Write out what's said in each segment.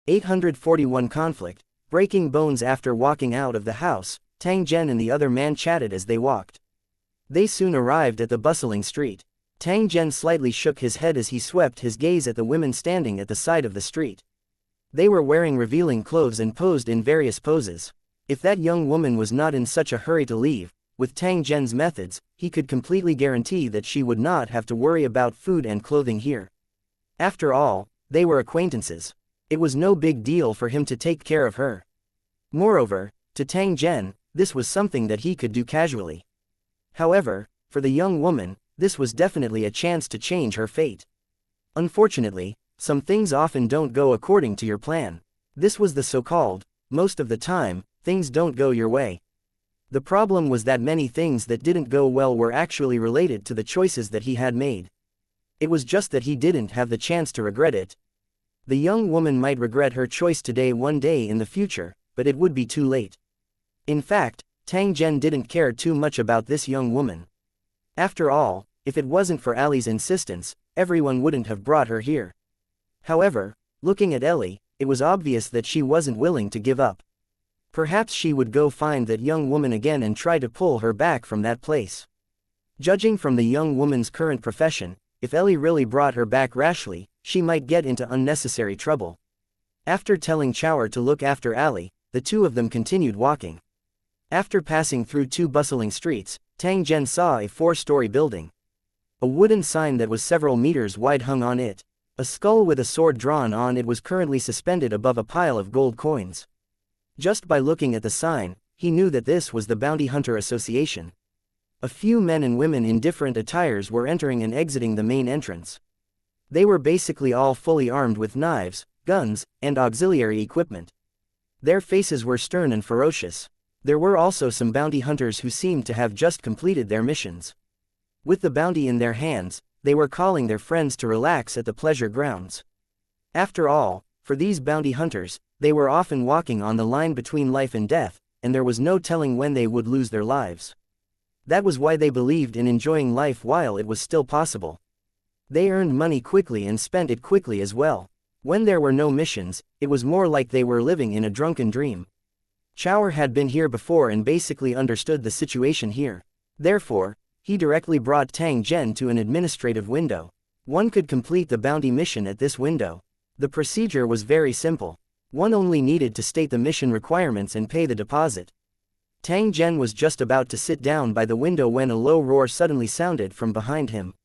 841 Conflict. Breaking bones. After walking out of the house, Tang Zhen and the other man chatted as they walked. They soon arrived at the bustling street. Tang Zhen slightly shook his head as he swept his gaze at the women standing at the side of the street. They were wearing revealing clothes and posed in various poses. If that young woman was not in such a hurry to leave, with Tang Zhen's methods, he could completely guarantee that she would not have to worry about food and clothing here. After all, they were acquaintances. It was no big deal for him to take care of her. Moreover, to Tang Zhen, this was something that he could do casually. However, for the young woman, this was definitely a chance to change her fate. Unfortunately, some things often don't go according to your plan. This was the so-called, most of the time, things don't go your way. The problem was that many things that didn't go well were actually related to the choices that he had made. It was just that he didn't have the chance to regret it. The young woman might regret her choice today one day in the future, but it would be too late. In fact, Tang Zhen didn't care too much about this young woman. After all, if it wasn't for Ali's insistence, everyone wouldn't have brought her here. However, looking at Ellie, it was obvious that she wasn't willing to give up. Perhaps she would go find that young woman again and try to pull her back from that place. Judging from the young woman's current profession, if Ellie really brought her back rashly, she might get into unnecessary trouble. After telling Chower to look after Ali, the two of them continued walking. After passing through two bustling streets, Tang Zhen saw a 4-story building. A wooden sign that was several meters wide hung on it. A skull with a sword drawn on it was currently suspended above a pile of gold coins. Just by looking at the sign, he knew that this was the Bounty Hunter Association. A few men and women in different attires were entering and exiting the main entrance. They were basically all fully armed with knives, guns, and auxiliary equipment. Their faces were stern and ferocious. There were also some bounty hunters who seemed to have just completed their missions. With the bounty in their hands, they were calling their friends to relax at the pleasure grounds. After all, for these bounty hunters, they were often walking on the line between life and death, and there was no telling when they would lose their lives. That was why they believed in enjoying life while it was still possible. They earned money quickly and spent it quickly as well. When there were no missions, it was more like they were living in a drunken dream. Chower had been here before and basically understood the situation here. Therefore, he directly brought Tang Zhen to an administrative window. One could complete the bounty mission at this window. The procedure was very simple. One only needed to state the mission requirements and pay the deposit. Tang Zhen was just about to sit down by the window when a low roar suddenly sounded from behind him.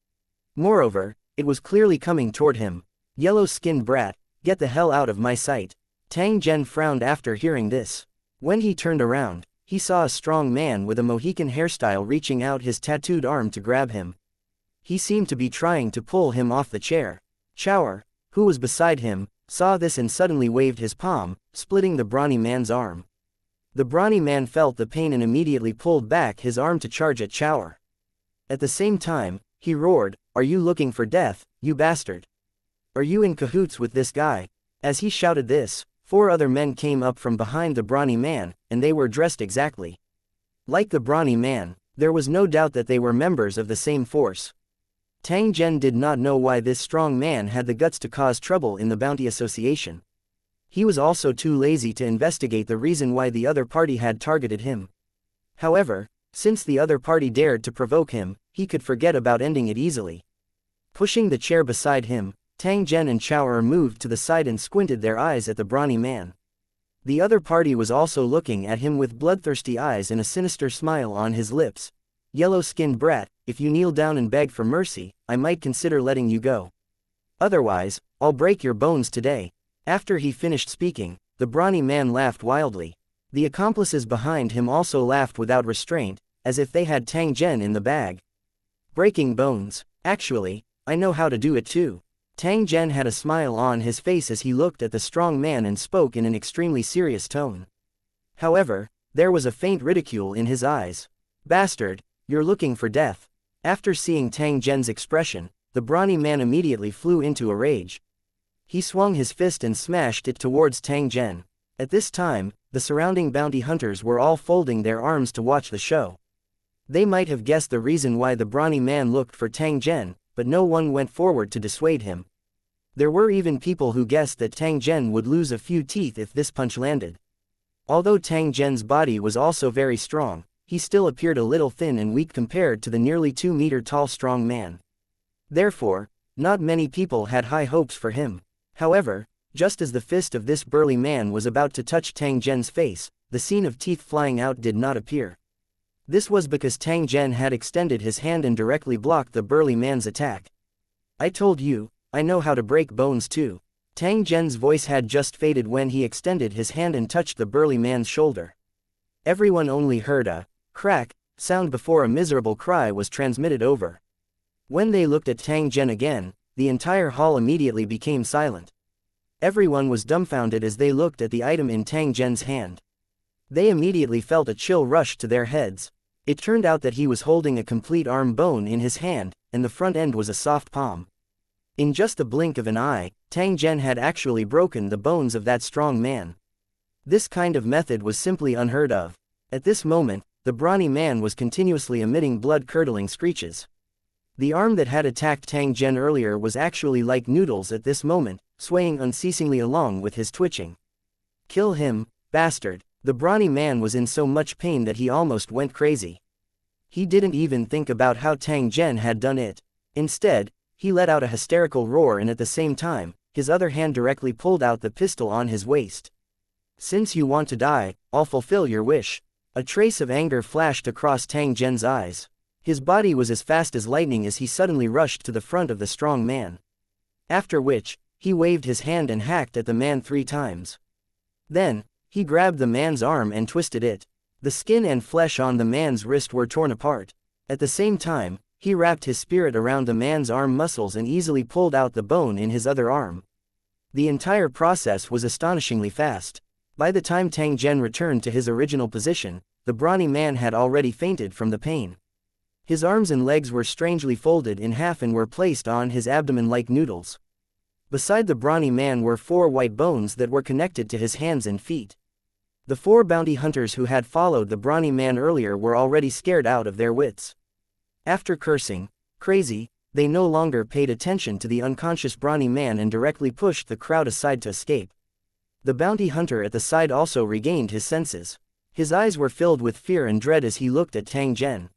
Moreover, it was clearly coming toward him. Yellow-skinned brat, get the hell out of my sight. Tang Zhen frowned after hearing this. When he turned around, he saw a strong man with a Mohican hairstyle reaching out his tattooed arm to grab him. He seemed to be trying to pull him off the chair. Chower, who was beside him, saw this and suddenly waved his palm, splitting the brawny man's arm. The brawny man felt the pain and immediately pulled back his arm to charge at Chower. At the same time, he roared, "Are you looking for death, you bastard? Are you in cahoots with this guy?" As he shouted this, 4 other men came up from behind the brawny man, and they were dressed exactly like the brawny man. There was no doubt that they were members of the same force. Tang Zhen did not know why this strong man had the guts to cause trouble in the Bounty Association. He was also too lazy to investigate the reason why the other party had targeted him. However, since the other party dared to provoke him, he could forget about ending it easily. Pushing the chair beside him, Tang Zhen and Chower moved to the side and squinted their eyes at the brawny man. The other party was also looking at him with bloodthirsty eyes and a sinister smile on his lips. "Yellow-skinned brat, if you kneel down and beg for mercy, I might consider letting you go. Otherwise, I'll break your bones today." After he finished speaking, the brawny man laughed wildly. The accomplices behind him also laughed without restraint, as if they had Tang Zhen in the bag. "Breaking bones. Actually, I know how to do it too." Tang Zhen had a smile on his face as he looked at the strong man and spoke in an extremely serious tone. However, there was a faint ridicule in his eyes. "Bastard, you're looking for death." After seeing Tang Zhen's expression, the brawny man immediately flew into a rage. He swung his fist and smashed it towards Tang Zhen. At this time, the surrounding bounty hunters were all folding their arms to watch the show. They might have guessed the reason why the brawny man looked for Tang Zhen, but no one went forward to dissuade him. There were even people who guessed that Tang Zhen would lose a few teeth if this punch landed. Although Tang Zhen's body was also very strong, he still appeared a little thin and weak compared to the nearly 2-meter-tall strong man. Therefore, not many people had high hopes for him. However, just as the fist of this burly man was about to touch Tang Zhen's face, the scene of teeth flying out did not appear. This was because Tang Zhen had extended his hand and directly blocked the burly man's attack. "I told you, I know how to break bones too." Tang Zhen's voice had just faded when he extended his hand and touched the burly man's shoulder. Everyone only heard a crack sound before a miserable cry was transmitted over. When they looked at Tang Zhen again, the entire hall immediately became silent. Everyone was dumbfounded as they looked at the item in Tang Zhen's hand. They immediately felt a chill rush to their heads. It turned out that he was holding a complete arm bone in his hand, and the front end was a soft palm. In just a blink of an eye, Tang Zhen had actually broken the bones of that strong man. This kind of method was simply unheard of. At this moment, the brawny man was continuously emitting blood-curdling screeches. The arm that had attacked Tang Zhen earlier was actually like noodles at this moment, swaying unceasingly along with his twitching. "Kill him, bastard." The brawny man was in so much pain that he almost went crazy. He didn't even think about how Tang Zhen had done it. Instead, he let out a hysterical roar and at the same time, his other hand directly pulled out the pistol on his waist. "Since you want to die, I'll fulfill your wish." A trace of anger flashed across Tang Zhen's eyes. His body was as fast as lightning as he suddenly rushed to the front of the strong man. After which, he waved his hand and hacked at the man 3 times. Then, he grabbed the man's arm and twisted it. The skin and flesh on the man's wrist were torn apart. At the same time, he wrapped his spirit around the man's arm muscles and easily pulled out the bone in his other arm. The entire process was astonishingly fast. By the time Tang Zhen returned to his original position, the brawny man had already fainted from the pain. His arms and legs were strangely folded in half and were placed on his abdomen like noodles. Beside the brawny man were 4 white bones that were connected to his hands and feet. The 4 bounty hunters who had followed the brawny man earlier were already scared out of their wits. After cursing, "crazy," they no longer paid attention to the unconscious brawny man and directly pushed the crowd aside to escape. The bounty hunter at the side also regained his senses. His eyes were filled with fear and dread as he looked at Tang Zhen.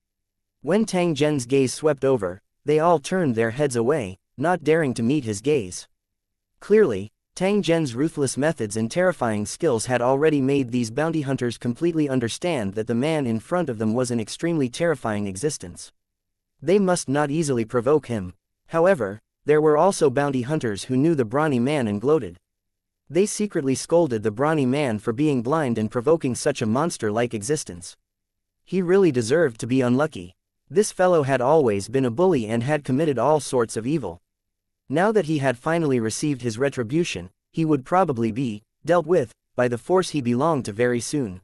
When Tang Zhen's gaze swept over, they all turned their heads away, not daring to meet his gaze. Clearly, Tang Zhen's ruthless methods and terrifying skills had already made these bounty hunters completely understand that the man in front of them was an extremely terrifying existence. They must not easily provoke him. However, there were also bounty hunters who knew the brawny man and gloated. They secretly scolded the brawny man for being blind and provoking such a monster-like existence. He really deserved to be unlucky. This fellow had always been a bully and had committed all sorts of evil. Now that he had finally received his retribution, he would probably be dealt with by the force he belonged to very soon.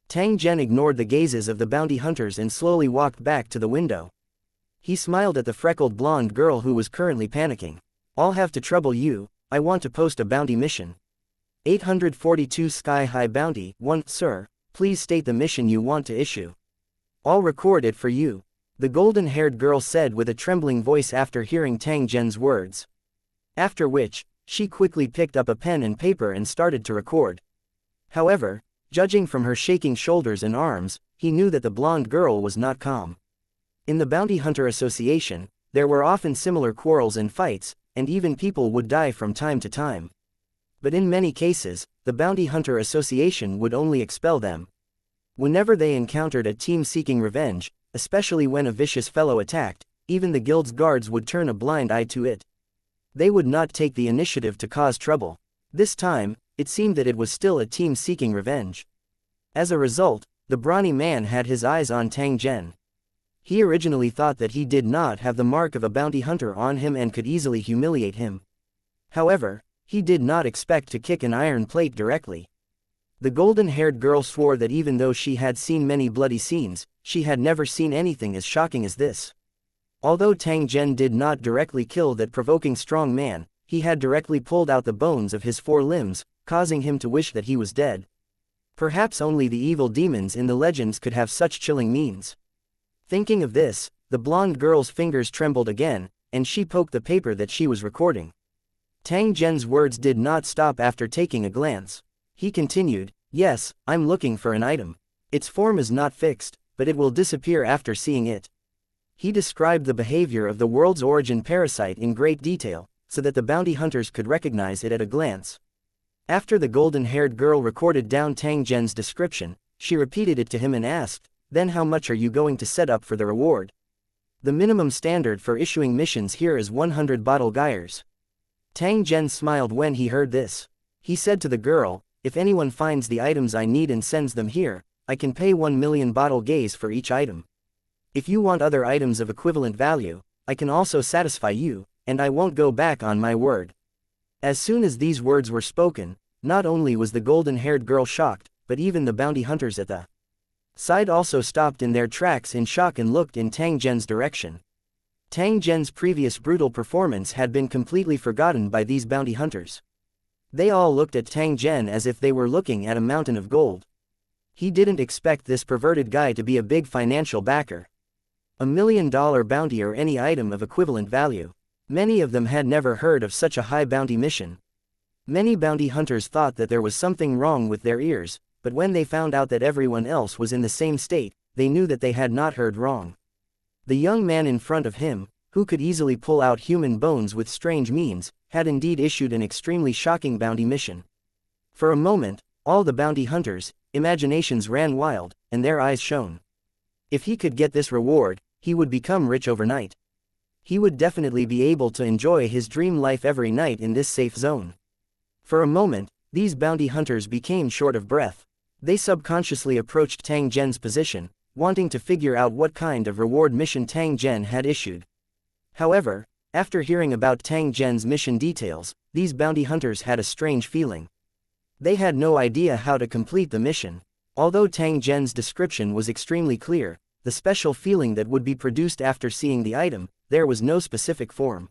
Tang Zhen ignored the gazes of the bounty hunters and slowly walked back to the window. He smiled at the freckled blonde girl who was currently panicking. "I'll have to trouble you, I want to post a bounty mission." 842 Sky High Bounty. 1. Sir, please state the mission you want to issue. "I'll record it for you," the golden-haired girl said with a trembling voice after hearing Tang Zhen's words. After which, she quickly picked up a pen and paper and started to record. However, judging from her shaking shoulders and arms, he knew that the blonde girl was not calm. In the Bounty Hunter Association, there were often similar quarrels and fights, and even people would die from time to time. But in many cases, the Bounty Hunter Association would only expel them. Whenever they encountered a team seeking revenge, especially when a vicious fellow attacked, even the guild's guards would turn a blind eye to it. They would not take the initiative to cause trouble. This time, it seemed that it was still a team seeking revenge. As a result, the brawny man had his eyes on Tang Zhen. He originally thought that he did not have the mark of a bounty hunter on him and could easily humiliate him. However, he did not expect to kick an iron plate directly. The golden-haired girl swore that even though she had seen many bloody scenes, she had never seen anything as shocking as this. Although Tang Zhen did not directly kill that provoking strong man, he had directly pulled out the bones of his 4 limbs, causing him to wish that he was dead. Perhaps only the evil demons in the legends could have such chilling means. Thinking of this, the blonde girl's fingers trembled again, and she poked the paper that she was recording. Tang Zhen's words did not stop after taking a glance. He continued, "Yes, I'm looking for an item. Its form is not fixed, but it will disappear after seeing it." He described the behavior of the world's origin parasite in great detail, so that the bounty hunters could recognize it at a glance. After the golden-haired girl recorded down Tang Zhen's description, she repeated it to him and asked, "Then how much are you going to set up for the reward?" "The minimum standard for issuing missions here is 100 bottle gyres." Tang Zhen smiled when he heard this. He said to the girl, "If anyone finds the items I need and sends them here, I can pay 1 million bottle gaze for each item. If you want other items of equivalent value, I can also satisfy you, and I won't go back on my word." As soon as these words were spoken, not only was the golden-haired girl shocked, but even the bounty hunters at the side also stopped in their tracks in shock and looked in Tang Zhen's direction. Tang Zhen's previous brutal performance had been completely forgotten by these bounty hunters. They all looked at Tang Zhen as if they were looking at a mountain of gold. He didn't expect this perverted guy to be a big financial backer. $1 million bounty or any item of equivalent value. Many of them had never heard of such a high bounty mission. Many bounty hunters thought that there was something wrong with their ears, but when they found out that everyone else was in the same state, they knew that they had not heard wrong. The young man in front of him, who could easily pull out human bones with strange means, had indeed issued an extremely shocking bounty mission. For a moment, all the bounty hunters' imaginations ran wild, and their eyes shone. If he could get this reward, he would become rich overnight. He would definitely be able to enjoy his dream life every night in this safe zone. For a moment, these bounty hunters became short of breath. They subconsciously approached Tang Zhen's position, wanting to figure out what kind of reward mission Tang Zhen had issued. However, after hearing about Tang Zhen's mission details, these bounty hunters had a strange feeling. They had no idea how to complete the mission. Although Tang Zhen's description was extremely clear, the special feeling that would be produced after seeing the item, there was no specific form.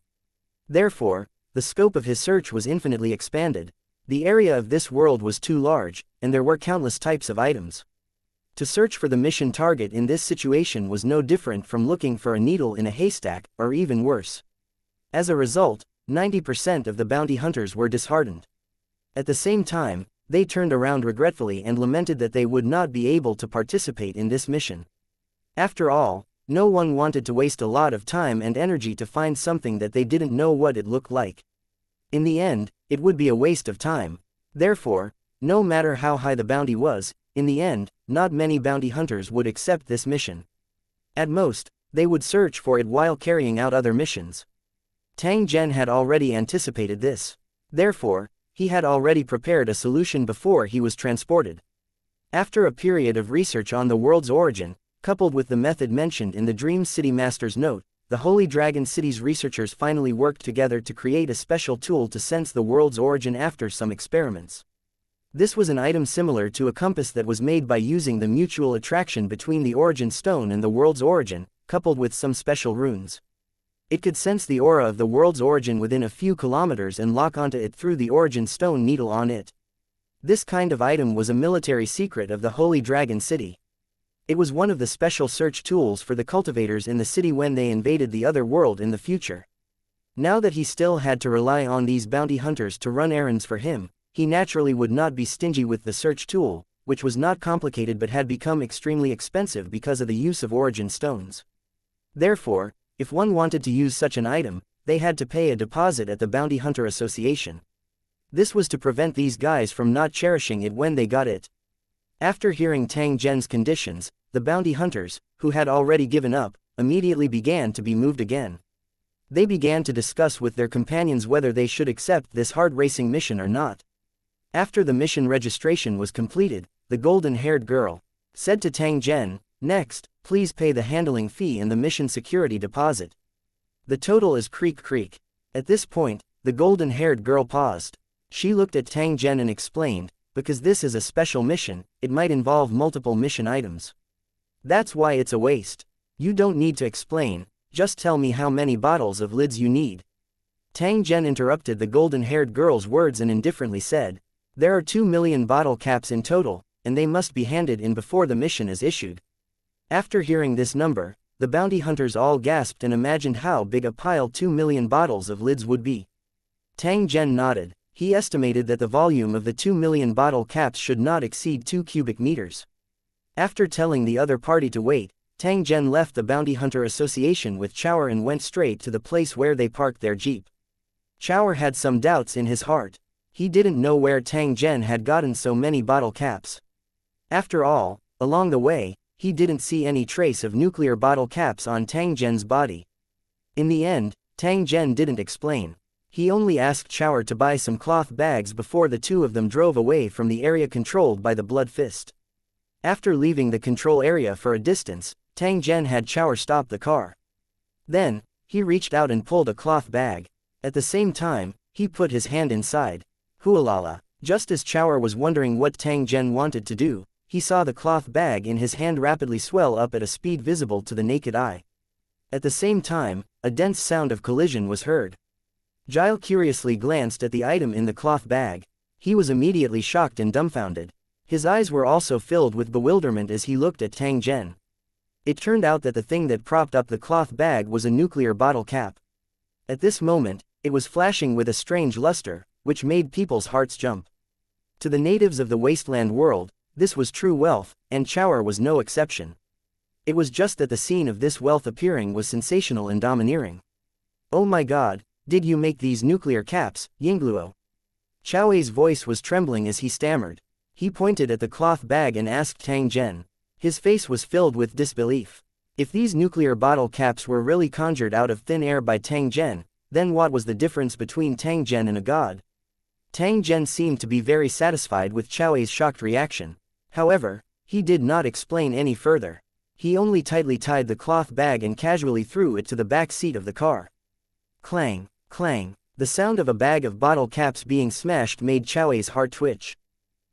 Therefore, the scope of his search was infinitely expanded. The area of this world was too large, and there were countless types of items. To search for the mission target in this situation was no different from looking for a needle in a haystack, or even worse. As a result, 90% of the bounty hunters were disheartened. At the same time, they turned around regretfully and lamented that they would not be able to participate in this mission. After all, no one wanted to waste a lot of time and energy to find something that they didn't know what it looked like. In the end, it would be a waste of time. Therefore, no matter how high the bounty was, in the end, not many bounty hunters would accept this mission. At most, they would search for it while carrying out other missions. Tang Zhen had already anticipated this. Therefore, he had already prepared a solution before he was transported. After a period of research on the world's origin, coupled with the method mentioned in the Dream City Master's note, the Holy Dragon City's researchers finally worked together to create a special tool to sense the world's origin after some experiments. This was an item similar to a compass that was made by using the mutual attraction between the origin stone and the world's origin, coupled with some special runes. It could sense the aura of the world's origin within a few kilometers and lock onto it through the origin stone needle on it. This kind of item was a military secret of the Holy Dragon City. It was one of the special search tools for the cultivators in the city when they invaded the other world in the future. Now that he still had to rely on these bounty hunters to run errands for him, he naturally would not be stingy with the search tool, which was not complicated but had become extremely expensive because of the use of origin stones. Therefore, if one wanted to use such an item, they had to pay a deposit at the Bounty Hunter Association. This was to prevent these guys from not cherishing it when they got it. After hearing Tang Zhen's conditions, the bounty hunters, who had already given up, immediately began to be moved again. They began to discuss with their companions whether they should accept this hard-racing mission or not. After the mission registration was completed, the golden-haired girl said to Tang Zhen, "Next, please pay the handling fee and the mission security deposit. The total is creak." At this point, the golden-haired girl paused. She looked at Tang Zhen and explained, "Because this is a special mission, it might involve multiple mission items. That's why it's a waste. You don't need to explain, just tell me how many bottles of lids you need." Tang Zhen interrupted the golden-haired girl's words and indifferently said, "There are 2 million bottle caps in total, and they must be handed in before the mission is issued." After hearing this number, the bounty hunters all gasped and imagined how big a pile 2 million bottles of lids would be. Tang Zhen nodded. He estimated that the volume of the 2 million bottle caps should not exceed 2 cubic meters. After telling the other party to wait, Tang Zhen left the Bounty Hunter Association with Chower and went straight to the place where they parked their jeep. Chower had some doubts in his heart. He didn't know where Tang Zhen had gotten so many bottle caps. After all, along the way, he didn't see any trace of nuclear bottle caps on Tang Zhen's body. In the end, Tang Zhen didn't explain. He only asked Chower to buy some cloth bags before the two of them drove away from the area controlled by the Blood Fist. After leaving the control area for a distance, Tang Zhen had Chower stop the car. Then, he reached out and pulled a cloth bag. At the same time, he put his hand inside. Hualala. Just as Chower was wondering what Tang Zhen wanted to do, he saw the cloth bag in his hand rapidly swell up at a speed visible to the naked eye. At the same time, a dense sound of collision was heard. Gile curiously glanced at the item in the cloth bag. He was immediately shocked and dumbfounded. His eyes were also filled with bewilderment as he looked at Tang Zhen. It turned out that the thing that propped up the cloth bag was a nuclear bottle cap. At this moment, it was flashing with a strange luster, which made people's hearts jump. To the natives of the wasteland world, this was true wealth, and Chower was no exception. It was just that the scene of this wealth appearing was sensational and domineering. "Oh my god, did you make these nuclear caps, Yingluo?" Chower's voice was trembling as he stammered. He pointed at the cloth bag and asked Tang Zhen. His face was filled with disbelief. If these nuclear bottle caps were really conjured out of thin air by Tang Zhen, then what was the difference between Tang Zhen and a god? Tang Zhen seemed to be very satisfied with Chower's shocked reaction. However, he did not explain any further. He only tightly tied the cloth bag and casually threw it to the back seat of the car. Clang, clang. The sound of a bag of bottle caps being smashed made Chower's heart twitch.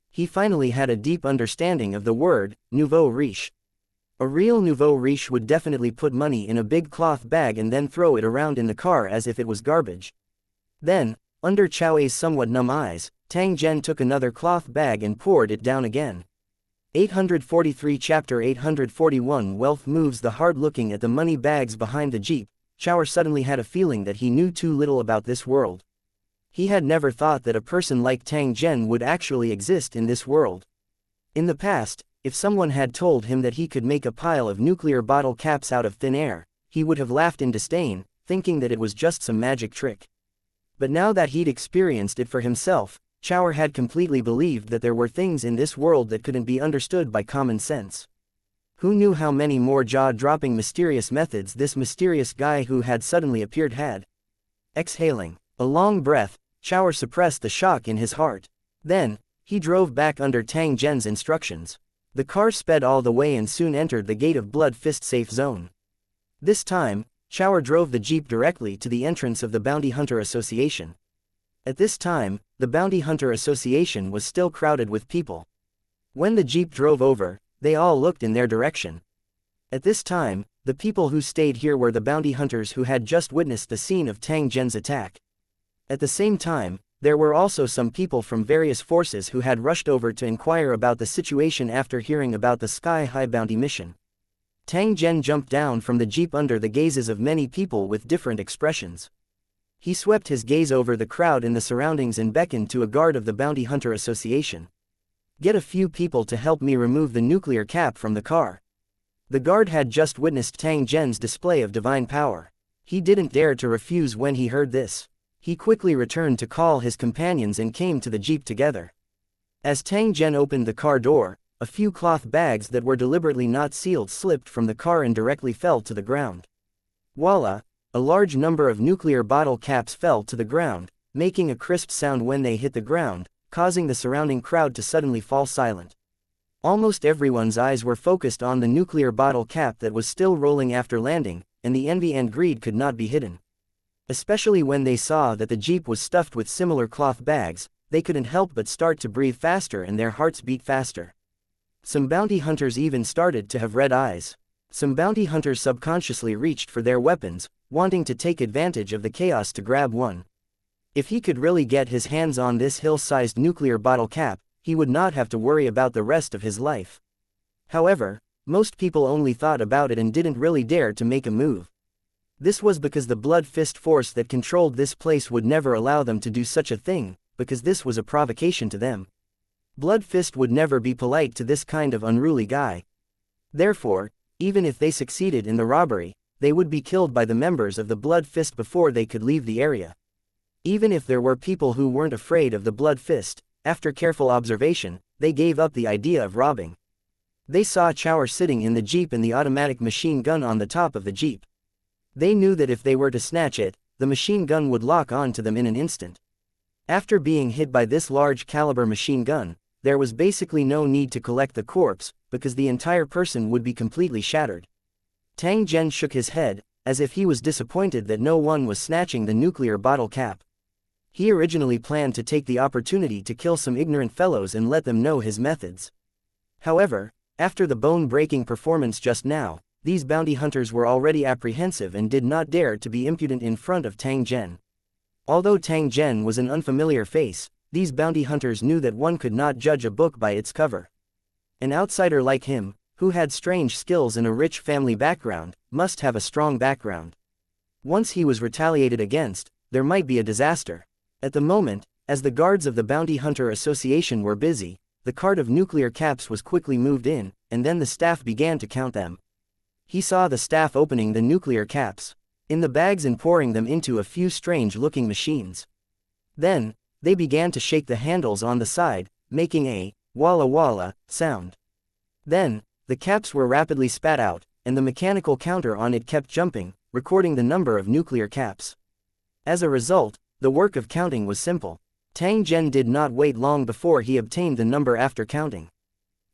He finally had a deep understanding of the word, nouveau riche. A real nouveau riche would definitely put money in a big cloth bag and then throw it around in the car as if it was garbage. Then, under Chower's somewhat numb eyes, Tang Zhen took another cloth bag and poured it down again. 843 Chapter 841 Wealth moves the heart. Looking at the money bags behind the jeep, Chower suddenly had a feeling that he knew too little about this world. He had never thought that a person like Tang Zhen would actually exist in this world. In the past, if someone had told him that he could make a pile of nuclear bottle caps out of thin air, he would have laughed in disdain, thinking that it was just some magic trick. But now that he'd experienced it for himself, Chower had completely believed that there were things in this world that couldn't be understood by common sense. Who knew how many more jaw-dropping mysterious methods this mysterious guy who had suddenly appeared had? Exhaling a long breath, Chower suppressed the shock in his heart. Then, he drove back under Tang Zhen's instructions. The car sped all the way and soon entered the gate of Blood Fist safe zone. This time, Chower drove the jeep directly to the entrance of the Bounty Hunter Association. At this time, the Bounty Hunter Association was still crowded with people. When the jeep drove over, they all looked in their direction. At this time, the people who stayed here were the bounty hunters who had just witnessed the scene of Tang Zhen's attack. At the same time, there were also some people from various forces who had rushed over to inquire about the situation after hearing about the Sky High Bounty mission. Tang Zhen jumped down from the jeep under the gazes of many people with different expressions. He swept his gaze over the crowd in the surroundings and beckoned to a guard of the Bounty Hunter Association. "Get a few people to help me remove the nuclear cap from the car." The guard had just witnessed Tang Zhen's display of divine power. He didn't dare to refuse when he heard this. He quickly returned to call his companions and came to the jeep together. As Tang Zhen opened the car door, a few cloth bags that were deliberately not sealed slipped from the car and directly fell to the ground. Voila! A large number of nuclear bottle caps fell to the ground, making a crisp sound when they hit the ground, causing the surrounding crowd to suddenly fall silent. Almost everyone's eyes were focused on the nuclear bottle cap that was still rolling after landing, and the envy and greed could not be hidden. Especially when they saw that the jeep was stuffed with similar cloth bags, they couldn't help but start to breathe faster and their hearts beat faster. Some bounty hunters even started to have red eyes. Some bounty hunters subconsciously reached for their weapons, wanting to take advantage of the chaos to grab one. If he could really get his hands on this hill-sized nuclear bottle cap, he would not have to worry about the rest of his life. However, most people only thought about it and didn't really dare to make a move. This was because the blood fist force that controlled this place would never allow them to do such a thing, because this was a provocation to them. Blood fist would never be polite to this kind of unruly guy. Therefore, even if they succeeded in the robbery, they would be killed by the members of the blood fist before they could leave the area. Even if there were people who weren't afraid of the blood fist, after careful observation, they gave up the idea of robbing. They saw Chow'er sitting in the jeep and the automatic machine gun on the top of the jeep. They knew that if they were to snatch it, the machine gun would lock on to them in an instant. After being hit by this large caliber machine gun, there was basically no need to collect the corpse, because the entire person would be completely shattered. Tang Zhen shook his head, as if he was disappointed that no one was snatching the nuclear bottle cap. He originally planned to take the opportunity to kill some ignorant fellows and let them know his methods. However, after the bone-breaking performance just now, these bounty hunters were already apprehensive and did not dare to be impudent in front of Tang Zhen. Although Tang Zhen was an unfamiliar face, these bounty hunters knew that one could not judge a book by its cover. An outsider like him, who had strange skills and a rich family background, must have a strong background. Once he was retaliated against, there might be a disaster. At the moment, as the guards of the Bounty Hunter Association were busy, the cart of nuclear caps was quickly moved in, and then the staff began to count them. He saw the staff opening the nuclear caps in the bags and pouring them into a few strange-looking machines. Then, they began to shake the handles on the side, making a walla walla sound. Then, the caps were rapidly spat out, and the mechanical counter on it kept jumping, recording the number of nuclear caps. As a result, the work of counting was simple. Tang Zhen did not wait long before he obtained the number after counting.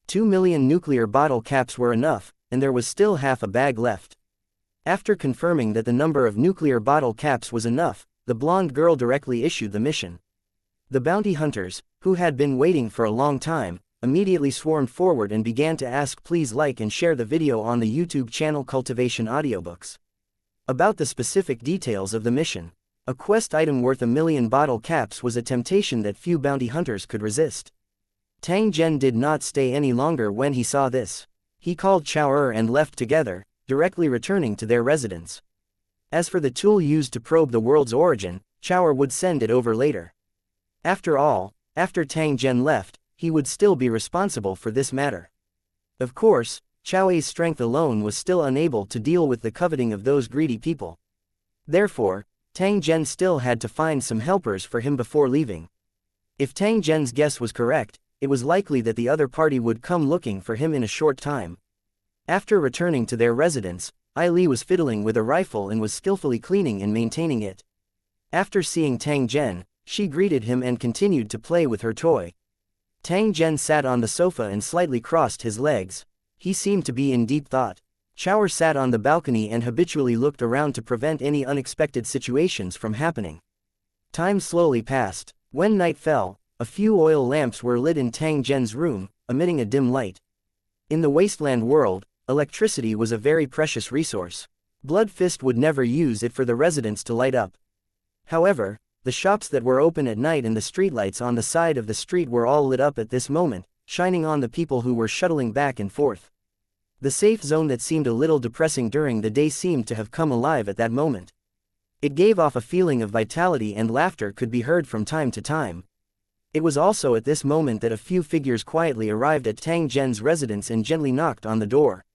2 million nuclear bottle caps were enough, and there was still half a bag left. After confirming that the number of nuclear bottle caps was enough, the blonde girl directly issued the mission. The bounty hunters, who had been waiting for a long time, immediately swarmed forward and began to ask please like and share the video on the YouTube channel Cultivation Audiobooks. About the specific details of the mission. A quest item worth 1 million bottle caps was a temptation that few bounty hunters could resist. Tang Zhen did not stay any longer when he saw this. He called Chow'er and left together, directly returning to their residence. As for the tool used to probe the world's origin, Chow'er would send it over later. After all, after Tang Zhen left, he would still be responsible for this matter. Of course, Chow'er's strength alone was still unable to deal with the coveting of those greedy people. Therefore, Tang Zhen still had to find some helpers for him before leaving. If Tang Zhen's guess was correct, it was likely that the other party would come looking for him in a short time. After returning to their residence, Ai Li was fiddling with a rifle and was skillfully cleaning and maintaining it. After seeing Tang Zhen, she greeted him and continued to play with her toy. Tang Zhen sat on the sofa and slightly crossed his legs. He seemed to be in deep thought. Chow'er sat on the balcony and habitually looked around to prevent any unexpected situations from happening. Time slowly passed. When night fell, a few oil lamps were lit in Tang Zhen's room, emitting a dim light. In the wasteland world, electricity was a very precious resource. Blood Fist would never use it for the residents to light up. However, the shops that were open at night and the streetlights on the side of the street were all lit up at this moment, shining on the people who were shuttling back and forth. The safe zone that seemed a little depressing during the day seemed to have come alive at that moment. It gave off a feeling of vitality and laughter could be heard from time to time. It was also at this moment that a few figures quietly arrived at Tang Zhen's residence and gently knocked on the door.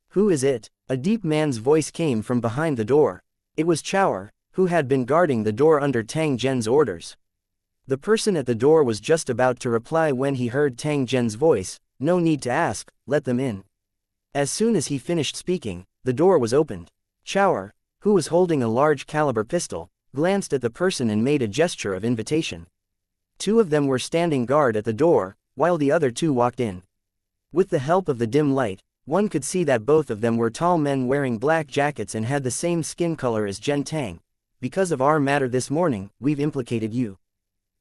"Who is it?" A deep man's voice came from behind the door. It was Chow'er, who had been guarding the door under Tang Zhen's orders. The person at the door was just about to reply when he heard Tang Zhen's voice, "No need to ask, let them in." As soon as he finished speaking, the door was opened. Chow'er, who was holding a large caliber pistol, glanced at the person and made a gesture of invitation. Two of them were standing guard at the door, while the other two walked in. With the help of the dim light, one could see that both of them were tall men wearing black jackets and had the same skin color as Zhen Tang. "Because of our matter this morning, we've implicated you.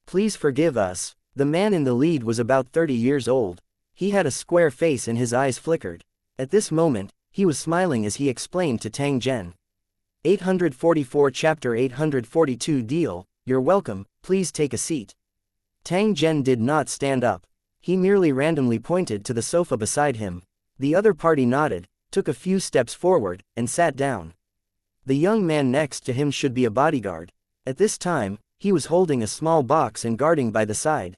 Please forgive us." The man in the lead was about 30 years old. He had a square face and his eyes flickered. At this moment, he was smiling as he explained to Tang Zhen. 844 Chapter 842 Deal, "You're welcome, please take a seat." Tang Zhen did not stand up. He merely randomly pointed to the sofa beside him. The other party nodded, took a few steps forward, and sat down. The young man next to him should be a bodyguard. At this time, he was holding a small box and guarding by the side.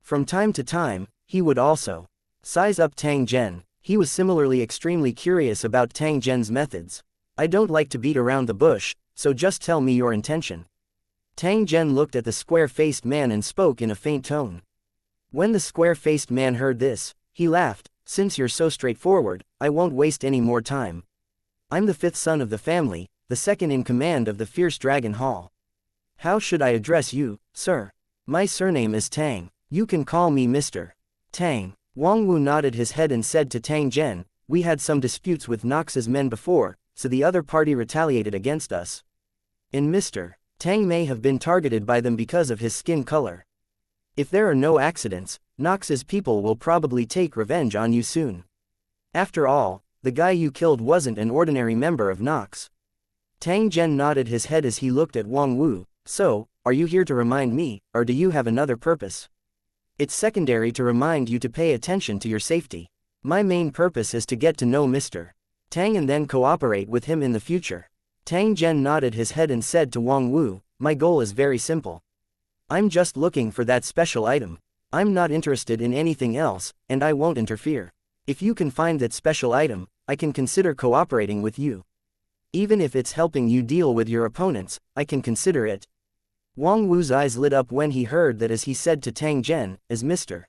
From time to time, he would also size up Tang Zhen. He was similarly extremely curious about Tang Zhen's methods. I don't like to beat around the bush, so just tell me your intention. Tang Zhen looked at the square-faced man and spoke in a faint tone. When the square-faced man heard this, he laughed. Since you're so straightforward, I won't waste any more time. I'm the fifth son of the family, the second in command of the fierce Dragon Hall. How should I address you, sir? My surname is Tang. You can call me Mr. Tang. Wang Wu nodded his head and said to Tang Zhen, we had some disputes with Nox's men before, so the other party retaliated against us. And Mr. Tang may have been targeted by them because of his skin color. If there are no accidents, Nox's people will probably take revenge on you soon. After all, the guy you killed wasn't an ordinary member of Nox. Tang Zhen nodded his head as he looked at Wang Wu. So, are you here to remind me, or do you have another purpose? It's secondary to remind you to pay attention to your safety. My main purpose is to get to know Mr. Tang and then cooperate with him in the future. Tang Zhen nodded his head and said to Wang Wu, my goal is very simple. I'm just looking for that special item. I'm not interested in anything else, and I won't interfere. If you can find that special item, I can consider cooperating with you. Even if it's helping you deal with your opponents, I can consider it. Wang Wu's eyes lit up when he heard that as he said to Tang Zhen, as Mr.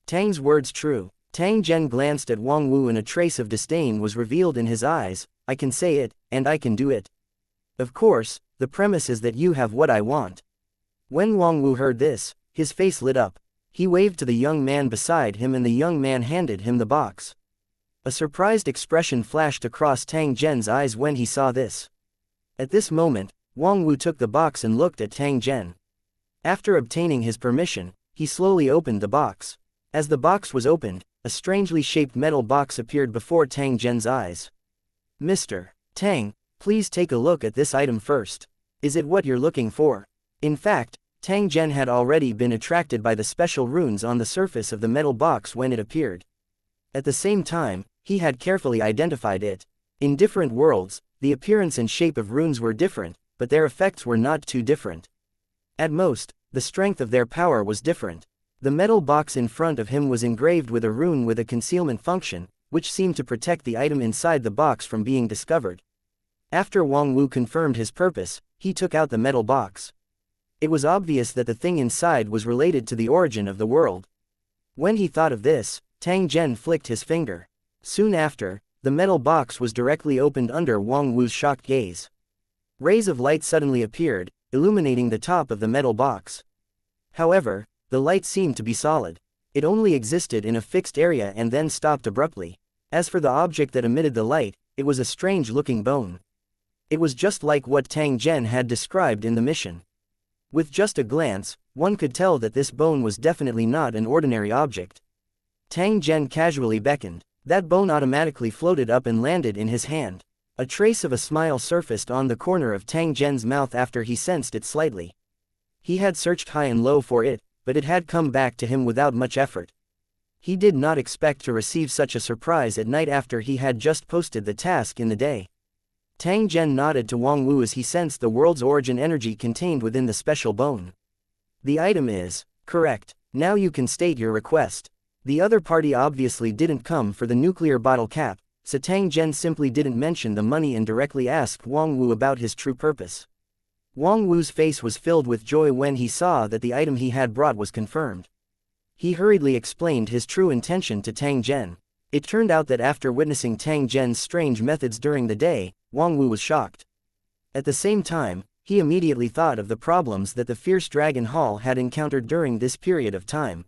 Tang's words true. Tang Zhen glanced at Wang Wu and a trace of disdain was revealed in his eyes. I can say it, and I can do it. Of course, the premise is that you have what I want. When Wang Wu heard this, his face lit up. He waved to the young man beside him and the young man handed him the box. A surprised expression flashed across Tang Zhen's eyes when he saw this. At this moment, Wang Wu took the box and looked at Tang Zhen. After obtaining his permission, he slowly opened the box. As the box was opened, a strangely shaped metal box appeared before Tang Zhen's eyes. Mr. Tang, please take a look at this item first. Is it what you're looking for? In fact, Tang Zhen had already been attracted by the special runes on the surface of the metal box when it appeared. At the same time, he had carefully identified it. In different worlds, the appearance and shape of runes were different, but their effects were not too different. At most, the strength of their power was different. The metal box in front of him was engraved with a rune with a concealment function, which seemed to protect the item inside the box from being discovered. After Wang Wu confirmed his purpose, he took out the metal box. It was obvious that the thing inside was related to the origin of the world. When he thought of this, Tang Zhen flicked his finger. Soon after, the metal box was directly opened under Wang Wu's shocked gaze. Rays of light suddenly appeared, illuminating the top of the metal box. However, the light seemed to be solid. It only existed in a fixed area and then stopped abruptly. As for the object that emitted the light, it was a strange-looking bone. It was just like what Tang Zhen had described in the mission. With just a glance, one could tell that this bone was definitely not an ordinary object. Tang Zhen casually beckoned. That bone automatically floated up and landed in his hand. A trace of a smile surfaced on the corner of Tang Zhen's mouth after he sensed it slightly. He had searched high and low for it, but it had come back to him without much effort. He did not expect to receive such a surprise at night after he had just posted the task in the day. Tang Zhen nodded to Wang Wu as he sensed the world's origin energy contained within the special bone. The item is correct. Now you can state your request. The other party obviously didn't come for the nuclear bottle cap, so Tang Zhen simply didn't mention the money and directly asked Wang Wu about his true purpose. Wang Wu's face was filled with joy when he saw that the item he had brought was confirmed. He hurriedly explained his true intention to Tang Zhen. It turned out that after witnessing Tang Zhen's strange methods during the day, Wang Wu was shocked. At the same time, he immediately thought of the problems that the fierce Dragon Hall had encountered during this period of time.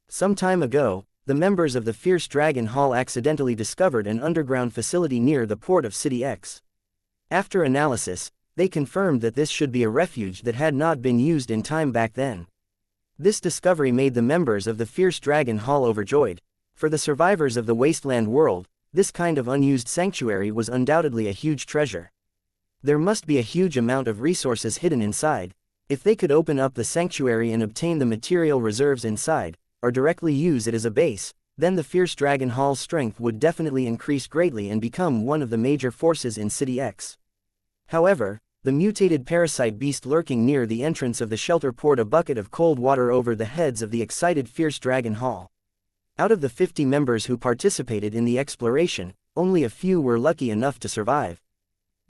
Some time ago, the members of the fierce Dragon Hall accidentally discovered an underground facility near the port of City X. After analysis, they confirmed that this should be a refuge that had not been used in time back then. This discovery made the members of the fierce Dragon Hall overjoyed. For the survivors of the wasteland world, this kind of unused sanctuary was undoubtedly a huge treasure. There must be a huge amount of resources hidden inside. If they could open up the sanctuary and obtain the material reserves inside, or directly use it as a base, then the fierce Dragon Hall's strength would definitely increase greatly and become one of the major forces in City X. However, the mutated parasite beast lurking near the entrance of the shelter poured a bucket of cold water over the heads of the excited fierce dragon hall. Out of the 50 members who participated in the exploration, only a few were lucky enough to survive.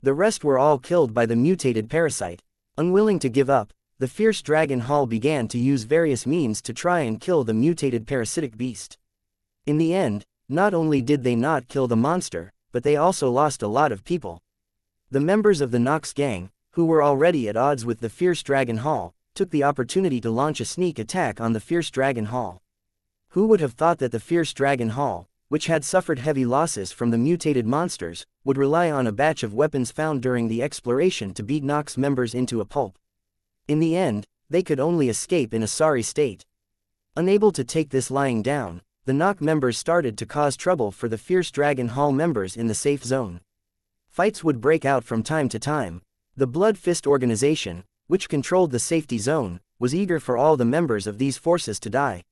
The rest were all killed by the mutated parasite. Unwilling to give up, the fierce dragon hall began to use various means to try and kill the mutated parasitic beast. In the end, not only did they not kill the monster, but they also lost a lot of people. The members of the Nox gang, who were already at odds with the fierce dragon hall, took the opportunity to launch a sneak attack on the fierce dragon hall. Who would have thought that the fierce dragon hall, which had suffered heavy losses from the mutated monsters, would rely on a batch of weapons found during the exploration to beat Nox members into a pulp? In the end, they could only escape in a sorry state. Unable to take this lying down, the Nox members started to cause trouble for the fierce dragon hall members in the safe zone. Fights would break out from time to time. The Blood Fist organization, which controlled the safety zone, was eager for all the members of these forces to die.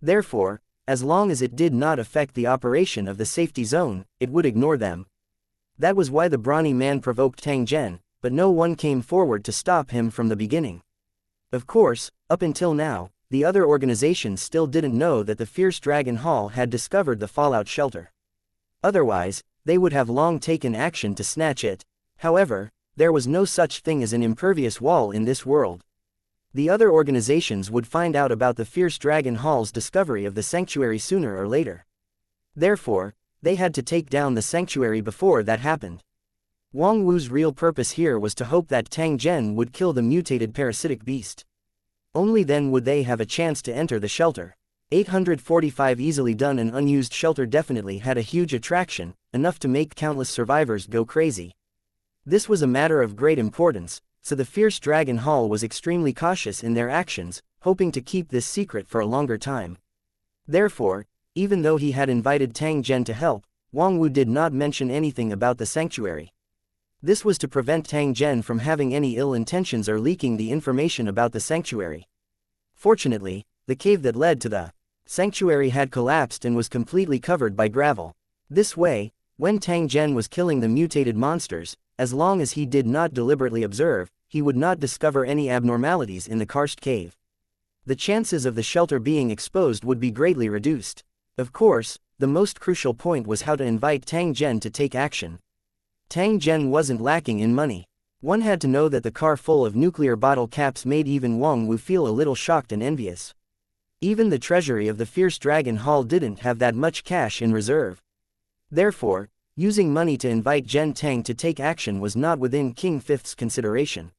Therefore, as long as it did not affect the operation of the safety zone, it would ignore them. That was why the brawny man provoked Tang Zhen, but no one came forward to stop him from the beginning. Of course, up until now, the other organizations still didn't know that the fierce dragon hall had discovered the fallout shelter. Otherwise, they would have long taken action to snatch it. However, there was no such thing as an impervious wall in this world. The other organizations would find out about the fierce dragon hall's discovery of the sanctuary sooner or later. Therefore, they had to take down the sanctuary before that happened. Wang Wu's real purpose here was to hope that Tang Zhen would kill the mutated parasitic beast. Only then would they have a chance to enter the shelter. 845 easily done. An unused shelter definitely had a huge attraction, enough to make countless survivors go crazy. This was a matter of great importance, so the fierce dragon hall was extremely cautious in their actions, hoping to keep this secret for a longer time. Therefore, even though he had invited Tang Zhen to help, Wang Wu did not mention anything about the sanctuary. This was to prevent Tang Zhen from having any ill intentions or leaking the information about the sanctuary. Fortunately, the cave that led to the sanctuary had collapsed and was completely covered by gravel. This way, when Tang Zhen was killing the mutated monsters, as long as he did not deliberately observe, he would not discover any abnormalities in the karst cave. The chances of the shelter being exposed would be greatly reduced. Of course, the most crucial point was how to invite Tang Zhen to take action. Tang Zhen wasn't lacking in money. One had to know that the car full of nuclear bottle caps made even Wang Wu feel a little shocked and envious. Even the treasury of the fierce dragon hall didn't have that much cash in reserve. Therefore, using money to invite Zhen Tang to take action was not within King Fifth's consideration.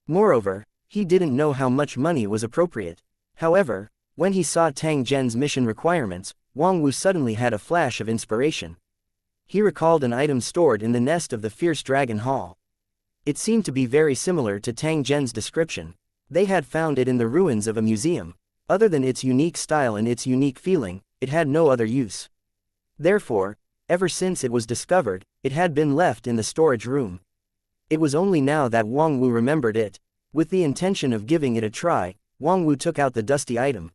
Moreover, he didn't know how much money was appropriate. However, when he saw Tang Zhen's mission requirements, Wang Wu suddenly had a flash of inspiration. He recalled an item stored in the nest of the fierce dragon hall. It seemed to be very similar to Tang Zhen's description. They had found it in the ruins of a museum. Other than its unique style and its unique feeling, it had no other use. Therefore, ever since it was discovered, it had been left in the storage room. It was only now that Wang Wu remembered it. With the intention of giving it a try, Wang Wu took out the dusty item.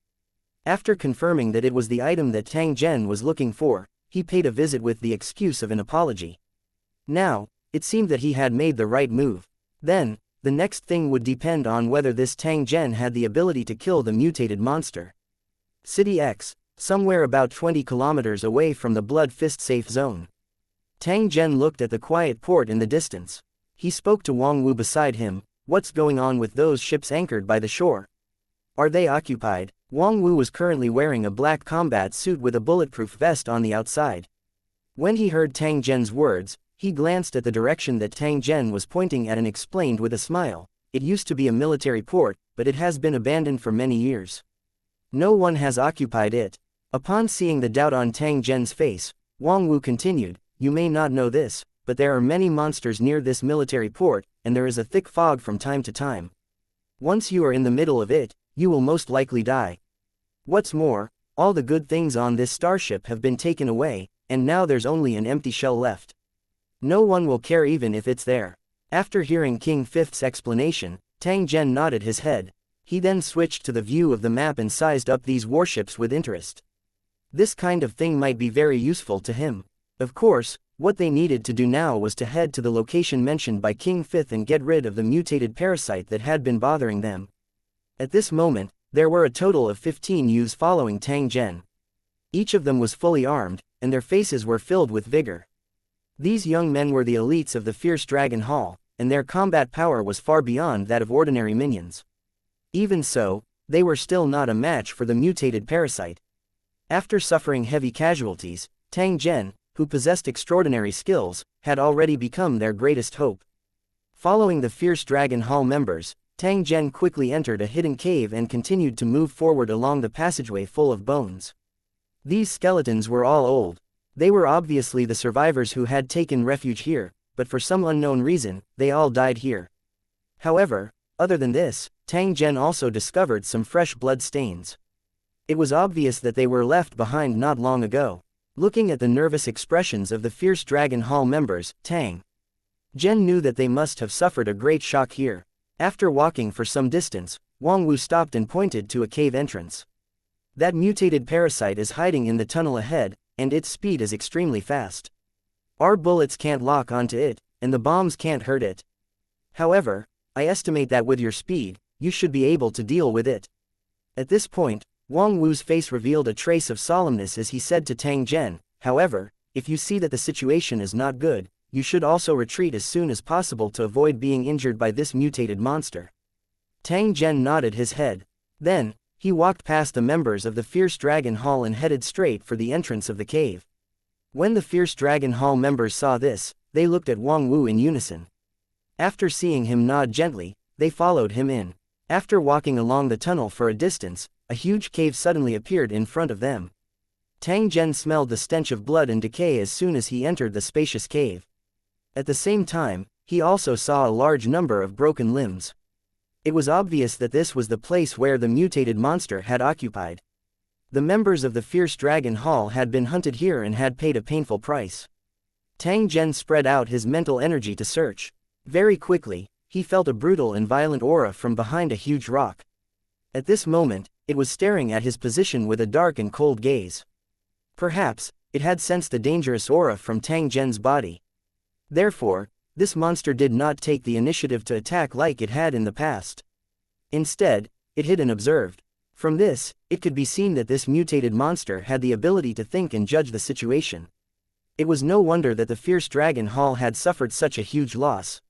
After confirming that it was the item that Tang Zhen was looking for, he paid a visit with the excuse of an apology. Now, it seemed that he had made the right move. Then, the next thing would depend on whether this Tang Zhen had the ability to kill the mutated monster. City X, somewhere about 20 kilometers away from the Blood Fist safe zone. Tang Zhen looked at the quiet port in the distance. He spoke to Wang Wu beside him. What's going on with those ships anchored by the shore? Are they occupied? Wang Wu was currently wearing a black combat suit with a bulletproof vest on the outside. When he heard Tang Zhen's words, he glanced at the direction that Tang Zhen was pointing at and explained with a smile, "It used to be a military port, but it has been abandoned for many years. No one has occupied it." Upon seeing the doubt on Tang Zhen's face, Wang Wu continued, "You may not know this, but there are many monsters near this military port, and there is a thick fog from time to time. Once you are in the middle of it, you will most likely die. What's more, all the good things on this starship have been taken away, and now there's only an empty shell left. No one will care even if it's there." After hearing King Fifth's explanation, Tang Zhen nodded his head. He then switched to the view of the map and sized up these warships with interest. This kind of thing might be very useful to him. Of course, what they needed to do now was to head to the location mentioned by King Fifth and get rid of the mutated parasite that had been bothering them. At this moment, there were a total of 15 youths following Tang Zhen. Each of them was fully armed, and their faces were filled with vigor. These young men were the elites of the fierce Dragon Hall, and their combat power was far beyond that of ordinary minions. Even so, they were still not a match for the mutated parasite. After suffering heavy casualties, Tang Zhen, who possessed extraordinary skills, had already become their greatest hope. Following the fierce Dragon Hall members, Tang Zhen quickly entered a hidden cave and continued to move forward along the passageway full of bones. These skeletons were all old. They were obviously the survivors who had taken refuge here, but for some unknown reason, they all died here. However, other than this, Tang Zhen also discovered some fresh blood stains. It was obvious that they were left behind not long ago. Looking at the nervous expressions of the fierce Dragon Hall members, Tang Zhen knew that they must have suffered a great shock here. After walking for some distance, Wang Wu stopped and pointed to a cave entrance. That mutated parasite is hiding in the tunnel ahead, and its speed is extremely fast. Our bullets can't lock onto it, and the bombs can't hurt it. However, I estimate that with your speed, you should be able to deal with it. At this point, Wang Wu's face revealed a trace of solemnness as he said to Tang Zhen, however, if you see that the situation is not good, you should also retreat as soon as possible to avoid being injured by this mutated monster. Tang Zhen nodded his head. Then, he walked past the members of the fierce Dragon Hall and headed straight for the entrance of the cave. When the fierce Dragon Hall members saw this, they looked at Wang Wu in unison. After seeing him nod gently, they followed him in. After walking along the tunnel for a distance, a huge cave suddenly appeared in front of them. Tang Zhen smelled the stench of blood and decay as soon as he entered the spacious cave. At the same time, he also saw a large number of broken limbs. It was obvious that this was the place where the mutated monster had occupied. The members of the fierce Dragon Hall had been hunted here and had paid a painful price. Tang Zhen spread out his mental energy to search. Very quickly, he felt a brutal and violent aura from behind a huge rock. At this moment, it was staring at his position with a dark and cold gaze. Perhaps, it had sensed the dangerous aura from Tang Zhen's body. Therefore, this monster did not take the initiative to attack like it had in the past. Instead, it hid and observed. From this, it could be seen that this mutated monster had the ability to think and judge the situation. It was no wonder that the fierce Dragon Hall had suffered such a huge loss.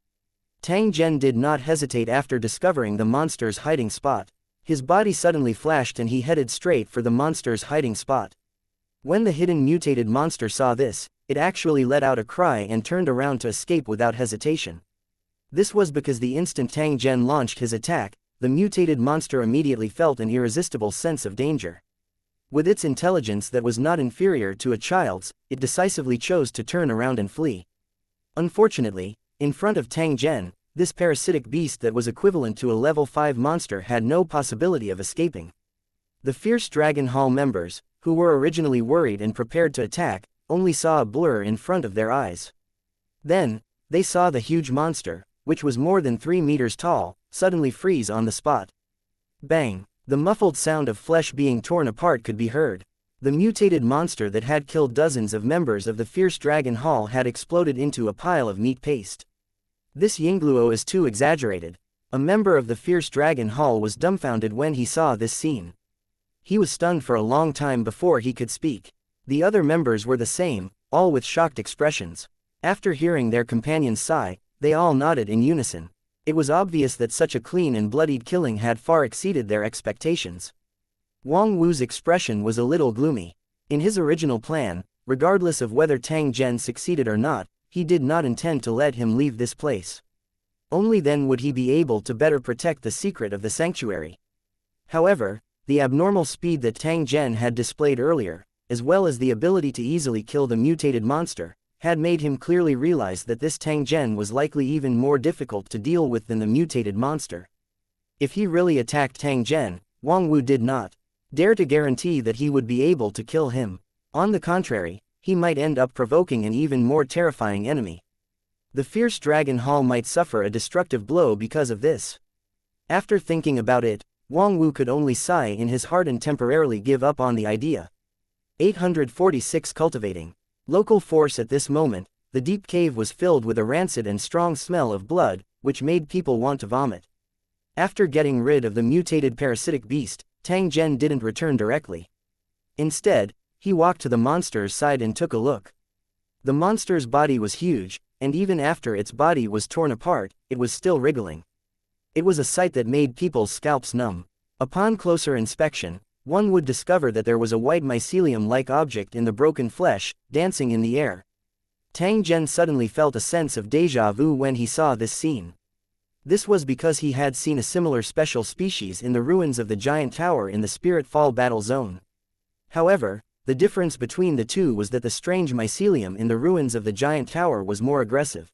Tang Zhen did not hesitate after discovering the monster's hiding spot. His body suddenly flashed and he headed straight for the monster's hiding spot. When the hidden mutated monster saw this, it actually let out a cry and turned around to escape without hesitation. This was because the instant Tang Zhen launched his attack, the mutated monster immediately felt an irresistible sense of danger. With its intelligence that was not inferior to a child's, it decisively chose to turn around and flee. Unfortunately, in front of Tang Zhen, this parasitic beast that was equivalent to a level 5 monster had no possibility of escaping. The fierce Dragon Hall members, who were originally worried and prepared to attack, only saw a blur in front of their eyes. Then, they saw the huge monster, which was more than 3 meters tall, suddenly freeze on the spot. Bang! The muffled sound of flesh being torn apart could be heard. The mutated monster that had killed dozens of members of the fierce Dragon Hall had exploded into a pile of meat paste. This Yingluo is too exaggerated. A member of the fierce Dragon Hall was dumbfounded when he saw this scene. He was stunned for a long time before he could speak. The other members were the same, all with shocked expressions. After hearing their companion's sigh, they all nodded in unison. It was obvious that such a clean and bloodied killing had far exceeded their expectations. Wang Wu's expression was a little gloomy. In his original plan, regardless of whether Tang Zhen succeeded or not, he did not intend to let him leave this place. Only then would he be able to better protect the secret of the sanctuary. However, the abnormal speed that Tang Zhen had displayed earlier, as well as the ability to easily kill the mutated monster, had made him clearly realize that this Tang Zhen was likely even more difficult to deal with than the mutated monster. If he really attacked Tang Zhen, Wang Wu did not dare to guarantee that he would be able to kill him. On the contrary, he might end up provoking an even more terrifying enemy. The fierce Dragon Hall might suffer a destructive blow because of this. After thinking about it, Wang Wu could only sigh in his heart and temporarily give up on the idea. 846 Cultivating. Local force at this moment, the deep cave was filled with a rancid and strong smell of blood, which made people want to vomit. After getting rid of the mutated parasitic beast, Tang Zhen didn't return directly. Instead, he walked to the monster's side and took a look. The monster's body was huge, and even after its body was torn apart, it was still wriggling. It was a sight that made people's scalps numb. Upon closer inspection, one would discover that there was a white mycelium-like object in the broken flesh, dancing in the air. Tang Zhen suddenly felt a sense of déjà vu when he saw this scene. This was because he had seen a similar special species in the ruins of the giant tower in the Spirit Fall battle zone. However, the difference between the two was that the strange mycelium in the ruins of the giant tower was more aggressive.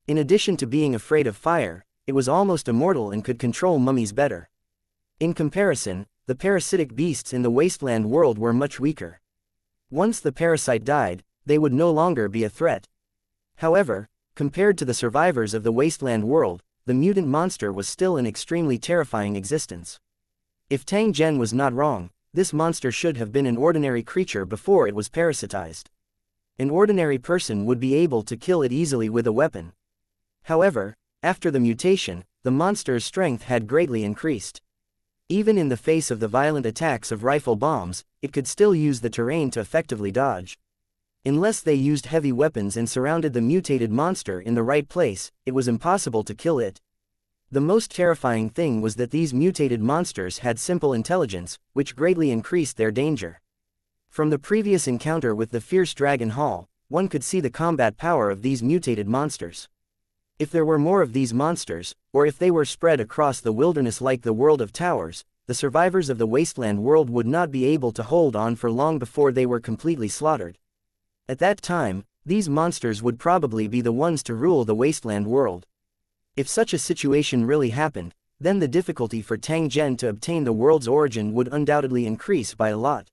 In addition to being afraid of fire, it was almost immortal and could control mummies better. In comparison, the parasitic beasts in the wasteland world were much weaker. Once the parasite died, they would no longer be a threat. However, compared to the survivors of the wasteland world, the mutant monster was still an extremely terrifying existence. If Tang Zhen was not wrong, this monster should have been an ordinary creature before it was parasitized. An ordinary person would be able to kill it easily with a weapon. However, after the mutation, the monster's strength had greatly increased. Even in the face of the violent attacks of rifle bombs, it could still use the terrain to effectively dodge. Unless they used heavy weapons and surrounded the mutated monster in the right place, it was impossible to kill it. The most terrifying thing was that these mutated monsters had simple intelligence, which greatly increased their danger. From the previous encounter with the fierce dragon hall, one could see the combat power of these mutated monsters. If there were more of these monsters, or if they were spread across the wilderness like the world of towers, the survivors of the wasteland world would not be able to hold on for long before they were completely slaughtered. At that time, these monsters would probably be the ones to rule the wasteland world. If such a situation really happened, then the difficulty for Tang Zhen to obtain the world's origin would undoubtedly increase by a lot.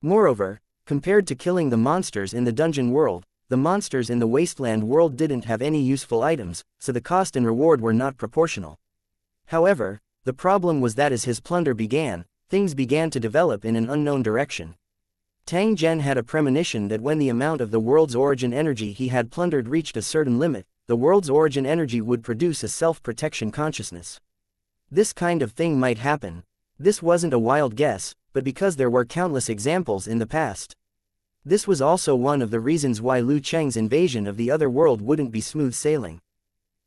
Moreover, compared to killing the monsters in the dungeon world, the monsters in the wasteland world didn't have any useful items, so the cost and reward were not proportional. However, the problem was that as his plunder began, things began to develop in an unknown direction. Tang Zhen had a premonition that when the amount of the world's origin energy he had plundered reached a certain limit, the world's origin energy would produce a self-protection consciousness. This kind of thing might happen. This wasn't a wild guess, but because there were countless examples in the past. This was also one of the reasons why Liu Cheng's invasion of the other world wouldn't be smooth sailing.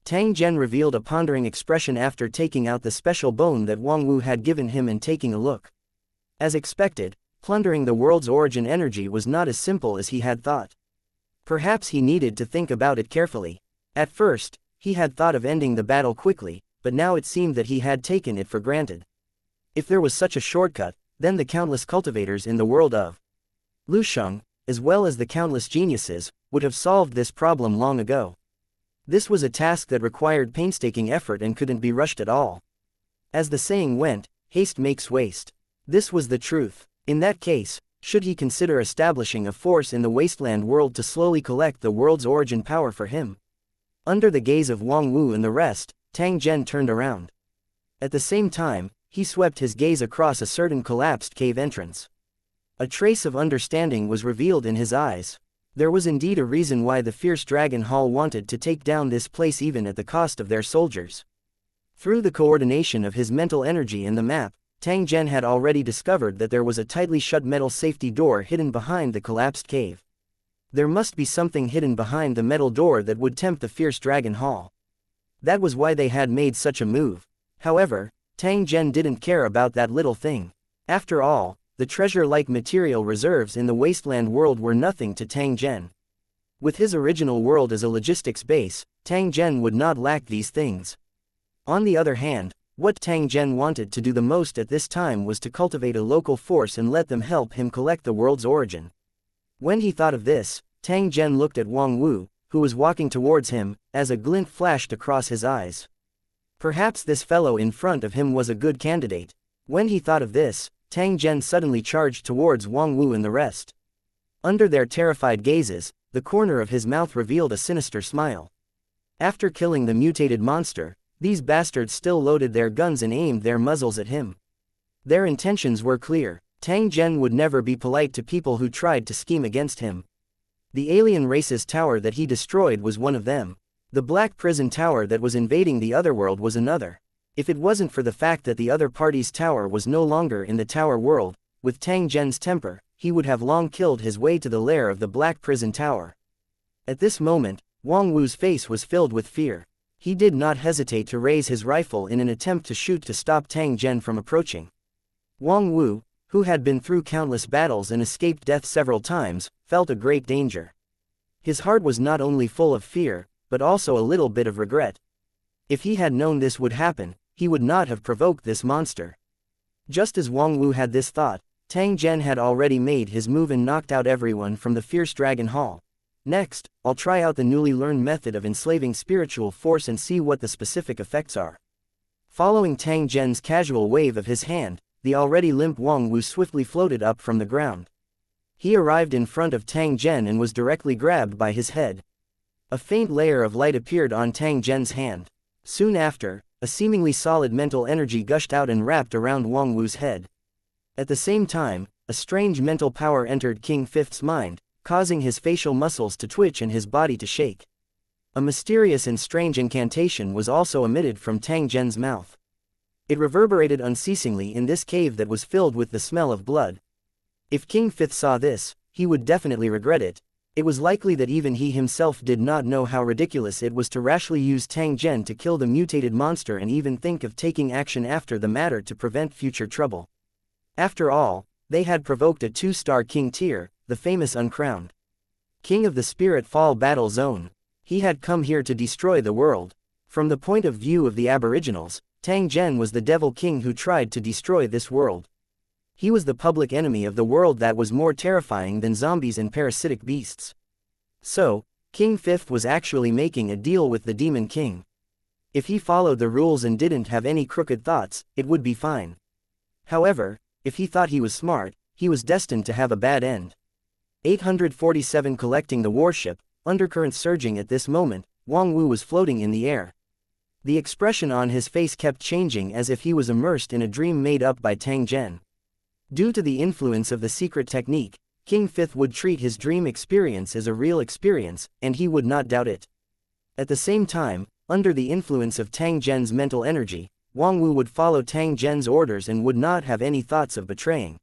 Tang Zhen revealed a pondering expression after taking out the special bone that Wang Wu had given him and taking a look. As expected, plundering the world's origin energy was not as simple as he had thought. Perhaps he needed to think about it carefully. At first, he had thought of ending the battle quickly, but now it seemed that he had taken it for granted. If there was such a shortcut, then the countless cultivators in the world of Lusheng, as well as the countless geniuses, would have solved this problem long ago. This was a task that required painstaking effort and couldn't be rushed at all. As the saying went, haste makes waste. This was the truth. In that case, should he consider establishing a force in the wasteland world to slowly collect the world's origin power for him? Under the gaze of Wang Wu and the rest, Tang Zhen turned around. At the same time, he swept his gaze across a certain collapsed cave entrance. A trace of understanding was revealed in his eyes. There was indeed a reason why the fierce dragon hall wanted to take down this place even at the cost of their soldiers. Through the coordination of his mental energy and the map, Tang Zhen had already discovered that there was a tightly shut metal safety door hidden behind the collapsed cave. There must be something hidden behind the metal door that would tempt the fierce dragon hall. That was why they had made such a move. However, Tang Zhen didn't care about that little thing. After all, the treasure-like material reserves in the wasteland world were nothing to Tang Zhen. With his original world as a logistics base, Tang Zhen would not lack these things. On the other hand, what Tang Zhen wanted to do the most at this time was to cultivate a local force and let them help him collect the world's origin. When he thought of this, Tang Zhen looked at Wang Wu, who was walking towards him, as a glint flashed across his eyes. Perhaps this fellow in front of him was a good candidate. When he thought of this, Tang Zhen suddenly charged towards Wang Wu and the rest. Under their terrified gazes, the corner of his mouth revealed a sinister smile. After killing the mutated monster, these bastards still loaded their guns and aimed their muzzles at him. Their intentions were clear. Tang Zhen would never be polite to people who tried to scheme against him. The alien race's tower that he destroyed was one of them. The black prison tower that was invading the otherworld was another. If it wasn't for the fact that the other party's tower was no longer in the tower world, with Tang Zhen's temper, he would have long killed his way to the lair of the black prison tower. At this moment, Wang Wu's face was filled with fear. He did not hesitate to raise his rifle in an attempt to shoot to stop Tang Zhen from approaching. Wang Wu, who had been through countless battles and escaped death several times, felt a great danger. His heart was not only full of fear, but also a little bit of regret. If he had known this would happen, he would not have provoked this monster. Just as Wang Wu had this thought, Tang Zhen had already made his move and knocked out everyone from the fierce dragon hall. Next, I'll try out the newly learned method of enslaving spiritual force and see what the specific effects are. Following Tang Zhen's casual wave of his hand, the already limp Wang Wu swiftly floated up from the ground. He arrived in front of Tang Zhen and was directly grabbed by his head. A faint layer of light appeared on Tang Zhen's hand. Soon after, a seemingly solid mental energy gushed out and wrapped around Wang Wu's head. At the same time, a strange mental power entered King Fifth's mind, causing his facial muscles to twitch and his body to shake. A mysterious and strange incantation was also emitted from Tang Zhen's mouth. It reverberated unceasingly in this cave that was filled with the smell of blood. If King Fifth saw this, he would definitely regret it. It was likely that even he himself did not know how ridiculous it was to rashly use Tang Zhen to kill the mutated monster and even think of taking action after the matter to prevent future trouble. After all, they had provoked a 2-star king tier, the famous uncrowned king of the Spirit Fall Battle Zone. He had come here to destroy the world. From the point of view of the aboriginals, Tang Zhen was the devil king who tried to destroy this world. He was the public enemy of the world that was more terrifying than zombies and parasitic beasts. So, King Fifth was actually making a deal with the Demon King. If he followed the rules and didn't have any crooked thoughts, it would be fine. However, if he thought he was smart, he was destined to have a bad end. 847 Collecting the warship, undercurrent surging at this moment, Wang Wu was floating in the air. The expression on his face kept changing as if he was immersed in a dream made up by Tang Zhen. Due to the influence of the secret technique, King Fifth would treat his dream experience as a real experience, and he would not doubt it. At the same time, under the influence of Tang Zhen's mental energy, Wang Wu would follow Tang Zhen's orders and would not have any thoughts of betraying.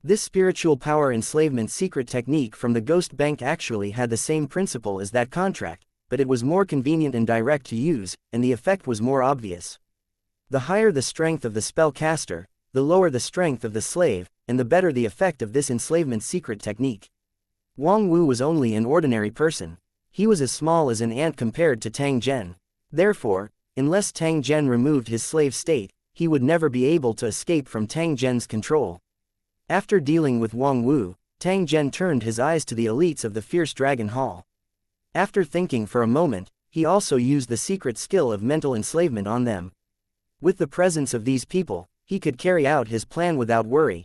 This spiritual power enslavement secret technique from the Ghost Bank actually had the same principle as that contract, but it was more convenient and direct to use, and the effect was more obvious. The higher the strength of the spellcaster, the lower the strength of the slave, and the better the effect of this enslavement secret technique. Wang Wu was only an ordinary person. He was as small as an ant compared to Tang Zhen. Therefore, unless Tang Zhen removed his slave state, he would never be able to escape from Tang Zhen's control. After dealing with Wang Wu, Tang Zhen turned his eyes to the elites of the Fierce Dragon Hall. After thinking for a moment, he also used the secret skill of mental enslavement on them. With the presence of these people, he could carry out his plan without worry.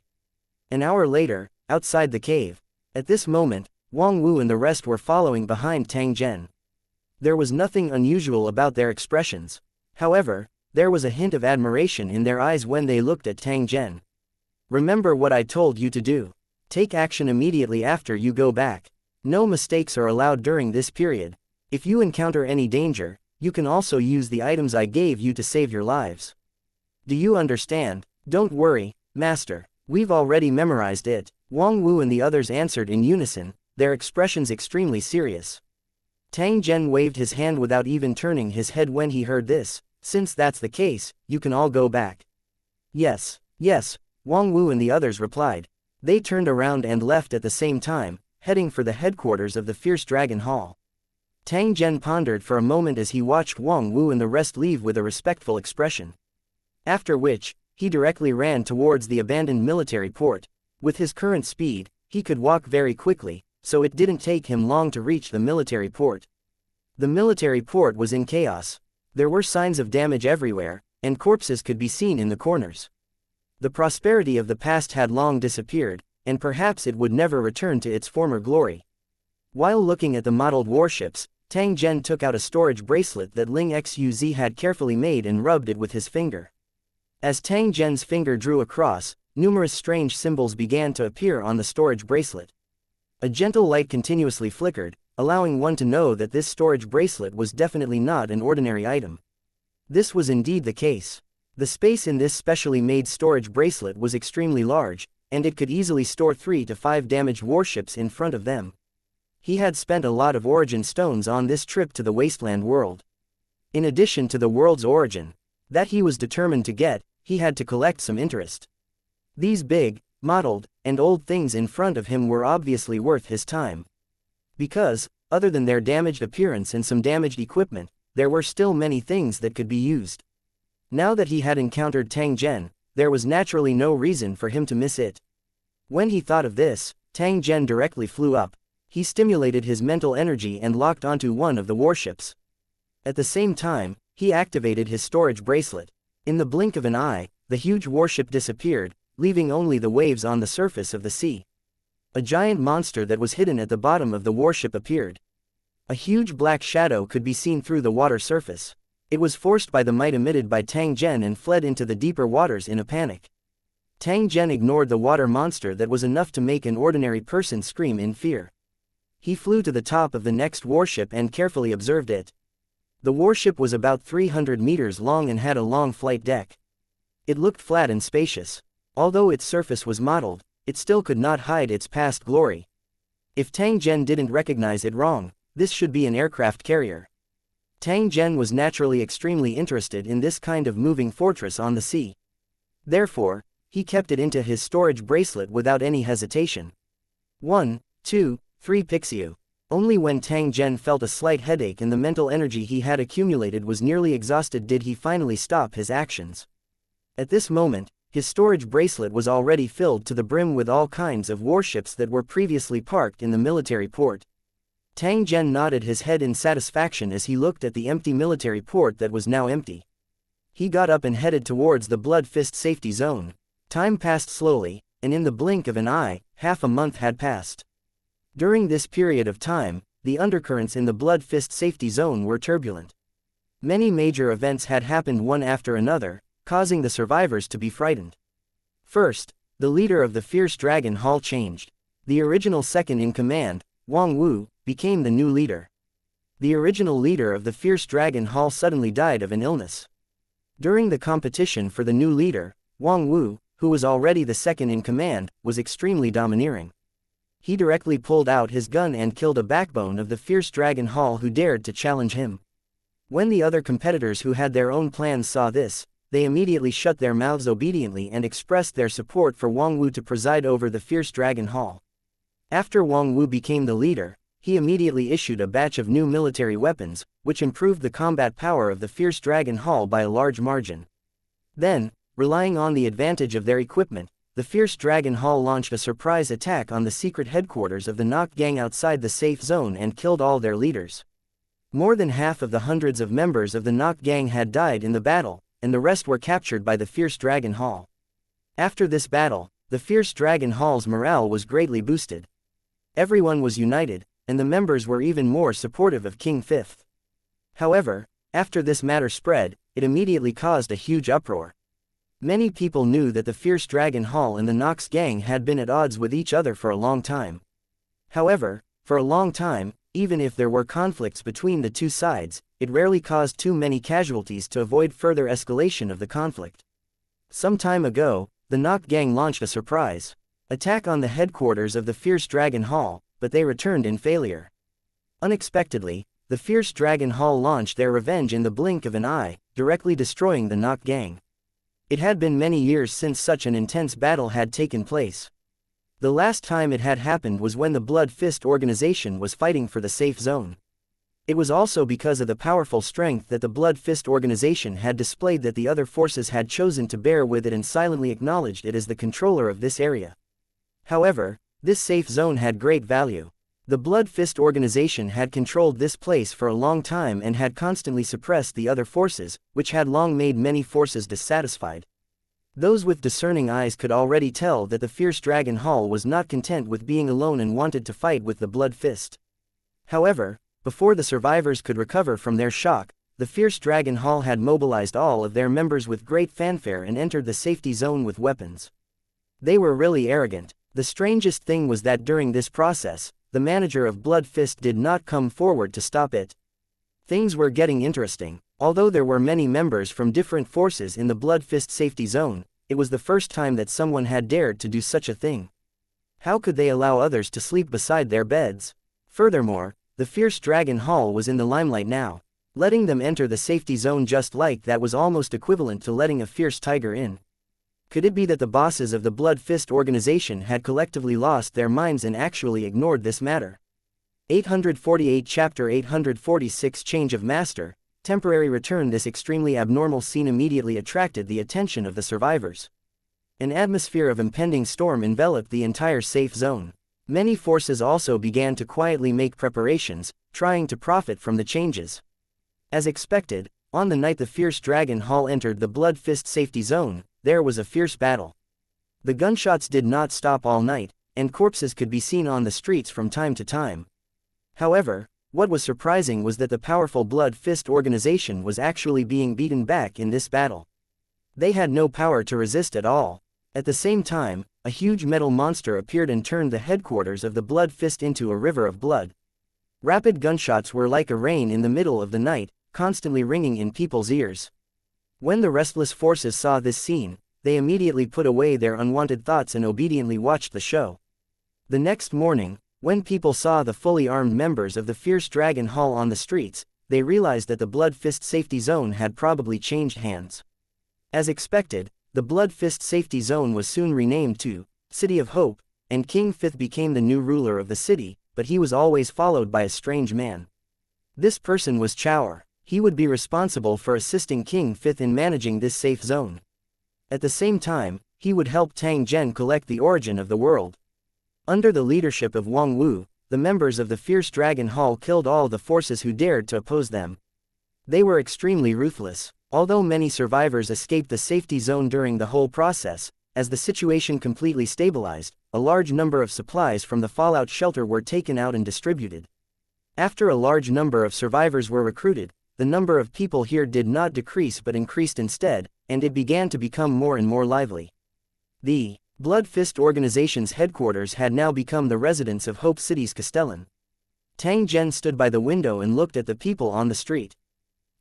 An hour later, outside the cave. At this moment, Wang Wu and the rest were following behind Tang Zhen. There was nothing unusual about their expressions. However, there was a hint of admiration in their eyes when they looked at Tang Zhen. Remember what I told you to do. Take action immediately after you go back. No mistakes are allowed during this period. If you encounter any danger, you can also use the items I gave you to save your lives. Do you understand? Don't worry, Master. We've already memorized it. Wang Wu and the others answered in unison, their expressions extremely serious. Tang Zhen waved his hand without even turning his head when he heard this. Since that's the case, you can all go back. Yes, yes, Wang Wu and the others replied. They turned around and left at the same time, heading for the headquarters of the Fierce Dragon Hall. Tang Zhen pondered for a moment as he watched Wang Wu and the rest leave with a respectful expression. After which, he directly ran towards the abandoned military port. With his current speed, he could walk very quickly, so it didn't take him long to reach the military port. The military port was in chaos. There were signs of damage everywhere, and corpses could be seen in the corners. The prosperity of the past had long disappeared, and perhaps it would never return to its former glory. While looking at the modeled warships, Tang Zhen took out a storage bracelet that Ling Xuz had carefully made and rubbed it with his finger. As Tang Zhen's finger drew across, numerous strange symbols began to appear on the storage bracelet. A gentle light continuously flickered, allowing one to know that this storage bracelet was definitely not an ordinary item. This was indeed the case. The space in this specially made storage bracelet was extremely large, and it could easily store 3 to 5 damaged warships in front of them. He had spent a lot of origin stones on this trip to the wasteland world. In addition to the world's origin that he was determined to get, he had to collect some interest. These big, mottled, and old things in front of him were obviously worth his time. Because, other than their damaged appearance and some damaged equipment, there were still many things that could be used. Now that he had encountered Tang Zhen, there was naturally no reason for him to miss it. When he thought of this, Tang Zhen directly flew up. He stimulated his mental energy and locked onto one of the warships. At the same time, he activated his storage bracelet. In the blink of an eye, the huge warship disappeared, leaving only the waves on the surface of the sea. A giant monster that was hidden at the bottom of the warship appeared. A huge black shadow could be seen through the water surface. It was forced by the might emitted by Tang Zhen and fled into the deeper waters in a panic. Tang Zhen ignored the water monster that was enough to make an ordinary person scream in fear. He flew to the top of the next warship and carefully observed it. The warship was about 300 meters long and had a long flight deck. It looked flat and spacious. Although its surface was mottled, it still could not hide its past glory. If Tang Zhen didn't recognize it wrong, this should be an aircraft carrier. Tang Zhen was naturally extremely interested in this kind of moving fortress on the sea. Therefore, he kept it into his storage bracelet without any hesitation. 1, 2, 3 Pixiu. Only when Tang Zhen felt a slight headache and the mental energy he had accumulated was nearly exhausted did he finally stop his actions. At this moment, his storage bracelet was already filled to the brim with all kinds of warships that were previously parked in the military port. Tang Zhen nodded his head in satisfaction as he looked at the empty military port that was now empty. He got up and headed towards the Blood Fist safety zone. Time passed slowly, and in the blink of an eye, half a month had passed. During this period of time, the undercurrents in the Blood Fist safety zone were turbulent. Many major events had happened one after another, causing the survivors to be frightened. First, the leader of the Fierce Dragon Hall changed. The original second in command, Wang Wu, became the new leader. The original leader of the Fierce Dragon Hall suddenly died of an illness. During the competition for the new leader, Wang Wu, who was already the second in command, was extremely domineering. He directly pulled out his gun and killed a backbone of the Fierce Dragon Hall who dared to challenge him. When the other competitors who had their own plans saw this, they immediately shut their mouths obediently and expressed their support for Wang Wu to preside over the Fierce Dragon Hall. After Wang Wu became the leader, he immediately issued a batch of new military weapons, which improved the combat power of the Fierce Dragon Hall by a large margin. Then, relying on the advantage of their equipment, the Fierce Dragon Hall launched a surprise attack on the secret headquarters of the Noct Gang outside the safe zone and killed all their leaders. More than half of the hundreds of members of the Noct Gang had died in the battle, and the rest were captured by the Fierce Dragon Hall. After this battle, the Fierce Dragon Hall's morale was greatly boosted. Everyone was united, and the members were even more supportive of King Fifth. However, after this matter spread, it immediately caused a huge uproar. Many people knew that the Fierce Dragon Hall and the Nox Gang had been at odds with each other for a long time. However, for a long time, even if there were conflicts between the two sides, it rarely caused too many casualties to avoid further escalation of the conflict. Some time ago, the Noct Gang launched a surprise attack on the headquarters of the Fierce Dragon Hall, but they returned in failure. Unexpectedly, the Fierce Dragon Hall launched their revenge in the blink of an eye, directly destroying the Noct Gang. It had been many years since such an intense battle had taken place. The last time it had happened was when the Blood Fist organization was fighting for the safe zone. It was also because of the powerful strength that the Blood Fist organization had displayed that the other forces had chosen to bear with it and silently acknowledged it as the controller of this area. However, this safe zone had great value. The Blood Fist organization had controlled this place for a long time and had constantly suppressed the other forces, which had long made many forces dissatisfied. Those with discerning eyes could already tell that the Fierce Dragon Hall was not content with being alone and wanted to fight with the Blood Fist. However, before the survivors could recover from their shock, the Fierce Dragon Hall had mobilized all of their members with great fanfare and entered the safety zone with weapons. They were really arrogant. The strangest thing was that during this process, the manager of Blood Fist did not come forward to stop it. Things were getting interesting. Although there were many members from different forces in the Blood Fist safety zone, it was the first time that someone had dared to do such a thing. How could they allow others to sleep beside their beds? Furthermore, the fierce Dragon Hall was in the limelight now. Letting them enter the safety zone just like that was almost equivalent to letting a fierce tiger in. Could it be that the bosses of the Blood Fist organization had collectively lost their minds and actually ignored this matter? 848 Chapter 846 Change of Master, Temporary Return. This extremely abnormal scene immediately attracted the attention of the survivors. An atmosphere of impending storm enveloped the entire safe zone. Many forces also began to quietly make preparations, trying to profit from the changes. As expected, on the night the fierce Dragon Hall entered the Blood Fist safety zone, there was a fierce battle. The gunshots did not stop all night, and corpses could be seen on the streets from time to time. However, what was surprising was that the powerful Blood Fist organization was actually being beaten back in this battle. They had no power to resist at all. At the same time, a huge metal monster appeared and turned the headquarters of the Blood Fist into a river of blood. Rapid gunshots were like a rain in the middle of the night, constantly ringing in people's ears. When the restless forces saw this scene, they immediately put away their unwanted thoughts and obediently watched the show. The next morning, when people saw the fully armed members of the fierce Dragon Hall on the streets, they realized that the Blood Fist safety zone had probably changed hands. As expected, the Blood Fist safety zone was soon renamed to City of Hope, and King Fifth became the new ruler of the city, but he was always followed by a strange man. This person was Chower. He would be responsible for assisting King Fifth in managing this safe zone. At the same time, he would help Tang Zhen collect the origin of the world. Under the leadership of Wang Wu, the members of the fierce Dragon Hall killed all the forces who dared to oppose them. They were extremely ruthless. Although many survivors escaped the safety zone during the whole process, as the situation completely stabilized, a large number of supplies from the fallout shelter were taken out and distributed. After a large number of survivors were recruited, the number of people here did not decrease but increased instead, and it began to become more and more lively. The Blood Fist organization's headquarters had now become the residence of Hope City's Castellan. Tang Zhen stood by the window and looked at the people on the street.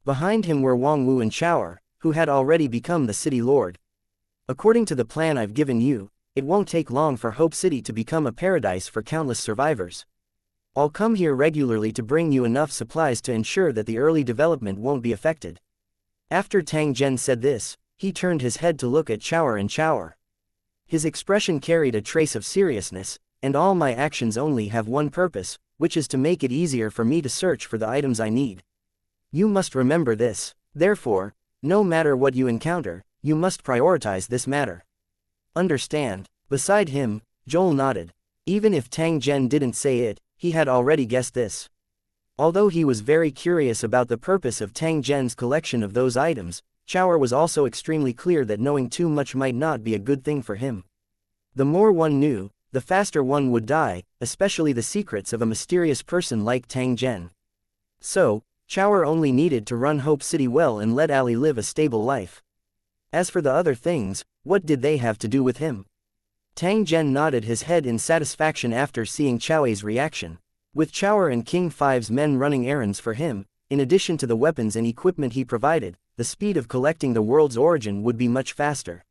Behind him were Wang Wu and Chower, who had already become the city lord. According to the plan I've given you, it won't take long for Hope City to become a paradise for countless survivors. I'll come here regularly to bring you enough supplies to ensure that the early development won't be affected. After Tang Zhen said this, he turned his head to look at Chower and Chower. His expression carried a trace of seriousness, and all my actions only have one purpose, which is to make it easier for me to search for the items I need. You must remember this. Therefore, no matter what you encounter, you must prioritize this matter. Understand? Beside him, Joel nodded. Even if Tang Zhen didn't say it, he had already guessed this. Although he was very curious about the purpose of Tang Zhen's collection of those items, Chower was also extremely clear that knowing too much might not be a good thing for him. The more one knew, the faster one would die, especially the secrets of a mysterious person like Tang Zhen. So, Chower only needed to run Hope City well and let Ali live a stable life. As for the other things, what did they have to do with him? Tang Zhen nodded his head in satisfaction after seeing Chower's reaction. With Chower and King Five's men running errands for him, in addition to the weapons and equipment he provided, the speed of collecting the world's origin would be much faster.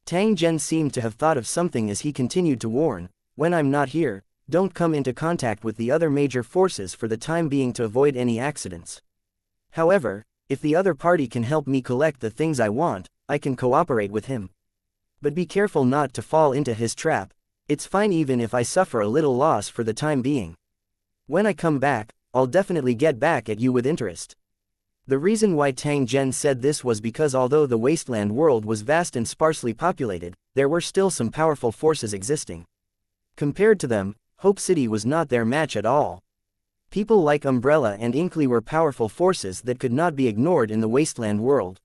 Tang Zhen seemed to have thought of something as he continued to warn, "When I'm not here, don't come into contact with the other major forces for the time being to avoid any accidents. However, if the other party can help me collect the things I want, I can cooperate with him. But be careful not to fall into his trap. It's fine even if I suffer a little loss for the time being. When I come back, I'll definitely get back at you with interest." The reason why Tang Zhen said this was because although the wasteland world was vast and sparsely populated, there were still some powerful forces existing. Compared to them, Hope City was not their match at all. People like Umbrella and Inkly were powerful forces that could not be ignored in the wasteland world.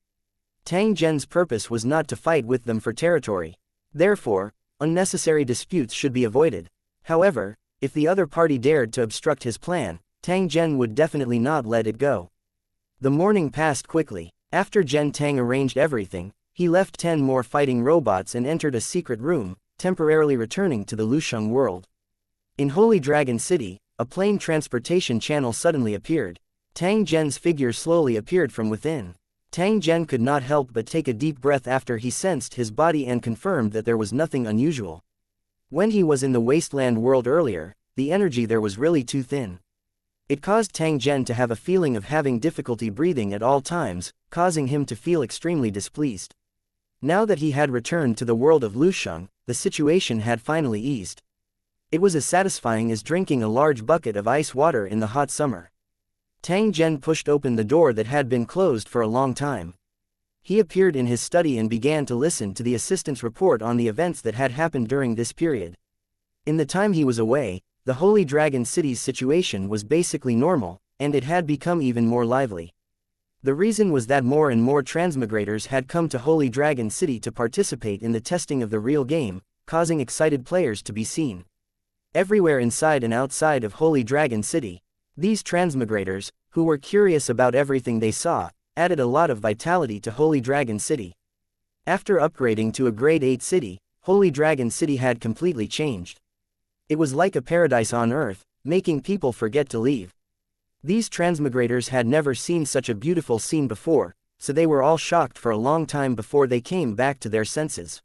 Tang Zhen's purpose was not to fight with them for territory. Therefore, unnecessary disputes should be avoided. However, if the other party dared to obstruct his plan, Tang Zhen would definitely not let it go. The morning passed quickly. After Zhen Tang arranged everything, he left 10 more fighting robots and entered a secret room, temporarily returning to the Lusheng world. In Holy Dragon City, a plane transportation channel suddenly appeared. Tang Zhen's figure slowly appeared from within. Tang Zhen could not help but take a deep breath after he sensed his body and confirmed that there was nothing unusual. When he was in the wasteland world earlier, the energy there was really too thin. It caused Tang Zhen to have a feeling of having difficulty breathing at all times, causing him to feel extremely displeased. Now that he had returned to the world of Lusheng, the situation had finally eased. It was as satisfying as drinking a large bucket of ice water in the hot summer. Tang Zhen pushed open the door that had been closed for a long time. He appeared in his study and began to listen to the assistant's report on the events that had happened during this period. In the time he was away, the Holy Dragon City's situation was basically normal, and it had become even more lively. The reason was that more and more transmigrators had come to Holy Dragon City to participate in the testing of the real game, causing excited players to be seen everywhere inside and outside of Holy Dragon City. These transmigrators, who were curious about everything they saw, added a lot of vitality to Holy Dragon City. After upgrading to a Grade 8 city, Holy Dragon City had completely changed. It was like a paradise on Earth, making people forget to leave. These transmigrators had never seen such a beautiful scene before, so they were all shocked for a long time before they came back to their senses.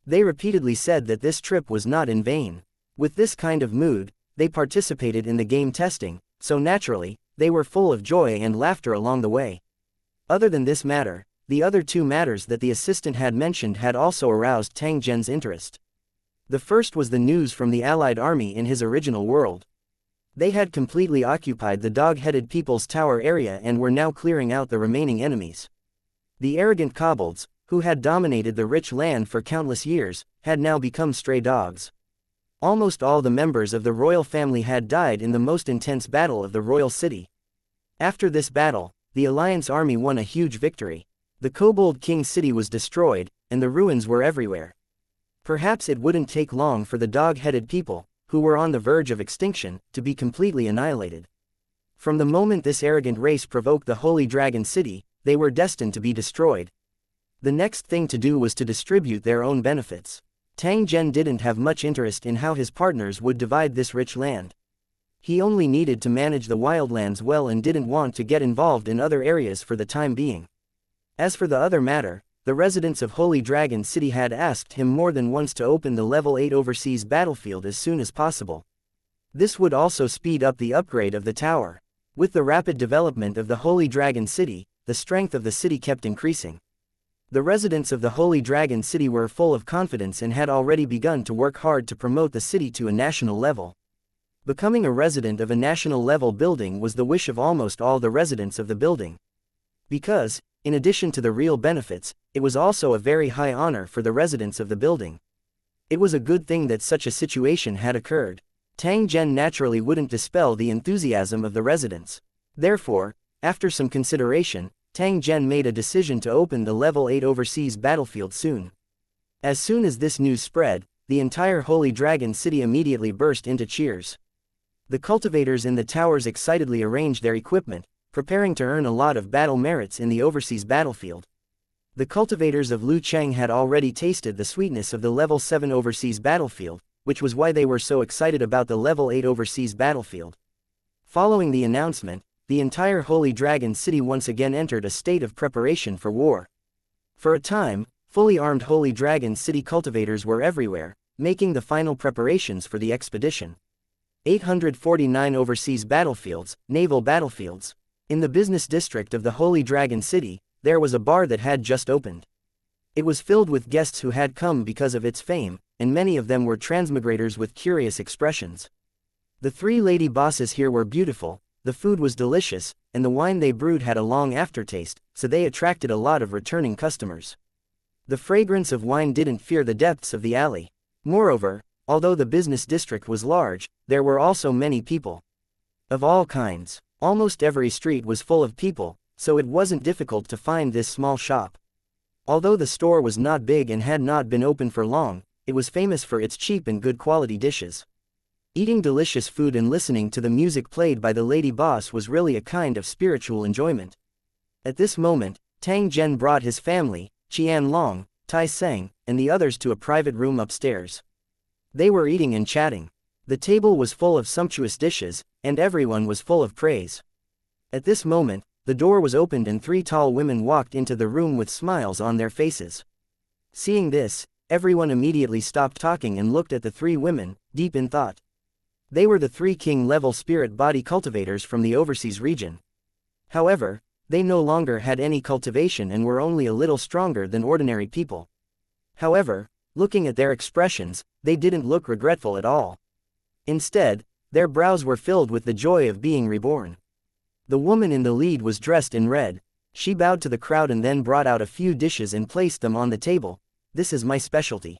They repeatedly said that this trip was not in vain. With this kind of mood, they participated in the game testing, so naturally, they were full of joy and laughter along the way. Other than this matter, the other two matters that the assistant had mentioned had also aroused Tang Zhen's interest. The first was the news from the Allied army in his original world. They had completely occupied the dog-headed people's tower area and were now clearing out the remaining enemies. The arrogant kobolds, who had dominated the rich land for countless years, had now become stray dogs. Almost all the members of the royal family had died in the most intense battle of the royal city. After this battle, the Alliance army won a huge victory. The Kobold King city was destroyed, and the ruins were everywhere. Perhaps it wouldn't take long for the dog-headed people, who were on the verge of extinction, to be completely annihilated. From the moment this arrogant race provoked the Holy Dragon City, they were destined to be destroyed. The next thing to do was to distribute their own benefits. Tang Zhen didn't have much interest in how his partners would divide this rich land. He only needed to manage the wildlands well and didn't want to get involved in other areas for the time being. As for the other matter, the residents of Holy Dragon City had asked him more than once to open the level 8 overseas battlefield as soon as possible. This would also speed up the upgrade of the tower. With the rapid development of the Holy Dragon City, the strength of the city kept increasing. The residents of the Holy Dragon City were full of confidence and had already begun to work hard to promote the city to a national level. Becoming a resident of a national level building was the wish of almost all the residents of the building. Because, in addition to the real benefits, it was also a very high honor for the residents of the building. It was a good thing that such a situation had occurred. Tang Zhen naturally wouldn't dispel the enthusiasm of the residents. Therefore, after some consideration, Tang Zhen made a decision to open the level 8 overseas battlefield soon. As soon as this news spread, the entire Holy Dragon City immediately burst into cheers. The cultivators in the towers excitedly arranged their equipment, preparing to earn a lot of battle merits in the overseas battlefield. The cultivators of Lu Cheng had already tasted the sweetness of the level 7 overseas battlefield, which was why they were so excited about the level 8 overseas battlefield. Following the announcement, the entire Holy Dragon City once again entered a state of preparation for war. For a time, fully armed Holy Dragon City cultivators were everywhere, making the final preparations for the expedition. 849 overseas battlefields, naval battlefields. In the business district of the Holy Dragon City, there was a bar that had just opened. It was filled with guests who had come because of its fame, and many of them were transmigrators with curious expressions. The three lady bosses here were beautiful, the food was delicious, and the wine they brewed had a long aftertaste, so they attracted a lot of returning customers. The fragrance of wine didn't fear the depths of the alley. Moreover, although the business district was large, there were also many people. Of all kinds. Almost every street was full of people, so it wasn't difficult to find this small shop. Although the store was not big and had not been open for long, it was famous for its cheap and good quality dishes. Eating delicious food and listening to the music played by the lady boss was really a kind of spiritual enjoyment. At this moment, Tang Zhen brought his family, Qian Long, Tai Seng, and the others to a private room upstairs. They were eating and chatting. The table was full of sumptuous dishes, and everyone was full of praise. At this moment, the door was opened and 3 tall women walked into the room with smiles on their faces. Seeing this, everyone immediately stopped talking and looked at the 3 women, deep in thought. They were the 3 king-level spirit body cultivators from the overseas region. However, they no longer had any cultivation and were only a little stronger than ordinary people. However, looking at their expressions, they didn't look regretful at all. Instead, their brows were filled with the joy of being reborn. The woman in the lead was dressed in red. She bowed to the crowd and then brought out a few dishes and placed them on the table. "This is my specialty.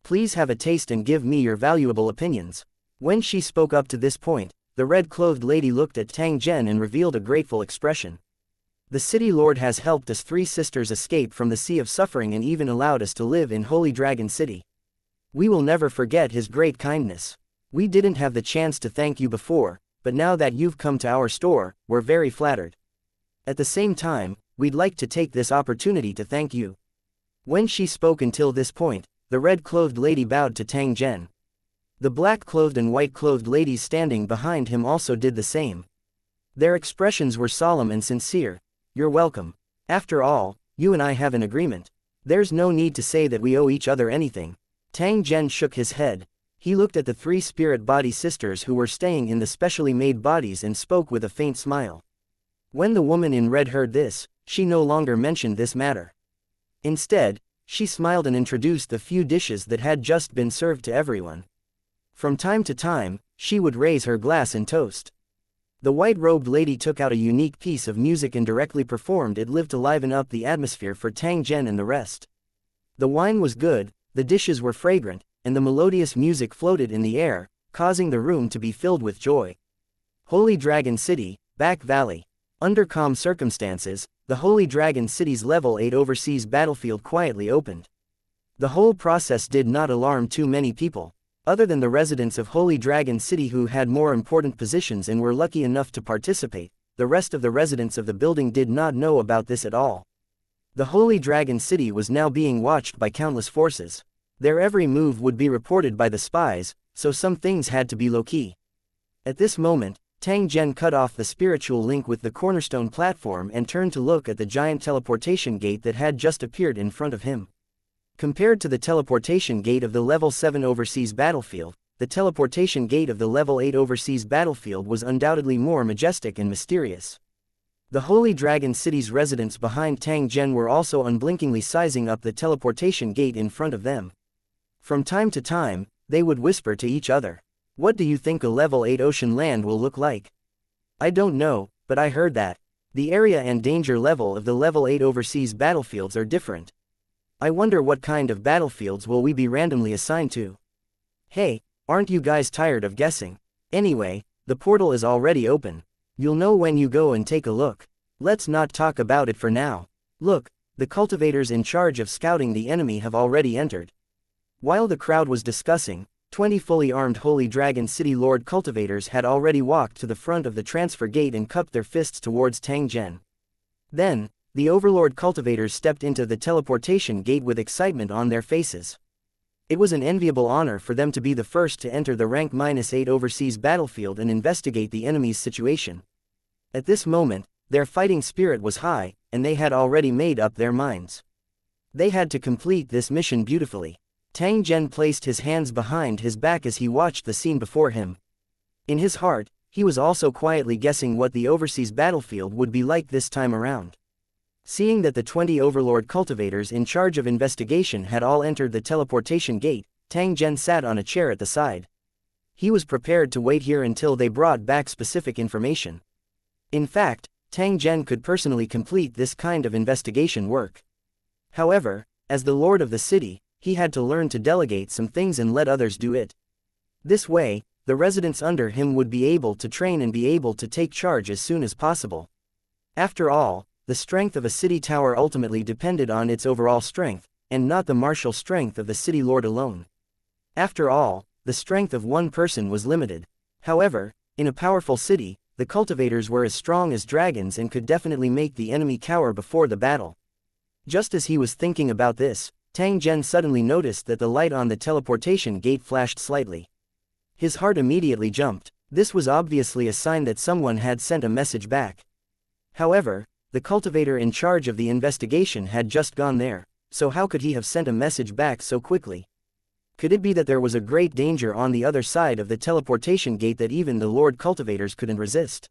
Please have a taste and give me your valuable opinions." When she spoke up to this point, the red-clothed lady looked at Tang Zhen and revealed a grateful expression. "The city lord has helped us 3 sisters escape from the sea of suffering and even allowed us to live in Holy Dragon City. We will never forget his great kindness. We didn't have the chance to thank you before, but now that you've come to our store, we're very flattered. At the same time, we'd like to take this opportunity to thank you." When she spoke until this point, the red-clothed lady bowed to Tang Zhen. The black-clothed and white-clothed ladies standing behind him also did the same. Their expressions were solemn and sincere. "You're welcome. After all, you and I have an agreement. There's no need to say that we owe each other anything." Tang Zhen shook his head. He looked at the 3 spirit body sisters who were staying in the specially made bodies and spoke with a faint smile. When the woman in red heard this, she no longer mentioned this matter. Instead, she smiled and introduced the few dishes that had just been served to everyone. From time to time, she would raise her glass and toast. The white-robed lady took out a unique piece of music and directly performed it live to liven up the atmosphere for Tang Zhen and the rest. The wine was good, the dishes were fragrant, and the melodious music floated in the air, causing the room to be filled with joy. Holy Dragon City, Back Valley. Under calm circumstances, the Holy Dragon City's Level 8 overseas battlefield quietly opened. The whole process did not alarm too many people. Other than the residents of Holy Dragon City who had more important positions and were lucky enough to participate, the rest of the residents of the building did not know about this at all. The Holy Dragon City was now being watched by countless forces. Their every move would be reported by the spies, so some things had to be low-key. At this moment, Tang Zhen cut off the spiritual link with the cornerstone platform and turned to look at the giant teleportation gate that had just appeared in front of him. Compared to the teleportation gate of the Level 7 overseas battlefield, the teleportation gate of the Level 8 overseas battlefield was undoubtedly more majestic and mysterious. The Holy Dragon City's residents behind Tang Zhen were also unblinkingly sizing up the teleportation gate in front of them. From time to time, they would whisper to each other, "What do you think a Level 8 ocean land will look like?" "I don't know, but I heard that the area and danger level of the Level 8 overseas battlefields are different. I wonder what kind of battlefields will we be randomly assigned to?" "Hey, aren't you guys tired of guessing? Anyway, the portal is already open. You'll know when you go and take a look. Let's not talk about it for now. Look, the cultivators in charge of scouting the enemy have already entered." While the crowd was discussing, 20 fully armed Holy Dragon City Lord cultivators had already walked to the front of the transfer gate and cupped their fists towards Tang Zhen. Then, the Overlord cultivators stepped into the teleportation gate with excitement on their faces. It was an enviable honor for them to be the first to enter the rank -8 overseas battlefield and investigate the enemy's situation. At this moment, their fighting spirit was high, and they had already made up their minds. They had to complete this mission beautifully. Tang Zhen placed his hands behind his back as he watched the scene before him. In his heart, he was also quietly guessing what the overseas battlefield would be like this time around. Seeing that the 20 Overlord cultivators in charge of investigation had all entered the teleportation gate, Tang Zhen sat on a chair at the side. He was prepared to wait here until they brought back specific information. In fact, Tang Zhen could personally complete this kind of investigation work. However, as the lord of the city, he had to learn to delegate some things and let others do it. This way, the residents under him would be able to train and be able to take charge as soon as possible. After all, the strength of a city tower ultimately depended on its overall strength, and not the martial strength of the city lord alone. After all, the strength of one person was limited. However, in a powerful city, the cultivators were as strong as dragons and could definitely make the enemy cower before the battle. Just as he was thinking about this, Tang Zhen suddenly noticed that the light on the teleportation gate flashed slightly. His heart immediately jumped. This was obviously a sign that someone had sent a message back. However, the cultivator in charge of the investigation had just gone there, so how could he have sent a message back so quickly? Could it be that there was a great danger on the other side of the teleportation gate that even the Lord Cultivators couldn't resist?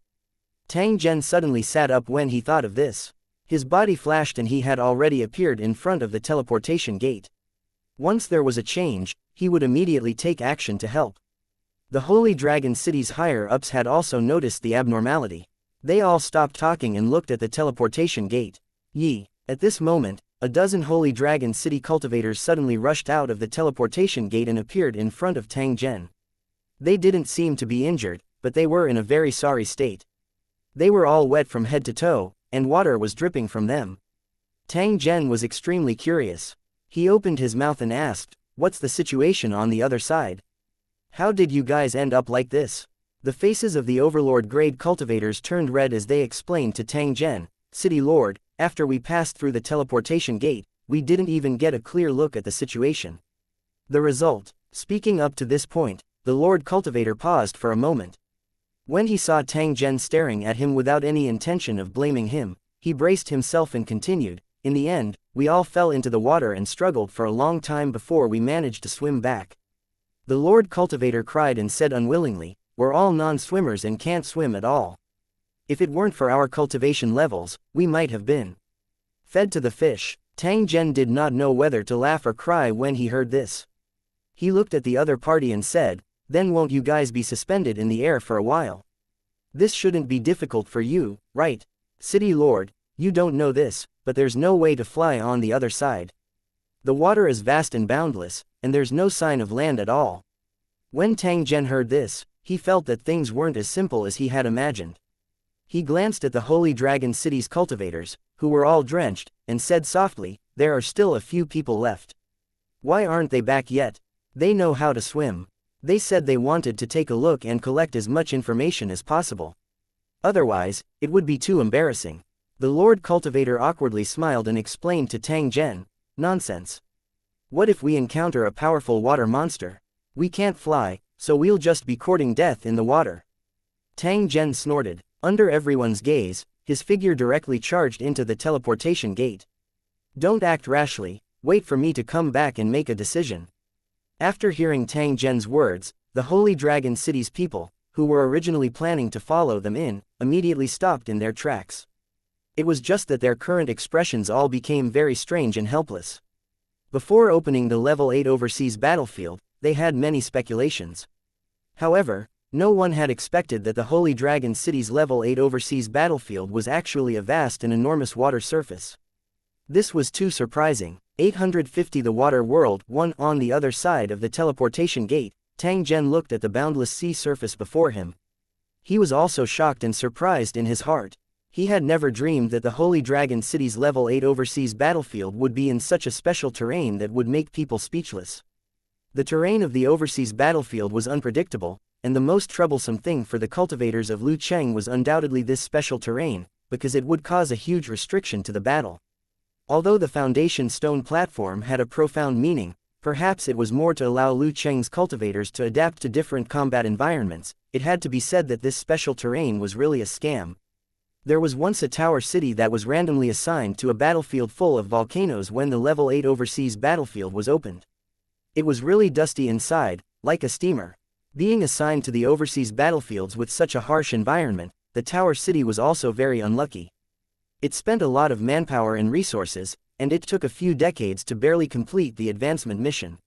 Tang Zhen suddenly sat up when he thought of this. His body flashed and he had already appeared in front of the teleportation gate. Once there was a change, he would immediately take action to help. The Holy Dragon City's higher-ups had also noticed the abnormality. They all stopped talking and looked at the teleportation gate. At this moment, a dozen Holy Dragon City cultivators suddenly rushed out of the teleportation gate and appeared in front of Tang Zhen. They didn't seem to be injured, but they were in a very sorry state. They were all wet from head to toe, and water was dripping from them. Tang Zhen was extremely curious. He opened his mouth and asked, "What's the situation on the other side? How did you guys end up like this?" The faces of the Overlord grade cultivators turned red as they explained to Tang Zhen, "City Lord, after we passed through the teleportation gate, we didn't even get a clear look at the situation." The result. Speaking up to this point, the Lord Cultivator paused for a moment. When he saw Tang Zhen staring at him without any intention of blaming him, he braced himself and continued, "In the end, we all fell into the water and struggled for a long time before we managed to swim back." The Lord Cultivator cried and said unwillingly, "We're all non-swimmers and can't swim at all. If it weren't for our cultivation levels, we might have been fed to the fish." Tang Zhen did not know whether to laugh or cry when he heard this. He looked at the other party and said, "Then won't you guys be suspended in the air for a while? This shouldn't be difficult for you, right? City Lord, you don't know this, but there's no way to fly on the other side. The water is vast and boundless, and there's no sign of land at all." When Tang Zhen heard this, he felt that things weren't as simple as he had imagined. He glanced at the Holy Dragon City's cultivators, who were all drenched, and said softly, "There are still a few people left. Why aren't they back yet? They know how to swim. They said they wanted to take a look and collect as much information as possible. Otherwise, it would be too embarrassing." The Lord Cultivator awkwardly smiled and explained to Tang Zhen, "Nonsense. What if we encounter a powerful water monster? We can't fly, so we'll just be courting death in the water." Tang Zhen snorted. Under everyone's gaze, his figure directly charged into the teleportation gate. "Don't act rashly, wait for me to come back and make a decision." After hearing Tang Zhen's words, the Holy Dragon City's people, who were originally planning to follow them in, immediately stopped in their tracks. It was just that their current expressions all became very strange and helpless. Before opening the Level 8 overseas battlefield, they had many speculations. However, no one had expected that the Holy Dragon City's Level 8 overseas battlefield was actually a vast and enormous water surface. This was too surprising. 850 The water world. One on the other side of the teleportation gate, Tang Zhen looked at the boundless sea surface before him. He was also shocked and surprised in his heart. He had never dreamed that the Holy Dragon City's Level 8 overseas battlefield would be in such a special terrain that would make people speechless. The terrain of the overseas battlefield was unpredictable, and the most troublesome thing for the cultivators of Lu Cheng was undoubtedly this special terrain, because it would cause a huge restriction to the battle. Although the foundation stone platform had a profound meaning, perhaps it was more to allow Lu Cheng's cultivators to adapt to different combat environments. It had to be said that this special terrain was really a scam. There was once a tower city that was randomly assigned to a battlefield full of volcanoes when the Level 8 overseas battlefield was opened. It was really dusty inside, like a steamer. Being assigned to the overseas battlefields with such a harsh environment, the tower city was also very unlucky. It spent a lot of manpower and resources, and it took a few decades to barely complete the advancement mission.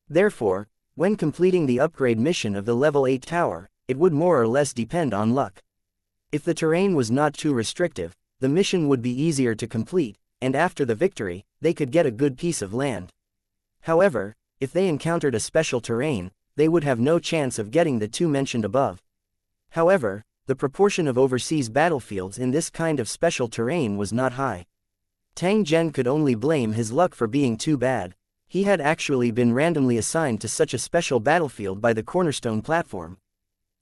Therefore, when completing the upgrade mission of the Level 8 tower, it would more or less depend on luck. If the terrain was not too restrictive, the mission would be easier to complete, and after the victory, they could get a good piece of land. However, if they encountered a special terrain, they would have no chance of getting the two mentioned above. However, the proportion of overseas battlefields in this kind of special terrain was not high. Tang Zhen could only blame his luck for being too bad. He had actually been randomly assigned to such a special battlefield by the cornerstone platform.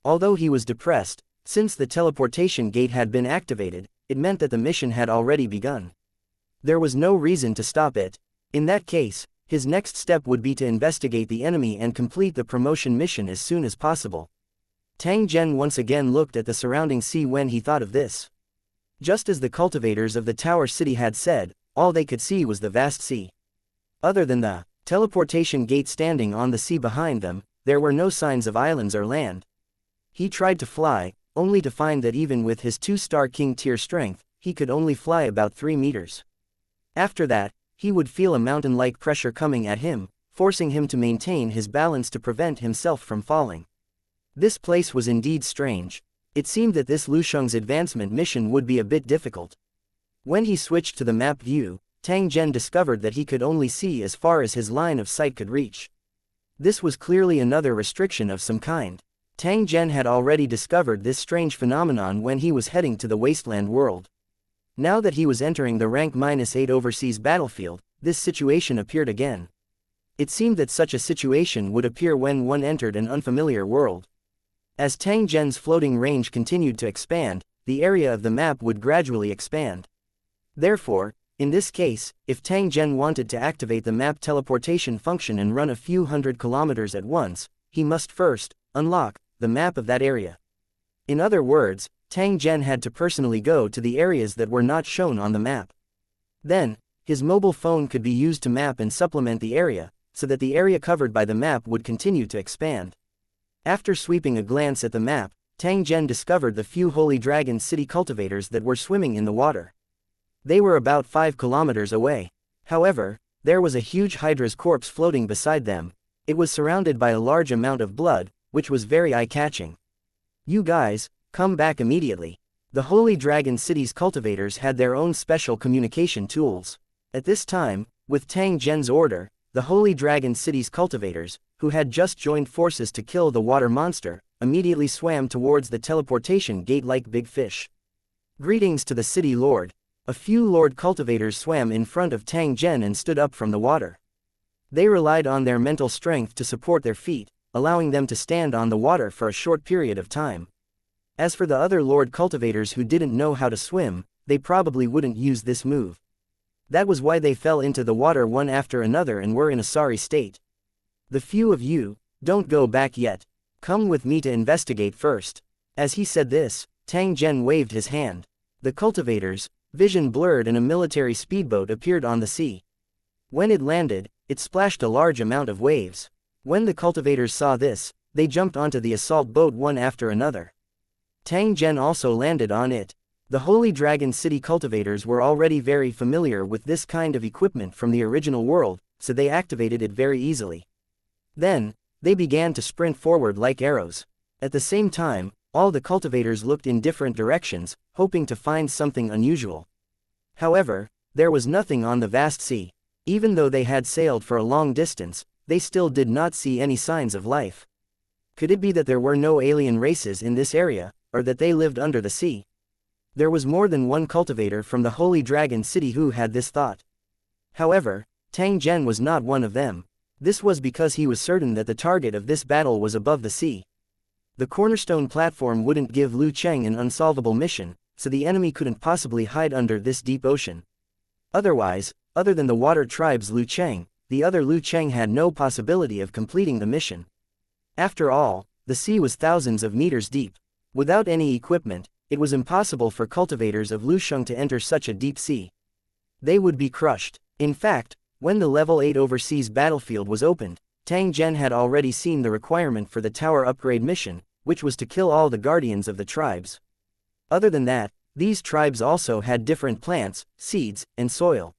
Although he was depressed, since the teleportation gate had been activated, it meant that the mission had already begun. There was no reason to stop it. In that case, His next step would be to investigate the enemy and complete the promotion mission as soon as possible. Tang Zhen once again looked at the surrounding sea when he thought of this. Just as the cultivators of the Tower City had said, all they could see was the vast sea. Other than the teleportation gate standing on the sea behind them, there were no signs of islands or land. He tried to fly, only to find that even with his 2-star king tier strength, he could only fly about 3 meters. After that, he would feel a mountain-like pressure coming at him, forcing him to maintain his balance to prevent himself from falling. This place was indeed strange. It seemed that this Lusheng's advancement mission would be a bit difficult. When he switched to the map view, Tang Zhen discovered that he could only see as far as his line of sight could reach. This was clearly another restriction of some kind. Tang Zhen had already discovered this strange phenomenon when he was heading to the wasteland world. Now that he was entering the rank -8 overseas battlefield, this situation appeared again. It seemed that such a situation would appear when one entered an unfamiliar world. As Tang Zhen's floating range continued to expand, the area of the map would gradually expand. Therefore, in this case, if Tang Zhen wanted to activate the map teleportation function and run a few hundred kilometers at once, he must first unlock the map of that area. In other words, Tang Zhen had to personally go to the areas that were not shown on the map. Then, his mobile phone could be used to map and supplement the area, so that the area covered by the map would continue to expand. After sweeping a glance at the map, Tang Zhen discovered the few Holy Dragon City cultivators that were swimming in the water. They were about 5 kilometers away. However, there was a huge Hydra's corpse floating beside them. It was surrounded by a large amount of blood, which was very eye-catching. "You guys, come back immediately." The Holy Dragon City's cultivators had their own special communication tools. At this time, with Tang Zhen's order, the Holy Dragon City's cultivators, who had just joined forces to kill the water monster, immediately swam towards the teleportation gate like big fish. "Greetings to the city lord." A few lord cultivators swam in front of Tang Zhen and stood up from the water. They relied on their mental strength to support their feet, allowing them to stand on the water for a short period of time. As for the other lord cultivators who didn't know how to swim, they probably wouldn't use this move. That was why they fell into the water one after another and were in a sorry state. "The few of you, don't go back yet. Come with me to investigate first." As he said this, Tang Zhen waved his hand. The cultivators, vision blurred, and a military speedboat appeared on the sea. When it landed, it splashed a large amount of waves. When the cultivators saw this, they jumped onto the assault boat one after another. Tang Zhen also landed on it. The Holy Dragon City cultivators were already very familiar with this kind of equipment from the original world, so they activated it very easily. Then, they began to sprint forward like arrows. At the same time, all the cultivators looked in different directions, hoping to find something unusual. However, there was nothing on the vast sea. Even though they had sailed for a long distance, they still did not see any signs of life. Could it be that there were no alien races in this area, or that they lived under the sea? There was more than one cultivator from the Holy Dragon City who had this thought. However, Tang Zhen was not one of them. This was because he was certain that the target of this battle was above the sea. The cornerstone platform wouldn't give Lu Cheng an unsolvable mission, so the enemy couldn't possibly hide under this deep ocean. Otherwise, other than the water tribe's Lu Cheng, the other Lu Cheng had no possibility of completing the mission. After all, the sea was thousands of meters deep. Without any equipment, it was impossible for cultivators of Lusheng to enter such a deep sea. They would be crushed. In fact, when the level 8 overseas battlefield was opened, Tang Zhen had already seen the requirement for the tower upgrade mission, which was to kill all the guardians of the tribes. Other than that, these tribes also had different plants, seeds, and soil.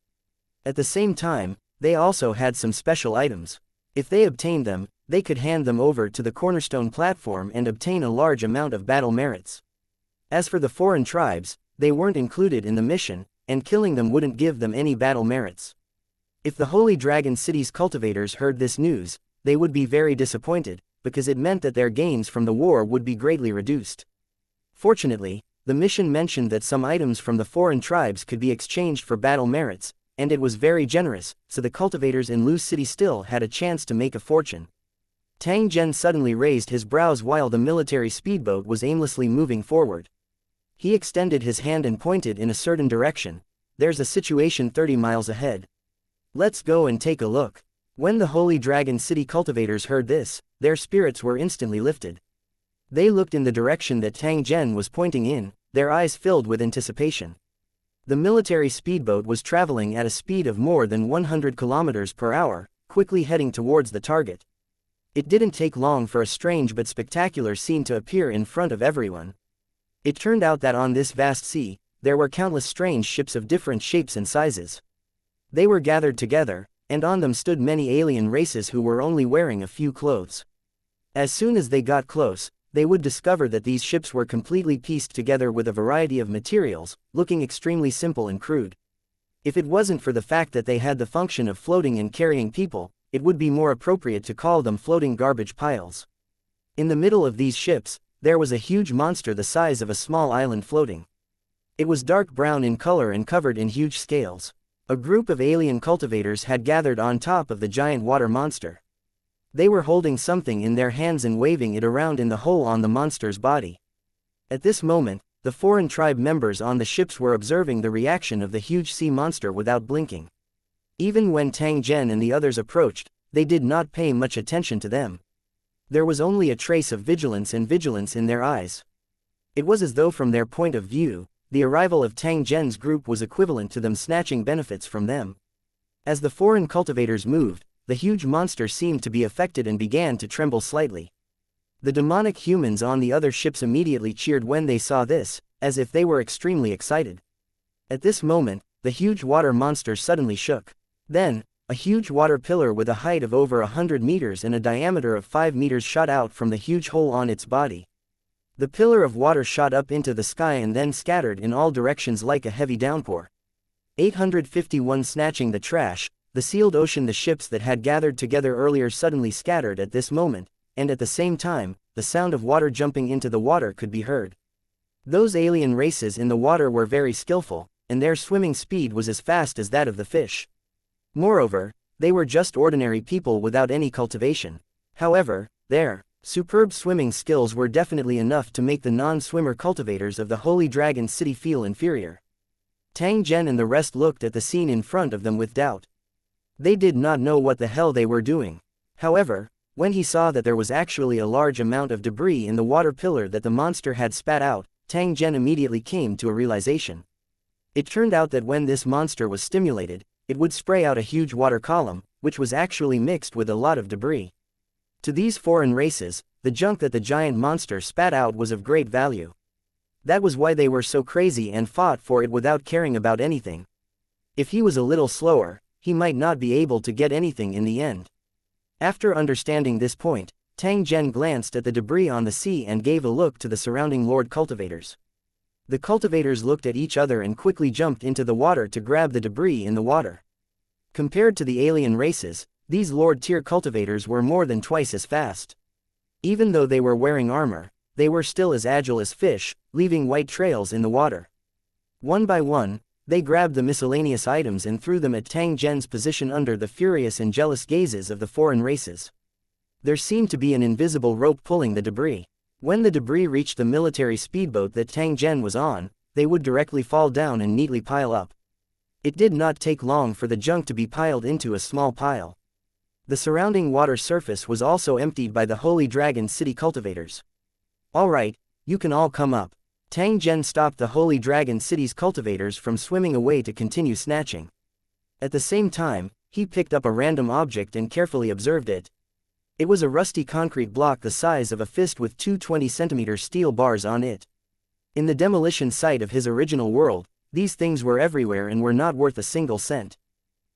At the same time, they also had some special items. If they obtained them, they could hand them over to the cornerstone platform and obtain a large amount of battle merits. As for the foreign tribes, they weren't included in the mission, and killing them wouldn't give them any battle merits. If the Holy Dragon City's cultivators heard this news, they would be very disappointed, because it meant that their gains from the war would be greatly reduced. Fortunately, the mission mentioned that some items from the foreign tribes could be exchanged for battle merits, and it was very generous, so the cultivators in Lu City still had a chance to make a fortune. Tang Zhen suddenly raised his brows while the military speedboat was aimlessly moving forward. He extended his hand and pointed in a certain direction. "There's a situation 30 miles ahead. Let's go and take a look." When the Holy Dragon City cultivators heard this, their spirits were instantly lifted. They looked in the direction that Tang Zhen was pointing in, their eyes filled with anticipation. The military speedboat was traveling at a speed of more than 100 kilometers per hour, quickly heading towards the target. It didn't take long for a strange but spectacular scene to appear in front of everyone. It turned out that on this vast sea, there were countless strange ships of different shapes and sizes. They were gathered together, and on them stood many alien races who were only wearing a few clothes. As soon as they got close, they would discover that these ships were completely pieced together with a variety of materials, looking extremely simple and crude. If it wasn't for the fact that they had the function of floating and carrying people, it would be more appropriate to call them floating garbage piles. In the middle of these ships, there was a huge monster the size of a small island floating. It was dark brown in color and covered in huge scales. A group of alien cultivators had gathered on top of the giant water monster. They were holding something in their hands and waving it around in the hole on the monster's body. At this moment, the foreign tribe members on the ships were observing the reaction of the huge sea monster without blinking. Even when Tang Zhen and the others approached, they did not pay much attention to them. There was only a trace of vigilance in their eyes. It was as though from their point of view, the arrival of Tang Zhen's group was equivalent to them snatching benefits from them. As the foreign cultivators moved, the huge monster seemed to be affected and began to tremble slightly. The demonic humans on the other ships immediately cheered when they saw this, as if they were extremely excited. At this moment, the huge water monster suddenly shook. Then, a huge water pillar with a height of over 100 meters and a diameter of 5 meters shot out from the huge hole on its body. The pillar of water shot up into the sky and then scattered in all directions like a heavy downpour. 851 Snatching the trash, the sealed ocean. The ships that had gathered together earlier suddenly scattered at this moment, and at the same time, the sound of water jumping into the water could be heard. Those alien races in the water were very skillful, and their swimming speed was as fast as that of the fish. Moreover, they were just ordinary people without any cultivation. However, their superb swimming skills were definitely enough to make the non-swimmer cultivators of the Holy Dragon City feel inferior. Tang Zhen and the rest looked at the scene in front of them with doubt. They did not know what the hell they were doing. However, when he saw that there was actually a large amount of debris in the water pillar that the monster had spat out, Tang Zhen immediately came to a realization. It turned out that when this monster was stimulated, it would spray out a huge water column, which was actually mixed with a lot of debris. To these foreign races, the junk that the giant monster spat out was of great value. That was why they were so crazy and fought for it without caring about anything. If he was a little slower, he might not be able to get anything in the end. After understanding this point, Tang Zhen glanced at the debris on the sea and gave a look to the surrounding Lord cultivators. The cultivators looked at each other and quickly jumped into the water to grab the debris in the water. Compared to the alien races, these Lord tier cultivators were more than twice as fast. Even though they were wearing armor, they were still as agile as fish, leaving white trails in the water. One by one, they grabbed the miscellaneous items and threw them at Tang Zhen's position under the furious and jealous gazes of the foreign races. There seemed to be an invisible rope pulling the debris. When the debris reached the military speedboat that Tang Zhen was on, they would directly fall down and neatly pile up. It did not take long for the junk to be piled into a small pile. The surrounding water surface was also emptied by the Holy Dragon City cultivators. "All right, you can all come up." Tang Zhen stopped the Holy Dragon City's cultivators from swimming away to continue snatching. At the same time, he picked up a random object and carefully observed it. It was a rusty concrete block the size of a fist with two 20-centimeter steel bars on it. In the demolition site of his original world, these things were everywhere and were not worth a single cent.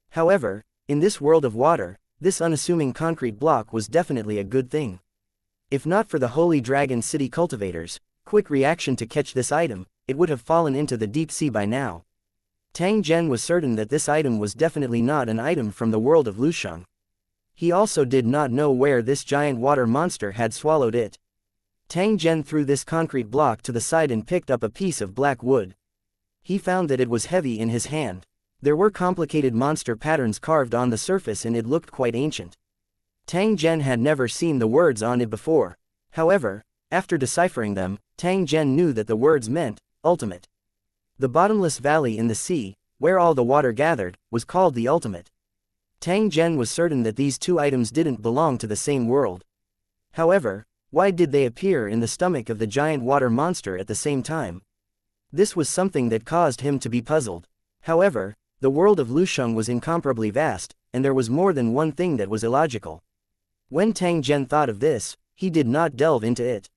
However, in this world of water, this unassuming concrete block was definitely a good thing. If not for the Holy Dragon City cultivators' quick reaction to catch this item, it would have fallen into the deep sea by now. Tang Zhen was certain that this item was definitely not an item from the world of Lusheng. He also did not know where this giant water monster had swallowed it. Tang Zhen threw this concrete block to the side and picked up a piece of black wood. He found that it was heavy in his hand. There were complicated monster patterns carved on the surface and it looked quite ancient. Tang Zhen had never seen the words on it before. However, after deciphering them, Tang Zhen knew that the words meant, ultimate. The bottomless valley in the sea, where all the water gathered, was called the ultimate. Tang Zhen was certain that these two items didn't belong to the same world. However, why did they appear in the stomach of the giant water monster at the same time? This was something that caused him to be puzzled. However, the world of Lusheng was incomparably vast, and there was more than one thing that was illogical. When Tang Zhen thought of this, he did not delve into it.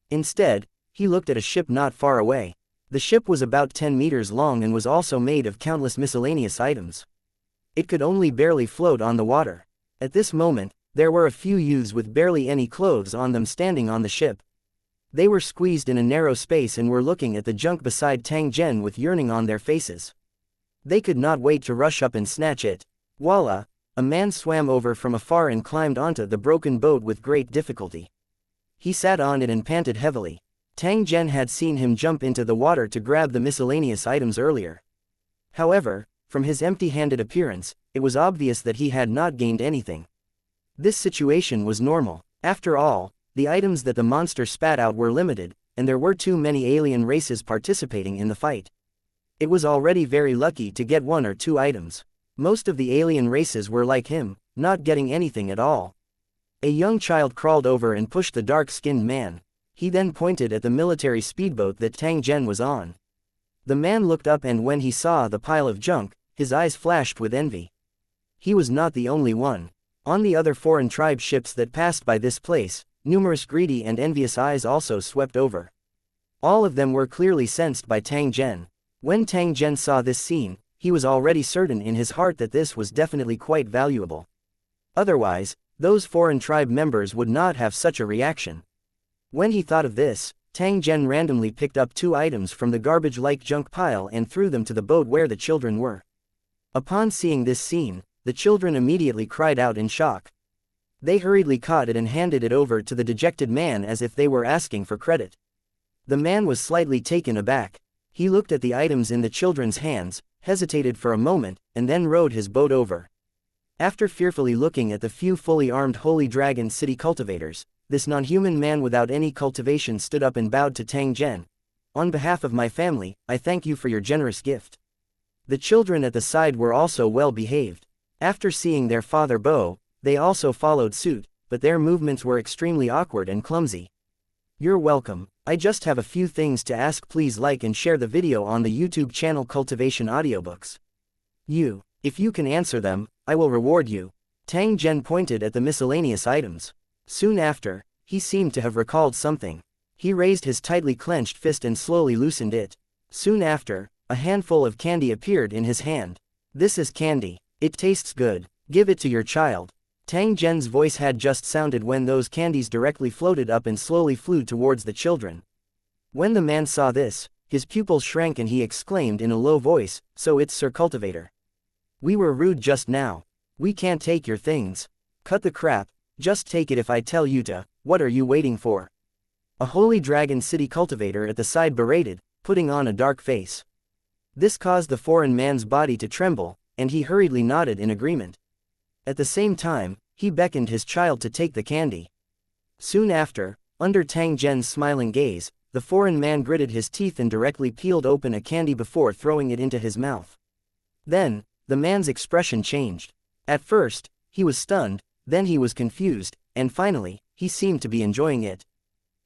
Instead, he looked at a ship not far away. The ship was about 10 meters long and was also made of countless miscellaneous items. It could only barely float on the water. At this moment, there were a few youths with barely any clothes on them standing on the ship. They were squeezed in a narrow space and were looking at the junk beside Tang Zhen with yearning on their faces. They could not wait to rush up and snatch it. Voila! A man swam over from afar and climbed onto the broken boat with great difficulty. He sat on it and panted heavily. Tang Zhen had seen him jump into the water to grab the miscellaneous items earlier. However, from his empty-handed appearance, it was obvious that he had not gained anything. This situation was normal. After all, the items that the monster spat out were limited, and there were too many alien races participating in the fight. It was already very lucky to get 1 or 2 items. Most of the alien races were like him, not getting anything at all. A young child crawled over and pushed the dark-skinned man. He then pointed at the military speedboat that Tang Zhen was on. The man looked up, and when he saw the pile of junk, his eyes flashed with envy. He was not the only one. On the other foreign tribe ships that passed by this place, numerous greedy and envious eyes also swept over. All of them were clearly sensed by Tang Zhen. When Tang Zhen saw this scene, he was already certain in his heart that this was definitely quite valuable. Otherwise, those foreign tribe members would not have such a reaction. When he thought of this, Tang Zhen randomly picked up 2 items from the garbage-like junk pile and threw them to the boat where the children were. Upon seeing this scene, the children immediately cried out in shock. They hurriedly caught it and handed it over to the dejected man as if they were asking for credit. The man was slightly taken aback. He looked at the items in the children's hands, hesitated for a moment, and then rowed his boat over. After fearfully looking at the few fully armed Holy Dragon City cultivators, this non-human man without any cultivation stood up and bowed to Tang Zhen. On behalf of my family, I thank you for your generous gift. The children at the side were also well behaved. After seeing their father bow, they also followed suit, but their movements were extremely awkward and clumsy. You're welcome. I just have a few things to ask. Please like and share the video on the YouTube channel Cultivation Audiobooks. If you can answer them, I will reward you. Tang Zhen pointed at the miscellaneous items. Soon after, he seemed to have recalled something. He raised his tightly clenched fist and slowly loosened it. Soon after, a handful of candy appeared in his hand. This is candy. It tastes good. Give it to your child. Tang Zhen's voice had just sounded when those candies directly floated up and slowly flew towards the children. When the man saw this, his pupils shrank and he exclaimed in a low voice, "So it's Sir Cultivator. We were rude just now. We can't take your things. Cut the crap, just take it if I tell you to. What are you waiting for?" A Holy Dragon City cultivator at the side berated, putting on a dark face. This caused the foreign man's body to tremble, and he hurriedly nodded in agreement. At the same time, he beckoned his child to take the candy. Soon after, under Tang Zhen's smiling gaze, the foreign man gritted his teeth and directly peeled open a candy before throwing it into his mouth. Then, the man's expression changed. At first, he was stunned, then he was confused, and finally, he seemed to be enjoying it.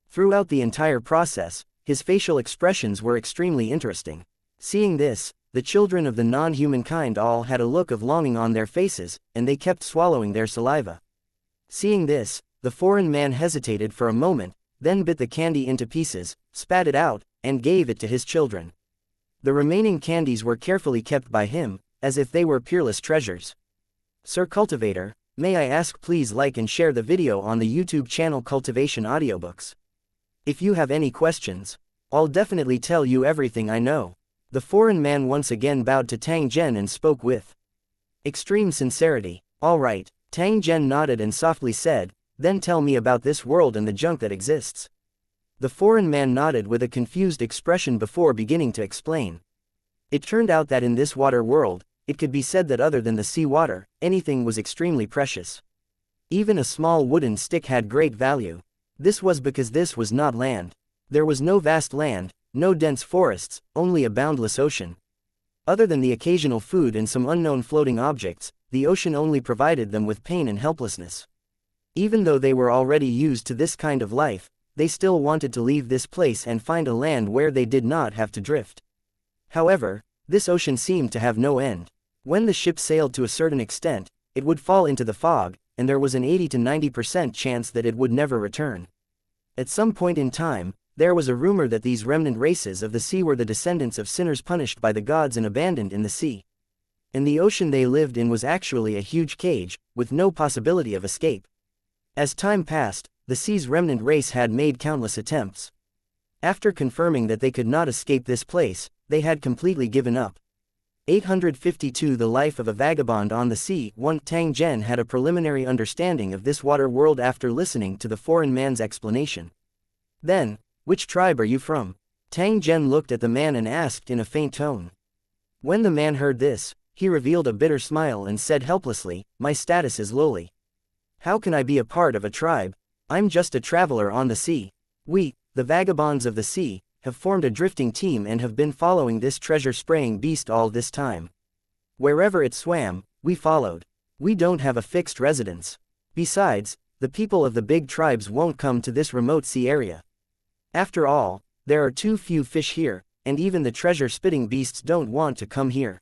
Throughout the entire process, his facial expressions were extremely interesting. Seeing this, the children of the non-human kind all had a look of longing on their faces, and they kept swallowing their saliva. Seeing this, the foreign man hesitated for a moment, then bit the candy into pieces, spat it out, and gave it to his children. The remaining candies were carefully kept by him, as if they were peerless treasures. Sir Cultivator, may I ask please like and share the video on the YouTube channel Cultivation Audiobooks. If you have any questions, I'll definitely tell you everything I know. The foreign man once again bowed to Tang Zhen and spoke with extreme sincerity. All right, Tang Zhen nodded and softly said, then tell me about this world and the junk that exists. The foreign man nodded with a confused expression before beginning to explain. It turned out that in this water world, it could be said that other than the sea water, anything was extremely precious. Even a small wooden stick had great value. This was because this was not land. There was no vast land, no dense forests, only a boundless ocean. Other than the occasional food and some unknown floating objects, the ocean only provided them with pain and helplessness. Even though they were already used to this kind of life, they still wanted to leave this place and find a land where they did not have to drift. However, this ocean seemed to have no end. When the ship sailed to a certain extent, it would fall into the fog, and there was an 80 to 90% chance that it would never return. At some point in time, there was a rumor that these remnant races of the sea were the descendants of sinners punished by the gods and abandoned in the sea. And the ocean they lived in was actually a huge cage, with no possibility of escape. As time passed, the sea's remnant race had made countless attempts. After confirming that they could not escape this place, they had completely given up. 852 The Life of a Vagabond on the Sea. 1 Tang Zhen had a preliminary understanding of this water world after listening to the foreign man's explanation. Then, which tribe are you from? Tang Zhen looked at the man and asked in a faint tone. When the man heard this, he revealed a bitter smile and said helplessly, my status is lowly. How can I be a part of a tribe? I'm just a traveler on the sea. We, the vagabonds of the sea, have formed a drifting team and have been following this treasure-spraying beast all this time. Wherever it swam, we followed. We don't have a fixed residence. Besides, the people of the big tribes won't come to this remote sea area. After all, there are too few fish here, and even the treasure-spitting beasts don't want to come here.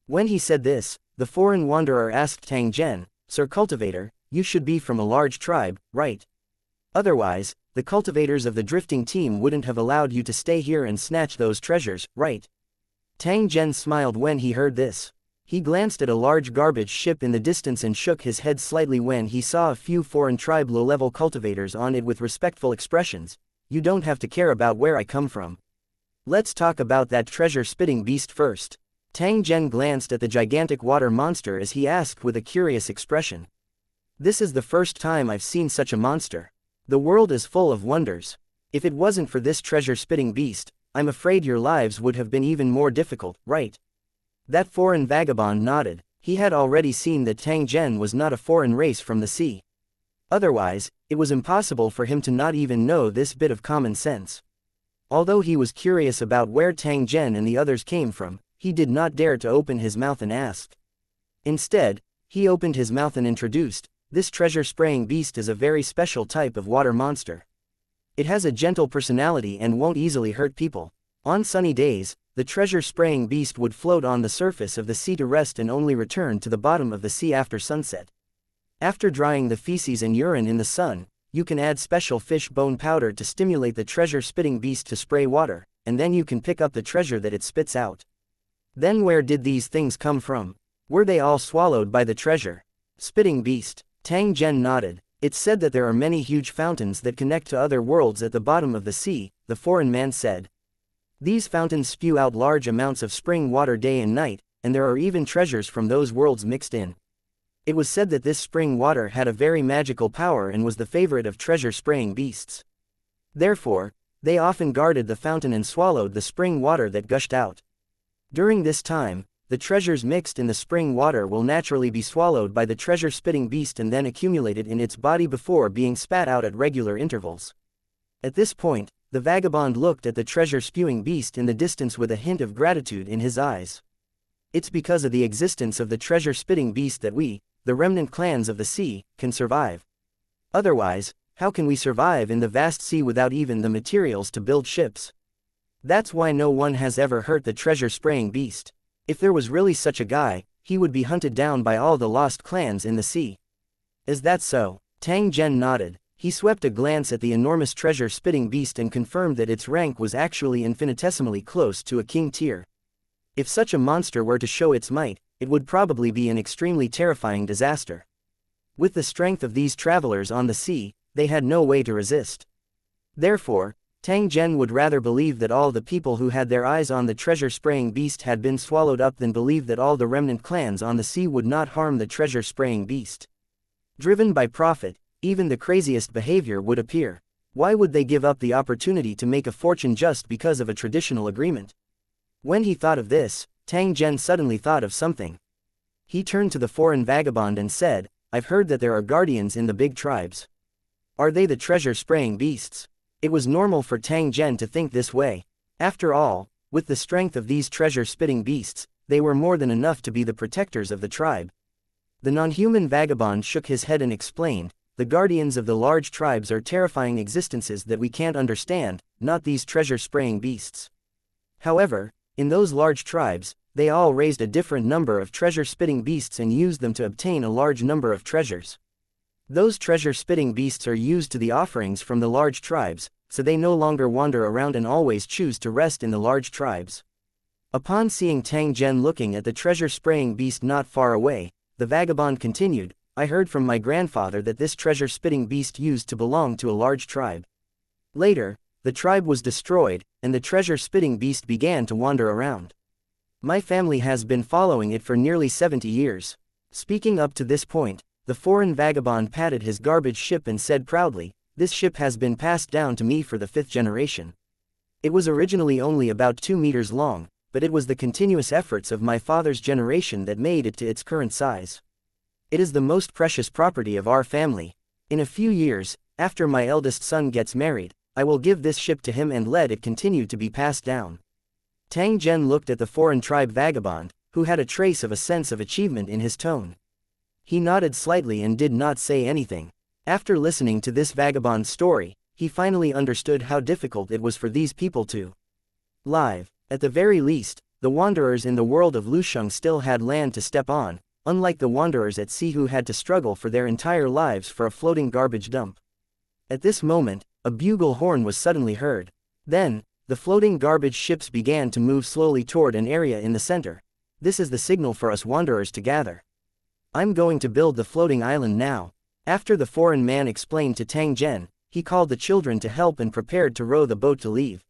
When he said this, the foreign wanderer asked Tang Zhen, Sir Cultivator, you should be from a large tribe, right? Otherwise, the cultivators of the drifting team wouldn't have allowed you to stay here and snatch those treasures, right? Tang Zhen smiled when he heard this. He glanced at a large garbage ship in the distance and shook his head slightly when he saw a few foreign tribe low-level cultivators on it with respectful expressions. You don't have to care about where I come from. Let's talk about that treasure-spitting beast first. Tang Zhen glanced at the gigantic water monster as he asked with a curious expression. This is the first time I've seen such a monster. The world is full of wonders. If it wasn't for this treasure-spitting beast, I'm afraid your lives would have been even more difficult, right? That foreign vagabond nodded. He had already seen that Tang Zhen was not a foreign race from the sea. Otherwise, it was impossible for him to not even know this bit of common sense. Although he was curious about where Tang Zhen and the others came from, he did not dare to open his mouth and ask. Instead, he opened his mouth and introduced, this treasure-spraying beast is a very special type of water monster. It has a gentle personality and won't easily hurt people. On sunny days, the treasure-spraying beast would float on the surface of the sea to rest and only return to the bottom of the sea after sunset. After drying the feces and urine in the sun, you can add special fish bone powder to stimulate the treasure-spitting beast to spray water, and then you can pick up the treasure that it spits out. Then where did these things come from? Were they all swallowed by the treasure-spitting beast? Tang Zhen nodded. It's said that there are many huge fountains that connect to other worlds at the bottom of the sea, the foreign man said. These fountains spew out large amounts of spring water day and night, and there are even treasures from those worlds mixed in. It was said that this spring water had a very magical power and was the favorite of treasure-spraying beasts. Therefore, they often guarded the fountain and swallowed the spring water that gushed out. During this time, the treasures mixed in the spring water will naturally be swallowed by the treasure-spitting beast and then accumulated in its body before being spat out at regular intervals. At this point, the vagabond looked at the treasure-spewing beast in the distance with a hint of gratitude in his eyes. It's because of the existence of the treasure-spitting beast that we, the remnant clans of the sea, can survive. Otherwise, how can we survive in the vast sea without even the materials to build ships? That's why no one has ever hurt the treasure-spraying beast. If there was really such a guy, he would be hunted down by all the lost clans in the sea. Is that so? Tang Zhen nodded. He swept a glance at the enormous treasure-spitting beast and confirmed that its rank was actually infinitesimally close to a king tier. If such a monster were to show its might, it would probably be an extremely terrifying disaster. With the strength of these travelers on the sea, they had no way to resist. Therefore, Tang Zhen would rather believe that all the people who had their eyes on the treasure-spraying beast had been swallowed up than believe that all the remnant clans on the sea would not harm the treasure-spraying beast. Driven by profit, even the craziest behavior would appear. Why would they give up the opportunity to make a fortune just because of a traditional agreement? When he thought of this, Tang Zhen suddenly thought of something. He turned to the foreign vagabond and said, I've heard that there are guardians in the big tribes. Are they the treasure-spraying beasts? It was normal for Tang Zhen to think this way. After all, with the strength of these treasure-spitting beasts, they were more than enough to be the protectors of the tribe. The non-human vagabond shook his head and explained, "The guardians of the large tribes are terrifying existences that we can't understand, not these treasure-spraying beasts. However, in those large tribes, they all raised a different number of treasure-spitting beasts and used them to obtain a large number of treasures. Those treasure-spitting beasts are used to the offerings from the large tribes, so they no longer wander around and always choose to rest in the large tribes." Upon seeing Tang Zhen looking at the treasure-spraying beast not far away, the vagabond continued, "I heard from my grandfather that this treasure-spitting beast used to belong to a large tribe. Later, the tribe was destroyed, and the treasure-spitting beast began to wander around. My family has been following it for nearly 70 years. Speaking up to this point, the foreign vagabond patted his garbage ship and said proudly, "This ship has been passed down to me for the 5th generation. It was originally only about 2 meters long, but it was the continuous efforts of my father's generation that made it to its current size. It is the most precious property of our family. In a few years, after my eldest son gets married, I will give this ship to him and let it continue to be passed down." Tang Zhen looked at the foreign tribe vagabond, who had a trace of a sense of achievement in his tone. He nodded slightly and did not say anything. After listening to this vagabond's story, he finally understood how difficult it was for these people to live. At the very least, the wanderers in the world of Lusheng still had land to step on, unlike the wanderers at sea who had to struggle for their entire lives for a floating garbage dump. At this moment, a bugle horn was suddenly heard. Then, the floating garbage ships began to move slowly toward an area in the center. "This is the signal for us wanderers to gather. I'm going to build the floating island now." After the foreign man explained to Tang Zhen, he called the children to help and prepared to row the boat to leave.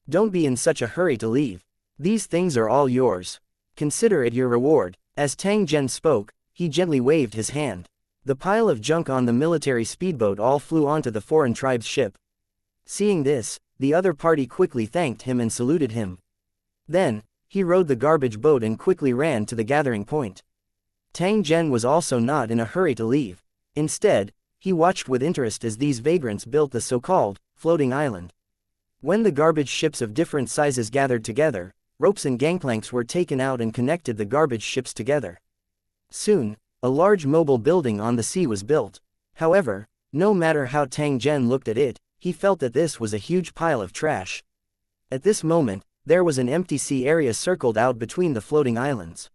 "Don't be in such a hurry to leave. These things are all yours. Consider it your reward." As Tang Zhen spoke, he gently waved his hand. The pile of junk on the military speedboat all flew onto the foreign tribe's ship. Seeing this, the other party quickly thanked him and saluted him. Then, he rowed the garbage boat and quickly ran to the gathering point. Tang Zhen was also not in a hurry to leave. Instead, he watched with interest as these vagrants built the so-called floating island. When the garbage ships of different sizes gathered together, ropes and gangplanks were taken out and connected the garbage ships together. Soon, a large mobile building on the sea was built. However, no matter how Tang Zhen looked at it, he felt that this was a huge pile of trash. At this moment, there was an empty sea area circled out between the floating islands.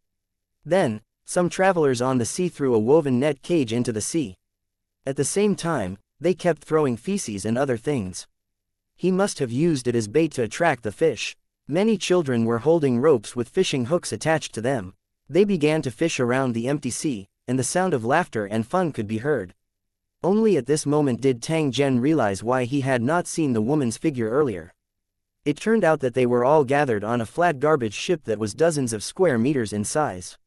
Then, some travelers on the sea threw a woven net cage into the sea. At the same time, they kept throwing feces and other things. He must have used it as bait to attract the fish. Many children were holding ropes with fishing hooks attached to them. They began to fish around the empty sea, and the sound of laughter and fun could be heard. Only at this moment did Tang Zhen realize why he had not seen the woman's figure earlier. It turned out that they were all gathered on a flat garbage ship that was dozens of square meters in size.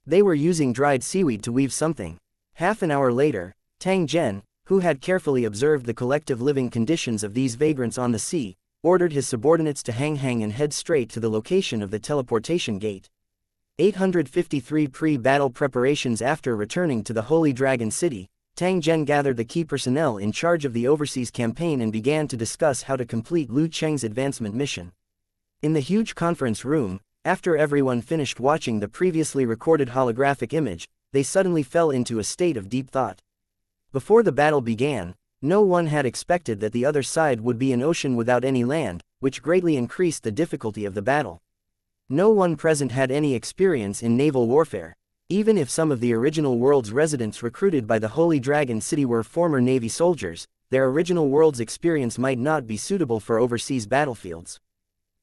They were using dried seaweed to weave something. Half an hour later, Tang Zhen, who had carefully observed the collective living conditions of these vagrants on the sea, ordered his subordinates to hang and head straight to the location of the teleportation gate. 853 Pre-battle preparations. After returning to the Holy Dragon City, Tang Zhen gathered the key personnel in charge of the overseas campaign and began to discuss how to complete Lu Cheng's advancement mission. In the huge conference room, after everyone finished watching the previously recorded holographic image, they suddenly fell into a state of deep thought. Before the battle began, no one had expected that the other side would be an ocean without any land, which greatly increased the difficulty of the battle. No one present had any experience in naval warfare. Even if some of the original world's residents recruited by the Holy Dragon City were former Navy soldiers, their original world's experience might not be suitable for overseas battlefields.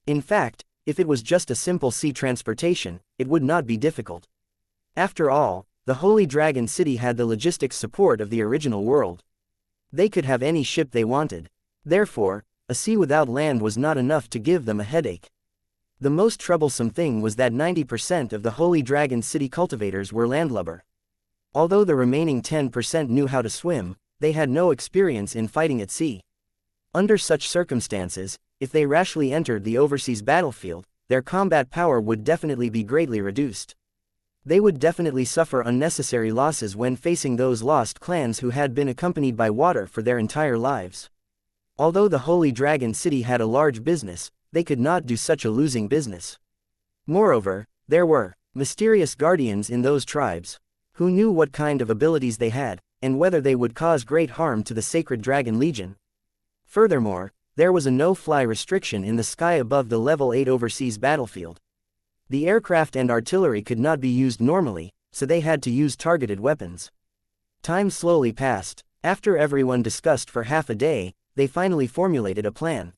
In fact, if it was just a simple sea transportation, it would not be difficult. After all, the Holy Dragon City had the logistics support of the original world. They could have any ship they wanted. Therefore, a sea without land was not enough to give them a headache. The most troublesome thing was that 90% of the Holy Dragon City cultivators were landlubber. Although the remaining 10% knew how to swim, they had no experience in fighting at sea. Under such circumstances, if they rashly entered the overseas battlefield, their combat power would definitely be greatly reduced. They would definitely suffer unnecessary losses when facing those lost clans who had been accompanied by water for their entire lives. Although the Holy Dragon City had a large business, they could not do such a losing business. Moreover, there were mysterious guardians in those tribes. Who knew what kind of abilities they had, and whether they would cause great harm to the Sacred Dragon Legion? Furthermore, there was a no-fly restriction in the sky above the Level 8 overseas battlefield. The aircraft and artillery could not be used normally, so they had to use targeted weapons. Time slowly passed. After everyone discussed for half a day, they finally formulated a plan.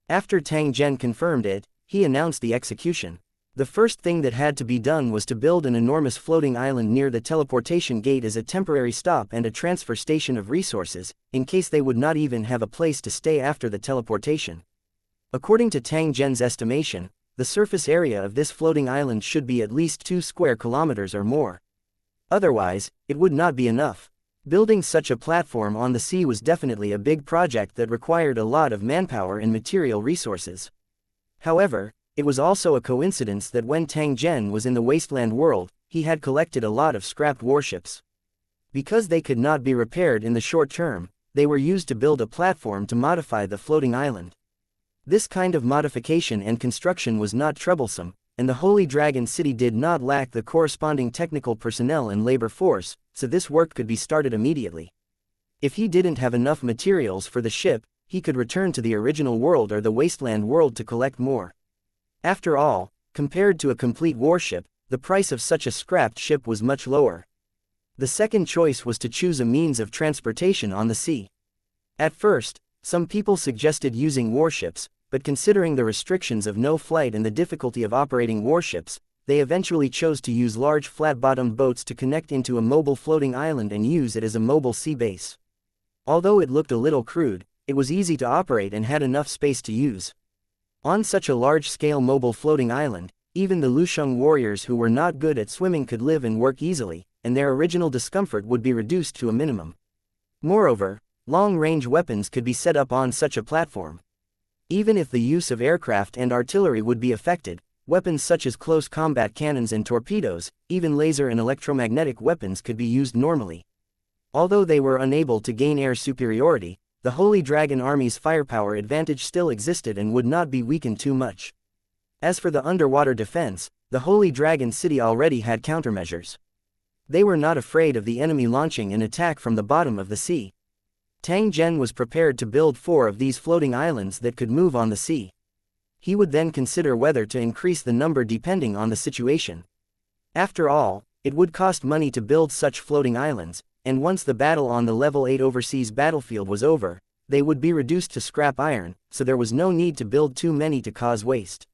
After Tang Zhen confirmed it, he announced the execution. The first thing that had to be done was to build an enormous floating island near the teleportation gate as a temporary stop and a transfer station of resources, in case they would not even have a place to stay after the teleportation. According to Tang Zhen's estimation, the surface area of this floating island should be at least 2 square kilometers or more. Otherwise, it would not be enough. Building such a platform on the sea was definitely a big project that required a lot of manpower and material resources. However, it was also a coincidence that when Tang Zhen was in the wasteland world, he had collected a lot of scrapped warships. Because they could not be repaired in the short term, they were used to build a platform to modify the floating island. This kind of modification and construction was not troublesome, and the Holy Dragon City did not lack the corresponding technical personnel and labor force, so this work could be started immediately. If he didn't have enough materials for the ship, he could return to the original world or the wasteland world to collect more. After all, compared to a complete warship, the price of such a scrapped ship was much lower. The second choice was to choose a means of transportation on the sea. At first, some people suggested using warships, but considering the restrictions of no flight and the difficulty of operating warships, they eventually chose to use large flat-bottomed boats to connect into a mobile floating island and use it as a mobile sea base. Although it looked a little crude, it was easy to operate and had enough space to use. On such a large-scale mobile floating island, even the Lusheng warriors who were not good at swimming could live and work easily, and their original discomfort would be reduced to a minimum. Moreover, long-range weapons could be set up on such a platform. Even if the use of aircraft and artillery would be affected, weapons such as close combat cannons and torpedoes, even laser and electromagnetic weapons could be used normally. Although they were unable to gain air superiority, the Holy Dragon Army's firepower advantage still existed and would not be weakened too much. As for the underwater defense, the Holy Dragon City already had countermeasures. They were not afraid of the enemy launching an attack from the bottom of the sea. Tang Zhen was prepared to build 4 of these floating islands that could move on the sea. He would then consider whether to increase the number depending on the situation. After all, it would cost money to build such floating islands, and once the battle on the Level 8 overseas battlefield was over, they would be reduced to scrap iron, so there was no need to build too many to cause waste.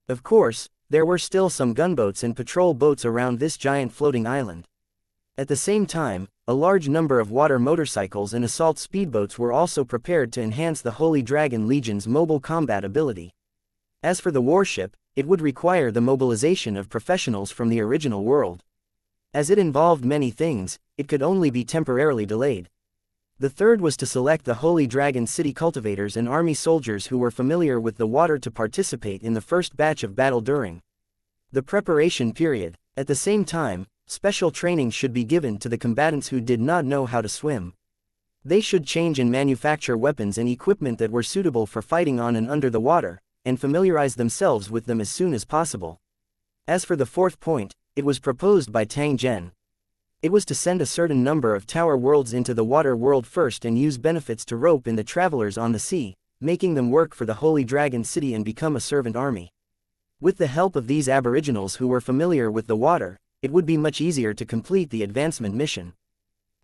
Of course, there were still some gunboats and patrol boats around this giant floating island. At the same time, a large number of water motorcycles and assault speedboats were also prepared to enhance the Holy Dragon Legion's mobile combat ability. As for the warship, it would require the mobilization of professionals from the original world. As it involved many things, it could only be temporarily delayed. The third was to select the Holy Dragon City cultivators and army soldiers who were familiar with the water to participate in the first batch of battle during the preparation period. At the same time, special training should be given to the combatants who did not know how to swim. They should change and manufacture weapons and equipment that were suitable for fighting on and under the water, and familiarize themselves with them as soon as possible. As for the fourth point, it was proposed by Tang Zhen. It was to send a certain number of tower worlds into the water world first and use benefits to rope in the travelers on the sea, making them work for the Holy Dragon City and become a servant army. With the help of these aboriginals who were familiar with the water, it would be much easier to complete the advancement mission.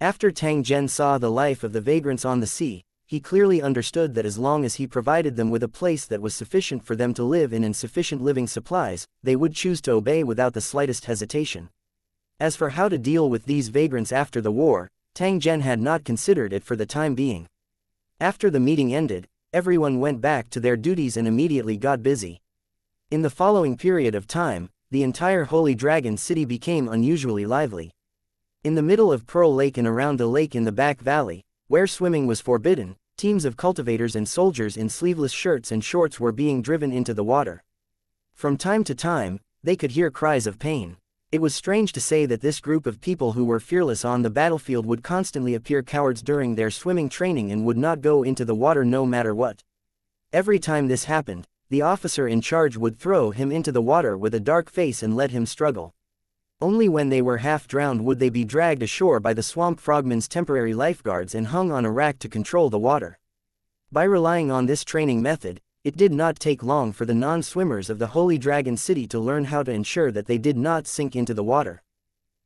After Tang Zhen saw the life of the vagrants on the sea, he clearly understood that as long as he provided them with a place that was sufficient for them to live in and sufficient living supplies, they would choose to obey without the slightest hesitation. As for how to deal with these vagrants after the war, Tang Zhen had not considered it for the time being. After the meeting ended, everyone went back to their duties and immediately got busy. In the following period of time, the entire Holy Dragon City became unusually lively. In the middle of Pearl Lake and around the lake in the back valley, where swimming was forbidden, teams of cultivators and soldiers in sleeveless shirts and shorts were being driven into the water. From time to time, they could hear cries of pain. It was strange to say that this group of people who were fearless on the battlefield would constantly appear cowards during their swimming training and would not go into the water no matter what. Every time this happened, the officer in charge would throw him into the water with a dark face and let him struggle. Only when they were half drowned would they be dragged ashore by the swamp frogmen's temporary lifeguards and hung on a rack to control the water. By relying on this training method, it did not take long for the non-swimmers of the Holy Dragon City to learn how to ensure that they did not sink into the water.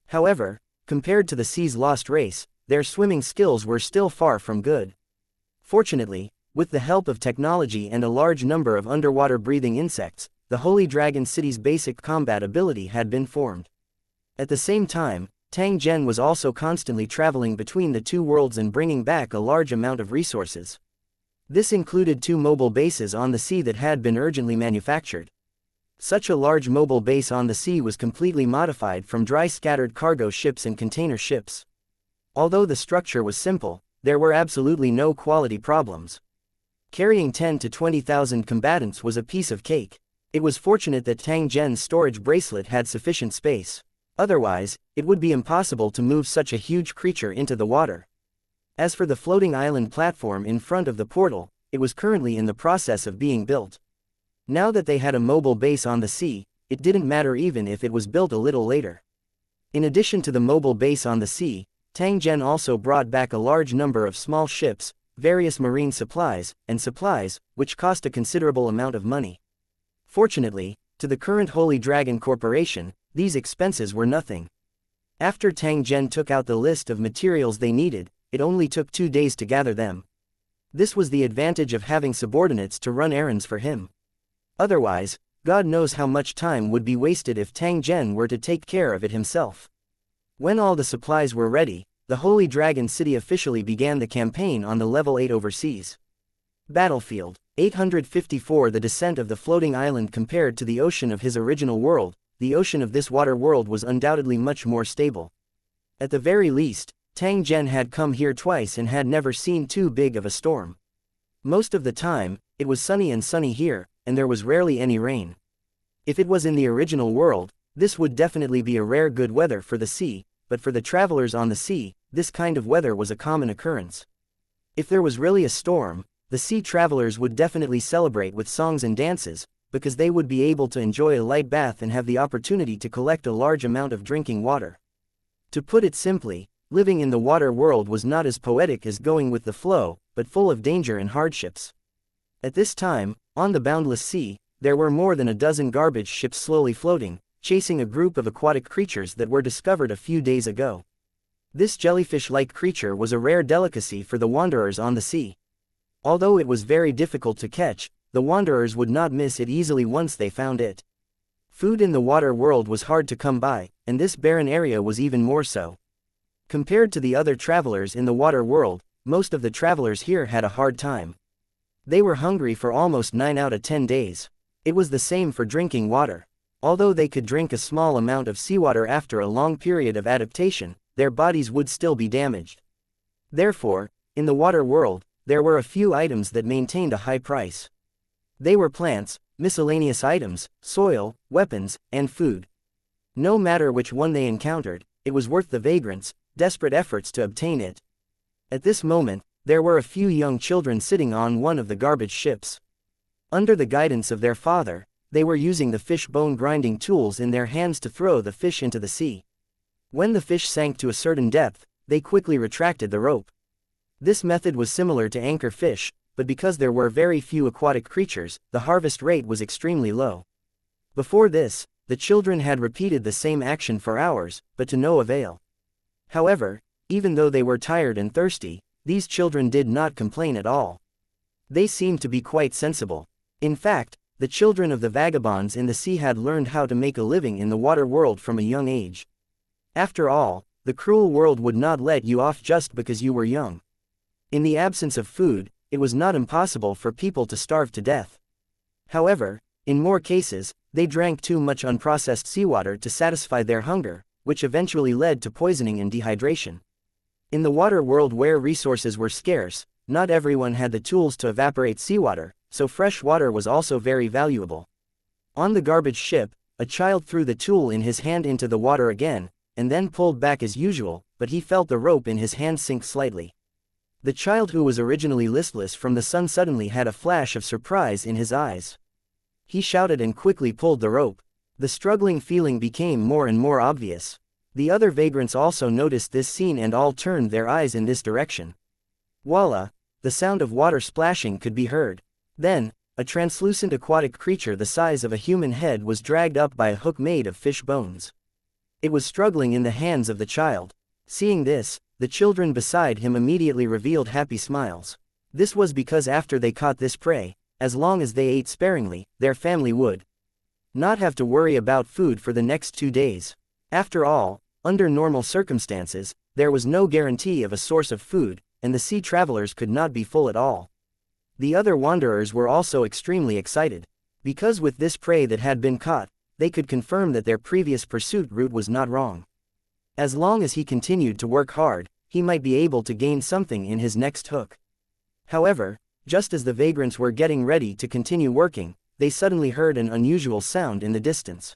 However, compared to the sea's lost race, their swimming skills were still far from good. Fortunately, with the help of technology and a large number of underwater breathing insects, the Holy Dragon City's basic combat ability had been formed. At the same time, Tang Zhen was also constantly traveling between the two worlds and bringing back a large amount of resources. This included 2 mobile bases on the sea that had been urgently manufactured. Such a large mobile base on the sea was completely modified from dry scattered cargo ships and container ships. Although the structure was simple, there were absolutely no quality problems. Carrying 10 to 20,000 combatants was a piece of cake. It was fortunate that Tang Zhen's storage bracelet had sufficient space. Otherwise, it would be impossible to move such a huge creature into the water. As for the floating island platform in front of the portal, it was currently in the process of being built. Now that they had a mobile base on the sea, it didn't matter even if it was built a little later. In addition to the mobile base on the sea, Tang Zhen also brought back a large number of small ships, various marine supplies, and supplies, which cost a considerable amount of money. Fortunately, to the current Holy Dragon Corporation, these expenses were nothing. After Tang Zhen took out the list of materials they needed, it only took 2 days to gather them. This was the advantage of having subordinates to run errands for him. Otherwise, God knows how much time would be wasted if Tang Zhen were to take care of it himself. When all the supplies were ready, the Holy Dragon City officially began the campaign on the Level 8 overseas. Battlefield 854. The descent of the floating island. Compared to the ocean of his original world, the ocean of this water world was undoubtedly much more stable. At the very least, Tang Zhen had come here twice and had never seen too big of a storm. Most of the time, it was sunny here, and there was rarely any rain. If it was in the original world, this would definitely be a rare good weather for the sea, but for the travelers on the sea, this kind of weather was a common occurrence. If there was really a storm, the sea travelers would definitely celebrate with songs and dances, because they would be able to enjoy a light bath and have the opportunity to collect a large amount of drinking water. To put it simply, living in the water world was not as poetic as going with the flow, but full of danger and hardships. At this time, on the boundless sea, there were more than a dozen garbage ships slowly floating, chasing a group of aquatic creatures that were discovered a few days ago. This jellyfish-like creature was a rare delicacy for the wanderers on the sea. Although it was very difficult to catch, the wanderers would not miss it easily once they found it. Food in the water world was hard to come by, and this barren area was even more so. Compared to the other travelers in the water world, most of the travelers here had a hard time. They were hungry for almost 9 out of 10 days. It was the same for drinking water. Although they could drink a small amount of seawater after a long period of adaptation, their bodies would still be damaged. Therefore, in the water world, there were a few items that maintained a high price. They were plants, miscellaneous items, soil, weapons, and food. No matter which one they encountered, it was worth the vagrants' desperate efforts to obtain it. At this moment, there were a few young children sitting on one of the garbage ships. Under the guidance of their father, they were using the fish bone grinding tools in their hands to throw the fish into the sea. When the fish sank to a certain depth, they quickly retracted the rope. This method was similar to anchor fish, but because there were very few aquatic creatures, the harvest rate was extremely low. Before this, the children had repeated the same action for hours, but to no avail. However, even though they were tired and thirsty, these children did not complain at all. They seemed to be quite sensible. In fact, the children of the vagabonds in the sea had learned how to make a living in the water world from a young age. After all, the cruel world would not let you off just because you were young. In the absence of food, it was not impossible for people to starve to death. However, in more cases, they drank too much unprocessed seawater to satisfy their hunger, which eventually led to poisoning and dehydration. In the water world where resources were scarce, not everyone had the tools to evaporate seawater, so fresh water was also very valuable. On the garbage ship, a child threw the tool in his hand into the water again, and then pulled back as usual, but he felt the rope in his hand sink slightly. The child who was originally listless from the sun suddenly had a flash of surprise in his eyes. He shouted and quickly pulled the rope. The struggling feeling became more and more obvious. The other vagrants also noticed this scene and all turned their eyes in this direction. Voila! The sound of water splashing could be heard. Then, a translucent aquatic creature the size of a human head was dragged up by a hook made of fish bones. It was struggling in the hands of the child. Seeing this, the children beside him immediately revealed happy smiles. This was because after they caught this prey, as long as they ate sparingly, their family would not have to worry about food for the next 2 days. After all, under normal circumstances, there was no guarantee of a source of food, and the sea travelers could not be full at all. The other wanderers were also extremely excited. Because with this prey that had been caught, they could confirm that their previous pursuit route was not wrong. As long as he continued to work hard, he might be able to gain something in his next hook. However, just as the vagrants were getting ready to continue working, they suddenly heard an unusual sound in the distance.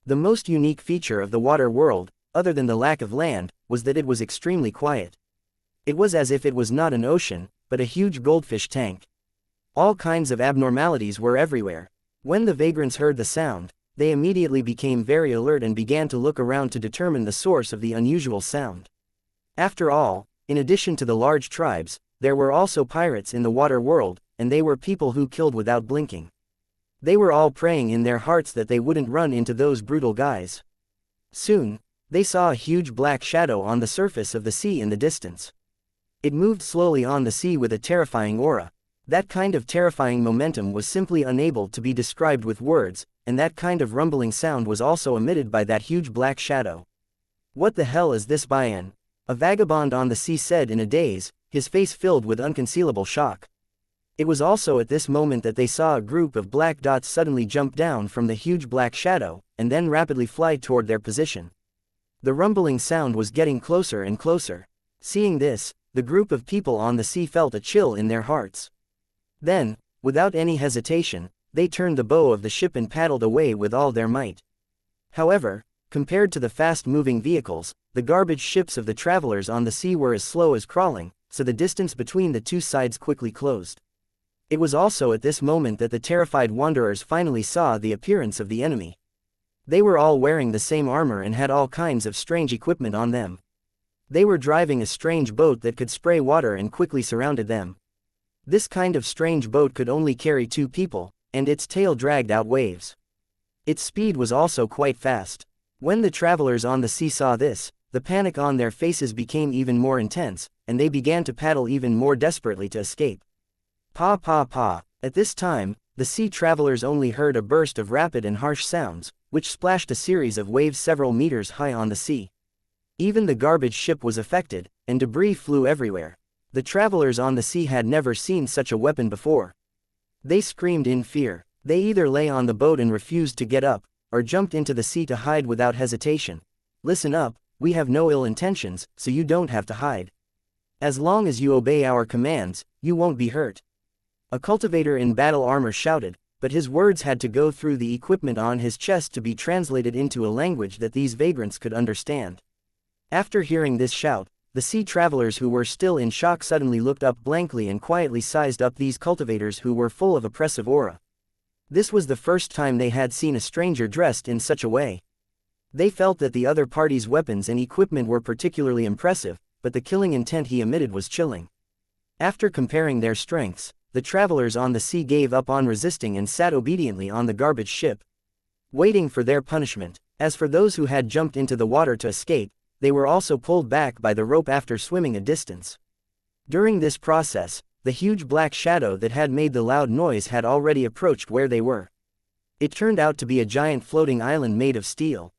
The most unique feature of the water world, other than the lack of land, was that it was extremely quiet. It was as if it was not an ocean, but a huge goldfish tank. All kinds of abnormalities were everywhere. When the vagrants heard the sound, they immediately became very alert and began to look around to determine the source of the unusual sound. After all, in addition to the large tribes, there were also pirates in the water world, and they were people who killed without blinking. They were all praying in their hearts that they wouldn't run into those brutal guys. Soon, they saw a huge black shadow on the surface of the sea in the distance. It moved slowly on the sea with a terrifying aura. That kind of terrifying momentum was simply unable to be described with words, and that kind of rumbling sound was also emitted by that huge black shadow. "What the hell is this, Bayan?" a vagabond on the sea said in a daze, his face filled with unconcealable shock. It was also at this moment that they saw a group of black dots suddenly jump down from the huge black shadow, and then rapidly fly toward their position. The rumbling sound was getting closer and closer. Seeing this, the group of people on the sea felt a chill in their hearts. Then, without any hesitation, they turned the bow of the ship and paddled away with all their might. However, compared to the fast-moving vehicles, the garbage ships of the travelers on the sea were as slow as crawling, so the distance between the two sides quickly closed. It was also at this moment that the terrified wanderers finally saw the appearance of the enemy. They were all wearing the same armor and had all kinds of strange equipment on them. They were driving a strange boat that could spray water and quickly surrounded them. This kind of strange boat could only carry 2 people, and its tail dragged out waves. Its speed was also quite fast. When the travelers on the sea saw this, the panic on their faces became even more intense, and they began to paddle even more desperately to escape. Pa pa pa. At this time, the sea travelers only heard a burst of rapid and harsh sounds, which splashed a series of waves several meters high on the sea. Even the garbage ship was affected, and debris flew everywhere. The travelers on the sea had never seen such a weapon before. They screamed in fear. They either lay on the boat and refused to get up, or jumped into the sea to hide without hesitation. "Listen up, we have no ill intentions, so you don't have to hide. As long as you obey our commands, you won't be hurt." A cultivator in battle armor shouted, but his words had to go through the equipment on his chest to be translated into a language that these vagrants could understand. After hearing this shout, the sea travelers who were still in shock suddenly looked up blankly and quietly sized up these cultivators who were full of oppressive aura. This was the first time they had seen a stranger dressed in such a way. They felt that the other party's weapons and equipment were particularly impressive, but the killing intent he emitted was chilling. After comparing their strengths, the travelers on the sea gave up on resisting and sat obediently on the garbage ship, waiting for their punishment. As for those who had jumped into the water to escape, they were also pulled back by the rope after swimming a distance. During this process, the huge black shadow that had made the loud noise had already approached where they were. It turned out to be a giant floating island made of steel.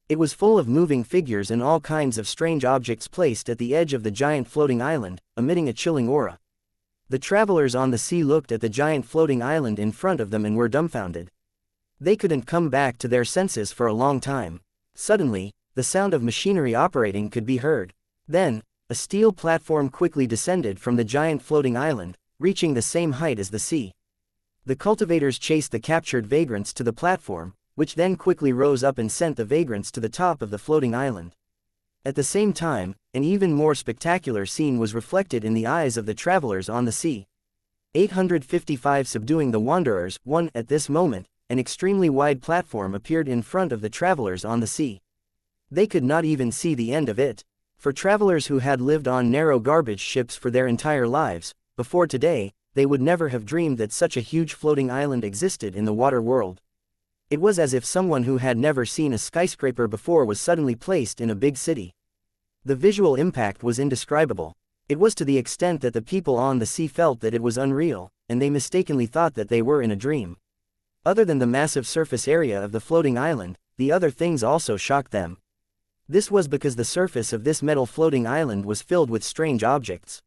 It was full of moving figures and all kinds of strange objects placed at the edge of the giant floating island, emitting a chilling aura. The travelers on the sea looked at the giant floating island in front of them and were dumbfounded. They couldn't come back to their senses for a long time. Suddenly, the sound of machinery operating could be heard. Then, a steel platform quickly descended from the giant floating island, reaching the same height as the sea. The cultivators chased the captured vagrants to the platform, which then quickly rose up and sent the vagrants to the top of the floating island. At the same time, an even more spectacular scene was reflected in the eyes of the travelers on the sea. 855 subduing the wanderers, 1 at this moment, an extremely wide platform appeared in front of the travelers on the sea. They could not even see the end of it. For travelers who had lived on narrow garbage ships for their entire lives, before today, they would never have dreamed that such a huge floating island existed in the water world. It was as if someone who had never seen a skyscraper before was suddenly placed in a big city. The visual impact was indescribable. It was to the extent that the people on the sea felt that it was unreal, and they mistakenly thought that they were in a dream. Other than the massive surface area of the floating island, the other things also shocked them. This was because the surface of this metal floating island was filled with strange objects.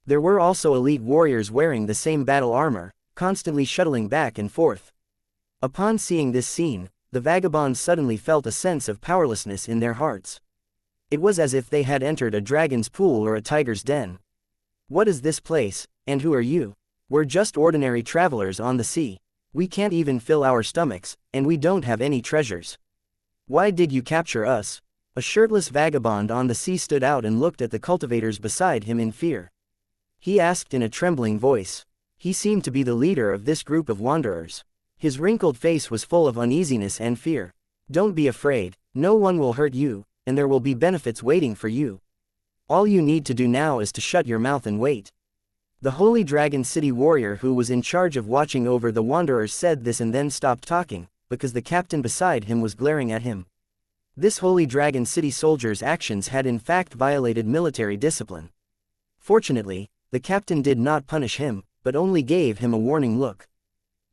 There were also elite warriors wearing the same battle armor, constantly shuttling back and forth. Upon seeing this scene, the vagabonds suddenly felt a sense of powerlessness in their hearts. It was as if they had entered a dragon's pool or a tiger's den. What is this place, and who are you? We're just ordinary travelers on the sea. We can't even fill our stomachs, and we don't have any treasures. Why did you capture us? A shirtless vagabond on the sea stood out and looked at the cultivators beside him in fear. He asked in a trembling voice. He seemed to be the leader of this group of wanderers. His wrinkled face was full of uneasiness and fear. Don't be afraid, no one will hurt you, and there will be benefits waiting for you. All you need to do now is to shut your mouth and wait. The Holy Dragon City warrior who was in charge of watching over the wanderers said this and then stopped talking, because the captain beside him was glaring at him. This Holy Dragon City soldier's actions had in fact violated military discipline. Fortunately, the captain did not punish him, but only gave him a warning look.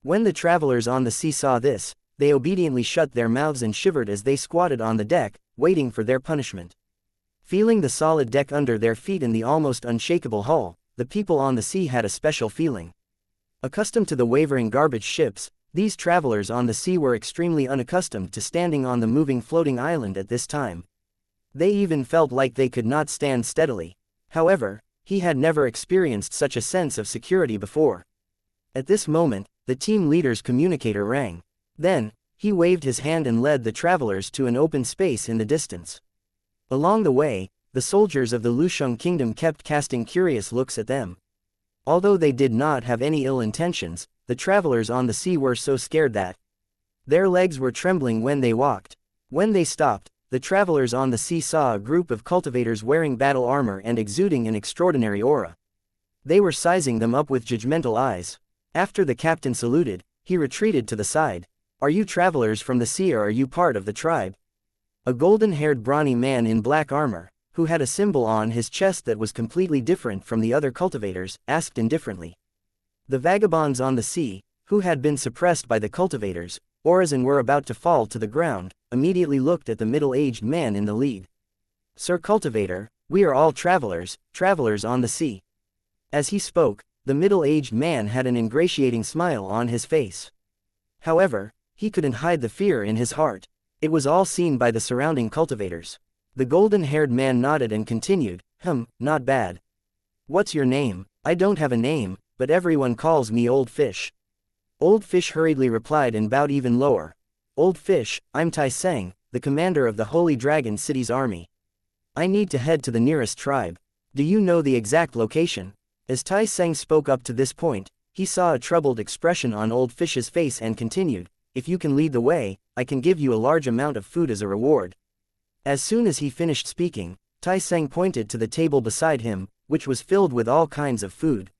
When the travelers on the sea saw this, they obediently shut their mouths and shivered as they squatted on the deck, waiting for their punishment. Feeling the solid deck under their feet and the almost unshakable hull, the people on the sea had a special feeling. Accustomed to the wavering garbage ships, these travelers on the sea were extremely unaccustomed to standing on the moving floating island at this time. They even felt like they could not stand steadily. However, he had never experienced such a sense of security before. At this moment, the team leader's communicator rang. Then, he waved his hand and led the travelers to an open space in the distance. Along the way, the soldiers of the Lusheng kingdom kept casting curious looks at them. Although they did not have any ill intentions, the travelers on the sea were so scared that their legs were trembling when they walked. When they stopped, the travelers on the sea saw a group of cultivators wearing battle armor and exuding an extraordinary aura. They were sizing them up with judgmental eyes. After the captain saluted, he retreated to the side. Are you travelers from the sea or are you part of the tribe? A golden-haired brawny man in black armor, who had a symbol on his chest that was completely different from the other cultivators, asked indifferently. The vagabonds on the sea, who had been suppressed by the cultivators, oars and were about to fall to the ground, immediately looked at the middle-aged man in the lead. Sir Cultivator, we are all travelers on the sea. As he spoke, the middle-aged man had an ingratiating smile on his face. However, he couldn't hide the fear in his heart. It was all seen by the surrounding cultivators. The golden-haired man nodded and continued, not bad. What's your name? I don't have a name, but everyone calls me Old Fish. Old Fish hurriedly replied and bowed even lower. Old Fish, I'm Tai Seng, the commander of the Holy Dragon City's army. I need to head to the nearest tribe. Do you know the exact location? As Tai Seng spoke up to this point, he saw a troubled expression on Old Fish's face and continued, if you can lead the way, I can give you a large amount of food as a reward. As soon as he finished speaking, Tai Seng pointed to the table beside him, which was filled with all kinds of food.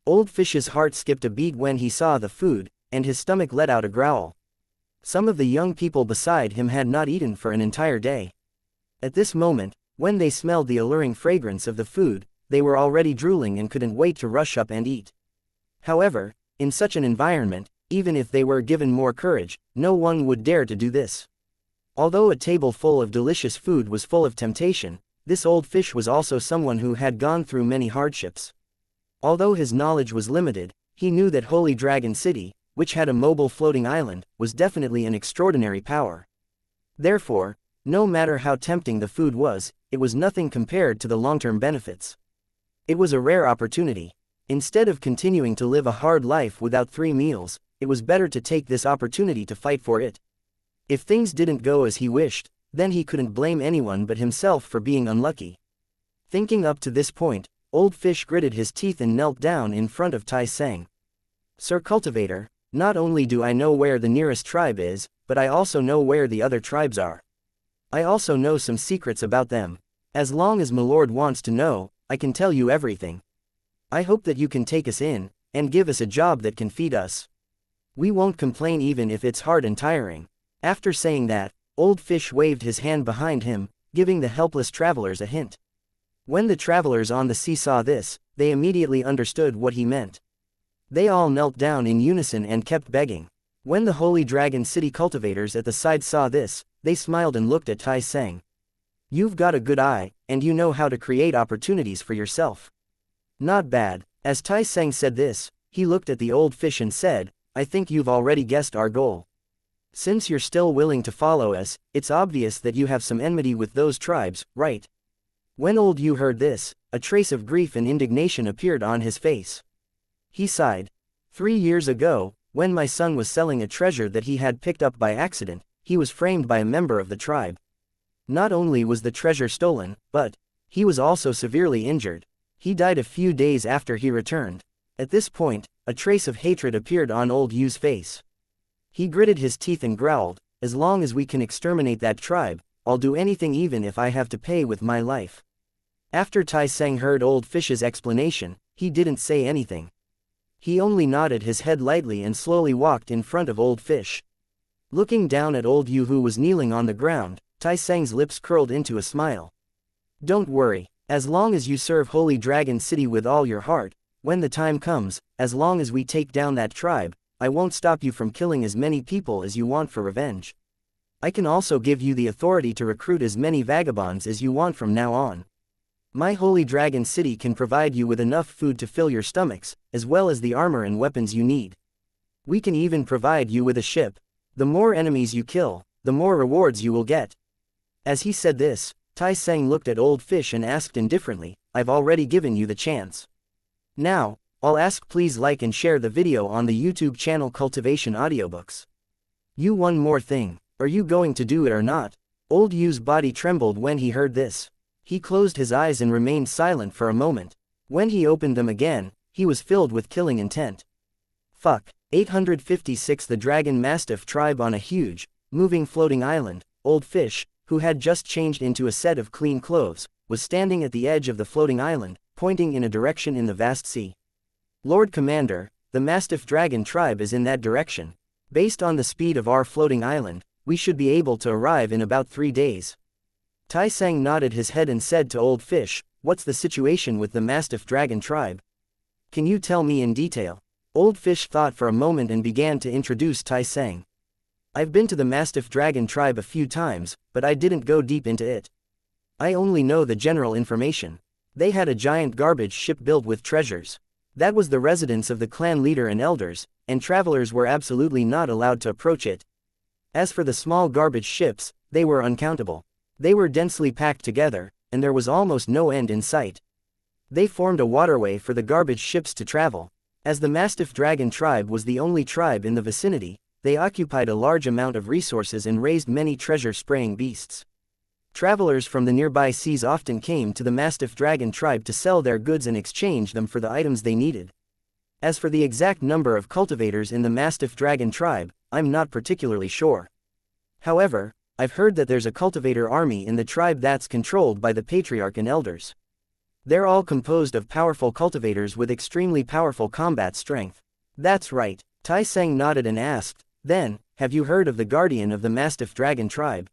Old Fish's heart skipped a beat when he saw the food, and his stomach let out a growl. Some of the young people beside him had not eaten for an entire day. At this moment, when they smelled the alluring fragrance of the food, they were already drooling and couldn't wait to rush up and eat. However, in such an environment, even if they were given more courage, no one would dare to do this. Although a table full of delicious food was full of temptation, this Old Fish was also someone who had gone through many hardships. Although his knowledge was limited, he knew that Holy Dragon City, which had a mobile floating island, was definitely an extraordinary power. Therefore, no matter how tempting the food was, it was nothing compared to the long-term benefits. It was a rare opportunity. Instead of continuing to live a hard life without 3 meals, it was better to take this opportunity to fight for it. If things didn't go as he wished, then he couldn't blame anyone but himself for being unlucky. Thinking up to this point, Old Fish gritted his teeth and knelt down in front of Tai Seng. Sir Cultivator, Not only do I know where the nearest tribe is, but I also know where the other tribes are. I also know some secrets about them. As long as my lord wants to know, I can tell you everything. I hope that you can take us in, and give us a job that can feed us. We won't complain even if it's hard and tiring." After saying that, Old Fish waved his hand behind him, giving the helpless travelers a hint. When the travelers on the sea saw this, they immediately understood what he meant. They all knelt down in unison and kept begging. When the Holy Dragon City cultivators at the side saw this, they smiled and looked at Tai Seng. "You've got a good eye, and you know how to create opportunities for yourself." "Not bad." As Tai Seng said this, he looked at the Old Fish and said, "I think you've already guessed our goal. Since you're still willing to follow us, it's obvious that you have some enmity with those tribes, right?" When Old Yu heard this, a trace of grief and indignation appeared on his face. He sighed. 3 years ago, when my son was selling a treasure that he had picked up by accident, he was framed by a member of the tribe. Not only was the treasure stolen, but he was also severely injured. He died a few days after he returned. At this point, a trace of hatred appeared on Old Yu's face. He gritted his teeth and growled, "As long as we can exterminate that tribe, I'll do anything even if I have to pay with my life." After Tai Seng heard Old Fish's explanation, he didn't say anything. He only nodded his head lightly and slowly walked in front of Old Fish. Looking down at Old Yu who was kneeling on the ground, Tai Seng's lips curled into a smile. "Don't worry, as long as you serve Holy Dragon City with all your heart, when the time comes, as long as we take down that tribe, I won't stop you from killing as many people as you want for revenge. I can also give you the authority to recruit as many vagabonds as you want from now on. My Holy Dragon City can provide you with enough food to fill your stomachs, as well as the armor and weapons you need. We can even provide you with a ship. The more enemies you kill, the more rewards you will get." As he said this, Tai Seng looked at Old Fish and asked indifferently, "I've already given you the chance. Now, I'll ask please like and share the video on the YouTube channel Cultivation Audiobooks. You one more thing, are you going to do it or not?" Old Yu's body trembled when he heard this. He closed his eyes and remained silent for a moment. When he opened them again, he was filled with killing intent. Fuck. 856 The Dragon Mastiff tribe on a huge, moving floating island. Old Fish, who had just changed into a set of clean clothes, was standing at the edge of the floating island, pointing in a direction in the vast sea. "Lord Commander, the Mastiff Dragon tribe is in that direction. Based on the speed of our floating island, we should be able to arrive in about 3 days. Tai Seng nodded his head and said to Old Fish, "What's the situation with the Mastiff Dragon tribe? Can you tell me in detail?" Old Fish thought for a moment and began to introduce Tai Seng. "I've been to the Mastiff Dragon tribe a few times, but I didn't go deep into it. I only know the general information. They had a giant garbage ship built with treasures. That was the residence of the clan leader and elders, and travelers were absolutely not allowed to approach it. As for the small garbage ships, they were uncountable. They were densely packed together, and there was almost no end in sight. They formed a waterway for the garbage ships to travel. As the Mastiff Dragon tribe was the only tribe in the vicinity, they occupied a large amount of resources and raised many treasure-spraying beasts. Travelers from the nearby seas often came to the Mastiff Dragon tribe to sell their goods and exchange them for the items they needed. As for the exact number of cultivators in the Mastiff Dragon tribe, I'm not particularly sure. However, I've heard that there's a cultivator army in the tribe that's controlled by the Patriarch and Elders. They're all composed of powerful cultivators with extremely powerful combat strength." "That's right." Tai Seng nodded and asked, "Then, have you heard of the guardian of the Mastiff Dragon tribe?"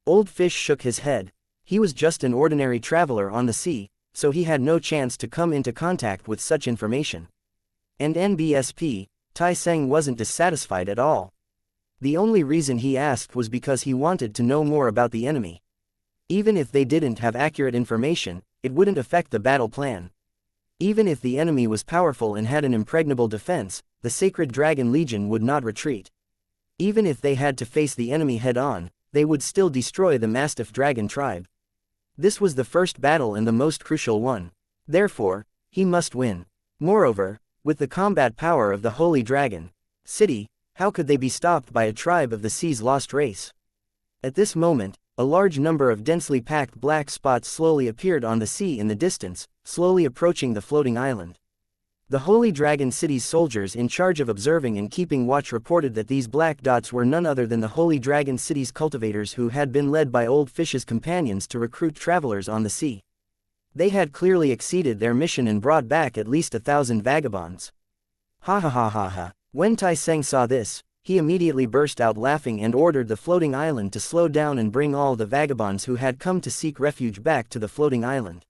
Old Fish shook his head. He was just an ordinary traveler on the sea, so he had no chance to come into contact with such information. And NBSP, Tai Seng wasn't dissatisfied at all. The only reason he asked was because he wanted to know more about the enemy. Even if they didn't have accurate information, it wouldn't affect the battle plan. Even if the enemy was powerful and had an impregnable defense, the Sacred Dragon Legion would not retreat. Even if they had to face the enemy head-on, they would still destroy the Mastiff Dragon tribe. This was the first battle and the most crucial one. Therefore, he must win. Moreover, with the combat power of the Holy Dragon City, how could they be stopped by a tribe of the sea's lost race? At this moment, a large number of densely packed black spots slowly appeared on the sea in the distance, slowly approaching the floating island. The Holy Dragon City's soldiers in charge of observing and keeping watch reported that these black dots were none other than the Holy Dragon City's cultivators who had been led by Old Fish's companions to recruit travelers on the sea. They had clearly exceeded their mission and brought back at least 1,000 vagabonds. Ha ha ha ha ha. When Tai Seng saw this, he immediately burst out laughing and ordered the floating island to slow down and bring all the vagabonds who had come to seek refuge back to the floating island.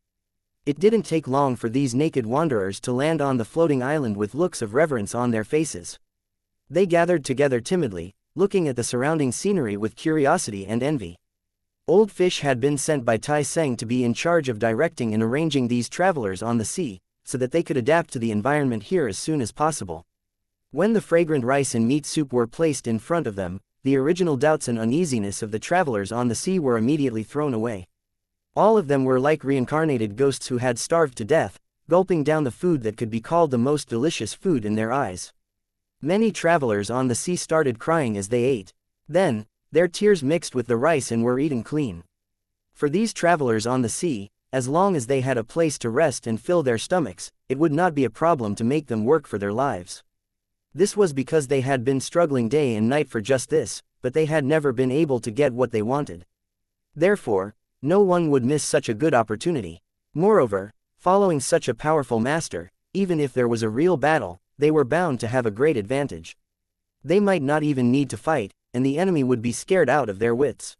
It didn't take long for these naked wanderers to land on the floating island with looks of reverence on their faces. They gathered together timidly, looking at the surrounding scenery with curiosity and envy. Old Fish had been sent by Tai Seng to be in charge of directing and arranging these travelers on the sea, so that they could adapt to the environment here as soon as possible. When the fragrant rice and meat soup were placed in front of them, the original doubts and uneasiness of the travelers on the sea were immediately thrown away. All of them were like reincarnated ghosts who had starved to death, gulping down the food that could be called the most delicious food in their eyes. Many travelers on the sea started crying as they ate. Then, their tears mixed with the rice and were eaten clean. For these travelers on the sea, as long as they had a place to rest and fill their stomachs, it would not be a problem to make them work for their lives. This was because they had been struggling day and night for just this, but they had never been able to get what they wanted. Therefore, no one would miss such a good opportunity. Moreover, following such a powerful master, even if there was a real battle, they were bound to have a great advantage. They might not even need to fight, and the enemy would be scared out of their wits.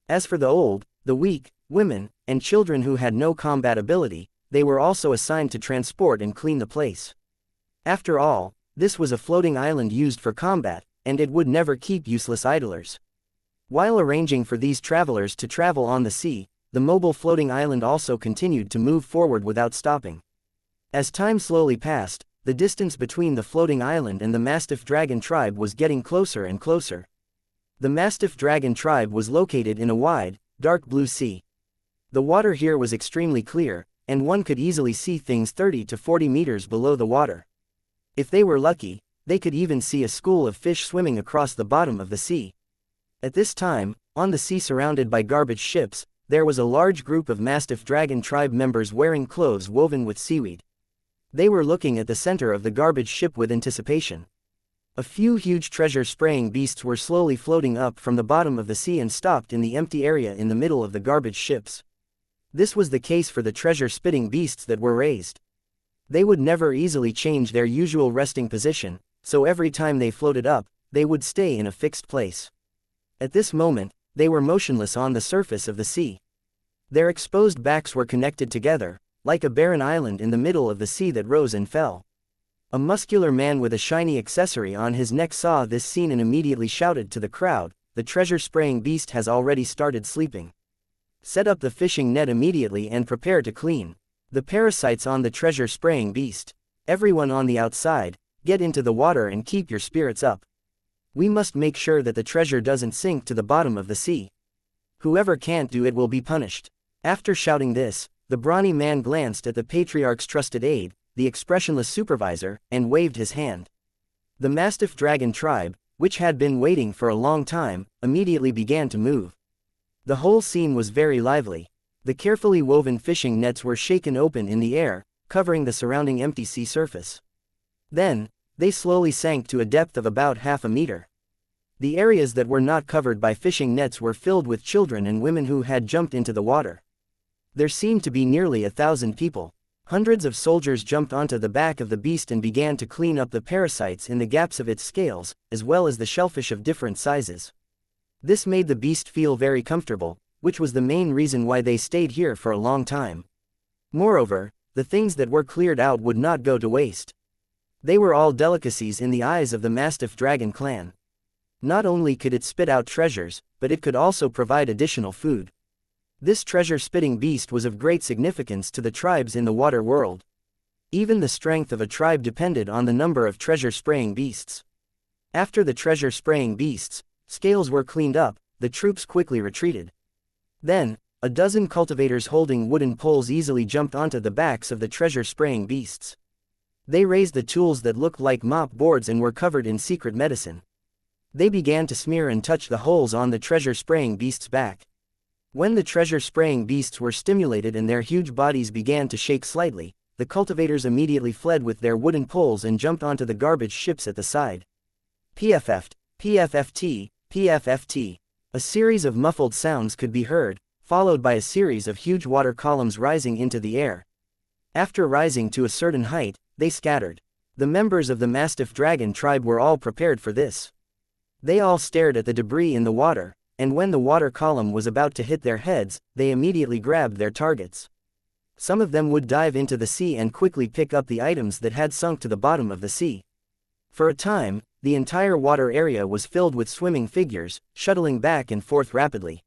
As for the old, the weak, women, and children who had no combat ability, they were also assigned to transport and clean the place. After all, this was a floating island used for combat, and it would never keep useless idlers. While arranging for these travelers to travel on the sea, the mobile floating island also continued to move forward without stopping. As time slowly passed, the distance between the floating island and the Mastiff Dragon tribe was getting closer and closer. The Mastiff Dragon tribe was located in a wide, dark blue sea. The water here was extremely clear, and one could easily see things 30 to 40 meters below the water. If they were lucky, they could even see a school of fish swimming across the bottom of the sea. At this time, on the sea surrounded by garbage ships, there was a large group of Mastiff Dragon tribe members wearing clothes woven with seaweed. They were looking at the center of the garbage ship with anticipation. A few huge treasure-spraying beasts were slowly floating up from the bottom of the sea and stopped in the empty area in the middle of the garbage ships. This was the case for the treasure-spitting beasts that were raised. They would never easily change their usual resting position, so every time they floated up, they would stay in a fixed place. At this moment, they were motionless on the surface of the sea. Their exposed backs were connected together, like a barren island in the middle of the sea that rose and fell. A muscular man with a shiny accessory on his neck saw this scene and immediately shouted to the crowd, "The treasure-spraying beast has already started sleeping. Set up the fishing net immediately and prepare to clean the parasites on the treasure-spraying beast. Everyone on the outside, get into the water and keep your spirits up. We must make sure that the treasure doesn't sink to the bottom of the sea. Whoever can't do it will be punished." After shouting this, the brawny man glanced at the patriarch's trusted aide, the expressionless supervisor, and waved his hand. The Mastiff Dragon tribe, which had been waiting for a long time, immediately began to move. The whole scene was very lively. The carefully woven fishing nets were shaken open in the air, covering the surrounding empty sea surface. Then, they slowly sank to a depth of about half a meter. The areas that were not covered by fishing nets were filled with children and women who had jumped into the water. There seemed to be nearly 1,000 people. Hundreds of soldiers jumped onto the back of the beast and began to clean up the parasites in the gaps of its scales, as well as the shellfish of different sizes. This made the beast feel very comfortable, which was the main reason why they stayed here for a long time. Moreover, the things that were cleared out would not go to waste. They were all delicacies in the eyes of the Mastiff Dragon clan. Not only could it spit out treasures, but it could also provide additional food. This treasure-spitting beast was of great significance to the tribes in the water world. Even the strength of a tribe depended on the number of treasure-spraying beasts. After the treasure-spraying beasts' scales were cleaned up, the troops quickly retreated. Then, a dozen cultivators holding wooden poles easily jumped onto the backs of the treasure-spraying beasts. They raised the tools that looked like mop boards and were covered in secret medicine. They began to smear and touch the holes on the treasure-spraying beast's back. When the treasure-spraying beasts were stimulated and their huge bodies began to shake slightly, the cultivators immediately fled with their wooden poles and jumped onto the garbage ships at the side. PFFT, PFFT, PFFT. A series of muffled sounds could be heard, followed by a series of huge water columns rising into the air. After rising to a certain height, they scattered. The members of the Mastiff Dragon tribe were all prepared for this. They all stared at the debris in the water, and when the water column was about to hit their heads, they immediately grabbed their targets. Some of them would dive into the sea and quickly pick up the items that had sunk to the bottom of the sea. For a time, the entire water area was filled with swimming figures, shuttling back and forth rapidly.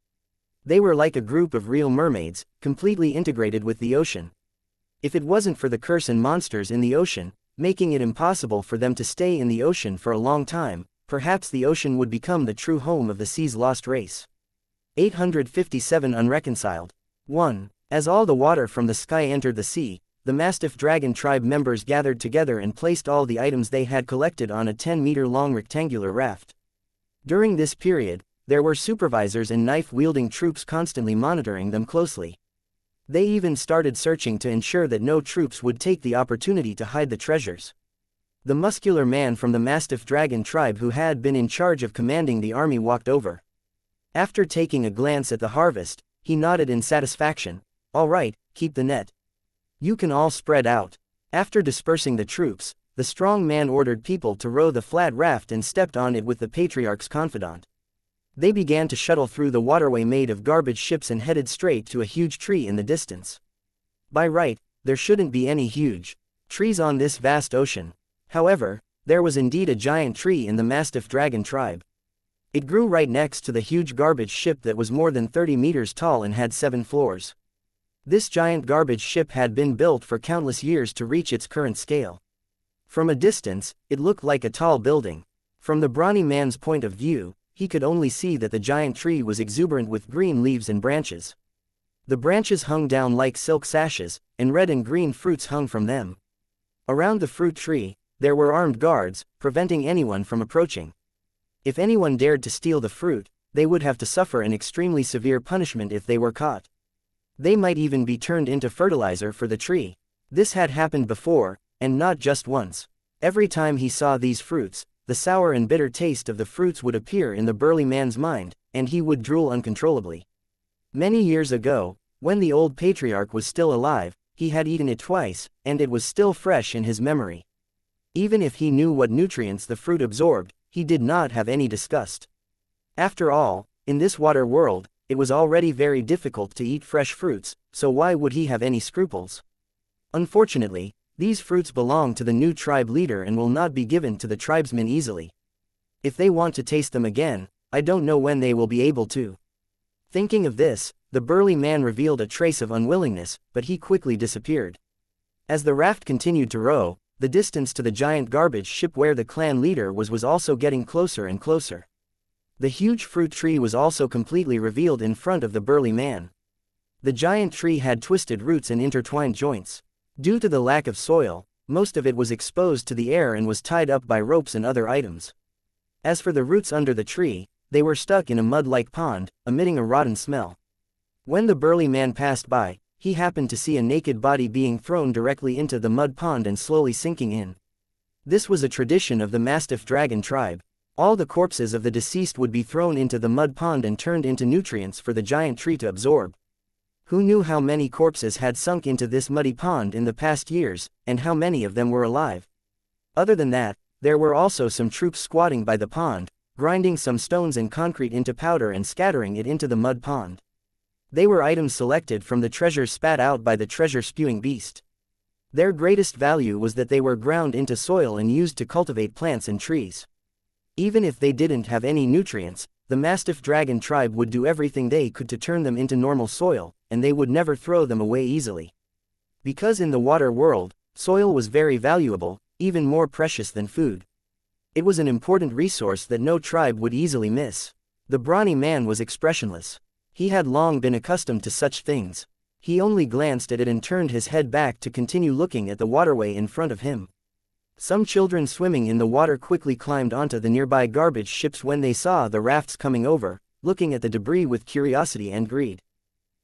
They were like a group of real mermaids, completely integrated with the ocean. If it wasn't for the curse and monsters in the ocean, making it impossible for them to stay in the ocean for a long time, perhaps the ocean would become the true home of the sea's lost race. 857 Unreconciled. 1. As all the water from the sky entered the sea, the Mastiff Dragon tribe members gathered together and placed all the items they had collected on a 10-meter-long rectangular raft. During this period, there were supervisors and knife-wielding troops constantly monitoring them closely. They even started searching to ensure that no troops would take the opportunity to hide the treasures. The muscular man from the Mastiff Dragon tribe who had been in charge of commanding the army walked over. After taking a glance at the harvest, he nodded in satisfaction. "All right, keep the net. You can all spread out." After dispersing the troops, the strong man ordered people to row the flat raft and stepped on it with the patriarch's confidant. They began to shuttle through the waterway made of garbage ships and headed straight to a huge tree in the distance. By right, there shouldn't be any huge trees on this vast ocean. However, there was indeed a giant tree in the Mastiff Dragon tribe. It grew right next to the huge garbage ship that was more than 30 meters tall and had 7 floors. This giant garbage ship had been built for countless years to reach its current scale. From a distance, it looked like a tall building. From the brawny man's point of view, he could only see that the giant tree was exuberant with green leaves and branches. The branches hung down like silk sashes, and red and green fruits hung from them. Around the fruit tree, there were armed guards, preventing anyone from approaching. If anyone dared to steal the fruit, they would have to suffer an extremely severe punishment if they were caught. They might even be turned into fertilizer for the tree. This had happened before, and not just once. Every time he saw these fruits, the sour and bitter taste of the fruits would appear in the burly man's mind, and he would drool uncontrollably. Many years ago, when the old patriarch was still alive, he had eaten it twice, and it was still fresh in his memory. Even if he knew what nutrients the fruit absorbed, he did not have any disgust. After all, in this water world, it was already very difficult to eat fresh fruits, so why would he have any scruples? Unfortunately, these fruits belong to the new tribe leader and will not be given to the tribesmen easily. If they want to taste them again, I don't know when they will be able to. Thinking of this, the burly man revealed a trace of unwillingness, but he quickly disappeared. As the raft continued to row, the distance to the giant garbage ship where the clan leader was also getting closer and closer. The huge fruit tree was also completely revealed in front of the burly man. The giant tree had twisted roots and intertwined joints. Due to the lack of soil, most of it was exposed to the air and was tied up by ropes and other items. As for the roots under the tree, they were stuck in a mud-like pond, emitting a rotten smell. When the burly man passed by, he happened to see a naked body being thrown directly into the mud pond and slowly sinking in. This was a tradition of the Mastiff Dragon tribe. All the corpses of the deceased would be thrown into the mud pond and turned into nutrients for the giant tree to absorb. Who knew how many corpses had sunk into this muddy pond in the past years, and how many of them were alive? Other than that, there were also some troops squatting by the pond, grinding some stones and concrete into powder and scattering it into the mud pond. They were items selected from the treasures spat out by the treasure-spewing beast. Their greatest value was that they were ground into soil and used to cultivate plants and trees. Even if they didn't have any nutrients, the Mastiff Dragon tribe would do everything they could to turn them into normal soil, and they would never throw them away easily. Because in the water world, soil was very valuable, even more precious than food. It was an important resource that no tribe would easily miss. The brawny man was expressionless. He had long been accustomed to such things. He only glanced at it and turned his head back to continue looking at the waterway in front of him. Some children swimming in the water quickly climbed onto the nearby garbage ships when they saw the rafts coming over, looking at the debris with curiosity and greed.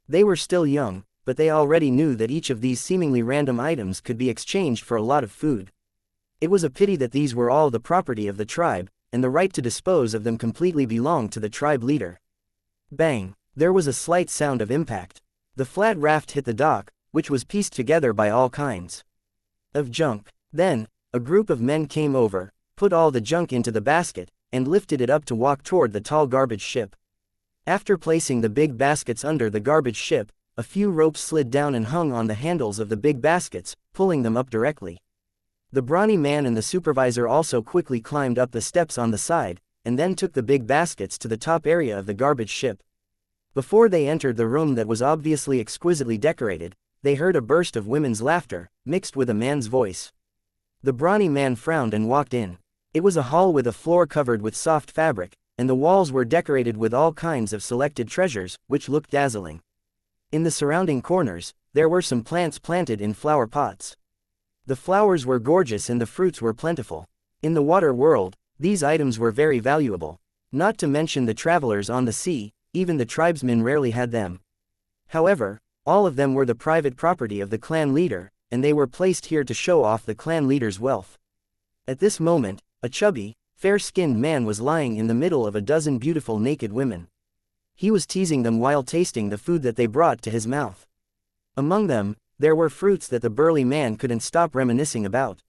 They were still young, but they already knew that each of these seemingly random items could be exchanged for a lot of food. It was a pity that these were all the property of the tribe, and the right to dispose of them completely belonged to the tribe leader. Bang! There was a slight sound of impact. The flat raft hit the dock, which was pieced together by all kinds of junk. Then, a group of men came over, put all the junk into the basket, and lifted it up to walk toward the tall garbage ship. After placing the big baskets under the garbage ship, a few ropes slid down and hung on the handles of the big baskets, pulling them up directly. The brawny man and the supervisor also quickly climbed up the steps on the side, and then took the big baskets to the top area of the garbage ship. Before they entered the room that was obviously exquisitely decorated, they heard a burst of women's laughter, mixed with a man's voice. The brawny man frowned and walked in. It was a hall with a floor covered with soft fabric, and the walls were decorated with all kinds of selected treasures, which looked dazzling. In the surrounding corners, there were some plants planted in flower pots. The flowers were gorgeous and the fruits were plentiful. In the water world, these items were very valuable. Not to mention the travelers on the sea, even the tribesmen rarely had them. However, all of them were the private property of the clan leader, and they were placed here to show off the clan leader's wealth. At this moment, a chubby, fair-skinned man was lying in the middle of a dozen beautiful naked women. He was teasing them while tasting the food that they brought to his mouth. Among them, there were fruits that the burly man couldn't stop reminiscing about.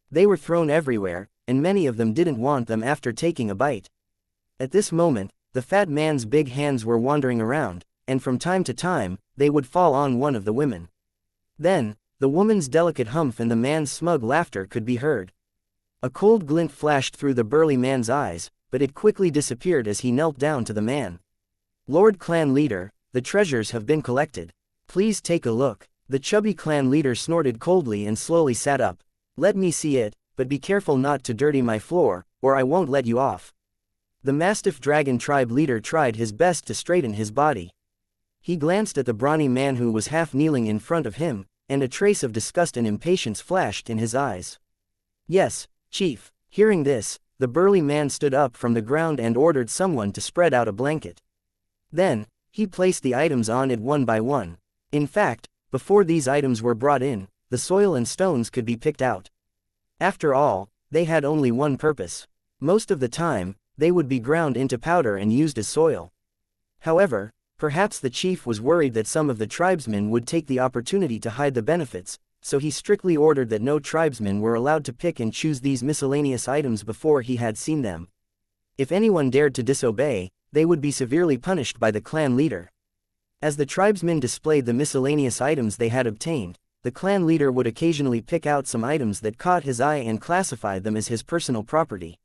They were thrown everywhere, and many of them didn't want them after taking a bite. At this moment, the fat man's big hands were wandering around, and from time to time, they would fall on one of the women. Then, the woman's delicate humph and the man's smug laughter could be heard. A cold glint flashed through the burly man's eyes, but it quickly disappeared as he knelt down to the man. "Lord Clan Leader, the treasures have been collected. Please take a look." The chubby clan leader snorted coldly and slowly sat up. "Let me see it, but be careful not to dirty my floor, or I won't let you off." The mastiff dragon tribe leader tried his best to straighten his body. He glanced at the brawny man who was half kneeling in front of him, and a trace of disgust and impatience flashed in his eyes. "Yes, Chief." Hearing this, the burly man stood up from the ground and ordered someone to spread out a blanket. Then, he placed the items on it one by one. In fact, before these items were brought in, the soil and stones could be picked out. After all, they had only one purpose. Most of the time, they would be ground into powder and used as soil. However, perhaps the chief was worried that some of the tribesmen would take the opportunity to hide the benefits, so he strictly ordered that no tribesmen were allowed to pick and choose these miscellaneous items before he had seen them. If anyone dared to disobey, they would be severely punished by the clan leader. As the tribesmen displayed the miscellaneous items they had obtained, the clan leader would occasionally pick out some items that caught his eye and classify them as his personal property.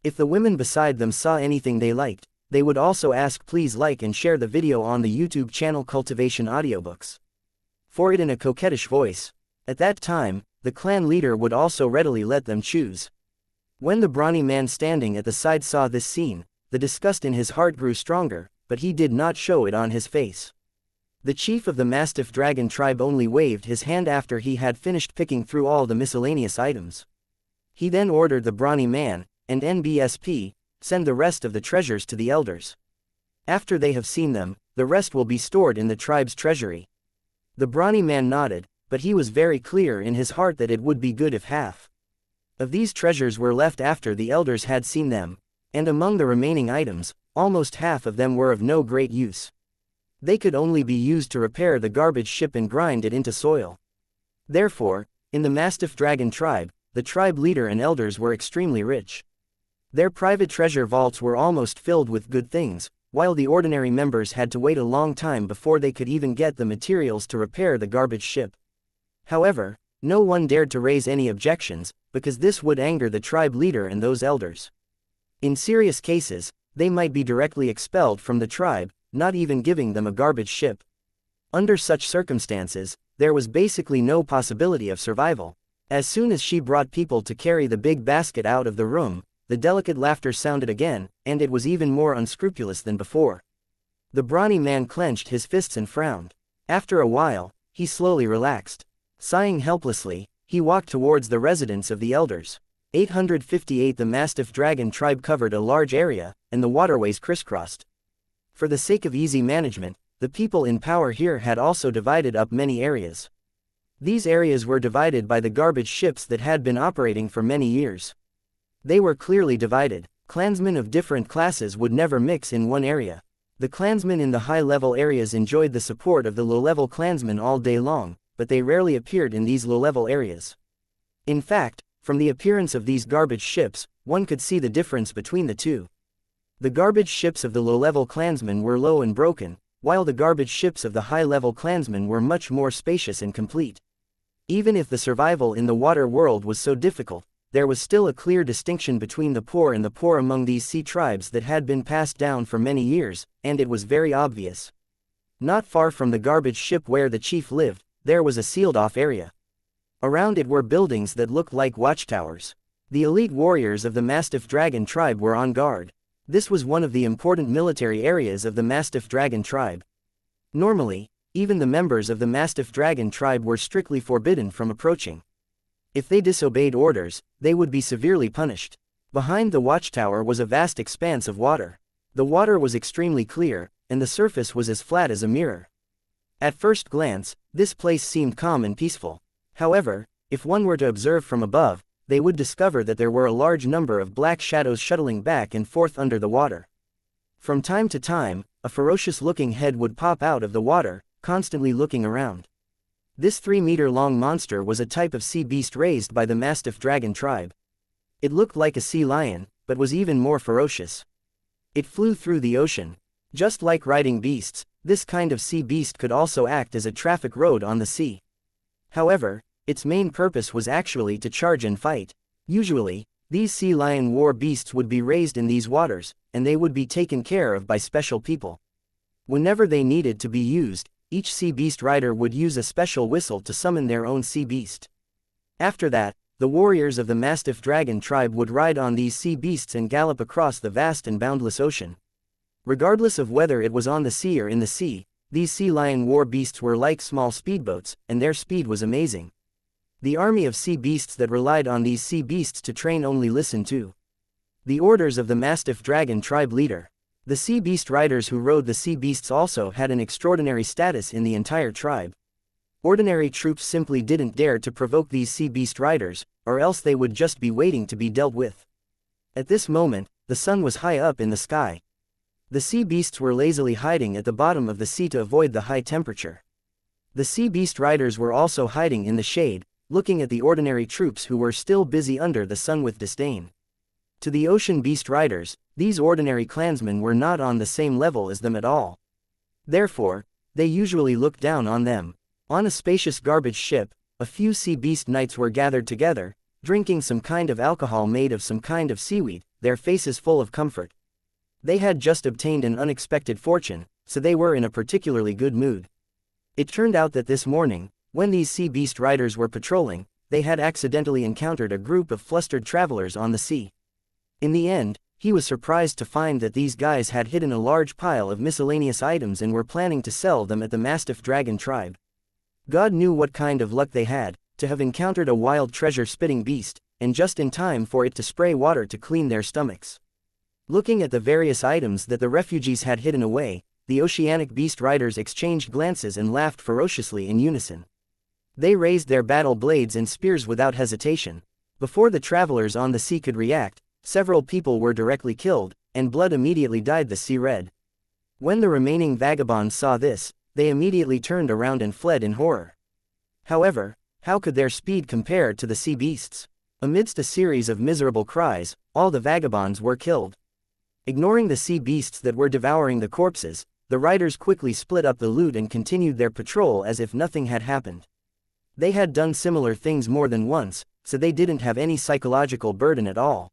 If the women beside them saw anything they liked, they would also ask please like and share the video on the YouTube channel Cultivation Audiobooks. For it in a coquettish voice. At that time, the clan leader would also readily let them choose. When the brawny man standing at the side saw this scene, the disgust in his heart grew stronger, but he did not show it on his face. The chief of the mastiff dragon tribe only waved his hand after he had finished picking through all the miscellaneous items. He then ordered the brawny man, and NBSP, send the rest of the treasures to the elders. After they have seen them, the rest will be stored in the tribe's treasury. The brawny man nodded, but he was very clear in his heart that it would be good if half of these treasures were left after the elders had seen them, and among the remaining items, almost half of them were of no great use. They could only be used to repair the garbage ship and grind it into soil. Therefore, in the mastiff dragon tribe, the tribe leader and elders were extremely rich. Their private treasure vaults were almost filled with good things, while the ordinary members had to wait a long time before they could even get the materials to repair the garbage ship. However, no one dared to raise any objections, because this would anger the tribe leader and those elders. In serious cases, they might be directly expelled from the tribe, not even giving them a garbage ship. Under such circumstances, there was basically no possibility of survival. As soon as she brought people to carry the big basket out of the room, the delicate laughter sounded again, and it was even more unscrupulous than before. The brawny man clenched his fists and frowned. After a while, he slowly relaxed. Sighing helplessly, he walked towards the residence of the elders. 858 The mastiff dragon tribe covered a large area, and the waterways crisscrossed. For the sake of easy management, the people in power here had also divided up many areas. These areas were divided by the garbage ships that had been operating for many years. They were clearly divided. Clansmen of different classes would never mix in one area. The clansmen in the high-level areas enjoyed the support of the low-level clansmen all day long, but they rarely appeared in these low-level areas. In fact, from the appearance of these garbage ships, one could see the difference between the two. The garbage ships of the low-level clansmen were low and broken, while the garbage ships of the high-level clansmen were much more spacious and complete. Even if the survival in the water world was so difficult, there was still a clear distinction between the poor and the poor among these sea tribes that had been passed down for many years, and it was very obvious. Not far from the garbage ship where the chief lived, there was a sealed-off area. Around it were buildings that looked like watchtowers. The elite warriors of the Mastiff Dragon tribe were on guard. This was one of the important military areas of the Mastiff Dragon tribe. Normally, even the members of the Mastiff Dragon tribe were strictly forbidden from approaching. If they disobeyed orders, they would be severely punished. Behind the watchtower was a vast expanse of water. The water was extremely clear, and the surface was as flat as a mirror. At first glance, this place seemed calm and peaceful. However, if one were to observe from above, they would discover that there were a large number of black shadows shuttling back and forth under the water. From time to time, a ferocious-looking head would pop out of the water, constantly looking around. This 3-meter-long monster was a type of sea beast raised by the Mastiff Dragon tribe. It looked like a sea lion, but was even more ferocious. It flew through the ocean. Just like riding beasts, this kind of sea beast could also act as a traffic road on the sea. However, its main purpose was actually to charge and fight. Usually, these sea lion war beasts would be raised in these waters, and they would be taken care of by special people. Whenever they needed to be used, each sea beast rider would use a special whistle to summon their own sea beast. After that, the warriors of the Mastiff Dragon tribe would ride on these sea beasts and gallop across the vast and boundless ocean. Regardless of whether it was on the sea or in the sea, these sea lion war beasts were like small speedboats, and their speed was amazing. The army of sea beasts that relied on these sea beasts to train only listened to the orders of the Mastiff Dragon tribe leader. The sea beast riders who rode the sea beasts also had an extraordinary status in the entire tribe. Ordinary troops simply didn't dare to provoke these sea beast riders, or else they would just be waiting to be dealt with. At this moment, the sun was high up in the sky. The sea beasts were lazily hiding at the bottom of the sea to avoid the high temperature. The sea beast riders were also hiding in the shade, looking at the ordinary troops who were still busy under the sun with disdain. To the ocean beast riders, these ordinary clansmen were not on the same level as them at all. Therefore, they usually looked down on them. On a spacious garbage ship, a few sea beast knights were gathered together, drinking some kind of alcohol made of some kind of seaweed, their faces full of comfort. They had just obtained an unexpected fortune, so they were in a particularly good mood. It turned out that this morning, when these sea beast riders were patrolling, they had accidentally encountered a group of flustered travelers on the sea. In the end, he was surprised to find that these guys had hidden a large pile of miscellaneous items and were planning to sell them at the Mastiff Dragon tribe. God knew what kind of luck they had, to have encountered a wild treasure-spitting beast, and just in time for it to spray water to clean their stomachs. Looking at the various items that the refugees had hidden away, the oceanic beast riders exchanged glances and laughed ferociously in unison. They raised their battle blades and spears without hesitation. Before the travelers on the sea could react, several people were directly killed, and blood immediately dyed the sea red. When the remaining vagabonds saw this, they immediately turned around and fled in horror. However, how could their speed compare to the sea beasts? Amidst a series of miserable cries, all the vagabonds were killed. Ignoring the sea beasts that were devouring the corpses, the riders quickly split up the loot and continued their patrol as if nothing had happened. They had done similar things more than once, so they didn't have any psychological burden at all.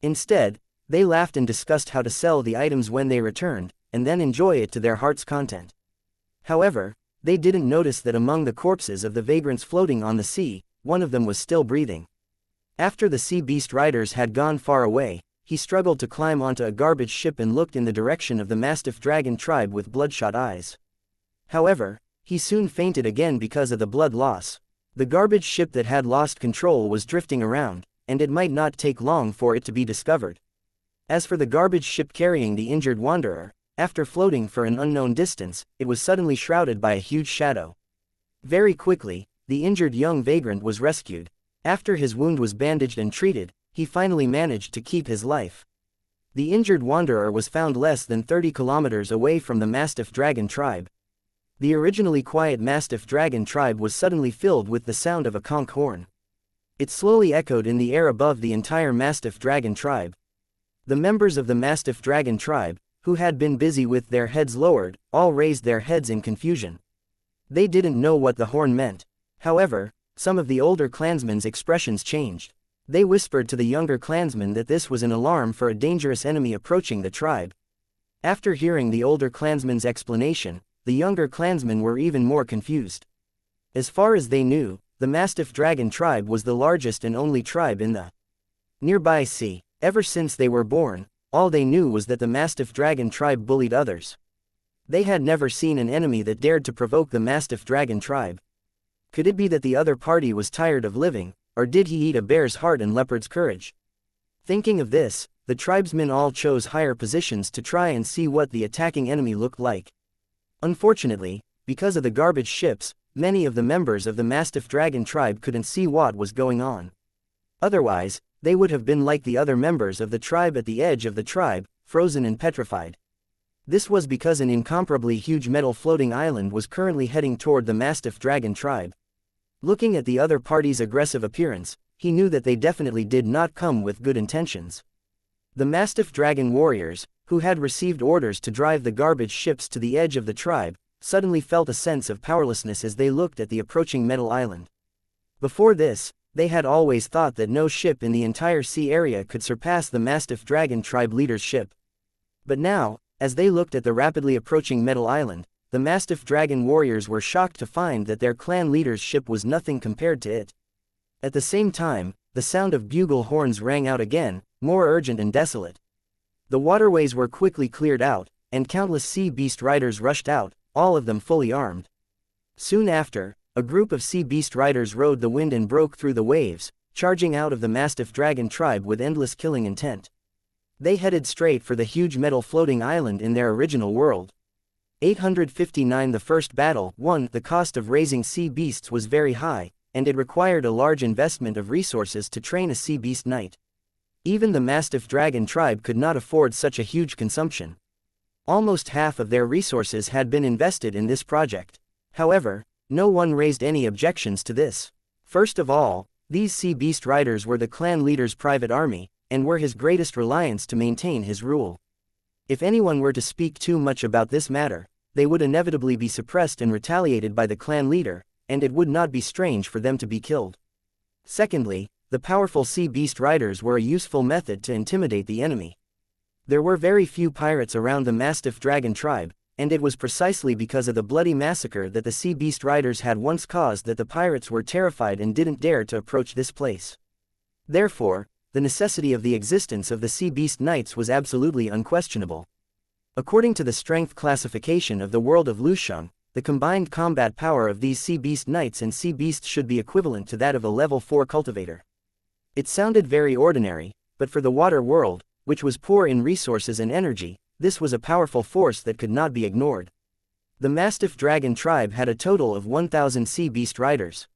Instead, they laughed and discussed how to sell the items when they returned, and then enjoy it to their heart's content. However, they didn't notice that among the corpses of the vagrants floating on the sea, one of them was still breathing. After the sea beast riders had gone far away, he struggled to climb onto a garbage ship and looked in the direction of the Mastiff Dragon tribe with bloodshot eyes. However, he soon fainted again because of the blood loss. The garbage ship that had lost control was drifting around, and it might not take long for it to be discovered. As for the garbage ship carrying the injured wanderer, After floating for an unknown distance, it was suddenly shrouded by a huge shadow. Very quickly, the injured young vagrant was rescued. After his wound was bandaged and treated, he finally managed to keep his life. The injured wanderer was found less than 30 kilometers away from the Mastiff Dragon tribe. The originally quiet Mastiff Dragon tribe was suddenly filled with the sound of a conch horn. It slowly echoed in the air above the entire Mastiff Dragon tribe. The members of the Mastiff Dragon tribe, who had been busy with their heads lowered, all raised their heads in confusion. They didn't know what the horn meant. However, some of the older clansmen's expressions changed. They whispered to the younger clansmen that this was an alarm for a dangerous enemy approaching the tribe. After hearing the older clansmen's explanation, the younger clansmen were even more confused. As far as they knew, the Mastiff Dragon tribe was the largest and only tribe in the nearby sea. Ever since they were born, all they knew was that the Mastiff Dragon tribe bullied others. They had never seen an enemy that dared to provoke the Mastiff Dragon tribe. Could it be that the other party was tired of living, or did he eat a bear's heart and leopard's courage? Thinking of this, the tribesmen all chose higher positions to try and see what the attacking enemy looked like. Unfortunately, because of the garbage ships, many of the members of the Mastiff Dragon tribe couldn't see what was going on. Otherwise, they would have been like the other members of the tribe at the edge of the tribe, frozen and petrified. This was because an incomparably huge metal floating island was currently heading toward the Mastiff Dragon tribe. Looking at the other party's aggressive appearance, he knew that they definitely did not come with good intentions. The Mastiff Dragon warriors, who had received orders to drive the garbage ships to the edge of the tribe, suddenly felt a sense of powerlessness as they looked at the approaching metal island. Before this, they had always thought that no ship in the entire sea area could surpass the Mastiff Dragon tribe leader's ship. But now, as they looked at the rapidly approaching metal island, the Mastiff Dragon warriors were shocked to find that their clan leader's ship was nothing compared to it. At the same time, the sound of bugle horns rang out again, more urgent and desolate. The waterways were quickly cleared out, and countless sea beast riders rushed out, all of them fully armed. Soon after, a group of sea beast riders rode the wind and broke through the waves, charging out of the Mastiff Dragon tribe with endless killing intent. They headed straight for the huge metal floating island in their original world. 859 The first battle. 1. The cost of raising sea beasts was very high, and it required a large investment of resources to train a sea beast knight. Even the Mastiff Dragon tribe could not afford such a huge consumption. Almost half of their resources had been invested in this project. However, no one raised any objections to this. First of all, these sea beast riders were the clan leader's private army, and were his greatest reliance to maintain his rule. If anyone were to speak too much about this matter, they would inevitably be suppressed and retaliated by the clan leader, and it would not be strange for them to be killed. Secondly, the powerful sea beast riders were a useful method to intimidate the enemy. There were very few pirates around the Mastiff Dragon tribe, and it was precisely because of the bloody massacre that the sea beast riders had once caused that the pirates were terrified and didn't dare to approach this place. Therefore, the necessity of the existence of the sea beast knights was absolutely unquestionable. According to the strength classification of the world of Lusheng, the combined combat power of these sea beast knights and sea beasts should be equivalent to that of a level 4 cultivator. It sounded very ordinary, but for the water world, which was poor in resources and energy, this was a powerful force that could not be ignored. The Mastiff Dragon tribe had a total of 1,000 sea beast riders.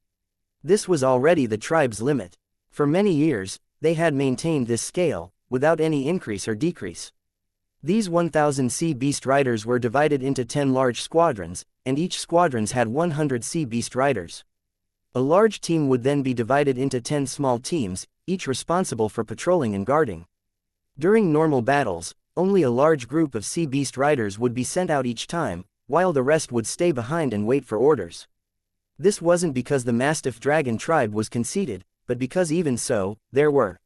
This was already the tribe's limit. For many years, they had maintained this scale, without any increase or decrease. These 1,000 sea beast riders were divided into 10 large squadrons, and each squadrons had 100 sea beast riders. A large team would then be divided into 10 small teams, each responsible for patrolling and guarding. During normal battles, only a large group of sea beast riders would be sent out each time, while the rest would stay behind and wait for orders. This wasn't because the Mastiff Dragon tribe was conceited, but because even so, there were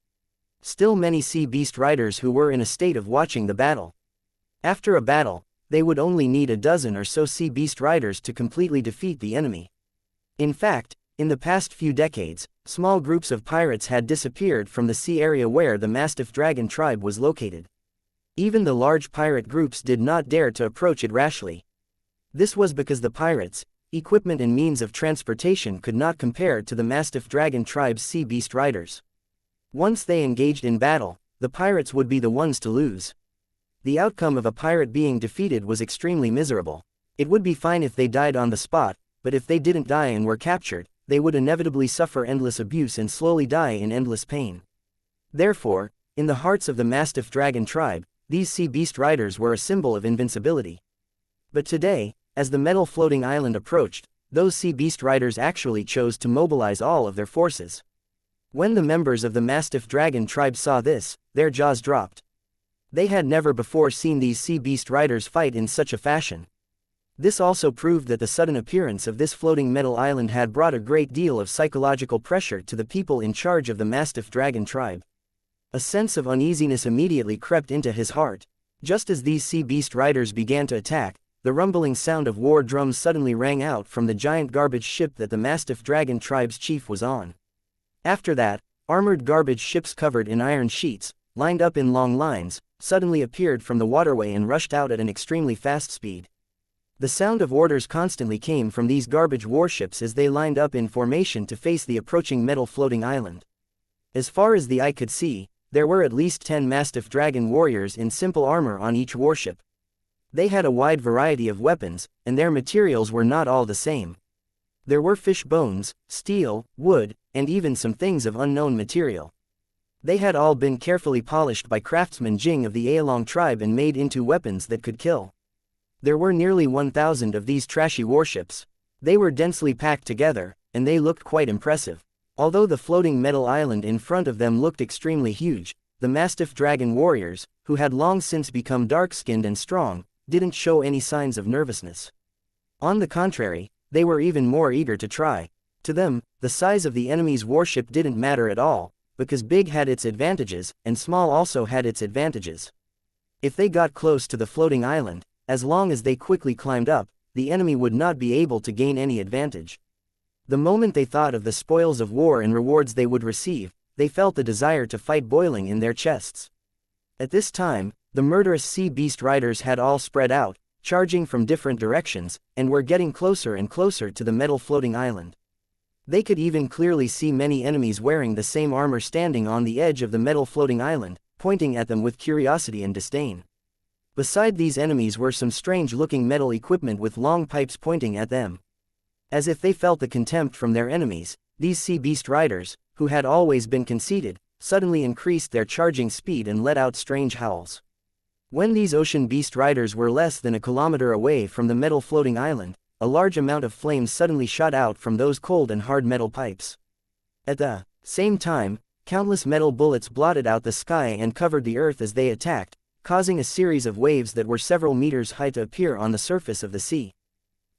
still many sea beast riders who were in a state of watching the battle. After a battle, they would only need a dozen or so sea beast riders to completely defeat the enemy. In fact, in the past few decades, small groups of pirates had disappeared from the sea area where the Mastiff Dragon tribe was located. Even the large pirate groups did not dare to approach it rashly. This was because the pirates' equipment and means of transportation could not compare to the Mastiff Dragon tribe's sea beast riders. Once they engaged in battle, the pirates would be the ones to lose. The outcome of a pirate being defeated was extremely miserable. It would be fine if they died on the spot, but if they didn't die and were captured, they would inevitably suffer endless abuse and slowly die in endless pain. Therefore, in the hearts of the Mastiff Dragon tribe, these sea beast riders were a symbol of invincibility. But today, as the metal floating island approached, those sea beast riders actually chose to mobilize all of their forces. When the members of the Mastiff Dragon tribe saw this, their jaws dropped. They had never before seen these sea beast riders fight in such a fashion. This also proved that the sudden appearance of this floating metal island had brought a great deal of psychological pressure to the people in charge of the Mastiff Dragon tribe. A sense of uneasiness immediately crept into his heart. Just as these sea beast riders began to attack, the rumbling sound of war drums suddenly rang out from the giant garbage ship that the Mastiff Dragon tribe's chief was on. After that, armored garbage ships covered in iron sheets, lined up in long lines, suddenly appeared from the waterway and rushed out at an extremely fast speed. The sound of orders constantly came from these garbage warships as they lined up in formation to face the approaching metal floating island. As far as the eye could see, there were at least 10 Mastiff Dragon warriors in simple armor on each warship. They had a wide variety of weapons, and their materials were not all the same. There were fish bones, steel, wood, and even some things of unknown material. They had all been carefully polished by craftsman Jing of the Aolong tribe and made into weapons that could kill. There were nearly 1,000 of these trashy warships. They were densely packed together, and they looked quite impressive. Although the floating metal island in front of them looked extremely huge, the Mastiff Dragon warriors, who had long since become dark-skinned and strong, didn't show any signs of nervousness. On the contrary, they were even more eager to try. To them, the size of the enemy's warship didn't matter at all, because big had its advantages, and small also had its advantages. If they got close to the floating island, as long as they quickly climbed up, the enemy would not be able to gain any advantage. The moment they thought of the spoils of war and rewards they would receive, they felt the desire to fight boiling in their chests. At this time, the murderous sea beast riders had all spread out, charging from different directions, and were getting closer and closer to the metal floating island. They could even clearly see many enemies wearing the same armor standing on the edge of the metal floating island, pointing at them with curiosity and disdain. Beside these enemies were some strange-looking metal equipment with long pipes pointing at them. As if they felt the contempt from their enemies, these sea beast riders, who had always been conceited, suddenly increased their charging speed and let out strange howls. When these ocean beast riders were less than a kilometer away from the metal floating island, a large amount of flames suddenly shot out from those cold and hard metal pipes. At the same time, countless metal bullets blotted out the sky and covered the earth as they attacked, causing a series of waves that were several meters high to appear on the surface of the sea.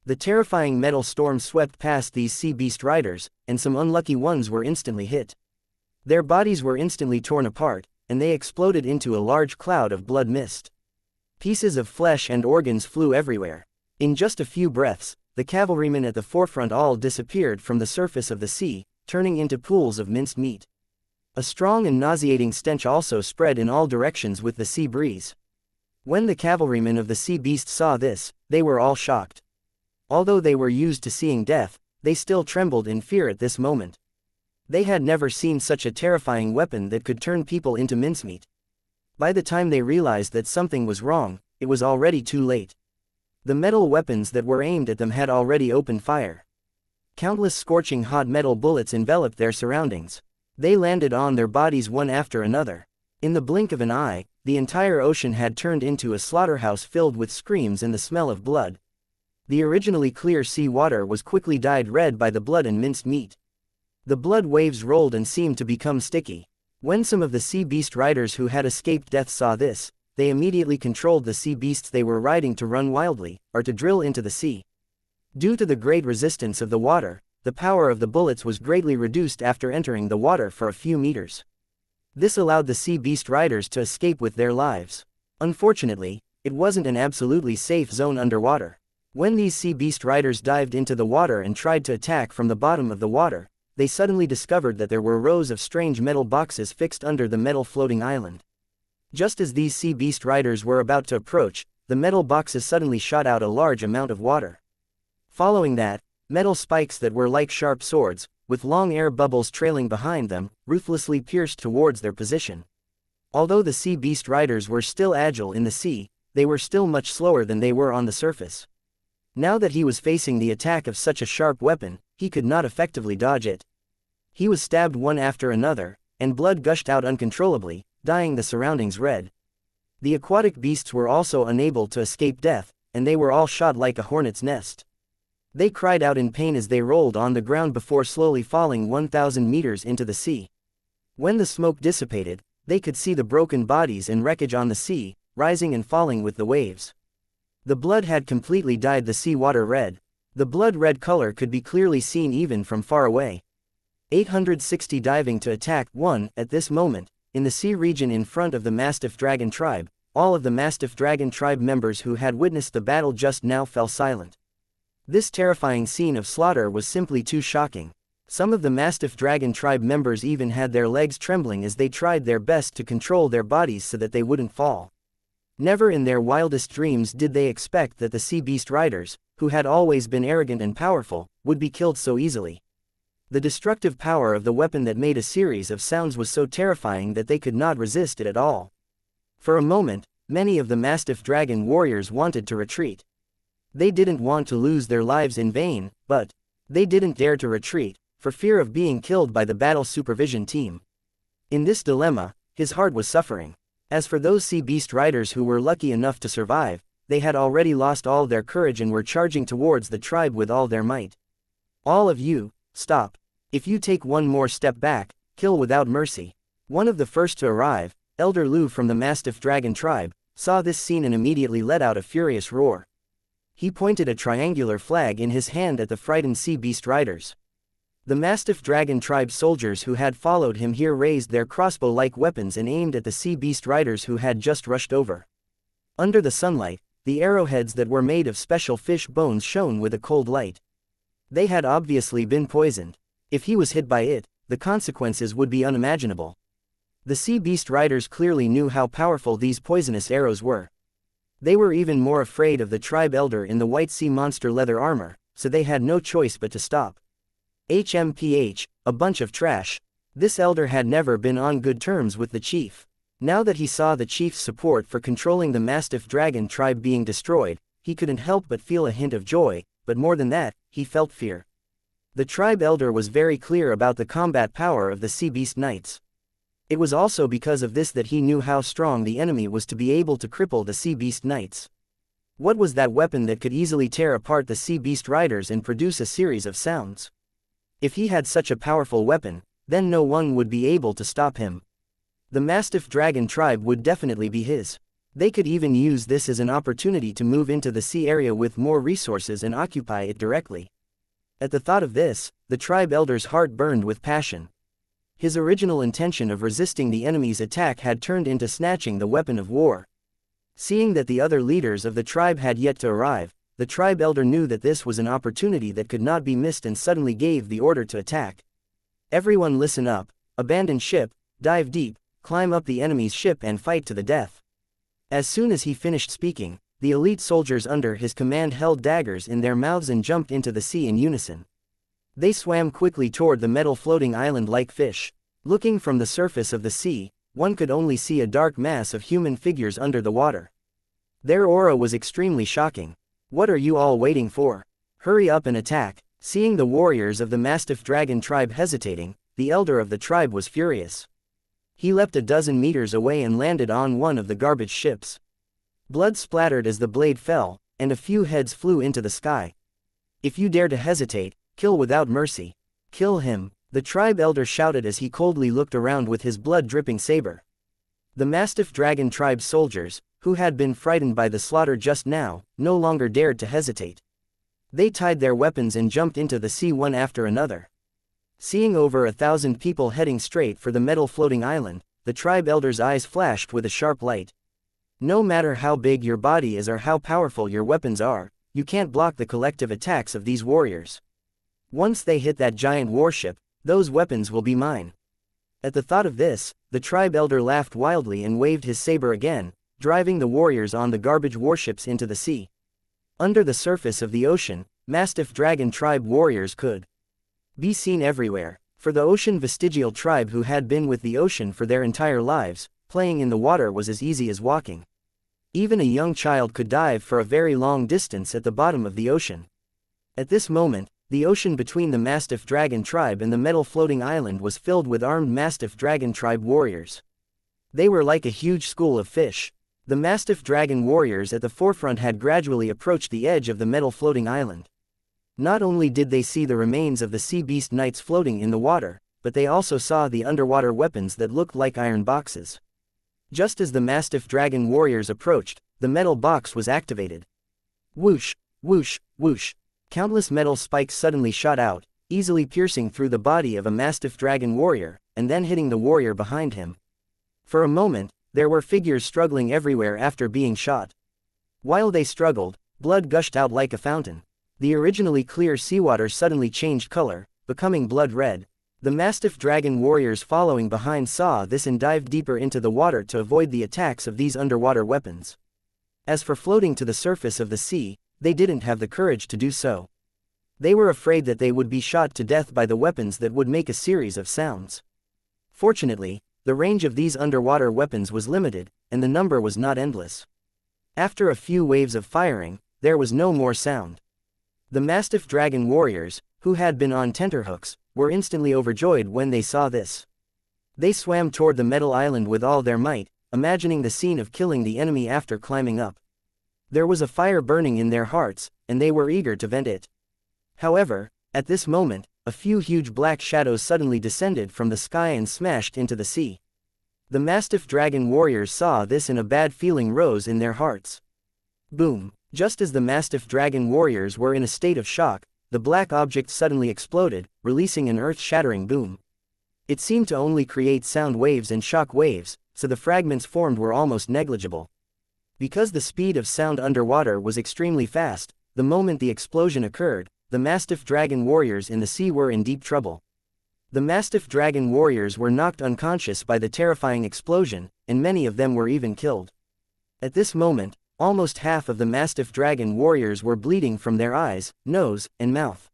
The terrifying metal storm swept past these sea beast riders, and some unlucky ones were instantly hit. Their bodies were instantly torn apart, and they exploded into a large cloud of blood mist. Pieces of flesh and organs flew everywhere. In just a few breaths, the cavalrymen at the forefront all disappeared from the surface of the sea, turning into pools of minced meat. A strong and nauseating stench also spread in all directions with the sea breeze. When the cavalrymen of the sea beast saw this, they were all shocked. Although they were used to seeing death, they still trembled in fear at this moment. They had never seen such a terrifying weapon that could turn people into mincemeat. By the time they realized that something was wrong, it was already too late. The metal weapons that were aimed at them had already opened fire. Countless scorching hot metal bullets enveloped their surroundings. They landed on their bodies one after another. In the blink of an eye, the entire ocean had turned into a slaughterhouse filled with screams and the smell of blood. The originally clear sea water was quickly dyed red by the blood and minced meat. The blood waves rolled and seemed to become sticky. When some of the sea beast riders who had escaped death saw this, they immediately controlled the sea beasts they were riding to run wildly, or to drill into the sea. Due to the great resistance of the water, the power of the bullets was greatly reduced after entering the water for a few meters. This allowed the sea beast riders to escape with their lives. Unfortunately, it wasn't an absolutely safe zone underwater. When these sea beast riders dived into the water and tried to attack from the bottom of the water, they suddenly discovered that there were rows of strange metal boxes fixed under the metal floating island. Just as these sea beast riders were about to approach, the metal boxes suddenly shot out a large amount of water. Following that, metal spikes that were like sharp swords, with long air bubbles trailing behind them, ruthlessly pierced towards their position. Although the sea beast riders were still agile in the sea, they were still much slower than they were on the surface. Now that he was facing the attack of such a sharp weapon, he could not effectively dodge it. He was stabbed one after another, and blood gushed out uncontrollably, dyeing the surroundings red. The aquatic beasts were also unable to escape death, and they were all shot like a hornet's nest. They cried out in pain as they rolled on the ground before slowly falling 1,000 meters into the sea. When the smoke dissipated, they could see the broken bodies and wreckage on the sea, rising and falling with the waves. The blood had completely dyed the sea water red. The blood-red color could be clearly seen even from far away. 860 diving to attack 1 at this moment, in the sea region in front of the Mastiff Dragon tribe. All of the Mastiff Dragon tribe members who had witnessed the battle just now fell silent. This terrifying scene of slaughter was simply too shocking. Some of the Mastiff Dragon tribe members even had their legs trembling as they tried their best to control their bodies so that they wouldn't fall. Never in their wildest dreams did they expect that the sea beast riders, who had always been arrogant and powerful, would be killed so easily. The destructive power of the weapon that made a series of sounds was so terrifying that they could not resist it at all. For a moment, many of the Mastiff Dragon warriors wanted to retreat. They didn't want to lose their lives in vain, but they didn't dare to retreat, for fear of being killed by the battle supervision team. In this dilemma, his heart was suffering. As for those sea beast riders who were lucky enough to survive, they had already lost all their courage and were charging towards the tribe with all their might. All of you, stop. If you take one more step back, kill without mercy. One of the first to arrive, Elder Lu from the Mastiff Dragon tribe, saw this scene and immediately let out a furious roar. He pointed a triangular flag in his hand at the frightened sea beast riders. The Mastiff Dragon tribe soldiers who had followed him here raised their crossbow-like weapons and aimed at the sea beast riders who had just rushed over. Under the sunlight, the arrowheads that were made of special fish bones shone with a cold light. They had obviously been poisoned. If he was hit by it, the consequences would be unimaginable. The sea beast riders clearly knew how powerful these poisonous arrows were. They were even more afraid of the tribe elder in the white sea monster leather armor, so they had no choice but to stop. HMPH, a bunch of trash. This elder had never been on good terms with the chief. Now that he saw the chief's support for controlling the Mastiff Dragon tribe being destroyed, he couldn't help but feel a hint of joy, but more than that, he felt fear. The tribe elder was very clear about the combat power of the sea beast knights. It was also because of this that he knew how strong the enemy was to be able to cripple the sea beast knights. What was that weapon that could easily tear apart the sea beast riders and produce a series of sounds? If he had such a powerful weapon, then no one would be able to stop him. The Mastiff Dragon tribe would definitely be his. They could even use this as an opportunity to move into the sea area with more resources and occupy it directly. At the thought of this, the tribe elder's heart burned with passion. His original intention of resisting the enemy's attack had turned into snatching the weapon of war. Seeing that the other leaders of the tribe had yet to arrive, the tribe elder knew that this was an opportunity that could not be missed and suddenly gave the order to attack. Everyone listen up, abandon ship, dive deep, climb up the enemy's ship and fight to the death. As soon as he finished speaking, the elite soldiers under his command held daggers in their mouths and jumped into the sea in unison. They swam quickly toward the metal floating island like fish. Looking from the surface of the sea, one could only see a dark mass of human figures under the water. Their aura was extremely shocking. What are you all waiting for? Hurry up and attack. Seeing the warriors of the Mastiff Dragon tribe hesitating, the elder of the tribe was furious. He leapt a dozen meters away and landed on one of the garbage ships. Blood splattered as the blade fell, and a few heads flew into the sky. If you dare to hesitate, kill without mercy. Kill him, the tribe elder shouted as he coldly looked around with his blood-dripping saber. The Mastiff Dragon tribe soldiers, who had been frightened by the slaughter just now, no longer dared to hesitate. They tied their weapons and jumped into the sea one after another. Seeing over 1,000 people heading straight for the metal floating island, the tribe elder's eyes flashed with a sharp light. No matter how big your body is or how powerful your weapons are, you can't block the collective attacks of these warriors. Once they hit that giant warship, those weapons will be mine. At the thought of this, the tribe elder laughed wildly and waved his saber again, driving the warriors on the garbage warships into the sea. Under the surface of the ocean, Mastiff Dragon tribe warriors could be seen everywhere. For the ocean vestigial tribe who had been with the ocean for their entire lives, playing in the water was as easy as walking. Even a young child could dive for a very long distance at the bottom of the ocean. At this moment, the ocean between the Mastiff Dragon tribe and the metal floating island was filled with armed Mastiff Dragon tribe warriors. They were like a huge school of fish. The Mastiff Dragon warriors at the forefront had gradually approached the edge of the metal floating island. Not only did they see the remains of the sea beast knights floating in the water, but they also saw the underwater weapons that looked like iron boxes. Just as the Mastiff Dragon warriors approached, the metal box was activated. Whoosh, whoosh, whoosh. Countless metal spikes suddenly shot out, easily piercing through the body of a Mastiff Dragon warrior, and then hitting the warrior behind him. For a moment, there were figures struggling everywhere after being shot. While they struggled, blood gushed out like a fountain. The originally clear seawater suddenly changed color, becoming blood red. The Mastiff Dragon warriors following behind saw this and dived deeper into the water to avoid the attacks of these underwater weapons. As for floating to the surface of the sea, they didn't have the courage to do so. They were afraid that they would be shot to death by the weapons that would make a series of sounds. Fortunately, the range of these underwater weapons was limited, and the number was not endless. After a few waves of firing, there was no more sound. The Mastiff Dragon warriors, who had been on tenterhooks, were instantly overjoyed when they saw this. They swam toward the metal island with all their might, imagining the scene of killing the enemy after climbing up. There was a fire burning in their hearts, and they were eager to vent it. However, at this moment, a few huge black shadows suddenly descended from the sky and smashed into the sea. The Mastiff Dragon warriors saw this and a bad feeling rose in their hearts. Boom! Just as the Mastiff Dragon warriors were in a state of shock, the black object suddenly exploded, releasing an earth-shattering boom. It seemed to only create sound waves and shock waves, so the fragments formed were almost negligible. Because the speed of sound underwater was extremely fast, the moment the explosion occurred, the Mastiff Dragon warriors in the sea were in deep trouble. The Mastiff Dragon warriors were knocked unconscious by the terrifying explosion, and many of them were even killed. At this moment, almost half of the Mastiff Dragon warriors were bleeding from their eyes, nose, and mouth.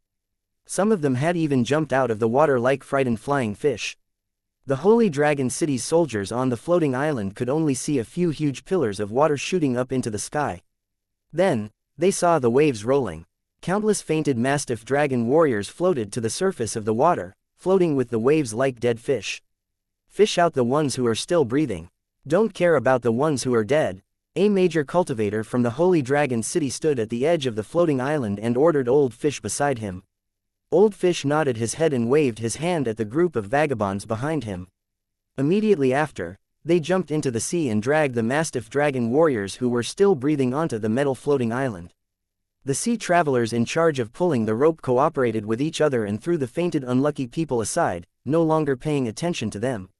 Some of them had even jumped out of the water like frightened flying fish. The Holy Dragon City's soldiers on the floating island could only see a few huge pillars of water shooting up into the sky. Then, they saw the waves rolling. Countless fainted Mastiff Dragon warriors floated to the surface of the water, floating with the waves like dead fish. Fish out the ones who are still breathing. Don't care about the ones who are dead. A major cultivator from the Holy Dragon City stood at the edge of the floating island and ordered Old Fish beside him. Old Fish nodded his head and waved his hand at the group of vagabonds behind him. Immediately after, they jumped into the sea and dragged the Mastiff Dragon warriors who were still breathing onto the metal floating island. The sea travelers in charge of pulling the rope cooperated with each other and threw the fainted unlucky people aside, no longer paying attention to them.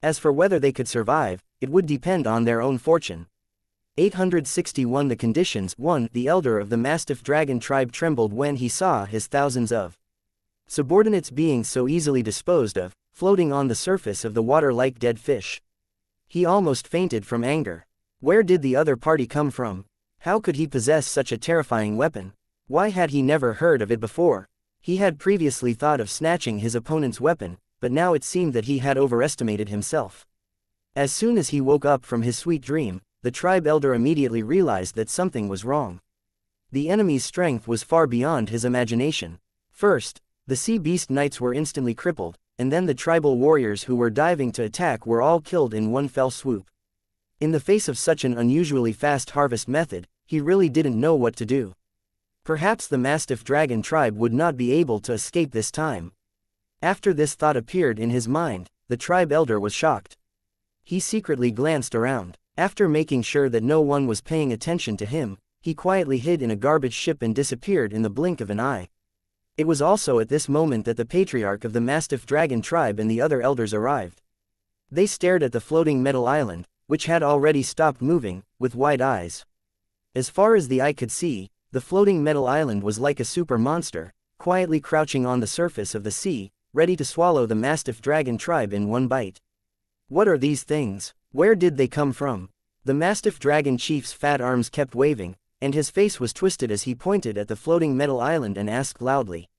As for whether they could survive, it would depend on their own fortune. 861 The conditions. 1. The elder of the Mastiff Dragon tribe trembled when he saw his thousands of subordinates being so easily disposed of, floating on the surface of the water like dead fish. He almost fainted from anger. Where did the other party come from? How could he possess such a terrifying weapon? Why had he never heard of it before? He had previously thought of snatching his opponent's weapon, but now it seemed that he had overestimated himself. As soon as he woke up from his sweet dream, the tribe elder immediately realized that something was wrong. The enemy's strength was far beyond his imagination. First, the sea beast knights were instantly crippled, and then the tribal warriors who were diving to attack were all killed in one fell swoop. In the face of such an unusually fast harvest method, he really didn't know what to do. Perhaps the Mastiff Dragon tribe would not be able to escape this time. After this thought appeared in his mind, the tribe elder was shocked. He secretly glanced around. After making sure that no one was paying attention to him, he quietly hid in a garbage ship and disappeared in the blink of an eye. It was also at this moment that the patriarch of the Mastiff Dragon tribe and the other elders arrived. They stared at the floating metal island, which had already stopped moving, with wide eyes. As far as the eye could see, the floating metal island was like a super monster, quietly crouching on the surface of the sea, ready to swallow the Mastiff Dragon tribe in one bite. What are these things? Where did they come from? The Mastiff Dragon chief's fat arms kept waving, and his face was twisted as he pointed at the floating metal island and asked loudly.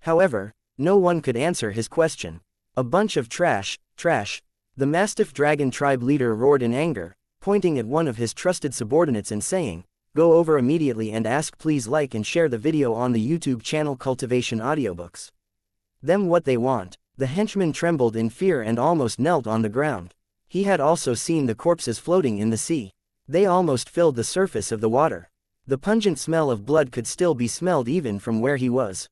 However, no one could answer his question. A bunch of trash, trash. The Mastiff Dragon tribe leader roared in anger, pointing at one of his trusted subordinates and saying, "Go over immediately and ask please like and share the video on the YouTube channel Cultivation Audiobooks. Them what they want." The henchman trembled in fear and almost knelt on the ground. He had also seen the corpses floating in the sea. They almost filled the surface of the water. The pungent smell of blood could still be smelled even from where he was.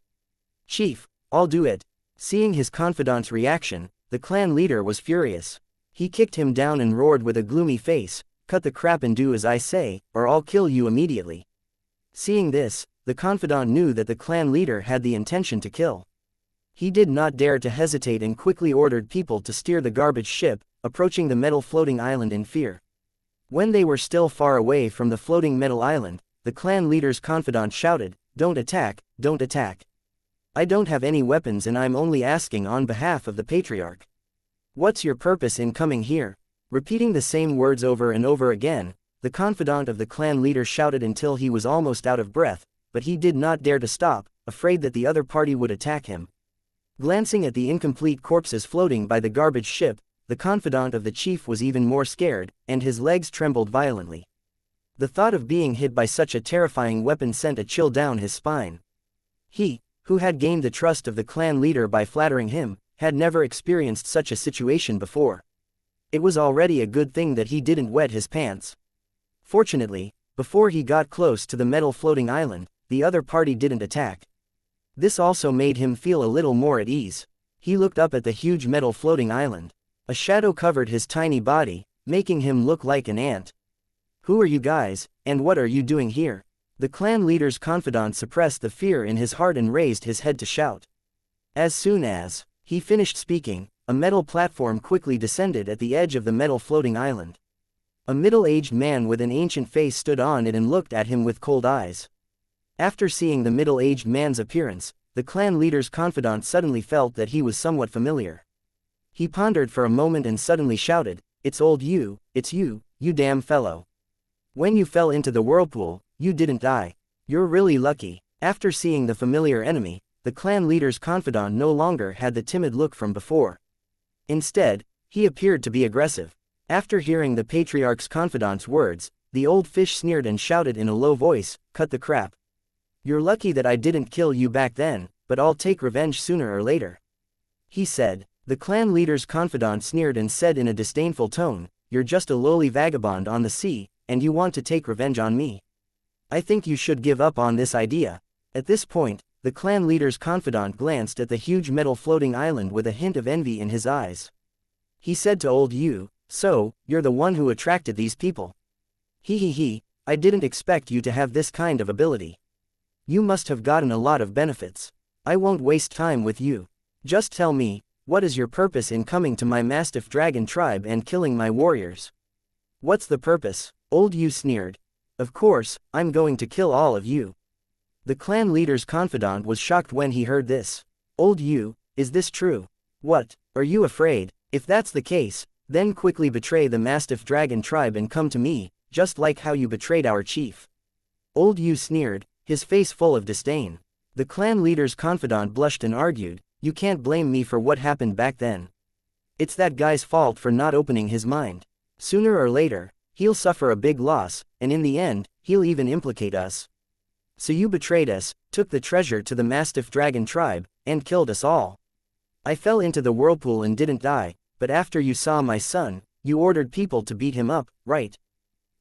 "Chief, I'll do it." Seeing his confidant's reaction, the clan leader was furious. He kicked him down and roared with a gloomy face, "Cut the crap and do as I say, or I'll kill you immediately." Seeing this, the confidant knew that the clan leader had the intention to kill. He did not dare to hesitate and quickly ordered people to steer the garbage ship, approaching the metal floating island in fear. When they were still far away from the floating metal island, the clan leader's confidant shouted, "Don't attack, don't attack. I don't have any weapons and I'm only asking on behalf of the patriarch. What's your purpose in coming here?" Repeating the same words over and over again, the confidant of the clan leader shouted until he was almost out of breath, but he did not dare to stop, afraid that the other party would attack him. Glancing at the incomplete corpses floating by the garbage ship, the confidant of the chief was even more scared, and his legs trembled violently. The thought of being hit by such a terrifying weapon sent a chill down his spine. He, who had gained the trust of the clan leader by flattering him, had never experienced such a situation before. It was already a good thing that he didn't wet his pants. Fortunately, before he got close to the metal floating island, the other party didn't attack. This also made him feel a little more at ease. He looked up at the huge metal floating island. A shadow covered his tiny body, making him look like an ant. "Who are you guys, and what are you doing here?" The clan leader's confidant suppressed the fear in his heart and raised his head to shout. As soon as he finished speaking, a metal platform quickly descended at the edge of the metal floating island. A middle-aged man with an ancient face stood on it and looked at him with cold eyes. After seeing the middle-aged man's appearance, the clan leader's confidant suddenly felt that he was somewhat familiar. He pondered for a moment and suddenly shouted, "It's old you, it's you, you damn fellow. When you fell into the whirlpool, you didn't die. You're really lucky." After seeing the familiar enemy, the clan leader's confidant no longer had the timid look from before. Instead, he appeared to be aggressive. After hearing the patriarch's confidant's words, the old fish sneered and shouted in a low voice, "Cut the crap. You're lucky that I didn't kill you back then, but I'll take revenge sooner or later," he said. The clan leader's confidant sneered and said in a disdainful tone, "You're just a lowly vagabond on the sea, and you want to take revenge on me. I think you should give up on this idea." At this point, the clan leader's confidant glanced at the huge metal floating island with a hint of envy in his eyes. He said to old Yu, "So, you're the one who attracted these people. He, I didn't expect you to have this kind of ability. You must have gotten a lot of benefits. I won't waste time with you. Just tell me, what is your purpose in coming to my Mastiff Dragon tribe and killing my warriors?" "What's the purpose?" Old Yu sneered. "Of course, I'm going to kill all of you." The clan leader's confidant was shocked when he heard this. "Old Yu, is this true? What, are you afraid? If that's the case, then quickly betray the Mastiff Dragon tribe and come to me, just like how you betrayed our chief." Old Yu sneered, his face full of disdain. The clan leader's confidant blushed and argued, "You can't blame me for what happened back then. It's that guy's fault for not opening his mind. Sooner or later, he'll suffer a big loss, and in the end, he'll even implicate us. So you betrayed us, took the treasure to the Mastiff Dragon tribe, and killed us all. I fell into the whirlpool and didn't die, but after you saw my son, you ordered people to beat him up, right?"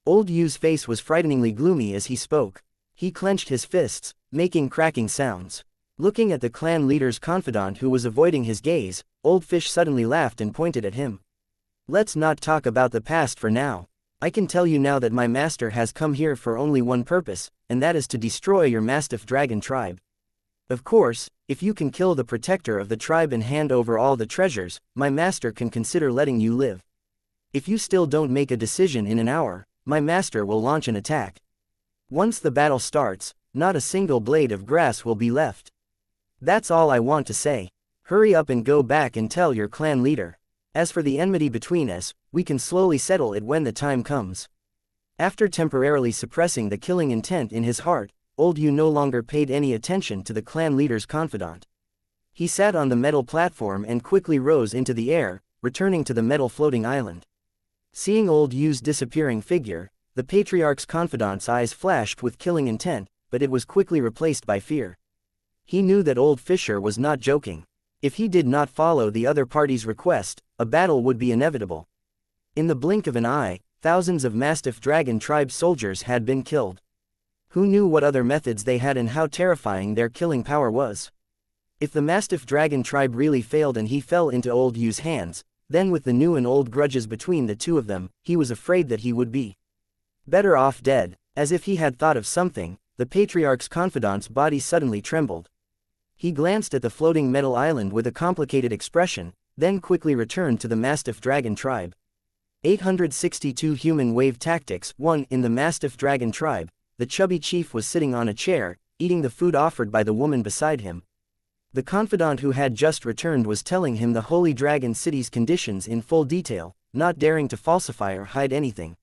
Old Yu's face was frighteningly gloomy as he spoke. He clenched his fists, making cracking sounds. Looking at the clan leader's confidant who was avoiding his gaze, Old Fish suddenly laughed and pointed at him. "Let's not talk about the past for now. I can tell you now that my master has come here for only one purpose, and that is to destroy your Mastiff Dragon tribe. Of course, if you can kill the protector of the tribe and hand over all the treasures, my master can consider letting you live. If you still don't make a decision in an hour, my master will launch an attack. Once the battle starts, not a single blade of grass will be left. That's all I want to say. Hurry up and go back and tell your clan leader. As for the enmity between us, we can slowly settle it when the time comes." After temporarily suppressing the killing intent in his heart, Old Yu no longer paid any attention to the clan leader's confidant. He sat on the metal platform and quickly rose into the air, returning to the metal floating island. Seeing old Yu's disappearing figure, the patriarch's confidant's eyes flashed with killing intent, but it was quickly replaced by fear. He knew that old Fisher was not joking. If he did not follow the other party's request, a battle would be inevitable. In the blink of an eye, thousands of Mastiff Dragon tribe soldiers had been killed. Who knew what other methods they had and how terrifying their killing power was? If the Mastiff Dragon tribe really failed and he fell into old Yu's hands, then with the new and old grudges between the two of them, he was afraid that he would be better off dead. As if he had thought of something, the patriarch's confidant's body suddenly trembled. He glanced at the floating metal island with a complicated expression, then quickly returned to the Mastiff Dragon tribe. 862 Human Wave Tactics 1. In the Mastiff Dragon tribe, the chubby chief was sitting on a chair, eating the food offered by the woman beside him. The confidant who had just returned was telling him the Holy Dragon City's conditions in full detail, not daring to falsify or hide anything.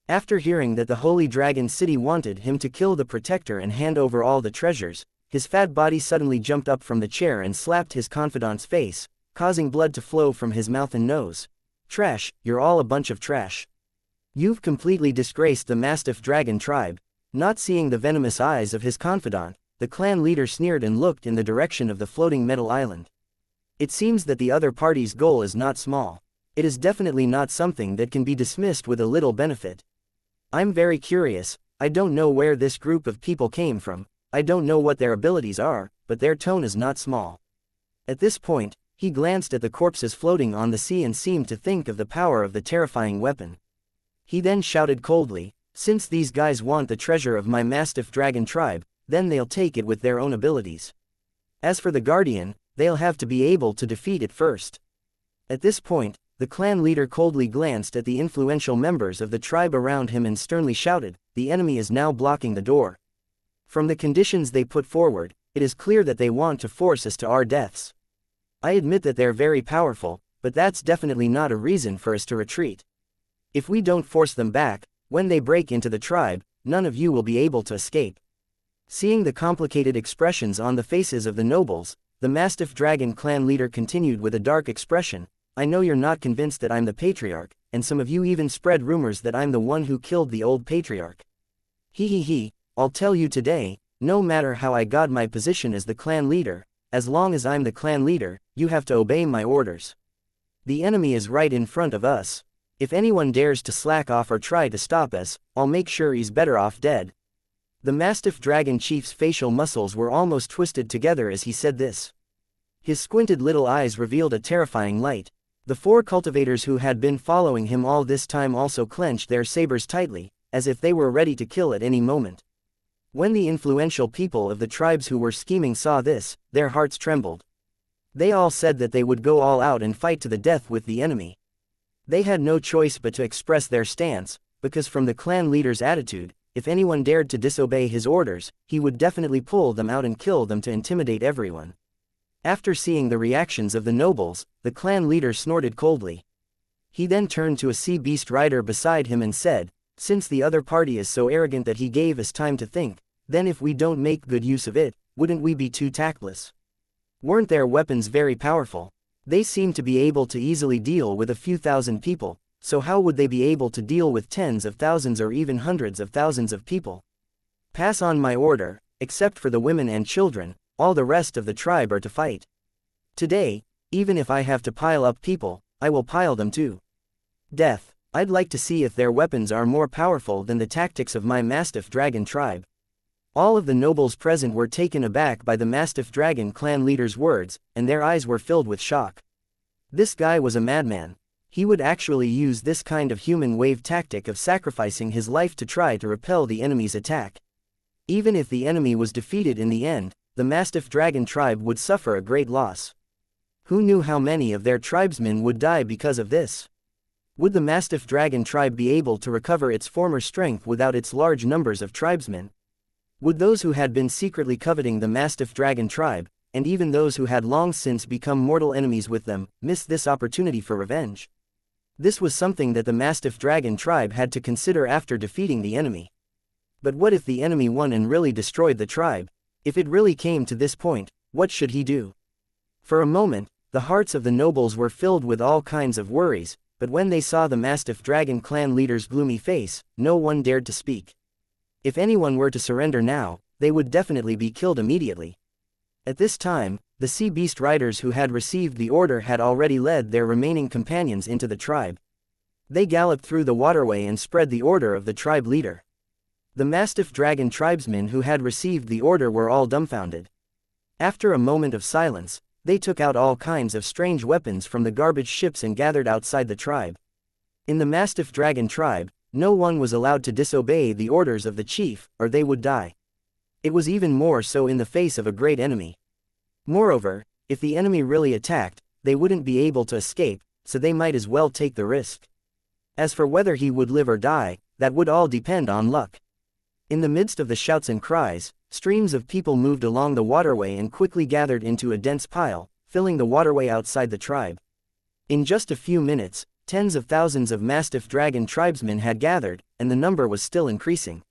After hearing that the Holy Dragon City wanted him to kill the Protector and hand over all the treasures, his fat body suddenly jumped up from the chair and slapped his confidant's face, causing blood to flow from his mouth and nose. Trash, you're all a bunch of trash. You've completely disgraced the Mastiff Dragon tribe. Not seeing the venomous eyes of his confidant, the clan leader sneered and looked in the direction of the floating metal island. It seems that the other party's goal is not small. It is definitely not something that can be dismissed with a little benefit. I'm very curious. I don't know where this group of people came from, I don't know what their abilities are, but their tone is not small. At this point, he glanced at the corpses floating on the sea and seemed to think of the power of the terrifying weapon. He then shouted coldly, "Since these guys want the treasure of my Mastiff Dragon tribe, then they'll take it with their own abilities. As for the Guardian, they'll have to be able to defeat it first." At this point, the clan leader coldly glanced at the influential members of the tribe around him and sternly shouted, "The enemy is now blocking the door. From the conditions they put forward, it is clear that they want to force us to our deaths. I admit that they're very powerful, but that's definitely not a reason for us to retreat. If we don't force them back, when they break into the tribe, none of you will be able to escape." Seeing the complicated expressions on the faces of the nobles, the Mastiff Dragon clan leader continued with a dark expression, "I know you're not convinced that I'm the patriarch, and some of you even spread rumors that I'm the one who killed the old patriarch. He, I'll tell you today, no matter how I got my position as the clan leader, as long as I'm the clan leader, you have to obey my orders. The enemy is right in front of us. If anyone dares to slack off or try to stop us, I'll make sure he's better off dead." The Mastiff Dragon chief's facial muscles were almost twisted together as he said this. His squinted little eyes revealed a terrifying light. The four cultivators who had been following him all this time also clenched their sabers tightly, as if they were ready to kill at any moment. When the influential people of the tribes who were scheming saw this, their hearts trembled. They all said that they would go all out and fight to the death with the enemy. They had no choice but to express their stance, because from the clan leader's attitude, if anyone dared to disobey his orders, he would definitely pull them out and kill them to intimidate everyone. After seeing the reactions of the nobles, the clan leader snorted coldly. He then turned to a sea beast rider beside him and said, "Since the other party is so arrogant that he gave us time to think, then if we don't make good use of it, wouldn't we be too tactless? Weren't their weapons very powerful? They seem to be able to easily deal with a few thousand people, so how would they be able to deal with tens of thousands or even hundreds of thousands of people? Pass on my order, except for the women and children, all the rest of the tribe are to fight. Today, even if I have to pile up people, I will pile them to death. I'd like to see if their weapons are more powerful than the tactics of my Mastiff Dragon tribe." All of the nobles present were taken aback by the Mastiff Dragon clan leader's words, and their eyes were filled with shock. This guy was a madman. He would actually use this kind of human wave tactic of sacrificing his life to try to repel the enemy's attack. Even if the enemy was defeated in the end, the Mastiff Dragon tribe would suffer a great loss. Who knew how many of their tribesmen would die because of this? Would the Mastiff Dragon tribe be able to recover its former strength without its large numbers of tribesmen? Would those who had been secretly coveting the Mastiff Dragon tribe, and even those who had long since become mortal enemies with them, miss this opportunity for revenge? This was something that the Mastiff Dragon tribe had to consider after defeating the enemy. But what if the enemy won and really destroyed the tribe? If it really came to this point, what should he do? For a moment, the hearts of the nobles were filled with all kinds of worries, but when they saw the Mastiff Dragon clan leader's gloomy face, no one dared to speak. If anyone were to surrender now, they would definitely be killed immediately. At this time, the sea beast riders who had received the order had already led their remaining companions into the tribe. They galloped through the waterway and spread the order of the tribe leader. The Mastiff Dragon tribesmen who had received the order were all dumbfounded. After a moment of silence, they took out all kinds of strange weapons from the garbage ships and gathered outside the tribe. In the Mastiff Dragon tribe, no one was allowed to disobey the orders of the chief, or they would die. It was even more so in the face of a great enemy. Moreover, if the enemy really attacked, they wouldn't be able to escape, so they might as well take the risk. As for whether he would live or die, that would all depend on luck. In the midst of the shouts and cries, streams of people moved along the waterway and quickly gathered into a dense pile, filling the waterway outside the tribe. In just a few minutes, tens of thousands of Mastiff Dragon tribesmen had gathered, and the number was still increasing.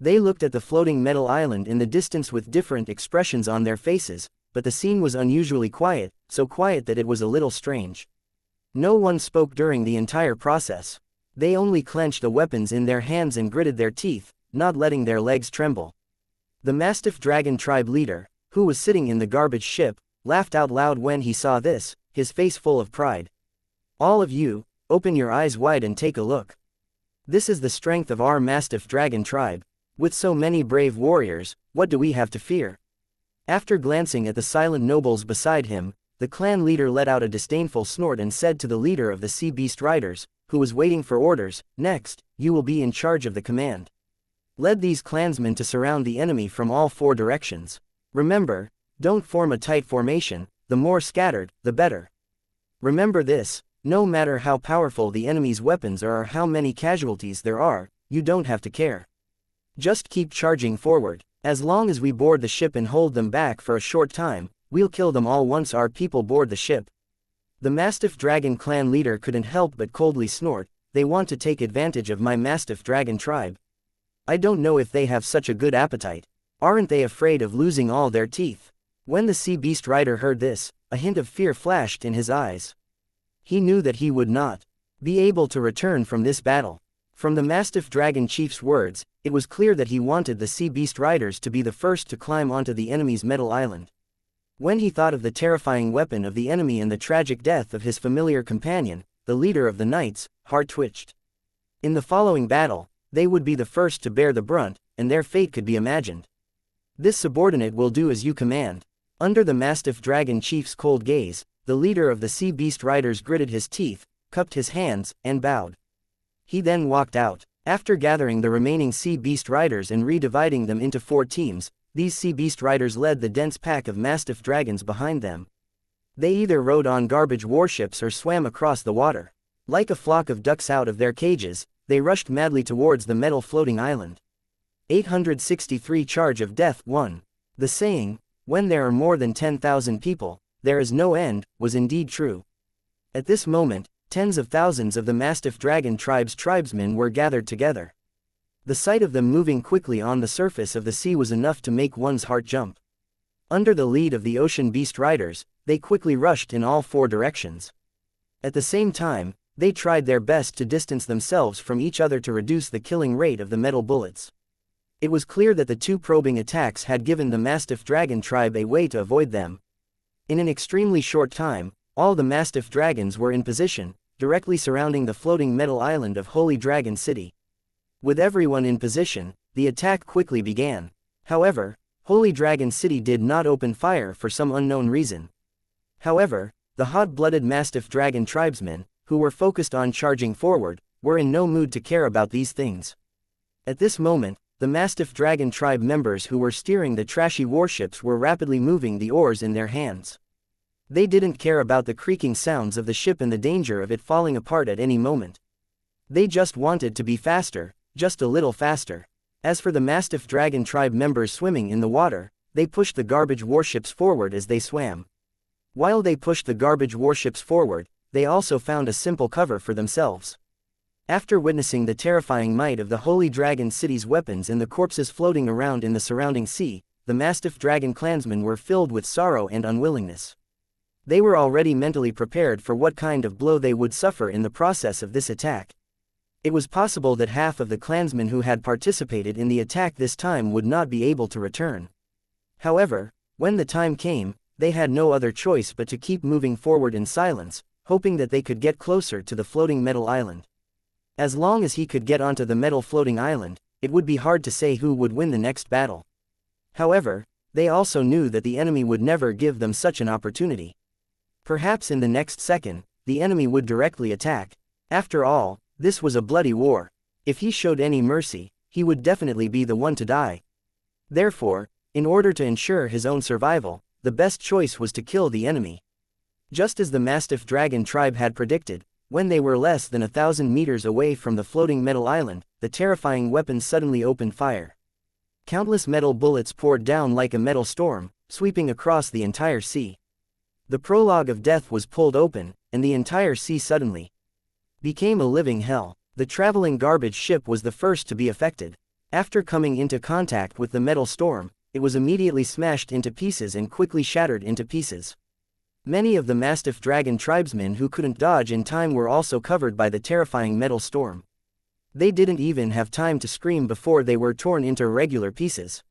They looked at the floating metal island in the distance with different expressions on their faces, but the scene was unusually quiet, so quiet that it was a little strange. No one spoke during the entire process. They only clenched the weapons in their hands and gritted their teeth, not letting their legs tremble. The Mastiff Dragon tribe leader, who was sitting in the garbage ship, laughed out loud when he saw this, his face full of pride. "All of you, open your eyes wide and take a look. This is the strength of our Mastiff Dragon tribe. With so many brave warriors, what do we have to fear?" After glancing at the silent nobles beside him, the clan leader let out a disdainful snort and said to the leader of the sea beast riders, who was waiting for orders, "Next, you will be in charge of the command. Lead these clansmen to surround the enemy from all four directions. Remember, don't form a tight formation, the more scattered, the better. Remember this, no matter how powerful the enemy's weapons are or how many casualties there are, you don't have to care. Just keep charging forward. As long as we board the ship and hold them back for a short time, we'll kill them all once our people board the ship." The Mastiff Dragon clan leader couldn't help but coldly snort, "They want to take advantage of my Mastiff Dragon tribe. I don't know if they have such a good appetite. Aren't they afraid of losing all their teeth?" When the sea beast rider heard this, a hint of fear flashed in his eyes. He knew that he would not be able to return from this battle. From the Mastiff Dragon chief's words, it was clear that he wanted the sea beast riders to be the first to climb onto the enemy's metal island. When he thought of the terrifying weapon of the enemy and the tragic death of his familiar companion, the leader of the knights, heart twitched. In the following battle, they would be the first to bear the brunt, and their fate could be imagined. "This subordinate will do as you command." Under the Mastiff Dragon chief's cold gaze, the leader of the sea beast riders gritted his teeth, cupped his hands, and bowed. He then walked out. After gathering the remaining sea beast riders and redividing them into 4 teams, these sea beast riders led the dense pack of Mastiff Dragons behind them. They either rode on garbage warships or swam across the water. Like a flock of ducks out of their cages, they rushed madly towards the metal floating island. 863 Charge of Death 1. The saying, "When there are more than 10,000 people, there is no end," was indeed true. At this moment, tens of thousands of the Mastiff Dragon tribe's tribesmen were gathered together. The sight of them moving quickly on the surface of the sea was enough to make one's heart jump. Under the lead of the ocean beast riders, they quickly rushed in all 4 directions. At the same time, they tried their best to distance themselves from each other to reduce the killing rate of the metal bullets. It was clear that the 2 probing attacks had given the Mastiff Dragon tribe a way to avoid them. In an extremely short time, all the Mastiff Dragons were in position, directly surrounding the floating metal island of Holy Dragon City. With everyone in position, the attack quickly began. However, Holy Dragon City did not open fire for some unknown reason. However, the hot-blooded Mastiff Dragon tribesmen, who were focused on charging forward, were in no mood to care about these things. At this moment, the Mastiff Dragon tribe members who were steering the trashy warships were rapidly moving the oars in their hands. They didn't care about the creaking sounds of the ship and the danger of it falling apart at any moment. They just wanted to be faster, just a little faster. As for the Mastiff Dragon tribe members swimming in the water, they pushed the garbage warships forward as they swam. While they pushed the garbage warships forward, they also found a simple cover for themselves. After witnessing the terrifying might of the Holy Dragon City's weapons and the corpses floating around in the surrounding sea, the Mastiff Dragon clansmen were filled with sorrow and unwillingness. They were already mentally prepared for what kind of blow they would suffer in the process of this attack. It was possible that half of the clansmen who had participated in the attack this time would not be able to return. However, when the time came, they had no other choice but to keep moving forward in silence, hoping that they could get closer to the floating metal island. As long as he could get onto the metal floating island, it would be hard to say who would win the next battle. However, they also knew that the enemy would never give them such an opportunity. Perhaps in the next second, the enemy would directly attack. After all, this was a bloody war. If he showed any mercy, he would definitely be the one to die. Therefore, in order to ensure his own survival, the best choice was to kill the enemy. Just as the Mastiff Dragon tribe had predicted, when they were less than 1,000 meters away from the floating metal island, the terrifying weapon suddenly opened fire. Countless metal bullets poured down like a metal storm, sweeping across the entire sea. The prologue of death was pulled open, and the entire sea suddenly became a living hell. The traveling garbage ship was the first to be affected. After coming into contact with the metal storm, it was immediately smashed into pieces and quickly shattered into pieces. Many of the Mastiff Dragon tribesmen who couldn't dodge in time were also covered by the terrifying metal storm. They didn't even have time to scream before they were torn into regular pieces.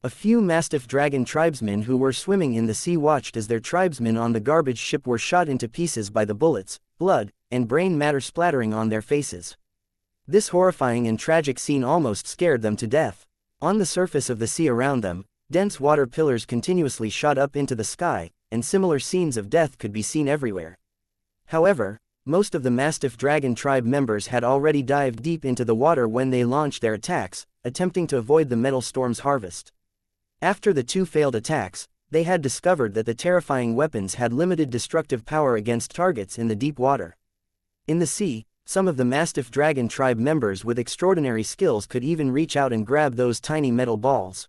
A few Mastiff Dragon tribesmen who were swimming in the sea watched as their tribesmen on the garbage ship were shot into pieces by the bullets, blood, and brain matter splattering on their faces. This horrifying and tragic scene almost scared them to death. On the surface of the sea around them, dense water pillars continuously shot up into the sky, and similar scenes of death could be seen everywhere. However, most of the Mastiff Dragon tribe members had already dived deep into the water when they launched their attacks, attempting to avoid the metal storm's harvest. After the two failed attacks, they had discovered that the terrifying weapons had limited destructive power against targets in the deep water. In the sea, some of the Mastiff Dragon tribe members with extraordinary skills could even reach out and grab those tiny metal balls.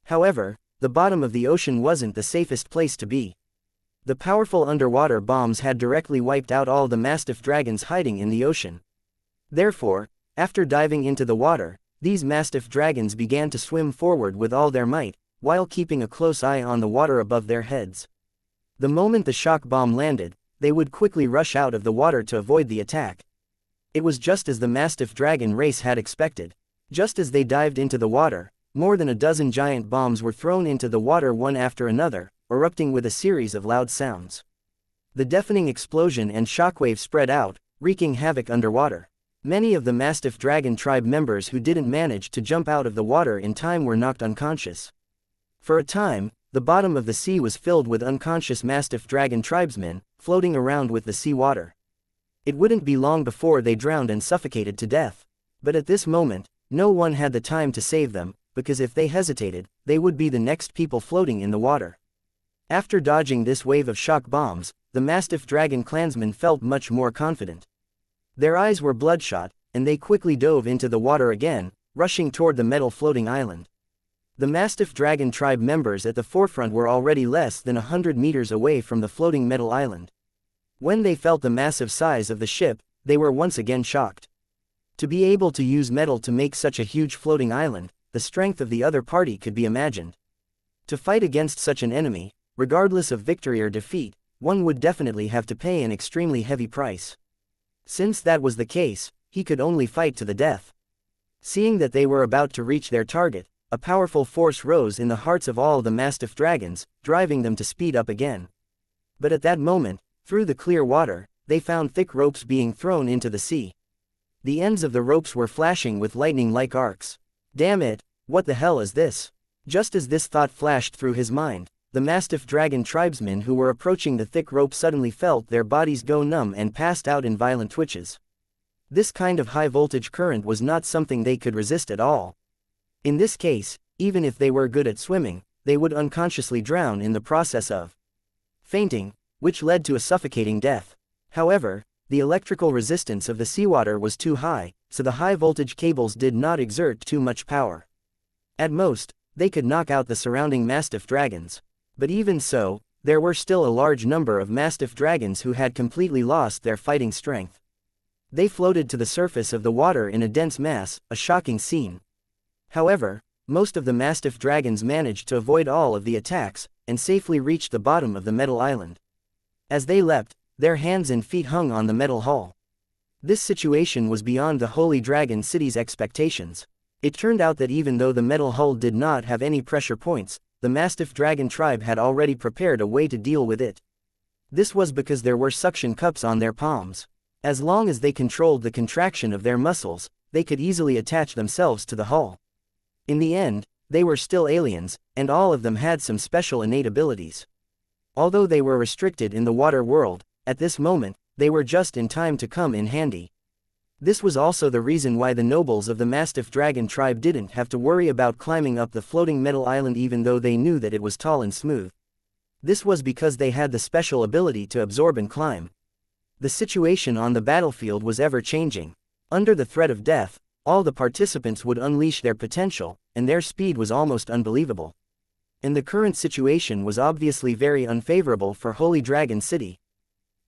However, the bottom of the ocean wasn't the safest place to be. The powerful underwater bombs had directly wiped out all the Mastiff Dragons hiding in the ocean. Therefore, after diving into the water, these Mastiff Dragons began to swim forward with all their might, while keeping a close eye on the water above their heads. The moment the shock bomb landed, they would quickly rush out of the water to avoid the attack. It was just as the Mastiff Dragon race had expected. Just as they dived into the water, more than a dozen giant bombs were thrown into the water one after another, erupting with a series of loud sounds. The deafening explosion and shockwave spread out, wreaking havoc underwater. Many of the Mastiff Dragon tribe members who didn't manage to jump out of the water in time were knocked unconscious. For a time, the bottom of the sea was filled with unconscious Mastiff Dragon tribesmen, floating around with the sea water. It wouldn't be long before they drowned and suffocated to death. But at this moment, no one had the time to save them, because if they hesitated, they would be the next people floating in the water. After dodging this wave of shock bombs, the Mastiff Dragon clansmen felt much more confident. Their eyes were bloodshot, and they quickly dove into the water again, rushing toward the metal floating island. The Mastiff Dragon tribe members at the forefront were already less than 100 meters away from the floating metal island. When they felt the massive size of the ship, they were once again shocked. To be able to use metal to make such a huge floating island, the strength of the other party could be imagined. To fight against such an enemy, regardless of victory or defeat, one would definitely have to pay an extremely heavy price. Since that was the case, he could only fight to the death. Seeing that they were about to reach their target, a powerful force rose in the hearts of all the Mastiff Dragons, driving them to speed up again. But at that moment, through the clear water, they found thick ropes being thrown into the sea. The ends of the ropes were flashing with lightning-like arcs. Damn it, what the hell is this? Just as this thought flashed through his mind, the Mastiff Dragon tribesmen who were approaching the thick rope suddenly felt their bodies go numb and passed out in violent twitches. This kind of high-voltage current was not something they could resist at all. In this case, even if they were good at swimming, they would unconsciously drown in the process of fainting, which led to a suffocating death. However, the electrical resistance of the seawater was too high, so the high-voltage cables did not exert too much power. At most, they could knock out the surrounding Mastiff Dragons. But even so, there were still a large number of Mastiff Dragons who had completely lost their fighting strength. They floated to the surface of the water in a dense mass, a shocking scene. However, most of the Mastiff Dragons managed to avoid all of the attacks, and safely reached the bottom of the metal island. As they leapt, their hands and feet hung on the metal hull. This situation was beyond the Holy Dragon City's expectations. It turned out that even though the metal hull did not have any pressure points, the Mastiff Dragon tribe had already prepared a way to deal with it. This was because there were suction cups on their palms. As long as they controlled the contraction of their muscles, they could easily attach themselves to the hull. In the end, they were still aliens, and all of them had some special innate abilities. Although they were restricted in the water world, at this moment, they were just in time to come in handy. This was also the reason why the nobles of the Mastiff Dragon tribe didn't have to worry about climbing up the floating metal island even though they knew that it was tall and smooth. This was because they had the special ability to absorb and climb. The situation on the battlefield was ever-changing. Under the threat of death, all the participants would unleash their potential, and their speed was almost unbelievable. And the current situation was obviously very unfavorable for Holy Dragon City.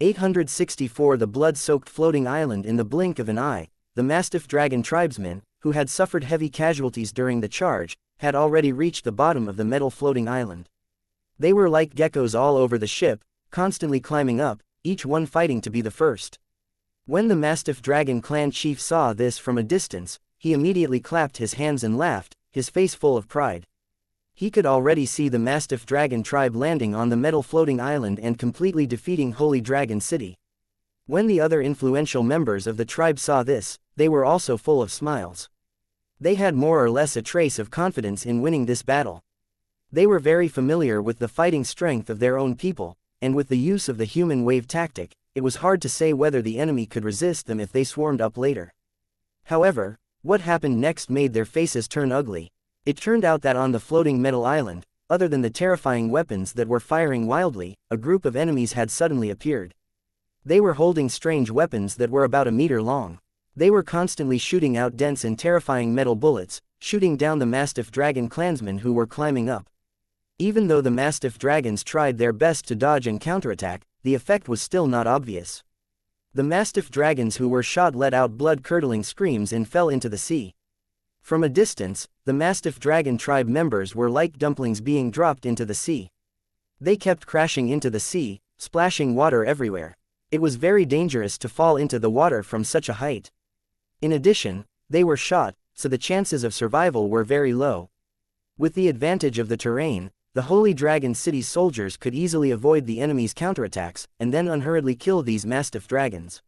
864 The blood-soaked floating island. In the blink of an eye, the Mastiff Dragon tribesmen, who had suffered heavy casualties during the charge, had already reached the bottom of the metal floating island. They were like geckos all over the ship, constantly climbing up, each one fighting to be the first. When the Mastiff Dragon clan chief saw this from a distance, he immediately clapped his hands and laughed, his face full of pride. He could already see the Mastiff Dragon tribe landing on the metal floating island and completely defeating Holy Dragon City. When the other influential members of the tribe saw this, they were also full of smiles. They had more or less a trace of confidence in winning this battle. They were very familiar with the fighting strength of their own people, and with the use of the human wave tactic, it was hard to say whether the enemy could resist them if they swarmed up later. However, what happened next made their faces turn ugly. It turned out that on the floating metal island, other than the terrifying weapons that were firing wildly, a group of enemies had suddenly appeared. They were holding strange weapons that were about a meter long. They were constantly shooting out dense and terrifying metal bullets, shooting down the Mastiff Dragon clansmen who were climbing up. Even though the Mastiff Dragons tried their best to dodge and counterattack, the effect was still not obvious. The Mastiff Dragons who were shot let out blood-curdling screams and fell into the sea. From a distance, the Mastiff Dragon tribe members were like dumplings being dropped into the sea. They kept crashing into the sea, splashing water everywhere. It was very dangerous to fall into the water from such a height. In addition, they were shot, so the chances of survival were very low. With the advantage of the terrain, the Holy Dragon City soldiers could easily avoid the enemy's counterattacks, and then unhurriedly kill these Mastiff Dragons.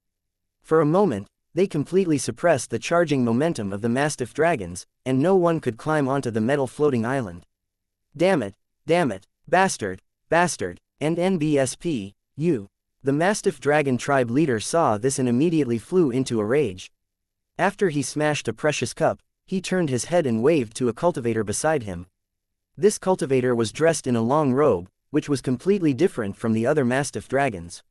For a moment, they completely suppressed the charging momentum of the Mastiff Dragons, and no one could climb onto the metal floating island. Damn it, bastard, and NBSP, you. The Mastiff Dragon tribe leader saw this and immediately flew into a rage. After he smashed a precious cup, he turned his head and waved to a cultivator beside him. This cultivator was dressed in a long robe, which was completely different from the other Mastiff Dragons.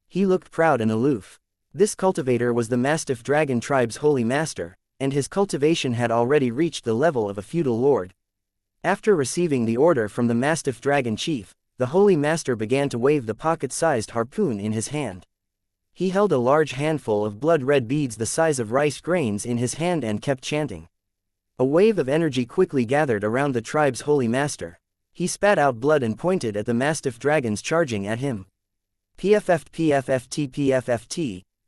He looked proud and aloof. This cultivator was the Mastiff Dragon tribe's holy master, and his cultivation had already reached the level of a feudal lord. After receiving the order from the Mastiff Dragon chief, the holy master began to wave the pocket-sized harpoon in his hand. He held a large handful of blood-red beads the size of rice grains in his hand and kept chanting. A wave of energy quickly gathered around the tribe's holy master. He spat out blood and pointed at the Mastiff Dragons charging at him. PFFT.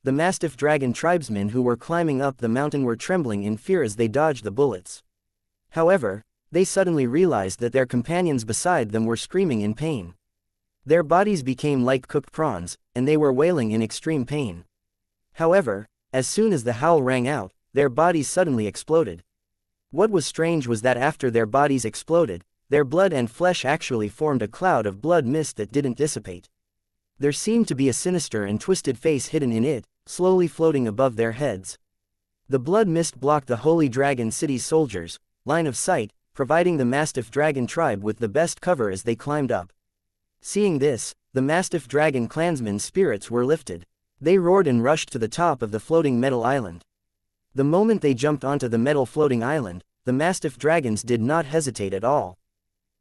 The Mastiff Dragon tribesmen who were climbing up the mountain were trembling in fear as they dodged the bullets. However, they suddenly realized that their companions beside them were screaming in pain. Their bodies became like cooked prawns, and they were wailing in extreme pain. However, as soon as the howl rang out, their bodies suddenly exploded. What was strange was that after their bodies exploded, their blood and flesh actually formed a cloud of blood mist that didn't dissipate. There seemed to be a sinister and twisted face hidden in it, slowly floating above their heads. The blood mist blocked the Holy Dragon City's soldiers' line of sight, providing the Mastiff Dragon tribe with the best cover as they climbed up. Seeing this, the Mastiff Dragon clansmen's spirits were lifted. They roared and rushed to the top of the floating metal island. The moment they jumped onto the metal floating island, the Mastiff Dragons did not hesitate at all.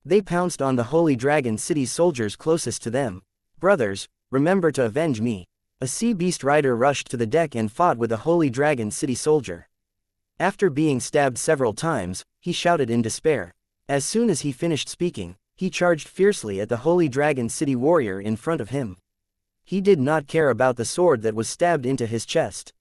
They pounced on the Holy Dragon City's soldiers closest to them. "Brothers, remember to avenge me." A sea beast rider rushed to the deck and fought with a Holy Dragon City soldier. After being stabbed several times, he shouted in despair. As soon as he finished speaking, he charged fiercely at the Holy Dragon City warrior in front of him. He did not care about the sword that was stabbed into his chest.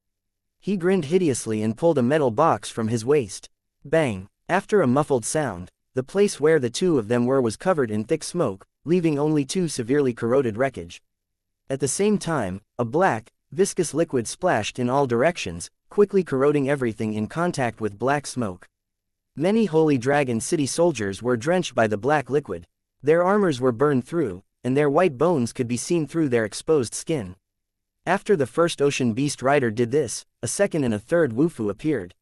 He grinned hideously and pulled a metal box from his waist. Bang! After a muffled sound, the place where the two of them were was covered in thick smoke, leaving only two severely corroded wreckage. At the same time, a black, viscous liquid splashed in all directions, quickly corroding everything in contact with black smoke. Many Holy Dragon City soldiers were drenched by the black liquid. Their armors were burned through, and their white bones could be seen through their exposed skin. After the first Ocean Beast Rider did this, a second and a third Wufu appeared.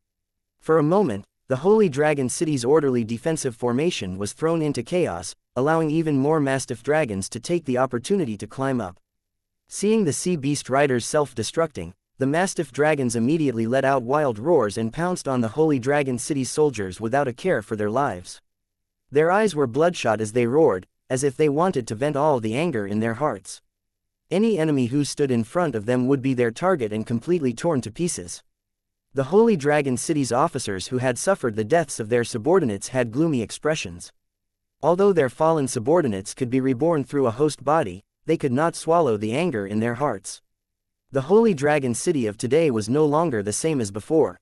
For a moment, the Holy Dragon City's orderly defensive formation was thrown into chaos, allowing even more Mastiff Dragons to take the opportunity to climb up. Seeing the Sea Beast Riders self-destructing, the Mastiff Dragons immediately let out wild roars and pounced on the Holy Dragon City's soldiers without a care for their lives. Their eyes were bloodshot as they roared, as if they wanted to vent all the anger in their hearts. Any enemy who stood in front of them would be their target and completely torn to pieces. The Holy Dragon City's officers who had suffered the deaths of their subordinates had gloomy expressions. Although their fallen subordinates could be reborn through a host body, they could not swallow the anger in their hearts. The Holy Dragon City of today was no longer the same as before.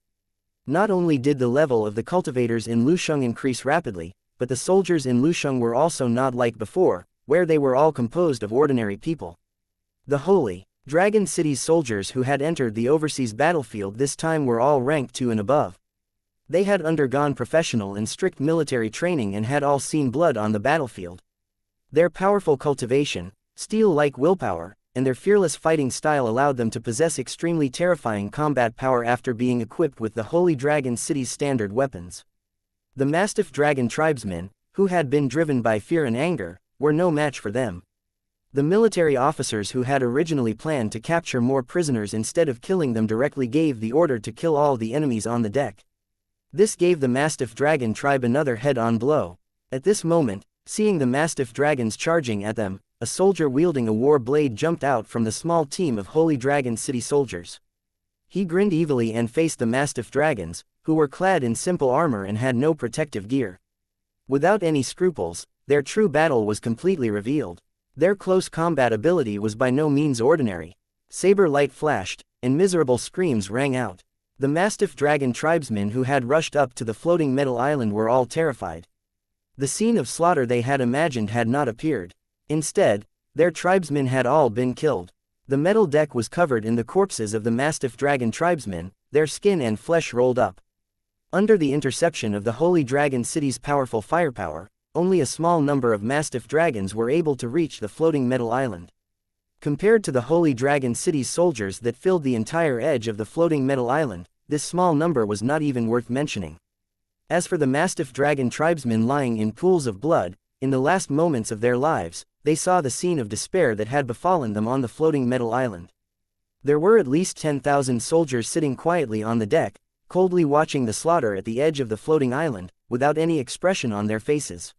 Not only did the level of the cultivators in Lusheng increase rapidly, but the soldiers in Lusheng were also not like before, where they were all composed of ordinary people. The Holy Dragon City's soldiers who had entered the overseas battlefield this time were all ranked 2 and above. They had undergone professional and strict military training and had all seen blood on the battlefield. Their powerful cultivation, steel-like willpower, and their fearless fighting style allowed them to possess extremely terrifying combat power after being equipped with the Holy Dragon City's standard weapons. The Mastiff Dragon tribesmen, who had been driven by fear and anger, were no match for them. The military officers who had originally planned to capture more prisoners instead of killing them directly gave the order to kill all the enemies on the deck. This gave the Mastiff Dragon tribe another head-on blow. At this moment, seeing the Mastiff Dragons charging at them, a soldier wielding a war blade jumped out from the small team of Holy Dragon City soldiers. He grinned evilly and faced the Mastiff Dragons, who were clad in simple armor and had no protective gear. Without any scruples, their true battle was completely revealed. Their close combat ability was by no means ordinary. Saber light flashed, and miserable screams rang out. The Mastiff Dragon tribesmen who had rushed up to the floating metal island were all terrified. The scene of slaughter they had imagined had not appeared. Instead, their tribesmen had all been killed. The metal deck was covered in the corpses of the Mastiff Dragon tribesmen, their skin and flesh rolled up. Under the interception of the Holy Dragon City's powerful firepower, only a small number of Mastiff Dragons were able to reach the floating metal island. Compared to the Holy Dragon City's soldiers that filled the entire edge of the floating metal island, this small number was not even worth mentioning. As for the Mastiff Dragon tribesmen lying in pools of blood, in the last moments of their lives, they saw the scene of despair that had befallen them on the floating metal island. There were at least 10,000 soldiers sitting quietly on the deck, coldly watching the slaughter at the edge of the floating island, without any expression on their faces.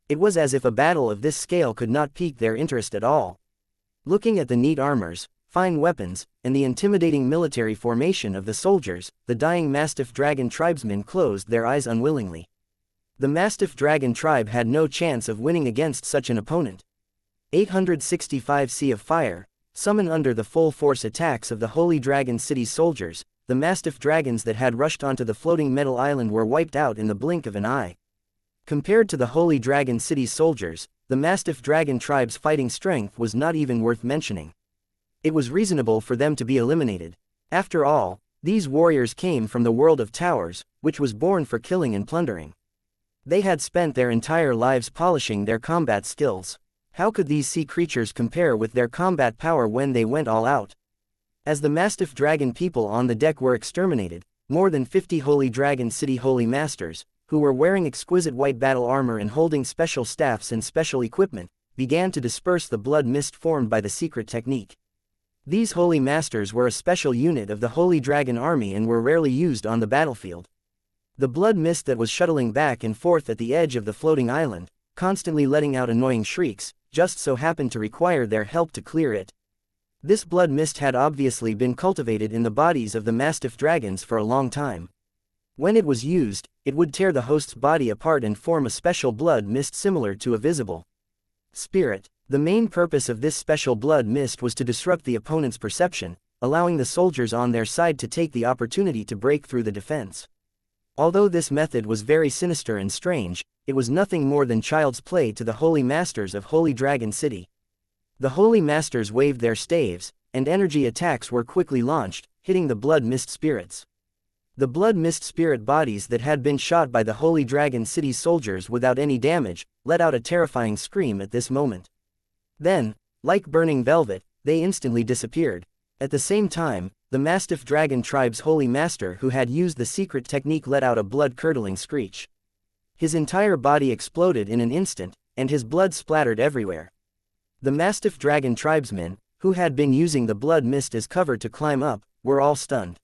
It was as if a battle of this scale could not pique their interest at all. Looking at the neat armors, fine weapons, and the intimidating military formation of the soldiers, the dying Mastiff Dragon tribesmen closed their eyes unwillingly. The Mastiff Dragon tribe had no chance of winning against such an opponent. 865 Sea of Fire, summon under the full force attacks of the Holy Dragon City soldiers, the Mastiff Dragons that had rushed onto the floating metal island were wiped out in the blink of an eye. Compared to the Holy Dragon City soldiers, the Mastiff Dragon tribe's fighting strength was not even worth mentioning. It was reasonable for them to be eliminated. After all, these warriors came from the world of towers, which was born for killing and plundering. They had spent their entire lives polishing their combat skills. How could these sea creatures compare with their combat power when they went all out? As the Mastiff Dragon people on the deck were exterminated, more than 50 Holy Dragon City Holy Masters, who were wearing exquisite white battle armor and holding special staffs and special equipment, began to disperse the blood mist formed by the secret technique. These Holy Masters were a special unit of the Holy Dragon Army and were rarely used on the battlefield. The blood mist that was shuttling back and forth at the edge of the floating island, constantly letting out annoying shrieks, just so happened to require their help to clear it. This blood mist had obviously been cultivated in the bodies of the Mastiff Dragons for a long time. When it was used, it would tear the host's body apart and form a special blood mist similar to a visible spirit. The main purpose of this special blood mist was to disrupt the opponent's perception, allowing the soldiers on their side to take the opportunity to break through the defense. Although this method was very sinister and strange, it was nothing more than child's play to the holy masters of Holy Dragon City. The holy masters waved their staves, and energy attacks were quickly launched, hitting the blood mist spirits. The blood mist spirit bodies that had been shot by the Holy Dragon City's soldiers without any damage, let out a terrifying scream at this moment. Then, like burning velvet, they instantly disappeared. At the same time, the Mastiff Dragon tribe's holy master who had used the secret technique let out a blood-curdling screech. His entire body exploded in an instant, and his blood splattered everywhere. The Mastiff Dragon tribesmen, who had been using the blood mist as cover to climb up, were all stunned.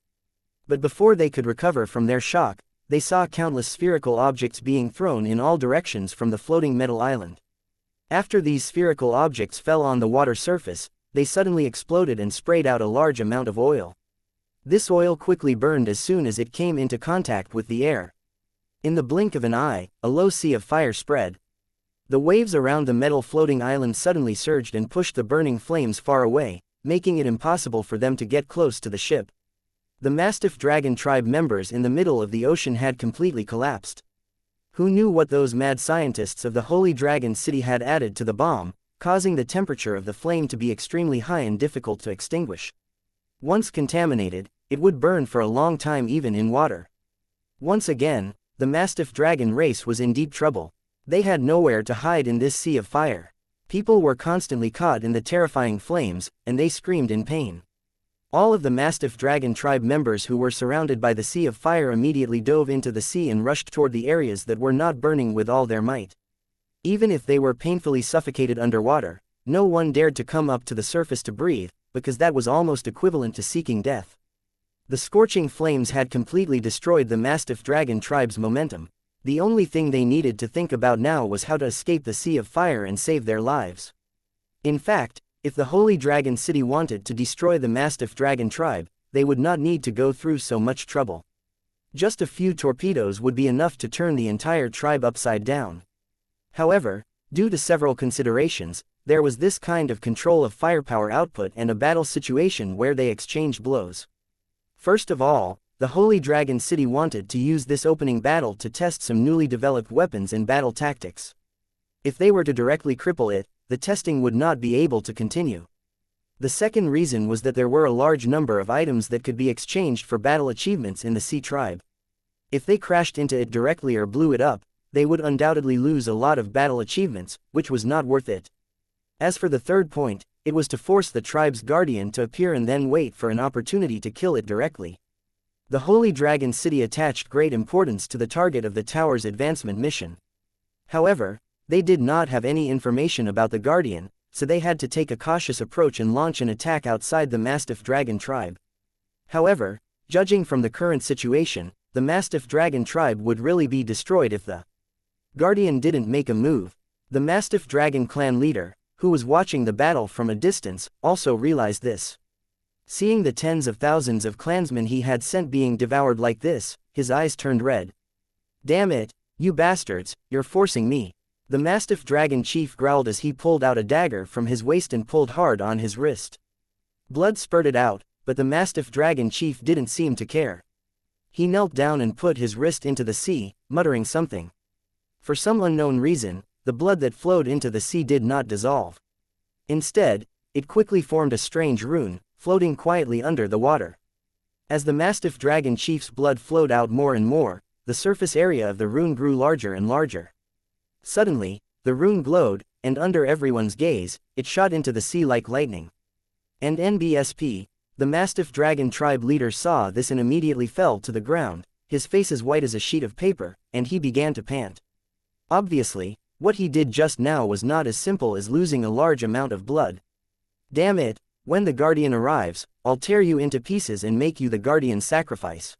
But before they could recover from their shock, they saw countless spherical objects being thrown in all directions from the floating metal island. After these spherical objects fell on the water surface, they suddenly exploded and sprayed out a large amount of oil. This oil quickly burned as soon as it came into contact with the air. In the blink of an eye, a low sea of fire spread. The waves around the metal floating island suddenly surged and pushed the burning flames far away, making it impossible for them to get close to the ship. The Mastiff Dragon tribe members in the middle of the ocean had completely collapsed. Who knew what those mad scientists of the Holy Dragon City had added to the bomb, causing the temperature of the flame to be extremely high and difficult to extinguish? Once contaminated, it would burn for a long time even in water. Once again, the Mastiff Dragon race was in deep trouble. They had nowhere to hide in this sea of fire. People were constantly caught in the terrifying flames, and they screamed in pain. All of the Mastiff Dragon tribe members who were surrounded by the sea of fire immediately dove into the sea and rushed toward the areas that were not burning with all their might. Even if they were painfully suffocated underwater, no one dared to come up to the surface to breathe, because that was almost equivalent to seeking death. The scorching flames had completely destroyed the Mastiff Dragon tribe's momentum. The only thing they needed to think about now was how to escape the sea of fire and save their lives. In fact, if the Holy Dragon City wanted to destroy the Mastiff Dragon tribe, they would not need to go through so much trouble. Just a few torpedoes would be enough to turn the entire tribe upside down. However, due to several considerations, there was this kind of control of firepower output and a battle situation where they exchanged blows. First of all, the Holy Dragon City wanted to use this opening battle to test some newly developed weapons and battle tactics. If they were to directly cripple it, the testing would not be able to continue. The second reason was that there were a large number of items that could be exchanged for battle achievements in the Sea Tribe. If they crashed into it directly or blew it up, they would undoubtedly lose a lot of battle achievements, which was not worth it. As for the third point, it was to force the tribe's guardian to appear and then wait for an opportunity to kill it directly. The Holy Dragon City attached great importance to the target of the tower's advancement mission. However, they did not have any information about the guardian, so they had to take a cautious approach and launch an attack outside the Mastiff Dragon tribe. However, judging from the current situation, the Mastiff Dragon tribe would really be destroyed if the guardian didn't make a move. The Mastiff Dragon clan leader, who was watching the battle from a distance, also realized this. Seeing the tens of thousands of clansmen he had sent being devoured like this, his eyes turned red. "Damn it, you bastards, you're forcing me." The Mastiff Dragon chief growled as he pulled out a dagger from his waist and pulled hard on his wrist. Blood spurted out, but the Mastiff Dragon chief didn't seem to care. He knelt down and put his wrist into the sea, muttering something. For some unknown reason, the blood that flowed into the sea did not dissolve. Instead, it quickly formed a strange rune, floating quietly under the water. As the Mastiff Dragon chief's blood flowed out more and more, the surface area of the rune grew larger and larger. Suddenly, the rune glowed, and under everyone's gaze, it shot into the sea like lightning. And NBSP, the Mastiff Dragon tribe leader saw this and immediately fell to the ground, his face as white as a sheet of paper, and he began to pant. Obviously, what he did just now was not as simple as losing a large amount of blood. "Damn it, when the guardian arrives, I'll tear you into pieces and make you the guardian's sacrifice.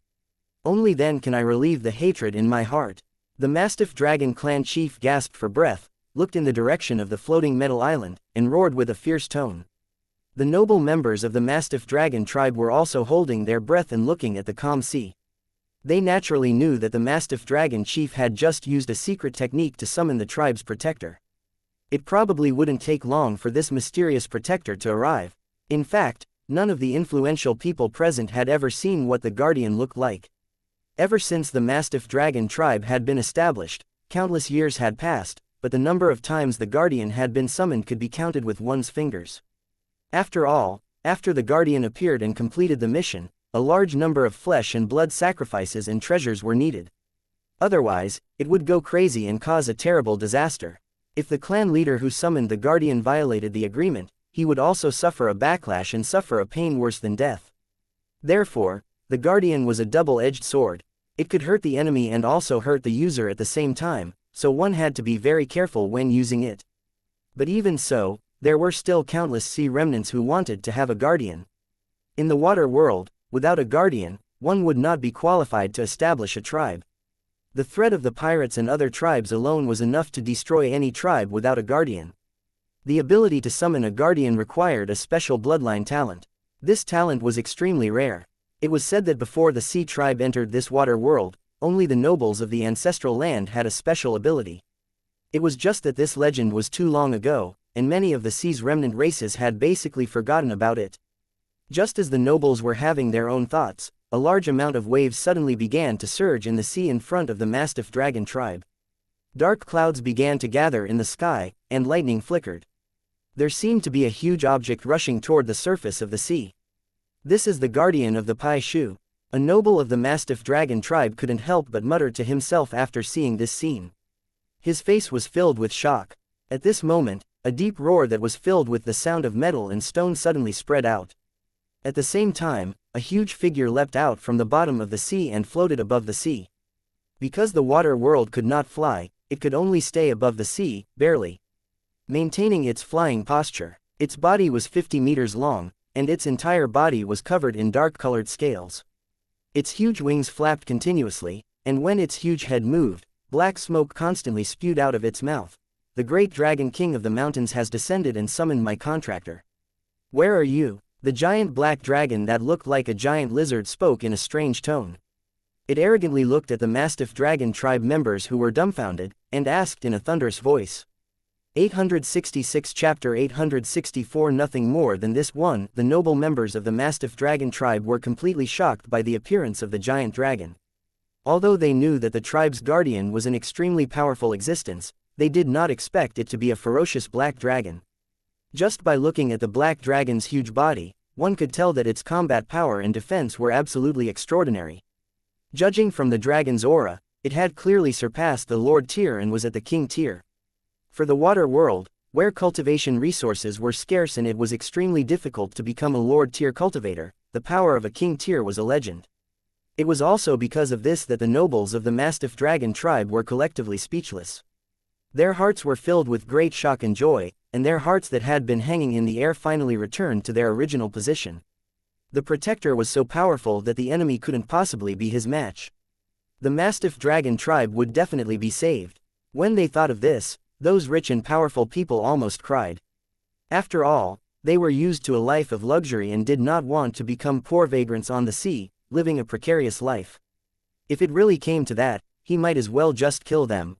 Only then can I relieve the hatred in my heart." The Mastiff Dragon clan chief gasped for breath, looked in the direction of the floating metal island, and roared with a fierce tone. The noble members of the Mastiff Dragon tribe were also holding their breath and looking at the calm sea. They naturally knew that the Mastiff Dragon chief had just used a secret technique to summon the tribe's protector. It probably wouldn't take long for this mysterious protector to arrive. In fact, none of the influential people present had ever seen what the guardian looked like. Ever since the Mastiff Dragon tribe had been established, countless years had passed, but the number of times the guardian had been summoned could be counted with one's fingers. After all, after the guardian appeared and completed the mission, a large number of flesh and blood sacrifices and treasures were needed. Otherwise, it would go crazy and cause a terrible disaster. If the clan leader who summoned the guardian violated the agreement, he would also suffer a backlash and suffer a pain worse than death. Therefore, the guardian was a double-edged sword. It could hurt the enemy and also hurt the user at the same time, so one had to be very careful when using it. But even so, there were still countless sea remnants who wanted to have a guardian. In the water world, without a guardian, one would not be qualified to establish a tribe. The threat of the pirates and other tribes alone was enough to destroy any tribe without a guardian. The ability to summon a guardian required a special bloodline talent. This talent was extremely rare. It was said that before the sea tribe entered this water world, only the nobles of the ancestral land had a special ability. It was just that this legend was too long ago, and many of the sea's remnant races had basically forgotten about it. Just as the nobles were having their own thoughts, a large amount of waves suddenly began to surge in the sea in front of the Mastiff Dragon tribe. Dark clouds began to gather in the sky, and lightning flickered. There seemed to be a huge object rushing toward the surface of the sea. This is the guardian of the Pai Shu. A noble of the Mastiff Dragon tribe couldn't help but mutter to himself after seeing this scene. His face was filled with shock. At this moment, a deep roar that was filled with the sound of metal and stone suddenly spread out. At the same time, a huge figure leapt out from the bottom of the sea and floated above the sea. Because the water world could not fly, it could only stay above the sea, barely maintaining its flying posture. Its body was 50 meters long, and its entire body was covered in dark-colored scales. Its huge wings flapped continuously, and when its huge head moved, black smoke constantly spewed out of its mouth. The great dragon king of the mountains has descended and summoned my contractor. Where are you? The giant black dragon that looked like a giant lizard spoke in a strange tone. It arrogantly looked at the Mastiff Dragon tribe members who were dumbfounded, and asked in a thunderous voice. 866 Chapter 864 Nothing more than this one. The noble members of the Mastiff Dragon tribe were completely shocked by the appearance of the giant dragon. Although they knew that the tribe's guardian was an extremely powerful existence, they did not expect it to be a ferocious black dragon. Just by looking at the black dragon's huge body, one could tell that its combat power and defense were absolutely extraordinary. Judging from the dragon's aura, it had clearly surpassed the Lord tier and was at the King tier. For the water world, where cultivation resources were scarce and it was extremely difficult to become a Lord tier cultivator, the power of a King tier was a legend. It was also because of this that the nobles of the Mastiff Dragon tribe were collectively speechless. Their hearts were filled with great shock and joy, and their hearts that had been hanging in the air finally returned to their original position. The protector was so powerful that the enemy couldn't possibly be his match. The Mastiff Dragon tribe would definitely be saved. When they thought of this, those rich and powerful people almost cried. After all, they were used to a life of luxury and did not want to become poor vagrants on the sea, living a precarious life. If it really came to that, he might as well just kill them.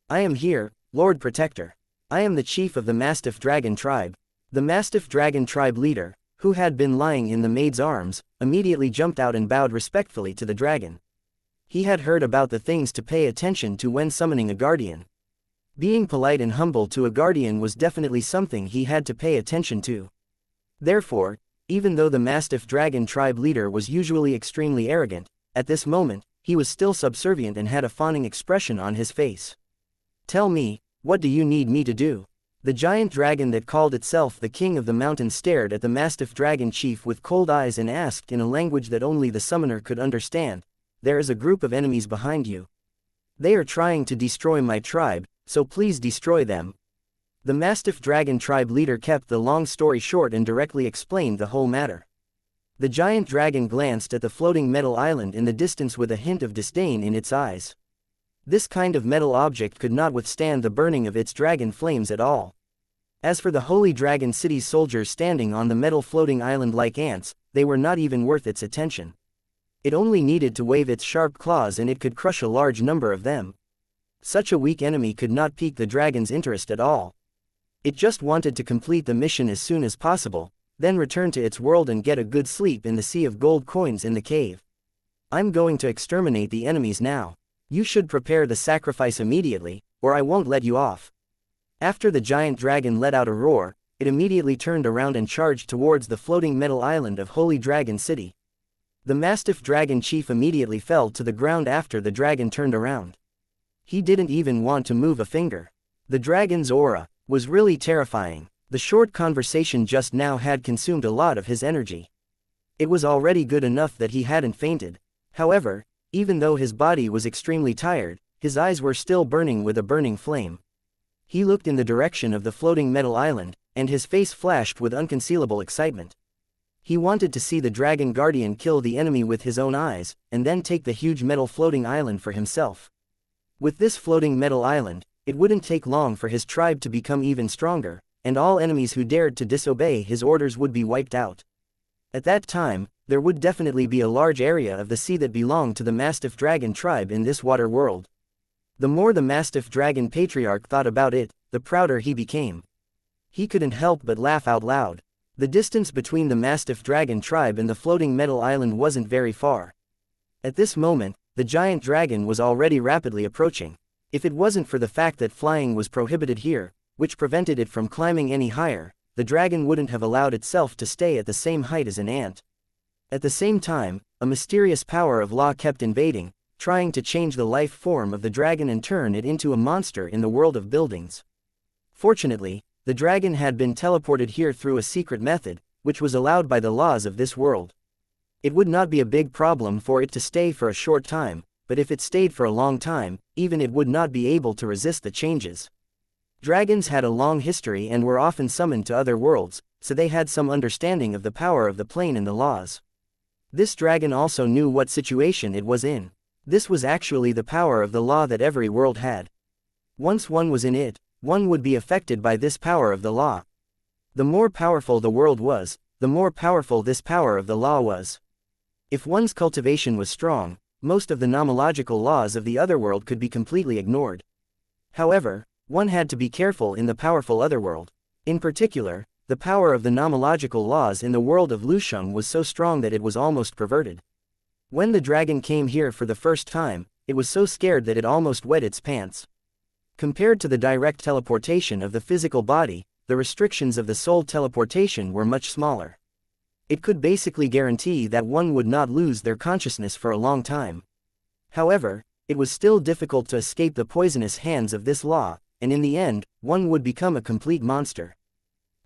I am here, Lord Protector. I am the chief of the Mastiff Dragon tribe. The Mastiff Dragon tribe leader, who had been lying in the maid's arms, immediately jumped out and bowed respectfully to the dragon. He had heard about the things to pay attention to when summoning a guardian. Being polite and humble to a guardian was definitely something he had to pay attention to. Therefore, even though the Mastiff Dragon tribe leader was usually extremely arrogant, at this moment, he was still subservient and had a fawning expression on his face. Tell me, what do you need me to do? The giant dragon that called itself the king of the mountain stared at the Mastiff Dragon chief with cold eyes and asked in a language that only the summoner could understand, "There is a group of enemies behind you. They are trying to destroy my tribe, so please destroy them." The Mastiff Dragon tribe leader kept the long story short and directly explained the whole matter. The giant dragon glanced at the floating metal island in the distance with a hint of disdain in its eyes. This kind of metal object could not withstand the burning of its dragon flames at all. As for the Holy Dragon City's soldiers standing on the metal floating island like ants, they were not even worth its attention. It only needed to wave its sharp claws and it could crush a large number of them. Such a weak enemy could not pique the dragon's interest at all. It just wanted to complete the mission as soon as possible, then return to its world and get a good sleep in the sea of gold coins in the cave. I'm going to exterminate the enemies now. You should prepare the sacrifice immediately, or I won't let you off. After the giant dragon let out a roar, it immediately turned around and charged towards the floating metal island of Holy Dragon City. The mastiff dragon chief immediately fell to the ground after the dragon turned around. He didn't even want to move a finger. The dragon's aura was really terrifying. The short conversation just now had consumed a lot of his energy. It was already good enough that he hadn't fainted. However, even though his body was extremely tired, his eyes were still burning with a burning flame. He looked in the direction of the floating metal island, and his face flashed with unconcealable excitement. He wanted to see the dragon guardian kill the enemy with his own eyes, and then take the huge metal floating island for himself. With this floating metal island, it wouldn't take long for his tribe to become even stronger, and all enemies who dared to disobey his orders would be wiped out. At that time, there would definitely be a large area of the sea that belonged to the mastiff dragon tribe in this water world. The more the mastiff dragon patriarch thought about it, the prouder he became. He couldn't help but laugh out loud. The distance between the mastiff dragon tribe and the floating metal island wasn't very far. At this moment, the giant dragon was already rapidly approaching. If it wasn't for the fact that flying was prohibited here, which prevented it from climbing any higher, the dragon wouldn't have allowed itself to stay at the same height as an ant. At the same time, a mysterious power of law kept invading, trying to change the life form of the dragon and turn it into a monster in the world of buildings. Fortunately, the dragon had been teleported here through a secret method, which was allowed by the laws of this world. It would not be a big problem for it to stay for a short time, but if it stayed for a long time, even it would not be able to resist the changes. Dragons had a long history and were often summoned to other worlds, so they had some understanding of the power of the plane and the laws. This dragon also knew what situation it was in. This was actually the power of the law that every world had. Once one was in it, one would be affected by this power of the law. The more powerful the world was, the more powerful this power of the law was. If one's cultivation was strong, most of the nomological laws of the otherworld could be completely ignored. However, one had to be careful in the powerful otherworld. In particular, the power of the nomological laws in the world of Lusheng was so strong that it was almost perverted. When the dragon came here for the first time, it was so scared that it almost wet its pants. Compared to the direct teleportation of the physical body, the restrictions of the soul teleportation were much smaller. It could basically guarantee that one would not lose their consciousness for a long time. However, it was still difficult to escape the poisonous hands of this law, and in the end, one would become a complete monster.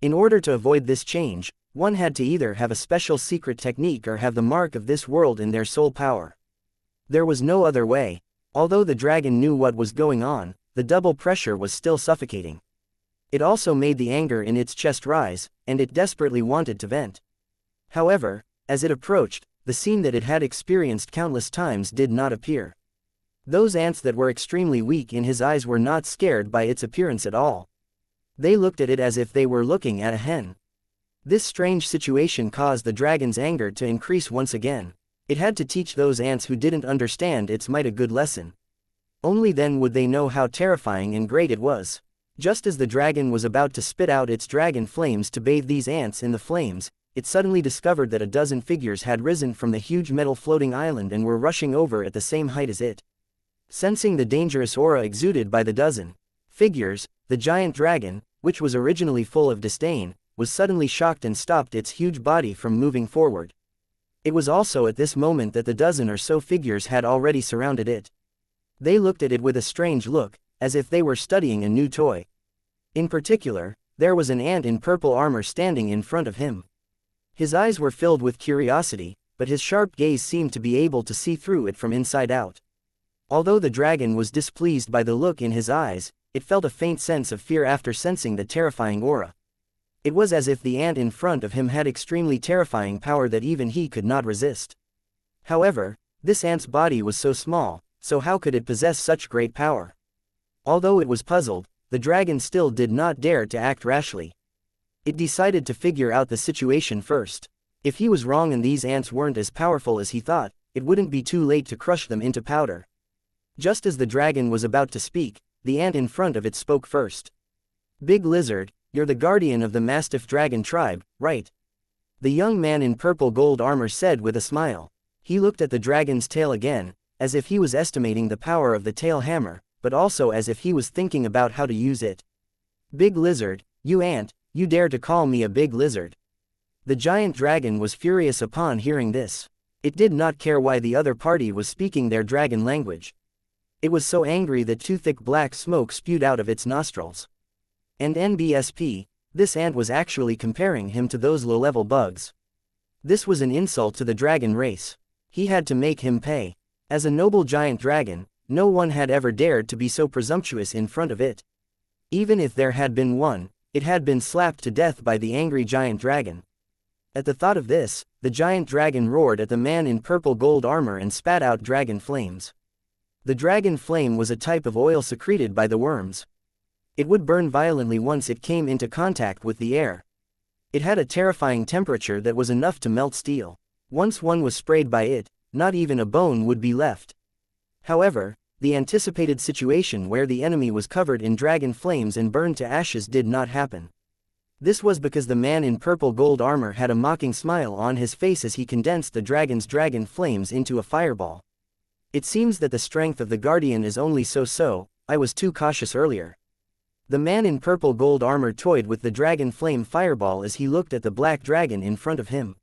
In order to avoid this change, one had to either have a special secret technique or have the mark of this world in their soul power. There was no other way. Although the dragon knew what was going on, the double pressure was still suffocating. It also made the anger in its chest rise, and it desperately wanted to vent. However, as it approached, the scene that it had experienced countless times did not appear. Those ants that were extremely weak in his eyes were not scared by its appearance at all. They looked at it as if they were looking at a hen. This strange situation caused the dragon's anger to increase once again. It had to teach those ants who didn't understand its might a good lesson. Only then would they know how terrifying and great it was. Just as the dragon was about to spit out its dragon flames to bathe these ants in the flames, it suddenly discovered that a dozen figures had risen from the huge metal floating island and were rushing over at the same height as it. Sensing the dangerous aura exuded by the dozen figures, the giant dragon, which was originally full of disdain, was suddenly shocked and stopped its huge body from moving forward. It was also at this moment that the dozen or so figures had already surrounded it. They looked at it with a strange look, as if they were studying a new toy. In particular, there was an ant in purple armor standing in front of him. His eyes were filled with curiosity, but his sharp gaze seemed to be able to see through it from inside out. Although the dragon was displeased by the look in his eyes, it felt a faint sense of fear after sensing the terrifying aura. It was as if the ant in front of him had extremely terrifying power that even he could not resist. However, this ant's body was so small, so how could it possess such great power? Although it was puzzled, the dragon still did not dare to act rashly. It decided to figure out the situation first. If he was wrong and these ants weren't as powerful as he thought, it wouldn't be too late to crush them into powder. Just as the dragon was about to speak, the ant in front of it spoke first. "Big lizard, You're the guardian of the Mastiff Dragon tribe, right? The young man in purple gold armor said with a smile. He looked at the dragon's tail again, as if he was estimating the power of the tail hammer, but also as if he was thinking about how to use it. Big lizard, you ant, you dare to call me a big lizard. The giant dragon was furious upon hearing this. It did not care why the other party was speaking their dragon language. It was so angry that two thick black smoke spewed out of its nostrils. And NBSP, this ant was actually comparing him to those low-level bugs. This was an insult to the dragon race. He had to make him pay. As a noble giant dragon, no one had ever dared to be so presumptuous in front of it. Even if there had been one, it had been slapped to death by the angry giant dragon. At the thought of this, the giant dragon roared at the man in purple gold armor and spat out dragon flames. The dragon flame was a type of oil secreted by the worms. It would burn violently once it came into contact with the air. It had a terrifying temperature that was enough to melt steel. Once one was sprayed by it, not even a bone would be left. However, the anticipated situation where the enemy was covered in dragon flames and burned to ashes did not happen. This was because the man in purple gold armor had a mocking smile on his face as he condensed the dragon's dragon flames into a fireball. It seems that the strength of the guardian is only so-so, I was too cautious earlier. The man in purple gold armor toyed with the dragon flame fireball as he looked at the black dragon in front of him.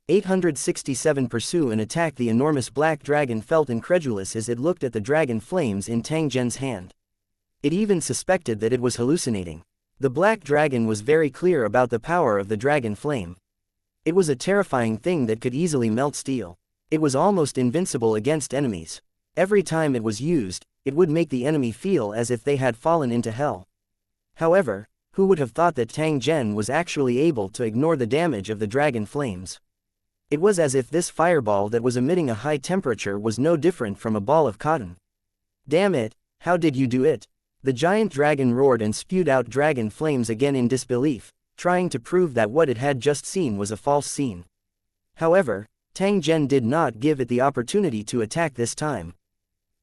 867 Pursue and attack. The enormous black dragon felt incredulous as it looked at the dragon flames in Tang Zhen's hand. It even suspected that it was hallucinating. The black dragon was very clear about the power of the dragon flame. It was a terrifying thing that could easily melt steel. It was almost invincible against enemies. Every time it was used, it would make the enemy feel as if they had fallen into hell. However, who would have thought that Tang Zhen was actually able to ignore the damage of the dragon flames? It was as if this fireball that was emitting a high temperature was no different from a ball of cotton. Damn it, how did you do it? The giant dragon roared and spewed out dragon flames again in disbelief, trying to prove that what it had just seen was a false scene. However, Tang Zhen did not give it the opportunity to attack this time.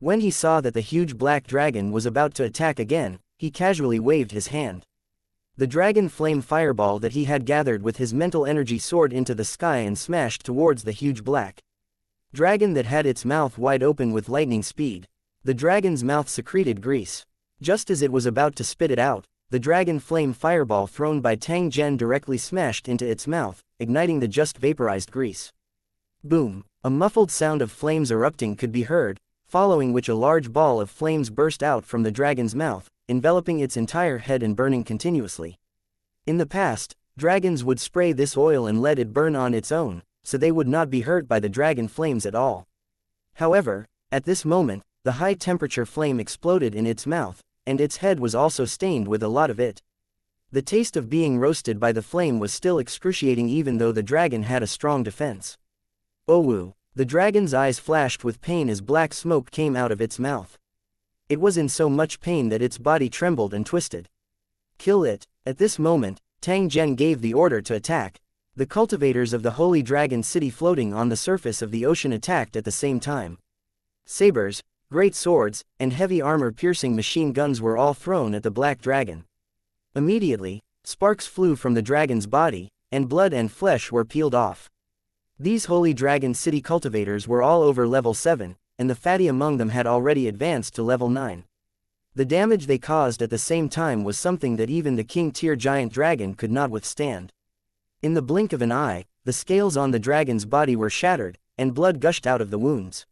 When he saw that the huge black dragon was about to attack again, he casually waved his hand. The dragon flame fireball that he had gathered with his mental energy soared into the sky and smashed towards the huge black dragon that had its mouth wide open with lightning speed. The dragon's mouth secreted grease. Just as it was about to spit it out, the dragon flame fireball thrown by Tang Zhen directly smashed into its mouth, igniting the just vaporized grease. Boom! A muffled sound of flames erupting could be heard, following which a large ball of flames burst out from the dragon's mouth, enveloping its entire head and burning continuously. In the past, dragons would spray this oil and let it burn on its own, so they would not be hurt by the dragon flames at all. However, at this moment, the high-temperature flame exploded in its mouth, and its head was also stained with a lot of it. The taste of being roasted by the flame was still excruciating even though the dragon had a strong defense. Owu! The dragon's eyes flashed with pain as black smoke came out of its mouth. It was in so much pain that its body trembled and twisted. Kill it! At this moment, Tang Zhen gave the order to attack. The cultivators of the Holy Dragon City floating on the surface of the ocean attacked at the same time. Sabers, great swords, and heavy armor-piercing machine guns were all thrown at the black dragon. Immediately, sparks flew from the dragon's body, and blood and flesh were peeled off. These Holy Dragon City cultivators were all over level 7, and the fatty among them had already advanced to level 9. The damage they caused at the same time was something that even the king-tier giant dragon could not withstand. In the blink of an eye, the scales on the dragon's body were shattered, and blood gushed out of the wounds.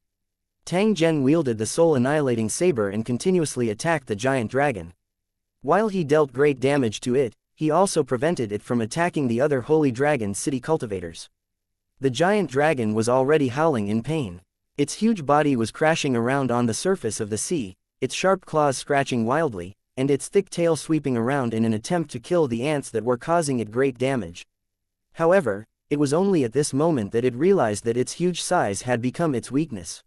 Tang Zhen wielded the soul-annihilating saber and continuously attacked the giant dragon. While he dealt great damage to it, he also prevented it from attacking the other Holy Dragon City cultivators. The giant dragon was already howling in pain. Its huge body was crashing around on the surface of the sea, its sharp claws scratching wildly, and its thick tail sweeping around in an attempt to kill the ants that were causing it great damage. However, it was only at this moment that it realized that its huge size had become its weakness.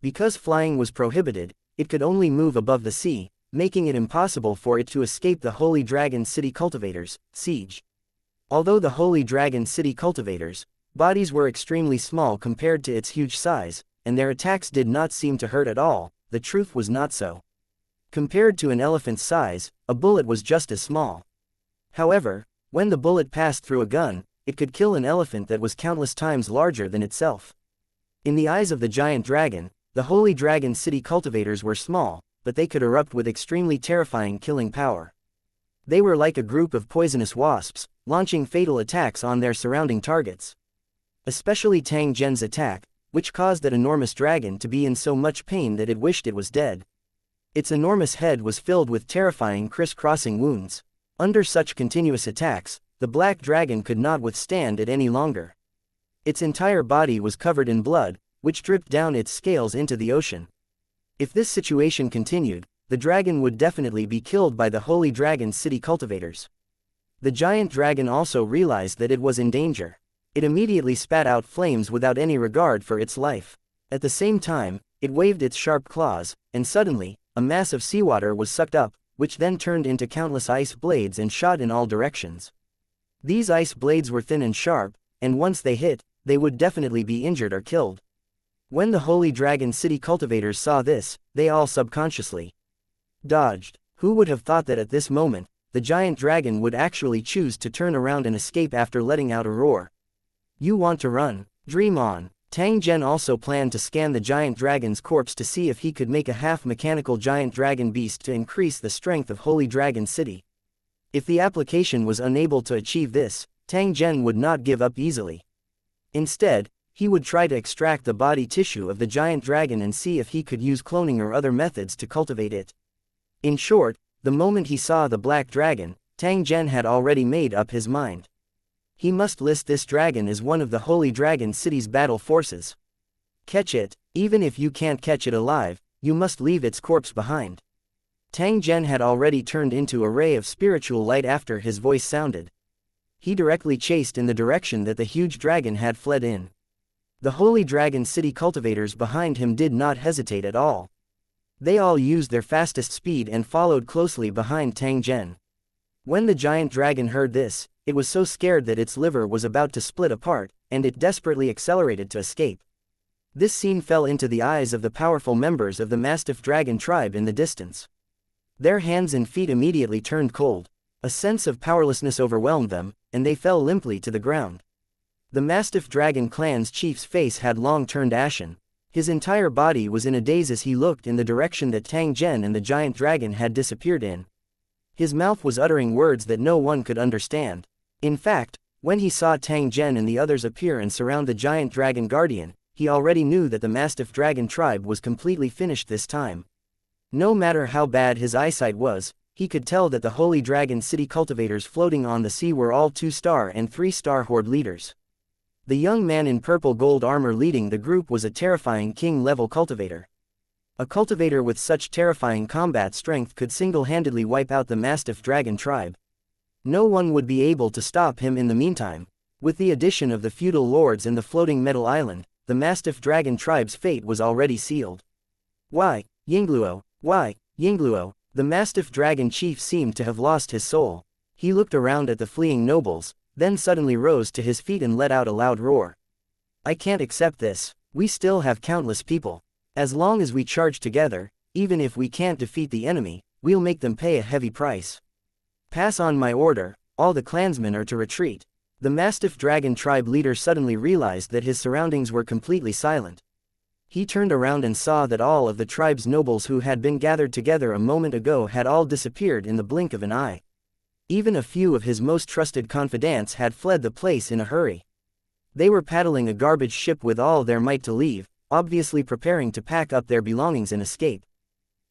Because flying was prohibited, it could only move above the sea, making it impossible for it to escape the Holy Dragon City cultivators' siege. Although the Holy Dragon City cultivators' bodies were extremely small compared to its huge size, and their attacks did not seem to hurt at all, the truth was not so. Compared to an elephant's size, a bullet was just as small. However, when the bullet passed through a gun, it could kill an elephant that was countless times larger than itself. In the eyes of the giant dragon, the Holy Dragon City cultivators were small, but they could erupt with extremely terrifying killing power. They were like a group of poisonous wasps, launching fatal attacks on their surrounding targets. Especially Tang Zhen's attack, which caused that enormous dragon to be in so much pain that it wished it was dead. Its enormous head was filled with terrifying criss-crossing wounds. Under such continuous attacks, the black dragon could not withstand it any longer. Its entire body was covered in blood, which dripped down its scales into the ocean. If this situation continued, the dragon would definitely be killed by the Holy Dragon City cultivators. The giant dragon also realized that it was in danger. It immediately spat out flames without any regard for its life. At the same time, it waved its sharp claws, and suddenly, a mass of seawater was sucked up, which then turned into countless ice blades and shot in all directions. These ice blades were thin and sharp, and once they hit, they would definitely be injured or killed. When the Holy Dragon City cultivators saw this, they all subconsciously dodged. Who would have thought that at this moment, the giant dragon would actually choose to turn around and escape after letting out a roar? You want to run? Dream on. Tang Zhen also planned to scan the giant dragon's corpse to see if he could make a half-mechanical giant dragon beast to increase the strength of Holy Dragon City. If the application was unable to achieve this, Tang Zhen would not give up easily. Instead, he would try to extract the body tissue of the giant dragon and see if he could use cloning or other methods to cultivate it. In short, the moment he saw the black dragon, Tang Zhen had already made up his mind. He must list this dragon as one of the Holy Dragon City's battle forces. Catch it, even if you can't catch it alive, you must leave its corpse behind. Tang Zhen had already turned into a ray of spiritual light after his voice sounded. He directly chased in the direction that the huge dragon had fled in. The Holy Dragon City cultivators behind him did not hesitate at all. They all used their fastest speed and followed closely behind Tang Zhen. When the giant dragon heard this, it was so scared that its liver was about to split apart, and it desperately accelerated to escape. This scene fell into the eyes of the powerful members of the Mastiff Dragon tribe in the distance. Their hands and feet immediately turned cold. A sense of powerlessness overwhelmed them, and they fell limply to the ground. The Mastiff Dragon clan's chief's face had long turned ashen. His entire body was in a daze as he looked in the direction that Tang Zhen and the giant dragon had disappeared in. His mouth was uttering words that no one could understand. In fact, when he saw Tang Zhen and the others appear and surround the giant dragon guardian, he already knew that the Mastiff Dragon tribe was completely finished this time. No matter how bad his eyesight was, he could tell that the Holy Dragon City cultivators floating on the sea were all 2-star and 3-star horde leaders. The young man in purple gold armor leading the group was a terrifying king-level cultivator. A cultivator with such terrifying combat strength could single-handedly wipe out the Mastiff Dragon tribe. No one would be able to stop him in the meantime. With the addition of the feudal lords and the floating metal island, the Mastiff Dragon tribe's fate was already sealed. Why, Yingluo, the Mastiff Dragon chief seemed to have lost his soul. He looked around at the fleeing nobles, then suddenly rose to his feet and let out a loud roar. I can't accept this. We still have countless people. As long as we charge together, even if we can't defeat the enemy, we'll make them pay a heavy price. Pass on my order, all the clansmen are to retreat. The Mastiff Dragon tribe leader suddenly realized that his surroundings were completely silent. He turned around and saw that all of the tribe's nobles who had been gathered together a moment ago had all disappeared in the blink of an eye. Even a few of his most trusted confidants had fled the place in a hurry. They were paddling a garbage ship with all their might to leave, obviously preparing to pack up their belongings and escape.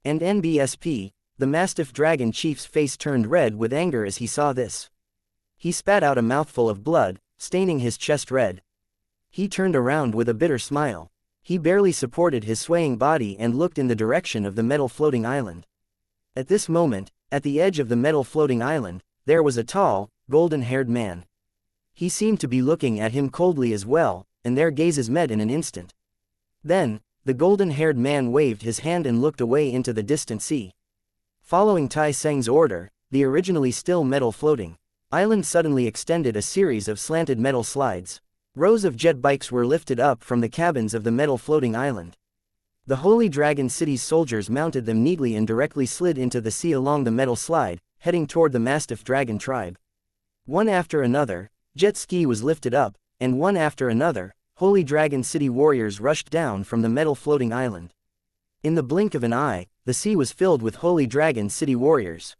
And NBSP, the Mastiff Dragon chief's face turned red with anger as he saw this. He spat out a mouthful of blood, staining his chest red. He turned around with a bitter smile. He barely supported his swaying body and looked in the direction of the metal floating island. At this moment, at the edge of the metal floating island, there was a tall, golden-haired man. He seemed to be looking at him coldly as well, and their gazes met in an instant. Then, the golden-haired man waved his hand and looked away into the distant sea. Following Tai Seng's order, the originally still metal floating island suddenly extended a series of slanted metal slides. Rows of jet bikes were lifted up from the cabins of the metal floating island. The Holy Dragon City's soldiers mounted them neatly and directly slid into the sea along the metal slide, heading toward the Mastiff Dragon tribe. One after another, jet ski was lifted up, and one after another, Holy Dragon City warriors rushed down from the metal floating island. In the blink of an eye, the sea was filled with Holy Dragon City warriors.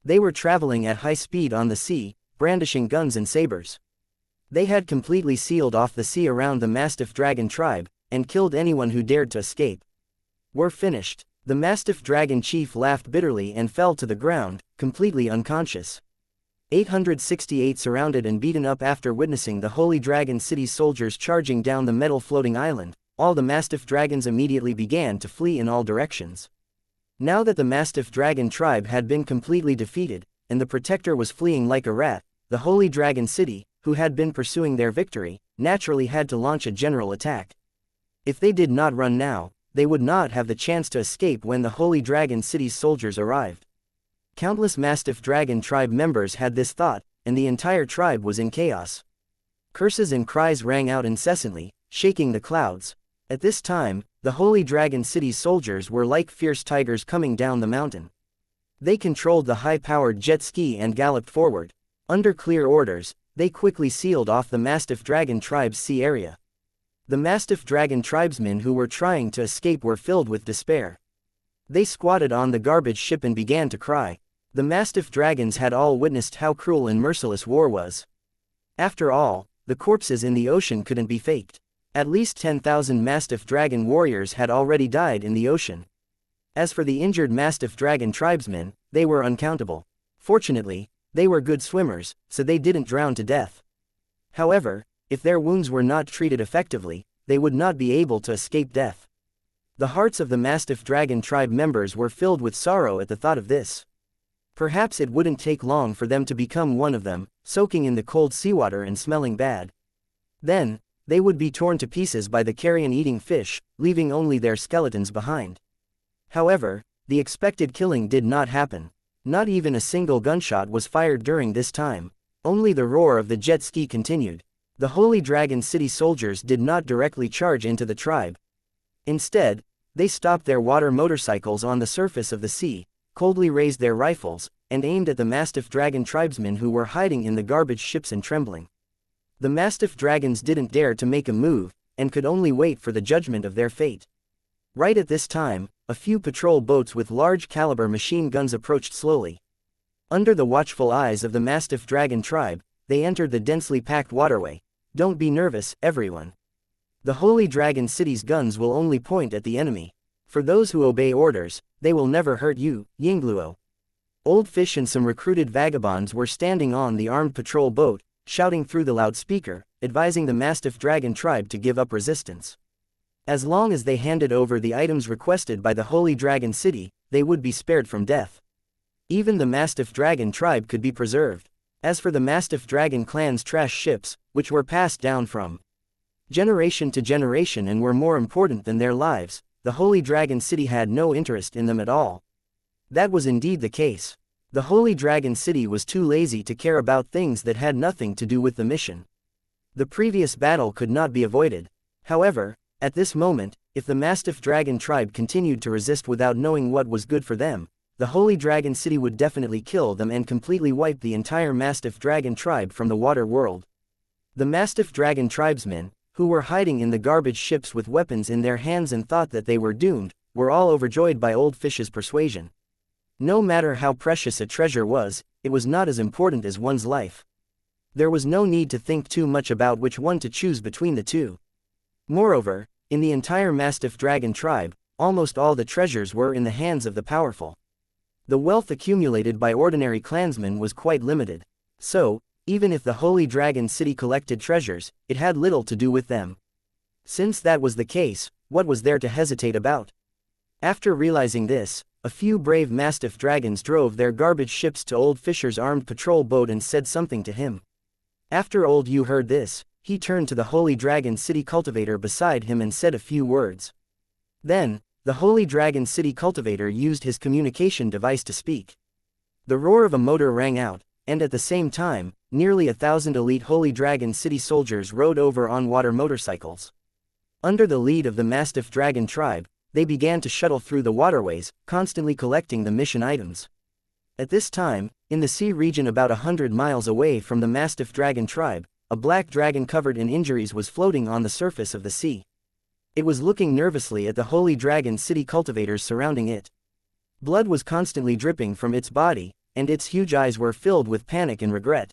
They were traveling at high speed on the sea, brandishing guns and sabers. They had completely sealed off the sea around the Mastiff Dragon tribe, and killed anyone who dared to escape. "We're finished." The Mastiff Dragon chief laughed bitterly and fell to the ground, completely unconscious. 868 surrounded and beaten up. After witnessing the Holy Dragon City's soldiers charging down the metal floating island, all the Mastiff Dragons immediately began to flee in all directions. Now that the Mastiff Dragon tribe had been completely defeated, and the Protector was fleeing like a rat, the Holy Dragon City, who had been pursuing their victory, naturally had to launch a general attack. If they did not run now, they would not have the chance to escape when the Holy Dragon City's soldiers arrived. Countless Mastiff Dragon tribe members had this thought, and the entire tribe was in chaos. Curses and cries rang out incessantly, shaking the clouds. At this time, the Holy Dragon City's soldiers were like fierce tigers coming down the mountain. They controlled the high-powered jet ski and galloped forward. Under clear orders, they quickly sealed off the Mastiff Dragon tribe's sea area. The Mastiff Dragon tribesmen who were trying to escape were filled with despair. They squatted on the garbage ship and began to cry. The Mastiff Dragons had all witnessed how cruel and merciless war was. After all, the corpses in the ocean couldn't be faked. At least 10,000 Mastiff Dragon warriors had already died in the ocean. As for the injured Mastiff Dragon tribesmen, they were uncountable. Fortunately, they were good swimmers, so they didn't drown to death. However, if their wounds were not treated effectively, they would not be able to escape death. The hearts of the Mastiff Dragon tribe members were filled with sorrow at the thought of this. Perhaps it wouldn't take long for them to become one of them, soaking in the cold seawater and smelling bad. Then, they would be torn to pieces by the carrion-eating fish, leaving only their skeletons behind. However, the expected killing did not happen. Not even a single gunshot was fired during this time. Only the roar of the jet ski continued. The Holy Dragon City soldiers did not directly charge into the tribe. Instead, they stopped their water motorcycles on the surface of the sea, coldly raised their rifles, and aimed at the Mastiff Dragon tribesmen who were hiding in the garbage ships and trembling. The Mastiff Dragons didn't dare to make a move, and could only wait for the judgment of their fate. Right at this time, a few patrol boats with large-caliber machine guns approached slowly. Under the watchful eyes of the Mastiff Dragon tribe, they entered the densely packed waterway. "Don't be nervous, everyone. The Holy Dragon City's guns will only point at the enemy. For those who obey orders, they will never hurt you, Yingluo." Old Fish and some recruited vagabonds were standing on the armed patrol boat, shouting through the loudspeaker, advising the Mastiff Dragon tribe to give up resistance. As long as they handed over the items requested by the Holy Dragon City, they would be spared from death. Even the Mastiff Dragon tribe could be preserved. As for the Mastiff Dragon clan's trash ships, which were passed down from generation to generation and were more important than their lives, the Holy Dragon City had no interest in them at all. That was indeed the case. The Holy Dragon City was too lazy to care about things that had nothing to do with the mission. The previous battle could not be avoided. However, at this moment, if the Mastiff Dragon tribe continued to resist without knowing what was good for them, the Holy Dragon City would definitely kill them and completely wipe the entire Mastiff Dragon tribe from the water world. The Mastiff Dragon tribesmen, who were hiding in the garbage ships with weapons in their hands and thought that they were doomed, were all overjoyed by Old Fish's persuasion. No matter how precious a treasure was, it was not as important as one's life. There was no need to think too much about which one to choose between the two. Moreover, in the entire Mastiff Dragon tribe, almost all the treasures were in the hands of the powerful. The wealth accumulated by ordinary clansmen was quite limited. So, even if the Holy Dragon City collected treasures, it had little to do with them. Since that was the case, what was there to hesitate about? After realizing this, a few brave Mastiff Dragons drove their garbage ships to Old Fisher's armed patrol boat and said something to him. After Old Yu heard this, he turned to the Holy Dragon City cultivator beside him and said a few words. Then, the Holy Dragon City cultivator used his communication device to speak. The roar of a motor rang out, and at the same time, nearly 1,000 elite Holy Dragon City soldiers rode over on water motorcycles. Under the lead of the Mastiff Dragon tribe, they began to shuttle through the waterways, constantly collecting the mission items. At this time, in the sea region about 100 miles away from the mastiff dragon tribe, a black dragon covered in injuries was floating on the surface of the sea. It was looking nervously at the holy dragon city cultivators surrounding it. Blood was constantly dripping from its body, and its huge eyes were filled with panic and regret.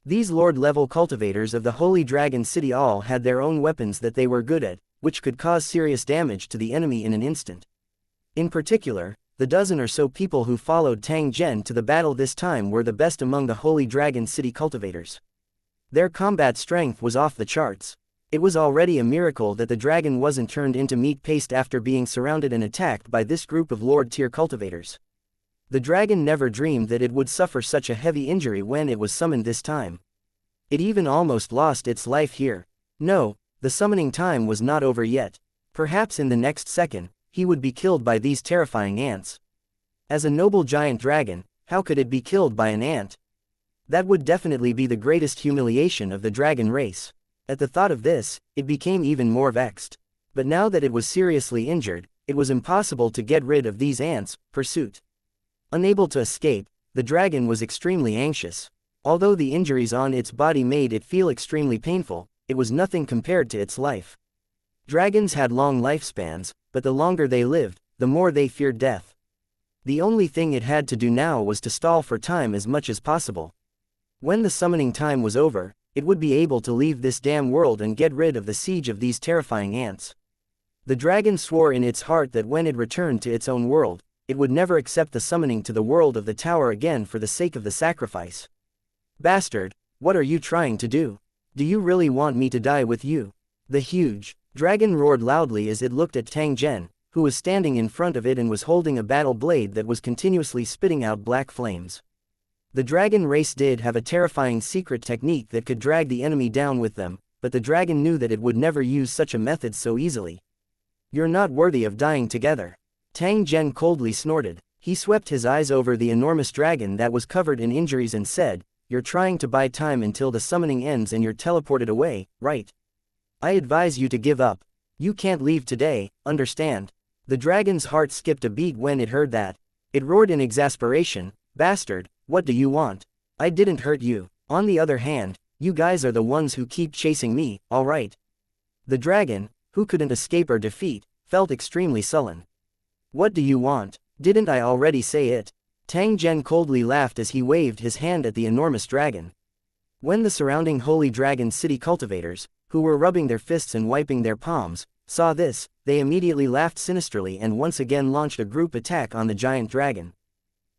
These lord-level cultivators of the holy dragon city all had their own weapons that they were good at, which could cause serious damage to the enemy in an instant. In particular, the dozen or so people who followed Tang Zhen to the battle this time were the best among the holy dragon city cultivators. Their combat strength was off the charts. It was already a miracle that the dragon wasn't turned into meat paste after being surrounded and attacked by this group of lord-tier cultivators. The dragon never dreamed that it would suffer such a heavy injury when it was summoned this time. It even almost lost its life here. No, the summoning time was not over yet. Perhaps in the next second, he would be killed by these terrifying ants. As a noble giant dragon, how could it be killed by an ant? That would definitely be the greatest humiliation of the dragon race. At the thought of this, it became even more vexed. But now that it was seriously injured, it was impossible to get rid of these ants. Pursuit. Unable to escape, the dragon was extremely anxious. Although the injuries on its body made it feel extremely painful, it was nothing compared to its life. Dragons had long lifespans, but the longer they lived, the more they feared death. The only thing it had to do now was to stall for time as much as possible. When the summoning time was over, it would be able to leave this damn world and get rid of the siege of these terrifying ants. The dragon swore in its heart that when it returned to its own world, it would never accept the summoning to the world of the tower again for the sake of the sacrifice. Bastard, what are you trying to do? Do you really want me to die with you? The huge dragon roared loudly as it looked at Tang Zhen, who was standing in front of it and was holding a battle blade that was continuously spitting out black flames. The dragon race did have a terrifying secret technique that could drag the enemy down with them, but the dragon knew that it would never use such a method so easily. You're not worthy of dying together. Tang Zhen coldly snorted. He swept his eyes over the enormous dragon that was covered in injuries and said, "You're trying to buy time until the summoning ends and you're teleported away, right? I advise you to give up. You can't leave today, understand?" The dragon's heart skipped a beat when it heard that. It roared in exasperation, "Bastard, what do you want? I didn't hurt you. On the other hand, you guys are the ones who keep chasing me, alright?" The dragon, who couldn't escape or defeat, felt extremely sullen. "What do you want? Didn't I already say it?" Tang Zhen coldly laughed as he waved his hand at the enormous dragon. When the surrounding holy dragon city cultivators, who were rubbing their fists and wiping their palms, saw this, they immediately laughed sinisterly and once again launched a group attack on the giant dragon.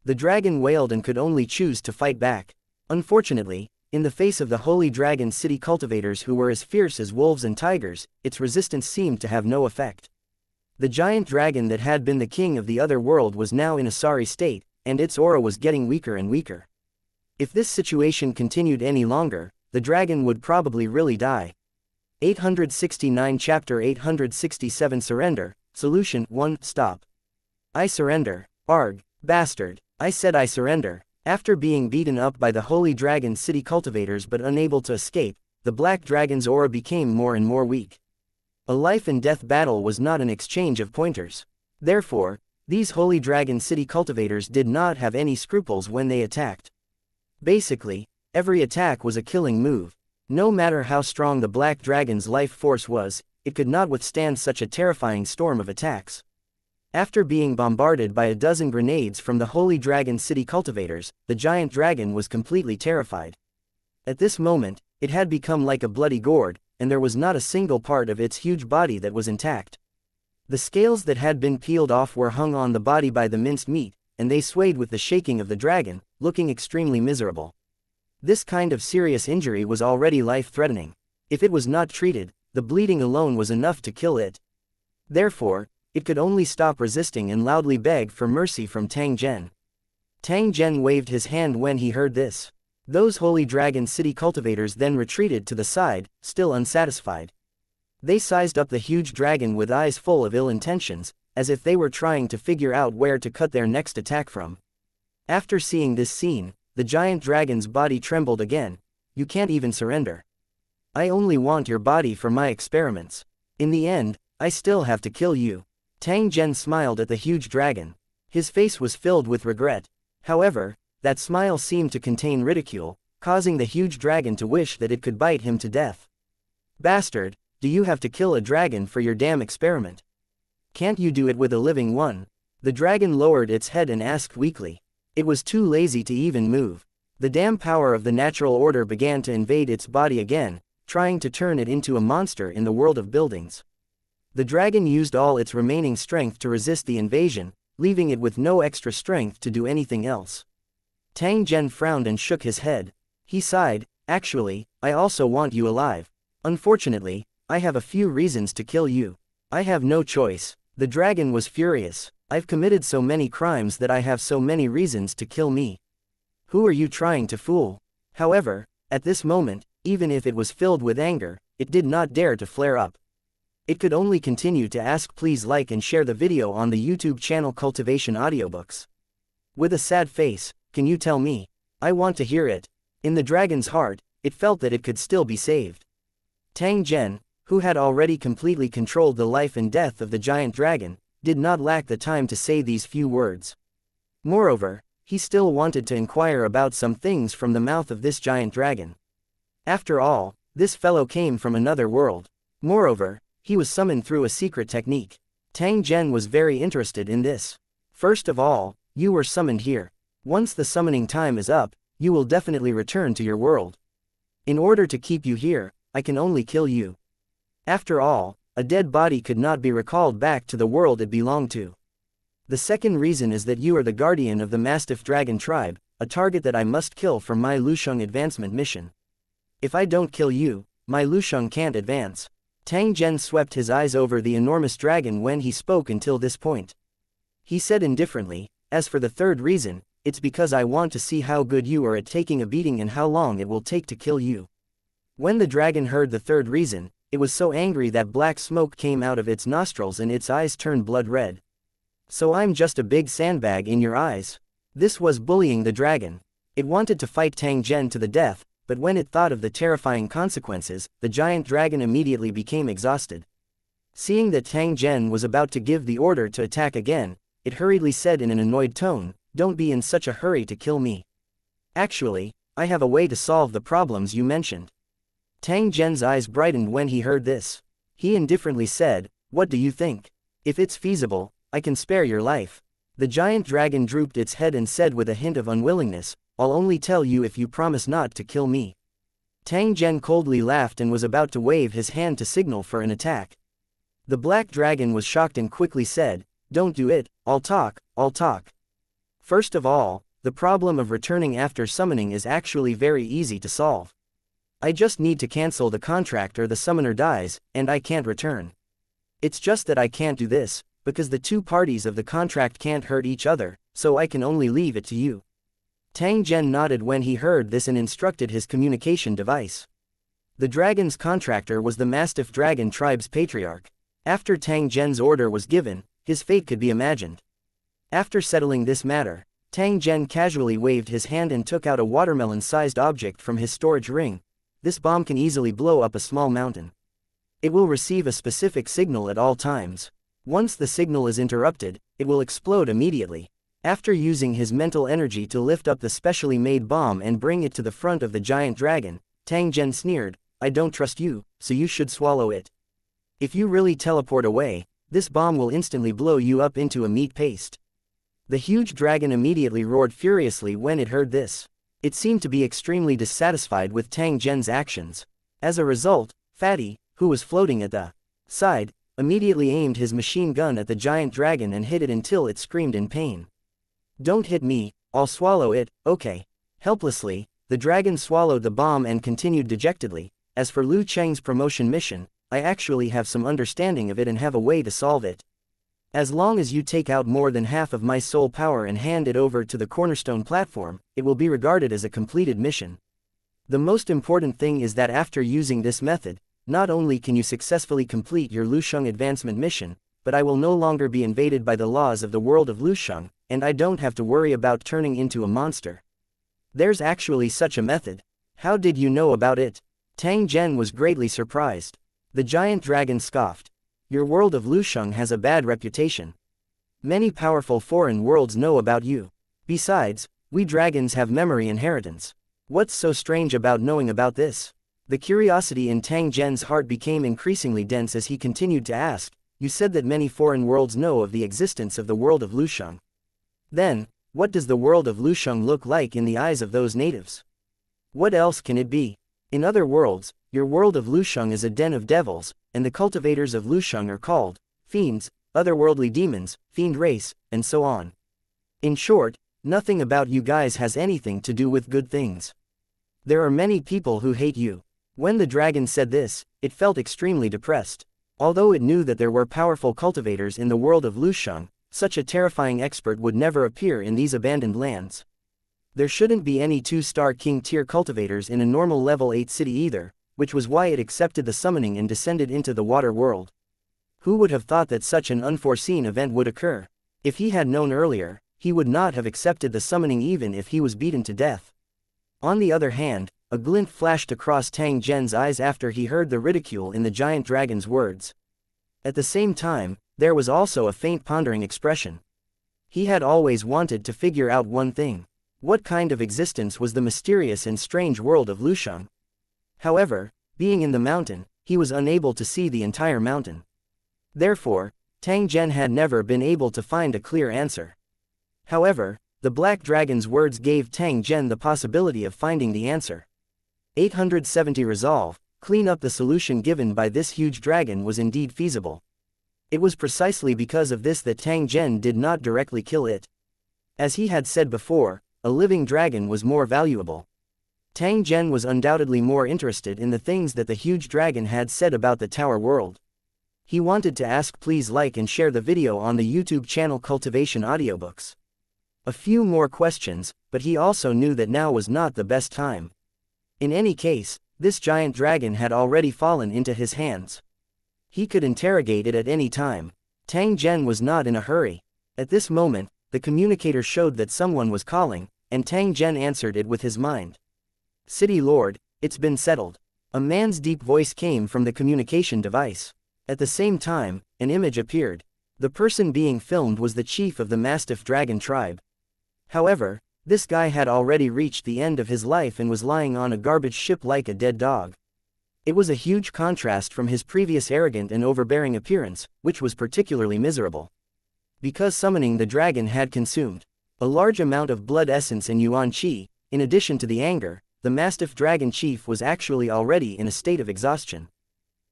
The dragon wailed and could only choose to fight back. Unfortunately, in the face of the holy dragon city cultivators who were as fierce as wolves and tigers, its resistance seemed to have no effect. The giant dragon that had been the king of the other world was now in a sorry state, and its aura was getting weaker and weaker. If this situation continued any longer, the dragon would probably really die. 869 Chapter 867 Surrender, Solution 1 Stop. I surrender. Arg, bastard, I said I surrender. After being beaten up by the holy dragon city cultivators but unable to escape, the black dragon's aura became more and more weak. A life and death battle was not an exchange of pointers. Therefore, these holy dragon city cultivators did not have any scruples when they attacked. Basically, every attack was a killing move. No matter how strong the black dragon's life force was, it could not withstand such a terrifying storm of attacks. After being bombarded by a dozen grenades from the holy dragon city cultivators, the giant dragon was completely terrified. At this moment, it had become like a bloody gourd, and there was not a single part of its huge body that was intact. The scales that had been peeled off were hung on the body by the minced meat, and they swayed with the shaking of the dragon, looking extremely miserable. This kind of serious injury was already life-threatening. If it was not treated, the bleeding alone was enough to kill it. Therefore, it could only stop resisting and loudly beg for mercy from Tang Zhen. Tang Zhen waved his hand when he heard this. Those holy dragon city cultivators then retreated to the side, still unsatisfied. They sized up the huge dragon with eyes full of ill intentions, as if they were trying to figure out where to cut their next attack from. After seeing this scene, the giant dragon's body trembled again. "You can't even surrender. I only want your body for my experiments. In the end, I still have to kill you." Tang Zhen smiled at the huge dragon. His face was filled with regret. However, that smile seemed to contain ridicule, causing the huge dragon to wish that it could bite him to death. Bastard, do you have to kill a dragon for your damn experiment? Can't you do it with a living one? The dragon lowered its head and asked weakly. It was too lazy to even move. The damn power of the natural order began to invade its body again, trying to turn it into a monster in the world of buildings. The dragon used all its remaining strength to resist the invasion, leaving it with no extra strength to do anything else. Tang Zhen frowned and shook his head. He sighed, actually, I also want you alive. Unfortunately, I have a few reasons to kill you. I have no choice. The dragon was furious. I've committed so many crimes that I have so many reasons to kill me. Who are you trying to fool? However, at this moment, even if it was filled with anger, it did not dare to flare up. It could only continue to ask, please like and share the video on the YouTube channel Cultivation Audiobooks. With a sad face, can you tell me? I want to hear it. In the dragon's heart, it felt that it could still be saved. Tang Zhen, who had already completely controlled the life and death of the giant dragon, did not lack the time to say these few words. Moreover, he still wanted to inquire about some things from the mouth of this giant dragon. After all, this fellow came from another world. Moreover, he was summoned through a secret technique. Tang Zhen was very interested in this. First of all, you were summoned here. Once the summoning time is up, you will definitely return to your world. In order to keep you here, I can only kill you. After all, a dead body could not be recalled back to the world it belonged to. The second reason is that you are the guardian of the Mastiff Dragon tribe, a target that I must kill for my Lusheng advancement mission. If I don't kill you, my Lusheng can't advance. Tang Zhen swept his eyes over the enormous dragon when he spoke until this point. He said indifferently, as for the third reason, it's because I want to see how good you are at taking a beating and how long it will take to kill you. When the dragon heard the third reason, it was so angry that black smoke came out of its nostrils and its eyes turned blood red. So I'm just a big sandbag in your eyes? This was bullying the dragon. It wanted to fight Tang Zhen to the death, but when it thought of the terrifying consequences, the giant dragon immediately became exhausted. Seeing that Tang Zhen was about to give the order to attack again, it hurriedly said in an annoyed tone, "Don't be in such a hurry to kill me. Actually, I have a way to solve the problems you mentioned." Tang Zhen's eyes brightened when he heard this. He indifferently said, "What do you think? If it's feasible, I can spare your life." The giant dragon drooped its head and said with a hint of unwillingness, "I'll only tell you if you promise not to kill me." Tang Zhen coldly laughed and was about to wave his hand to signal for an attack. The black dragon was shocked and quickly said, "Don't do it, I'll talk. First of all, the problem of returning after summoning is actually very easy to solve. I just need to cancel the contract or the summoner dies, and I can't return. It's just that I can't do this, because the two parties of the contract can't hurt each other, so I can only leave it to you." Tang Zhen nodded when he heard this and instructed his communication device. The dragon's contractor was the Mastiff Dragon tribe's patriarch. After Tang Zhen's order was given, his fate could be imagined. After settling this matter, Tang Zhen casually waved his hand and took out a watermelon-sized object from his storage ring. This bomb can easily blow up a small mountain. It will receive a specific signal at all times. Once the signal is interrupted, it will explode immediately. After using his mental energy to lift up the specially made bomb and bring it to the front of the giant dragon, Tang Zhen sneered, "I don't trust you, so you should swallow it. If you really teleport away, this bomb will instantly blow you up into a meat paste." The huge dragon immediately roared furiously when it heard this. It seemed to be extremely dissatisfied with Tang Zhen's actions. As a result, Fatty, who was floating at the side, immediately aimed his machine gun at the giant dragon and hit it until it screamed in pain. "Don't hit me, I'll swallow it, okay." Helplessly, the dragon swallowed the bomb and continued dejectedly, "As for Lu Cheng's promotion mission, I actually have some understanding of it and have a way to solve it. As long as you take out more than half of my soul power and hand it over to the cornerstone platform, it will be regarded as a completed mission. The most important thing is that after using this method, not only can you successfully complete your Lusheng advancement mission, but I will no longer be invaded by the laws of the world of Lusheng, and I don't have to worry about turning into a monster." There's actually such a method. How did you know about it? Tang Zhen was greatly surprised. The giant dragon scoffed. "Your world of Lusheng has a bad reputation. Many powerful foreign worlds know about you. Besides, We dragons have memory inheritance. What's so strange about knowing about this? The curiosity in Tang Zhen's heart became increasingly dense as he continued to ask, you said that many foreign worlds know of the existence of the world of Lusheng. Then, what does the world of Lusheng look like in the eyes of those natives? What else can it be? In other worlds, your world of Lusheng is a den of devils, and the cultivators of Lusheng are called fiends, otherworldly demons, fiend race, and so on. In short, nothing about you guys has anything to do with good things. There are many people who hate you. When the dragon said this, it felt extremely depressed. Although it knew that there were powerful cultivators in the world of Lusheng, such a terrifying expert would never appear in these abandoned lands. There shouldn't be any 2-star king tier cultivators in a normal level 8 city either, which was why it accepted the summoning and descended into the water world. Who would have thought that such an unforeseen event would occur? If he had known earlier, he would not have accepted the summoning even if he was beaten to death. On the other hand, a glint flashed across Tang Zhen's eyes after he heard the ridicule in the giant dragon's words. At the same time, there was also a faint pondering expression. He had always wanted to figure out one thing. What kind of existence was the mysterious and strange world of Lusheng? However, being in the mountain, he was unable to see the entire mountain. Therefore, Tang Zhen had never been able to find a clear answer. However, the black dragon's words gave Tang Zhen the possibility of finding the answer. 870 Resolve, clean up the solution given by this huge dragon was indeed feasible. It was precisely because of this that Tang Zhen did not directly kill it. As he had said before, a living dragon was more valuable. Tang Zhen was undoubtedly more interested in the things that the huge dragon had said about the tower world. He wanted to ask, please like and share the video on the YouTube channel Cultivation Audiobooks. A few more questions, but he also knew that now was not the best time. In any case, this giant dragon had already fallen into his hands. He could interrogate it at any time. Tang Zhen was not in a hurry. At this moment, the communicator showed that someone was calling, and Tang Zhen answered it with his mind. City Lord, it's been settled. A man's deep voice came from the communication device. At the same time, an image appeared. The person being filmed was the chief of the Mastiff Dragon tribe. However, this guy had already reached the end of his life and was lying on a garbage ship like a dead dog. It was a huge contrast from his previous arrogant and overbearing appearance, which was particularly miserable. Because summoning the dragon had consumed a large amount of blood essence and yuan qi, in addition to the anger, the Mastiff Dragon chief was actually already in a state of exhaustion.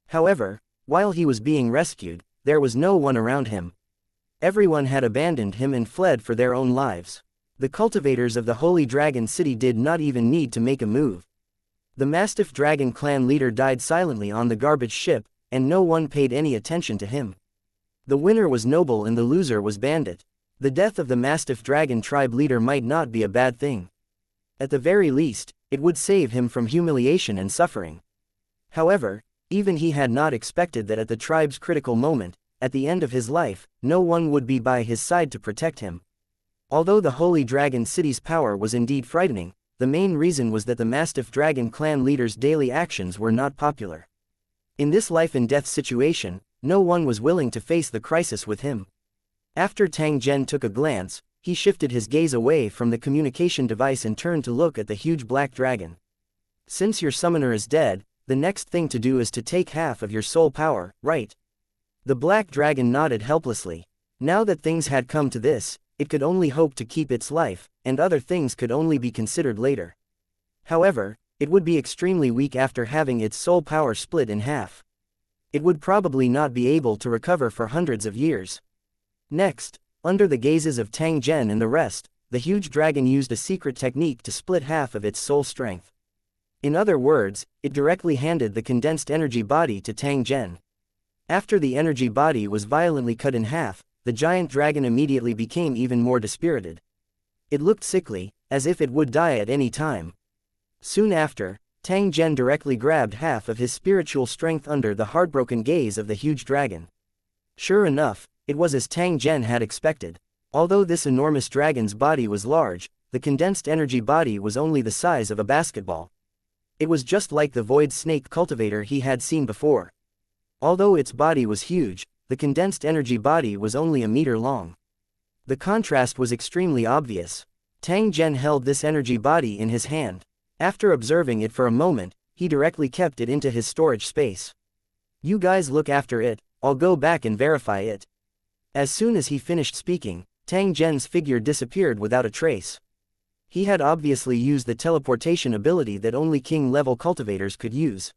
However, while he was being rescued, there was no one around him. Everyone had abandoned him and fled for their own lives. The cultivators of the Holy Dragon City did not even need to make a move. The Mastiff Dragon clan leader died silently on the garbage ship, and no one paid any attention to him. The winner was noble and the loser was bandit. The death of the Mastiff Dragon tribe leader might not be a bad thing. At the very least, it would save him from humiliation and suffering. However, even he had not expected that at the tribe's critical moment, at the end of his life, no one would be by his side to protect him. Although the Holy Dragon City's power was indeed frightening, the main reason was that the Mastiff Dragon clan leader's daily actions were not popular. In this life-and-death situation, no one was willing to face the crisis with him. After Tang Zhen took a glance, he shifted his gaze away from the communication device and turned to look at the huge black dragon. Since your summoner is dead, the next thing to do is to take half of your soul power, right? The black dragon nodded helplessly. Now that things had come to this, it could only hope to keep its life, and other things could only be considered later. However, it would be extremely weak after having its soul power split in half. It would probably not be able to recover for hundreds of years. Next, under the gazes of Tang Zhen and the rest, the huge dragon used a secret technique to split half of its soul strength. In other words, it directly handed the condensed energy body to Tang Zhen. After the energy body was violently cut in half, the giant dragon immediately became even more dispirited. It looked sickly, as if it would die at any time. Soon after, Tang Zhen directly grabbed half of his spiritual strength under the heartbroken gaze of the huge dragon. Sure enough, it was as Tang Zhen had expected. Although this enormous dragon's body was large, the condensed energy body was only the size of a basketball. It was just like the void snake cultivator he had seen before. Although its body was huge, the condensed energy body was only a meter long. The contrast was extremely obvious. Tang Zhen held this energy body in his hand. After observing it for a moment, he directly kept it into his storage space. You guys look after it, I'll go back and verify it. As soon as he finished speaking, Tang Zhen's figure disappeared without a trace. He had obviously used the teleportation ability that only king-level cultivators could use.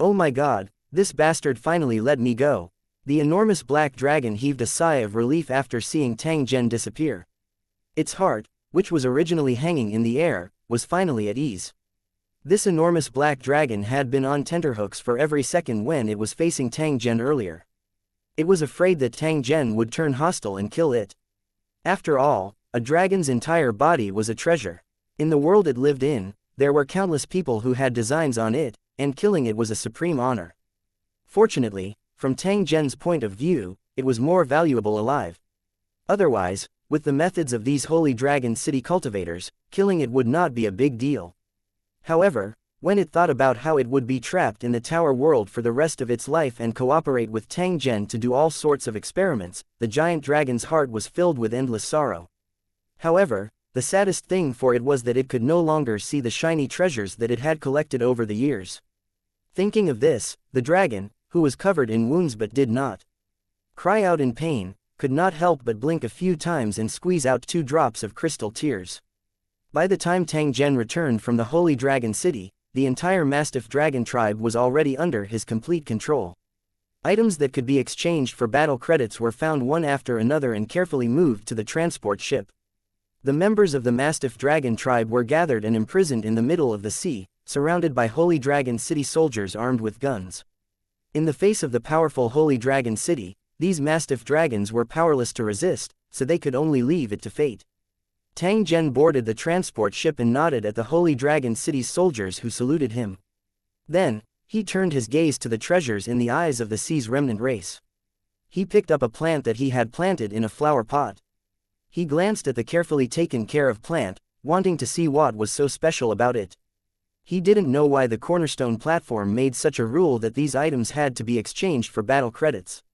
Oh my god, this bastard finally let me go. The enormous black dragon heaved a sigh of relief after seeing Tang Zhen disappear. Its heart, which was originally hanging in the air, was finally at ease. This enormous black dragon had been on tenterhooks for every second when it was facing Tang Zhen earlier. It was afraid that Tang Zhen would turn hostile and kill it. After all, a dragon's entire body was a treasure. In the world it lived in, there were countless people who had designs on it, and killing it was a supreme honor. Fortunately, from Tang Zhen's point of view, it was more valuable alive. Otherwise, with the methods of these holy dragon city cultivators, killing it would not be a big deal. However, when it thought about how it would be trapped in the tower world for the rest of its life and cooperate with Tang Zhen to do all sorts of experiments, the giant dragon's heart was filled with endless sorrow. However, the saddest thing for it was that it could no longer see the shiny treasures that it had collected over the years. Thinking of this, the dragon, who was covered in wounds but did not cry out in pain, could not help but blink a few times and squeeze out 2 drops of crystal tears. By the time Tang Zhen returned from the Holy Dragon City, the entire Mastiff Dragon tribe was already under his complete control. Items that could be exchanged for battle credits were found one after another and carefully moved to the transport ship. The members of the Mastiff Dragon tribe were gathered and imprisoned in the middle of the sea, surrounded by Holy Dragon City soldiers armed with guns. In the face of the powerful Holy Dragon City, these Mastiff Dragons were powerless to resist, so they could only leave it to fate. Tang Zhen boarded the transport ship and nodded at the Holy Dragon City's soldiers who saluted him. Then, he turned his gaze to the treasures in the eyes of the sea's remnant race. He picked up a plant that he had planted in a flower pot. He glanced at the carefully taken care of plant, wanting to see what was so special about it. He didn't know why the cornerstone platform made such a rule that these items had to be exchanged for battle credits.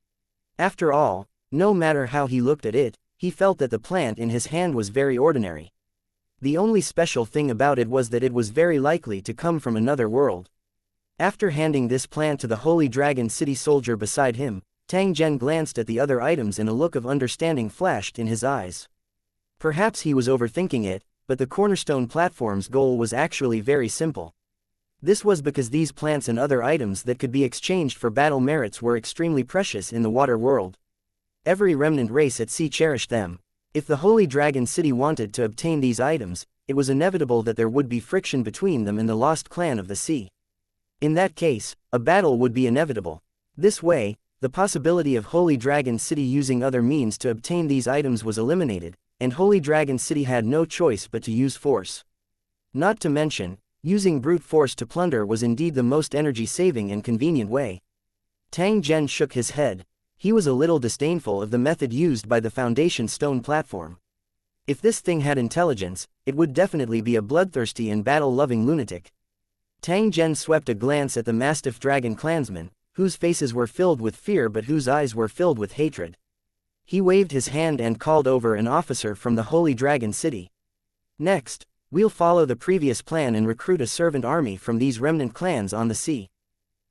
After all, no matter how he looked at it, he felt that the plant in his hand was very ordinary. The only special thing about it was that it was very likely to come from another world. After handing this plant to the Holy Dragon City soldier beside him, Tang Zhen glanced at the other items and a look of understanding flashed in his eyes. Perhaps he was overthinking it, but the cornerstone platform's goal was actually very simple. This was because these plants and other items that could be exchanged for battle merits were extremely precious in the water world. Every remnant race at sea cherished them. If the Holy Dragon City wanted to obtain these items, it was inevitable that there would be friction between them and the lost clan of the sea. In that case, a battle would be inevitable. This way, the possibility of Holy Dragon City using other means to obtain these items was eliminated, and Holy Dragon City had no choice but to use force. Not to mention, using brute force to plunder was indeed the most energy-saving and convenient way. Tang Zhen shook his head. He was a little disdainful of the method used by the Foundation Stone platform. If this thing had intelligence, it would definitely be a bloodthirsty and battle-loving lunatic. Tang Zhen swept a glance at the Mastiff Dragon clansmen, whose faces were filled with fear but whose eyes were filled with hatred. He waved his hand and called over an officer from the Holy Dragon City. Next, we'll follow the previous plan and recruit a servant army from these remnant clans on the sea.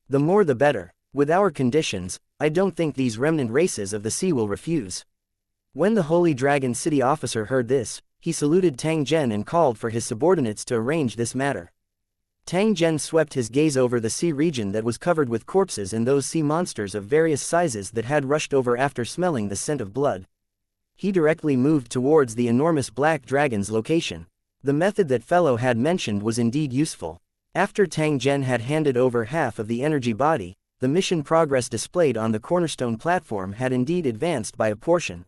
The more the better. With our conditions, I don't think these remnant races of the sea will refuse. When the Holy Dragon City officer heard this, he saluted Tang Zhen and called for his subordinates to arrange this matter. Tang Zhen swept his gaze over the sea region that was covered with corpses and those sea monsters of various sizes that had rushed over after smelling the scent of blood. He directly moved towards the enormous black dragon's location. The method that fellow had mentioned was indeed useful. After Tang Zhen had handed over half of the energy body, the mission progress displayed on the cornerstone platform had indeed advanced by a portion.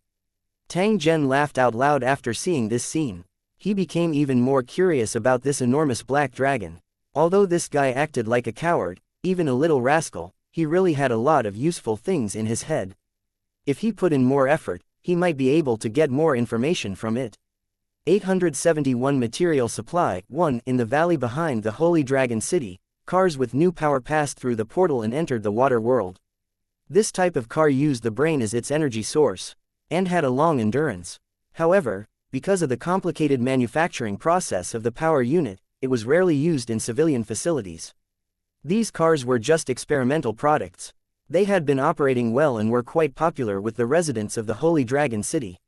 Tang Zhen laughed out loud after seeing this scene. He became even more curious about this enormous black dragon. Although this guy acted like a coward, even a little rascal, he really had a lot of useful things in his head. If he put in more effort, he might be able to get more information from it. 871 Material Supply 1. In the valley behind the Holy Dragon City, cars with new power passed through the portal and entered the water world. This type of car used the brain as its energy source, and had a long endurance. However, because of the complicated manufacturing process of the power unit, it was rarely used in civilian facilities. These cars were just experimental products. They had been operating well and were quite popular with the residents of the Holy Dragon City.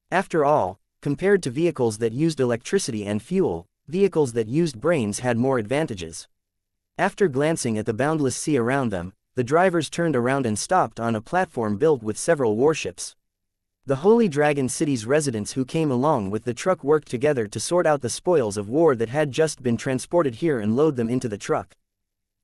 After all, compared to vehicles that used electricity and fuel, vehicles that used brains had more advantages. After glancing at the boundless sea around them, the drivers turned around and stopped on a platform built with several warships. The Holy Dragon City's residents who came along with the truck worked together to sort out the spoils of war that had just been transported here and load them into the truck.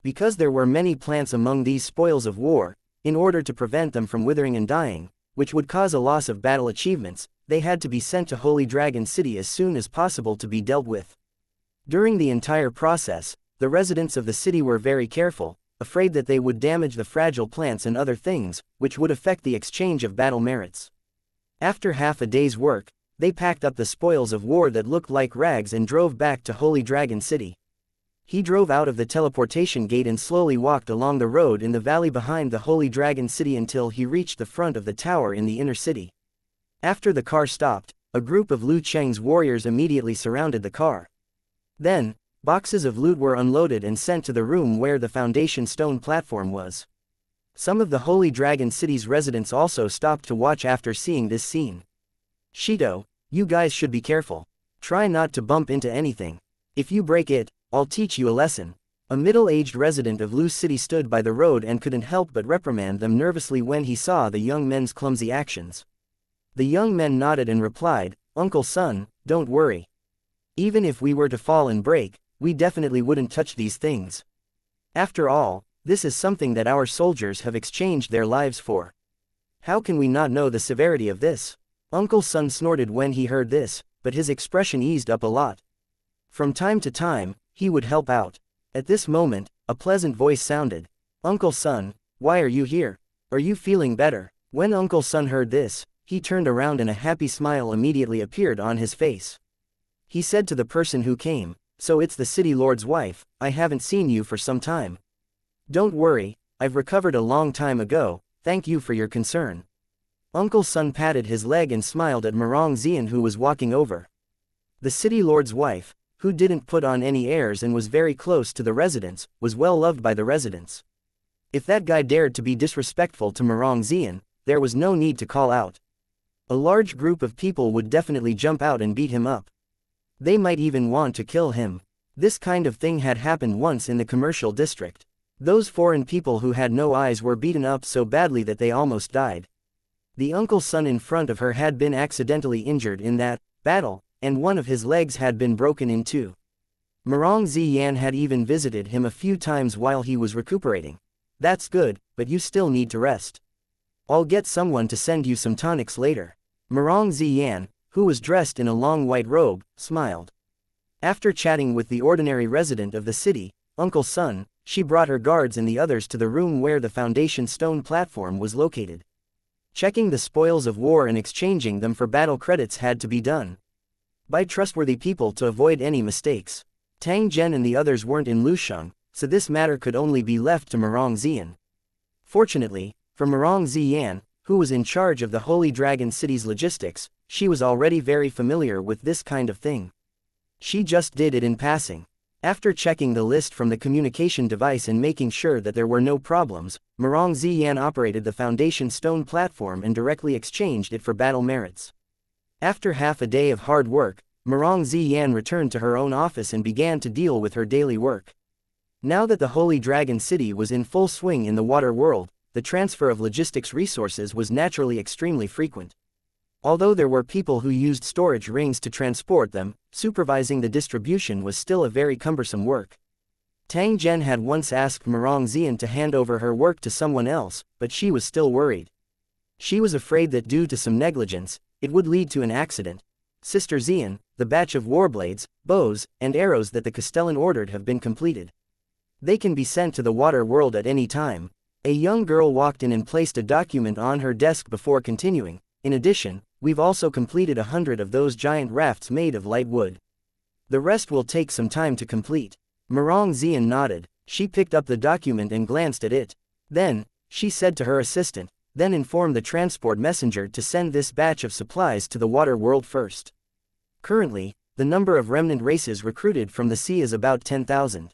Because there were many plants among these spoils of war, in order to prevent them from withering and dying, which would cause a loss of battle achievements, they had to be sent to Holy Dragon City as soon as possible to be dealt with. During the entire process, the residents of the city were very careful, afraid that they would damage the fragile plants and other things, which would affect the exchange of battle merits. After half a day's work, they packed up the spoils of war that looked like rags and drove back to Holy Dragon City. He drove out of the teleportation gate and slowly walked along the road in the valley behind the Holy Dragon City until he reached the front of the tower in the inner city. After the car stopped, a group of Liu Cheng's warriors immediately surrounded the car. Then, boxes of loot were unloaded and sent to the room where the foundation stone platform was. Some of the Holy Dragon City's residents also stopped to watch after seeing this scene. "Shito, you guys should be careful. Try not to bump into anything. If you break it, I'll teach you a lesson." A middle-aged resident of Lu City stood by the road and couldn't help but reprimand them nervously when he saw the young men's clumsy actions. The young men nodded and replied, "Uncle Son, don't worry. Even if we were to fall and break, we definitely wouldn't touch these things. After all, this is something that our soldiers have exchanged their lives for. How can we not know the severity of this?" Uncle Son snorted when he heard this, but his expression eased up a lot. From time to time, he would help out. At this moment, a pleasant voice sounded. "Uncle Son, why are you here? Are you feeling better?" When Uncle Son heard this, he turned around and a happy smile immediately appeared on his face. He said to the person who came, "So it's the city lord's wife. I haven't seen you for some time." "Don't worry, I've recovered a long time ago, thank you for your concern." Uncle Son patted his leg and smiled at Mirong Xian who was walking over. The city lord's wife, who didn't put on any airs and was very close to the residents, was well loved by the residents. If that guy dared to be disrespectful to Mirong Xian, there was no need to call out. A large group of people would definitely jump out and beat him up. They might even want to kill him. This kind of thing had happened once in the commercial district. Those foreign people who had no eyes were beaten up so badly that they almost died. The uncle's son in front of her had been accidentally injured in that battle, and one of his legs had been broken in two. Mirong Xian had even visited him a few times while he was recuperating. "That's good, but you still need to rest. I'll get someone to send you some tonics later." Mirong Xian, who was dressed in a long white robe, smiled. After chatting with the ordinary resident of the city, Uncle Son, she brought her guards and the others to the room where the foundation stone platform was located. Checking the spoils of war and exchanging them for battle credits had to be done by trustworthy people to avoid any mistakes. Tang Zhen and the others weren't in Lusheng, so this matter could only be left to Mirong Xian. Fortunately, for Mirong Xian, who was in charge of the Holy Dragon City's logistics, she was already very familiar with this kind of thing. She just did it in passing. After checking the list from the communication device and making sure that there were no problems, Mirong Xian operated the foundation stone platform and directly exchanged it for battle merits. After half a day of hard work, Mirong Xian returned to her own office and began to deal with her daily work. Now that the Holy Dragon City was in full swing in the water world, the transfer of logistics resources was naturally extremely frequent. Although there were people who used storage rings to transport them, supervising the distribution was still a very cumbersome work. Tang Zhen had once asked Mirong Xian to hand over her work to someone else, but she was still worried. She was afraid that due to some negligence, it would lead to an accident. "Sister Xian, the batch of warblades, bows, and arrows that the Castellan ordered have been completed. They can be sent to the water world at any time." A young girl walked in and placed a document on her desk before continuing. "In addition, we've also completed 100 of those giant rafts made of light wood. The rest will take some time to complete." Mirong Xian nodded. She picked up the document and glanced at it. Then, she said to her assistant, "Then inform the transport messenger to send this batch of supplies to the water world first. Currently, the number of remnant races recruited from the sea is about 10,000.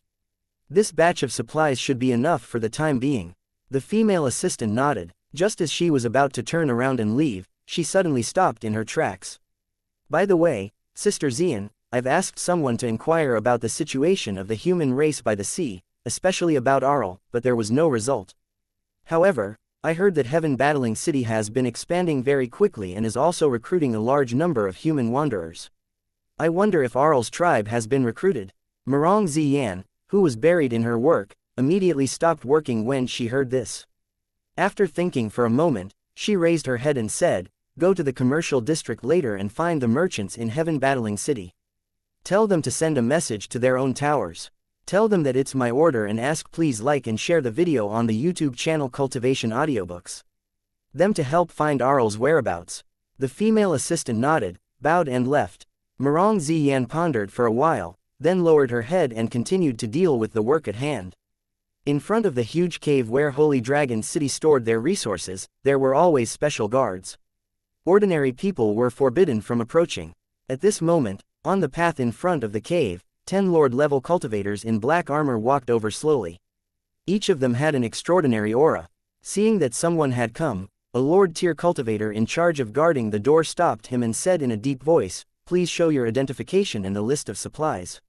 This batch of supplies should be enough for the time being. The female assistant nodded. Just as she was about to turn around and leave, she suddenly stopped in her tracks. By the way, Sister Xian, I've asked someone to inquire about the situation of the human race by the sea, especially about Arl, but there was no result. However, I heard that Heaven Battling City has been expanding very quickly and is also recruiting a large number of human wanderers. I wonder if Arl's tribe has been recruited. Mirong Ziyan, who was buried in her work, immediately stopped working when she heard this. After thinking for a moment, she raised her head and said, "Go to the commercial district later and find the merchants in Heaven Battling City. Tell them to send a message to their own towers. Tell them that it's my order and ask please like and share the video on the YouTube channel Cultivation Audiobooks. Them to help find Arl's whereabouts." The female assistant nodded, bowed and left. Mirong Ziyan pondered for a while, then lowered her head and continued to deal with the work at hand. In front of the huge cave where Holy Dragon City stored their resources, there were always special guards. Ordinary people were forbidden from approaching. At this moment, on the path in front of the cave, 10 Lord-level cultivators in black armor walked over slowly. Each of them had an extraordinary aura. Seeing that someone had come, a Lord-tier cultivator in charge of guarding the door stopped him and said in a deep voice, "Please show your identification and the list of supplies."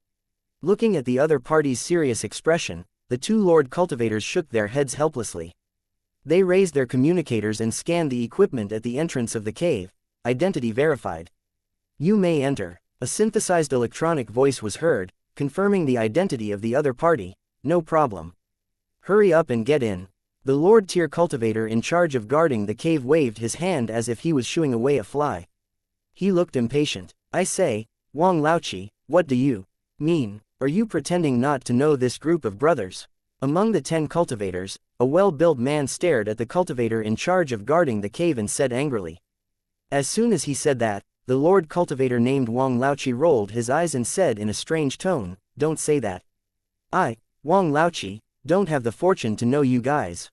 Looking at the other party's serious expression, the 2 Lord cultivators shook their heads helplessly. They raised their communicators and scanned the equipment at the entrance of the cave. Identity verified. "You may enter." A synthesized electronic voice was heard, confirming the identity of the other party. "No problem. Hurry up and get in." The Lord-tier cultivator in charge of guarding the cave waved his hand as if he was shooing away a fly. He looked impatient. "I say, Wang Laoqi, what do you mean? Are you pretending not to know this group of brothers?" Among the 10 cultivators, a well-built man stared at the cultivator in charge of guarding the cave and said angrily. As soon as he said that, the Lord cultivator named Wang Laoqi rolled his eyes and said in a strange tone, "Don't say that. I, Wang Laoqi, don't have the fortune to know you guys."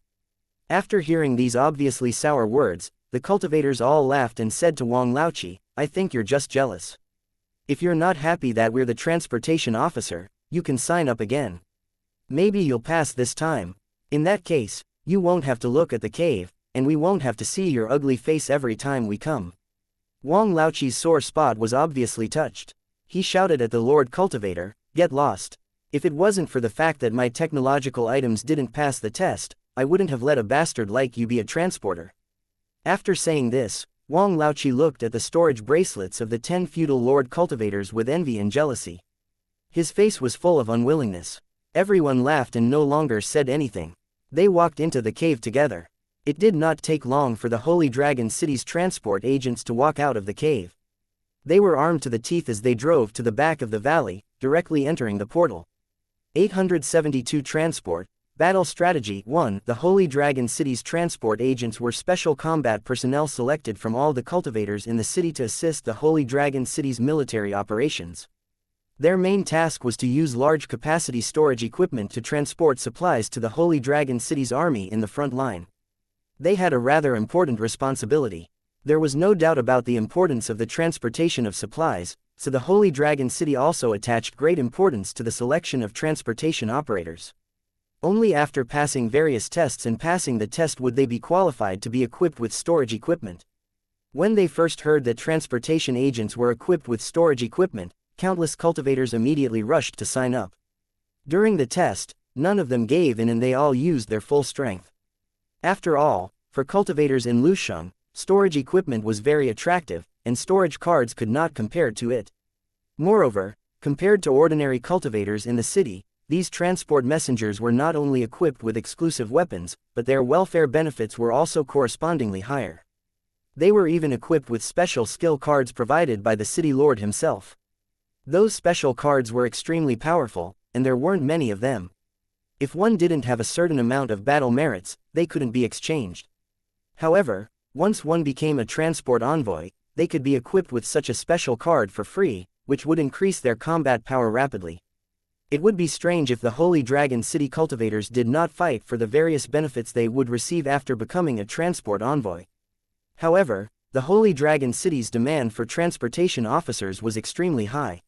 After hearing these obviously sour words, the cultivators all laughed and said to Wang Laoqi, "I think you're just jealous. If you're not happy that we're the transportation officer, you can sign up again. Maybe you'll pass this time. In that case, you won't have to look at the cave, and we won't have to see your ugly face every time we come." Wang Laoqi's sore spot was obviously touched. He shouted at the Lord cultivator, "Get lost. If it wasn't for the fact that my technological items didn't pass the test, I wouldn't have let a bastard like you be a transporter." After saying this, Wang Laoqi looked at the storage bracelets of the 10 feudal Lord cultivators with envy and jealousy. His face was full of unwillingness. Everyone laughed and no longer said anything. They walked into the cave together. It did not take long for the Holy Dragon City's transport agents to walk out of the cave. They were armed to the teeth as they drove to the back of the valley, directly entering the portal. 872 Transport, Battle Strategy 1. The Holy Dragon City's transport agents were special combat personnel selected from all the cultivators in the city to assist the Holy Dragon City's military operations. Their main task was to use large-capacity storage equipment to transport supplies to the Holy Dragon City's army in the front line. They had a rather important responsibility. There was no doubt about the importance of the transportation of supplies, so the Holy Dragon City also attached great importance to the selection of transportation operators. Only after passing various tests and passing the test would they be qualified to be equipped with storage equipment. When they first heard that transportation agents were equipped with storage equipment, countless cultivators immediately rushed to sign up. During the test, none of them gave in and they all used their full strength. After all, for cultivators in Lusheng, storage equipment was very attractive, and storage cards could not compare to it. Moreover, compared to ordinary cultivators in the city, these transport messengers were not only equipped with exclusive weapons, but their welfare benefits were also correspondingly higher. They were even equipped with special skill cards provided by the city lord himself. Those special cards were extremely powerful, and there weren't many of them. If one didn't have a certain amount of battle merits, they couldn't be exchanged. However, once one became a transport envoy, they could be equipped with such a special card for free, which would increase their combat power rapidly. It would be strange if the Holy Dragon City cultivators did not fight for the various benefits they would receive after becoming a transport envoy. However, the Holy Dragon City's demand for transportation officers was extremely high.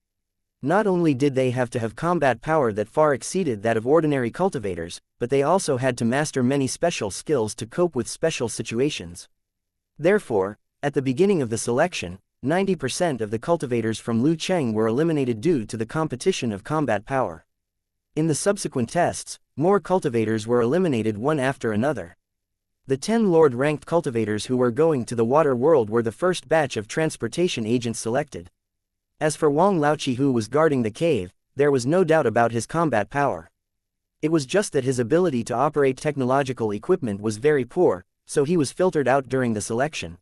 Not only did they have to have combat power that far exceeded that of ordinary cultivators, but they also had to master many special skills to cope with special situations. Therefore, at the beginning of the selection, 90% of the cultivators from Lu Cheng were eliminated due to the competition of combat power. In the subsequent tests, more cultivators were eliminated one after another. The 10 Lord-ranked cultivators who were going to the water world were the first batch of transportation agents selected. As for Wang Laoqi, who was guarding the cave, there was no doubt about his combat power. It was just that his ability to operate technological equipment was very poor, so he was filtered out during the selection.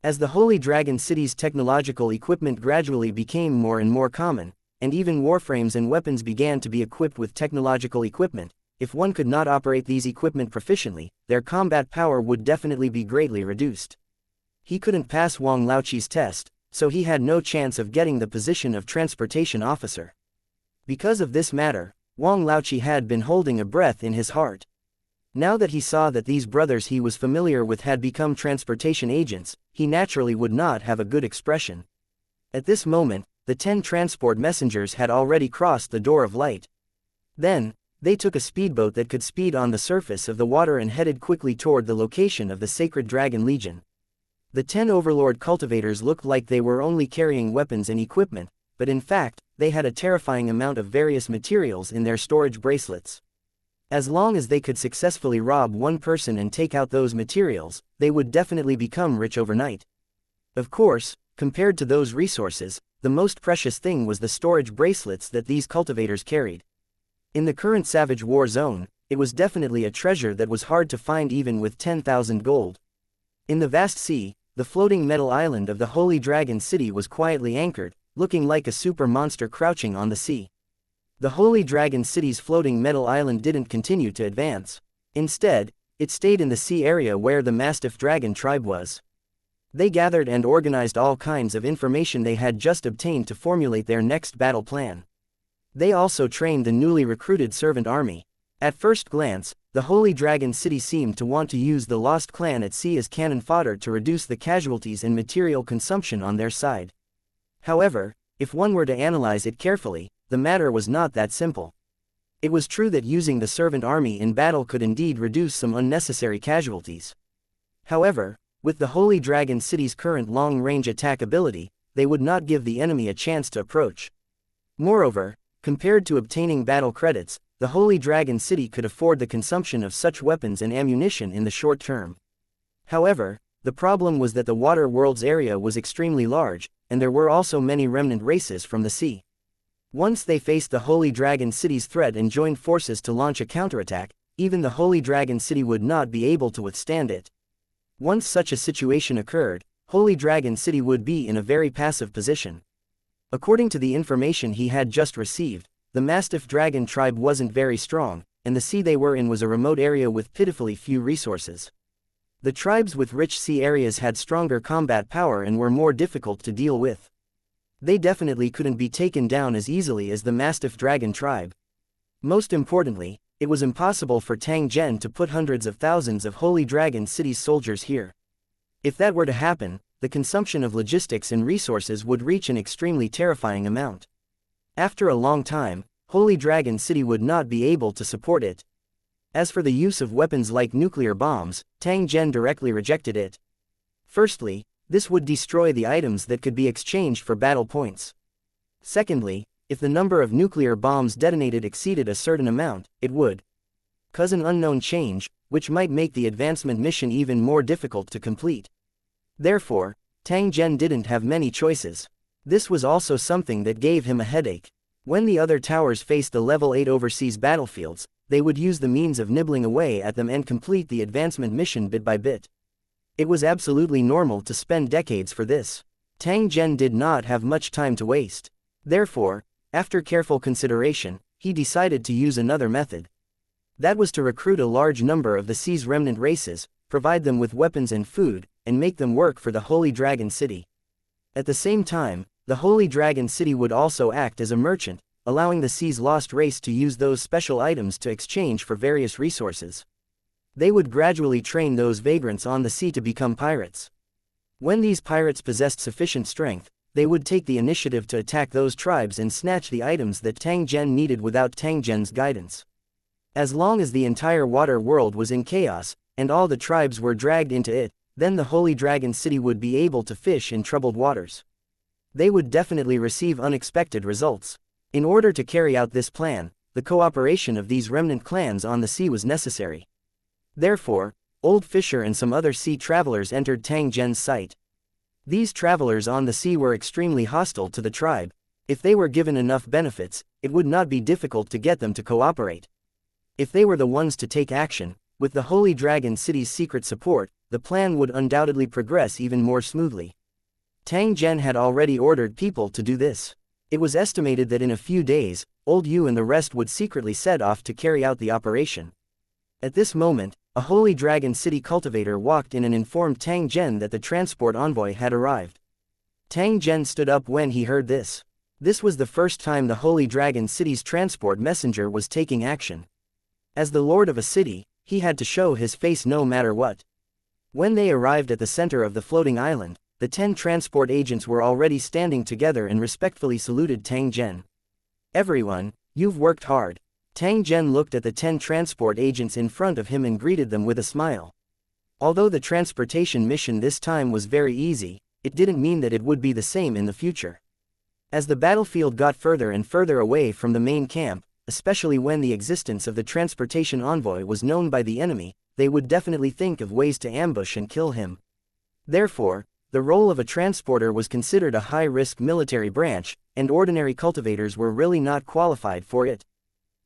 As the Holy Dragon City's technological equipment gradually became more and more common, and even warframes and weapons began to be equipped with technological equipment, if one could not operate these equipment proficiently, their combat power would definitely be greatly reduced. He couldn't pass Wang Laoqi's test, so he had no chance of getting the position of transportation officer. Because of this matter, Wang Laoqi had been holding a breath in his heart. Now that he saw that these brothers he was familiar with had become transportation agents, he naturally would not have a good expression. At this moment, the 10 transport messengers had already crossed the door of light. Then, they took a speedboat that could speed on the surface of the water and headed quickly toward the location of the Sacred Dragon Legion. The 10 Overlord cultivators looked like they were only carrying weapons and equipment, but in fact, they had a terrifying amount of various materials in their storage bracelets. As long as they could successfully rob one person and take out those materials, they would definitely become rich overnight. Of course, compared to those resources, the most precious thing was the storage bracelets that these cultivators carried. In the current Savage War zone, it was definitely a treasure that was hard to find even with 10,000 gold. In the vast sea, the floating metal island of the Holy Dragon City was quietly anchored, looking like a super monster crouching on the sea. The Holy Dragon City's floating metal island didn't continue to advance. Instead, it stayed in the sea area where the Mastiff Dragon tribe was. They gathered and organized all kinds of information they had just obtained to formulate their next battle plan. They also trained the newly recruited servant army. At first glance, the Holy Dragon City seemed to want to use the Lost Clan at sea as cannon fodder to reduce the casualties and material consumption on their side. However, if one were to analyze it carefully, the matter was not that simple. It was true that using the servant army in battle could indeed reduce some unnecessary casualties. However, with the Holy Dragon City's current long-range attack ability, they would not give the enemy a chance to approach. Moreover, compared to obtaining battle credits, the Holy Dragon City could afford the consumption of such weapons and ammunition in the short term. However, the problem was that the water world's area was extremely large, and there were also many remnant races from the sea. Once they faced the Holy Dragon City's threat and joined forces to launch a counterattack, even the Holy Dragon City would not be able to withstand it. Once such a situation occurred, Holy Dragon City would be in a very passive position. According to the information he had just received, the Mastiff Dragon tribe wasn't very strong, and the sea they were in was a remote area with pitifully few resources. The tribes with rich sea areas had stronger combat power and were more difficult to deal with. They definitely couldn't be taken down as easily as the Mastiff Dragon tribe. Most importantly, it was impossible for Tang Zhen to put hundreds of thousands of Holy Dragon City's soldiers here. If that were to happen, the consumption of logistics and resources would reach an extremely terrifying amount. After a long time, Holy Dragon City would not be able to support it. As for the use of weapons like nuclear bombs, Tang Zhen directly rejected it. Firstly, this would destroy the items that could be exchanged for battle points. Secondly, if the number of nuclear bombs detonated exceeded a certain amount, it would cause an unknown change, which might make the advancement mission even more difficult to complete. Therefore, Tang Zhen didn't have many choices. This was also something that gave him a headache. When the other towers faced the level 8 overseas battlefields, they would use the means of nibbling away at them and complete the advancement mission bit by bit. It was absolutely normal to spend decades for this. Tang Zhen did not have much time to waste. Therefore, after careful consideration, he decided to use another method. That was to recruit a large number of the sea's remnant races, provide them with weapons and food, and make them work for the Holy Dragon City. At the same time, the Holy Dragon City would also act as a merchant, allowing the sea's lost race to use those special items to exchange for various resources. They would gradually train those vagrants on the sea to become pirates. When these pirates possessed sufficient strength, they would take the initiative to attack those tribes and snatch the items that Tang Zhen needed without Tang Zhen's guidance. As long as the entire water world was in chaos, and all the tribes were dragged into it, then the Holy Dragon City would be able to fish in troubled waters. They would definitely receive unexpected results. In order to carry out this plan, the cooperation of these remnant clans on the sea was necessary. Therefore, Old Fisher and some other sea travelers entered Tang Zhen's sight. These travelers on the sea were extremely hostile to the tribe. If they were given enough benefits, it would not be difficult to get them to cooperate. If they were the ones to take action, with the Holy Dragon City's secret support, the plan would undoubtedly progress even more smoothly. Tang Zhen had already ordered people to do this. It was estimated that in a few days, Old Yu and the rest would secretly set off to carry out the operation. At this moment, a Holy Dragon City cultivator walked in and informed Tang Zhen that the transport envoy had arrived. Tang Zhen stood up when he heard this. This was the first time the Holy Dragon City's transport messenger was taking action. As the lord of a city, he had to show his face no matter what. When they arrived at the center of the floating island, the 10 transport agents were already standing together and respectfully saluted Tang Zhen. "Everyone, you've worked hard." Tang Zhen looked at the 10 transport agents in front of him and greeted them with a smile. Although the transportation mission this time was very easy, it didn't mean that it would be the same in the future. As the battlefield got further and further away from the main camp, especially when the existence of the transportation envoy was known by the enemy, they would definitely think of ways to ambush and kill him. Therefore, the role of a transporter was considered a high-risk military branch, and ordinary cultivators were really not qualified for it.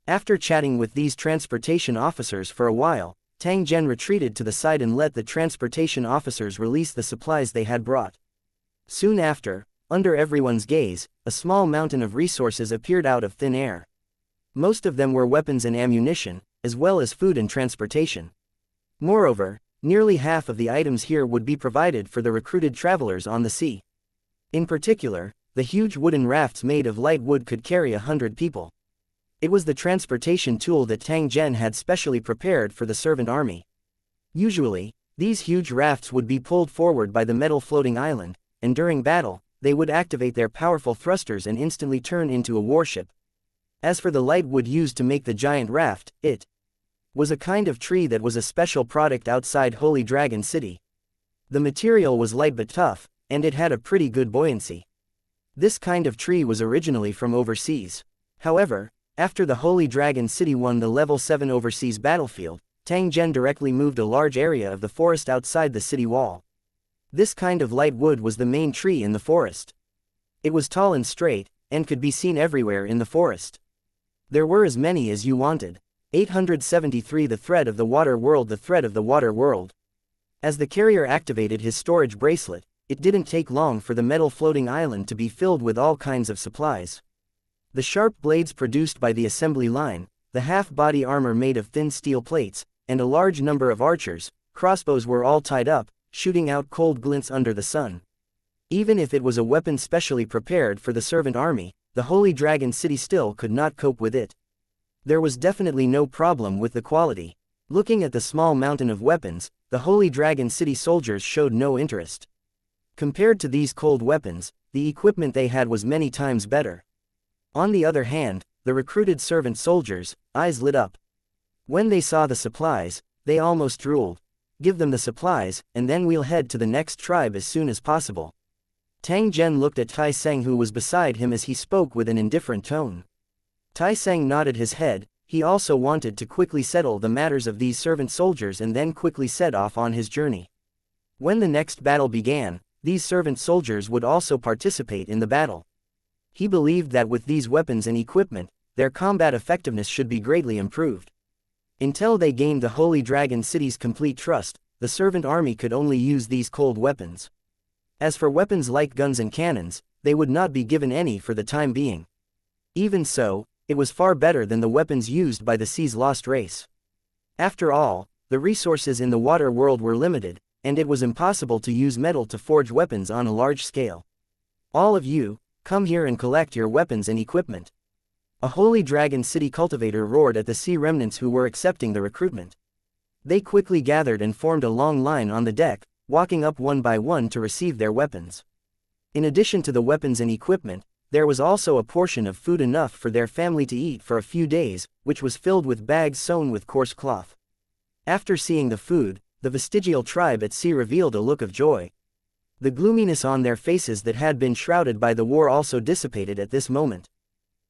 After chatting with these transportation officers for a while, Tang Zhen retreated to the side and let the transportation officers release the supplies they had brought. Soon after, under everyone's gaze, a small mountain of resources appeared out of thin air. Most of them were weapons and ammunition, as well as food and transportation. Moreover, nearly half of the items here would be provided for the recruited travelers on the sea. In particular, the huge wooden rafts made of light wood could carry 100 people. It was the transportation tool that Tang Zhen had specially prepared for the servant army. Usually, these huge rafts would be pulled forward by the metal floating island, and during battle, they would activate their powerful thrusters and instantly turn into a warship. As for the light wood used to make the giant raft, it was a kind of tree that was a special product outside Holy Dragon City. The material was light but tough, and it had a pretty good buoyancy. This kind of tree was originally from overseas. However, after the Holy Dragon City won the level 7 overseas battlefield, Tang Zhen directly moved a large area of the forest outside the city wall. This kind of light wood was the main tree in the forest. It was tall and straight, and could be seen everywhere in the forest. There were as many as you wanted. 873 The thread of the water world. The thread of the water world. As the carrier activated his storage bracelet, it didn't take long for the metal floating island to be filled with all kinds of supplies. The sharp blades produced by the assembly line, the half-body armor made of thin steel plates, and a large number of archers, crossbows were all tied up, shooting out cold glints under the sun. Even if it was a weapon specially prepared for the servant army, the Holy Dragon City still could not cope with it. There was definitely no problem with the quality. Looking at the small mountain of weapons, the Holy Dragon City soldiers showed no interest. Compared to these cold weapons, the equipment they had was many times better. On the other hand, the recruited servant soldiers' eyes lit up. When they saw the supplies, they almost drooled. "Give them the supplies, and then we'll head to the next tribe as soon as possible." Tang Zhen looked at Tai Seng, who was beside him, as he spoke with an indifferent tone. Tai Seng nodded his head. He also wanted to quickly settle the matters of these servant soldiers and then quickly set off on his journey. When the next battle began, these servant soldiers would also participate in the battle. He believed that with these weapons and equipment, their combat effectiveness should be greatly improved. Until they gained the Holy Dragon City's complete trust, the servant army could only use these cold weapons. As for weapons like guns and cannons, they would not be given any for the time being. Even so, it was far better than the weapons used by the sea's lost race. After all, the resources in the water world were limited, and it was impossible to use metal to forge weapons on a large scale. "All of you, come here and collect your weapons and equipment." A Holy Dragon City cultivator roared at the sea remnants who were accepting the recruitment. They quickly gathered and formed a long line on the deck, walking up one by one to receive their weapons. In addition to the weapons and equipment, there was also a portion of food enough for their family to eat for a few days, which was filled with bags sewn with coarse cloth. After seeing the food, the vestigial tribe at sea revealed a look of joy. The gloominess on their faces that had been shrouded by the war also dissipated at this moment.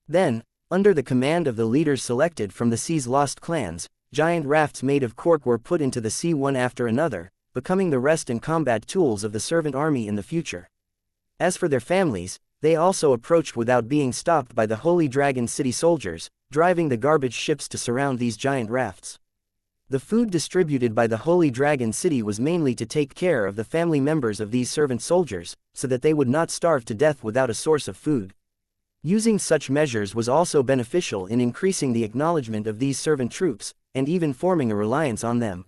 Then, under the command of the leaders selected from the sea's lost clans, giant rafts made of cork were put into the sea one after another, becoming the rest and combat tools of the servant army in the future. As for their families, they also approached without being stopped by the Holy Dragon City soldiers, driving the garbage ships to surround these giant rafts. The food distributed by the Holy Dragon City was mainly to take care of the family members of these servant soldiers, so that they would not starve to death without a source of food. Using such measures was also beneficial in increasing the acknowledgement of these servant troops, and even forming a reliance on them.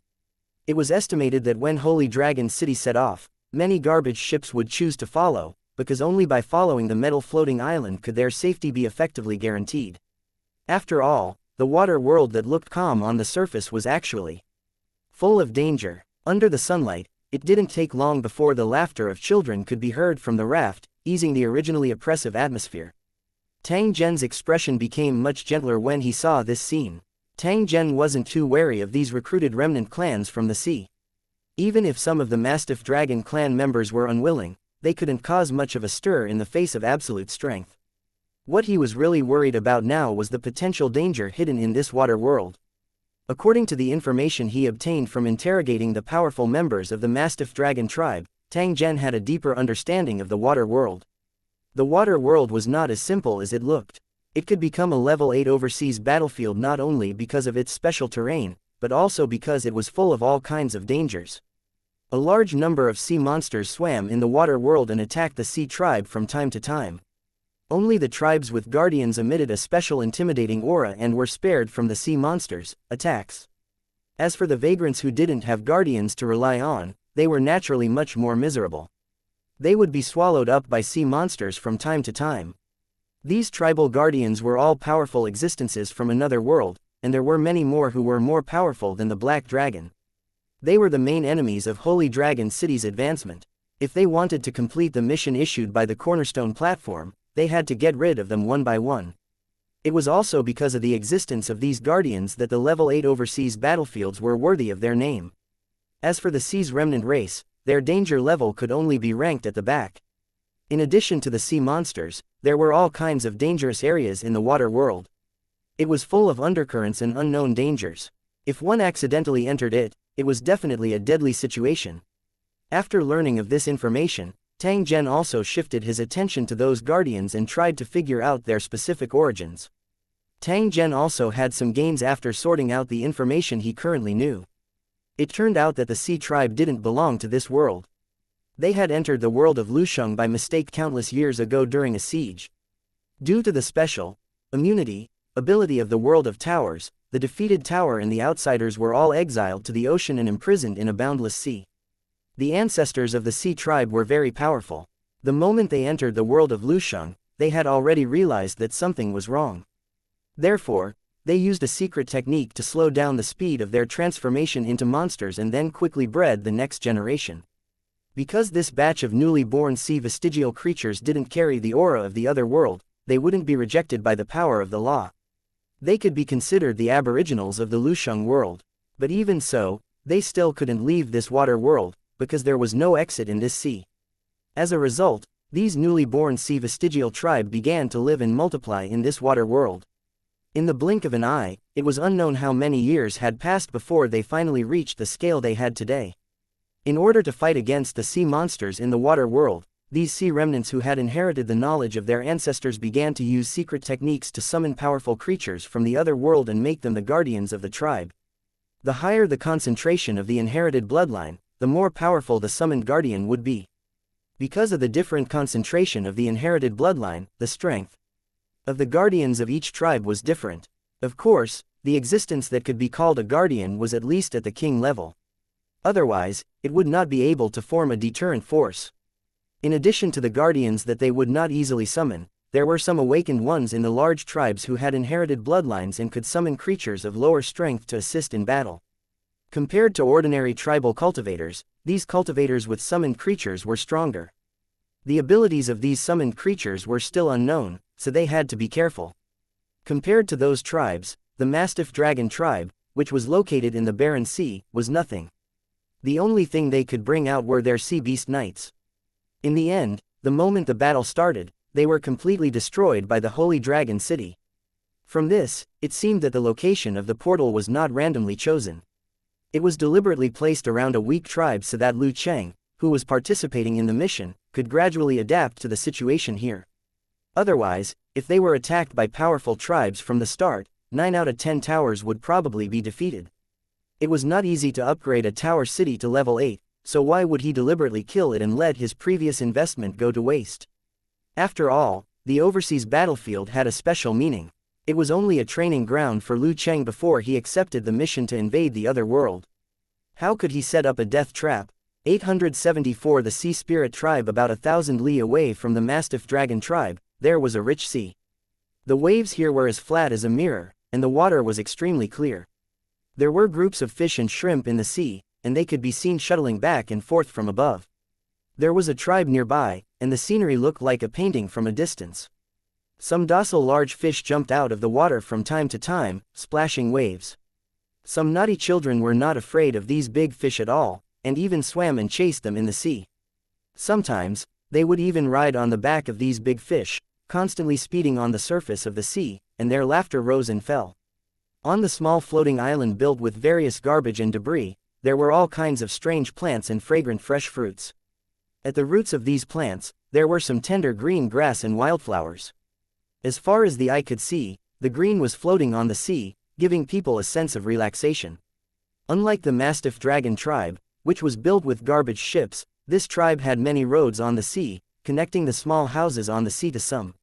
It was estimated that when Holy Dragon City set off, many garbage ships would choose to follow, because only by following the metal floating island could their safety be effectively guaranteed. After all, the water world that looked calm on the surface was actually full of danger. Under the sunlight, it didn't take long before the laughter of children could be heard from the raft, easing the originally oppressive atmosphere. Tang Zhen's expression became much gentler when he saw this scene. Tang Zhen wasn't too wary of these recruited remnant clans from the sea. Even if some of the Mastiff Dragon clan members were unwilling, they couldn't cause much of a stir in the face of absolute strength. What he was really worried about now was the potential danger hidden in this water world. According to the information he obtained from interrogating the powerful members of the Mastiff Dragon tribe, Tang Zhen had a deeper understanding of the water world. The water world was not as simple as it looked. It could become a level 8 overseas battlefield not only because of its special terrain, but also because it was full of all kinds of dangers. A large number of sea monsters swam in the water world and attacked the sea tribe from time to time. Only the tribes with guardians emitted a special intimidating aura and were spared from the sea monsters' attacks. As for the vagrants who didn't have guardians to rely on, they were naturally much more miserable. They would be swallowed up by sea monsters from time to time. These tribal guardians were all powerful existences from another world, and there were many more who were more powerful than the Black Dragon. They were the main enemies of Holy Dragon City's advancement. If they wanted to complete the mission issued by the Cornerstone platform, they had to get rid of them one by one. It was also because of the existence of these guardians that the level 8 overseas battlefields were worthy of their name. As for the sea's remnant race, their danger level could only be ranked at the back. In addition to the sea monsters, there were all kinds of dangerous areas in the water world. It was full of undercurrents and unknown dangers. If one accidentally entered it, it was definitely a deadly situation. After learning of this information, Tang Zhen also shifted his attention to those guardians and tried to figure out their specific origins. Tang Zhen also had some gains after sorting out the information he currently knew. It turned out that the sea tribe didn't belong to this world. They had entered the world of Lusheng by mistake countless years ago during a siege. Due to the special ability of the world of towers, the defeated tower and the outsiders were all exiled to the ocean and imprisoned in a boundless sea. The ancestors of the sea tribe were very powerful. The moment they entered the world of Lusheng, they had already realized that something was wrong. Therefore, they used a secret technique to slow down the speed of their transformation into monsters and then quickly bred the next generation. Because this batch of newly born sea vestigial creatures didn't carry the aura of the other world, they wouldn't be rejected by the power of the law. They could be considered the aboriginals of the Lusheng world. But even so, they still couldn't leave this water world, because there was no exit in this sea. As a result, these newly born sea vestigial tribe began to live and multiply in this water world. In the blink of an eye, it was unknown how many years had passed before they finally reached the scale they had today. In order to fight against the sea monsters in the water world, these sea remnants who had inherited the knowledge of their ancestors began to use secret techniques to summon powerful creatures from the other world and make them the guardians of the tribe. The higher the concentration of the inherited bloodline, the more powerful the summoned guardian would be. Because of the different concentration of the inherited bloodline, the strength of the guardians of each tribe was different. Of course, the existence that could be called a guardian was at least at the king level. Otherwise, it would not be able to form a deterrent force. In addition to the guardians that they would not easily summon, there were some awakened ones in the large tribes who had inherited bloodlines and could summon creatures of lower strength to assist in battle. Compared to ordinary tribal cultivators, these cultivators with summoned creatures were stronger. The abilities of these summoned creatures were still unknown, so they had to be careful. Compared to those tribes, the Mastiff Dragon tribe, which was located in the Barren Sea, was nothing. The only thing they could bring out were their sea beast knights. In the end, the moment the battle started, they were completely destroyed by the Holy Dragon City. From this, it seemed that the location of the portal was not randomly chosen. It was deliberately placed around a weak tribe so that Liu Cheng, who was participating in the mission, could gradually adapt to the situation here. Otherwise, if they were attacked by powerful tribes from the start, 9 out of 10 towers would probably be defeated. It was not easy to upgrade a tower city to level 8, so why would he deliberately kill it and let his previous investment go to waste? After all, the overseas battlefield had a special meaning. It was only a training ground for Liu Cheng before he accepted the mission to invade the other world. How could he set up a death trap? 874 The Sea Spirit tribe about 1,000 li away from the Mastiff Dragon tribe, there was a rich sea. The waves here were as flat as a mirror, and the water was extremely clear. There were groups of fish and shrimp in the sea, and they could be seen shuttling back and forth from above. There was a tribe nearby, and the scenery looked like a painting from a distance. Some docile large fish jumped out of the water from time to time, splashing waves. Some naughty children were not afraid of these big fish at all, and even swam and chased them in the sea. Sometimes, they would even ride on the back of these big fish, constantly speeding on the surface of the sea, and their laughter rose and fell. On the small floating island built with various garbage and debris, there were all kinds of strange plants and fragrant fresh fruits. At the roots of these plants, there were some tender green grass and wildflowers. As far as the eye could see, the green was floating on the sea, giving people a sense of relaxation. Unlike the Mastiff Dragon tribe, which was built with garbage ships, this tribe had many roads on the sea, connecting the small houses on the sea to some.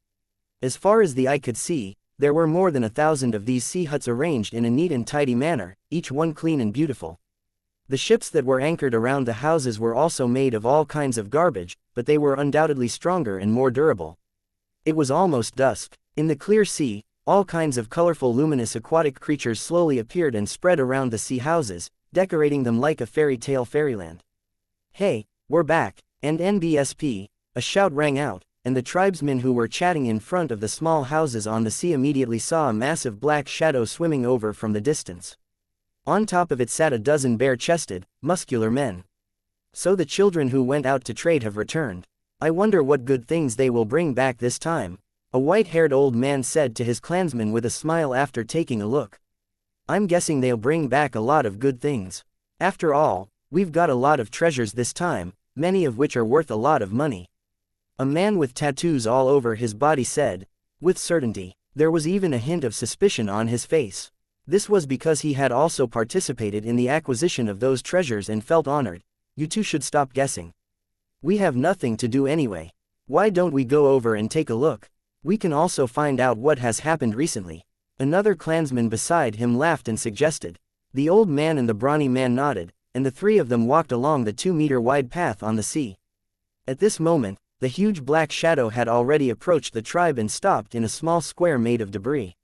As far as the eye could see, there were more than 1,000 of these sea huts arranged in a neat and tidy manner, each one clean and beautiful. The ships that were anchored around the houses were also made of all kinds of garbage, but they were undoubtedly stronger and more durable. It was almost dusk. In the clear sea, all kinds of colorful luminous aquatic creatures slowly appeared and spread around the sea houses, decorating them like a fairy tale fairyland. "Hey, we're back!" And NBSP, a shout rang out, and the tribesmen who were chatting in front of the small houses on the sea immediately saw a massive black shadow swimming over from the distance. On top of it sat a dozen bare-chested, muscular men. So the children who went out to trade have returned. I wonder what good things they will bring back this time, a white-haired old man said to his clansmen with a smile after taking a look. I'm guessing they'll bring back a lot of good things. After all, we've got a lot of treasures this time, many of which are worth a lot of money. A man with tattoos all over his body said, with certainty. There was even a hint of suspicion on his face. This was because he had also participated in the acquisition of those treasures and felt honored. You two should stop guessing. We have nothing to do anyway. Why don't we go over and take a look? We can also find out what has happened recently. Another clansman beside him laughed and suggested. The old man and the brawny man nodded, and the three of them walked along the 2-meter-wide path on the sea. At this moment, the huge black shadow had already approached the tribe and stopped in a small square made of debris.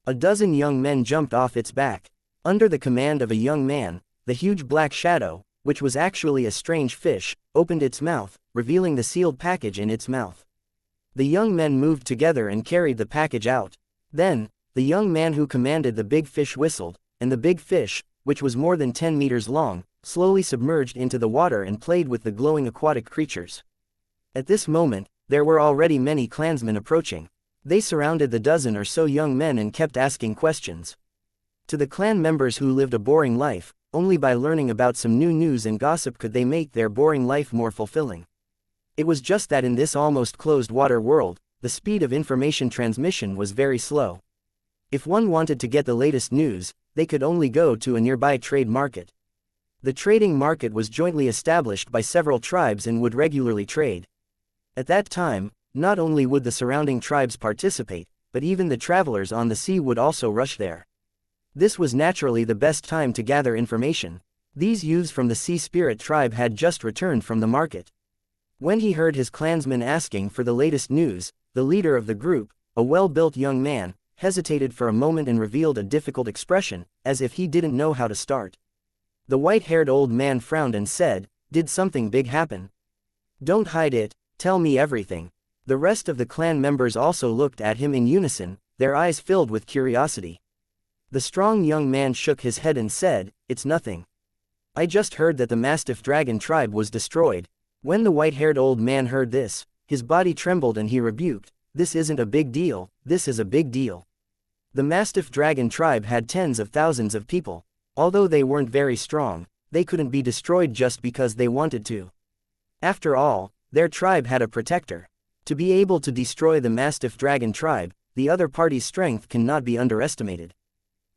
A dozen young men jumped off its back. Under the command of a young man, the huge black shadow, which was actually a strange fish, opened its mouth, revealing the sealed package in its mouth. The young men moved together and carried the package out. Then, the young man who commanded the big fish whistled, and the big fish, which was more than 10 meters long, slowly submerged into the water and played with the glowing aquatic creatures. At this moment, there were already many clansmen approaching. They surrounded the dozen or so young men and kept asking questions. To the clan members who lived a boring life, only by learning about some new news and gossip could they make their boring life more fulfilling. It was just that in this almost closed water world, the speed of information transmission was very slow. If one wanted to get the latest news, they could only go to a nearby trade market. The trading market was jointly established by several tribes and would regularly trade. At that time, not only would the surrounding tribes participate, but even the travelers on the sea would also rush there. This was naturally the best time to gather information. These youths from the Sea Spirit tribe had just returned from the market. When he heard his clansmen asking for the latest news, the leader of the group, a well-built young man, hesitated for a moment and revealed a difficult expression, as if he didn't know how to start. The white-haired old man frowned and said, "Did something big happen? Don't hide it, tell me everything." The rest of the clan members also looked at him in unison, their eyes filled with curiosity. The strong young man shook his head and said, "It's nothing. I just heard that the Mastiff Dragon tribe was destroyed." When the white-haired old man heard this, his body trembled and he rebuked, "This isn't a big deal, this is a big deal." The Mastiff Dragon tribe had tens of thousands of people. Although they weren't very strong, they couldn't be destroyed just because they wanted to. After all, their tribe had a protector. To be able to destroy the Mastiff Dragon tribe, the other party's strength cannot be underestimated.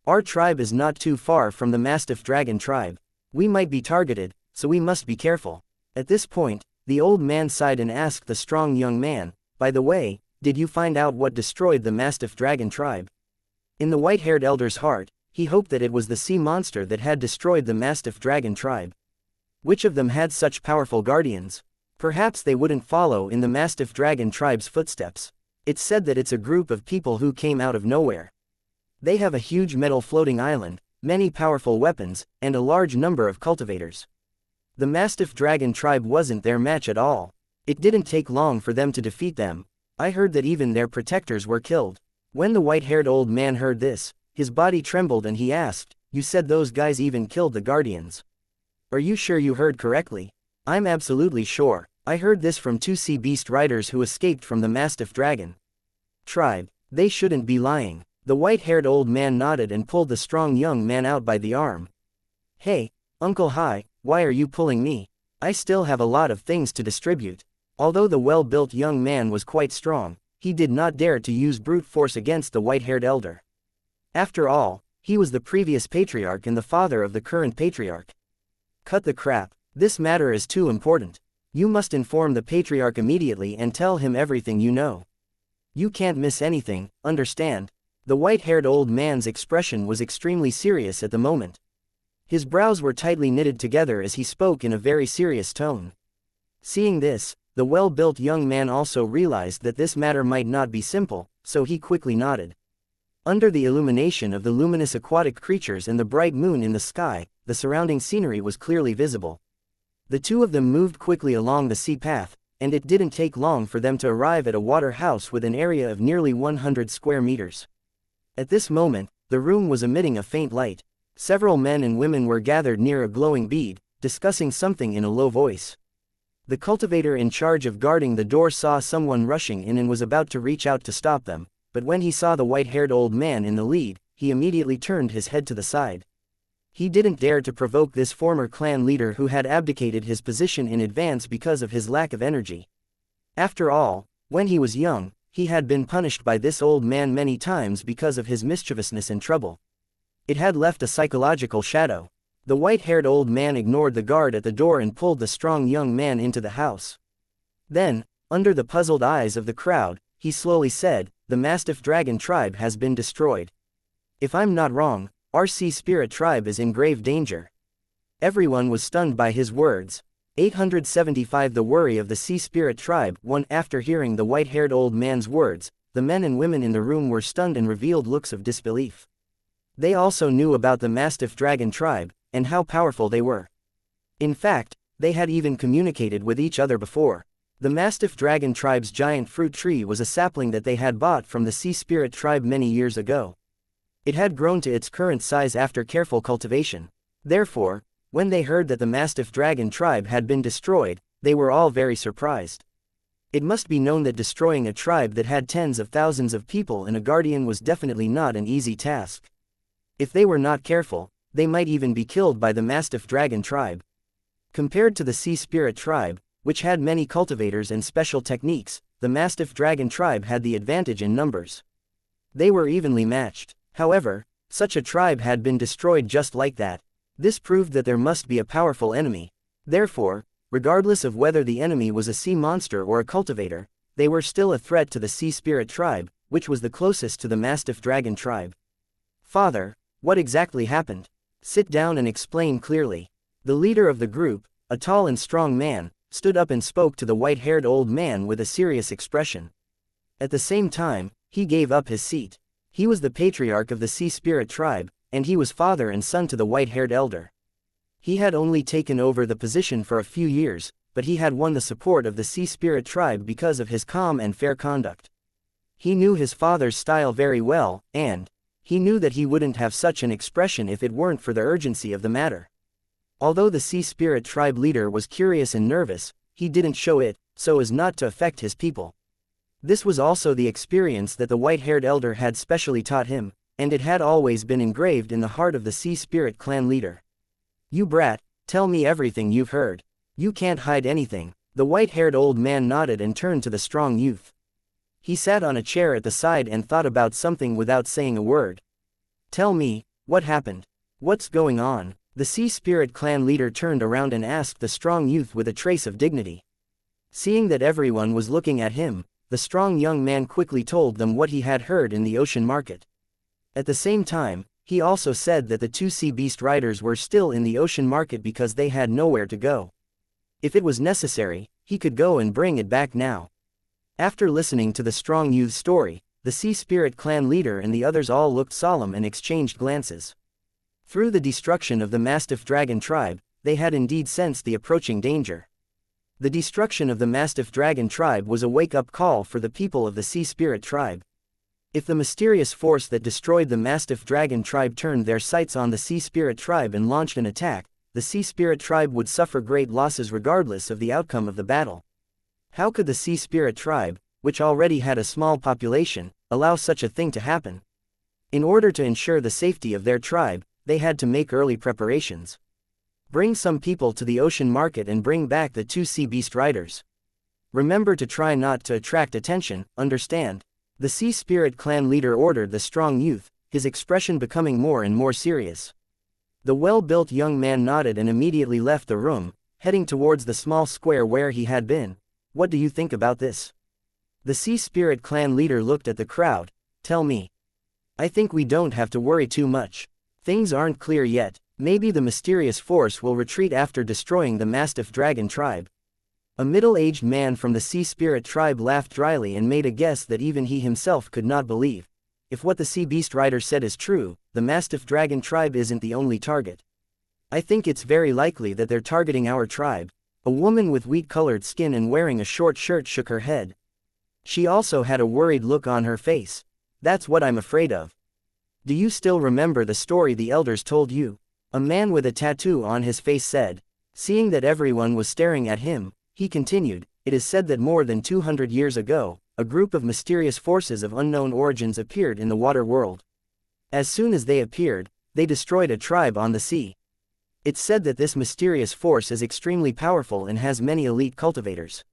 Our tribe is not too far from the Mastiff Dragon tribe. We might be targeted, so we must be careful. At this point, the old man sighed and asked the strong young man, "By the way, did you find out what destroyed the Mastiff Dragon tribe?" In the white-haired elder's heart, he hoped that it was the sea monster that had destroyed the Mastiff Dragon tribe. Which of them had such powerful guardians? Perhaps they wouldn't follow in the Mastiff Dragon tribe's footsteps. It's said that it's a group of people who came out of nowhere. They have a huge metal floating island, many powerful weapons, and a large number of cultivators. The Mastiff Dragon tribe wasn't their match at all. It didn't take long for them to defeat them. I heard that even their protectors were killed. When the white-haired old man heard this, his body trembled and he asked, "You said those guys even killed the guardians? Are you sure you heard correctly?" "I'm absolutely sure. I heard this from two sea beast riders who escaped from the Mastiff Dragon tribe. They shouldn't be lying." The white-haired old man nodded and pulled the strong young man out by the arm. "Hey, Uncle Hai, why are you pulling me? I still have a lot of things to distribute." Although the well-built young man was quite strong, he did not dare to use brute force against the white-haired elder. After all, he was the previous patriarch and the father of the current patriarch. "Cut the crap. This matter is too important. You must inform the patriarch immediately and tell him everything you know. You can't miss anything, understand?" The white-haired old man's expression was extremely serious at the moment. His brows were tightly knitted together as he spoke in a very serious tone. Seeing this, the well-built young man also realized that this matter might not be simple, so he quickly nodded. Under the illumination of the luminous aquatic creatures and the bright moon in the sky, the surrounding scenery was clearly visible. The two of them moved quickly along the sea path, and it didn't take long for them to arrive at a water house with an area of nearly 100 square meters. At this moment, the room was emitting a faint light. Several men and women were gathered near a glowing bead, discussing something in a low voice. The cultivator in charge of guarding the door saw someone rushing in and was about to reach out to stop them, but when he saw the white-haired old man in the lead, he immediately turned his head to the side. He didn't dare to provoke this former clan leader who had abdicated his position in advance because of his lack of energy. After all, when he was young, he had been punished by this old man many times because of his mischievousness and trouble. It had left a psychological shadow. The white-haired old man ignored the guard at the door and pulled the strong young man into the house. Then, under the puzzled eyes of the crowd, he slowly said, "The Mastiff Dragon tribe has been destroyed. If I'm not wrong, our Sea Spirit tribe is in grave danger." Everyone was stunned by his words. 875 The worry of the Sea Spirit tribe. After hearing the white-haired old man's words, the men and women in the room were stunned and revealed looks of disbelief. They also knew about the Mastiff Dragon tribe, and how powerful they were. In fact, they had even communicated with each other before. The Mastiff Dragon tribe's giant fruit tree was a sapling that they had bought from the Sea Spirit tribe many years ago. It had grown to its current size after careful cultivation. Therefore, when they heard that the Mastiff Dragon tribe had been destroyed, they were all very surprised. It must be known that destroying a tribe that had tens of thousands of people and a guardian was definitely not an easy task. If they were not careful, they might even be killed by the Mastiff Dragon tribe. Compared to the Sea Spirit tribe, which had many cultivators and special techniques, the Mastiff Dragon tribe had the advantage in numbers. They were evenly matched. However, such a tribe had been destroyed just like that. This proved that there must be a powerful enemy. Therefore, regardless of whether the enemy was a sea monster or a cultivator, they were still a threat to the Sea Spirit tribe, which was the closest to the Mastiff Dragon tribe. "Father, what exactly happened? Sit down and explain clearly." The leader of the group, a tall and strong man, stood up and spoke to the white-haired old man with a serious expression. At the same time, he gave up his seat. He was the patriarch of the Sea Spirit tribe, and he was father and son to the white-haired elder. He had only taken over the position for a few years, but he had won the support of the Sea Spirit tribe because of his calm and fair conduct. He knew his father's style very well, and he knew that he wouldn't have such an expression if it weren't for the urgency of the matter. Although the Sea Spirit tribe leader was curious and nervous, he didn't show it, so as not to affect his people. This was also the experience that the white-haired elder had specially taught him, and it had always been engraved in the heart of the Sea Spirit clan leader. "You brat, tell me everything you've heard. You can't hide anything." The white-haired old man nodded and turned to the strong youth. He sat on a chair at the side and thought about something without saying a word. "Tell me, what happened? What's going on?" The Sea Spirit clan leader turned around and asked the strong youth with a trace of dignity. Seeing that everyone was looking at him, the strong young man quickly told them what he had heard in the ocean market. At the same time, he also said that the two sea beast riders were still in the ocean market because they had nowhere to go. If it was necessary, he could go and bring it back now. After listening to the strong youth's story, the Sea Spirit clan leader and the others all looked solemn and exchanged glances. Through the destruction of the Mastiff Dragon tribe, they had indeed sensed the approaching danger. The destruction of the Mastiff Dragon tribe was a wake-up call for the people of the Sea Spirit tribe. If the mysterious force that destroyed the Mastiff Dragon tribe turned their sights on the Sea Spirit tribe and launched an attack, the Sea Spirit tribe would suffer great losses regardless of the outcome of the battle. How could the Sea Spirit tribe, which already had a small population, allow such a thing to happen? In order to ensure the safety of their tribe, they had to make early preparations. Bring some people to the ocean market and bring back the two sea beast riders. Remember to try not to attract attention, understand? The Sea Spirit clan leader ordered the strong youth, his expression becoming more and more serious. The well-built young man nodded and immediately left the room, heading towards the small square where he had been. "What do you think about this?" The Sea Spirit clan leader looked at the crowd. "Tell me. I think we don't have to worry too much. Things aren't clear yet. Maybe the mysterious force will retreat after destroying the Mastiff Dragon tribe." A middle-aged man from the Sea Spirit tribe laughed dryly and made a guess that even he himself could not believe. If what the Sea Beast Rider said is true, the Mastiff Dragon tribe isn't the only target. "I think it's very likely that they're targeting our tribe." A woman with wheat-colored skin and wearing a short shirt shook her head. She also had a worried look on her face. "That's what I'm afraid of." "Do you still remember the story the elders told you?" A man with a tattoo on his face said. Seeing that everyone was staring at him, he continued, "It is said that more than 200 years ago, a group of mysterious forces of unknown origins appeared in the water world. As soon as they appeared, they destroyed a tribe on the sea. It's said that this mysterious force is extremely powerful and has many elite cultivators.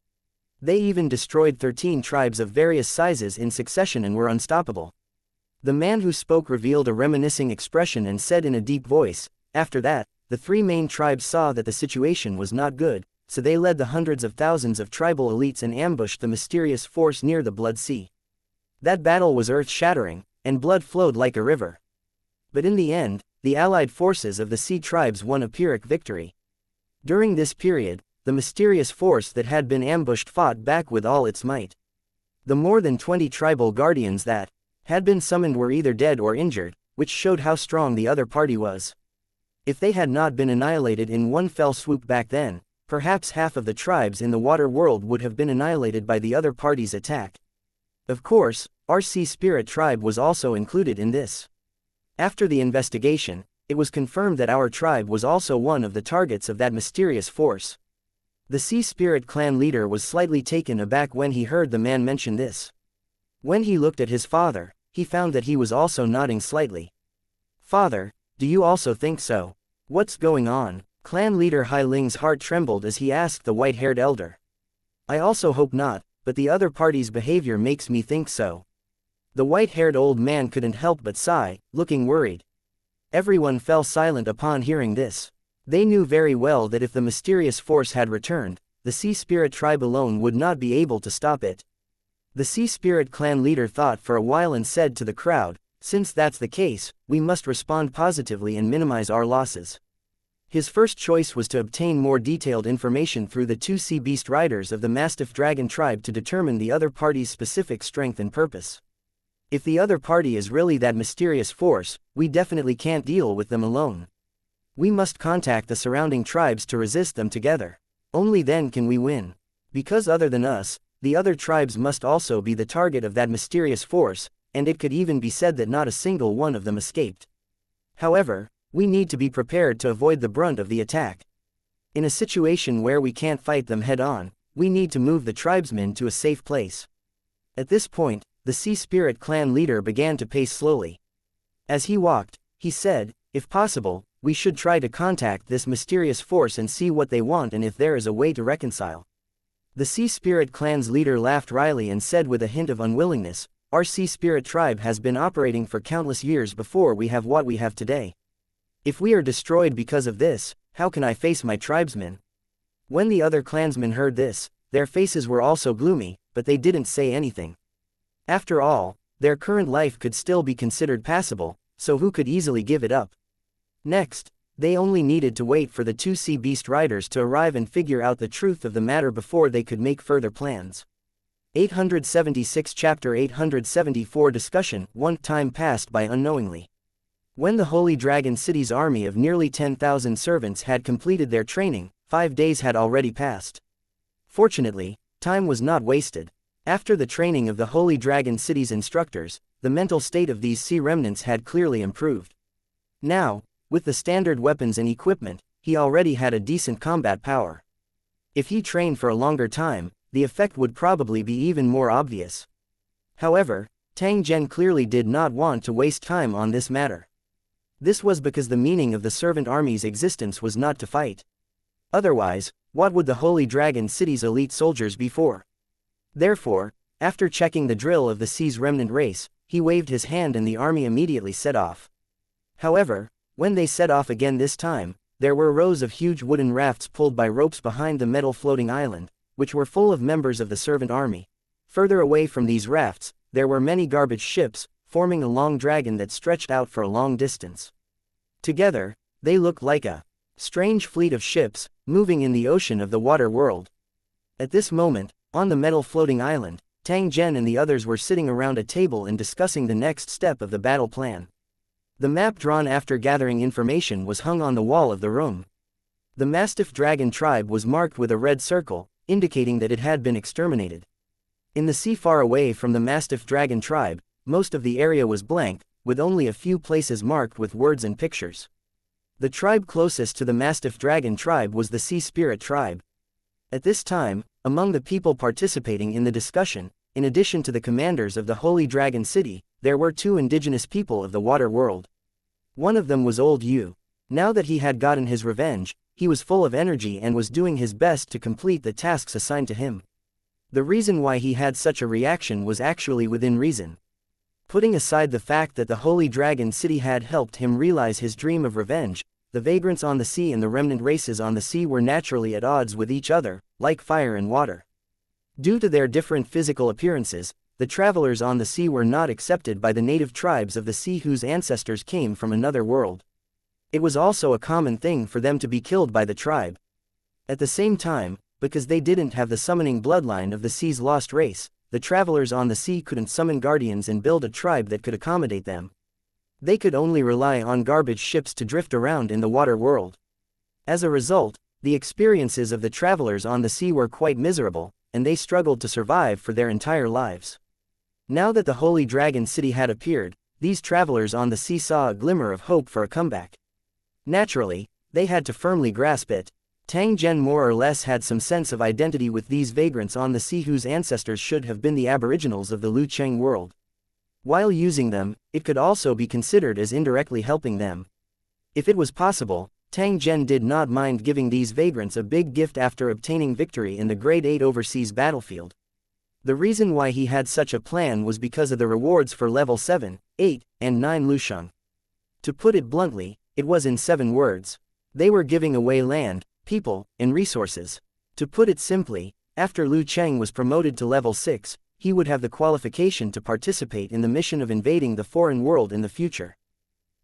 They even destroyed 13 tribes of various sizes in succession and were unstoppable." The man who spoke revealed a reminiscing expression and said in a deep voice, "After that, the three main tribes saw that the situation was not good, so they led the hundreds of thousands of tribal elites and ambushed the mysterious force near the Blood Sea. That battle was earth-shattering, and blood flowed like a river. But in the end, the allied forces of the sea tribes won a Pyrrhic victory. During this period, the mysterious force that had been ambushed fought back with all its might. The more than 20 tribal guardians that had been summoned were either dead or injured, which showed how strong the other party was. If they had not been annihilated in one fell swoop back then, perhaps half of the tribes in the water world would have been annihilated by the other party's attack. Of course, our Sea Spirit tribe was also included in this. After the investigation, it was confirmed that our tribe was also one of the targets of that mysterious force." The Sea Spirit clan leader was slightly taken aback when he heard the man mention this. When he looked at his father, he found that he was also nodding slightly. "Father, do you also think so? What's going on?" Clan leader Hai Ling's heart trembled as he asked the white-haired elder. "I also hope not, but the other party's behavior makes me think so." The white-haired old man couldn't help but sigh, looking worried. Everyone fell silent upon hearing this. They knew very well that if the mysterious force had returned, the Sea Spirit tribe alone would not be able to stop it. The Sea Spirit clan leader thought for a while and said to the crowd, "Since that's the case, we must respond positively and minimize our losses." His first choice was to obtain more detailed information through the two sea beast riders of the Mastiff Dragon tribe to determine the other party's specific strength and purpose. If the other party is really that mysterious force, we definitely can't deal with them alone. We must contact the surrounding tribes to resist them together. Only then can we win. Because other than us, the other tribes must also be the target of that mysterious force, and it could even be said that not a single one of them escaped. However, we need to be prepared to avoid the brunt of the attack. In a situation where we can't fight them head-on, we need to move the tribesmen to a safe place. At this point, the Sea Spirit clan leader began to pace slowly. As he walked, he said, if possible, we should try to contact this mysterious force and see what they want and if there is a way to reconcile. The Sea Spirit clan's leader laughed wryly and said with a hint of unwillingness, our Sea Spirit tribe has been operating for countless years before we have what we have today. If we are destroyed because of this, how can I face my tribesmen? When the other clansmen heard this, their faces were also gloomy, but they didn't say anything. After all, their current life could still be considered passable, so who could easily give it up? Next, they only needed to wait for the two sea beast riders to arrive and figure out the truth of the matter before they could make further plans. 876 Chapter 874 Discussion 1 Time passed by unknowingly. When the Holy Dragon City's army of nearly 10,000 servants had completed their training, 5 days had already passed. Fortunately, time was not wasted. After the training of the Holy Dragon City's instructors, the mental state of these sea remnants had clearly improved. Now, with the standard weapons and equipment, he already had a decent combat power. If he trained for a longer time, the effect would probably be even more obvious. However, Tang Zhen clearly did not want to waste time on this matter. This was because the meaning of the servant army's existence was not to fight. Otherwise, what would the Holy Dragon City's elite soldiers be for? Therefore, after checking the drill of the Sea's remnant race, he waved his hand and the army immediately set off. However, when they set off again this time, there were rows of huge wooden rafts pulled by ropes behind the metal floating island, which were full of members of the servant army. Further away from these rafts, there were many garbage ships, forming a long dragon that stretched out for a long distance. Together, they looked like a strange fleet of ships, moving in the ocean of the water world. At this moment, on the metal floating island, Tang Zhen and the others were sitting around a table and discussing the next step of the battle plan. The map drawn after gathering information was hung on the wall of the room. The Mastiff Dragon tribe was marked with a red circle, indicating that it had been exterminated. In the sea far away from the Mastiff Dragon tribe, most of the area was blank, with only a few places marked with words and pictures. The tribe closest to the Mastiff Dragon tribe was the Sea Spirit tribe. At this time, among the people participating in the discussion, in addition to the commanders of the Holy Dragon City, there were 2 indigenous people of the water world. One of them was Old Yu. Now that he had gotten his revenge, he was full of energy and was doing his best to complete the tasks assigned to him. The reason why he had such a reaction was actually within reason. Putting aside the fact that the Holy Dragon City had helped him realize his dream of revenge, the vagrants on the sea and the remnant races on the sea were naturally at odds with each other, like fire and water. Due to their different physical appearances, the travelers on the sea were not accepted by the native tribes of the sea whose ancestors came from another world. It was also a common thing for them to be killed by the tribe. At the same time, because they didn't have the summoning bloodline of the sea's lost race, the travelers on the sea couldn't summon guardians and build a tribe that could accommodate them. They could only rely on garbage ships to drift around in the water world. As a result, the experiences of the travelers on the sea were quite miserable, and they struggled to survive for their entire lives. Now that the Holy Dragon City had appeared, these travelers on the sea saw a glimmer of hope for a comeback. Naturally, they had to firmly grasp it. Tang Zhen more or less had some sense of identity with these vagrants on the sea whose ancestors should have been the aboriginals of the Lu Cheng world. While using them, it could also be considered as indirectly helping them. If it was possible, Tang Zhen did not mind giving these vagrants a big gift after obtaining victory in the Grade 8 overseas battlefield. The reason why he had such a plan was because of the rewards for level 7, 8, and 9 Lusheng. To put it bluntly, it was in 7 words. They were giving away land, people, and resources. To put it simply, after Lu Cheng was promoted to level 6, he would have the qualification to participate in the mission of invading the foreign world in the future.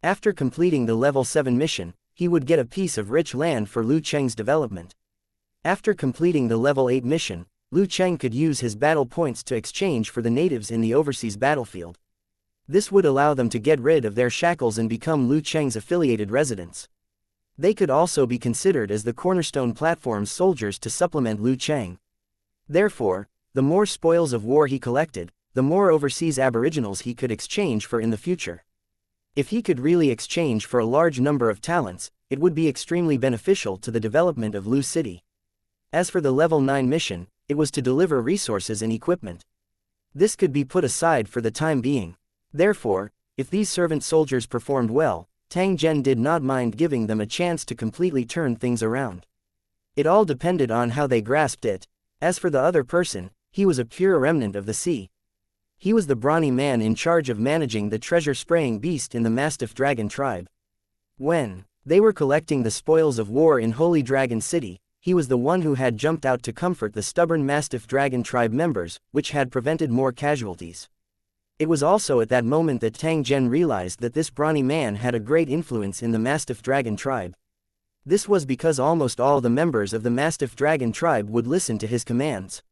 After completing the level 7 mission, he would get a piece of rich land for Lu Cheng's development. After completing the level 8 mission, Lu Cheng could use his battle points to exchange for the natives in the overseas battlefield. This would allow them to get rid of their shackles and become Lu Cheng's affiliated residents. They could also be considered as the cornerstone platform's soldiers to supplement Liu Cheng. Therefore, the more spoils of war he collected, the more overseas aboriginals he could exchange for in the future. If he could really exchange for a large number of talents, it would be extremely beneficial to the development of Lu City. As for the level 9 mission, it was to deliver resources and equipment. This could be put aside for the time being. Therefore, if these servant soldiers performed well, Tang Zhen did not mind giving them a chance to completely turn things around. It all depended on how they grasped it. As for the other person, he was a pure remnant of the sea. He was the brawny man in charge of managing the treasure-spraying beast in the Mastiff Dragon tribe. When they were collecting the spoils of war in Holy Dragon City, he was the one who had jumped out to comfort the stubborn Mastiff Dragon tribe members, which had prevented more casualties. It was also at that moment that Tang Zhen realized that this brawny man had a great influence in the Mastiff Dragon tribe. This was because almost all the members of the Mastiff Dragon tribe would listen to his commands.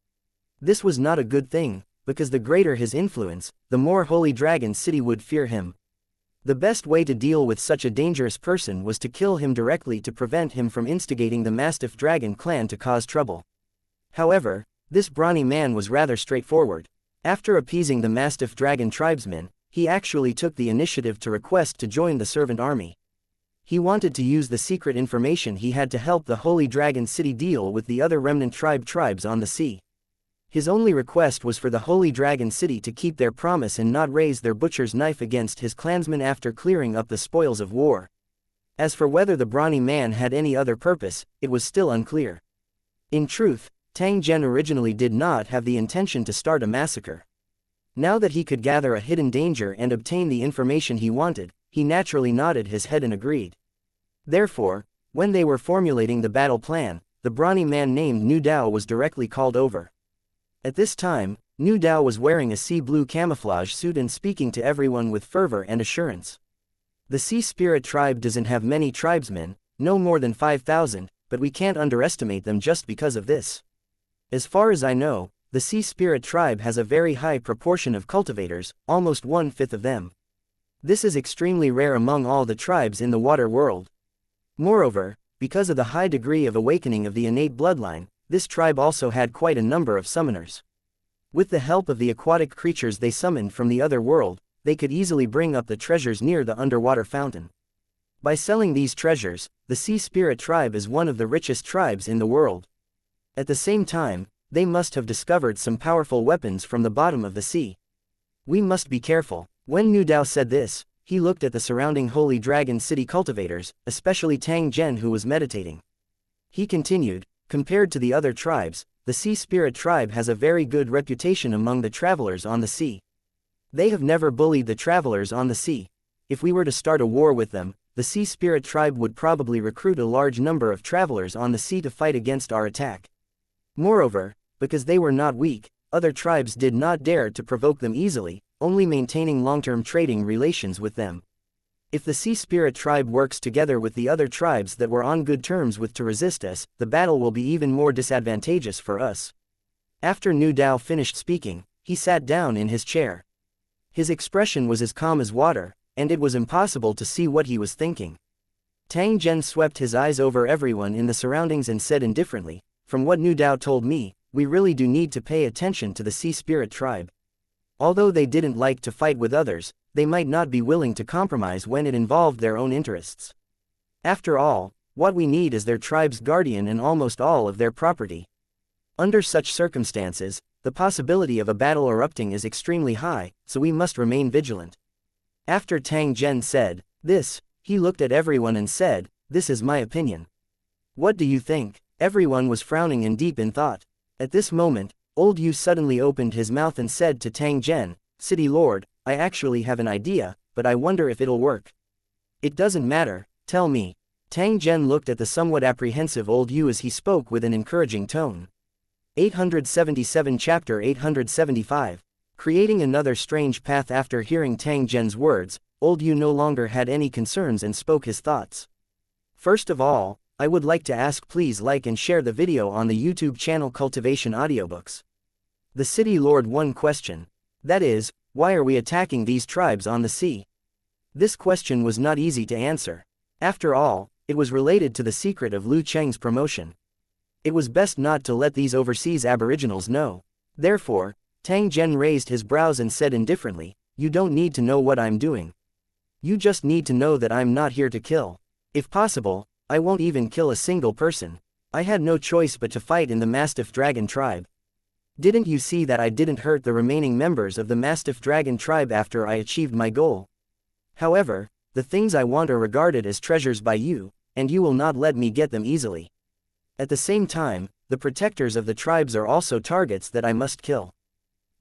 This was not a good thing, because the greater his influence, the more Holy Dragon City would fear him. The best way to deal with such a dangerous person was to kill him directly to prevent him from instigating the Mastiff Dragon clan to cause trouble. However, this brawny man was rather straightforward. After appeasing the Mastiff Dragon tribesmen, he actually took the initiative to request to join the servant army. He wanted to use the secret information he had to help the Holy Dragon City deal with the other remnant tribes on the sea. His only request was for the Holy Dragon City to keep their promise and not raise their butcher's knife against his clansmen after clearing up the spoils of war. As for whether the brawny man had any other purpose, it was still unclear. In truth, Tang Zhen originally did not have the intention to start a massacre. Now that he could gather a hidden danger and obtain the information he wanted, he naturally nodded his head and agreed. Therefore, when they were formulating the battle plan, the brawny man named Nu Dao was directly called over. At this time, Nu Dao was wearing a sea blue camouflage suit and speaking to everyone with fervor and assurance. The Sea Spirit tribe doesn't have many tribesmen, no more than 5,000, but we can't underestimate them just because of this. As far as I know, the Sea Spirit tribe has a very high proportion of cultivators, almost 1/5 of them. This is extremely rare among all the tribes in the water world. Moreover, because of the high degree of awakening of the innate bloodline, this tribe also had quite a number of summoners. With the help of the aquatic creatures they summoned from the other world, they could easily bring up the treasures near the underwater fountain. By selling these treasures, the Sea Spirit tribe is one of the richest tribes in the world. At the same time, they must have discovered some powerful weapons from the bottom of the sea. We must be careful. When Nu Dao said this, he looked at the surrounding Holy Dragon City cultivators, especially Tang Zhen who was meditating. He continued, compared to the other tribes, the Sea Spirit tribe has a very good reputation among the travelers on the sea. They have never bullied the travelers on the sea. If we were to start a war with them, the Sea Spirit tribe would probably recruit a large number of travelers on the sea to fight against our attack. Moreover, because they were not weak, other tribes did not dare to provoke them easily, only maintaining long-term trading relations with them. If the Sea Spirit tribe works together with the other tribes that were on good terms with to resist us, the battle will be even more disadvantageous for us. After Nu Dao finished speaking, he sat down in his chair. His expression was as calm as water, and it was impossible to see what he was thinking. Tang Zhen swept his eyes over everyone in the surroundings and said indifferently, "From what Nu Dao told me, we really do need to pay attention to the Sea Spirit tribe. Although they didn't like to fight with others, they might not be willing to compromise when it involved their own interests. After all, what we need is their tribe's guardian and almost all of their property. Under such circumstances, the possibility of a battle erupting is extremely high, so we must remain vigilant." After Tang Zhen said this, he looked at everyone and said, "This is my opinion. What do you think?" Everyone was frowning and deep in thought. At this moment, Old Yu suddenly opened his mouth and said to Tang Zhen, "City Lord, I actually have an idea, but I wonder if it'll work." "It doesn't matter, tell me." Tang Zhen looked at the somewhat apprehensive Old Yu as he spoke with an encouraging tone. 877 Chapter 875. Creating another strange path. After hearing Tang Zhen's words, Old Yu no longer had any concerns and spoke his thoughts. "First of all, I would like to ask, please like and share the video on the YouTube channel Cultivation Audiobooks." The City Lord one question. That is, why are we attacking these tribes on the sea? This question was not easy to answer. After all, it was related to the secret of Lu Cheng's promotion. It was best not to let these overseas aboriginals know. Therefore, Tang Zhen raised his brows and said indifferently, "You don't need to know what I'm doing. You just need to know that I'm not here to kill. If possible, I won't even kill a single person. I had no choice but to fight in the Mastiff Dragon tribe. Didn't you see that I didn't hurt the remaining members of the Mastiff Dragon tribe after I achieved my goal? However, the things I want are regarded as treasures by you, and you will not let me get them easily. At the same time, the protectors of the tribes are also targets that I must kill.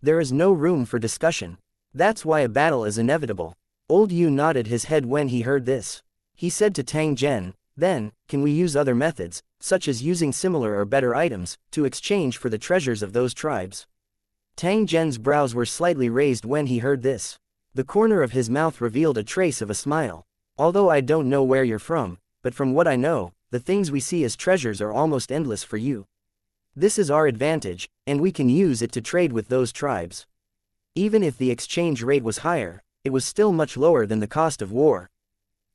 There is no room for discussion. That's why a battle is inevitable." Old Yu nodded his head when he heard this. He said to Tang Zhen, "Then, can we use other methods, such as using similar or better items, to exchange for the treasures of those tribes?" Tang Zhen's brows were slightly raised when he heard this. The corner of his mouth revealed a trace of a smile. "Although I don't know where you're from, but from what I know, the things we see as treasures are almost endless for you. This is our advantage, and we can use it to trade with those tribes. Even if the exchange rate was higher, it was still much lower than the cost of war.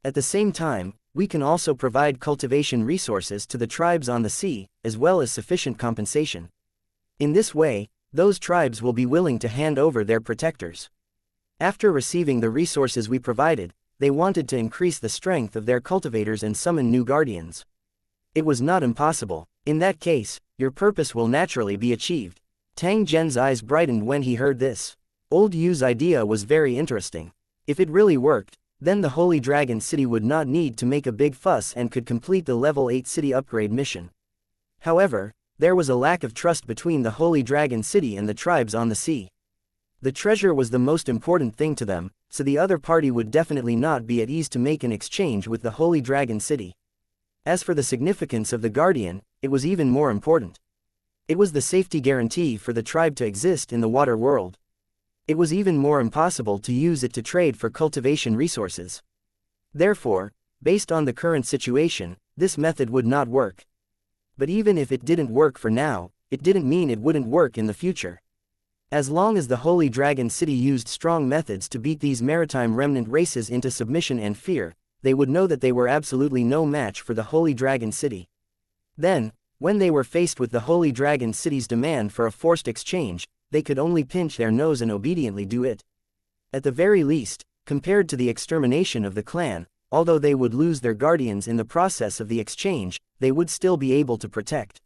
At the same time, we can also provide cultivation resources to the tribes on the sea, as well as sufficient compensation. In this way, those tribes will be willing to hand over their protectors." After receiving the resources we provided, they wanted to increase the strength of their cultivators and summon new guardians. It was not impossible. In that case, your purpose will naturally be achieved. Tang Zhen's eyes brightened when he heard this. Old Yu's idea was very interesting. If it really worked, then the Holy Dragon City would not need to make a big fuss and could complete the level 8 city upgrade mission. However, there was a lack of trust between the Holy Dragon City and the tribes on the sea. The treasure was the most important thing to them, so the other party would definitely not be at ease to make an exchange with the Holy Dragon City. As for the significance of the Guardian, it was even more important. It was the safety guarantee for the tribe to exist in the water world. It was even more impossible to use it to trade for cultivation resources. Therefore, based on the current situation, this method would not work. But even if it didn't work for now, it didn't mean it wouldn't work in the future. As long as the Holy Dragon City used strong methods to beat these maritime remnant races into submission and fear, they would know that they were absolutely no match for the Holy Dragon City. Then, when they were faced with the Holy Dragon City's demand for a forced exchange, they could only pinch their nose and obediently do it. At the very least, compared to the extermination of the clan, although they would lose their guardians in the process of the exchange, they would still be able to protect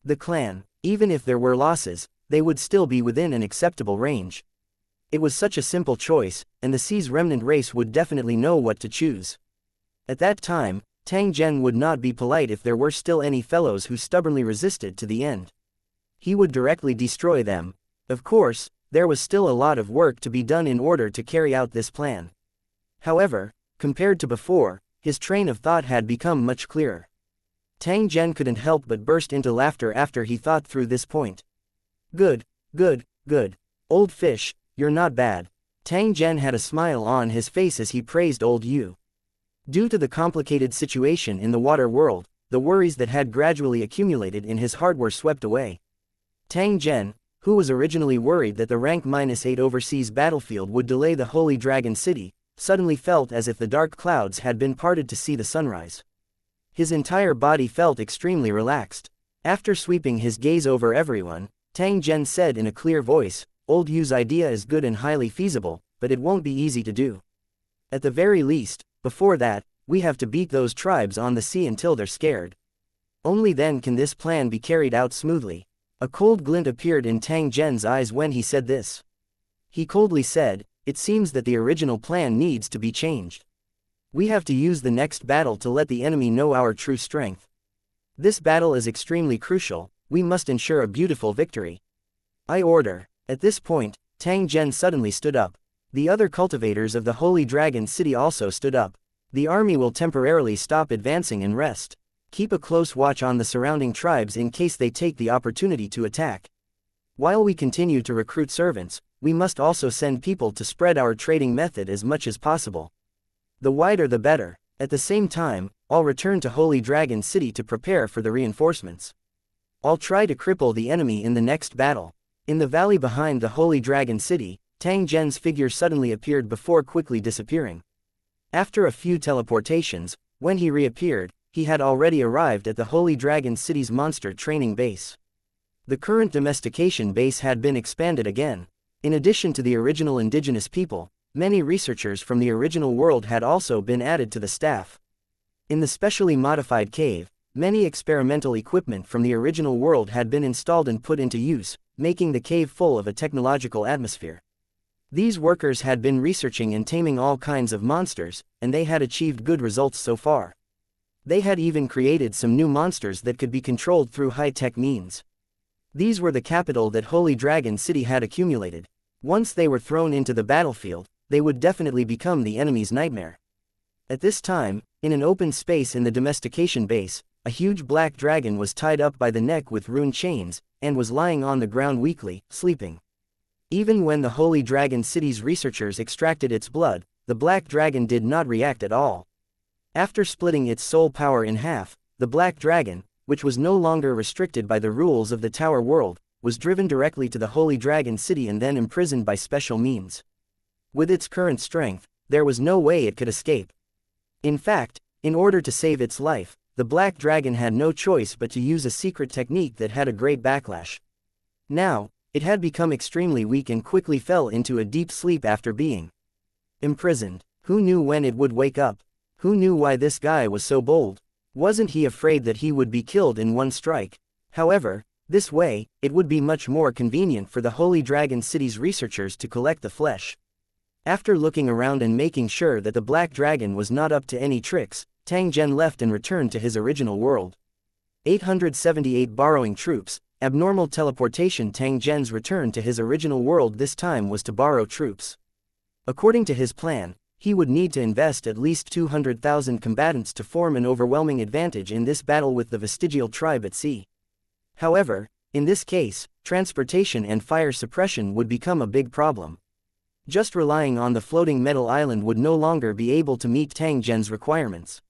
the clan. Even if there were losses, they would still be within an acceptable range. It was such a simple choice, and the sea's remnant race would definitely know what to choose. At that time, Tang Zhen would not be polite if there were still any fellows who stubbornly resisted to the end. He would directly destroy them. Of course, there was still a lot of work to be done in order to carry out this plan. However, compared to before, his train of thought had become much clearer. Tang Zhen couldn't help but burst into laughter after he thought through this point. "Good, good, good. Old fish, you're not bad." Tang Zhen had a smile on his face as he praised Old Yu. Due to the complicated situation in the water world, the worries that had gradually accumulated in his heart were swept away. Tang Zhen, who was originally worried that the rank -8 overseas battlefield would delay the Holy Dragon City, suddenly felt as if the dark clouds had been parted to see the sunrise. His entire body felt extremely relaxed. After sweeping his gaze over everyone, Tang Zhen said in a clear voice, "Old Yu's idea is good and highly feasible, but it won't be easy to do. At the very least, before that, we have to beat those tribes on the sea until they're scared. Only then can this plan be carried out smoothly." A cold glint appeared in Tang Zhen's eyes when he said this. He coldly said, "It seems that the original plan needs to be changed. We have to use the next battle to let the enemy know our true strength. This battle is extremely crucial. We must ensure a beautiful victory. I order." At this point, Tang Zhen suddenly stood up. The other cultivators of the Holy Dragon City also stood up. "The army will temporarily stop advancing and rest. Keep a close watch on the surrounding tribes in case they take the opportunity to attack. While we continue to recruit servants, we must also send people to spread our trading method as much as possible. The wider the better. At the same time, I'll return to Holy Dragon City to prepare for the reinforcements. I'll try to cripple the enemy in the next battle." In the valley behind the Holy Dragon City, Tang Zhen's figure suddenly appeared before quickly disappearing. After a few teleportations, When he reappeared, he had already arrived at the Holy Dragon City's monster training base. The current domestication base had been expanded again. In addition to the original indigenous people, many researchers from the original world had also been added to the staff. In the specially modified cave, many experimental equipment from the original world had been installed and put into use, making the cave full of a technological atmosphere. These workers had been researching and taming all kinds of monsters, and they had achieved good results so far. They had even created some new monsters that could be controlled through high-tech means. These were the capital that Holy Dragon City had accumulated. Once they were thrown into the battlefield, they would definitely become the enemy's nightmare. At this time, in an open space in the domestication base, a huge black dragon was tied up by the neck with rune chains, and was lying on the ground weakly, sleeping. Even when the Holy Dragon City's researchers extracted its blood, the black dragon did not react at all. After splitting its soul power in half, the black dragon, which was no longer restricted by the rules of the Tower World, was driven directly to the Holy Dragon City and then imprisoned by special means. With its current strength, there was no way it could escape. In fact, in order to save its life, the black dragon had no choice but to use a secret technique that had a great backlash. Now, it had become extremely weak and quickly fell into a deep sleep after being imprisoned. Who knew when it would wake up? Who knew why this guy was so bold? Wasn't he afraid that he would be killed in one strike? However, this way, it would be much more convenient for the Holy Dragon City's researchers to collect the flesh. After looking around and making sure that the black dragon was not up to any tricks, Tang Zhen left and returned to his original world. 878 Borrowing troops. Abnormal teleportation. Tang Zhen's return to his original world this time was to borrow troops. According to his plan, he would need to invest at least 200,000 combatants to form an overwhelming advantage in this battle with the vestigial tribe at sea. However, in this case, transportation and fire suppression would become a big problem. Just relying on the floating metal island would no longer be able to meet Tang Zhen's requirements.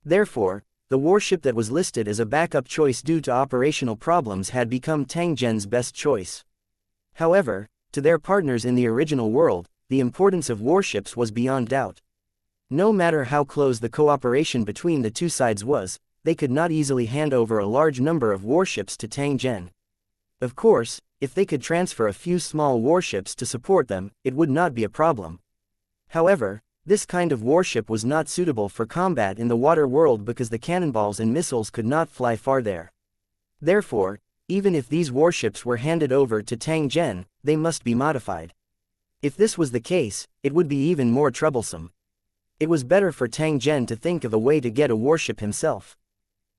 Therefore, the warship that was listed as a backup choice due to operational problems had become Tang Zhen's best choice. However, to their partners in the original world, the importance of warships was beyond doubt. No matter how close the cooperation between the two sides was, they could not easily hand over a large number of warships to Tang Zhen. Of course, if they could transfer a few small warships to support them, it would not be a problem. However, this kind of warship was not suitable for combat in the water world because the cannonballs and missiles could not fly far there. Therefore, even if these warships were handed over to Tang Zhen, they must be modified. If this was the case, it would be even more troublesome. It was better for Tang Zhen to think of a way to get a warship himself.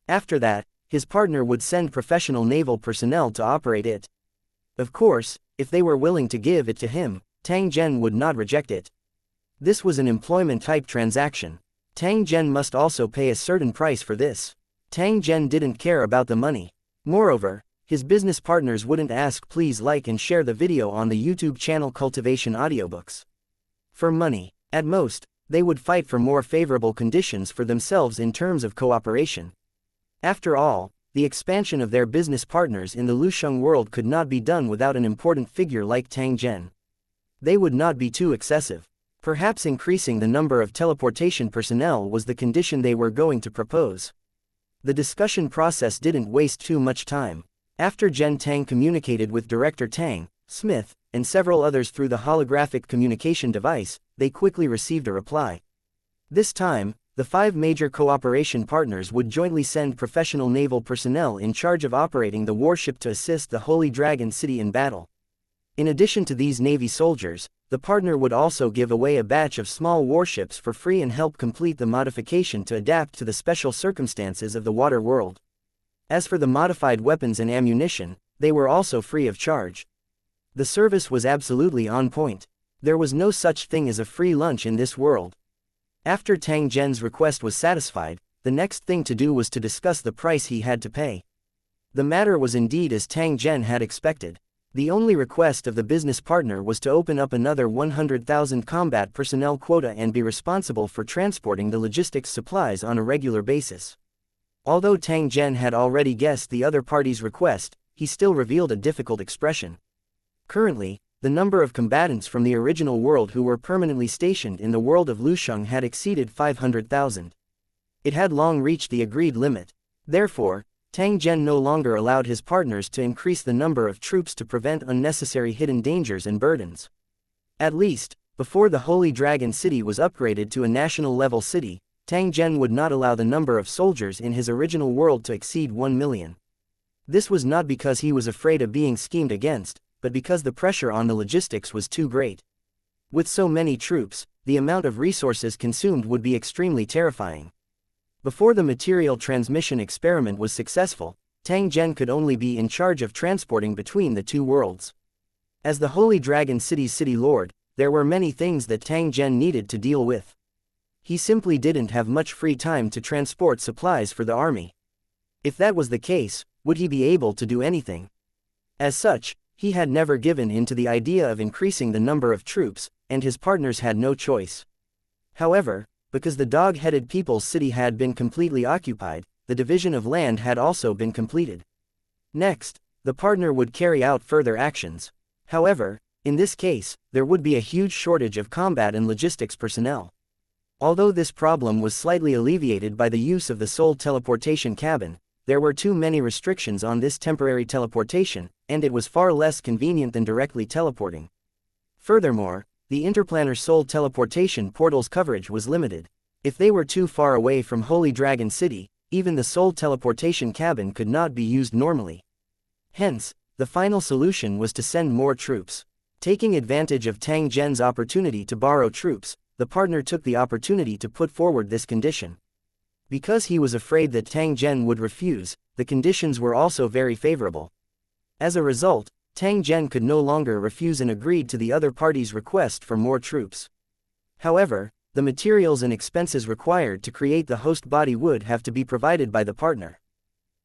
After that, his partner would send professional naval personnel to operate it. Of course, if they were willing to give it to him, Tang Zhen would not reject it. This was an employment-type transaction. Tang Zhen must also pay a certain price for this. Tang Zhen didn't care about the money. Moreover, his business partners wouldn't ask. Please like and share the video on the YouTube channel Cultivation Audiobooks. For money, at most, they would fight for more favorable conditions for themselves in terms of cooperation. After all, the expansion of their business partners in the Lusheng world could not be done without an important figure like Tang Zhen. They would not be too excessive. Perhaps increasing the number of teleportation personnel was the condition they were going to propose. The discussion process didn't waste too much time. After Zhen Tang communicated with Director Tang, Smith, and several others through the holographic communication device, they quickly received a reply. This time, the 5 major cooperation partners would jointly send professional naval personnel in charge of operating the warship to assist the Holy Dragon City in battle. In addition to these Navy soldiers, the partner would also give away a batch of small warships for free and help complete the modification to adapt to the special circumstances of the water world. As for the modified weapons and ammunition, they were also free of charge. The service was absolutely on point. There was no such thing as a free lunch in this world. After Tang Zhen's request was satisfied, the next thing to do was to discuss the price he had to pay. The matter was indeed as Tang Zhen had expected. The only request of the business partner was to open up another 100,000 combat personnel quota and be responsible for transporting the logistics supplies on a regular basis. Although Tang Zhen had already guessed the other party's request, he still revealed a difficult expression. Currently, the number of combatants from the original world who were permanently stationed in the world of Lusheng had exceeded 500,000. It had long reached the agreed limit. Therefore, Tang Zhen no longer allowed his partners to increase the number of troops to prevent unnecessary hidden dangers and burdens. At least, before the Holy Dragon City was upgraded to a national-level city, Tang Zhen would not allow the number of soldiers in his original world to exceed 1 million. This was not because he was afraid of being schemed against, but because the pressure on the logistics was too great. With so many troops, the amount of resources consumed would be extremely terrifying. Before the material transmission experiment was successful, Tang Zhen could only be in charge of transporting between the two worlds. As the Holy Dragon City's city lord, there were many things that Tang Zhen needed to deal with. He simply didn't have much free time to transport supplies for the army. If that was the case, would he be able to do anything? As such, he had never given in to the idea of increasing the number of troops, and his partners had no choice. However, because the dog-headed people's city had been completely occupied, the division of land had also been completed. Next, the partner would carry out further actions. However, in this case, there would be a huge shortage of combat and logistics personnel. Although this problem was slightly alleviated by the use of the soul teleportation cabin, there were too many restrictions on this temporary teleportation, and it was far less convenient than directly teleporting. Furthermore, the interplanar soul teleportation portal's coverage was limited. If they were too far away from Holy Dragon City, even the soul teleportation cabin could not be used normally. Hence, the final solution was to send more troops. Taking advantage of Tang Zhen's opportunity to borrow troops, the partner took the opportunity to put forward this condition. Because he was afraid that Tang Zhen would refuse, the conditions were also very favorable. As a result, Tang Zhen could no longer refuse and agreed to the other party's request for more troops. However, the materials and expenses required to create the host body would have to be provided by the partner.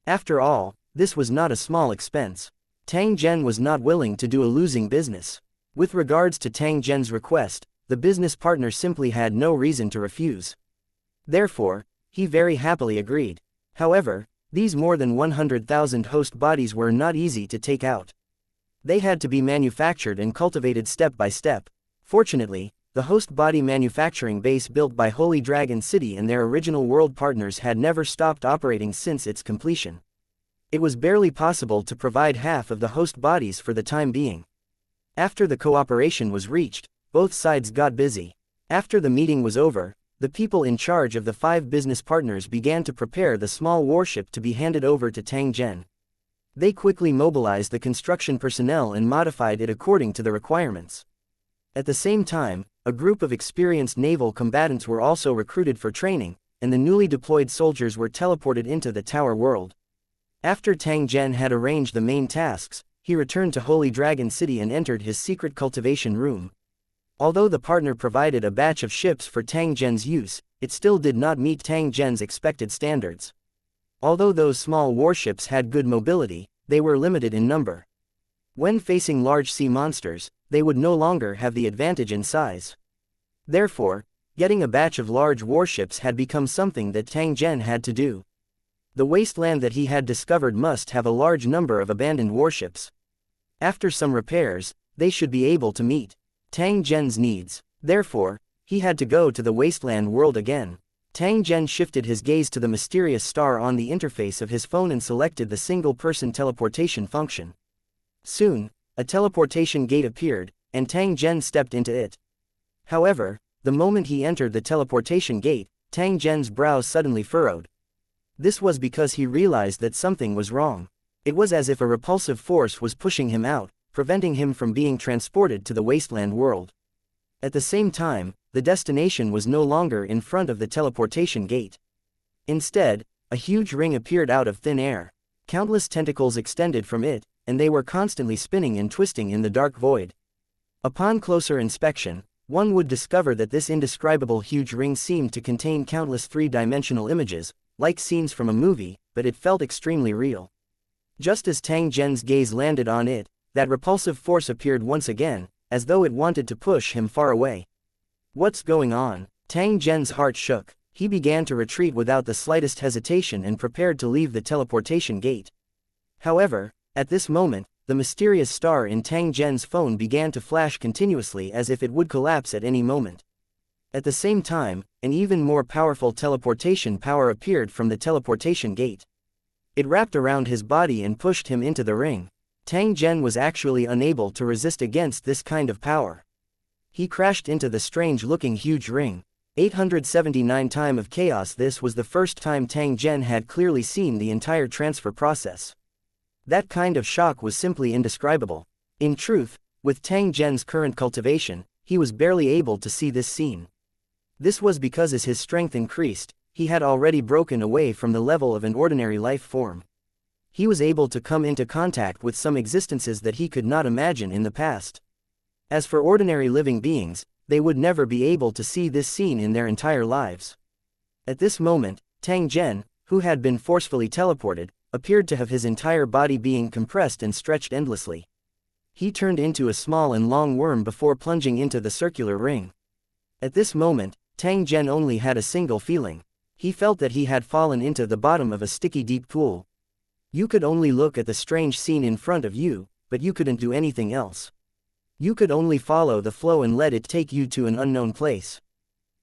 After all, this was not a small expense. Tang Zhen was not willing to do a losing business. With regards to Tang Zhen's request, the business partner simply had no reason to refuse. Therefore, he very happily agreed. However, these more than 100,000 host bodies were not easy to take out. They had to be manufactured and cultivated step by step. Fortunately, the host body manufacturing base built by Holy Dragon City and their original world partners had never stopped operating since its completion. It was barely possible to provide half of the host bodies for the time being. After the cooperation was reached, both sides got busy. After the meeting was over, the people in charge of the 5 business partners began to prepare the small warship to be handed over to Tang Zhen. They quickly mobilized the construction personnel and modified it according to the requirements. At the same time, a group of experienced naval combatants were also recruited for training, and the newly deployed soldiers were teleported into the Tower World. After Tang Zhen had arranged the main tasks, he returned to Holy Dragon City and entered his secret cultivation room. Although the partner provided a batch of ships for Tang Zhen's use, it still did not meet Tang Zhen's expected standards. Although those small warships had good mobility, they were limited in number. When facing large sea monsters, they would no longer have the advantage in size. Therefore, getting a batch of large warships had become something that Tang Zhen had to do. The wasteland that he had discovered must have a large number of abandoned warships. After some repairs, they should be able to meet Tang Zhen's needs. Therefore, he had to go to the wasteland world again. Tang Zhen shifted his gaze to the mysterious star on the interface of his phone and selected the single-person teleportation function. Soon, a teleportation gate appeared, and Tang Zhen stepped into it. However, the moment he entered the teleportation gate, Tang Zhen's brows suddenly furrowed. This was because he realized that something was wrong. It was as if a repulsive force was pushing him out, preventing him from being transported to the wasteland world. At the same time, the destination was no longer in front of the teleportation gate. Instead, a huge ring appeared out of thin air. Countless tentacles extended from it, and they were constantly spinning and twisting in the dark void. Upon closer inspection, one would discover that this indescribable huge ring seemed to contain countless three-dimensional images, like scenes from a movie, but it felt extremely real. Just as Tang Zhen's gaze landed on it, that repulsive force appeared once again, as though it wanted to push him far away. What's going on? Tang Zhen's heart shook. He began to retreat without the slightest hesitation and prepared to leave the teleportation gate. However, at this moment, the mysterious star in Tang Zhen's phone began to flash continuously as if it would collapse at any moment. At the same time, an even more powerful teleportation power appeared from the teleportation gate. It wrapped around his body and pushed him into the ring. Tang Zhen was actually unable to resist against this kind of power. He crashed into the strange-looking huge ring. 879 Time of Chaos. This was the first time Tang Zhen had clearly seen the entire transfer process. That kind of shock was simply indescribable. In truth, with Tang Zhen's current cultivation, he was barely able to see this scene. This was because as his strength increased, he had already broken away from the level of an ordinary life form. He was able to come into contact with some existences that he could not imagine in the past. As for ordinary living beings, they would never be able to see this scene in their entire lives. At this moment, Tang Zhen, who had been forcefully teleported, appeared to have his entire body being compressed and stretched endlessly. He turned into a small and long worm before plunging into the circular ring. At this moment, Tang Zhen only had a single feeling. He felt that he had fallen into the bottom of a sticky deep pool. You could only look at the strange scene in front of you, but you couldn't do anything else. You could only follow the flow and let it take you to an unknown place.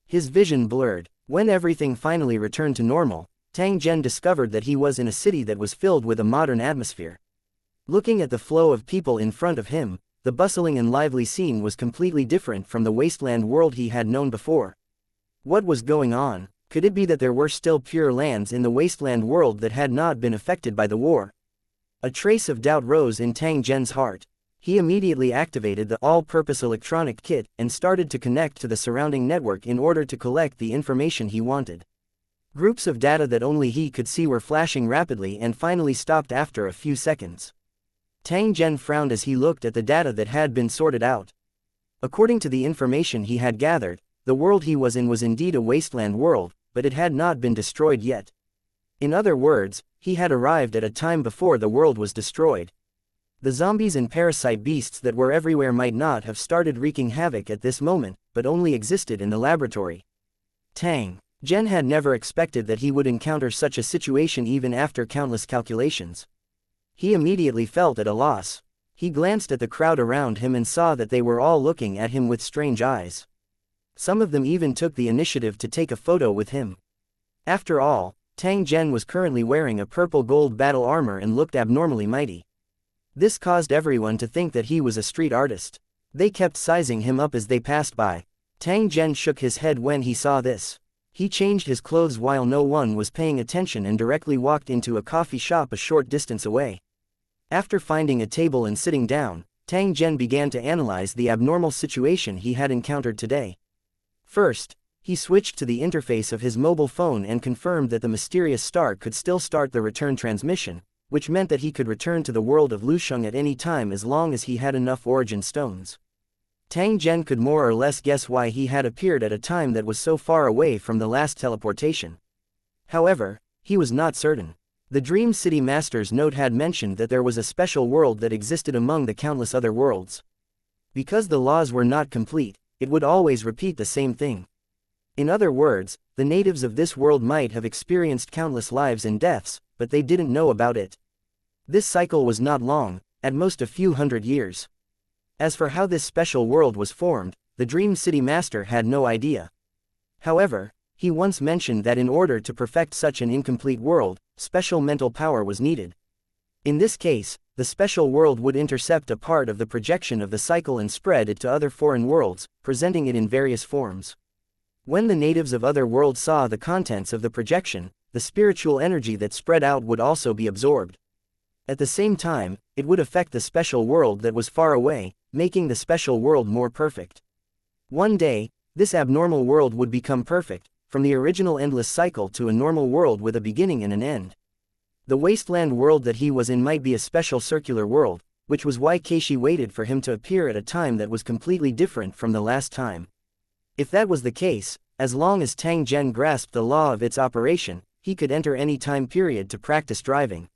His vision blurred. When everything finally returned to normal, Tang Zhen discovered that he was in a city that was filled with a modern atmosphere. Looking at the flow of people in front of him, the bustling and lively scene was completely different from the wasteland world he had known before. What was going on? Could it be that there were still pure lands in the wasteland world that had not been affected by the war? A trace of doubt rose in Tang Zhen's heart. He immediately activated the all-purpose electronic kit and started to connect to the surrounding network in order to collect the information he wanted. Groups of data that only he could see were flashing rapidly and finally stopped after a few seconds. Tang Zhen frowned as he looked at the data that had been sorted out. According to the information he had gathered, the world he was in was indeed a wasteland world, but it had not been destroyed yet. In other words, he had arrived at a time before the world was destroyed. The zombies and parasite beasts that were everywhere might not have started wreaking havoc at this moment, but only existed in the laboratory. Tang Zhen had never expected that he would encounter such a situation even after countless calculations. He immediately felt at a loss. He glanced at the crowd around him and saw that they were all looking at him with strange eyes. Some of them even took the initiative to take a photo with him. After all, Tang Zhen was currently wearing a purple gold battle armor and looked abnormally mighty. This caused everyone to think that he was a street artist. They kept sizing him up as they passed by. Tang Zhen shook his head when he saw this. He changed his clothes while no one was paying attention and directly walked into a coffee shop a short distance away. After finding a table and sitting down, Tang Zhen began to analyze the abnormal situation he had encountered today. First, he switched to the interface of his mobile phone and confirmed that the mysterious star could still start the return transmission, which meant that he could return to the world of Lusheng at any time as long as he had enough origin stones. Tang Zhen could more or less guess why he had appeared at a time that was so far away from the last teleportation. However, he was not certain. The Dream City Master's note had mentioned that there was a special world that existed among the countless other worlds. Because the laws were not complete, it would always repeat the same thing. In other words, the natives of this world might have experienced countless lives and deaths, but they didn't know about it. This cycle was not long, at most a few hundred years. As for how this special world was formed, the Dream City Master had no idea. However, he once mentioned that in order to perfect such an incomplete world, special mental power was needed. In this case, the special world would intercept a part of the projection of the cycle and spread it to other foreign worlds, presenting it in various forms. When the natives of other worlds saw the contents of the projection, the spiritual energy that spread out would also be absorbed. At the same time, it would affect the special world that was far away, making the special world more perfect. One day, this abnormal world would become perfect, from the original endless cycle to a normal world with a beginning and an end. The wasteland world that he was in might be a special circular world, which was why Keishi waited for him to appear at a time that was completely different from the last time. If that was the case, as long as Tang Zhen grasped the law of its operation, he could enter any time period to practice driving.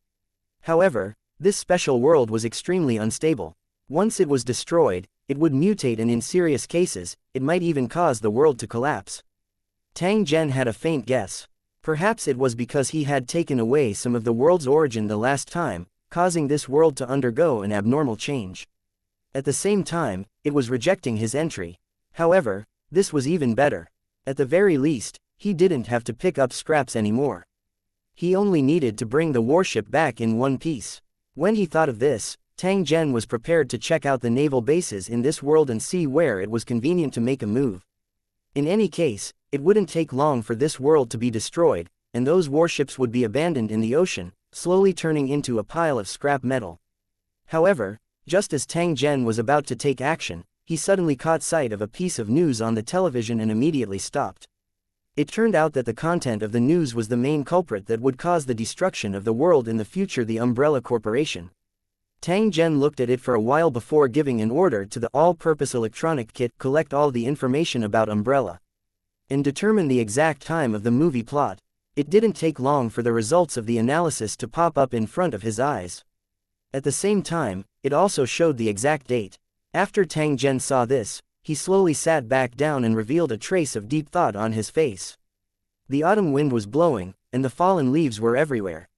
However, this special world was extremely unstable. Once it was destroyed, it would mutate and in serious cases, it might even cause the world to collapse. Tang Zhen had a faint guess. Perhaps it was because he had taken away some of the world's origin the last time, causing this world to undergo an abnormal change. At the same time, it was rejecting his entry. However, this was even better. At the very least, he didn't have to pick up scraps anymore. He only needed to bring the warship back in one piece. When he thought of this, Tang Zhen was prepared to check out the naval bases in this world and see where it was convenient to make a move. In any case, it wouldn't take long for this world to be destroyed, and those warships would be abandoned in the ocean, slowly turning into a pile of scrap metal. However, just as Tang Zhen was about to take action, he suddenly caught sight of a piece of news on the television and immediately stopped. It turned out that the content of the news was the main culprit that would cause the destruction of the world in the future: the Umbrella Corporation. Tang Zhen looked at it for a while before giving an order to the all-purpose electronic kit collect all the information about Umbrella and determine the exact time of the movie plot. It didn't take long for the results of the analysis to pop up in front of his eyes. At the same time, it also showed the exact date. After Tang Zhen saw this, he slowly sat back down and revealed a trace of deep thought on his face. The autumn wind was blowing, and the fallen leaves were everywhere.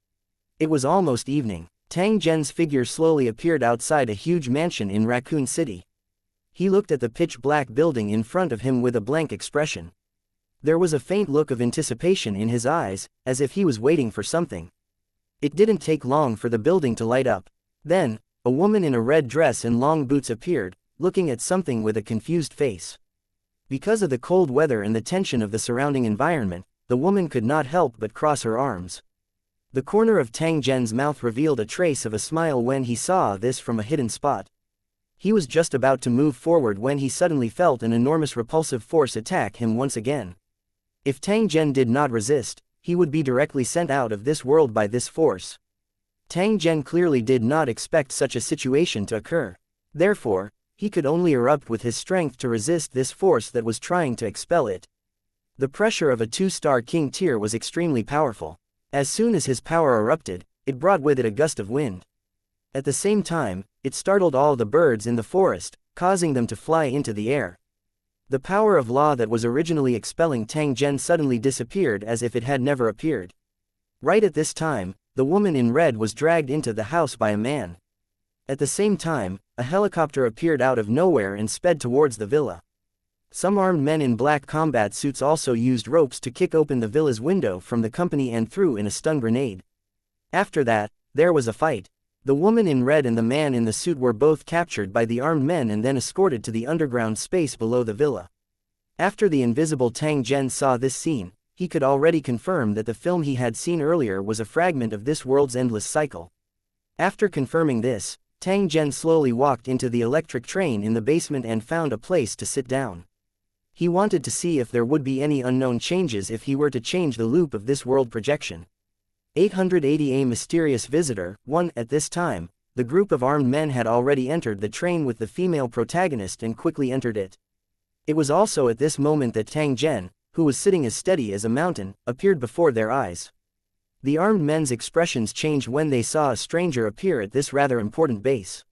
It was almost evening. Tang Zhen's figure slowly appeared outside a huge mansion in Raccoon City. He looked at the pitch-black building in front of him with a blank expression. There was a faint look of anticipation in his eyes, as if he was waiting for something. It didn't take long for the building to light up. Then, a woman in a red dress and long boots appeared, looking at something with a confused face. Because of the cold weather and the tension of the surrounding environment, the woman could not help but cross her arms. The corner of Tang Zhen's mouth revealed a trace of a smile when he saw this from a hidden spot. He was just about to move forward when he suddenly felt an enormous repulsive force attack him once again. If Tang Zhen did not resist, he would be directly sent out of this world by this force. Tang Zhen clearly did not expect such a situation to occur. Therefore, he could only erupt with his strength to resist this force that was trying to expel it. The pressure of a 2-star king tier was extremely powerful. As soon as his power erupted, it brought with it a gust of wind. At the same time, it startled all the birds in the forest, causing them to fly into the air. The power of law that was originally expelling Tang Zhen suddenly disappeared as if it had never appeared. Right at this time, the woman in red was dragged into the house by a man. At the same time, a helicopter appeared out of nowhere and sped towards the villa. Some armed men in black combat suits also used ropes to kick open the villa's window from the company and threw in a stun grenade. After that, there was a fight. The woman in red and the man in the suit were both captured by the armed men and then escorted to the underground space below the villa. After the invisible Tang Zhen saw this scene, he could already confirm that the film he had seen earlier was a fragment of this world's endless cycle. After confirming this, Tang Zhen slowly walked into the electric train in the basement and found a place to sit down. He wanted to see if there would be any unknown changes if he were to change the loop of this world projection. 880 A mysterious visitor. 1. At this time, the group of armed men had already entered the train with the female protagonist and quickly entered it. It was also at this moment that Tang Zhen, who was sitting as steady as a mountain, appeared before their eyes. The armed men's expressions changed when they saw a stranger appear at this rather important base.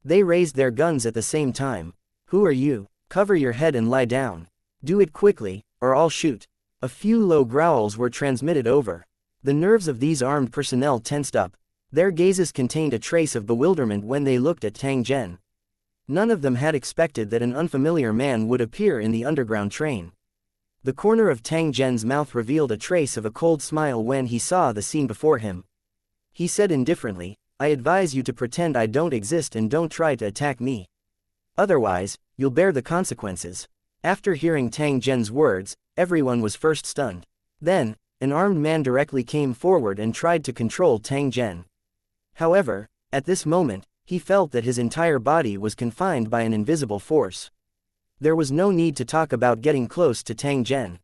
They raised their guns at the same time. "Who are you? Cover your head and lie down. Do it quickly, or I'll shoot." A few low growls were transmitted over. The nerves of these armed personnel tensed up. Their gazes contained a trace of bewilderment when they looked at Tang Zhen. None of them had expected that an unfamiliar man would appear in the underground train. The corner of Tang Zhen's mouth revealed a trace of a cold smile when he saw the scene before him. He said indifferently, "I advise you to pretend I don't exist and don't try to attack me. Otherwise, you'll bear the consequences." After hearing Tang Zhen's words, everyone was first stunned. Then, an armed man directly came forward and tried to control Tang Zhen. However, at this moment, he felt that his entire body was confined by an invisible force. There was no need to talk about getting close to Tang Zhen.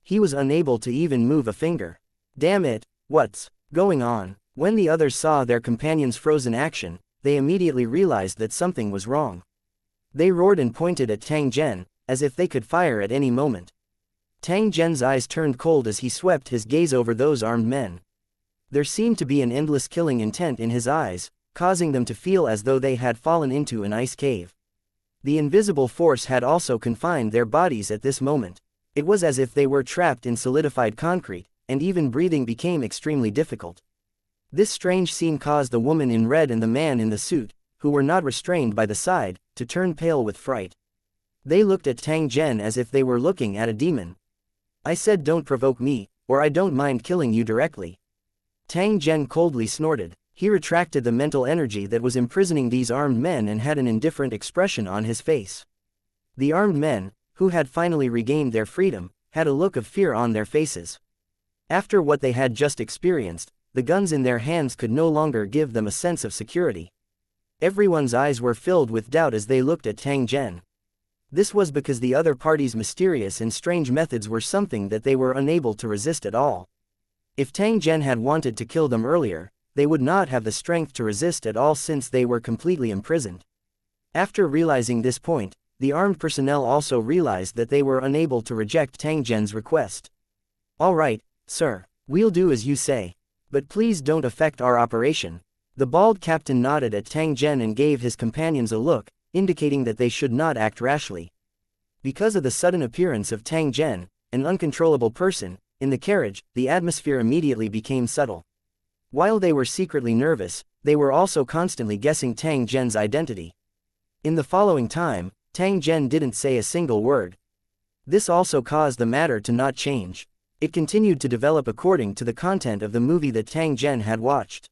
He was unable to even move a finger. "Damn it, what's going on?" When the others saw their companion's frozen action, they immediately realized that something was wrong. They roared and pointed at Tang Zhen, as if they could fire at any moment. Tang Zhen's eyes turned cold as he swept his gaze over those armed men. There seemed to be an endless killing intent in his eyes, causing them to feel as though they had fallen into an ice cave. The invisible force had also confined their bodies at this moment. It was as if they were trapped in solidified concrete, and even breathing became extremely difficult. This strange scene caused the woman in red and the man in the suit, who were not restrained by the side, to turn pale with fright. They looked at Tang Zhen as if they were looking at a demon. I said don't provoke me, or I don't mind killing you directly. Tang Zhen coldly snorted. He retracted the mental energy that was imprisoning these armed men and had an indifferent expression on his face. The armed men, who had finally regained their freedom, had a look of fear on their faces. After what they had just experienced, the guns in their hands could no longer give them a sense of security. Everyone's eyes were filled with doubt as they looked at Tang Zhen. This was because the other party's mysterious and strange methods were something that they were unable to resist at all. If Tang Zhen had wanted to kill them earlier, they would not have the strength to resist at all since they were completely imprisoned. After realizing this point, the armed personnel also realized that they were unable to reject Tang Zhen's request. All right, sir, we'll do as you say. But please don't affect our operation. The bald captain nodded at Tang Zhen and gave his companions a look, indicating that they should not act rashly. Because of the sudden appearance of Tang Zhen, an uncontrollable person, in the carriage, the atmosphere immediately became subtle. While they were secretly nervous, they were also constantly guessing Tang Zhen's identity. In the following time, Tang Zhen didn't say a single word. This also caused the matter to not change. It continued to develop according to the content of the movie that Tang Zhen had watched.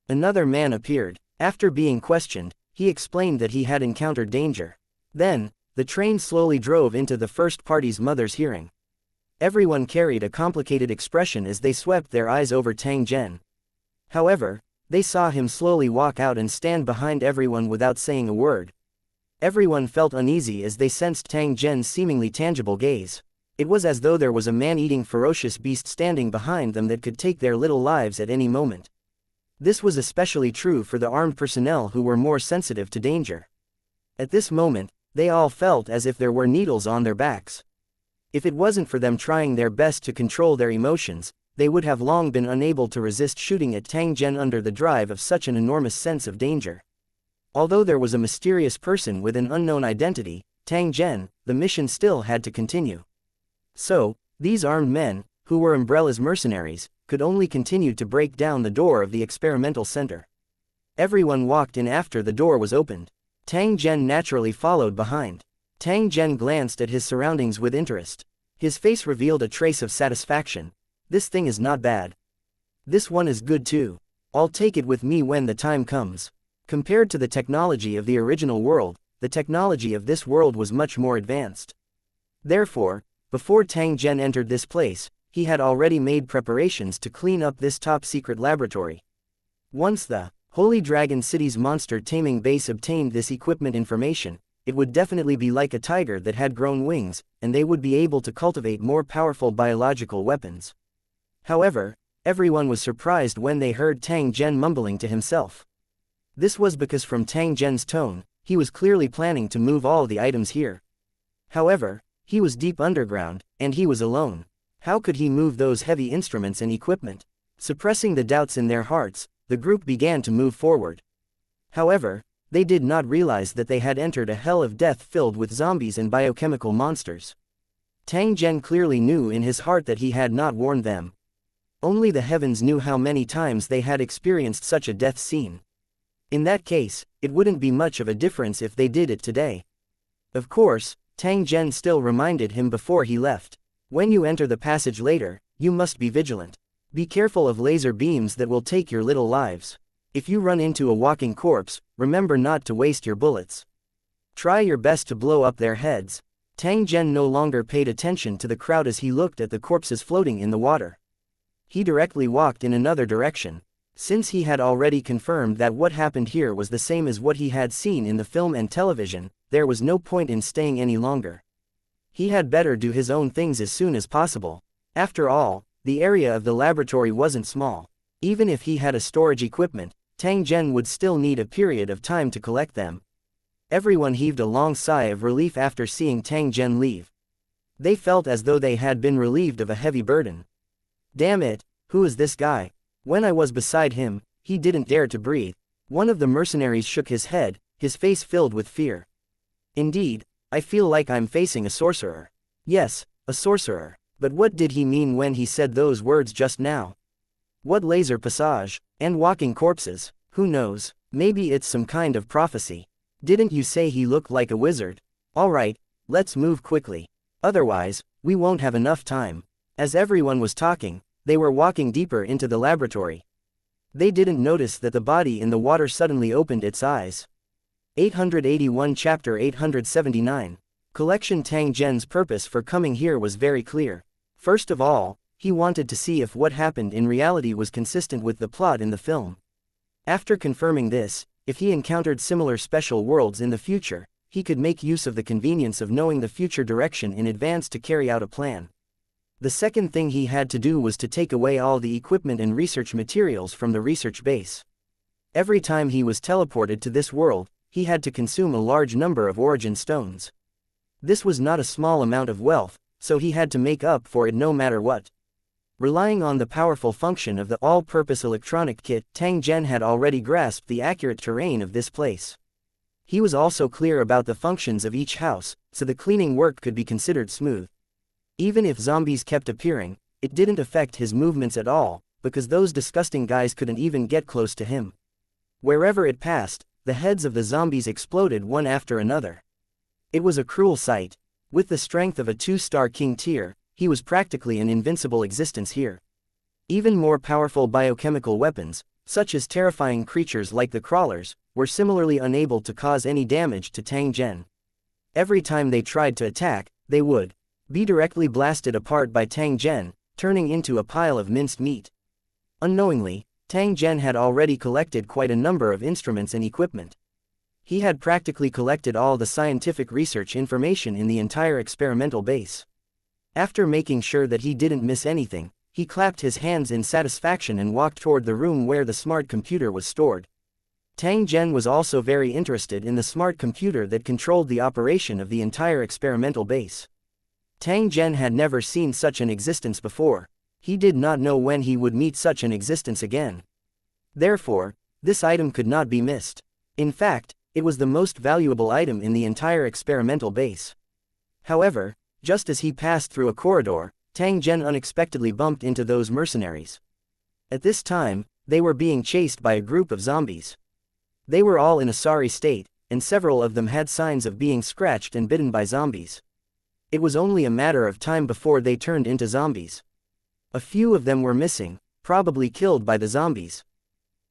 Another man appeared. After being questioned, he explained that he had encountered danger. Then, the train slowly drove into the first party's mother's hearing. Everyone carried a complicated expression as they swept their eyes over Tang Zhen. However, they saw him slowly walk out and stand behind everyone without saying a word. Everyone felt uneasy as they sensed Tang Zhen's seemingly tangible gaze. It was as though there was a man-eating ferocious beast standing behind them that could take their little lives at any moment. This was especially true for the armed personnel who were more sensitive to danger. At this moment, they all felt as if there were needles on their backs. If it wasn't for them trying their best to control their emotions, they would have long been unable to resist shooting at Tang Zhen under the drive of such an enormous sense of danger. Although there was a mysterious person with an unknown identity, Tang Zhen, the mission still had to continue. So, these armed men, who were Umbrella's mercenaries, could only continue to break down the door of the experimental center. Everyone walked in after the door was opened. Tang Zhen naturally followed behind. Tang Zhen glanced at his surroundings with interest. His face revealed a trace of satisfaction. This thing is not bad. This one is good too. I'll take it with me when the time comes. Compared to the technology of the original world, the technology of this world was much more advanced. Therefore, before Tang Zhen entered this place, he had already made preparations to clean up this top-secret laboratory. Once the Holy Dragon City's monster taming base obtained this equipment information, it would definitely be like a tiger that had grown wings, and they would be able to cultivate more powerful biological weapons. However, everyone was surprised when they heard Tang Zhen mumbling to himself. This was because from Tang Zhen's tone, he was clearly planning to move all the items here. However, he was deep underground, and he was alone. How could he move those heavy instruments and equipment? Suppressing the doubts in their hearts, the group began to move forward. However, they did not realize that they had entered a hell of death filled with zombies and biochemical monsters. Tang Zhen clearly knew in his heart that he had not warned them. Only the heavens knew how many times they had experienced such a death scene. In that case, it wouldn't be much of a difference if they did it today. Of course, Tang Zhen still reminded him before he left. When you enter the passage later, you must be vigilant. Be careful of laser beams that will take your little lives. If you run into a walking corpse, remember not to waste your bullets. Try your best to blow up their heads. Tang Zhen no longer paid attention to the crowd as he looked at the corpses floating in the water. He directly walked in another direction. Since he had already confirmed that what happened here was the same as what he had seen in the film and television, there was no point in staying any longer. He had better do his own things as soon as possible. After all, the area of the laboratory wasn't small. Even if he had a storage equipment, Tang Zhen would still need a period of time to collect them. Everyone heaved a long sigh of relief after seeing Tang Zhen leave. They felt as though they had been relieved of a heavy burden. Damn it, who is this guy? When I was beside him, he didn't dare to breathe. One of the mercenaries shook his head, his face filled with fear. Indeed, I feel like I'm facing a sorcerer. Yes, a sorcerer. But what did he mean when he said those words just now? What laser passage, and walking corpses, who knows, maybe it's some kind of prophecy. Didn't you say he looked like a wizard? Alright, let's move quickly. Otherwise, We won't have enough time. As everyone was talking, they were walking deeper into the laboratory. They didn't notice that the body in the water suddenly opened its eyes. 881 Chapter 879. Collection. Tang Zhen's purpose for coming here was very clear. First of all, he wanted to see if what happened in reality was consistent with the plot in the film. After confirming this, if he encountered similar special worlds in the future, he could make use of the convenience of knowing the future direction in advance to carry out a plan. The second thing he had to do was to take away all the equipment and research materials from the research base. Every time he was teleported to this world, he had to consume a large number of origin stones. This was not a small amount of wealth, so he had to make up for it no matter what. Relying on the powerful function of the all-purpose electronic kit, Tang Zhen had already grasped the accurate terrain of this place. He was also clear about the functions of each house, so the cleaning work could be considered smooth. Even if zombies kept appearing, it didn't affect his movements at all, because those disgusting guys couldn't even get close to him. Wherever it passed, the heads of the zombies exploded one after another. It was a cruel sight. With the strength of a 2-star king tier, he was practically an invincible existence here. Even more powerful biochemical weapons, such as terrifying creatures like the crawlers, were similarly unable to cause any damage to Tang Zhen. Every time they tried to attack, they would be directly blasted apart by Tang Zhen, turning into a pile of minced meat. Unknowingly, Tang Zhen had already collected quite a number of instruments and equipment. He had practically collected all the scientific research information in the entire experimental base. After making sure that he didn't miss anything, he clapped his hands in satisfaction and walked toward the room where the smart computer was stored. Tang Zhen was also very interested in the smart computer that controlled the operation of the entire experimental base. Tang Zhen had never seen such an existence before. He did not know when he would meet such an existence again. Therefore, this item could not be missed. In fact, it was the most valuable item in the entire experimental base. However, just as he passed through a corridor, Tang Zhen unexpectedly bumped into those mercenaries. At this time, they were being chased by a group of zombies. They were all in a sorry state, and several of them had signs of being scratched and bitten by zombies. It was only a matter of time before they turned into zombies. A few of them were missing, probably killed by the zombies.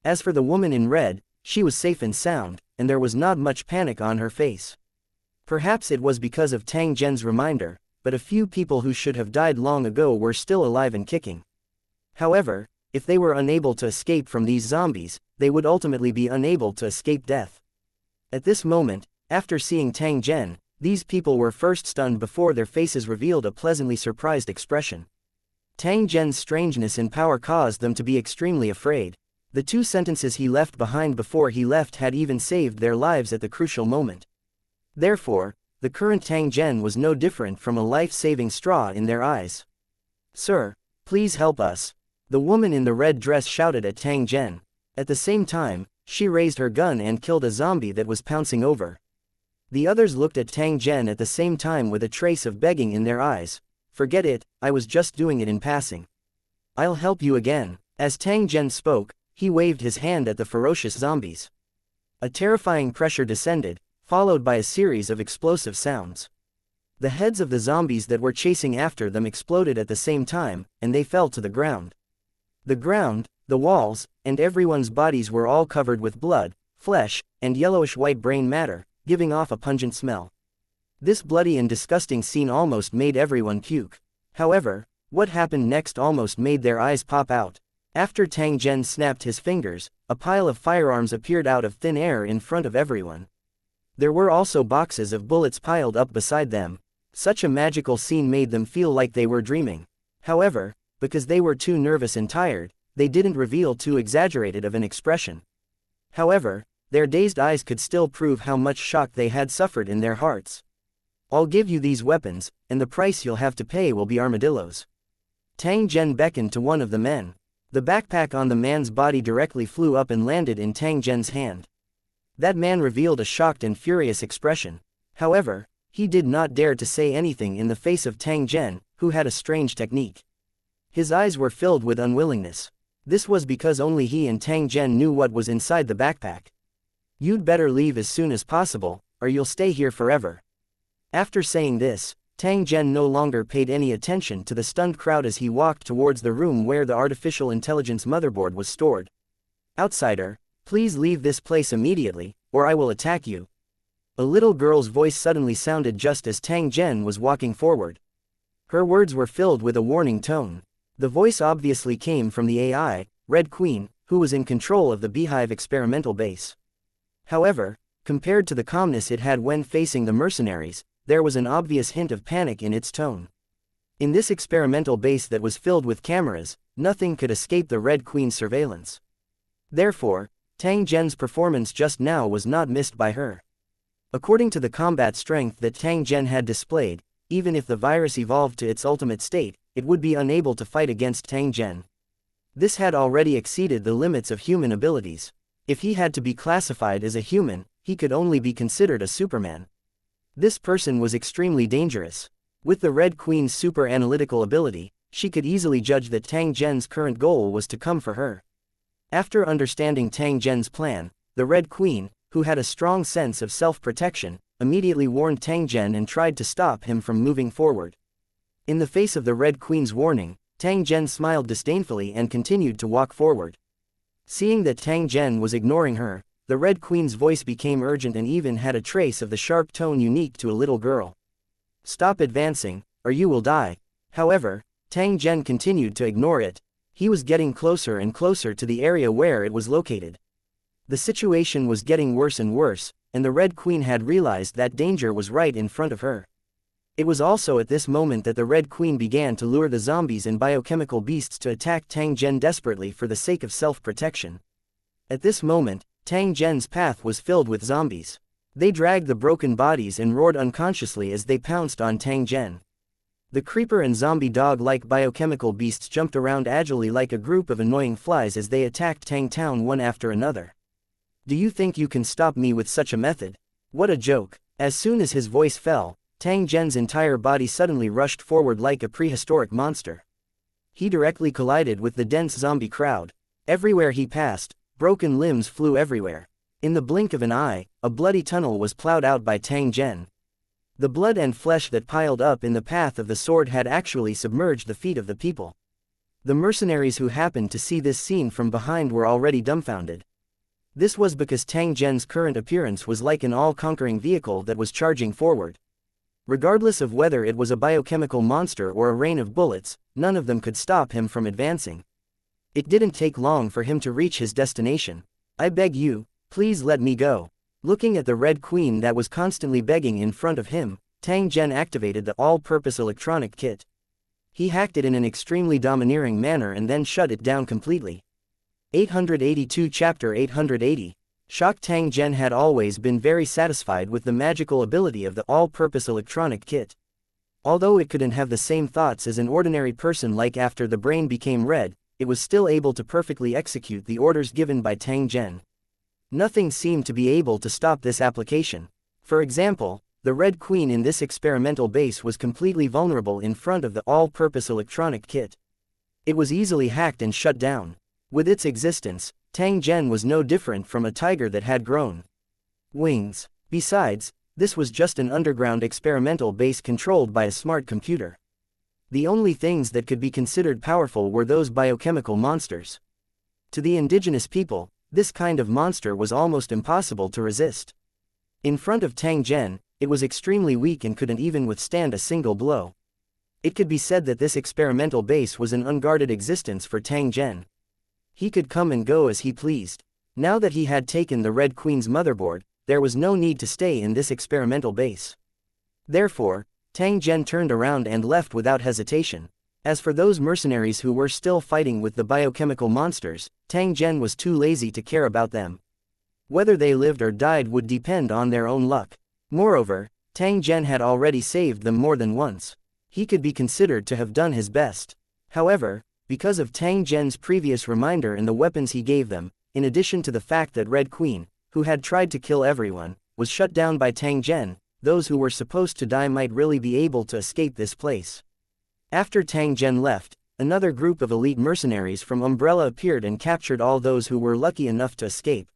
As for the woman in red, she was safe and sound, and there was not much panic on her face. Perhaps it was because of Tang Zhen's reminder, but a few people who should have died long ago were still alive and kicking. However, if they were unable to escape from these zombies, they would ultimately be unable to escape death. At this moment, after seeing Tang Zhen, these people were first stunned before their faces revealed a pleasantly surprised expression. Tang Zhen's strangeness and power caused them to be extremely afraid. The 2 sentences he left behind before he left had even saved their lives at the crucial moment. Therefore, the current Tang Zhen was no different from a life-saving straw in their eyes. "Sir, please help us," the woman in the red dress shouted at Tang Zhen. At the same time, she raised her gun and killed a zombie that was pouncing over. The others looked at Tang Zhen at the same time with a trace of begging in their eyes. "Forget it, I was just doing it in passing. I'll help you again." As Tang Zhen spoke, he waved his hand at the ferocious zombies. A terrifying pressure descended, followed by a series of explosive sounds. The heads of the zombies that were chasing after them exploded at the same time, and they fell to the ground. The ground, the walls, and everyone's bodies were all covered with blood, flesh, and yellowish-white brain matter, giving off a pungent smell. This bloody and disgusting scene almost made everyone puke. However, what happened next almost made their eyes pop out. After Tang Zhen snapped his fingers, a pile of firearms appeared out of thin air in front of everyone. There were also boxes of bullets piled up beside them. Such a magical scene made them feel like they were dreaming. However, because they were too nervous and tired, they didn't reveal too exaggerated of an expression. However, their dazed eyes could still prove how much shock they had suffered in their hearts. "I'll give you these weapons, and the price you'll have to pay will be armadillos." Tang Zhen beckoned to one of the men. The backpack on the man's body directly flew up and landed in Tang Zhen's hand. That man revealed a shocked and furious expression. However, he did not dare to say anything in the face of Tang Zhen, who had a strange technique. His eyes were filled with unwillingness. This was because only he and Tang Zhen knew what was inside the backpack. "You'd better leave as soon as possible, or you'll stay here forever." After saying this, Tang Zhen no longer paid any attention to the stunned crowd as he walked towards the room where the artificial intelligence motherboard was stored. "Outsider, please leave this place immediately, or I will attack you." A little girl's voice suddenly sounded just as Tang Zhen was walking forward. Her words were filled with a warning tone. The voice obviously came from the AI, Red Queen, who was in control of the Beehive experimental base. However, compared to the calmness it had when facing the mercenaries, there was an obvious hint of panic in its tone. In this experimental base that was filled with cameras, nothing could escape the Red Queen's surveillance. Therefore, Tang Zhen's performance just now was not missed by her. According to the combat strength that Tang Zhen had displayed, even if the virus evolved to its ultimate state, it would be unable to fight against Tang Zhen. This had already exceeded the limits of human abilities. If he had to be classified as a human, he could only be considered a Superman. This person was extremely dangerous. With the Red Queen's super analytical ability, she could easily judge that Tang Zhen's current goal was to come for her. After understanding Tang Zhen's plan, the Red Queen, who had a strong sense of self-protection, immediately warned Tang Zhen and tried to stop him from moving forward. In the face of the Red Queen's warning, Tang Zhen smiled disdainfully and continued to walk forward. Seeing that Tang Zhen was ignoring her, the Red Queen's voice became urgent and even had a trace of the sharp tone unique to a little girl. "Stop advancing, or you will die." However, Tang Zhen continued to ignore it. He was getting closer and closer to the area where it was located. The situation was getting worse and worse, and the Red Queen had realized that danger was right in front of her. It was also at this moment that the Red Queen began to lure the zombies and biochemical beasts to attack Tang Zhen desperately for the sake of self-protection. At this moment, Tang Zhen's path was filled with zombies. They dragged the broken bodies and roared unconsciously as they pounced on Tang Zhen. The creeper and zombie dog-like biochemical beasts jumped around agilely like a group of annoying flies as they attacked Tang Town one after another. "Do you think you can stop me with such a method? What a joke." As soon as his voice fell, Tang Zhen's entire body suddenly rushed forward like a prehistoric monster. He directly collided with the dense zombie crowd. Everywhere he passed, broken limbs flew everywhere. In the blink of an eye, a bloody tunnel was plowed out by Tang Zhen. The blood and flesh that piled up in the path of the sword had actually submerged the feet of the people. The mercenaries who happened to see this scene from behind were already dumbfounded. This was because Tang Zhen's current appearance was like an all-conquering vehicle that was charging forward. Regardless of whether it was a biochemical monster or a rain of bullets, none of them could stop him from advancing. It didn't take long for him to reach his destination. "I beg you, please let me go." Looking at the Red Queen that was constantly begging in front of him, Tang Zhen activated the all-purpose electronic kit. He hacked it in an extremely domineering manner and then shut it down completely. 882 Chapter 880. Shocked Tang Zhen had always been very satisfied with the magical ability of the all-purpose electronic kit. Although it couldn't have the same thoughts as an ordinary person, like after the brain became red, it was still able to perfectly execute the orders given by Tang Zhen. Nothing seemed to be able to stop this application. For example, the Red Queen in this experimental base was completely vulnerable in front of the all-purpose electronic kit. It was easily hacked and shut down. With its existence, Tang Zhen was no different from a tiger that had grown wings. Besides, this was just an underground experimental base controlled by a smart computer. The only things that could be considered powerful were those biochemical monsters. To the indigenous people, this kind of monster was almost impossible to resist. In front of Tang Zhen, it was extremely weak and couldn't even withstand a single blow. It could be said that this experimental base was an unguarded existence for Tang Zhen. He could come and go as he pleased. Now that he had taken the Red Queen's motherboard, there was no need to stay in this experimental base. Therefore, Tang Zhen turned around and left without hesitation. As for those mercenaries who were still fighting with the biochemical monsters, Tang Zhen was too lazy to care about them. Whether they lived or died would depend on their own luck. Moreover, Tang Zhen had already saved them more than once. He could be considered to have done his best. However, because of Tang Zhen's previous reminder and the weapons he gave them, in addition to the fact that Red Queen, who had tried to kill everyone, was shut down by Tang Zhen, those who were supposed to die might really be able to escape this place. After Tang Zhen left, another group of elite mercenaries from Umbrella appeared and captured all those who were lucky enough to escape.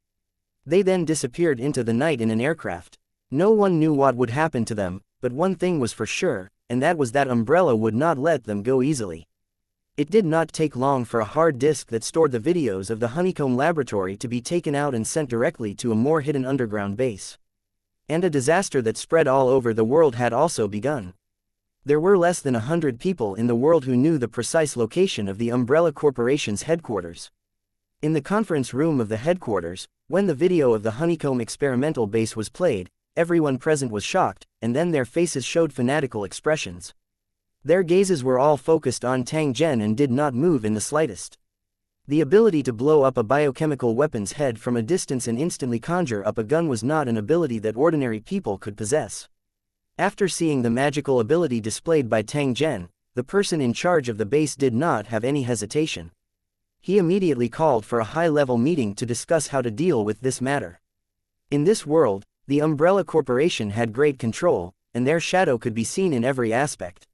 They then disappeared into the night in an aircraft. No one knew what would happen to them, but one thing was for sure, and that was that Umbrella would not let them go easily. It did not take long for a hard disk that stored the videos of the honeycomb laboratory to be taken out and sent directly to a more hidden underground base. And a disaster that spread all over the world had also begun. There were less than 100 people in the world who knew the precise location of the Umbrella Corporation's headquarters. In the conference room of the headquarters, when the video of the honeycomb experimental base was played, everyone present was shocked, and then their faces showed fanatical expressions. Their gazes were all focused on Tang Zhen and did not move in the slightest. The ability to blow up a biochemical weapon's head from a distance and instantly conjure up a gun was not an ability that ordinary people could possess. After seeing the magical ability displayed by Tang Zhen, the person in charge of the base did not have any hesitation. He immediately called for a high-level meeting to discuss how to deal with this matter. In this world, the Umbrella Corporation had great control, and their shadow could be seen in every aspect.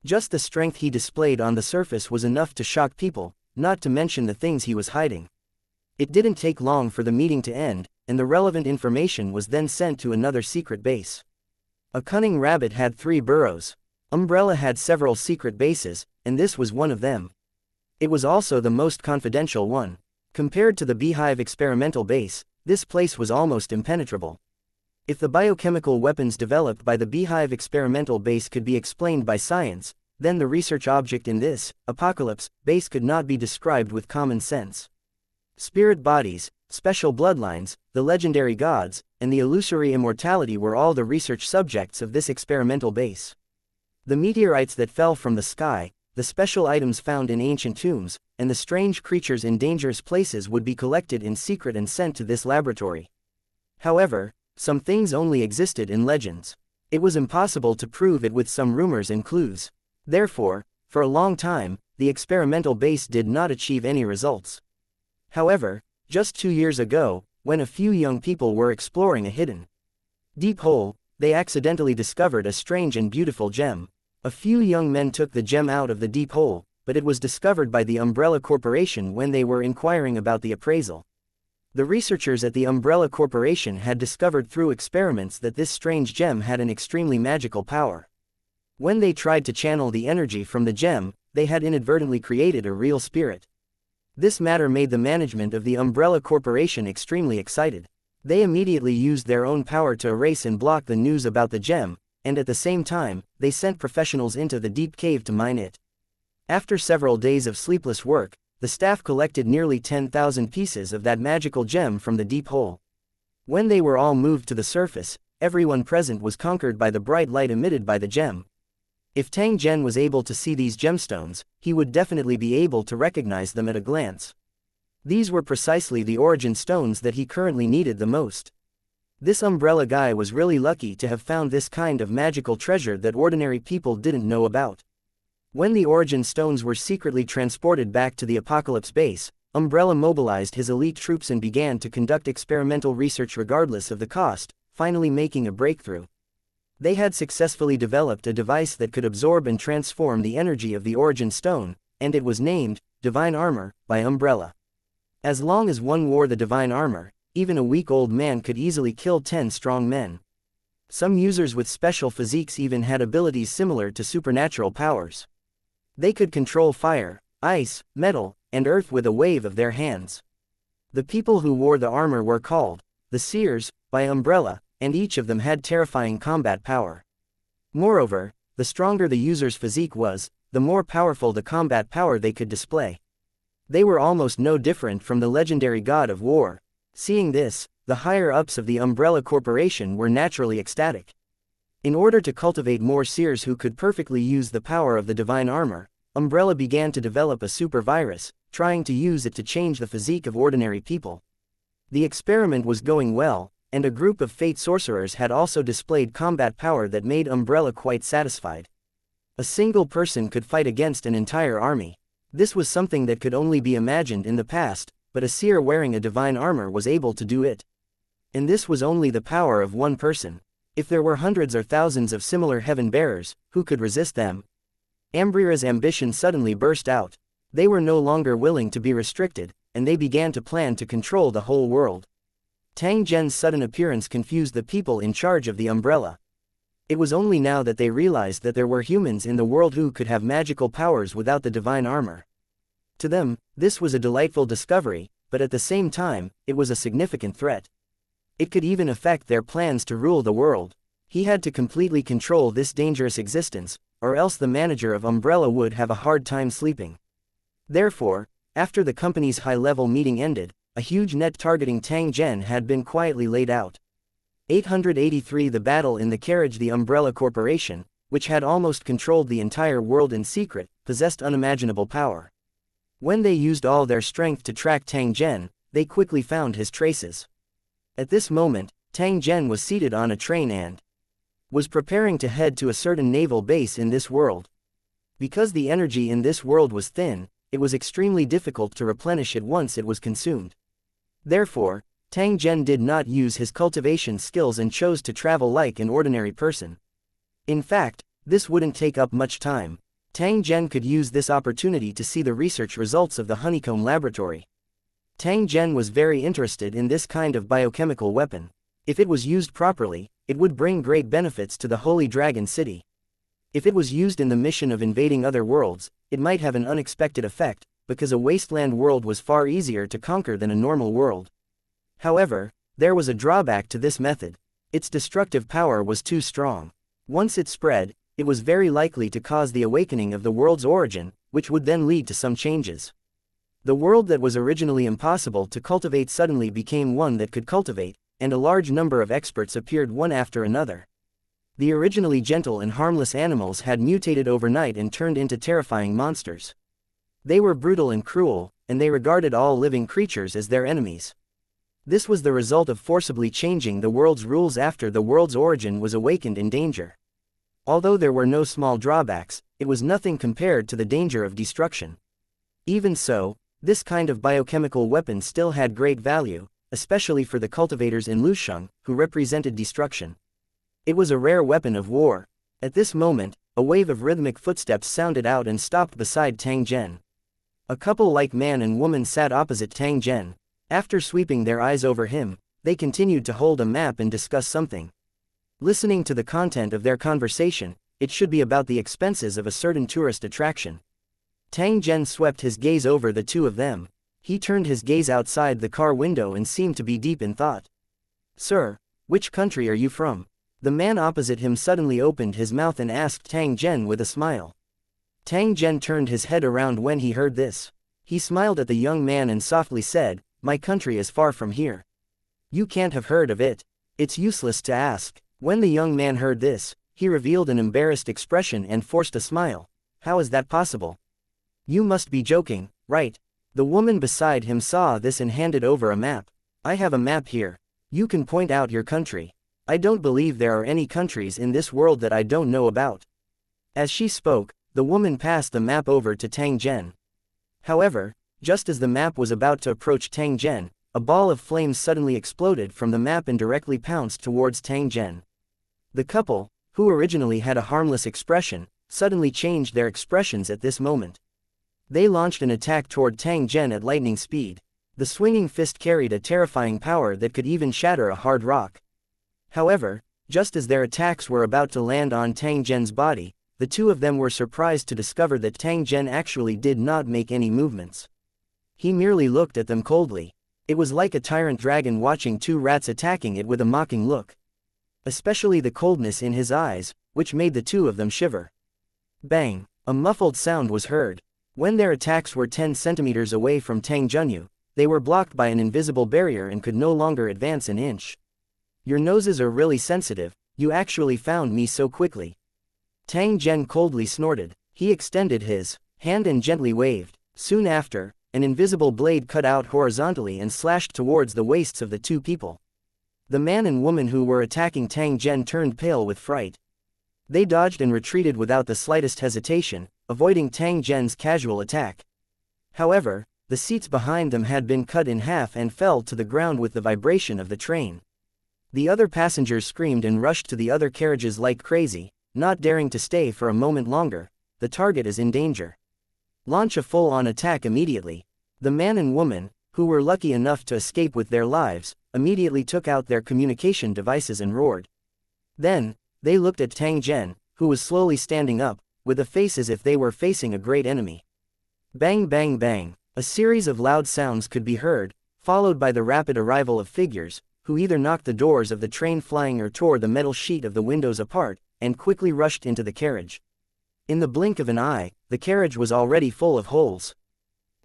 Just the strength he displayed on the surface was enough to shock people, not to mention the things he was hiding. It didn't take long for the meeting to end, and the relevant information was then sent to another secret base. A cunning rabbit had 3 burrows. Umbrella had several secret bases, and this was one of them. It was also the most confidential one. Compared to the Beehive experimental base, this place was almost impenetrable. If the biochemical weapons developed by the Beehive experimental base could be explained by science, then the research object in this, Apocalypse, base could not be described with common sense. Spirit bodies, special bloodlines, the legendary gods, and the illusory immortality were all the research subjects of this experimental base. The meteorites that fell from the sky, the special items found in ancient tombs, and the strange creatures in dangerous places would be collected in secret and sent to this laboratory. However, some things only existed in legends. It was impossible to prove it with some rumors and clues. Therefore, for a long time, the experimental base did not achieve any results. However, just 2 years ago, when a few young people were exploring a hidden deep hole, they accidentally discovered a strange and beautiful gem. A few young men took the gem out of the deep hole, but it was discovered by the Umbrella Corporation when they were inquiring about the appraisal. The researchers at the Umbrella Corporation had discovered through experiments that this strange gem had an extremely magical power. When they tried to channel the energy from the gem, they had inadvertently created a real spirit. This matter made the management of the Umbrella Corporation extremely excited. They immediately used their own power to erase and block the news about the gem, and at the same time, they sent professionals into the deep cave to mine it. After several days of sleepless work, the staff collected nearly 10,000 pieces of that magical gem from the deep hole. When they were all moved to the surface, everyone present was conquered by the bright light emitted by the gem. If Tang Zhen was able to see these gemstones, he would definitely be able to recognize them at a glance. These were precisely the origin stones that he currently needed the most. This Umbrella guy was really lucky to have found this kind of magical treasure that ordinary people didn't know about. When the origin stones were secretly transported back to the Apocalypse base, Umbrella mobilized his elite troops and began to conduct experimental research regardless of the cost, finally making a breakthrough. They had successfully developed a device that could absorb and transform the energy of the origin stone, and it was named Divine Armor by Umbrella. As long as one wore the divine armor, even a weak old man could easily kill 10 strong men. Some users with special physiques even had abilities similar to supernatural powers. They could control fire, ice, metal, and earth with a wave of their hands. The people who wore the armor were called the Seers by Umbrella, and each of them had terrifying combat power. Moreover, the stronger the user's physique was, the more powerful the combat power they could display. They were almost no different from the legendary god of war. Seeing this, the higher-ups of the Umbrella Corporation were naturally ecstatic. In order to cultivate more seers who could perfectly use the power of the divine armor, Umbrella began to develop a super virus, trying to use it to change the physique of ordinary people. The experiment was going well, and a group of fate sorcerers had also displayed combat power that made Umbrella quite satisfied. A single person could fight against an entire army. This was something that could only be imagined in the past, but a seer wearing a divine armor was able to do it. And this was only the power of one person. If there were hundreds or thousands of similar heaven-bearers, who could resist them? Umbrilla's ambition suddenly burst out. They were no longer willing to be restricted, and they began to plan to control the whole world. Tang Zhen's sudden appearance confused the people in charge of the Umbrella. It was only now that they realized that there were humans in the world who could have magical powers without the divine armor. To them, this was a delightful discovery, but at the same time, it was a significant threat. It could even affect their plans to rule the world. He had to completely control this dangerous existence, or else the manager of Umbrella would have a hard time sleeping. Therefore, after the company's high-level meeting ended, a huge net targeting Tang Zhen had been quietly laid out. 883 The battle in the carriage. The Umbrella Corporation, which had almost controlled the entire world in secret, possessed unimaginable power. When they used all their strength to track Tang Zhen, they quickly found his traces. At this moment, Tang Zhen was seated on a train and was preparing to head to a certain naval base in this world. Because the energy in this world was thin, it was extremely difficult to replenish it once it was consumed. Therefore, Tang Zhen did not use his cultivation skills and chose to travel like an ordinary person. In fact, this wouldn't take up much time. Tang Zhen could use this opportunity to see the research results of the honeycomb laboratory. Tang Zhen was very interested in this kind of biochemical weapon. If it was used properly, it would bring great benefits to the Holy Dragon City. If it was used in the mission of invading other worlds, it might have an unexpected effect, because a wasteland world was far easier to conquer than a normal world. However, there was a drawback to this method. Its destructive power was too strong. Once it spread, it was very likely to cause the awakening of the world's origin, which would then lead to some changes. The world that was originally impossible to cultivate suddenly became one that could cultivate, and a large number of experts appeared one after another. The originally gentle and harmless animals had mutated overnight and turned into terrifying monsters. They were brutal and cruel, and they regarded all living creatures as their enemies. This was the result of forcibly changing the world's rules after the world's origin was awakened in danger. Although there were no small drawbacks, it was nothing compared to the danger of destruction. Even so, this kind of biochemical weapon still had great value, especially for the cultivators in Lusheng, who represented destruction. It was a rare weapon of war. At this moment, a wave of rhythmic footsteps sounded out and stopped beside Tang Zhen. A couple like man and woman sat opposite Tang Zhen. After sweeping their eyes over him, they continued to hold a map and discuss something. Listening to the content of their conversation, it should be about the expenses of a certain tourist attraction. Tang Zhen swept his gaze over the two of them. He turned his gaze outside the car window and seemed to be deep in thought. "Sir, which country are you from?" The man opposite him suddenly opened his mouth and asked Tang Zhen with a smile. Tang Zhen turned his head around when he heard this. He smiled at the young man and softly said, "My country is far from here. You can't have heard of it. It's useless to ask." When the young man heard this, he revealed an embarrassed expression and forced a smile. "How is that possible? You must be joking, right?" The woman beside him saw this and handed over a map. "I have a map here. You can point out your country. I don't believe there are any countries in this world that I don't know about." As she spoke, the woman passed the map over to Tang Zhen. However, just as the map was about to approach Tang Zhen, a ball of flames suddenly exploded from the map and directly pounced towards Tang Zhen. The couple, who originally had a harmless expression, suddenly changed their expressions at this moment. They launched an attack toward Tang Zhen at lightning speed. The swinging fist carried a terrifying power that could even shatter a hard rock. However, just as their attacks were about to land on Tang Zhen's body, the two of them were surprised to discover that Tang Zhen actually did not make any movements. He merely looked at them coldly. It was like a tyrant dragon watching two rats attacking it with a mocking look. Especially the coldness in his eyes, which made the two of them shiver. Bang! A muffled sound was heard. When their attacks were 10 centimeters away from Tang Zhenyu, they were blocked by an invisible barrier and could no longer advance an inch. "Your noses are really sensitive, you actually found me so quickly." Tang Zhen coldly snorted. He extended his hand and gently waved. Soon after, an invisible blade cut out horizontally and slashed towards the waists of the two people. The man and woman who were attacking Tang Zhen turned pale with fright. They dodged and retreated without the slightest hesitation, avoiding Tang Zhen's casual attack. However, the seats behind them had been cut in half and fell to the ground with the vibration of the train. The other passengers screamed and rushed to the other carriages like crazy, not daring to stay for a moment longer. "The target is in danger. Launch a full-on attack immediately." The man and woman, who were lucky enough to escape with their lives, immediately took out their communication devices and roared. Then, They looked at Tang Zhen, who was slowly standing up, with a face as if they were facing a great enemy. Bang bang bang, a series of loud sounds could be heard, followed by the rapid arrival of figures, who either knocked the doors of the train flying or tore the metal sheet of the windows apart, and quickly rushed into the carriage. In the blink of an eye, the carriage was already full of holes.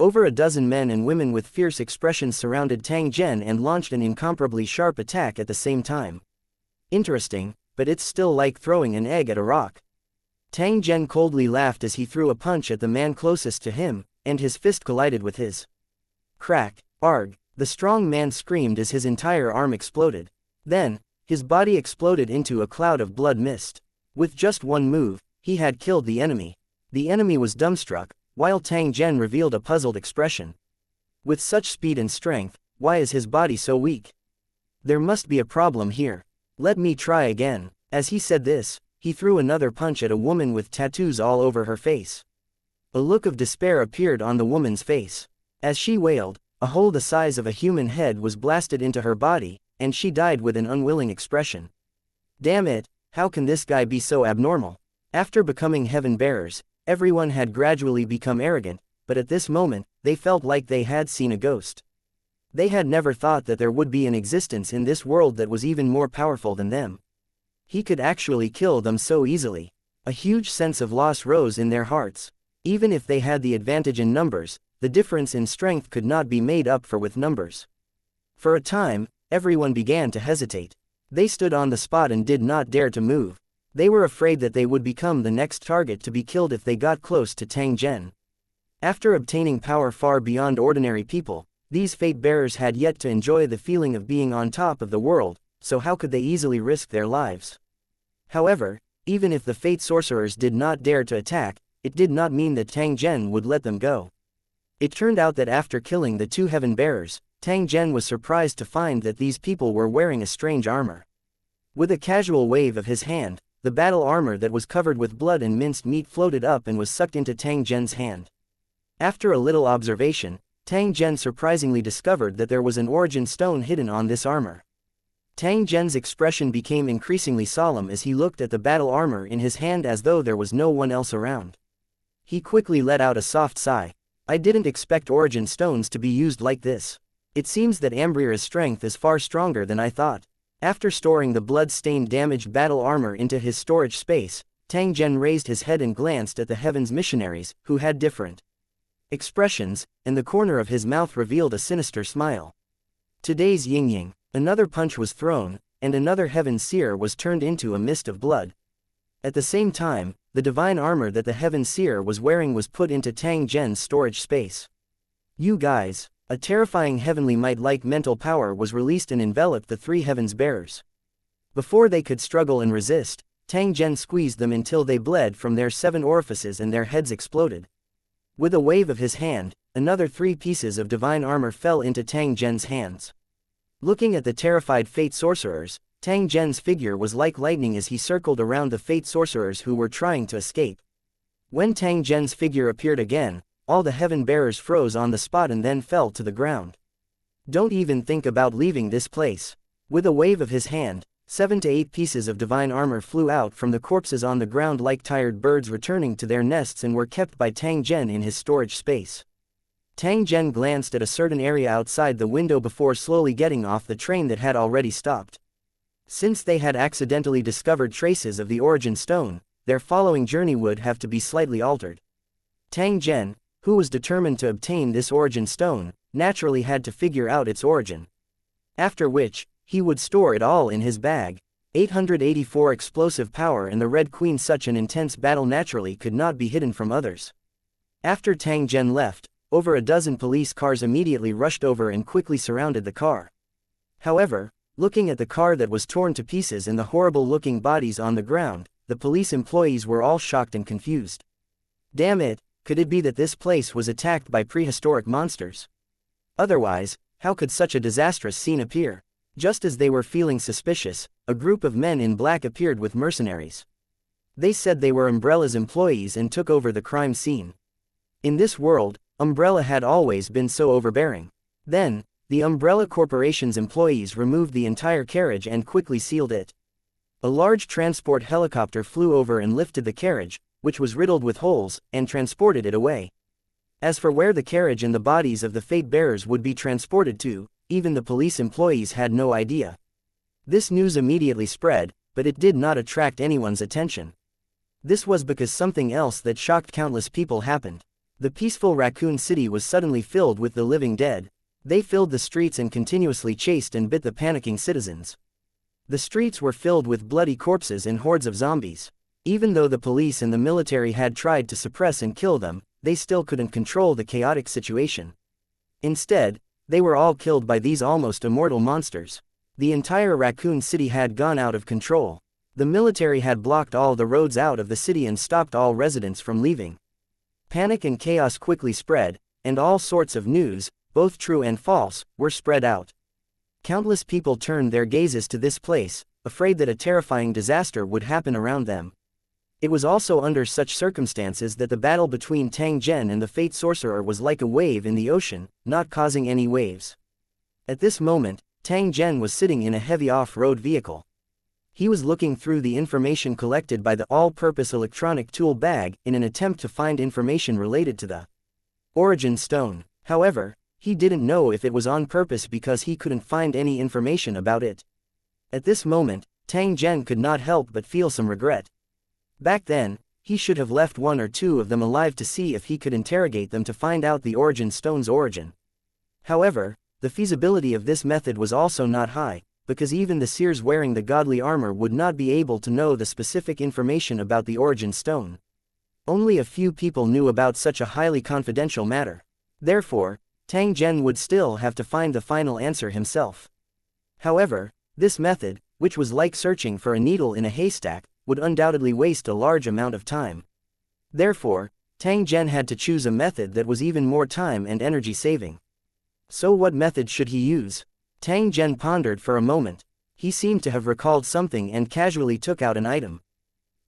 Over a dozen men and women with fierce expressions surrounded Tang Zhen and launched an incomparably sharp attack at the same time. Interesting, but it's still like throwing an egg at a rock. Tang Zhen coldly laughed as he threw a punch at the man closest to him, and his fist collided with his. Crack, arg, the strong man screamed as his entire arm exploded. Then, his body exploded into a cloud of blood mist. With just one move, he had killed the enemy. The enemy was dumbstruck, while Tang Zhen revealed a puzzled expression. With such speed and strength, why is his body so weak? There must be a problem here. Let me try again. As he said this, he threw another punch at a woman with tattoos all over her face. A look of despair appeared on the woman's face. As she wailed, a hole the size of a human head was blasted into her body, and she died with an unwilling expression. Damn it, how can this guy be so abnormal? After becoming heaven bearers, everyone had gradually become arrogant, but at this moment, they felt like they had seen a ghost. They had never thought that there would be an existence in this world that was even more powerful than them. He could actually kill them so easily. A huge sense of loss rose in their hearts. Even if they had the advantage in numbers, the difference in strength could not be made up for with numbers. For a time, everyone began to hesitate. They stood on the spot and did not dare to move. They were afraid that they would become the next target to be killed if they got close to Tang Zhen. After obtaining power far beyond ordinary people, these fate-bearers had yet to enjoy the feeling of being on top of the world, so how could they easily risk their lives? However, even if the fate sorcerers did not dare to attack, it did not mean that Tang Zhen would let them go. It turned out that after killing the two heaven bearers, Tang Zhen was surprised to find that these people were wearing a strange armor. With a casual wave of his hand, the battle armor that was covered with blood and minced meat floated up and was sucked into Tang Zhen's hand. After a little observation, Tang Zhen surprisingly discovered that there was an origin stone hidden on this armor. Tang Zhen's expression became increasingly solemn as he looked at the battle armor in his hand as though there was no one else around. He quickly let out a soft sigh. I didn't expect origin stones to be used like this. It seems that Ambria's strength is far stronger than I thought. After storing the blood-stained damaged battle armor into his storage space, Tang Zhen raised his head and glanced at the heavens missionaries, who had different expressions, and the corner of his mouth revealed a sinister smile. Today's yin-yang. Another punch was thrown, and another heaven seer was turned into a mist of blood. At the same time, the divine armor that the heaven seer was wearing was put into Tang Zhen's storage space. You guys, a terrifying heavenly might-like mental power was released and enveloped the three heavens bearers. Before they could struggle and resist, Tang Zhen squeezed them until they bled from their 7 orifices and their heads exploded. With a wave of his hand, another 3 pieces of divine armor fell into Tang Zhen's hands. Looking at the terrified fate sorcerers, Tang Zhen's figure was like lightning as he circled around the fate sorcerers who were trying to escape. When Tang Zhen's figure appeared again, all the heaven bearers froze on the spot and then fell to the ground. Don't even think about leaving this place. With a wave of his hand, 7 to 8 pieces of divine armor flew out from the corpses on the ground like tired birds returning to their nests and were kept by Tang Zhen in his storage space. Tang Zhen glanced at a certain area outside the window before slowly getting off the train that had already stopped. Since they had accidentally discovered traces of the origin stone, their following journey would have to be slightly altered. Tang Zhen, who was determined to obtain this origin stone, naturally had to figure out its origin. After which, he would store it all in his bag. 884 explosive power and the Red Queen. Such an intense battle naturally could not be hidden from others. After Tang Zhen left, over a dozen police cars immediately rushed over and quickly surrounded the car. However, looking at the car that was torn to pieces and the horrible-looking bodies on the ground, the police employees were all shocked and confused. Damn it, could it be that this place was attacked by prehistoric monsters? Otherwise, how could such a disastrous scene appear? Just as they were feeling suspicious, a group of men in black appeared with mercenaries. They said they were Umbrella's employees and took over the crime scene. In this world, Umbrella had always been so overbearing. Then, the Umbrella Corporation's employees removed the entire carriage and quickly sealed it. A large transport helicopter flew over and lifted the carriage, which was riddled with holes, and transported it away. As for where the carriage and the bodies of the fate-bearers would be transported to, even the police employees had no idea. This news immediately spread, but it did not attract anyone's attention. This was because something else that shocked countless people happened. The peaceful raccoon city was suddenly filled with the living dead. They filled the streets and continuously chased and bit the panicking citizens. The streets were filled with bloody corpses and hordes of zombies. Even though the police and the military had tried to suppress and kill them, they still couldn't control the chaotic situation. Instead, they were all killed by these almost immortal monsters. The entire raccoon city had gone out of control. The military had blocked all the roads out of the city and stopped all residents from leaving. Panic and chaos quickly spread, and all sorts of news, both true and false, were spread out. Countless people turned their gazes to this place, afraid that a terrifying disaster would happen around them. It was also under such circumstances that the battle between Tang Zhen and the Fate Sorcerer was like a wave in the ocean, not causing any waves. At this moment, Tang Zhen was sitting in a heavy off-road vehicle. He was looking through the information collected by the all-purpose electronic tool bag in an attempt to find information related to the Origin Stone. However, he didn't know if it was on purpose because he couldn't find any information about it. At this moment, Tang Zhen could not help but feel some regret. Back then, he should have left one or two of them alive to see if he could interrogate them to find out the Origin Stone's origin. However, the feasibility of this method was also not high, because even the seers wearing the godly armor would not be able to know the specific information about the Origin Stone. Only a few people knew about such a highly confidential matter. Therefore, Tang Zhen would still have to find the final answer himself. However, this method, which was like searching for a needle in a haystack, would undoubtedly waste a large amount of time. Therefore, Tang Zhen had to choose a method that was even more time and energy saving. So what method should he use? Tang Zhen pondered for a moment. He seemed to have recalled something and casually took out an item.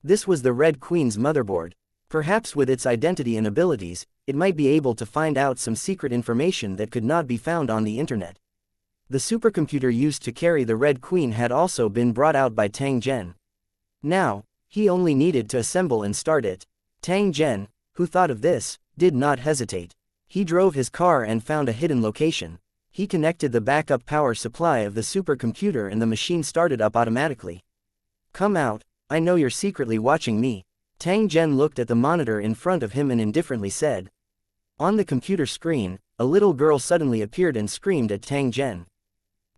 This was the Red Queen's motherboard. Perhaps with its identity and abilities, it might be able to find out some secret information that could not be found on the internet. The supercomputer used to carry the Red Queen had also been brought out by Tang Zhen. Now, he only needed to assemble and start it. Tang Zhen, who thought of this, did not hesitate. He drove his car and found a hidden location. He connected the backup power supply of the supercomputer and the machine started up automatically. "Come out, I know you're secretly watching me." Tang Zhen looked at the monitor in front of him and indifferently said. On the computer screen, a little girl suddenly appeared and screamed at Tang Zhen.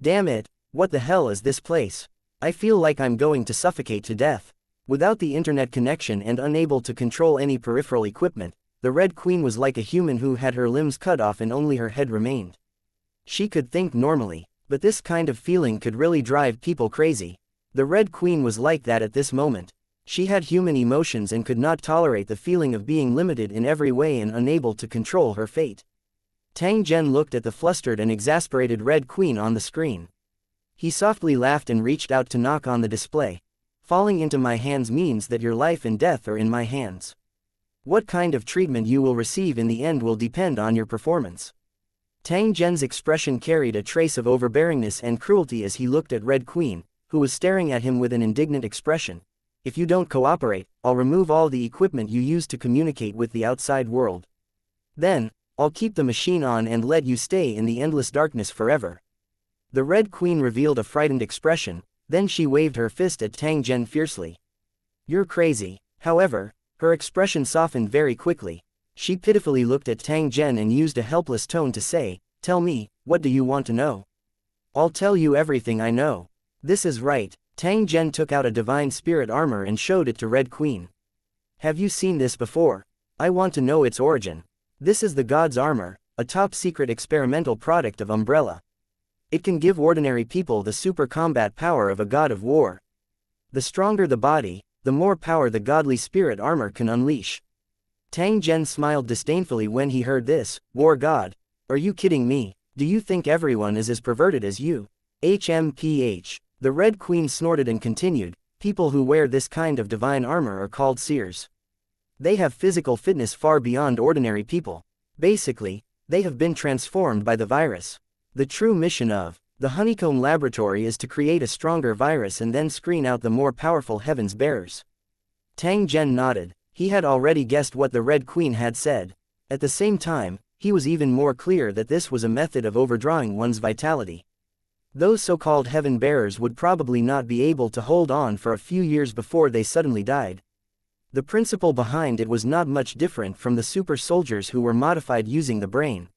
"Damn it, what the hell is this place? I feel like I'm going to suffocate to death." Without the internet connection and unable to control any peripheral equipment, the Red Queen was like a human who had her limbs cut off and only her head remained. She could think normally, but this kind of feeling could really drive people crazy. The Red Queen was like that at this moment. She had human emotions and could not tolerate the feeling of being limited in every way and unable to control her fate. Tang Zhen looked at the flustered and exasperated Red Queen on the screen. He softly laughed and reached out to knock on the display. "Falling into my hands means that your life and death are in my hands. What kind of treatment you will receive in the end will depend on your performance." Tang Zhen's expression carried a trace of overbearingness and cruelty as he looked at Red Queen, who was staring at him with an indignant expression. "If you don't cooperate, I'll remove all the equipment you use to communicate with the outside world. Then, I'll keep the machine on and let you stay in the endless darkness forever." The Red Queen revealed a frightened expression, then she waved her fist at Tang Zhen fiercely. "You're crazy." However, her expression softened very quickly. She pitifully looked at Tang Zhen and used a helpless tone to say, "Tell me, what do you want to know?" "I'll tell you everything I know." "This is right." Tang Zhen took out a divine spirit armor and showed it to Red Queen. "Have you seen this before? I want to know its origin. This is the God's armor, a top-secret experimental product of Umbrella. It can give ordinary people the super combat power of a god of war. The stronger the body, the more power the godly spirit armor can unleash." Tang Zhen smiled disdainfully when he heard this. "War god? Are you kidding me? Do you think everyone is as perverted as you?" HMPH. The Red Queen snorted and continued, "People who wear this kind of divine armor are called seers. They have physical fitness far beyond ordinary people. Basically, they have been transformed by the virus. The true mission of The honeycomb laboratory is to create a stronger virus and then screen out the more powerful heavens bearers. Tang Zhen nodded. He had already guessed what the Red Queen had said. At the same time, he was even more clear that this was a method of overdrawing one's vitality. Those so-called heaven bearers would probably not be able to hold on for a few years before they suddenly died. The principle behind it was not much different from the super soldiers who were modified using the brain.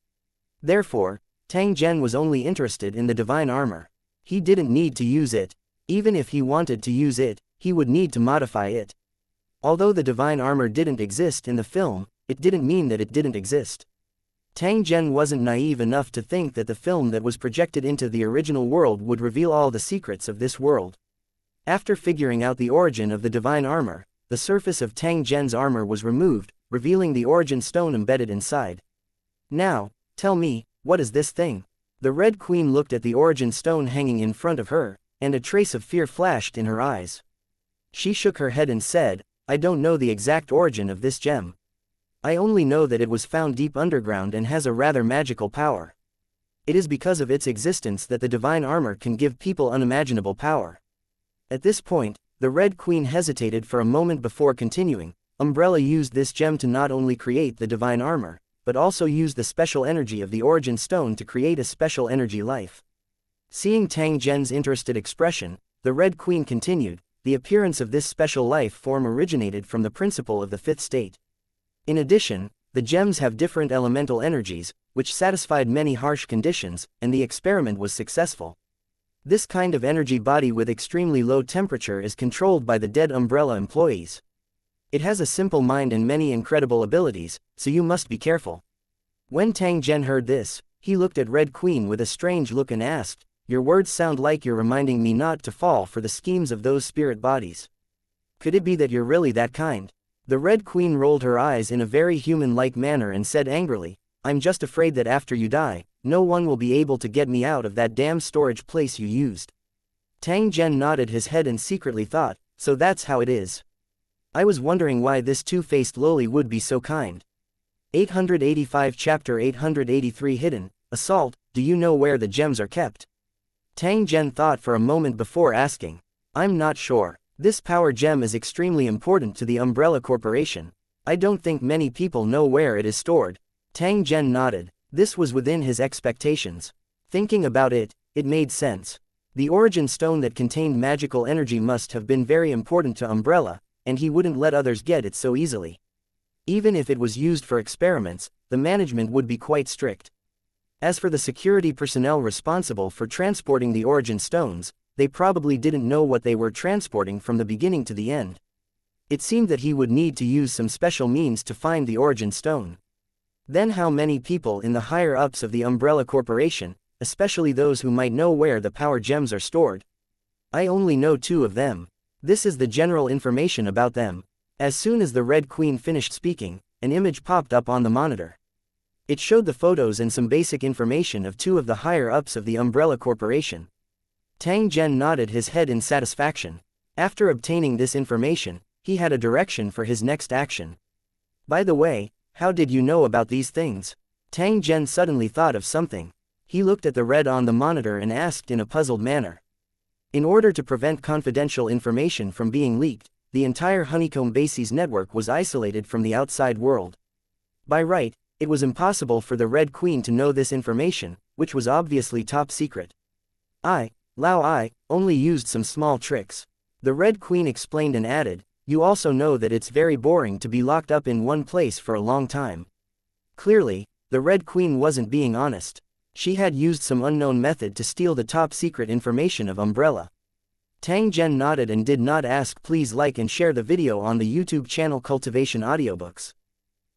Therefore, Tang Zhen was only interested in the divine armor. He didn't need to use it. Even if he wanted to use it, he would need to modify it. Although the divine armor didn't exist in the film, it didn't mean that it didn't exist. Tang Zhen wasn't naive enough to think that the film that was projected into the original world would reveal all the secrets of this world. After figuring out the origin of the divine armor, the surface of Tang Zhen's armor was removed, revealing the origin stone embedded inside. Now, tell me, what is this thing? The Red Queen looked at the origin stone hanging in front of her, and a trace of fear flashed in her eyes. She shook her head and said, I don't know the exact origin of this gem. I only know that it was found deep underground and has a rather magical power. It is because of its existence that the divine armor can give people unimaginable power. At this point, the Red Queen hesitated for a moment before continuing. Umbrella used this gem to not only create the divine armor, but also use the special energy of the origin stone to create a special energy life. Seeing Tang Zhen's interested expression, the Red Queen continued, the appearance of this special life form originated from the principle of the fifth state. In addition, the gems have different elemental energies, which satisfied many harsh conditions, and the experiment was successful. This kind of energy body with extremely low temperature is controlled by the dead Umbrella employees. It has a simple mind and many incredible abilities, so you must be careful. When Tang Zhen heard this, he looked at Red Queen with a strange look and asked, your words sound like you're reminding me not to fall for the schemes of those spirit bodies. Could it be that you're really that kind? The Red Queen rolled her eyes in a very human-like manner and said angrily, I'm just afraid that after you die, no one will be able to get me out of that damn storage place you used. Tang Zhen nodded his head and secretly thought, so that's how it is. I was wondering why this two-faced loli would be so kind. 885 Chapter 883 Hidden, Assault, do you know where the gems are kept? Tang Zhen thought for a moment before asking. I'm not sure. This power gem is extremely important to the Umbrella Corporation. I don't think many people know where it is stored. Tang Zhen nodded. This was within his expectations. Thinking about it, it made sense. The origin stone that contained magical energy must have been very important to Umbrella, and he wouldn't let others get it so easily. Even if it was used for experiments, the management would be quite strict. As for the security personnel responsible for transporting the origin stones, they probably didn't know what they were transporting from the beginning to the end. It seemed that he would need to use some special means to find the origin stone. Then how many people in the higher-ups of the Umbrella Corporation, especially those who might know where the power gems are stored? I only know 2 of them. This is the general information about them. As soon as the Red Queen finished speaking, an image popped up on the monitor. It showed the photos and some basic information of 2 of the higher-ups of the Umbrella Corporation. Tang Zhen nodded his head in satisfaction. After obtaining this information, he had a direction for his next action. By the way, how did you know about these things? Tang Zhen suddenly thought of something. He looked at the red on the monitor and asked in a puzzled manner. In order to prevent confidential information from being leaked, the entire Honeycomb Bases network was isolated from the outside world. By right, it was impossible for the Red Queen to know this information, which was obviously top secret. I only used some small tricks. The Red Queen explained and added, you also know that it's very boring to be locked up in one place for a long time. Clearly, the Red Queen wasn't being honest. She had used some unknown method to steal the top secret information of Umbrella. Tang Zhen nodded and did not ask. Please like and share the video on the YouTube channel Cultivation Audiobooks.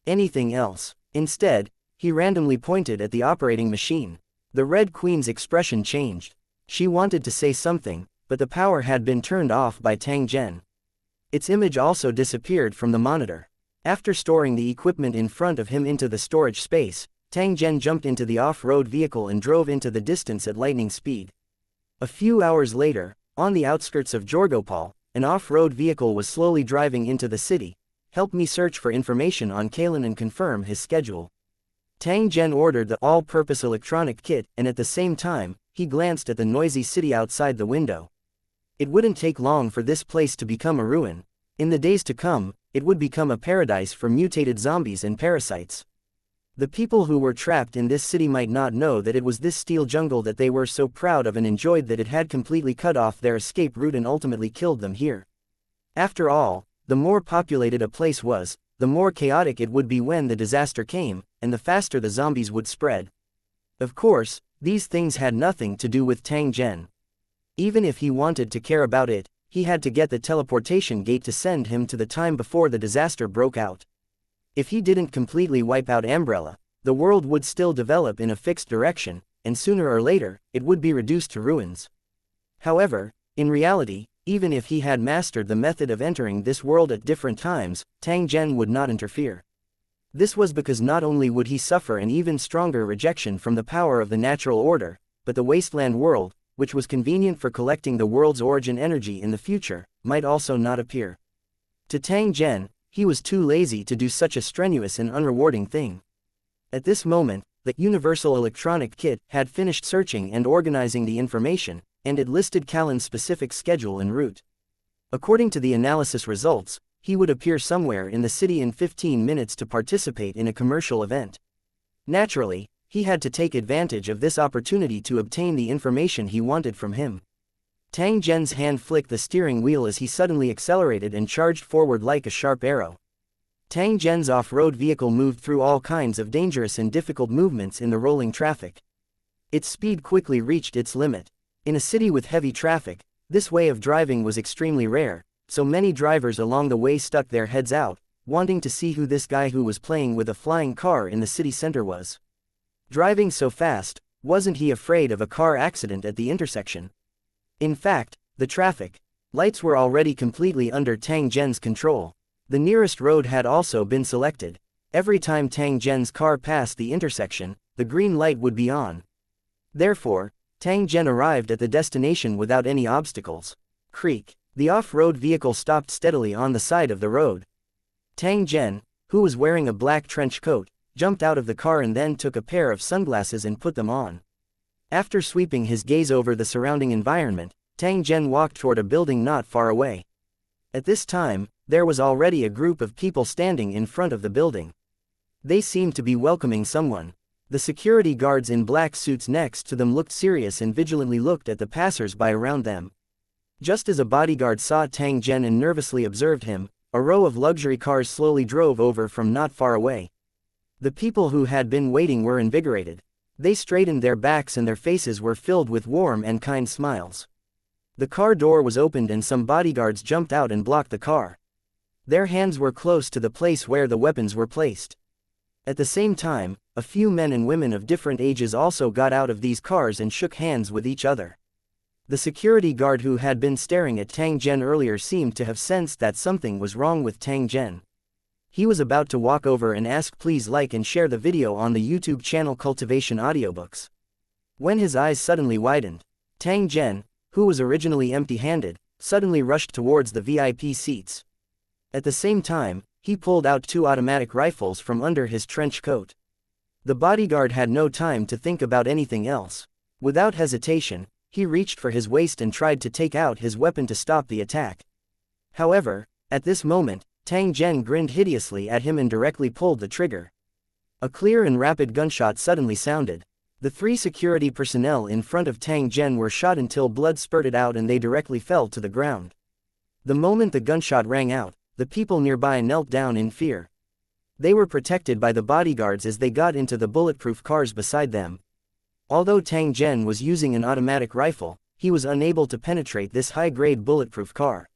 Anything else? Instead, he randomly pointed at the operating machine. The Red Queen's expression changed. She wanted to say something, but the power had been turned off by Tang Zhen. Its image also disappeared from the monitor. After storing the equipment in front of him into the storage space, Tang Zhen jumped into the off-road vehicle and drove into the distance at lightning speed. A few hours later, on the outskirts of Jorgopal, an off-road vehicle was slowly driving into the city. Help me search for information on Kalen and confirm his schedule. Tang Zhen ordered the all-purpose electronic kit, and at the same time, he glanced at the noisy city outside the window. It wouldn't take long for this place to become a ruin. In the days to come, it would become a paradise for mutated zombies and parasites. The people who were trapped in this city might not know that it was this steel jungle that they were so proud of and enjoyed that it had completely cut off their escape route and ultimately killed them here. After all, the more populated a place was, the more chaotic it would be when the disaster came, and the faster the zombies would spread. Of course, these things had nothing to do with Tang Zhen. Even if he wanted to care about it, he had to get the teleportation gate to send him to the time before the disaster broke out. If he didn't completely wipe out Umbrella, the world would still develop in a fixed direction, and sooner or later, it would be reduced to ruins. However, in reality, even if he had mastered the method of entering this world at different times, Tang Zhen would not interfere. This was because not only would he suffer an even stronger rejection from the power of the natural order, but the wasteland world, which was convenient for collecting the world's origin energy in the future, might also not appear. To Tang Zhen, he was too lazy to do such a strenuous and unrewarding thing. At this moment, the Universal Electronic Kit had finished searching and organizing the information, and it listed Callan's specific schedule and route. According to the analysis results, he would appear somewhere in the city in 15 minutes to participate in a commercial event. Naturally, he had to take advantage of this opportunity to obtain the information he wanted from him. Tang Zhen's hand flicked the steering wheel as he suddenly accelerated and charged forward like a sharp arrow. Tang Zhen's off-road vehicle moved through all kinds of dangerous and difficult movements in the rolling traffic. Its speed quickly reached its limit. In a city with heavy traffic, this way of driving was extremely rare, so many drivers along the way stuck their heads out, wanting to see who this guy who was playing with a flying car in the city center was. Driving so fast, wasn't he afraid of a car accident at the intersection? In fact, the traffic lights were already completely under Tang Zhen's control. The nearest road had also been selected. Every time Tang Zhen's car passed the intersection, the green light would be on. Therefore, Tang Zhen arrived at the destination without any obstacles. Creak. The off-road vehicle stopped steadily on the side of the road. Tang Zhen, who was wearing a black trench coat, jumped out of the car and then took a pair of sunglasses and put them on. After sweeping his gaze over the surrounding environment, Tang Zhen walked toward a building not far away. At this time, there was already a group of people standing in front of the building. They seemed to be welcoming someone. The security guards in black suits next to them looked serious and vigilantly looked at the passers-by around them. Just as a bodyguard saw Tang Zhen and nervously observed him, a row of luxury cars slowly drove over from not far away. The people who had been waiting were invigorated. They straightened their backs and their faces were filled with warm and kind smiles. The car door was opened and some bodyguards jumped out and blocked the car. Their hands were close to the place where the weapons were placed. At the same time, a few men and women of different ages also got out of these cars and shook hands with each other. The security guard who had been staring at Tang Zhen earlier seemed to have sensed that something was wrong with Tang Zhen. He was about to walk over and ask please like and share the video on the YouTube channel Cultivation Audiobooks. When his eyes suddenly widened, Tang Zhen, who was originally empty-handed, suddenly rushed towards the VIP seats. At the same time, he pulled out 2 automatic rifles from under his trench coat. The bodyguard had no time to think about anything else. Without hesitation, he reached for his waist and tried to take out his weapon to stop the attack. However, at this moment, Tang Zhen grinned hideously at him and directly pulled the trigger. A clear and rapid gunshot suddenly sounded. The 3 security personnel in front of Tang Zhen were shot until blood spurted out and they directly fell to the ground. The moment the gunshot rang out, the people nearby knelt down in fear. They were protected by the bodyguards as they got into the bulletproof cars beside them. Although Tang Zhen was using an automatic rifle, he was unable to penetrate this high-grade bulletproof car.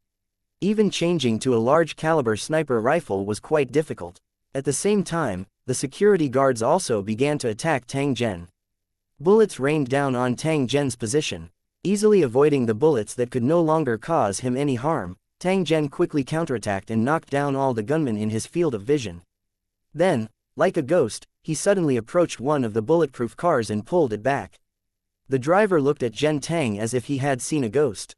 Even changing to a large-caliber sniper rifle was quite difficult. At the same time, the security guards also began to attack Tang Zhen. Bullets rained down on Tang Zhen's position. Easily avoiding the bullets that could no longer cause him any harm, Tang Zhen quickly counterattacked and knocked down all the gunmen in his field of vision. Then, like a ghost, he suddenly approached one of the bulletproof cars and pulled it back. The driver looked at Zhen Tang as if he had seen a ghost.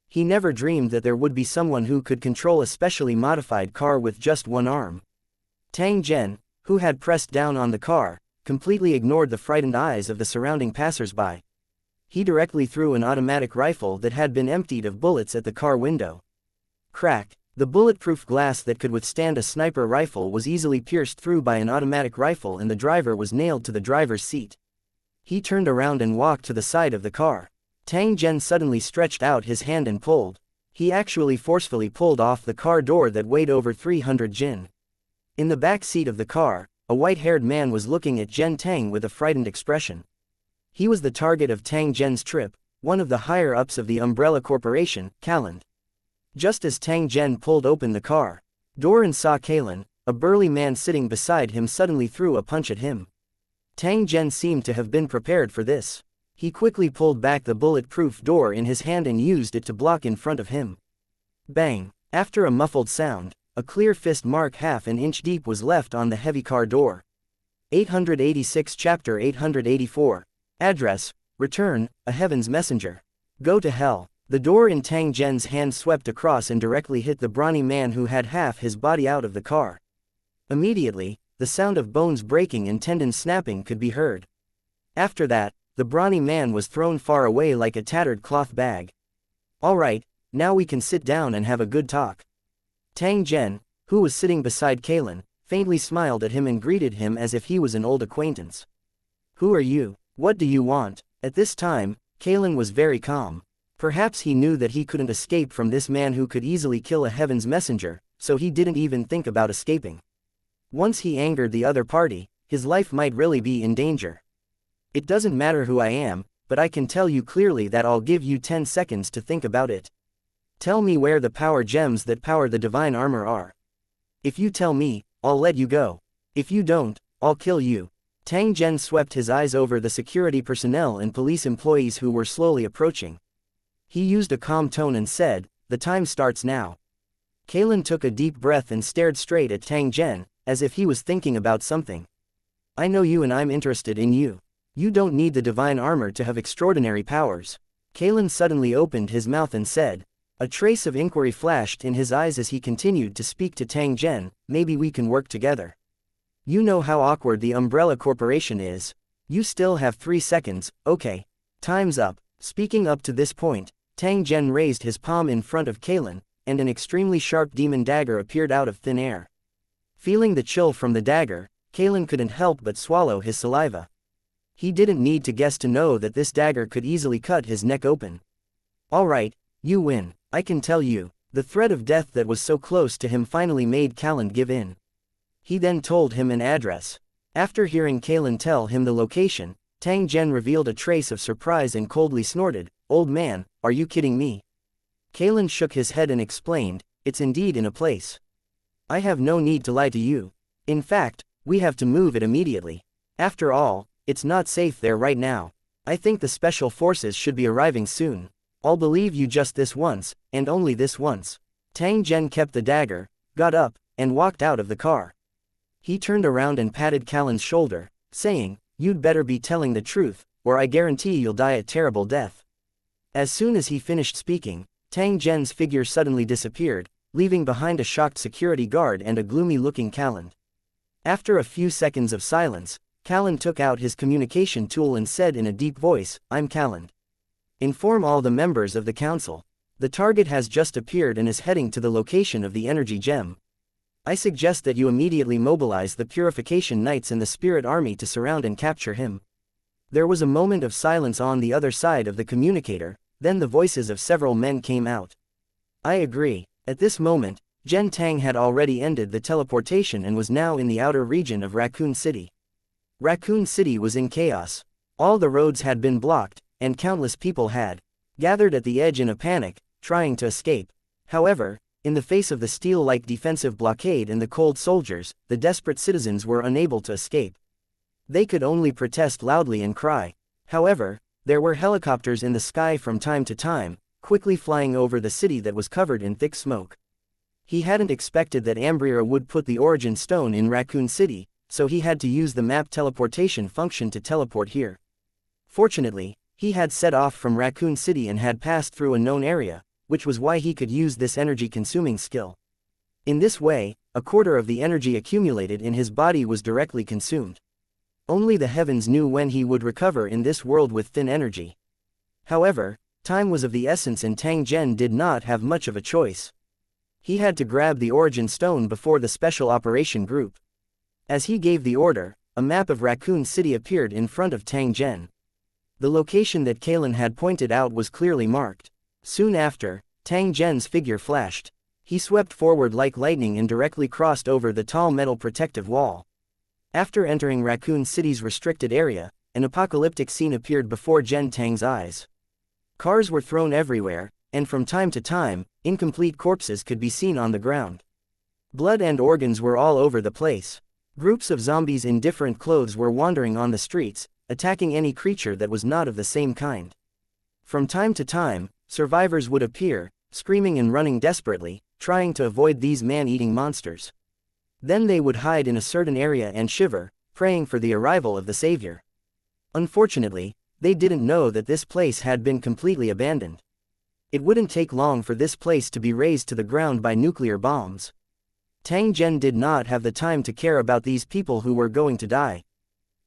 He never dreamed that there would be someone who could control a specially modified car with just one arm. Tang Zhen, who had pressed down on the car, completely ignored the frightened eyes of the surrounding passers-by. He directly threw an automatic rifle that had been emptied of bullets at the car window. Crack! The bulletproof glass that could withstand a sniper rifle was easily pierced through by an automatic rifle, and the driver was nailed to the driver's seat. He turned around and walked to the side of the car. Tang Zhen suddenly stretched out his hand and pulled. He actually forcefully pulled off the car door that weighed over 300 jin. In the back seat of the car, a white-haired man was looking at Zhen Tang with a frightened expression. He was the target of Tang Zhen's trip, one of the higher-ups of the Umbrella Corporation, Callan. Just as Tang Zhen pulled open the car door and saw Callan, a burly man sitting beside him suddenly threw a punch at him. Tang Zhen seemed to have been prepared for this. He quickly pulled back the bulletproof door in his hand and used it to block in front of him. Bang! After a muffled sound, a clear fist mark half an inch deep was left on the heavy car door. 886 Chapter 884. Address: Return, a heaven's messenger. Go to hell. The door in Tang Zhen's hand swept across and directly hit the brawny man who had half his body out of the car. Immediately, the sound of bones breaking and tendons snapping could be heard. After that, the brawny man was thrown far away like a tattered cloth bag. All right, now we can sit down and have a good talk. Tang Zhen, who was sitting beside Callan, faintly smiled at him and greeted him as if he was an old acquaintance. Who are you? What do you want? At this time, Callan was very calm. Perhaps he knew that he couldn't escape from this man who could easily kill a heaven's messenger, so he didn't even think about escaping. Once he angered the other party, his life might really be in danger. It doesn't matter who I am, but I can tell you clearly that I'll give you 10 seconds to think about it. Tell me where the power gems that power the divine armor are. If you tell me, I'll let you go. If you don't, I'll kill you. Tang Zhen swept his eyes over the security personnel and police employees who were slowly approaching. He used a calm tone and said, "The time starts now." Callan took a deep breath and stared straight at Tang Zhen, as if he was thinking about something. I know you and I'm interested in you. You don't need the divine armor to have extraordinary powers. Callan suddenly opened his mouth and said. A trace of inquiry flashed in his eyes as he continued to speak to Tang Zhen, maybe we can work together. You know how awkward the Umbrella Corporation is. You still have 3 seconds, okay. Time's up. Speaking up to this point, Tang Zhen raised his palm in front of Callan, and an extremely sharp demon dagger appeared out of thin air. Feeling the chill from the dagger, Callan couldn't help but swallow his saliva. He didn't need to guess to know that this dagger could easily cut his neck open. All right, you win, I can tell you. The threat of death that was so close to him finally made Callan give in. He then told him an address. After hearing Callan tell him the location, Tang Zhen revealed a trace of surprise and coldly snorted, "Old man, are you kidding me?" Callan shook his head and explained, "It's indeed in a place. I have no need to lie to you. In fact, we have to move it immediately. After all, it's not safe there right now. I think the special forces should be arriving soon. I'll believe you just this once, and only this once." Tang Zhen kept the dagger, got up, and walked out of the car. He turned around and patted Callan's shoulder, saying, "You'd better be telling the truth, or I guarantee you'll die a terrible death." As soon as he finished speaking, Tang Zhen's figure suddenly disappeared, leaving behind a shocked security guard and a gloomy-looking Callan. After a few seconds of silence, Callan took out his communication tool and said in a deep voice, "I'm Callan. Inform all the members of the council. The target has just appeared and is heading to the location of the energy gem. I suggest that you immediately mobilize the Purification Knights and the Spirit Army to surround and capture him." There was a moment of silence on the other side of the communicator, then the voices of several men came out. "I agree." At this moment, Zhen Tang had already ended the teleportation and was now in the outer region of Raccoon City. Raccoon City was in chaos. All the roads had been blocked, and countless people had gathered at the edge in a panic, trying to escape. However, in the face of the steel-like defensive blockade and the cold soldiers, the desperate citizens were unable to escape. They could only protest loudly and cry. However, there were helicopters in the sky from time to time, quickly flying over the city that was covered in thick smoke. He hadn't expected that Ambrier would put the origin stone in Raccoon City, so he had to use the map teleportation function to teleport here. Fortunately, he had set off from Raccoon City and had passed through a known area, which was why he could use this energy-consuming skill. In this way, a quarter of the energy accumulated in his body was directly consumed. Only the heavens knew when he would recover in this world with thin energy. However, time was of the essence and Tang Zhen did not have much of a choice. He had to grab the origin stone before the special operation group. As he gave the order, a map of Raccoon City appeared in front of Tang Zhen. The location that Kalen had pointed out was clearly marked. Soon after, Tang Zhen's figure flashed. He swept forward like lightning and directly crossed over the tall metal protective wall. After entering Raccoon City's restricted area, an apocalyptic scene appeared before Zhen Tang's eyes. Cars were thrown everywhere, and from time to time, incomplete corpses could be seen on the ground. Blood and organs were all over the place. Groups of zombies in different clothes were wandering on the streets, attacking any creature that was not of the same kind. From time to time, survivors would appear, screaming and running desperately, trying to avoid these man-eating monsters. Then they would hide in a certain area and shiver, praying for the arrival of the savior. Unfortunately, they didn't know that this place had been completely abandoned. It wouldn't take long for this place to be razed to the ground by nuclear bombs. Tang Zhen did not have the time to care about these people who were going to die.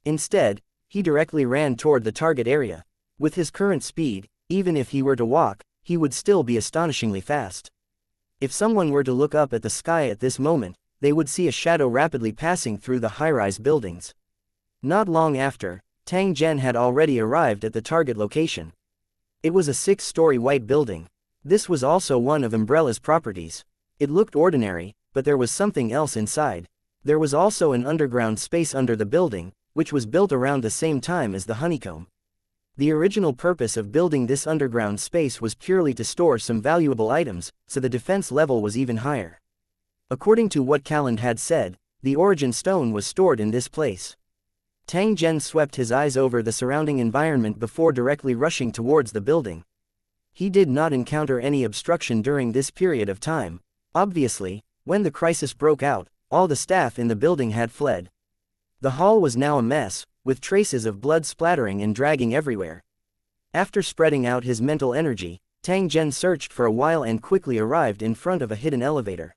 Instead, he directly ran toward the target area. With his current speed, even if he were to walk, he would still be astonishingly fast. If someone were to look up at the sky at this moment, they would see a shadow rapidly passing through the high-rise buildings. Not long after, Tang Zhen had already arrived at the target location. It was a 6-story white building. This was also one of Umbrella's properties. It looked ordinary, but there was something else inside. There was also an underground space under the building, which was built around the same time as the honeycomb. The original purpose of building this underground space was purely to store some valuable items, so the defense level was even higher. According to what Calland had said, the origin stone was stored in this place. Tang Zhen swept his eyes over the surrounding environment before directly rushing towards the building. He did not encounter any obstruction during this period of time. Obviously, when the crisis broke out, all the staff in the building had fled. The hall was now a mess, with traces of blood splattering and dragging everywhere. After spreading out his mental energy, Tang Zhen searched for a while and quickly arrived in front of a hidden elevator.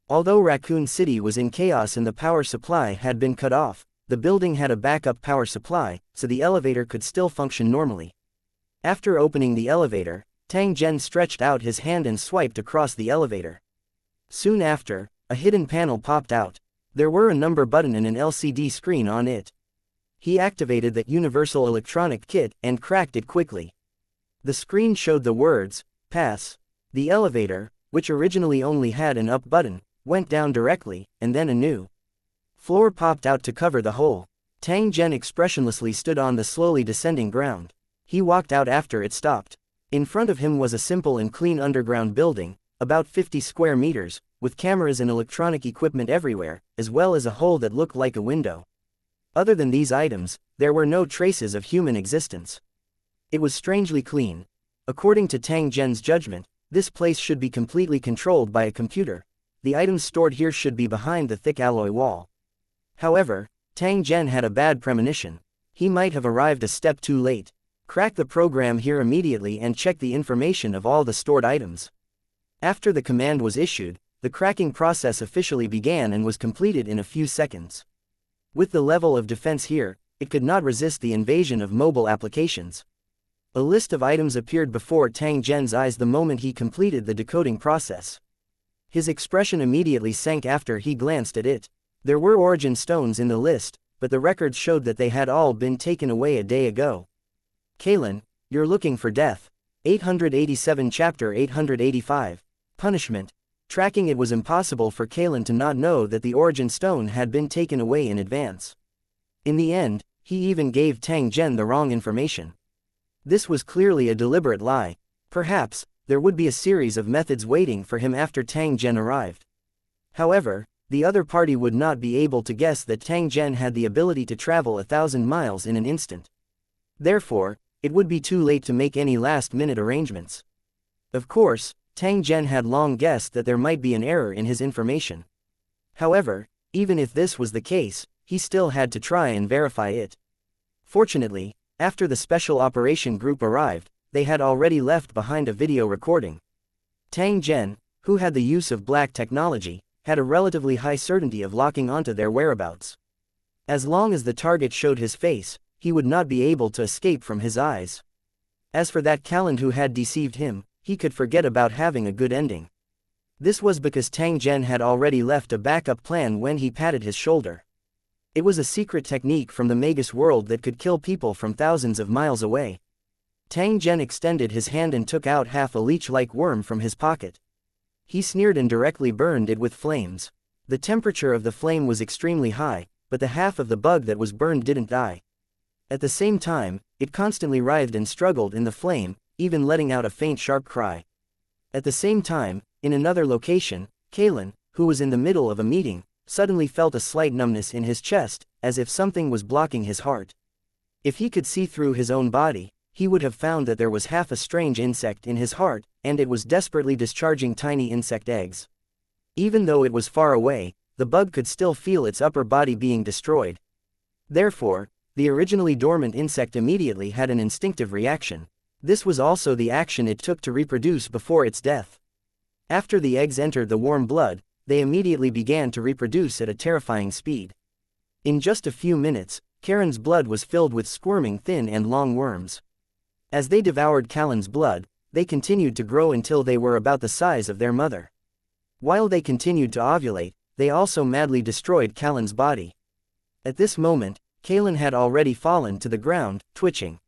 Although Raccoon City was in chaos and the power supply had been cut off, the building had a backup power supply, so the elevator could still function normally. After opening the elevator, Tang Zhen stretched out his hand and swiped across the elevator. Soon after, a hidden panel popped out. There were a number button and an LCD screen on it. He activated the Universal Electronic Kit and cracked it quickly. The screen showed the words, "Pass." The elevator, which originally only had an up button, went down directly, and then a new floor popped out to cover the hole. Tang Zhen expressionlessly stood on the slowly descending ground. He walked out after it stopped. In front of him was a simple and clean underground building, about 50 square meters, with cameras and electronic equipment everywhere, as well as a hole that looked like a window. Other than these items, there were no traces of human existence. It was strangely clean. According to Tang Zhen's judgment, this place should be completely controlled by a computer. The items stored here should be behind the thick alloy wall. However, Tang Zhen had a bad premonition. He might have arrived a step too late. Crack the program here immediately and check the information of all the stored items. After the command was issued, the cracking process officially began and was completed in a few seconds. With the level of defense here, it could not resist the invasion of mobile applications. A list of items appeared before Tang Zhen's eyes the moment he completed the decoding process. His expression immediately sank after he glanced at it. There were origin stones in the list, but the records showed that they had all been taken away a day ago. Kalen, you're looking for death. 887 Chapter 885. Punishment. Tracking. It was impossible for Kalen to not know that the origin stone had been taken away in advance. In the end, he even gave Tang Zhen the wrong information. This was clearly a deliberate lie. Perhaps, there would be a series of methods waiting for him after Tang Zhen arrived. However, the other party would not be able to guess that Tang Zhen had the ability to travel 1,000 miles in an instant. Therefore, it would be too late to make any last-minute arrangements. Of course, Tang Zhen had long guessed that there might be an error in his information. However, even if this was the case, he still had to try and verify it. Fortunately, after the Special Operation Group arrived, they had already left behind a video recording. Tang Zhen, who had the use of black technology, had a relatively high certainty of locking onto their whereabouts. As long as the target showed his face, he would not be able to escape from his eyes. As for that Callan who had deceived him, he could forget about having a good ending. This was because Tang Zhen had already left a backup plan when he patted his shoulder. It was a secret technique from the Magus world that could kill people from thousands of miles away. Tang Zhen extended his hand and took out half a leech-like worm from his pocket. He sneered and directly burned it with flames. The temperature of the flame was extremely high, but the half of the bug that was burned didn't die. At the same time, it constantly writhed and struggled in the flame, even letting out a faint sharp cry. At the same time, in another location, Callan, who was in the middle of a meeting, suddenly felt a slight numbness in his chest, as if something was blocking his heart. If he could see through his own body, he would have found that there was half a strange insect in his heart, and it was desperately discharging tiny insect eggs. Even though it was far away, the bug could still feel its upper body being destroyed. Therefore, the originally dormant insect immediately had an instinctive reaction. This was also the action it took to reproduce before its death. After the eggs entered the warm blood, they immediately began to reproduce at a terrifying speed. In just a few minutes, Karen's blood was filled with squirming thin and long worms. As they devoured Callan's blood, they continued to grow until they were about the size of their mother. While they continued to ovulate, they also madly destroyed Callan's body. At this moment, Callan had already fallen to the ground, twitching.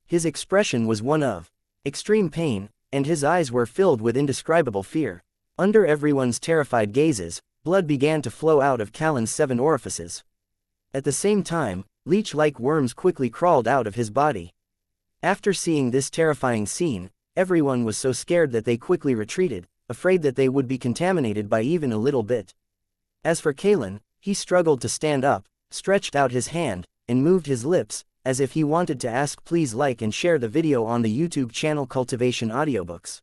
His expression was one of extreme pain, and his eyes were filled with indescribable fear. Under everyone's terrified gazes, blood began to flow out of Callan's 7 orifices. At the same time, leech-like worms quickly crawled out of his body. After seeing this terrifying scene, everyone was so scared that they quickly retreated, afraid that they would be contaminated by even a little bit. As for Callan, he struggled to stand up, stretched out his hand, and moved his lips, as if he wanted to ask please like and share the video on the YouTube channel Cultivation Audiobooks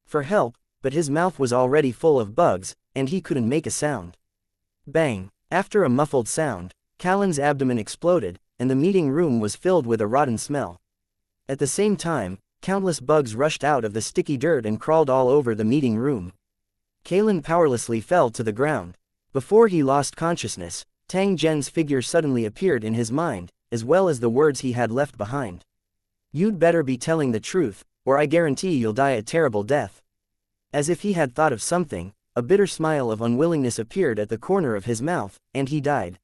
for help, but his mouth was already full of bugs, and he couldn't make a sound. Bang! After a muffled sound, Callan's abdomen exploded, and the meeting room was filled with a rotten smell. At the same time, countless bugs rushed out of the sticky dirt and crawled all over the meeting room. Callan powerlessly fell to the ground. Before he lost consciousness, Tang Zhen's figure suddenly appeared in his mind, as well as the words he had left behind. "You'd better be telling the truth, or I guarantee you'll die a terrible death." As if he had thought of something, a bitter smile of unwillingness appeared at the corner of his mouth, and he died.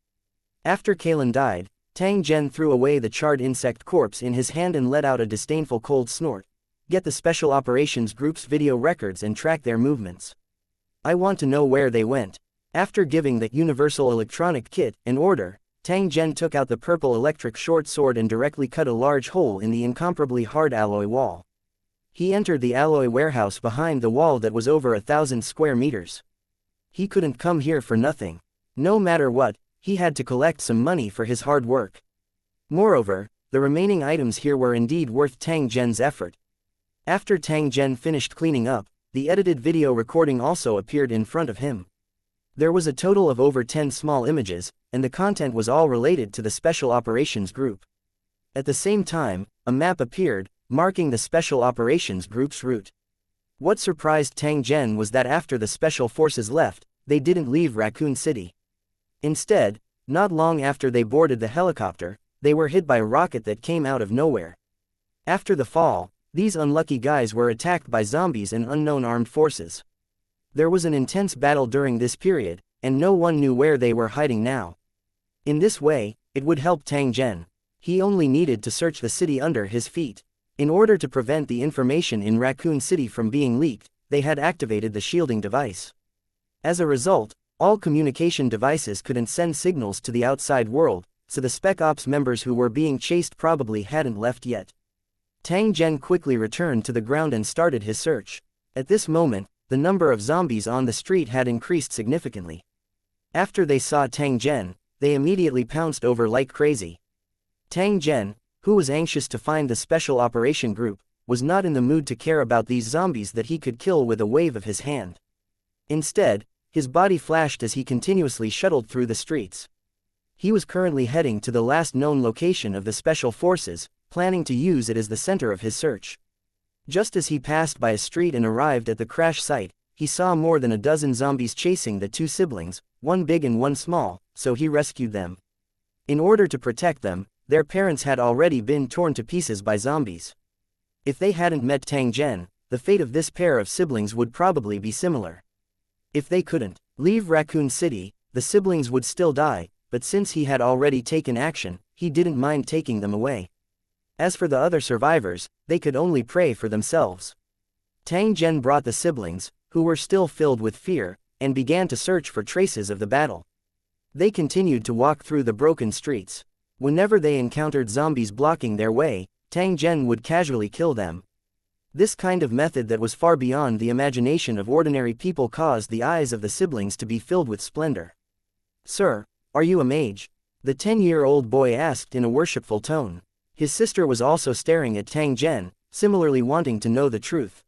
After Callan died, Tang Zhen threw away the charred insect corpse in his hand and let out a disdainful cold snort. "Get the Special Operations Group's video records and track their movements. I want to know where they went." After giving that universal electronic kit an order, Tang Zhen took out the purple electric short sword and directly cut a large hole in the incomparably hard alloy wall. He entered the alloy warehouse behind the wall that was over 1,000 square meters. He couldn't come here for nothing. No matter what, he had to collect some money for his hard work. Moreover, the remaining items here were indeed worth Tang Zhen's effort. After Tang Zhen finished cleaning up, the edited video recording also appeared in front of him. There was a total of over 10 small images, and the content was all related to the Special Operations Group. At the same time, a map appeared, marking the Special Operations Group's route. What surprised Tang Zhen was that after the Special Forces left, they didn't leave Raccoon City. Instead, not long after they boarded the helicopter, they were hit by a rocket that came out of nowhere. After the fall, these unlucky guys were attacked by zombies and unknown armed forces. There was an intense battle during this period, and no one knew where they were hiding now. In this way, it would help Tang Zhen. He only needed to search the city under his feet. In order to prevent the information in Raccoon City from being leaked, they had activated the shielding device. As a result, all communication devices couldn't send signals to the outside world, so the Spec Ops members who were being chased probably hadn't left yet. Tang Zhen quickly returned to the ground and started his search. At this moment, the number of zombies on the street had increased significantly. After they saw Tang Zhen, they immediately pounced over like crazy. Tang Zhen, who was anxious to find the Special Operation Group, was not in the mood to care about these zombies that he could kill with a wave of his hand. Instead, his body flashed as he continuously shuttled through the streets. He was currently heading to the last known location of the Special Forces, planning to use it as the center of his search. Just as he passed by a street and arrived at the crash site, he saw more than a dozen zombies chasing the 2 siblings, one big and one small, so he rescued them. In order to protect them, their parents had already been torn to pieces by zombies. If they hadn't met Tang Zhen, the fate of this pair of siblings would probably be similar. If they couldn't leave Raccoon City, the siblings would still die, but since he had already taken action, he didn't mind taking them away. As for the other survivors, they could only pray for themselves. Tang Zhen brought the siblings, who were still filled with fear, and began to search for traces of the battle. They continued to walk through the broken streets. Whenever they encountered zombies blocking their way, Tang Zhen would casually kill them. This kind of method that was far beyond the imagination of ordinary people caused the eyes of the siblings to be filled with splendor. "Sir, are you a mage?" the 10-year-old boy asked in a worshipful tone. His sister was also staring at Tang Zhen, similarly wanting to know the truth.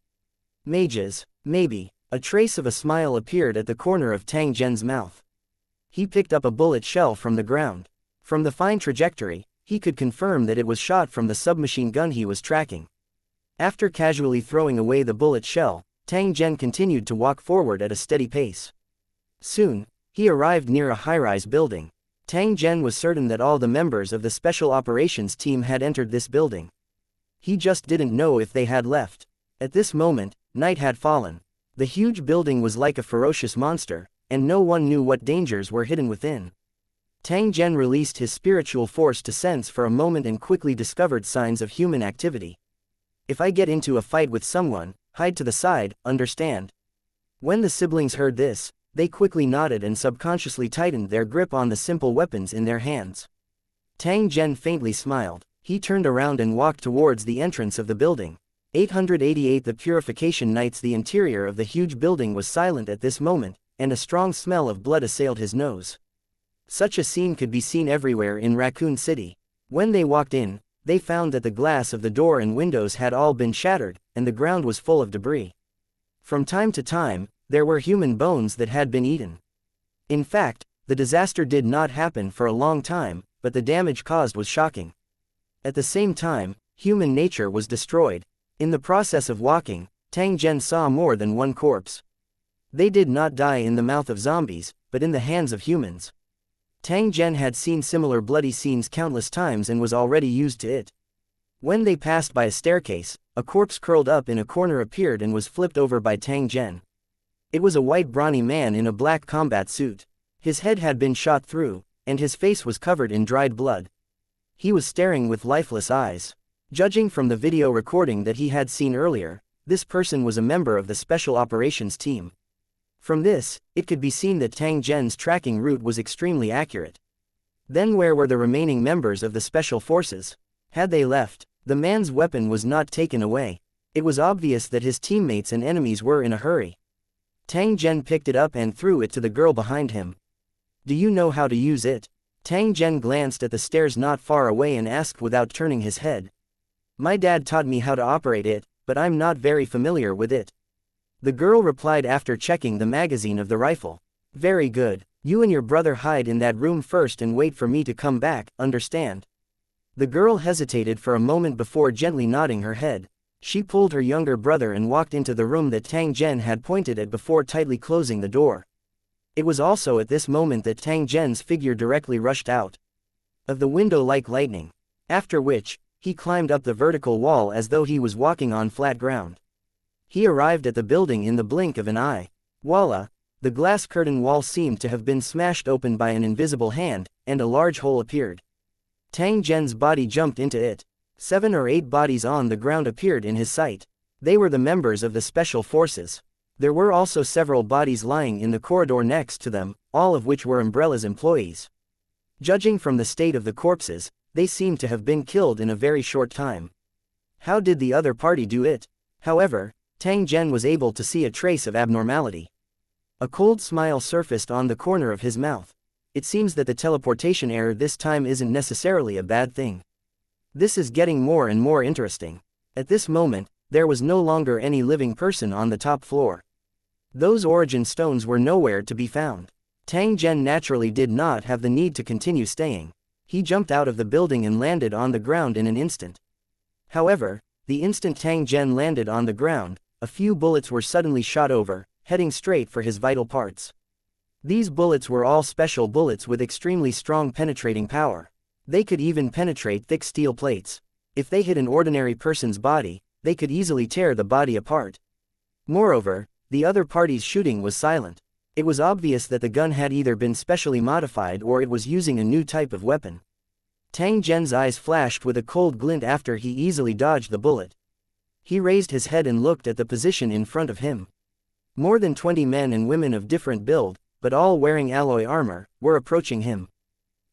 "Mages, maybe." A trace of a smile appeared at the corner of Tang Zhen's mouth. He picked up a bullet shell from the ground. From the fine trajectory, he could confirm that it was shot from the submachine gun he was tracking. After casually throwing away the bullet shell, Tang Zhen continued to walk forward at a steady pace. Soon, he arrived near a high-rise building. Tang Zhen was certain that all the members of the Special Operations team had entered this building. He just didn't know if they had left. At this moment, night had fallen. The huge building was like a ferocious monster, and no one knew what dangers were hidden within. Tang Zhen released his spiritual force to sense for a moment and quickly discovered signs of human activity. "If I get into a fight with someone, hide to the side, understand?" When the siblings heard this, they quickly nodded and subconsciously tightened their grip on the simple weapons in their hands. Tang Zhen faintly smiled. He turned around and walked towards the entrance of the building. 888 The Purification Knights. The interior of the huge building was silent at this moment, and a strong smell of blood assailed his nose. Such a scene could be seen everywhere in Raccoon City. When they walked in, they found that the glass of the door and windows had all been shattered, and the ground was full of debris. From time to time, there were human bones that had been eaten. In fact, the disaster did not happen for a long time, but the damage caused was shocking. At the same time, human nature was destroyed. In the process of walking, Tang Zhen saw more than one corpse. They did not die in the mouth of zombies, but in the hands of humans. Tang Zhen had seen similar bloody scenes countless times and was already used to it. When they passed by a staircase, a corpse curled up in a corner appeared and was flipped over by Tang Zhen. It was a white brawny man in a black combat suit. His head had been shot through, and his face was covered in dried blood. He was staring with lifeless eyes. Judging from the video recording that he had seen earlier, this person was a member of the Special Operations team. From this, it could be seen that Tang Zhen's tracking route was extremely accurate. Then where were the remaining members of the Special Forces? Had they left? The man's weapon was not taken away. It was obvious that his teammates and enemies were in a hurry. Tang Zhen picked it up and threw it to the girl behind him. "Do you know how to use it?" Tang Zhen glanced at the stairs not far away and asked without turning his head. "My dad taught me how to operate it, but I'm not very familiar with it." The girl replied after checking the magazine of the rifle. "Very good. You and your brother hide in that room first and wait for me to come back, understand?" The girl hesitated for a moment before gently nodding her head. She pulled her younger brother and walked into the room that Tang Zhen had pointed at before tightly closing the door. It was also at this moment that Tang Zhen's figure directly rushed out of the window like lightning. After which, he climbed up the vertical wall as though he was walking on flat ground. He arrived at the building in the blink of an eye. Voila! The glass curtain wall seemed to have been smashed open by an invisible hand, and a large hole appeared. Tang Zhen's body jumped into it. 7 or 8 bodies on the ground appeared in his sight. They were the members of the Special Forces. There were also several bodies lying in the corridor next to them, all of which were Umbrella's employees. Judging from the state of the corpses, they seemed to have been killed in a very short time. How did the other party do it? However, Tang Zhen was able to see a trace of abnormality. A cold smile surfaced on the corner of his mouth. It seems that the teleportation error this time isn't necessarily a bad thing. This is getting more and more interesting. At this moment, there was no longer any living person on the top floor. Those origin stones were nowhere to be found. Tang Zhen naturally did not have the need to continue staying. He jumped out of the building and landed on the ground in an instant. However, the instant Tang Zhen landed on the ground, a few bullets were suddenly shot over, heading straight for his vital parts. These bullets were all special bullets with extremely strong penetrating power. They could even penetrate thick steel plates. If they hit an ordinary person's body, they could easily tear the body apart. Moreover, the other party's shooting was silent. It was obvious that the gun had either been specially modified or it was using a new type of weapon. Tang Zhen's eyes flashed with a cold glint after he easily dodged the bullet. He raised his head and looked at the position in front of him. More than 20 men and women of different build, but all wearing alloy armor, were approaching him.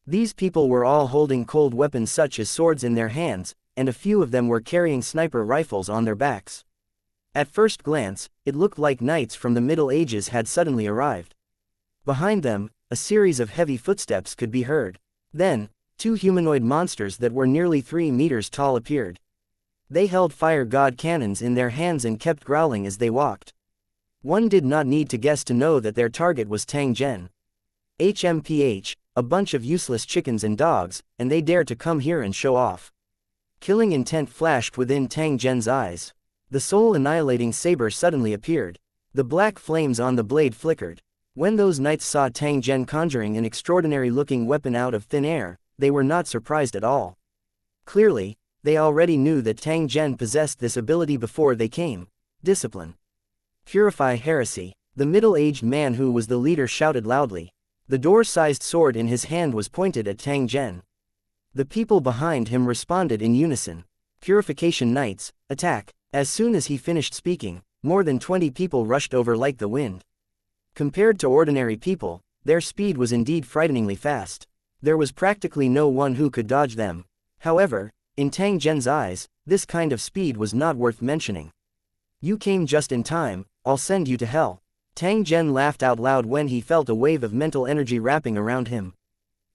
These people were all holding cold weapons such as swords in their hands, and a few of them were carrying sniper rifles on their backs. At first glance, it looked like knights from the Middle Ages had suddenly arrived. Behind them, a series of heavy footsteps could be heard. Then, 2 humanoid monsters that were nearly 3 meters tall appeared. They held fire god cannons in their hands and kept growling as they walked. One did not need to guess to know that their target was Tang Zhen. HMPH, a bunch of useless chickens and dogs, and they dare to come here and show off. Killing intent flashed within Tang Zhen's eyes. The soul-annihilating saber suddenly appeared. The black flames on the blade flickered. When those knights saw Tang Zhen conjuring an extraordinary-looking weapon out of thin air, they were not surprised at all. Clearly, they already knew that Tang Zhen possessed this ability before they came. Discipline. Purify heresy. The middle-aged man who was the leader shouted loudly. The door-sized sword in his hand was pointed at Tang Zhen. The people behind him responded in unison. Purification Knights, attack. As soon as he finished speaking, more than 20 people rushed over like the wind. Compared to ordinary people, their speed was indeed frighteningly fast. There was practically no one who could dodge them. However, in Tang Zhen's eyes, this kind of speed was not worth mentioning. You came just in time, I'll send you to hell. Tang Zhen laughed out loud when he felt a wave of mental energy wrapping around him.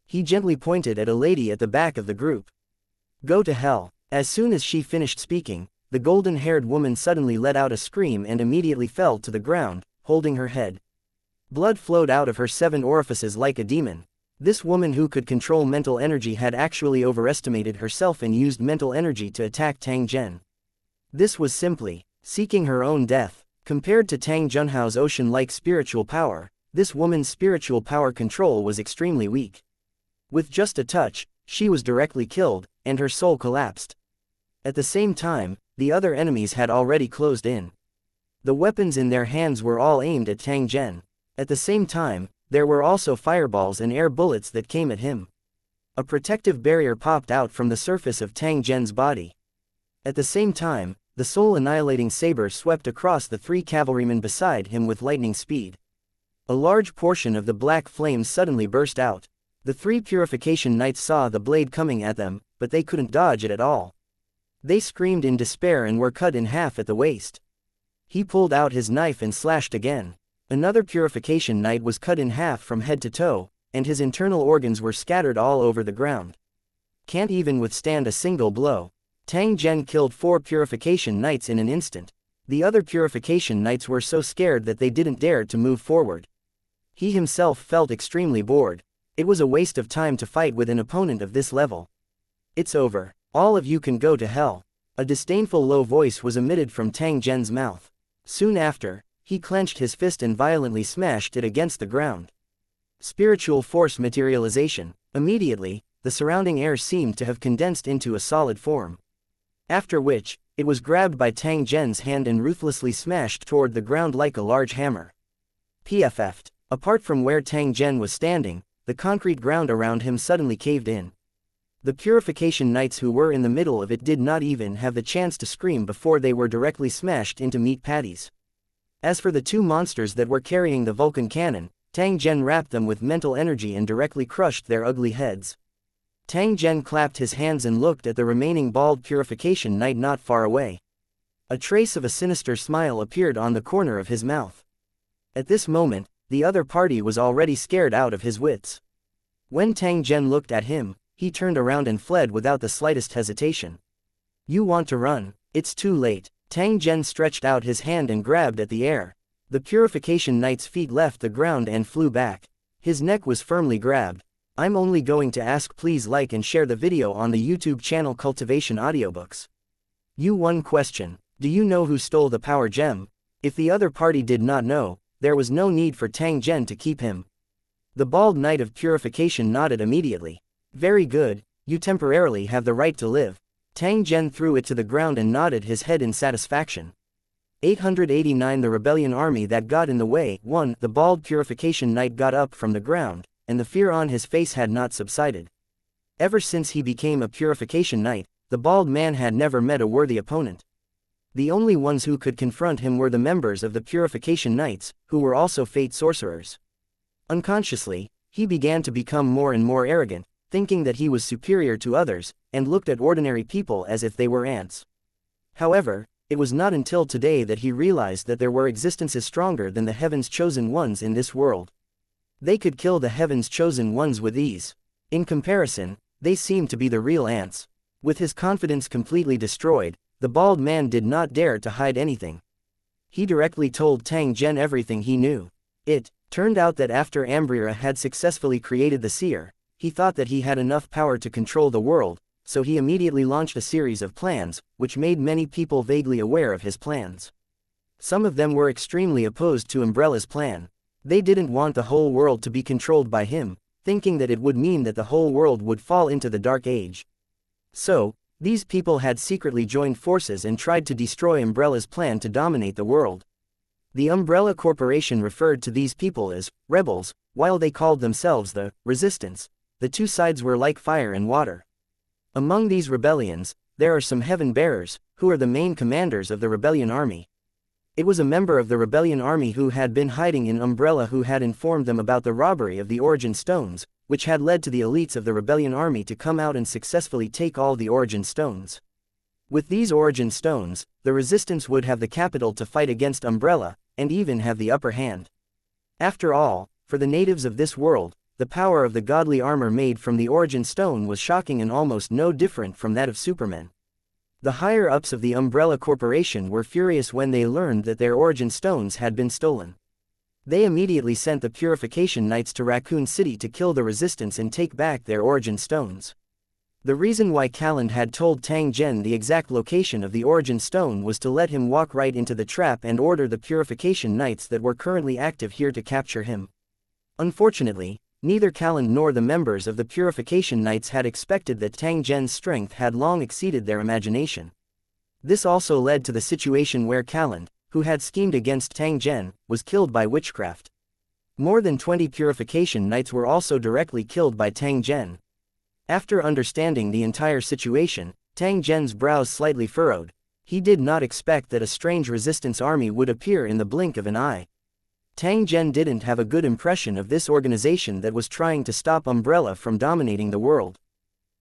He gently pointed at a lady at the back of the group. Go to hell. As soon as she finished speaking, the golden-haired woman suddenly let out a scream and immediately fell to the ground, holding her head. Blood flowed out of her 7 orifices like a demon. This woman who could control mental energy had actually overestimated herself and used mental energy to attack Tang Zhen. This was simply seeking her own death. Compared to Tang Zhenhao's ocean-like spiritual power, this woman's spiritual power control was extremely weak. With just a touch, she was directly killed, and her soul collapsed. At the same time, the other enemies had already closed in. The weapons in their hands were all aimed at Tang Zhen. At the same time, there were also fireballs and air bullets that came at him. A protective barrier popped out from the surface of Tang Zhen's body. At the same time, the soul-annihilating saber swept across the 3 cavalrymen beside him with lightning speed. A large portion of the black flames suddenly burst out. The 3 purification knights saw the blade coming at them, but they couldn't dodge it at all. They screamed in despair and were cut in half at the waist. He pulled out his knife and slashed again. Another purification knight was cut in half from head to toe, and his internal organs were scattered all over the ground. Can't even withstand a single blow. Tang Zhen killed 4 purification knights in an instant. The other purification knights were so scared that they didn't dare to move forward. He himself felt extremely bored. It was a waste of time to fight with an opponent of this level. It's over. All of you can go to hell. A disdainful low voice was emitted from Tang Zhen's mouth. Soon after, he clenched his fist and violently smashed it against the ground. Spiritual force materialization. Immediately, the surrounding air seemed to have condensed into a solid form. After which, it was grabbed by Tang Zhen's hand and ruthlessly smashed toward the ground like a large hammer. PFF'd. Apart from where Tang Zhen was standing, the concrete ground around him suddenly caved in. The purification knights who were in the middle of it did not even have the chance to scream before they were directly smashed into meat patties. As for the 2 monsters that were carrying the Vulcan cannon, Tang Zhen wrapped them with mental energy and directly crushed their ugly heads. Tang Zhen clapped his hands and looked at the remaining bald purification knight not far away. A trace of a sinister smile appeared on the corner of his mouth. At this moment, the other party was already scared out of his wits. When Tang Zhen looked at him, he turned around and fled without the slightest hesitation. You want to run? It's too late. Tang Zhen stretched out his hand and grabbed at the air. The purification knight's feet left the ground and flew back. His neck was firmly grabbed. I'm only going to ask, please like and share the video on the YouTube channel Cultivation Audiobooks. One question. Do you know who stole the power gem? If the other party did not know, there was no need for Tang Zhen to keep him. The bald knight of purification nodded immediately. Very good, you temporarily have the right to live. Tang Zhen threw it to the ground and nodded his head in satisfaction. 889 The rebellion army that got in the way. 1. The bald purification knight got up from the ground, and the fear on his face had not subsided. Ever since he became a purification knight, the bald man had never met a worthy opponent. The only ones who could confront him were the members of the purification knights, who were also fate sorcerers. Unconsciously, he began to become more and more arrogant, thinking that he was superior to others, and looked at ordinary people as if they were ants. However, it was not until today that he realized that there were existences stronger than the heaven's chosen ones in this world. They could kill the heaven's chosen ones with ease. In comparison, they seemed to be the real ants. With his confidence completely destroyed, the bald man did not dare to hide anything. He directly told Tang Zhen everything he knew. It turned out that after Ambrira had successfully created the seer, he thought that he had enough power to control the world, so he immediately launched a series of plans, which made many people vaguely aware of his plans. Some of them were extremely opposed to Umbrella's plan. They didn't want the whole world to be controlled by him, thinking that it would mean that the whole world would fall into the Dark Age. So, these people had secretly joined forces and tried to destroy Umbrella's plan to dominate the world. The Umbrella Corporation referred to these people as rebels, while they called themselves the Resistance. The two sides were like fire and water. Among these rebellions, there are some heaven bearers, who are the main commanders of the rebellion army. It was a member of the rebellion army who had been hiding in Umbrella who had informed them about the robbery of the Origin Stones, which had led to the elites of the rebellion army to come out and successfully take all the Origin Stones. With these Origin Stones, the resistance would have the capital to fight against Umbrella, and even have the upper hand. After all, for the natives of this world, the power of the godly armor made from the Origin Stone was shocking and almost no different from that of Superman. The higher-ups of the Umbrella Corporation were furious when they learned that their Origin Stones had been stolen. They immediately sent the Purification Knights to Raccoon City to kill the resistance and take back their Origin Stones. The reason why Calland had told Tang Zhen the exact location of the Origin Stone was to let him walk right into the trap and order the Purification Knights that were currently active here to capture him. Unfortunately, neither Calland nor the members of the Purification Knights had expected that Tang Zhen's strength had long exceeded their imagination. This also led to the situation where Calland, who had schemed against Tang Zhen, was killed by witchcraft. More than 20 Purification Knights were also directly killed by Tang Zhen. After understanding the entire situation, Tang Zhen's brows slightly furrowed. He did not expect that a strange resistance army would appear in the blink of an eye. Tang Zhen didn't have a good impression of this organization that was trying to stop Umbrella from dominating the world.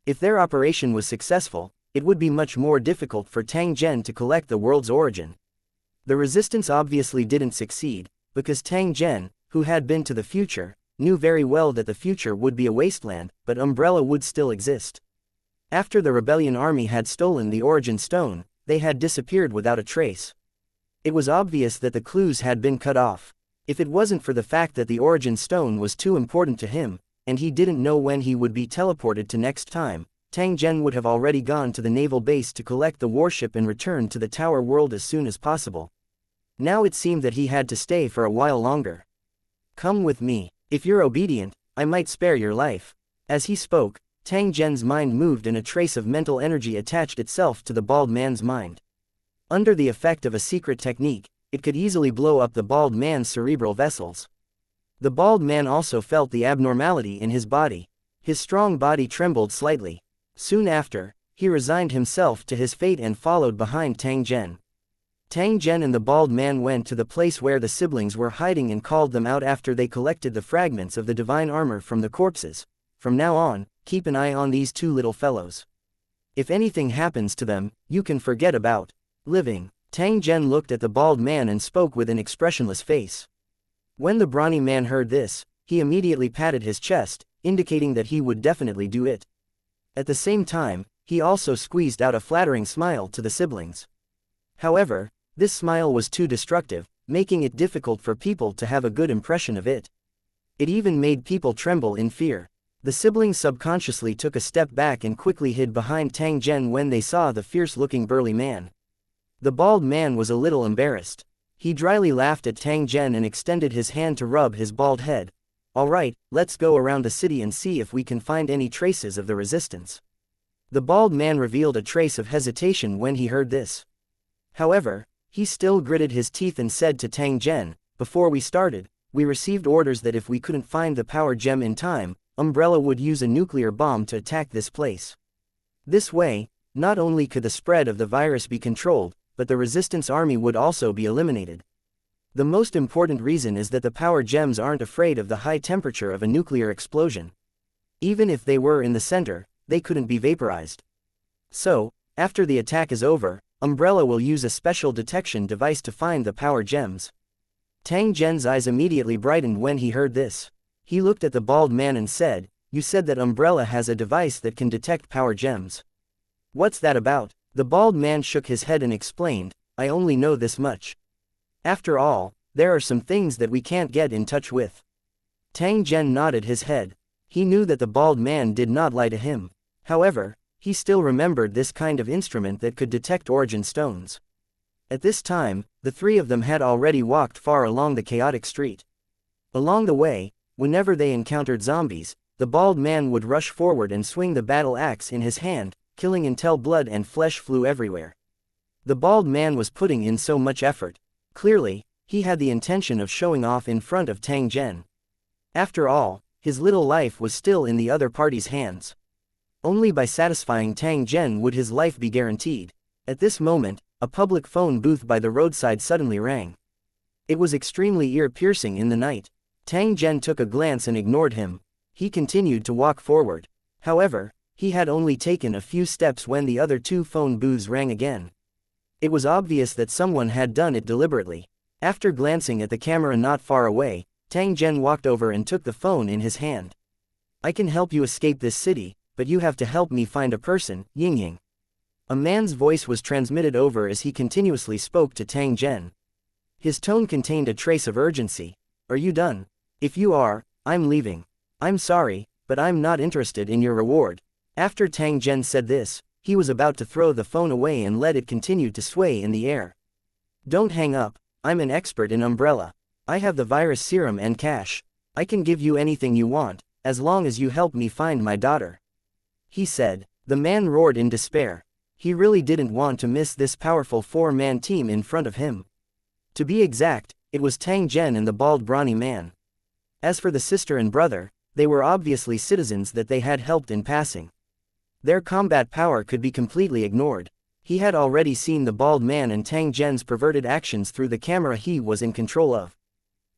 If their operation was successful, it would be much more difficult for Tang Zhen to collect the world's origin. The resistance obviously didn't succeed, because Tang Zhen, who had been to the future, knew very well that the future would be a wasteland, but Umbrella would still exist. After the rebellion army had stolen the Origin Stone, they had disappeared without a trace. It was obvious that the clues had been cut off. If it wasn't for the fact that the Origin Stone was too important to him, and he didn't know when he would be teleported to next time, Tang Zhen would have already gone to the naval base to collect the warship and return to the Tower World as soon as possible. Now it seemed that he had to stay for a while longer. "Come with me. If you're obedient, I might spare your life." As he spoke, Tang Zhen's mind moved and a trace of mental energy attached itself to the bald man's mind. Under the effect of a secret technique, it could easily blow up the bald man's cerebral vessels. The bald man also felt the abnormality in his body. His strong body trembled slightly. Soon after, he resigned himself to his fate and followed behind Tang Zhen. Tang Zhen and the bald man went to the place where the siblings were hiding and called them out after they collected the fragments of the divine armor from the corpses. "From now on, keep an eye on these two little fellows. If anything happens to them, you can forget about living." Tang Zhen looked at the bald man and spoke with an expressionless face. When the brawny man heard this, he immediately patted his chest, indicating that he would definitely do it. At the same time, he also squeezed out a flattering smile to the siblings. However, this smile was too destructive, making it difficult for people to have a good impression of it. It even made people tremble in fear. The siblings subconsciously took a step back and quickly hid behind Tang Zhen when they saw the fierce-looking burly man. The bald man was a little embarrassed. He dryly laughed at Tang Zhen and extended his hand to rub his bald head. "All right, let's go around the city and see if we can find any traces of the resistance." The bald man revealed a trace of hesitation when he heard this. However, he still gritted his teeth and said to Tang Zhen, "Before we started, we received orders that if we couldn't find the power gem in time, Umbrella would use a nuclear bomb to attack this place. This way, not only could the spread of the virus be controlled, but the resistance army would also be eliminated. The most important reason is that the power gems aren't afraid of the high temperature of a nuclear explosion. Even if they were in the center, they couldn't be vaporized. So, after the attack is over, Umbrella will use a special detection device to find the power gems." Tang Zhen's eyes immediately brightened when he heard this. He looked at the bald man and said, "You said that Umbrella has a device that can detect power gems. What's that about?" The bald man shook his head and explained, "I only know this much. After all, there are some things that we can't get in touch with." Tang Zhen nodded his head. He knew that the bald man did not lie to him. However, he still remembered this kind of instrument that could detect origin stones. At this time, the three of them had already walked far along the chaotic street. Along the way, whenever they encountered zombies, the bald man would rush forward and swing the battle axe in his hand, killing until blood and flesh flew everywhere. The bald man was putting in so much effort. Clearly, he had the intention of showing off in front of Tang Zhen. After all, his little life was still in the other party's hands. Only by satisfying Tang Zhen would his life be guaranteed. At this moment, a public phone booth by the roadside suddenly rang. It was extremely ear-piercing in the night. Tang Zhen took a glance and ignored him. He continued to walk forward. However, he had only taken a few steps when the other two phone booths rang again. It was obvious that someone had done it deliberately. After glancing at the camera not far away, Tang Zhen walked over and took the phone in his hand. "I can help you escape this city, but you have to help me find a person, Yingying." A man's voice was transmitted over as he continuously spoke to Tang Zhen. His tone contained a trace of urgency. "Are you done? If you are, I'm leaving. I'm sorry, but I'm not interested in your reward." After Tang Zhen said this, he was about to throw the phone away and let it continue to sway in the air. "Don't hang up, I'm an expert in Umbrella. I have the virus serum and cash. I can give you anything you want, as long as you help me find my daughter," he said. The man roared in despair. He really didn't want to miss this powerful four-man team in front of him. To be exact, it was Tang Zhen and the bald brawny man. As for the sister and brother, they were obviously citizens that they had helped in passing. Their combat power could be completely ignored. He had already seen the bald man and Tang Zhen's perverted actions through the camera he was in control of.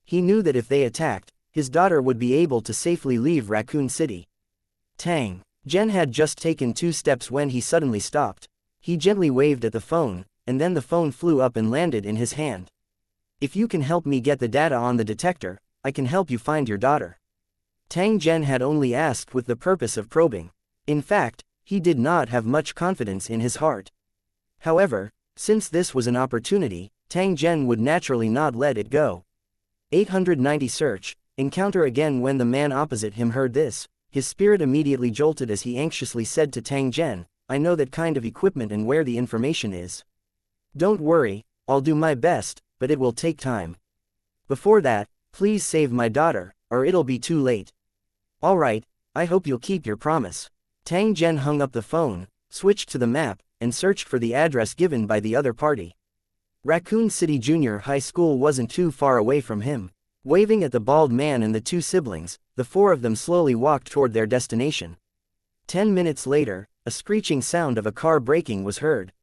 He knew that if they attacked, his daughter would be able to safely leave Raccoon City. Tang Zhen had just taken 2 steps when he suddenly stopped. He gently waved at the phone, and then the phone flew up and landed in his hand. "If you can help me get the data on the detector, I can help you find your daughter." Tang Zhen had only asked with the purpose of probing. In fact, he did not have much confidence in his heart. However, since this was an opportunity, Tang Zhen would naturally not let it go. 890 Search, encounter again. When the man opposite him heard this, his spirit immediately jolted as he anxiously said to Tang Zhen, "I know that kind of equipment and where the information is. Don't worry, I'll do my best, but it will take time. Before that, please save my daughter, or it'll be too late." "Alright, I hope you'll keep your promise." Tang Zhen hung up the phone, switched to the map, and searched for the address given by the other party. Raccoon City Junior High School wasn't too far away from him. Waving at the bald man and the 2 siblings, the 4 of them slowly walked toward their destination. 10 minutes later, a screeching sound of a car braking was heard.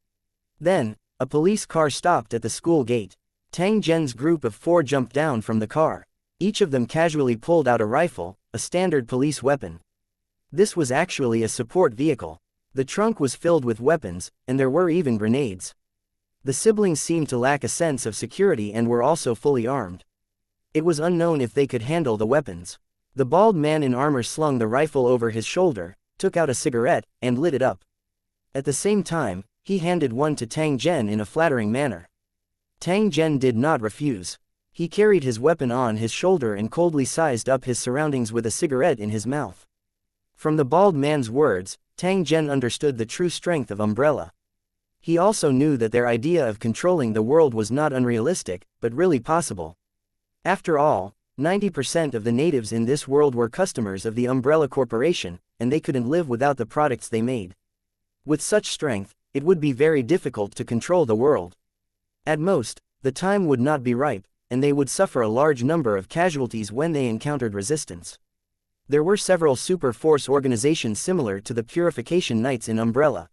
Then, a police car stopped at the school gate. Tang Zhen's group of 4 jumped down from the car. Each of them casually pulled out a rifle, a standard police weapon. This was actually a support vehicle. The trunk was filled with weapons, and there were even grenades. The siblings seemed to lack a sense of security and were also fully armed. It was unknown if they could handle the weapons. The bald man in armor slung the rifle over his shoulder, took out a cigarette, and lit it up. At the same time, he handed one to Tang Zhen in a flattering manner. Tang Zhen did not refuse. He carried his weapon on his shoulder and coldly sized up his surroundings with a cigarette in his mouth. From the bald man's words, Tang Zhen understood the true strength of Umbrella. He also knew that their idea of controlling the world was not unrealistic, but really possible. After all, 90% of the natives in this world were customers of the Umbrella Corporation, and they couldn't live without the products they made. With such strength, it would be very difficult to control the world. At most, the time would not be ripe, and they would suffer a large number of casualties when they encountered resistance. There were several super force organizations similar to the Purification Knights in Umbrella.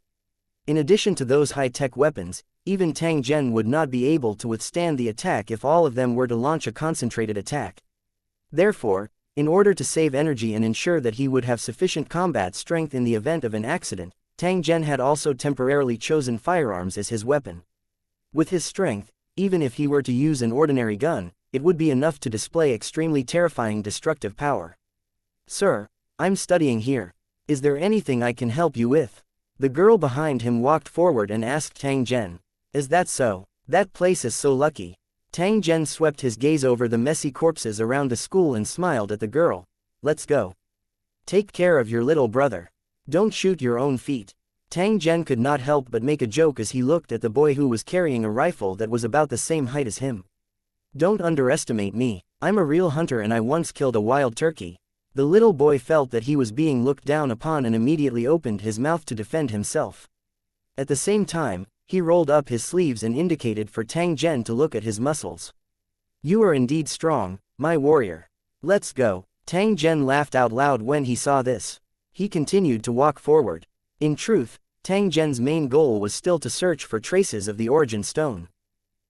In addition to those high-tech weapons, even Tang Zhen would not be able to withstand the attack if all of them were to launch a concentrated attack. Therefore, in order to save energy and ensure that he would have sufficient combat strength in the event of an accident, Tang Zhen had also temporarily chosen firearms as his weapon. With his strength, even if he were to use an ordinary gun, it would be enough to display extremely terrifying destructive power. "Sir, I'm studying here. Is there anything I can help you with?" The girl behind him walked forward and asked Tang Zhen. "Is that so? That place is so lucky." Tang Zhen swept his gaze over the messy corpses around the school and smiled at the girl. "Let's go. Take care of your little brother. Don't shoot your own feet." Tang Zhen could not help but make a joke as he looked at the boy who was carrying a rifle that was about the same height as him. "Don't underestimate me. I'm a real hunter and I once killed a wild turkey." The little boy felt that he was being looked down upon and immediately opened his mouth to defend himself. At the same time, he rolled up his sleeves and indicated for Tang Zhen to look at his muscles. "You are indeed strong, my warrior. Let's go." Tang Zhen laughed out loud when he saw this. He continued to walk forward. In truth, Tang Zhen's main goal was still to search for traces of the origin stone.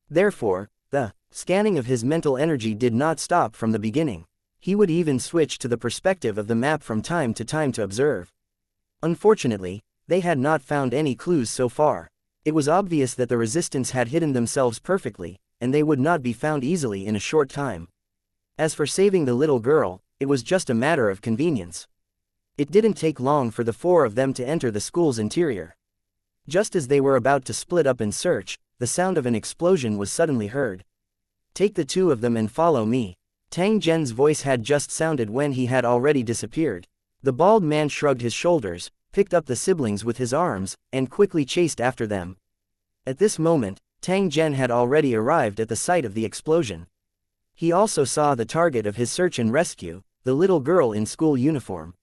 Therefore, the scanning of his mental energy did not stop from the beginning. He would even switch to the perspective of the map from time to time to observe. Unfortunately, they had not found any clues so far. It was obvious that the resistance had hidden themselves perfectly, and they would not be found easily in a short time. As for saving the little girl, it was just a matter of convenience. It didn't take long for the four of them to enter the school's interior. Just as they were about to split up and search, the sound of an explosion was suddenly heard. "Take the two of them and follow me." Tang Zhen's voice had just sounded when he had already disappeared. The bald man shrugged his shoulders, picked up the siblings with his arms, and quickly chased after them. At this moment, Tang Zhen had already arrived at the site of the explosion. He also saw the target of his search and rescue, the little girl in school uniform.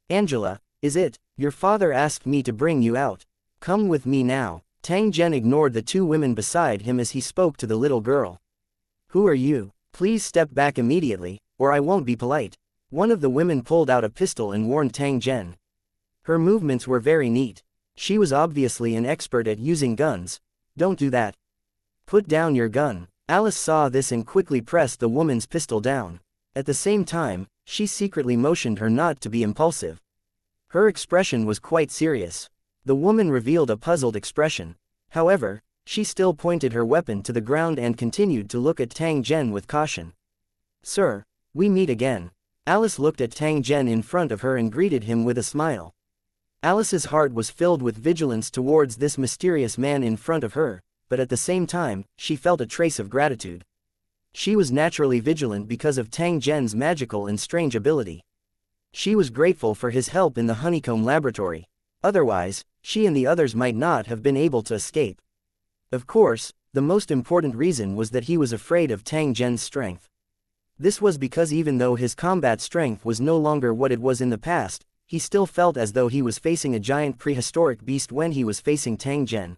"Angela, is it? Your father asked me to bring you out. Come with me now." Tang Zhen ignored the two women beside him as he spoke to the little girl. "Who are you? Please step back immediately, or I won't be polite." One of the women pulled out a pistol and warned Tang Zhen. Her movements were very neat. She was obviously an expert at using guns. "Don't do that. Put down your gun." Alice saw this and quickly pressed the woman's pistol down. At the same time, she secretly motioned her not to be impulsive. Her expression was quite serious. The woman revealed a puzzled expression. However, she still pointed her weapon to the ground and continued to look at Tang Zhen with caution. "Sir, we meet again." Alice looked at Tang Zhen in front of her and greeted him with a smile. Alice's heart was filled with vigilance towards this mysterious man in front of her, but at the same time, she felt a trace of gratitude. She was naturally vigilant because of Tang Zhen's magical and strange ability. She was grateful for his help in the honeycomb laboratory. Otherwise, she and the others might not have been able to escape. Of course, the most important reason was that he was afraid of Tang Zhen's strength. This was because even though his combat strength was no longer what it was in the past, he still felt as though he was facing a giant prehistoric beast when he was facing Tang Zhen.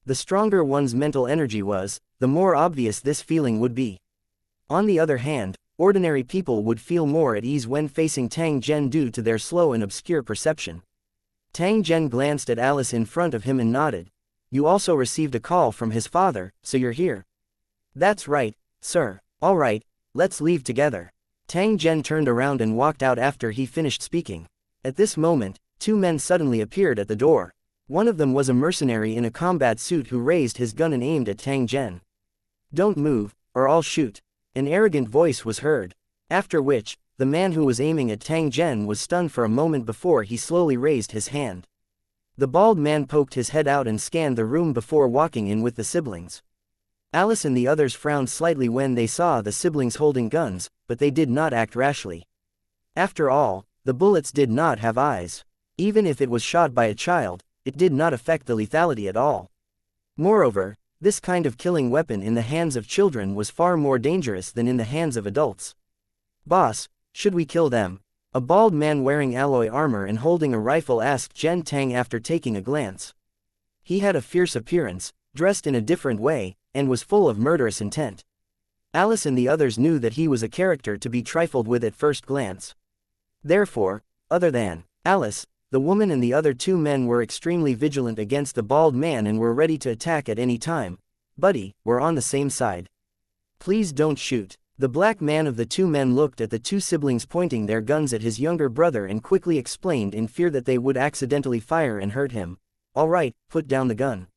The stronger one's mental energy was, the more obvious this feeling would be. On the other hand, ordinary people would feel more at ease when facing Tang Zhen due to their slow and obscure perception. Tang Zhen glanced at Alice in front of him and nodded. "You also received a call from his father, so you're here." "That's right, sir." "All right, let's leave together." Tang Zhen turned around and walked out after he finished speaking. At this moment, two men suddenly appeared at the door. One of them was a mercenary in a combat suit who raised his gun and aimed at Tang Zhen. "Don't move, or I'll shoot." An arrogant voice was heard. After which, the man who was aiming at Tang Zhen was stunned for a moment before he slowly raised his hand. The bald man poked his head out and scanned the room before walking in with the siblings. Alice and the others frowned slightly when they saw the siblings holding guns, but they did not act rashly. After all, the bullets did not have eyes. Even if it was shot by a child, it did not affect the lethality at all. Moreover, this kind of killing weapon in the hands of children was far more dangerous than in the hands of adults. "Boss, should we kill them?" A bald man wearing alloy armor and holding a rifle asked Zhen Tang after taking a glance. He had a fierce appearance, dressed in a different way, and was full of murderous intent. Alice and the others knew that he was a character to be trifled with at first glance. Therefore, other than Alice, the woman and the other two men were extremely vigilant against the bald man and were ready to attack at any time. Buddy, we're on the same side. Please don't shoot. The black man of the two men looked at the two siblings pointing their guns at his younger brother and quickly explained in fear that they would accidentally fire and hurt him. All right, put down the gun.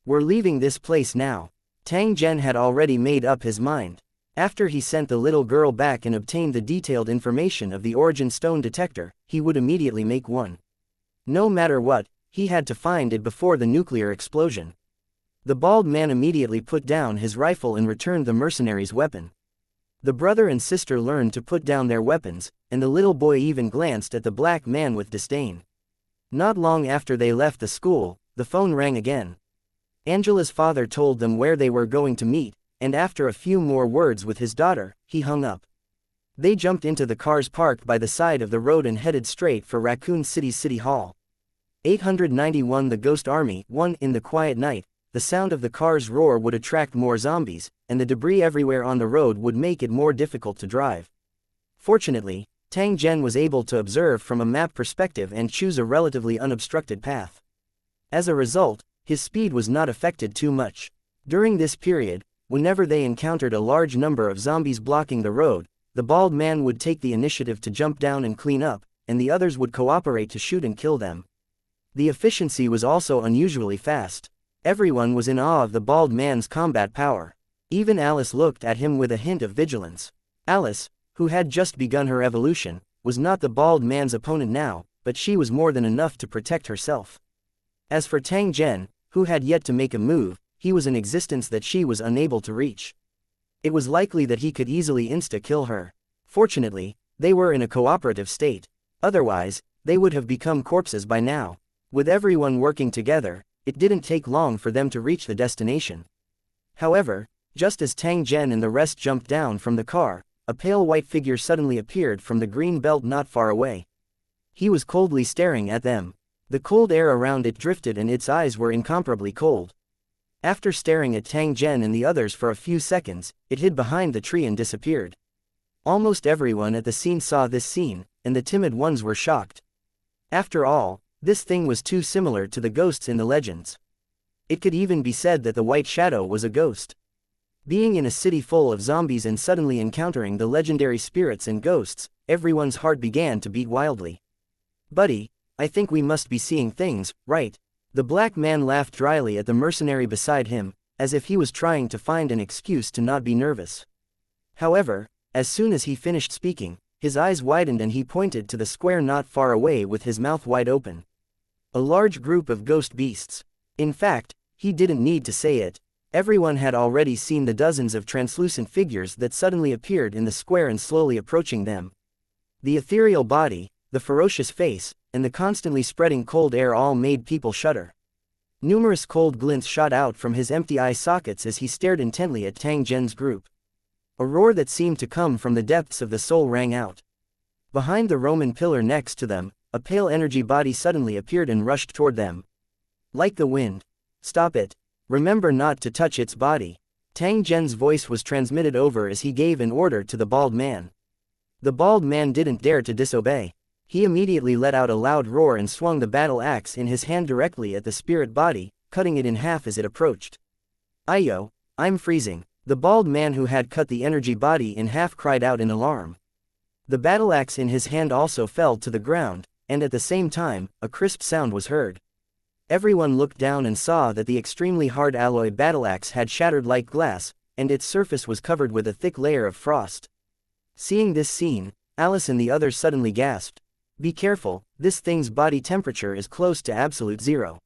We're leaving this place now. Tang Zhen had already made up his mind. After he sent the little girl back and obtained the detailed information of the origin stone detector, he would immediately make one. No matter what, he had to find it before the nuclear explosion. The bald man immediately put down his rifle and returned the mercenary's weapon. The brother and sister learned to put down their weapons, and the little boy even glanced at the black man with disdain. Not long after they left the school, the phone rang again. Angela's father told them where they were going to meet, and after a few more words with his daughter, he hung up. They jumped into the cars parked by the side of the road and headed straight for Raccoon City's City Hall. 891 The Ghost Army. 1. In the quiet night, the sound of the car's roar would attract more zombies, and the debris everywhere on the road would make it more difficult to drive. Fortunately, Tang Zhen was able to observe from a map perspective and choose a relatively unobstructed path. As a result, his speed was not affected too much. During this period, whenever they encountered a large number of zombies blocking the road, the bald man would take the initiative to jump down and clean up, and the others would cooperate to shoot and kill them. The efficiency was also unusually fast. Everyone was in awe of the bald man's combat power. Even Alice looked at him with a hint of vigilance. Alice, who had just begun her evolution, was not the bald man's opponent now, but she was more than enough to protect herself. As for Tang Zhen, who had yet to make a move, he was an existence that she was unable to reach. It was likely that he could easily insta-kill her. Fortunately, they were in a cooperative state. Otherwise, they would have become corpses by now. With everyone working together, it didn't take long for them to reach the destination. However, just as Tang Zhen and the rest jumped down from the car, a pale white figure suddenly appeared from the green belt not far away. He was coldly staring at them. The cold air around it drifted and its eyes were incomparably cold. After staring at Tang Zhen and the others for a few seconds, it hid behind the tree and disappeared. Almost everyone at the scene saw this scene, and the timid ones were shocked. After all, this thing was too similar to the ghosts in the legends. It could even be said that the white shadow was a ghost. Being in a city full of zombies and suddenly encountering the legendary spirits and ghosts, everyone's heart began to beat wildly. Buddy, I think we must be seeing things, right? The black man laughed dryly at the mercenary beside him, as if he was trying to find an excuse to not be nervous. However, as soon as he finished speaking, his eyes widened and he pointed to the square not far away with his mouth wide open. A large group of ghost beasts. In fact, he didn't need to say it. Everyone had already seen the dozens of translucent figures that suddenly appeared in the square and slowly approaching them. The ethereal body, the ferocious face, and the constantly spreading cold air all made people shudder. Numerous cold glints shot out from his empty eye sockets as he stared intently at Tang Zhen's group. A roar that seemed to come from the depths of the soul rang out. Behind the Roman pillar next to them, a pale energy body suddenly appeared and rushed toward them. Like the wind. Stop it. Remember not to touch its body. Tang Zhen's voice was transmitted over as he gave an order to the bald man. The bald man didn't dare to disobey. He immediately let out a loud roar and swung the battle axe in his hand directly at the spirit body, cutting it in half as it approached. Ayo, I'm freezing. The bald man who had cut the energy body in half cried out in alarm. The battle axe in his hand also fell to the ground, and at the same time, a crisp sound was heard. Everyone looked down and saw that the extremely hard alloy battle axe had shattered like glass, and its surface was covered with a thick layer of frost. Seeing this scene, Alice and the others suddenly gasped. Be careful, this thing's body temperature is close to absolute zero.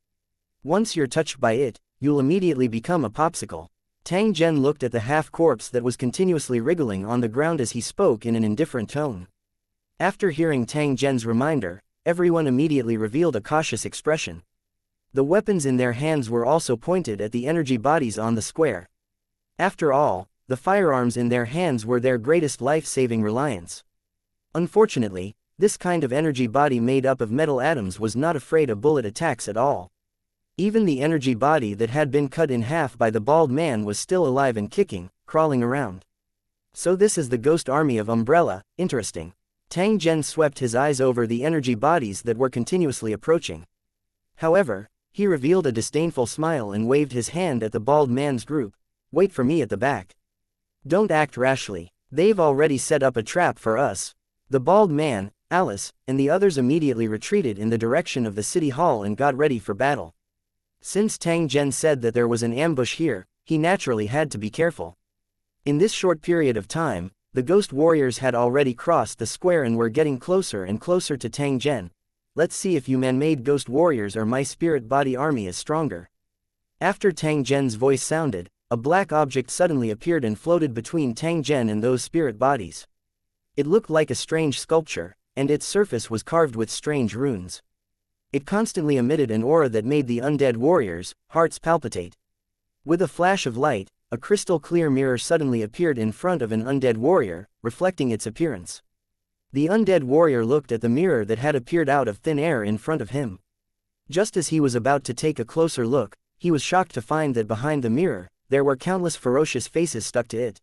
Once you're touched by it, you'll immediately become a popsicle. Tang Zhen looked at the half-corpse that was continuously wriggling on the ground as he spoke in an indifferent tone. After hearing Tang Zhen's reminder, everyone immediately revealed a cautious expression. The weapons in their hands were also pointed at the energy bodies on the square. After all, the firearms in their hands were their greatest life-saving reliance. Unfortunately, This kind of energy body made up of metal atoms was not afraid of bullet attacks at all. Even the energy body that had been cut in half by the bald man was still alive and kicking, crawling around. So this is the ghost army of Umbrella, interesting. Tang Zhen swept his eyes over the energy bodies that were continuously approaching. However, he revealed a disdainful smile and waved his hand at the bald man's group. Wait for me at the back. Don't act rashly. They've already set up a trap for us. The bald man, Alice, and the others immediately retreated in the direction of the city hall and got ready for battle. Since Tang Zhen said that there was an ambush here, he naturally had to be careful. In this short period of time, the ghost warriors had already crossed the square and were getting closer and closer to Tang Zhen. Let's see if you man-made ghost warriors or my spirit body army is stronger. After Tang Zhen's voice sounded, a black object suddenly appeared and floated between Tang Zhen and those spirit bodies. It looked like a strange sculpture, and its surface was carved with strange runes. It constantly emitted an aura that made the undead warriors' hearts palpitate. With a flash of light, a crystal-clear mirror suddenly appeared in front of an undead warrior, reflecting its appearance. The undead warrior looked at the mirror that had appeared out of thin air in front of him. Just as he was about to take a closer look, he was shocked to find that behind the mirror, there were countless ferocious faces stuck to it.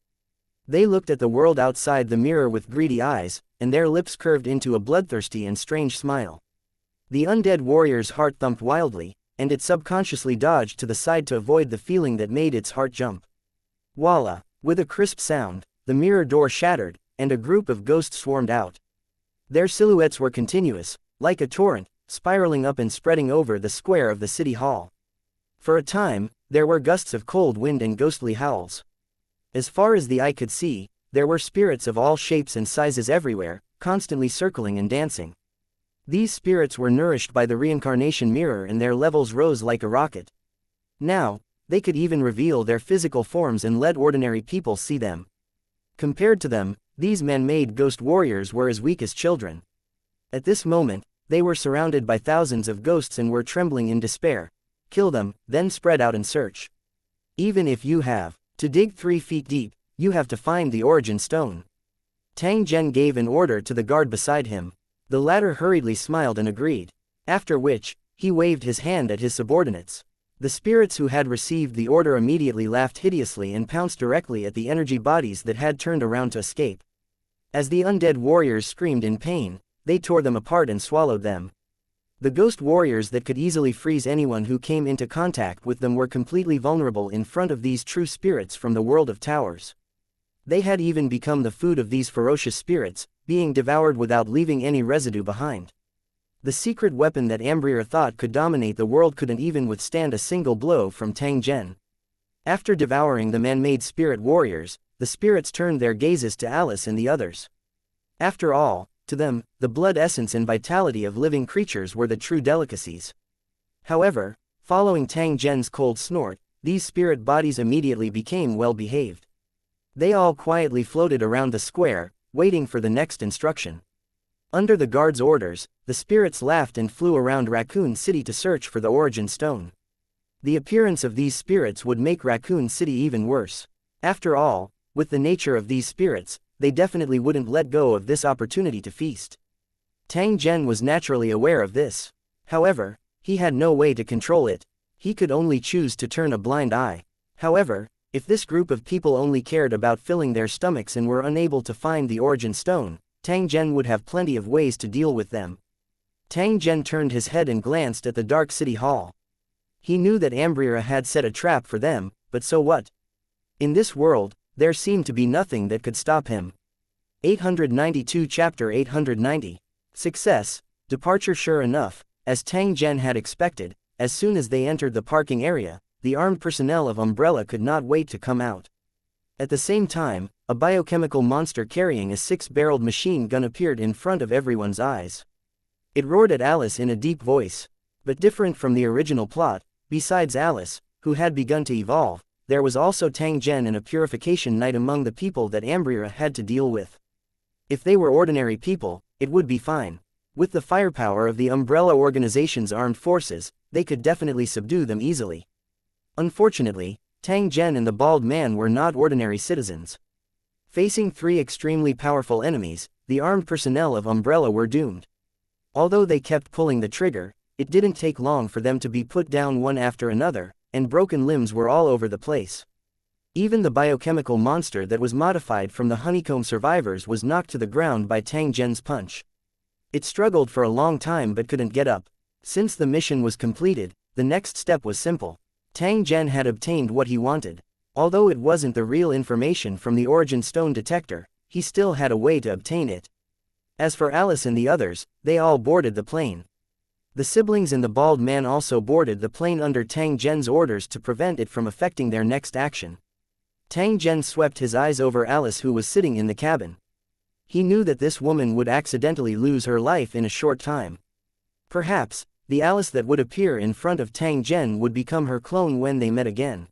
They looked at the world outside the mirror with greedy eyes, and their lips curved into a bloodthirsty and strange smile. The undead warrior's heart thumped wildly, and it subconsciously dodged to the side to avoid the feeling that made its heart jump. Voila! With a crisp sound, the mirror door shattered, and a group of ghosts swarmed out. Their silhouettes were continuous, like a torrent, spiraling up and spreading over the square of the city hall. For a time, there were gusts of cold wind and ghostly howls. As far as the eye could see, there were spirits of all shapes and sizes everywhere, constantly circling and dancing. These spirits were nourished by the reincarnation mirror and their levels rose like a rocket. Now, they could even reveal their physical forms and let ordinary people see them. Compared to them, these man-made ghost warriors were as weak as children. At this moment, they were surrounded by thousands of ghosts and were trembling in despair. Kill them, then spread out and search. Even if you have to dig 3 feet deep, you have to find the origin stone. Tang Zhen gave an order to the guard beside him. The latter hurriedly smiled and agreed. After which, he waved his hand at his subordinates. The spirits who had received the order immediately laughed hideously and pounced directly at the energy bodies that had turned around to escape. As the undead warriors screamed in pain, they tore them apart and swallowed them. The ghost warriors that could easily freeze anyone who came into contact with them were completely vulnerable in front of these true spirits from the world of towers. They had even become the food of these ferocious spirits, being devoured without leaving any residue behind. The secret weapon that Ambrier thought could dominate the world couldn't even withstand a single blow from Tang Zhen. After devouring the man-made spirit warriors, the spirits turned their gazes to Alice and the others. After all, to them, the blood essence and vitality of living creatures were the true delicacies. However, following Tang Zhen's cold snort, these spirit bodies immediately became well-behaved. They all quietly floated around the square, waiting for the next instruction. Under the guard's orders, the spirits laughed and flew around Raccoon City to search for the origin stone. The appearance of these spirits would make Raccoon City even worse. After all, with the nature of these spirits, they definitely wouldn't let go of this opportunity to feast. Tang Zhen was naturally aware of this. However, he had no way to control it. He could only choose to turn a blind eye. However, if this group of people only cared about filling their stomachs and were unable to find the origin stone, Tang Zhen would have plenty of ways to deal with them. Tang Zhen turned his head and glanced at the dark city hall. He knew that Ambriera had set a trap for them, but so what? In this world, there seemed to be nothing that could stop him. 892 Chapter 890. Success. Departure. Sure enough, as Tang Zhen had expected, as soon as they entered the parking area, the armed personnel of Umbrella could not wait to come out. At the same time, a biochemical monster carrying a 6-barreled machine gun appeared in front of everyone's eyes. It roared at Alice in a deep voice. But different from the original plot, besides Alice, who had begun to evolve, there was also Tang Zhen and a purification knight among the people that Ambriera had to deal with. If they were ordinary people, it would be fine. With the firepower of the Umbrella Organization's armed forces, they could definitely subdue them easily. Unfortunately, Tang Zhen and the bald man were not ordinary citizens. Facing 3 extremely powerful enemies, the armed personnel of Umbrella were doomed. Although they kept pulling the trigger, it didn't take long for them to be put down one after another, and broken limbs were all over the place. Even the biochemical monster that was modified from the honeycomb survivors was knocked to the ground by Tang Zhen's punch. It struggled for a long time but couldn't get up. Since the mission was completed, the next step was simple. Tang Zhen had obtained what he wanted. Although it wasn't the real information from the origin stone detector, he still had a way to obtain it. As for Alice and the others, they all boarded the plane. The siblings and the bald man also boarded the plane under Tang Zhen's orders to prevent it from affecting their next action. Tang Zhen swept his eyes over Alice, who was sitting in the cabin. He knew that this woman would accidentally lose her life in a short time. Perhaps, the Alice that would appear in front of Tang Zhen would become her clone when they met again.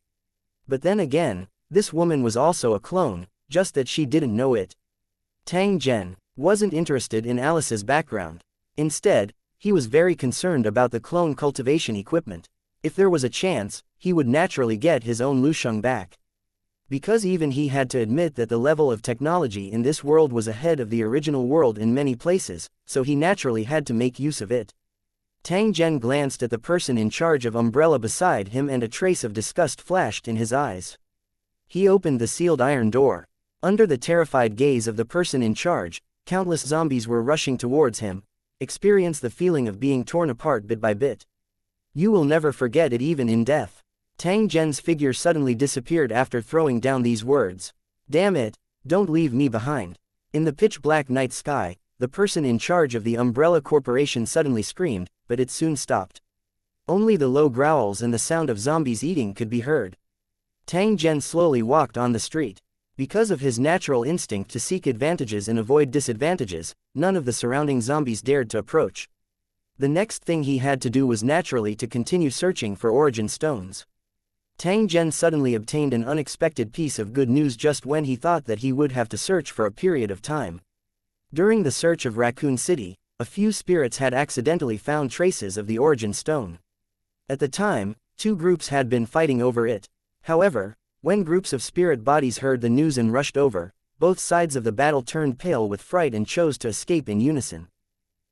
But then again, this woman was also a clone, just that she didn't know it. Tang Zhen wasn't interested in Alice's background. Instead, he was very concerned about the clone cultivation equipment. If there was a chance, he would naturally get his own Lusheng back. Because even he had to admit that the level of technology in this world was ahead of the original world in many places, so he naturally had to make use of it. Tang Zhen glanced at the person in charge of Umbrella beside him, and a trace of disgust flashed in his eyes. He opened the sealed iron door. Under the terrified gaze of the person in charge, countless zombies were rushing towards him. Experience the feeling of being torn apart bit by bit. You will never forget it even in death. Tang Zhen's figure suddenly disappeared after throwing down these words. Damn it, don't leave me behind. In the pitch-black night sky, the person in charge of the Umbrella Corporation suddenly screamed, but it soon stopped. Only the low growls and the sound of zombies eating could be heard. Tang Zhen slowly walked on the street. Because of his natural instinct to seek advantages and avoid disadvantages, none of the surrounding zombies dared to approach. The next thing he had to do was naturally to continue searching for origin stones. Tang Zhen suddenly obtained an unexpected piece of good news just when he thought that he would have to search for a period of time. During the search of Raccoon City, a few spirits had accidentally found traces of the origin stone. At the time, two groups had been fighting over it. However, when groups of spirit bodies heard the news and rushed over, both sides of the battle turned pale with fright and chose to escape in unison.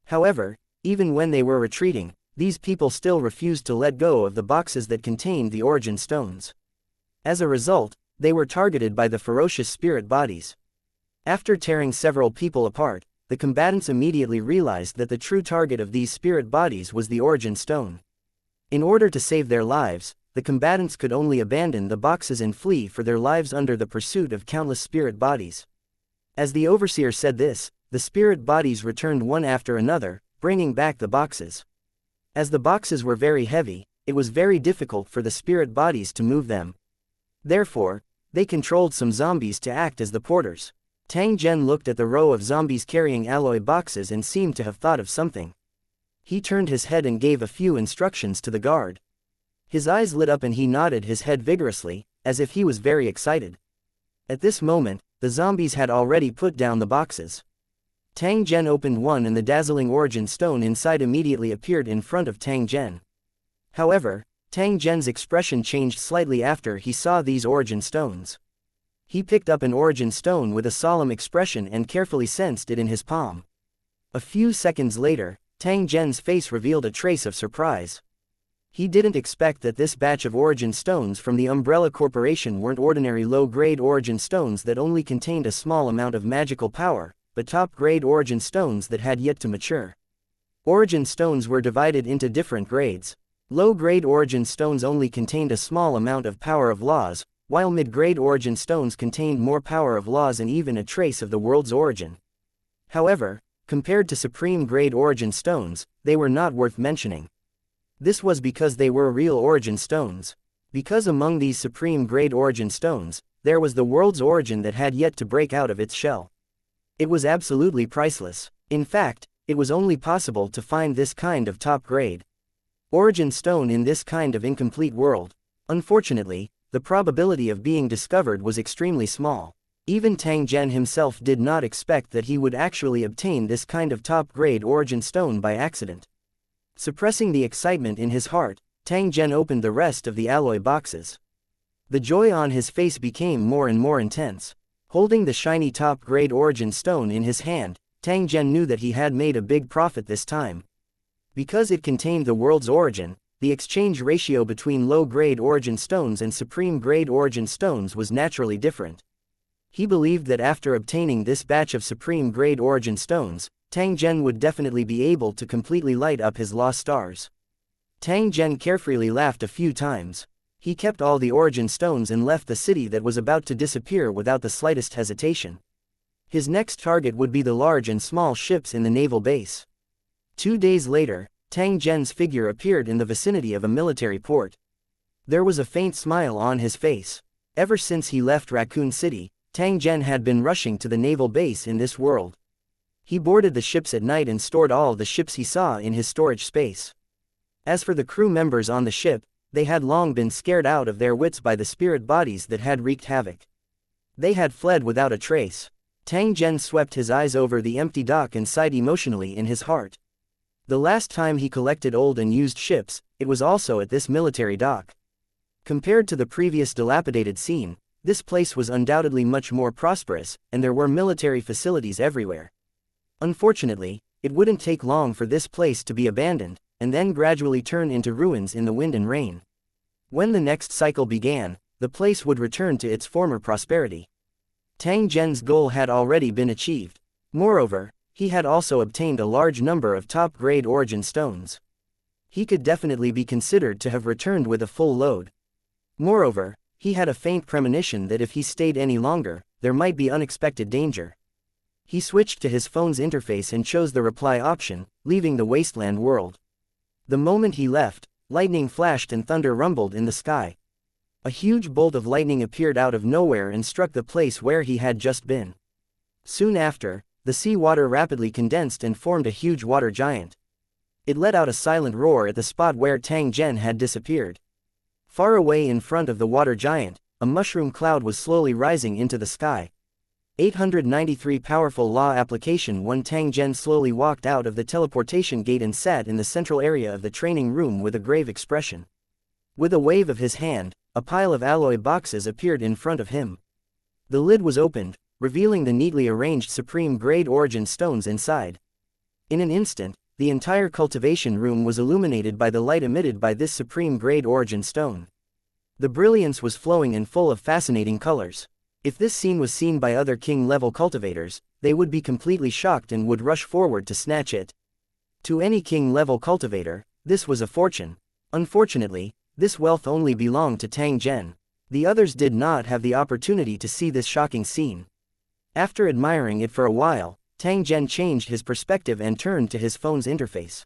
However, even when they were retreating, these people still refused to let go of the boxes that contained the origin stones. As a result, they were targeted by the ferocious spirit bodies. After tearing several people apart, the combatants immediately realized that the true target of these spirit bodies was the origin stone. In order to save their lives, the combatants could only abandon the boxes and flee for their lives under the pursuit of countless spirit bodies. As the overseer said this, the spirit bodies returned one after another, bringing back the boxes. As the boxes were very heavy, it was very difficult for the spirit bodies to move them. Therefore, they controlled some zombies to act as the porters. Tang Zhen looked at the row of zombies carrying alloy boxes and seemed to have thought of something. He turned his head and gave a few instructions to the guard. His eyes lit up and he nodded his head vigorously, as if he was very excited. At this moment, the zombies had already put down the boxes. Tang Zhen opened one and the dazzling origin stone inside immediately appeared in front of Tang Zhen. However, Tang Zhen's expression changed slightly after he saw these origin stones. He picked up an origin stone with a solemn expression and carefully sensed it in his palm. A few seconds later, Tang Zhen's face revealed a trace of surprise. He didn't expect that this batch of origin stones from the Umbrella Corporation weren't ordinary low-grade origin stones that only contained a small amount of magical power, but top-grade origin stones that had yet to mature. Origin stones were divided into different grades. Low-grade origin stones only contained a small amount of power of laws, while mid-grade origin stones contained more power of laws and even a trace of the world's origin. However, compared to supreme-grade origin stones, they were not worth mentioning. This was because they were real origin stones. Because among these supreme-grade origin stones, there was the world's origin that had yet to break out of its shell. It was absolutely priceless. In fact, it was only possible to find this kind of top-grade origin stone in this kind of incomplete world. Unfortunately, the probability of being discovered was extremely small. Even Tang Zhen himself did not expect that he would actually obtain this kind of top-grade origin stone by accident. Suppressing the excitement in his heart, Tang Zhen opened the rest of the alloy boxes. The joy on his face became more and more intense. Holding the shiny top-grade origin stone in his hand, Tang Zhen knew that he had made a big profit this time. Because it contained the world's origin, the exchange ratio between low-grade origin stones and supreme-grade origin stones was naturally different. He believed that after obtaining this batch of supreme-grade origin stones, Tang Zhen would definitely be able to completely light up his lost stars. Tang Zhen carefree laughed a few times. He kept all the origin stones and left the city that was about to disappear without the slightest hesitation. His next target would be the large and small ships in the naval base. 2 days later, Tang Zhen's figure appeared in the vicinity of a military port. There was a faint smile on his face. Ever since he left Raccoon City, Tang Zhen had been rushing to the naval base in this world. He boarded the ships at night and stored all the ships he saw in his storage space. As for the crew members on the ship, they had long been scared out of their wits by the spirit bodies that had wreaked havoc. They had fled without a trace. Tang Zhen swept his eyes over the empty dock and sighed emotionally in his heart. The last time he collected old and used ships, it was also at this military dock. Compared to the previous dilapidated scene, this place was undoubtedly much more prosperous, and there were military facilities everywhere. Unfortunately, it wouldn't take long for this place to be abandoned, and then gradually turn into ruins in the wind and rain. When the next cycle began, the place would return to its former prosperity. Tang Zhen's goal had already been achieved. Moreover, he had also obtained a large number of top-grade origin stones. He could definitely be considered to have returned with a full load. Moreover, he had a faint premonition that if he stayed any longer, there might be unexpected danger. He switched to his phone's interface and chose the reply option, leaving the wasteland world. The moment he left, lightning flashed and thunder rumbled in the sky. A huge bolt of lightning appeared out of nowhere and struck the place where he had just been. Soon after, the sea water rapidly condensed and formed a huge water giant. It let out a silent roar at the spot where Tang Zhen had disappeared. Far away in front of the water giant, a mushroom cloud was slowly rising into the sky. 893 Powerful Law Application 1 Tang Zhen slowly walked out of the teleportation gate and sat in the central area of the training room with a grave expression. With a wave of his hand, a pile of alloy boxes appeared in front of him. The lid was opened, revealing the neatly arranged supreme-grade origin stones inside. In an instant, the entire cultivation room was illuminated by the light emitted by this supreme-grade origin stone. The brilliance was flowing and full of fascinating colors. If this scene was seen by other king-level cultivators, they would be completely shocked and would rush forward to snatch it. To any king-level cultivator, this was a fortune. Unfortunately, this wealth only belonged to Tang Zhen. The others did not have the opportunity to see this shocking scene. After admiring it for a while, Tang Zhen changed his perspective and turned to his phone's interface.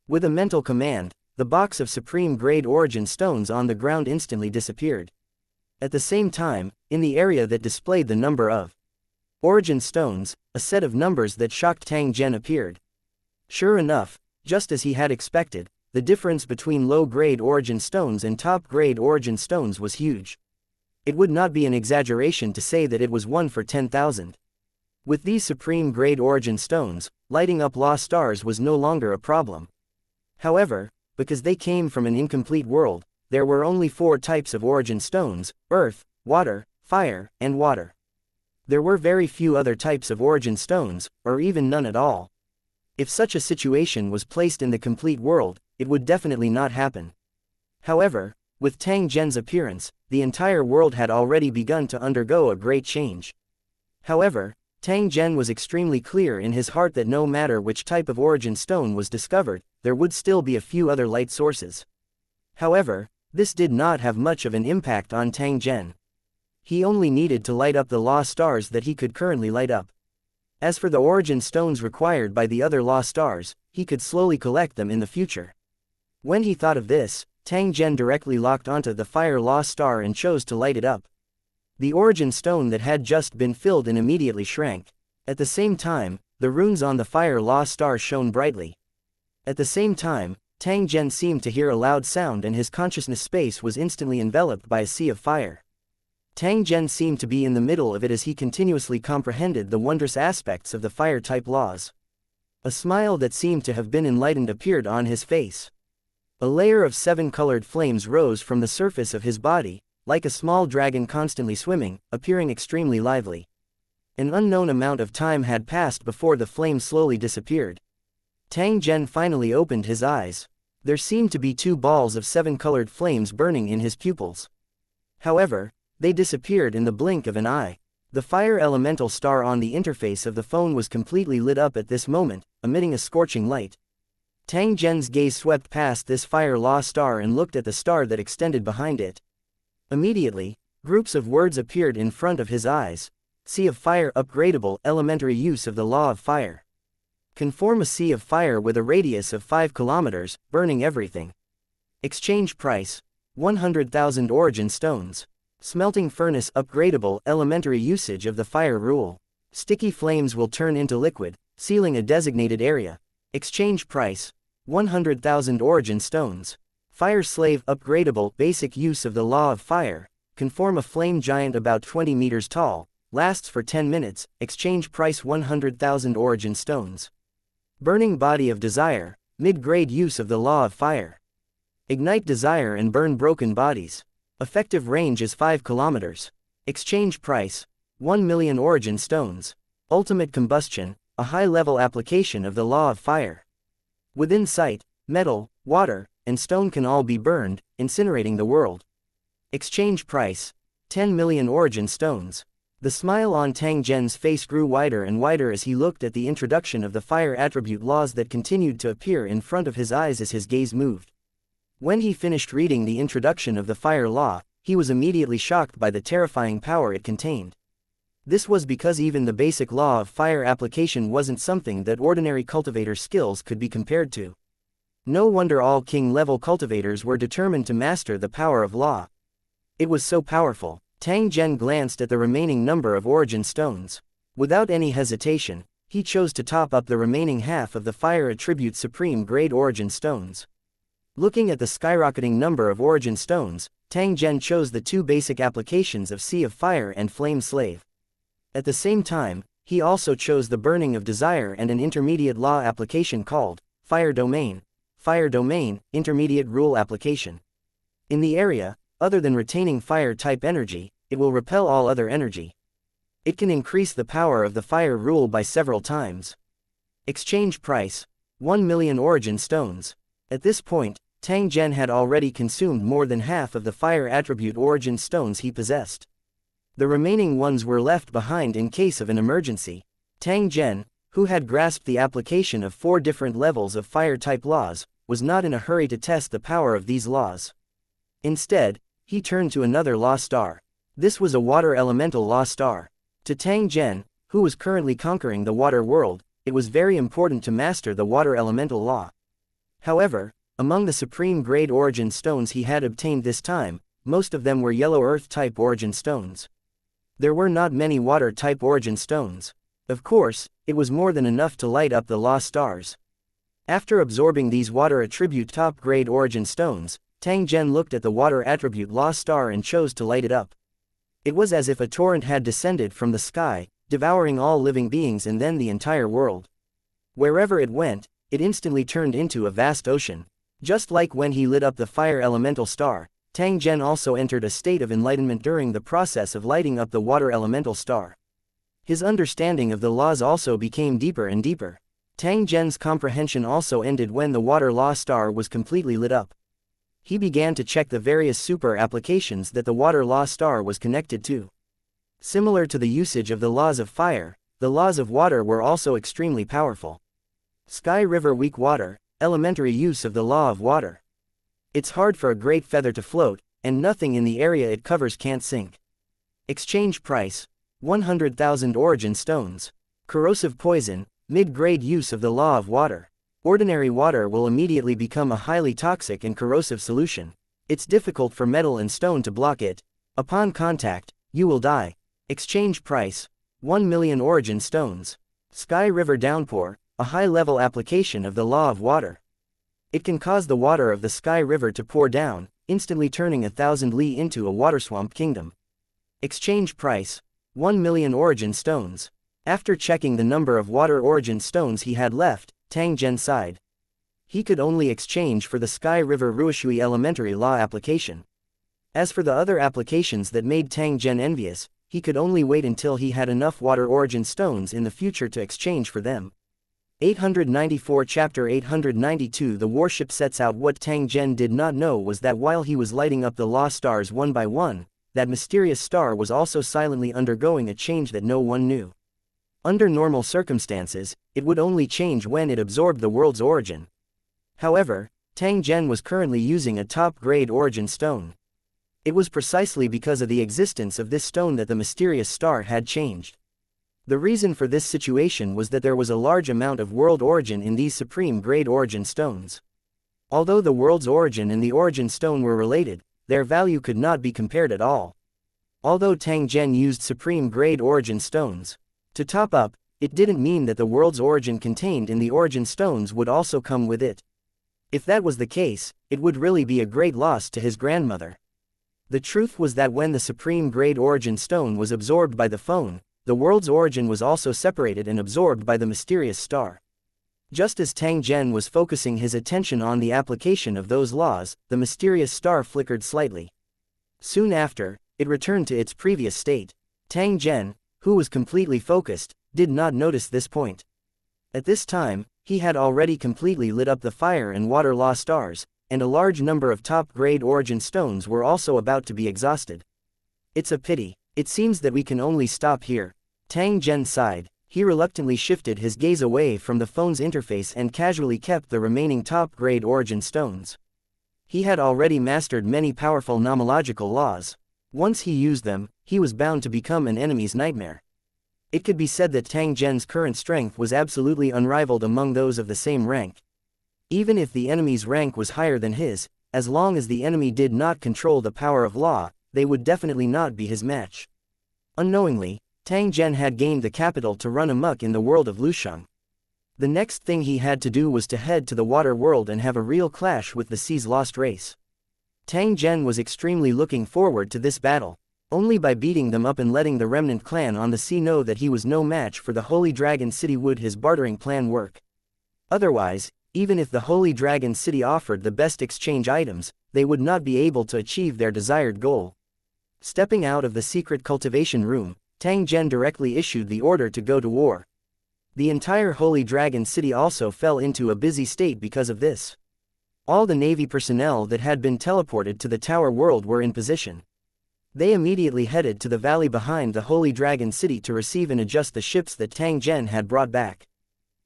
With a mental command, the box of supreme-grade origin stones on the ground instantly disappeared. At the same time, in the area that displayed the number of origin stones, a set of numbers that shocked Tang Zhen appeared. Sure enough, just as he had expected, the difference between low-grade origin stones and top-grade origin stones was huge. It would not be an exaggeration to say that it was 1 for 10,000. With these supreme-grade origin stones, lighting up lost stars was no longer a problem. However, because they came from an incomplete world, there were only 4 types of origin stones: earth, water, fire, and water. There were very few other types of origin stones, or even none at all. If such a situation was placed in the complete world, it would definitely not happen. However, with Tang Zhen's appearance, the entire world had already begun to undergo a great change. However, Tang Zhen was extremely clear in his heart that no matter which type of origin stone was discovered, there would still be a few other light sources. However, this did not have much of an impact on Tang Zhen. He only needed to light up the lost stars that he could currently light up. As for the origin stones required by the other lost stars, he could slowly collect them in the future. When he thought of this, Tang Zhen directly locked onto the fire lost star and chose to light it up. The origin stone that had just been filled in immediately shrank. At the same time, the runes on the fire lost star shone brightly. At the same time, Tang Zhen seemed to hear a loud sound and his consciousness space was instantly enveloped by a sea of fire. Tang Zhen seemed to be in the middle of it as he continuously comprehended the wondrous aspects of the fire-type laws. A smile that seemed to have been enlightened appeared on his face. A layer of 7 colored flames rose from the surface of his body, like a small dragon constantly swimming, appearing extremely lively. An unknown amount of time had passed before the flame slowly disappeared. Tang Zhen finally opened his eyes. There seemed to be 2 balls of 7-colored flames burning in his pupils. However, they disappeared in the blink of an eye. The fire elemental star on the interface of the phone was completely lit up at this moment, emitting a scorching light. Tang Zhen's gaze swept past this fire law star and looked at the star that extended behind it. Immediately, groups of words appeared in front of his eyes. Sea of Fire upgradable elementary use of the law of fire. Conform a sea of fire with a radius of 5 kilometers, burning everything. Exchange price, 100,000 origin stones. Smelting furnace upgradable elementary usage of the fire rule. Sticky flames will turn into liquid, sealing a designated area. Exchange price, 100,000 origin stones. Fire slave upgradable basic use of the law of fire. Conform a flame giant about 20 meters tall, lasts for 10 minutes, exchange price 100,000 origin stones. Burning body of desire, mid-grade use of the law of fire. Ignite desire and burn broken bodies. Effective range is 5 kilometers. Exchange price, 1 million origin stones. Ultimate combustion, a high-level application of the law of fire. Within sight, metal, water, and stone can all be burned, incinerating the world. Exchange price, 10 million origin stones. The smile on Tang Zhen's face grew wider and wider as he looked at the introduction of the fire attribute laws that continued to appear in front of his eyes as his gaze moved. When he finished reading the introduction of the fire law, he was immediately shocked by the terrifying power it contained. This was because even the basic law of fire application wasn't something that ordinary cultivator skills could be compared to. No wonder all king-level cultivators were determined to master the power of law. It was so powerful. Tang Zhen glanced at the remaining number of origin stones. Without any hesitation, he chose to top up the remaining half of the fire attribute supreme grade origin stones. Looking at the skyrocketing number of origin stones, Tang Zhen chose the 2 basic applications of Sea of Fire and Flame Slave. At the same time, he also chose the Burning of Desire and an intermediate law application called Fire Domain, Intermediate Rule Application. In the area, other than retaining fire-type energy, it will repel all other energy. It can increase the power of the fire rule by several times. Exchange price, 1 million origin stones. At this point, Tang Zhen had already consumed more than half of the fire attribute origin stones he possessed. The remaining ones were left behind in case of an emergency. Tang Zhen, who had grasped the application of 4 different levels of fire-type laws, was not in a hurry to test the power of these laws. Instead, he turned to another law star. This was a water elemental law star. To Tang Zhen, who was currently conquering the water world, it was very important to master the water elemental law. However, among the supreme grade origin stones he had obtained this time, most of them were yellow earth type origin stones. There were not many water type origin stones. Of course, it was more than enough to light up the law stars. After absorbing these water attribute top grade origin stones, Tang Zhen looked at the water attribute law star and chose to light it up. It was as if a torrent had descended from the sky, devouring all living beings and then the entire world. Wherever it went, it instantly turned into a vast ocean. Just like when he lit up the fire elemental star, Tang Zhen also entered a state of enlightenment during the process of lighting up the water elemental star. His understanding of the laws also became deeper and deeper. Tang Zhen's comprehension also ended when the water law star was completely lit up. He began to check the various super applications that the water law star was connected to. Similar to the usage of the laws of fire, the laws of water were also extremely powerful. Sky River Weak Water, elementary use of the law of water. It's hard for a great feather to float, and nothing in the area it covers can't sink. Exchange price, 100,000 origin stones. Corrosive poison, mid-grade use of the law of water. Ordinary water will immediately become a highly toxic and corrosive solution. It's difficult for metal and stone to block it. Upon contact, you will die. Exchange price, 1 million origin stones. Sky River Downpour, a high-level application of the law of water. It can cause the water of the Sky River to pour down, instantly turning 1,000 li into a waterswamp kingdom. Exchange price, 1 million origin stones. After checking the number of water origin stones he had left, Tang Zhen sighed. He could only exchange for the Sky River Ruishui elementary law application. As for the other applications that made Tang Zhen envious, he could only wait until he had enough water origin stones in the future to exchange for them. 894 Chapter 892 The warship sets out. What Tang Zhen did not know was that while he was lighting up the lost stars one by one, that mysterious star was also silently undergoing a change that no one knew. Under normal circumstances, it would only change when it absorbed the world's origin. However, Tang Zhen was currently using a top-grade origin stone. It was precisely because of the existence of this stone that the mysterious star had changed. The reason for this situation was that there was a large amount of world origin in these supreme-grade origin stones. Although the world's origin and the origin stone were related, their value could not be compared at all. Although Tang Zhen used supreme-grade origin stones to top up, it didn't mean that the world's origin contained in the origin stones would also come with it. If that was the case, it would really be a great loss to his grandmother. The truth was that when the supreme-grade origin stone was absorbed by the phone, the world's origin was also separated and absorbed by the mysterious star. Just as Tang Zhen was focusing his attention on the application of those laws, the mysterious star flickered slightly. Soon after, it returned to its previous state. Tang Zhen, who was completely focused, did not notice this point. At this time, he had already completely lit up the fire and water law stars, and a large number of top-grade origin stones were also about to be exhausted. It's a pity. It seems that we can only stop here. Tang Zhen sighed. He reluctantly shifted his gaze away from the phone's interface and casually kept the remaining top-grade origin stones. He had already mastered many powerful nomological laws. Once he used them, he was bound to become an enemy's nightmare. It could be said that Tang Zhen's current strength was absolutely unrivaled among those of the same rank. Even if the enemy's rank was higher than his, as long as the enemy did not control the power of law, they would definitely not be his match. Unknowingly, Tang Zhen had gained the capital to run amok in the world of Lusheng. The next thing he had to do was to head to the water world and have a real clash with the sea's lost race. Tang Zhen was extremely looking forward to this battle. Only by beating them up and letting the remnant clan on the sea know that he was no match for the Holy Dragon City would his bartering plan work. Otherwise, even if the Holy Dragon City offered the best exchange items, they would not be able to achieve their desired goal. Stepping out of the secret cultivation room, Tang Zhen directly issued the order to go to war. The entire Holy Dragon City also fell into a busy state because of this. All the Navy personnel that had been teleported to the Tower World were in position. They immediately headed to the valley behind the Holy Dragon City to receive and adjust the ships that Tang Zhen had brought back.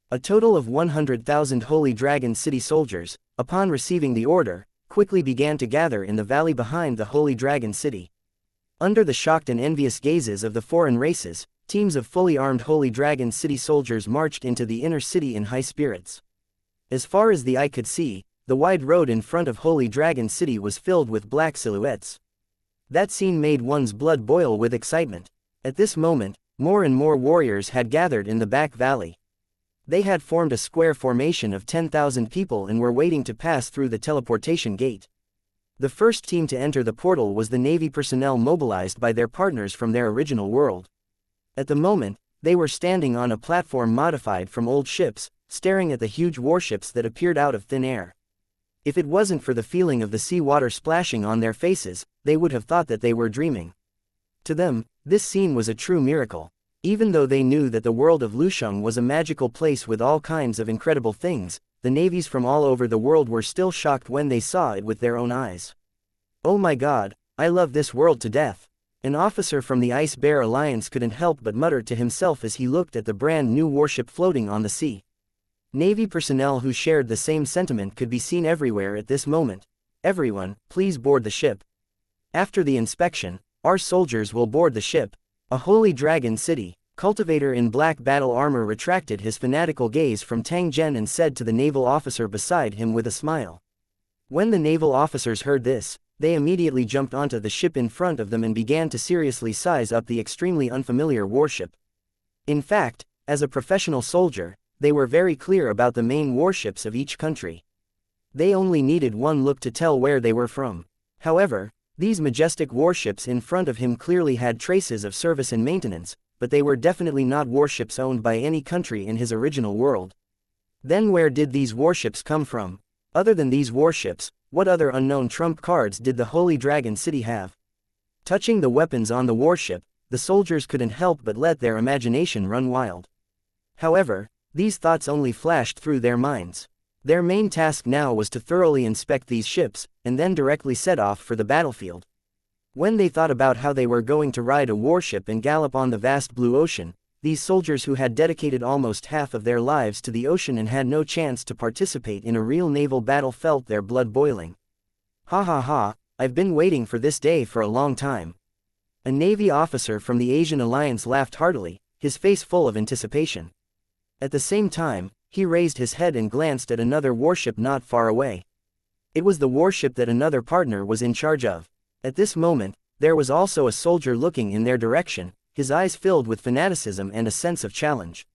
A total of 100,000 Holy Dragon City soldiers, upon receiving the order, quickly began to gather in the valley behind the Holy Dragon City. Under the shocked and envious gazes of the foreign races, teams of fully armed Holy Dragon City soldiers marched into the inner city in high spirits. As far as the eye could see, the wide road in front of Holy Dragon City was filled with black silhouettes. That scene made one's blood boil with excitement. At this moment, more and more warriors had gathered in the back valley. They had formed a square formation of 10,000 people and were waiting to pass through the teleportation gate. The first team to enter the portal was the Navy personnel mobilized by their partners from their original world. At the moment, they were standing on a platform modified from old ships, staring at the huge warships that appeared out of thin air. If it wasn't for the feeling of the seawater splashing on their faces, they would have thought that they were dreaming. To them, this scene was a true miracle. Even though they knew that the world of Lusheng was a magical place with all kinds of incredible things, the navies from all over the world were still shocked when they saw it with their own eyes. "Oh my God, I love this world to death." An officer from the Ice Bear Alliance couldn't help but mutter to himself as he looked at the brand new warship floating on the sea. Navy personnel who shared the same sentiment could be seen everywhere at this moment. "Everyone, please board the ship. After the inspection, our soldiers will board the ship." A Holy Dragon City cultivator in black battle armor retracted his fanatical gaze from Tang Zhen and said to the naval officer beside him with a smile. When the naval officers heard this, they immediately jumped onto the ship in front of them and began to seriously size up the extremely unfamiliar warship. In fact, as a professional soldier, they were very clear about the main warships of each country. They only needed one look to tell where they were from. However, these majestic warships in front of him clearly had traces of service and maintenance, but they were definitely not warships owned by any country in his original world. Then where did these warships come from? Other than these warships, what other unknown trump cards did the Holy Dragon City have? Touching the weapons on the warship, the soldiers couldn't help but let their imagination run wild. However, these thoughts only flashed through their minds. Their main task now was to thoroughly inspect these ships, and then directly set off for the battlefield. When they thought about how they were going to ride a warship and gallop on the vast blue ocean, these soldiers who had dedicated almost half of their lives to the ocean and had no chance to participate in a real naval battle felt their blood boiling. Ha ha ha, I've been waiting for this day for a long time. A Navy officer from the Asian Alliance laughed heartily, his face full of anticipation. At the same time, he raised his head and glanced at another warship not far away. It was the warship that another partner was in charge of. At this moment, there was also a soldier looking in their direction, his eyes filled with fanaticism and a sense of challenge.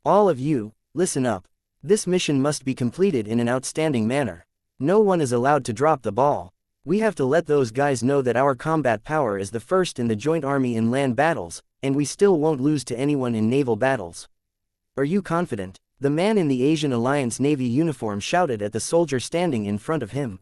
All of you, listen up. This mission must be completed in an outstanding manner. No one is allowed to drop the ball. We have to let those guys know that our combat power is the first in the joint army in land battles, and we still won't lose to anyone in naval battles. Are you confident? The man in the Asian Alliance Navy uniform shouted at the soldier standing in front of him.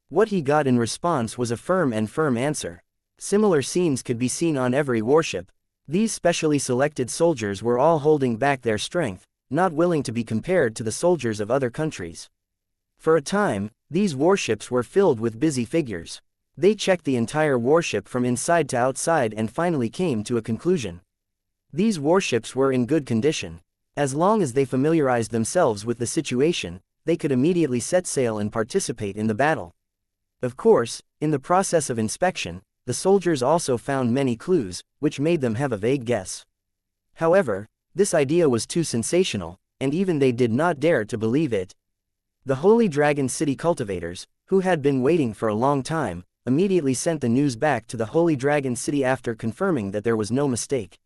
What he got in response was a firm answer. Similar scenes could be seen on every warship. These specially selected soldiers were all holding back their strength, not willing to be compared to the soldiers of other countries. For a time, these warships were filled with busy figures. They checked the entire warship from inside to outside and finally came to a conclusion. These warships were in good condition. As long as they familiarized themselves with the situation, they could immediately set sail and participate in the battle. Of course, in the process of inspection, the soldiers also found many clues, which made them have a vague guess. However, this idea was too sensational, and even they did not dare to believe it. The Holy Dragon City cultivators, who had been waiting for a long time, immediately sent the news back to the Holy Dragon City after confirming that there was no mistake.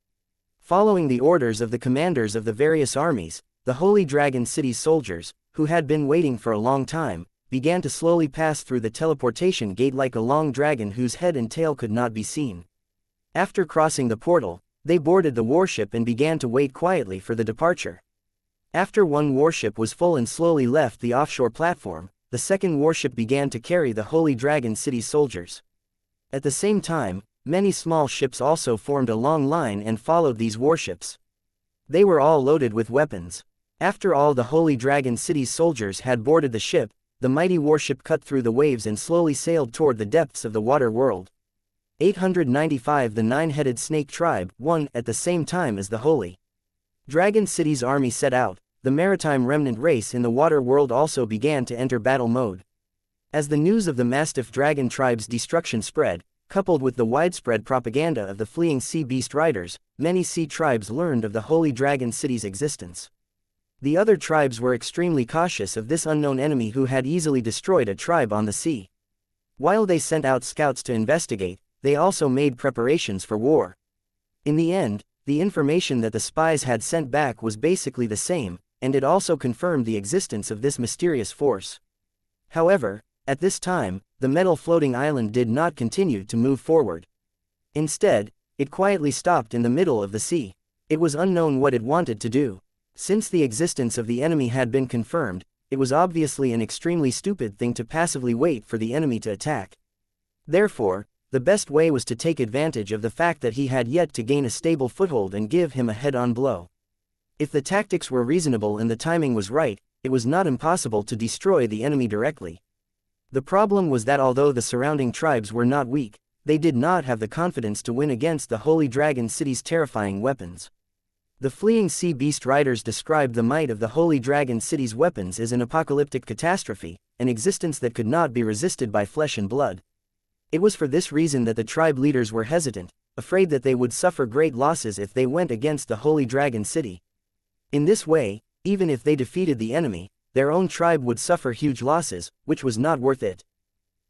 Following the orders of the commanders of the various armies, the Holy Dragon City's soldiers, who had been waiting for a long time, began to slowly pass through the teleportation gate like a long dragon whose head and tail could not be seen. After crossing the portal, they boarded the warship and began to wait quietly for the departure. After one warship was full and slowly left the offshore platform, the second warship began to carry the Holy Dragon City's soldiers. At the same time, many small ships also formed a long line and followed these warships. They were all loaded with weapons. After all the Holy Dragon City's soldiers had boarded the ship, the mighty warship cut through the waves and slowly sailed toward the depths of the water world. 895 The Nine-Headed Snake Tribe won at the same time as the Holy Dragon City's army set out. The maritime remnant race in the water world also began to enter battle mode. As the news of the Mastiff Dragon tribe's destruction spread, coupled with the widespread propaganda of the fleeing sea beast riders, many sea tribes learned of the Holy Dragon City's existence. The other tribes were extremely cautious of this unknown enemy who had easily destroyed a tribe on the sea. While they sent out scouts to investigate, they also made preparations for war. In the end, the information that the spies had sent back was basically the same, and it also confirmed the existence of this mysterious force. However, at this time, the metal floating island did not continue to move forward. Instead, it quietly stopped in the middle of the sea. It was unknown what it wanted to do. Since the existence of the enemy had been confirmed, it was obviously an extremely stupid thing to passively wait for the enemy to attack. Therefore, the best way was to take advantage of the fact that he had yet to gain a stable foothold and give him a head-on blow. If the tactics were reasonable and the timing was right, it was not impossible to destroy the enemy directly. The problem was that although the surrounding tribes were not weak, they did not have the confidence to win against the Holy Dragon City's terrifying weapons. The fleeing sea beast riders described the might of the Holy Dragon City's weapons as an apocalyptic catastrophe, an existence that could not be resisted by flesh and blood. It was for this reason that the tribe leaders were hesitant, afraid that they would suffer great losses if they went against the Holy Dragon City. In this way, even if they defeated the enemy, their own tribe would suffer huge losses, which was not worth it.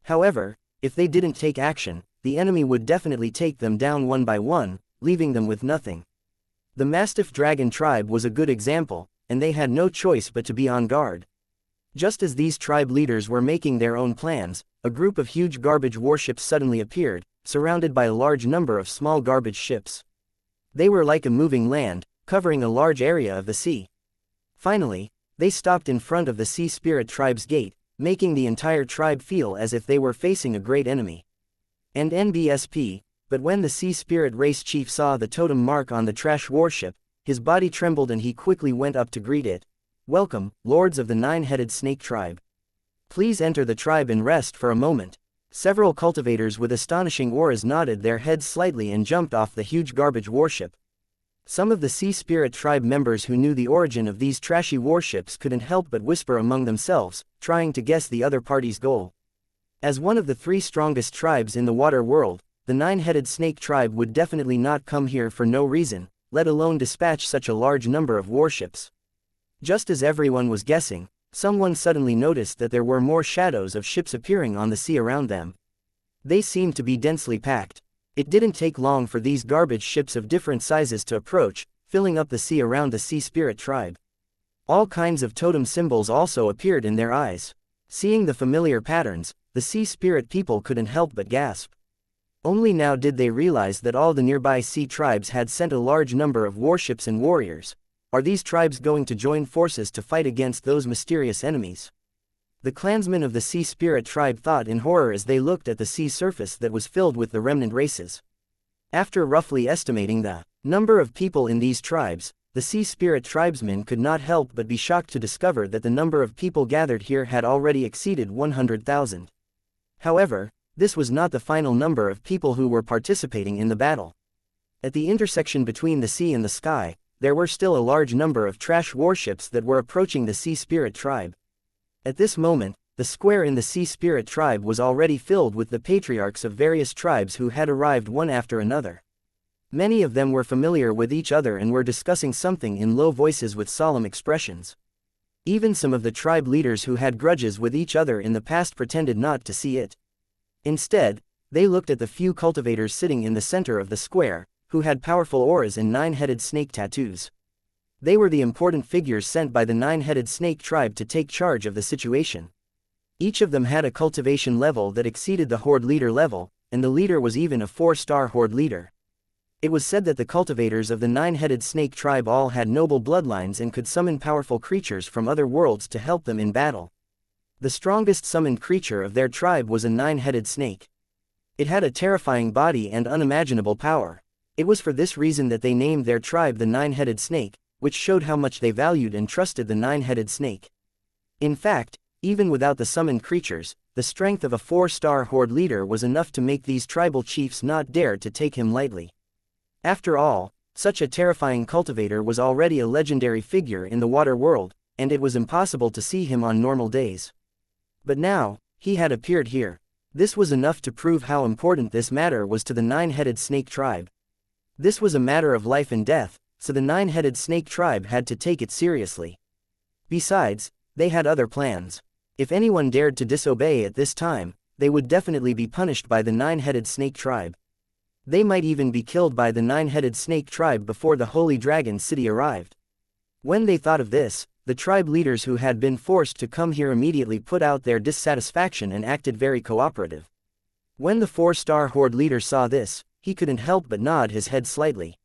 However, if they didn't take action, the enemy would definitely take them down one by one, leaving them with nothing. The Mastiff Dragon tribe was a good example, and they had no choice but to be on guard. Just as these tribe leaders were making their own plans, a group of huge garbage warships suddenly appeared, surrounded by a large number of small garbage ships. They were like a moving land, covering a large area of the sea. Finally, they stopped in front of the Sea Spirit tribe's gate, making the entire tribe feel as if they were facing a great enemy. And NBSP, But when the sea spirit race chief saw the totem mark on the trash warship, his body trembled and he quickly went up to greet it. "Welcome, lords of the nine-headed snake tribe. Please enter the tribe and rest for a moment." Several cultivators with astonishing auras nodded their heads slightly and jumped off the huge garbage warship. Some of the sea spirit tribe members who knew the origin of these trashy warships couldn't help but whisper among themselves, trying to guess the other party's goal. As one of the three strongest tribes in the water world, the nine-headed snake tribe would definitely not come here for no reason, let alone dispatch such a large number of warships. Just as everyone was guessing, someone suddenly noticed that there were more shadows of ships appearing on the sea around them. They seemed to be densely packed. It didn't take long for these garbage ships of different sizes to approach, filling up the sea around the sea spirit tribe. All kinds of totem symbols also appeared in their eyes. Seeing the familiar patterns, the sea spirit people couldn't help but gasp. Only now did they realize that all the nearby sea tribes had sent a large number of warships and warriors. Are these tribes going to join forces to fight against those mysterious enemies? The clansmen of the sea spirit tribe thought in horror as they looked at the sea surface that was filled with the remnant races. After roughly estimating the number of people in these tribes, the sea spirit tribesmen could not help but be shocked to discover that the number of people gathered here had already exceeded 100,000. However, this was not the final number of people who were participating in the battle. At the intersection between the sea and the sky, there were still a large number of trash warships that were approaching the sea spirit tribe. At this moment, the square in the sea spirit tribe was already filled with the patriarchs of various tribes who had arrived one after another. Many of them were familiar with each other and were discussing something in low voices with solemn expressions. Even some of the tribe leaders who had grudges with each other in the past pretended not to see it. Instead, they looked at the few cultivators sitting in the center of the square, who had powerful auras and nine-headed snake tattoos. They were the important figures sent by the nine-headed snake tribe to take charge of the situation. Each of them had a cultivation level that exceeded the horde leader level, and the leader was even a 4-star horde leader. It was said that the cultivators of the nine-headed snake tribe all had noble bloodlines and could summon powerful creatures from other worlds to help them in battle. The strongest summoned creature of their tribe was a nine-headed snake. It had a terrifying body and unimaginable power. It was for this reason that they named their tribe the Nine-Headed Snake, which showed how much they valued and trusted the nine-headed snake. In fact, even without the summoned creatures, the strength of a 4-star horde leader was enough to make these tribal chiefs not dare to take him lightly. After all, such a terrifying cultivator was already a legendary figure in the water world, and it was impossible to see him on normal days. But now, he had appeared here. This was enough to prove how important this matter was to the nine-headed snake tribe. This was a matter of life and death, so the nine-headed snake tribe had to take it seriously. Besides, they had other plans. If anyone dared to disobey at this time, they would definitely be punished by the nine-headed snake tribe. They might even be killed by the nine-headed snake tribe before the Holy Dragon City arrived. When they thought of this, the tribe leaders who had been forced to come here immediately put out their dissatisfaction and acted very cooperative. When the 4-star horde leader saw this, he couldn't help but nod his head slightly.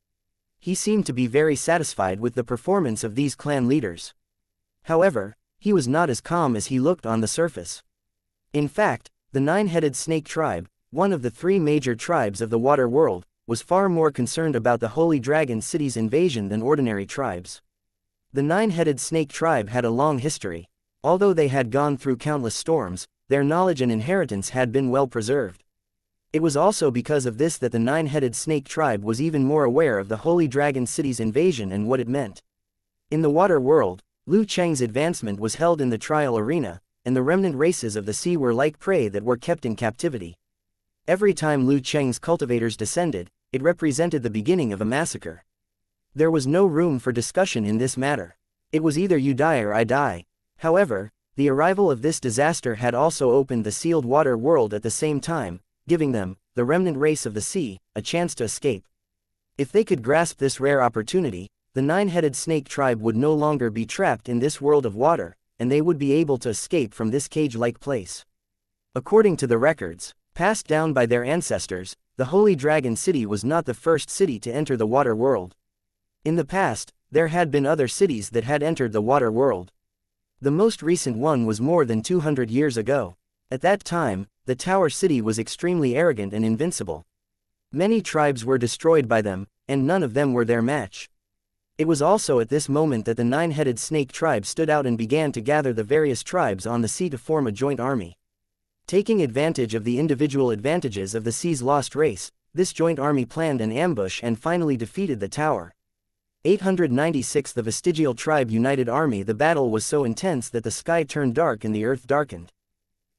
He seemed to be very satisfied with the performance of these clan leaders. However, he was not as calm as he looked on the surface. In fact, the nine-headed snake tribe, one of the three major tribes of the water world, was far more concerned about the Holy Dragon City's invasion than ordinary tribes. The nine-headed snake tribe had a long history. Although they had gone through countless storms, their knowledge and inheritance had been well preserved. It was also because of this that the nine-headed snake tribe was even more aware of the Holy Dragon City's invasion and what it meant. In the water world, Liu Cheng's advancement was held in the trial arena, and the remnant races of the sea were like prey that were kept in captivity. Every time Liu Cheng's cultivators descended, it represented the beginning of a massacre. There was no room for discussion in this matter. It was either you die or I die. However, the arrival of this disaster had also opened the sealed water world at the same time, giving them, the remnant race of the sea, a chance to escape. If they could grasp this rare opportunity, the nine-headed snake tribe would no longer be trapped in this world of water, and they would be able to escape from this cage-like place. According to the records passed down by their ancestors, the Holy Dragon City was not the first city to enter the water world. In the past, there had been other cities that had entered the water world. The most recent one was more than 200 years ago. At that time, the Tower City was extremely arrogant and invincible. Many tribes were destroyed by them, and none of them were their match. It was also at this moment that the nine-headed snake tribe stood out and began to gather the various tribes on the sea to form a joint army. Taking advantage of the individual advantages of the sea's lost race, this joint army planned an ambush and finally defeated the tower. 896 The vestigial tribe united army. The battle was so intense that the sky turned dark and the earth darkened.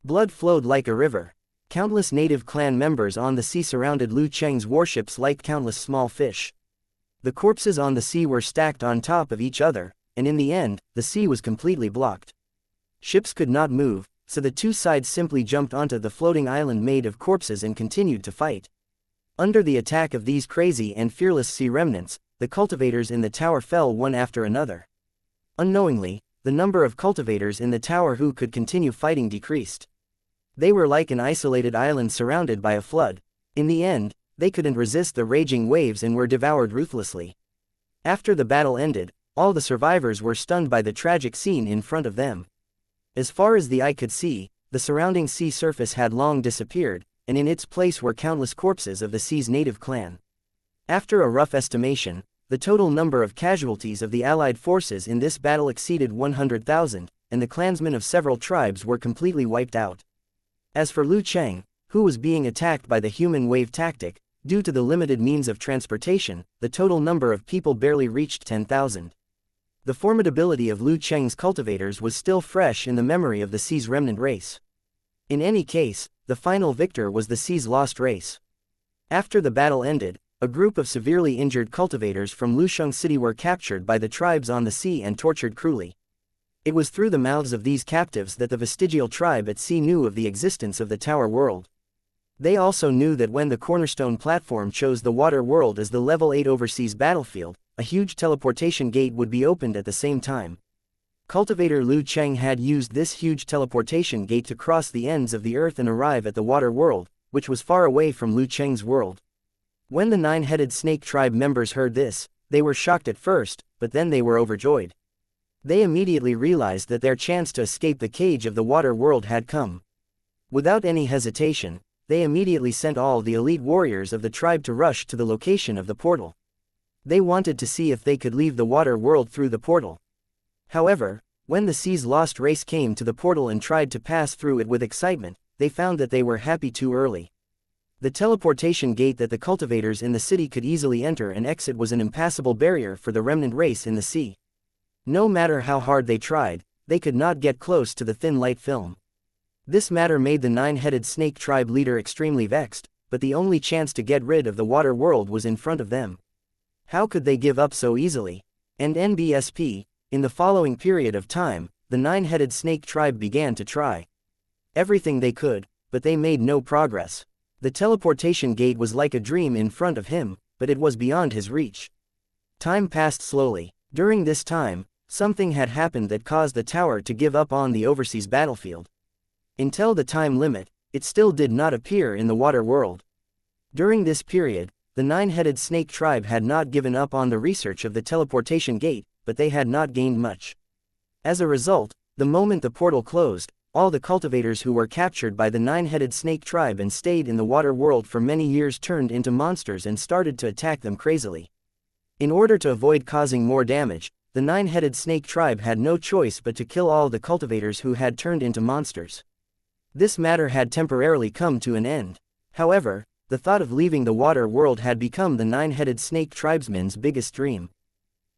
Blood flowed like a river. Countless native clan members on the sea surrounded Liu Cheng's warships like countless small fish. The corpses on the sea were stacked on top of each other, and in the end, the sea was completely blocked. Ships could not move, so the two sides simply jumped onto the floating island made of corpses and continued to fight. Under the attack of these crazy and fearless sea remnants, the cultivators in the tower fell one after another. Unknowingly, the number of cultivators in the tower who could continue fighting decreased. They were like an isolated island surrounded by a flood. In the end, they couldn't resist the raging waves and were devoured ruthlessly. After the battle ended, all the survivors were stunned by the tragic scene in front of them. As far as the eye could see, the surrounding sea surface had long disappeared, and in its place were countless corpses of the sea's native clan. After a rough estimation, the total number of casualties of the Allied forces in this battle exceeded 100,000, and the clansmen of several tribes were completely wiped out. As for Liu Cheng, who was being attacked by the human wave tactic, due to the limited means of transportation, the total number of people barely reached 10,000. The formidability of Liu Cheng's cultivators was still fresh in the memory of the sea's remnant race. In any case, the final victor was the sea's lost race. After the battle ended, a group of severely injured cultivators from Lusheng City were captured by the tribes on the sea and tortured cruelly. It was through the mouths of these captives that the vestigial tribe at sea knew of the existence of the Tower World. They also knew that when the cornerstone platform chose the Water World as the Level 8 overseas battlefield, a huge teleportation gate would be opened at the same time. Cultivator Liu Cheng had used this huge teleportation gate to cross the ends of the earth and arrive at the Water World, which was far away from Liu Cheng's world. When the nine-headed snake tribe members heard this, they were shocked at first, but then they were overjoyed. They immediately realized that their chance to escape the cage of the Water World had come. Without any hesitation, they immediately sent all the elite warriors of the tribe to rush to the location of the portal. They wanted to see if they could leave the Water World through the portal. However, when the sea's lost race came to the portal and tried to pass through it with excitement, they found that they were happy too early. The teleportation gate that the cultivators in the city could easily enter and exit was an impassable barrier for the remnant race in the sea. No matter how hard they tried, they could not get close to the thin light film. This matter made the nine-headed snake tribe leader extremely vexed, but the only chance to get rid of the Water World was in front of them. How could they give up so easily? And NBSP, in the following period of time, the nine-headed snake tribe began to try everything they could, but they made no progress. The teleportation gate was like a dream in front of him, but it was beyond his reach. Time passed slowly. During this time, something had happened that caused the tower to give up on the overseas battlefield. Until the time limit, it still did not appear in the Water World. During this period, the nine-headed snake tribe had not given up on the research of the teleportation gate, but they had not gained much. As a result, the moment the portal closed, all the cultivators who were captured by the nine-headed snake tribe and stayed in the Water World for many years turned into monsters and started to attack them crazily. In order to avoid causing more damage, the nine-headed snake tribe had no choice but to kill all the cultivators who had turned into monsters. This matter had temporarily come to an end. However, the thought of leaving the Water World had become the nine-headed snake tribesmen's biggest dream.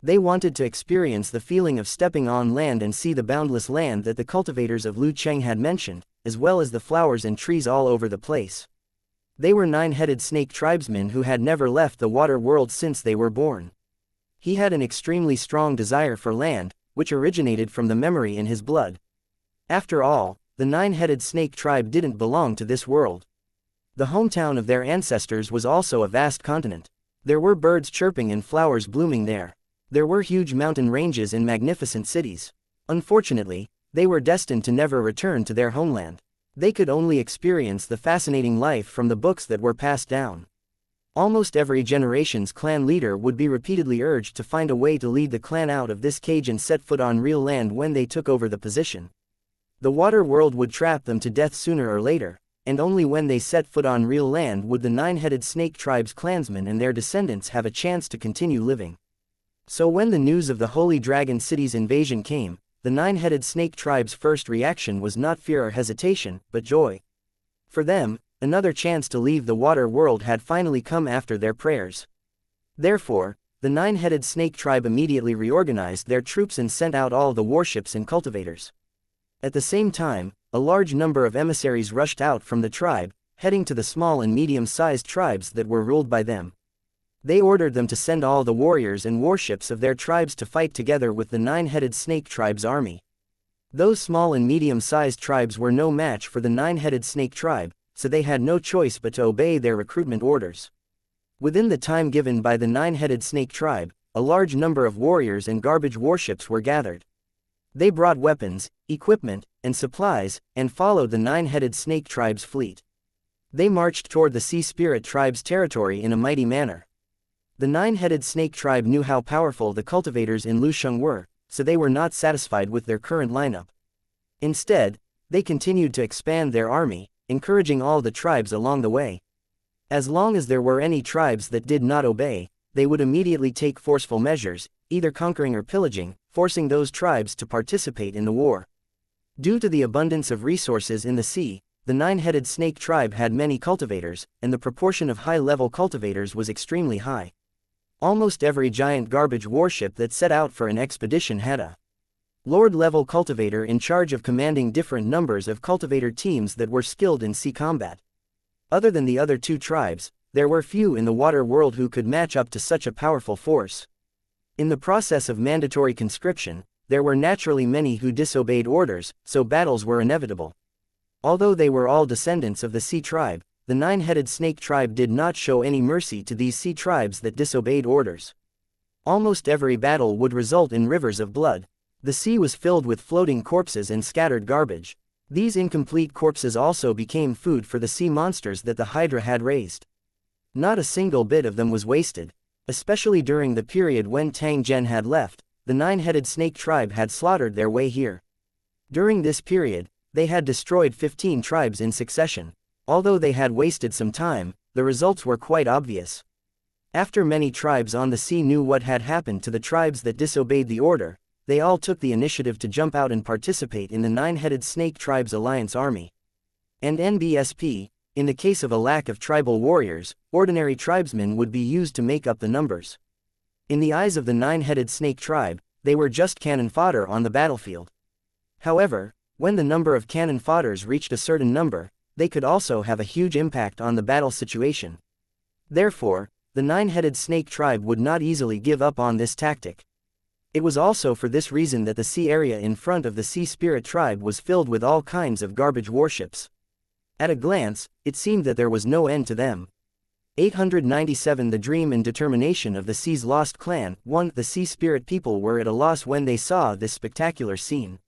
They wanted to experience the feeling of stepping on land and see the boundless land that the cultivators of Liu Cheng had mentioned, as well as the flowers and trees all over the place. They were nine-headed snake tribesmen who had never left the Water World since they were born. He had an extremely strong desire for land, which originated from the memory in his blood. After all, the nine-headed snake tribe didn't belong to this world. The hometown of their ancestors was also a vast continent. There were birds chirping and flowers blooming there. There were huge mountain ranges and magnificent cities. Unfortunately, they were destined to never return to their homeland. They could only experience the fascinating life from the books that were passed down. Almost every generation's clan leader would be repeatedly urged to find a way to lead the clan out of this cage and set foot on real land when they took over the position. The Water World would trap them to death sooner or later, and only when they set foot on real land would the nine-headed snake tribe's clansmen and their descendants have a chance to continue living. So when the news of the Holy Dragon City's invasion came, the nine-headed snake tribe's first reaction was not fear or hesitation, but joy. For them, another chance to leave the water world had finally come after their prayers. Therefore, the nine-headed snake tribe immediately reorganized their troops and sent out all the warships and cultivators. At the same time, a large number of emissaries rushed out from the tribe, heading to the small and medium-sized tribes that were ruled by them. They ordered them to send all the warriors and warships of their tribes to fight together with the nine-headed snake tribe's army. Those small and medium-sized tribes were no match for the nine-headed snake tribe, so they had no choice but to obey their recruitment orders. Within the time given by the nine-headed snake tribe, a large number of warriors and garbage warships were gathered. They brought weapons, equipment, and supplies, and followed the nine-headed snake tribe's fleet. They marched toward the sea spirit tribe's territory in a mighty manner. The nine-headed snake tribe knew how powerful the cultivators in Lusheng were, so they were not satisfied with their current lineup. Instead, they continued to expand their army, encouraging all the tribes along the way. As long as there were any tribes that did not obey, they would immediately take forceful measures, either conquering or pillaging, forcing those tribes to participate in the war. Due to the abundance of resources in the sea, the nine-headed snake tribe had many cultivators, and the proportion of high-level cultivators was extremely high. Almost every giant garbage warship that set out for an expedition had a Lord-level cultivator in charge of commanding different numbers of cultivator teams that were skilled in sea combat. Other than the other two tribes, there were few in the water world who could match up to such a powerful force. In the process of mandatory conscription, there were naturally many who disobeyed orders, so battles were inevitable. Although they were all descendants of the sea tribe, the nine-headed snake tribe did not show any mercy to these sea tribes that disobeyed orders. Almost every battle would result in rivers of blood. The sea was filled with floating corpses and scattered garbage. These incomplete corpses also became food for the sea monsters that the Hydra had raised. Not a single bit of them was wasted. Especially during the period when Tang Zhen had left, the nine-headed snake tribe had slaughtered their way here. During this period, they had destroyed 15 tribes in succession. Although they had wasted some time, the results were quite obvious. After many tribes on the sea knew what had happened to the tribes that disobeyed the order, they all took the initiative to jump out and participate in the nine-headed snake tribe's alliance army. And NBSP, in the case of a lack of tribal warriors, ordinary tribesmen would be used to make up the numbers. In the eyes of the nine-headed snake tribe, they were just cannon fodder on the battlefield. However, when the number of cannon fodders reached a certain number, they could also have a huge impact on the battle situation. Therefore, the nine-headed snake tribe would not easily give up on this tactic. It was also for this reason that the sea area in front of the sea spirit tribe was filled with all kinds of garbage warships. At a glance, it seemed that there was no end to them. 897 The dream and determination of the sea's lost clan. 1. The sea spirit people were at a loss when they saw this spectacular scene.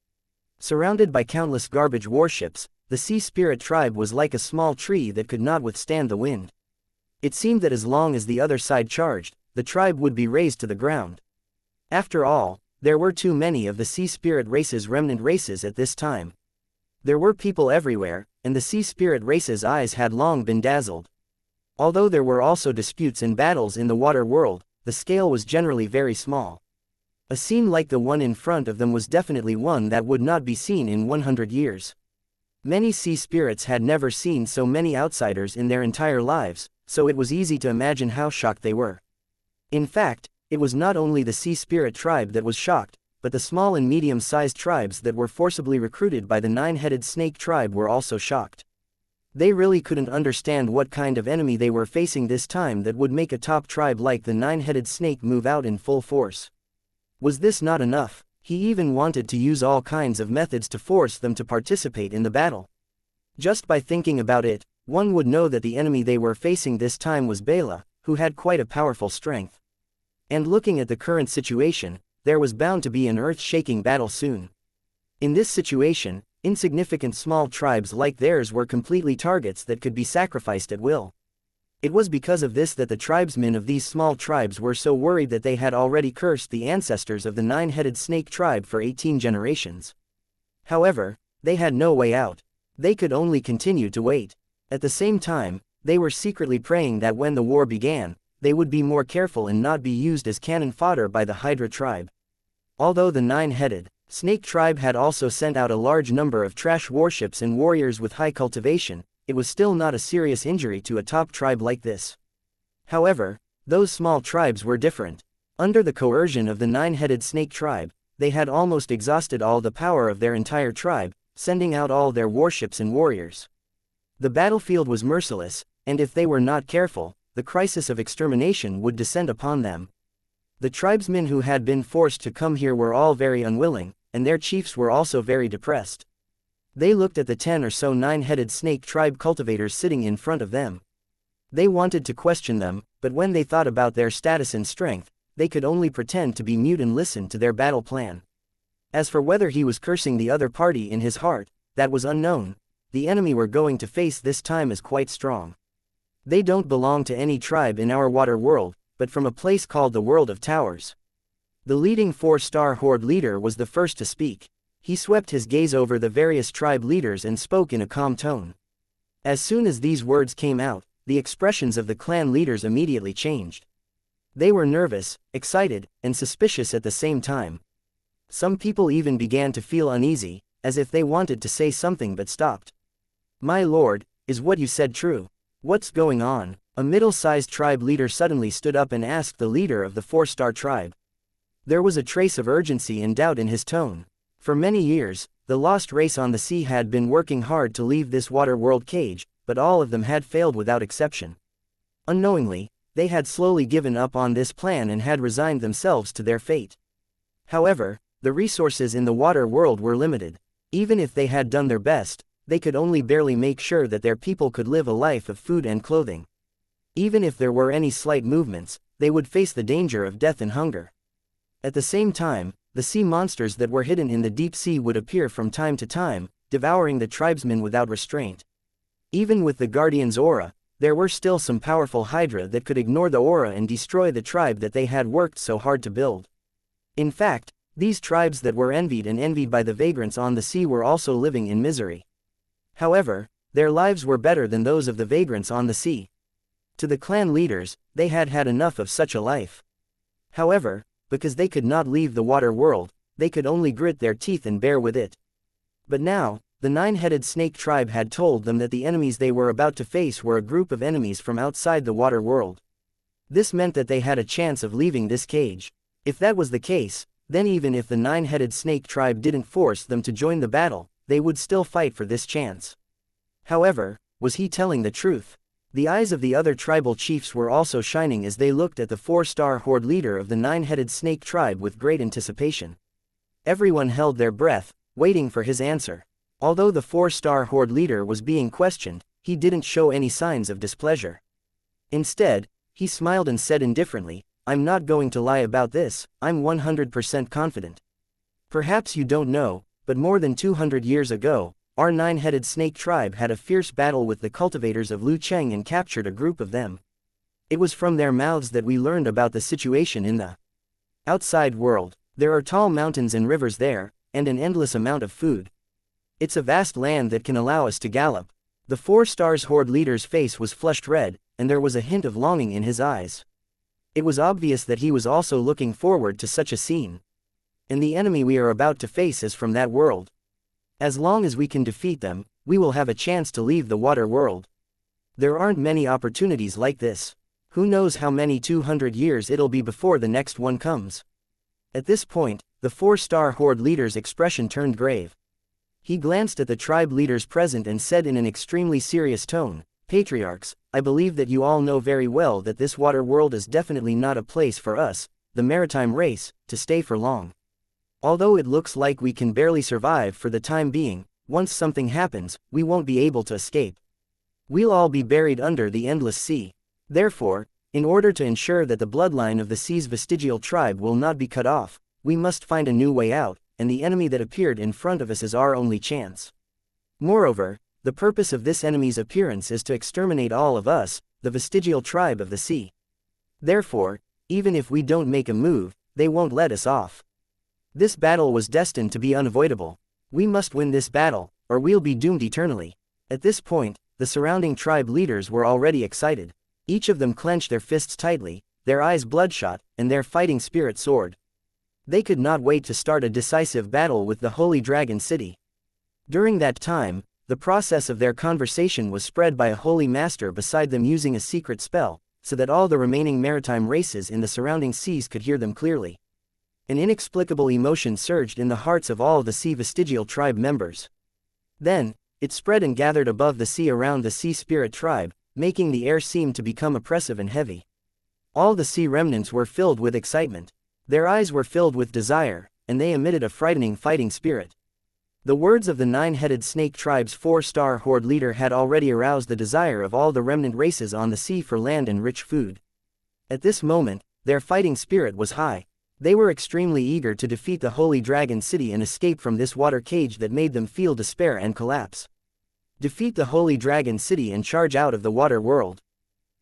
Surrounded by countless garbage warships, the sea spirit tribe was like a small tree that could not withstand the wind. It seemed that as long as the other side charged, the tribe would be razed to the ground. After all, there were too many of the sea spirit race's remnant races at this time. There were people everywhere, and the sea spirit race's eyes had long been dazzled. Although there were also disputes and battles in the water world, the scale was generally very small. A scene like the one in front of them was definitely one that would not be seen in 100 years. Many sea spirits had never seen so many outsiders in their entire lives, so it was easy to imagine how shocked they were. In fact, it was not only the sea spirit tribe that was shocked, but the small and medium-sized tribes that were forcibly recruited by the nine-headed snake tribe were also shocked. They really couldn't understand what kind of enemy they were facing this time that would make a top tribe like the nine-headed snake move out in full force. Was this not enough? He even wanted to use all kinds of methods to force them to participate in the battle. Just by thinking about it, one would know that the enemy they were facing this time was Bela, who had quite a powerful strength. And looking at the current situation, there was bound to be an earth-shaking battle soon. In this situation, insignificant small tribes like theirs were completely targets that could be sacrificed at will. It was because of this that the tribesmen of these small tribes were so worried that they had already cursed the ancestors of the nine-headed snake tribe for 18 generations. However, they had no way out. They could only continue to wait. At the same time, they were secretly praying that when the war began, they would be more careful and not be used as cannon fodder by the Hydra tribe. Although the nine-headed snake tribe had also sent out a large number of trash warships and warriors with high cultivation, it was still not a serious injury to a top tribe like this. However, those small tribes were different. Under the coercion of the nine-headed snake tribe, they had almost exhausted all the power of their entire tribe, sending out all their warships and warriors. The battlefield was merciless, and if they were not careful, the crisis of extermination would descend upon them. The tribesmen who had been forced to come here were all very unwilling, and their chiefs were also very depressed. They looked at the 10 or so nine-headed snake tribe cultivators sitting in front of them. They wanted to question them, but when they thought about their status and strength, they could only pretend to be mute and listen to their battle plan. As for whether he was cursing the other party in his heart, that was unknown. The enemy we're going to face this time is quite strong. They don't belong to any tribe in our water world, but from a place called the World of Towers. The leading 4-star horde leader was the first to speak. He swept his gaze over the various tribe leaders and spoke in a calm tone. As soon as these words came out, the expressions of the clan leaders immediately changed. They were nervous, excited, and suspicious at the same time. Some people even began to feel uneasy, as if they wanted to say something but stopped. "My lord, is what you said true? What's going on?" A middle-sized tribe leader suddenly stood up and asked the leader of the 4-star tribe. There was a trace of urgency and doubt in his tone. For many years, the lost race on the sea had been working hard to leave this water world cage, but all of them had failed without exception. Unknowingly, they had slowly given up on this plan and had resigned themselves to their fate. However, the resources in the water world were limited. Even if they had done their best, they could only barely make sure that their people could live a life of food and clothing. Even if there were any slight movements, they would face the danger of death and hunger. At the same time, the sea monsters that were hidden in the deep sea would appear from time to time, devouring the tribesmen without restraint. Even with the Guardian's aura, there were still some powerful Hydra that could ignore the aura and destroy the tribe that they had worked so hard to build. In fact, these tribes that were envied by the vagrants on the sea were also living in misery. However, their lives were better than those of the vagrants on the sea. To the clan leaders, they had had enough of such a life. However, because they could not leave the water world, they could only grit their teeth and bear with it. But now, the nine-headed snake tribe had told them that the enemies they were about to face were a group of enemies from outside the water world. This meant that they had a chance of leaving this cage. If that was the case, then even if the nine-headed snake tribe didn't force them to join the battle, they would still fight for this chance. However, was he telling the truth? The eyes of the other tribal chiefs were also shining as they looked at the 4-star horde leader of the nine-headed snake tribe with great anticipation. Everyone held their breath, waiting for his answer. Although the 4-star horde leader was being questioned, he didn't show any signs of displeasure. Instead, he smiled and said indifferently, "I'm not going to lie about this, I'm 100% confident. Perhaps you don't know, but more than 200 years ago, our nine-headed snake tribe had a fierce battle with the cultivators of Lu Cheng and captured a group of them. It was from their mouths that we learned about the situation in the outside world. There are tall mountains and rivers there, and an endless amount of food. It's a vast land that can allow us to gallop." The 4-stars horde leader's face was flushed red, and there was a hint of longing in his eyes. It was obvious that he was also looking forward to such a scene. And the enemy we are about to face is from that world. As long as we can defeat them, we will have a chance to leave the water world. There aren't many opportunities like this. Who knows how many 200 years it'll be before the next one comes. At this point, the 4-star horde leader's expression turned grave. He glanced at the tribe leaders present and said in an extremely serious tone, "Patriarchs, I believe that you all know very well that this water world is definitely not a place for us, the maritime race, to stay for long. Although it looks like we can barely survive for the time being, once something happens, we won't be able to escape. We'll all be buried under the endless sea. Therefore, in order to ensure that the bloodline of the sea's vestigial tribe will not be cut off, we must find a new way out, and the enemy that appeared in front of us is our only chance. Moreover, the purpose of this enemy's appearance is to exterminate all of us, the vestigial tribe of the sea. Therefore, even if we don't make a move, they won't let us off. This battle was destined to be unavoidable. We must win this battle, or we'll be doomed eternally." At this point, the surrounding tribe leaders were already excited. Each of them clenched their fists tightly, their eyes bloodshot, and their fighting spirit soared. They could not wait to start a decisive battle with the Holy Dragon City. During that time, the process of their conversation was spread by a holy master beside them using a secret spell, so that all the remaining maritime races in the surrounding seas could hear them clearly. An inexplicable emotion surged in the hearts of all the sea vestigial tribe members. Then, it spread and gathered above the sea around the sea spirit tribe, making the air seem to become oppressive and heavy. All the sea remnants were filled with excitement. Their eyes were filled with desire, and they emitted a frightening fighting spirit. The words of the nine-headed snake tribe's 4-star horde leader had already aroused the desire of all the remnant races on the sea for land and rich food. At this moment, their fighting spirit was high. They were extremely eager to defeat the Holy Dragon City and escape from this water cage that made them feel despair and collapse. Defeat the Holy Dragon City and charge out of the water world.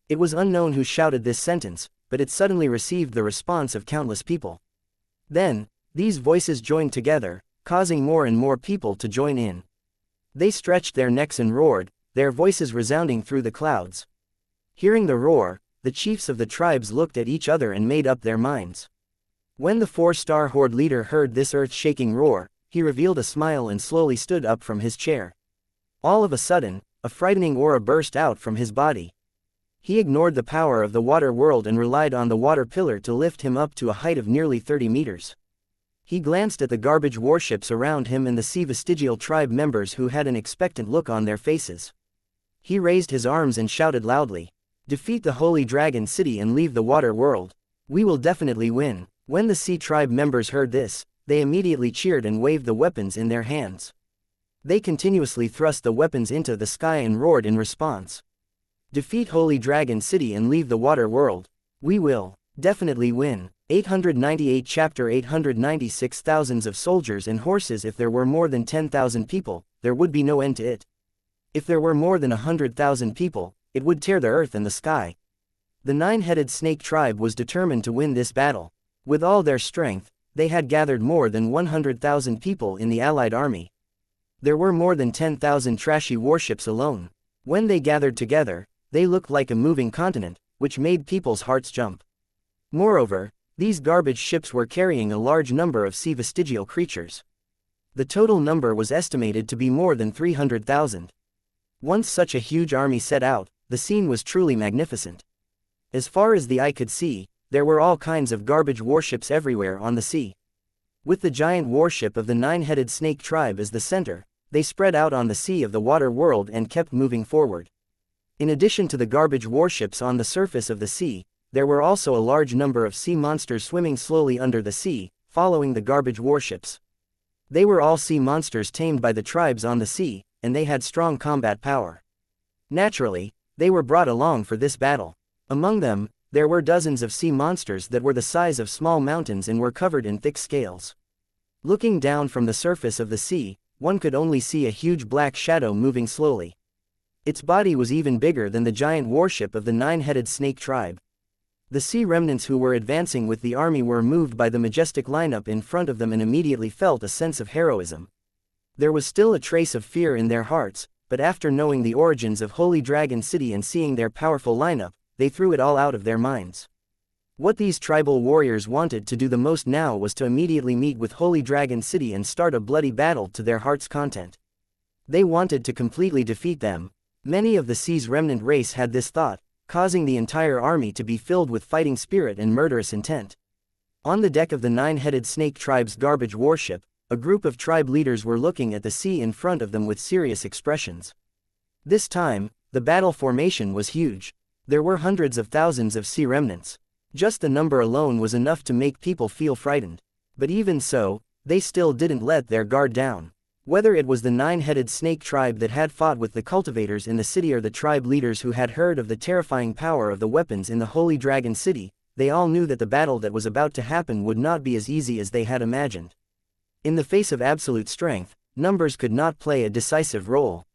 It was unknown who shouted this sentence, but it suddenly received the response of countless people. Then, these voices joined together, causing more and more people to join in. They stretched their necks and roared, their voices resounding through the clouds. Hearing the roar, the chiefs of the tribes looked at each other and made up their minds. When the 4-star horde leader heard this earth-shaking roar, he revealed a smile and slowly stood up from his chair. All of a sudden, a frightening aura burst out from his body. He ignored the power of the water world and relied on the water pillar to lift him up to a height of nearly 30 meters. He glanced at the garbage warships around him and the sea vestigial tribe members who had an expectant look on their faces. He raised his arms and shouted loudly, "Defeat the Holy Dragon City and leave the water world. We will definitely win." When the sea tribe members heard this, they immediately cheered and waved the weapons in their hands. They continuously thrust the weapons into the sky and roared in response. "Defeat Holy Dragon City and leave the water world. We will definitely win." 898 Chapter 896 Thousands of soldiers and horses. If there were more than 10,000 people, there would be no end to it. If there were more than 100,000 people, it would tear the earth and the sky. The nine-headed snake tribe was determined to win this battle. With all their strength, they had gathered more than 100,000 people in the allied army. There were more than 10,000 trashy warships alone. When they gathered together, they looked like a moving continent, which made people's hearts jump. Moreover, these garbage ships were carrying a large number of sea vestigial creatures. The total number was estimated to be more than 300,000. Once such a huge army set out, the scene was truly magnificent. As far as the eye could see, there were all kinds of garbage warships everywhere on the sea. With the giant warship of the nine-headed snake tribe as the center, they spread out on the sea of the water world and kept moving forward. In addition to the garbage warships on the surface of the sea, there were also a large number of sea monsters swimming slowly under the sea, following the garbage warships. They were all sea monsters tamed by the tribes on the sea, and they had strong combat power. Naturally, they were brought along for this battle. Among them, there were dozens of sea monsters that were the size of small mountains and were covered in thick scales. Looking down from the surface of the sea, one could only see a huge black shadow moving slowly. Its body was even bigger than the giant warship of the nine-headed snake tribe. The sea remnants who were advancing with the army were moved by the majestic lineup in front of them and immediately felt a sense of heroism. There was still a trace of fear in their hearts, but after knowing the origins of Holy Dragon City and seeing their powerful lineup, they threw it all out of their minds. What these tribal warriors wanted to do the most now was to immediately meet with Holy Dragon City and start a bloody battle to their heart's content. They wanted to completely defeat them. Many of the sea's remnant race had this thought, causing the entire army to be filled with fighting spirit and murderous intent. On the deck of the nine-headed snake tribe's garbage warship, a group of tribe leaders were looking at the sea in front of them with serious expressions. This time, the battle formation was huge. There were hundreds of thousands of sea remnants. Just the number alone was enough to make people feel frightened. But even so, they still didn't let their guard down. Whether it was the nine-headed snake tribe that had fought with the cultivators in the city or the tribe leaders who had heard of the terrifying power of the weapons in the Holy Dragon City, they all knew that the battle that was about to happen would not be as easy as they had imagined. In the face of absolute strength, numbers could not play a decisive role.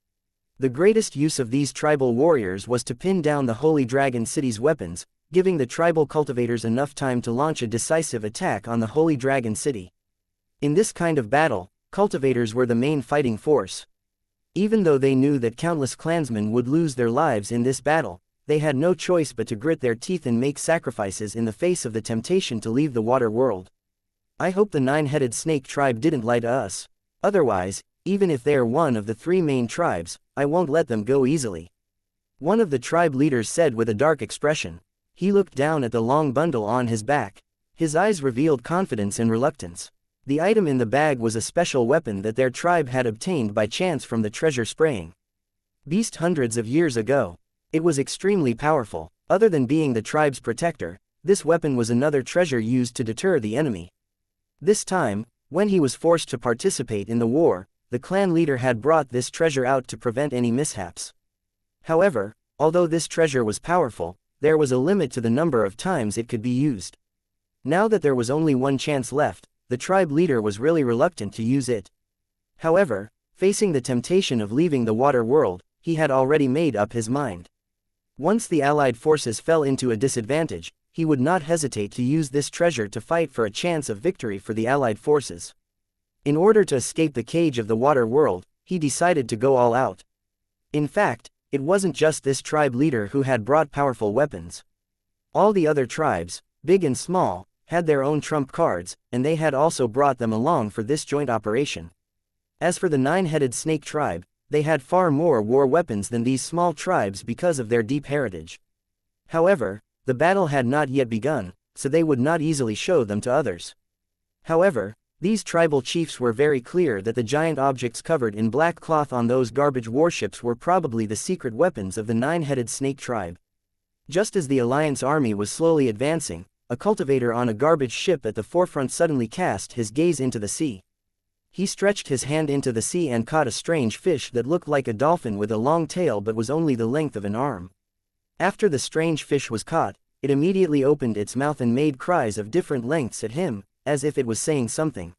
The greatest use of these tribal warriors was to pin down the Holy Dragon City's weapons, giving the tribal cultivators enough time to launch a decisive attack on the Holy Dragon City. In this kind of battle, cultivators were the main fighting force. Even though they knew that countless clansmen would lose their lives in this battle, they had no choice but to grit their teeth and make sacrifices in the face of the temptation to leave the water world. I hope the nine-headed snake tribe didn't lie to us. Otherwise, even if they are one of the three main tribes, I won't let them go easily. One of the tribe leaders said with a dark expression. He looked down at the long bundle on his back. His eyes revealed confidence and reluctance. The item in the bag was a special weapon that their tribe had obtained by chance from the treasure spraying beast hundreds of years ago. It was extremely powerful. Other than being the tribe's protector, this weapon was another treasure used to deter the enemy. This time, when he was forced to participate in the war, the clan leader had brought this treasure out to prevent any mishaps. However, although this treasure was powerful, there was a limit to the number of times it could be used. Now that there was only one chance left, the tribe leader was really reluctant to use it. However, facing the temptation of leaving the water world, he had already made up his mind. Once the Allied forces fell into a disadvantage, he would not hesitate to use this treasure to fight for a chance of victory for the Allied forces. In order to escape the cage of the water world, he decided to go all out. In fact, it wasn't just this tribe leader who had brought powerful weapons. All the other tribes, big and small, had their own trump cards, and they had also brought them along for this joint operation. As for the nine-headed snake tribe, they had far more war weapons than these small tribes because of their deep heritage. However, the battle had not yet begun, so they would not easily show them to others. However, these tribal chiefs were very clear that the giant objects covered in black cloth on those garbage warships were probably the secret weapons of the nine-headed snake tribe. Just as the Alliance army was slowly advancing, a cultivator on a garbage ship at the forefront suddenly cast his gaze into the sea. He stretched his hand into the sea and caught a strange fish that looked like a dolphin with a long tail but was only the length of an arm. After the strange fish was caught, it immediately opened its mouth and made cries of different lengths at him, as if it was saying something.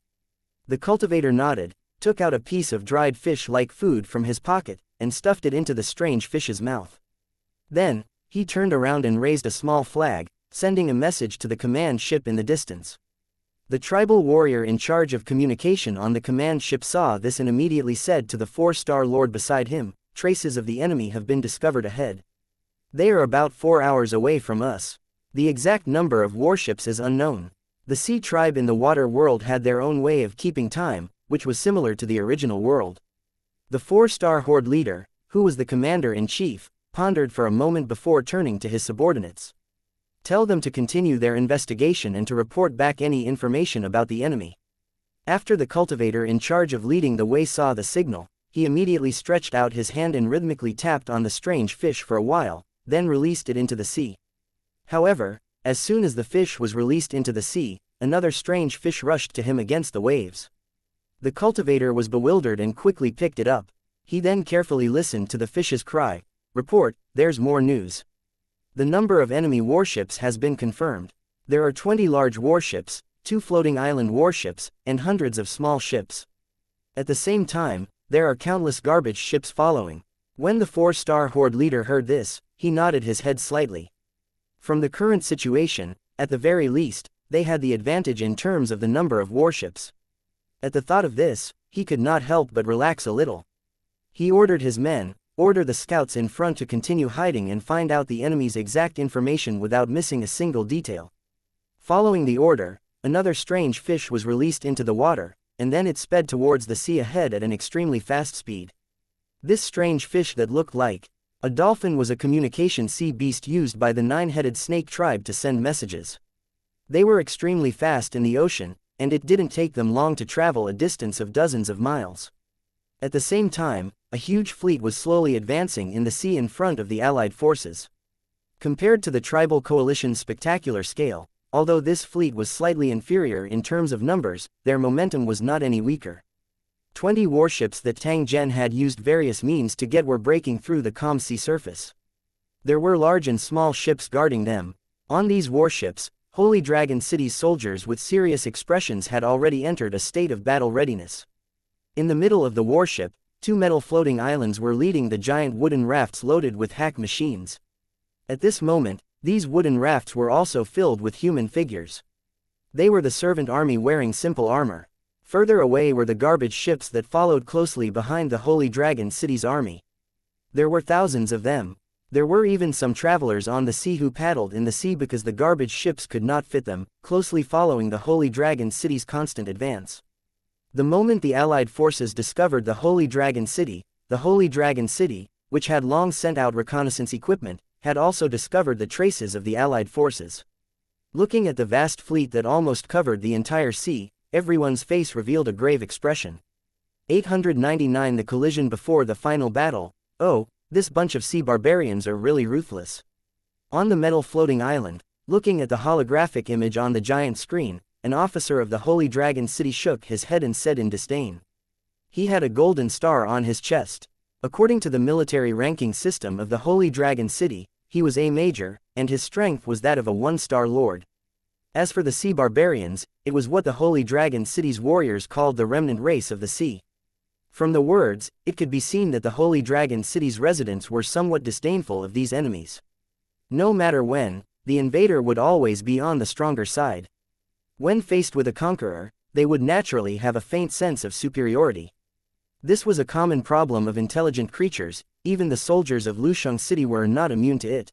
The cultivator nodded, took out a piece of dried fish like food from his pocket, and stuffed it into the strange fish's mouth. Then, he turned around and raised a small flag, sending a message to the command ship in the distance. The tribal warrior in charge of communication on the command ship saw this and immediately said to the four-star lord beside him, "Traces of the enemy have been discovered ahead. They are about 4 hours away from us. The exact number of warships is unknown." The sea tribe in the water world had their own way of keeping time, which was similar to the original world. The four-star horde leader, who was the commander-in-chief, pondered for a moment before turning to his subordinates. "Tell them to continue their investigation and to report back any information about the enemy." After the cultivator in charge of leading the way saw the signal, he immediately stretched out his hand and rhythmically tapped on the strange fish for a while, then released it into the sea. However, as soon as the fish was released into the sea, another strange fish rushed to him against the waves. The cultivator was bewildered and quickly picked it up. He then carefully listened to the fish's cry, "Report, there's more news. The number of enemy warships has been confirmed. There are 20 large warships, 2 floating island warships, and hundreds of small ships. At the same time, there are countless garbage ships following." When the four-star horde leader heard this, he nodded his head slightly. From the current situation, at the very least, they had the advantage in terms of the number of warships. At the thought of this, he could not help but relax a little. He ordered his men, "Order the scouts in front to continue hiding and find out the enemy's exact information without missing a single detail." Following the order, another strange fish was released into the water, and then it sped towards the sea ahead at an extremely fast speed. This strange fish that looked like a dolphin was a communication sea beast used by the nine-headed snake tribe to send messages. They were extremely fast in the ocean, and it didn't take them long to travel a distance of dozens of miles. At the same time, a huge fleet was slowly advancing in the sea in front of the Allied forces. Compared to the tribal coalition's spectacular scale, although this fleet was slightly inferior in terms of numbers, their momentum was not any weaker. 20 warships that Tang Zhen had used various means to get were breaking through the calm sea surface. There were large and small ships guarding them. On these warships, Holy Dragon City's soldiers with serious expressions had already entered a state of battle readiness. In the middle of the warship, 2 metal floating islands were leading the giant wooden rafts loaded with hack machines. At this moment, these wooden rafts were also filled with human figures. They were the servant army wearing simple armor. Further away were the garbage ships that followed closely behind the Holy Dragon City's army. There were thousands of them. There were even some travelers on the sea who paddled in the sea because the garbage ships could not fit them, closely following the Holy Dragon City's constant advance. The moment the Allied forces discovered the Holy Dragon City, which had long sent out reconnaissance equipment, had also discovered the traces of the Allied forces. Looking at the vast fleet that almost covered the entire sea, everyone's face revealed a grave expression. 899 The collision before the final battle. Oh, this bunch of sea barbarians are really ruthless. On the metal floating island, looking at the holographic image on the giant screen, an officer of the Holy Dragon City shook his head and said in disdain. He had a golden star on his chest. According to the military ranking system of the Holy Dragon City, he was a major, and his strength was that of a one-star lord. As for the sea barbarians, it was what the Holy Dragon City's warriors called the remnant race of the sea. From the words, it could be seen that the Holy Dragon City's residents were somewhat disdainful of these enemies. No matter when, the invader would always be on the stronger side. When faced with a conqueror, they would naturally have a faint sense of superiority. This was a common problem of intelligent creatures. Even the soldiers of Lusheng City were not immune to it.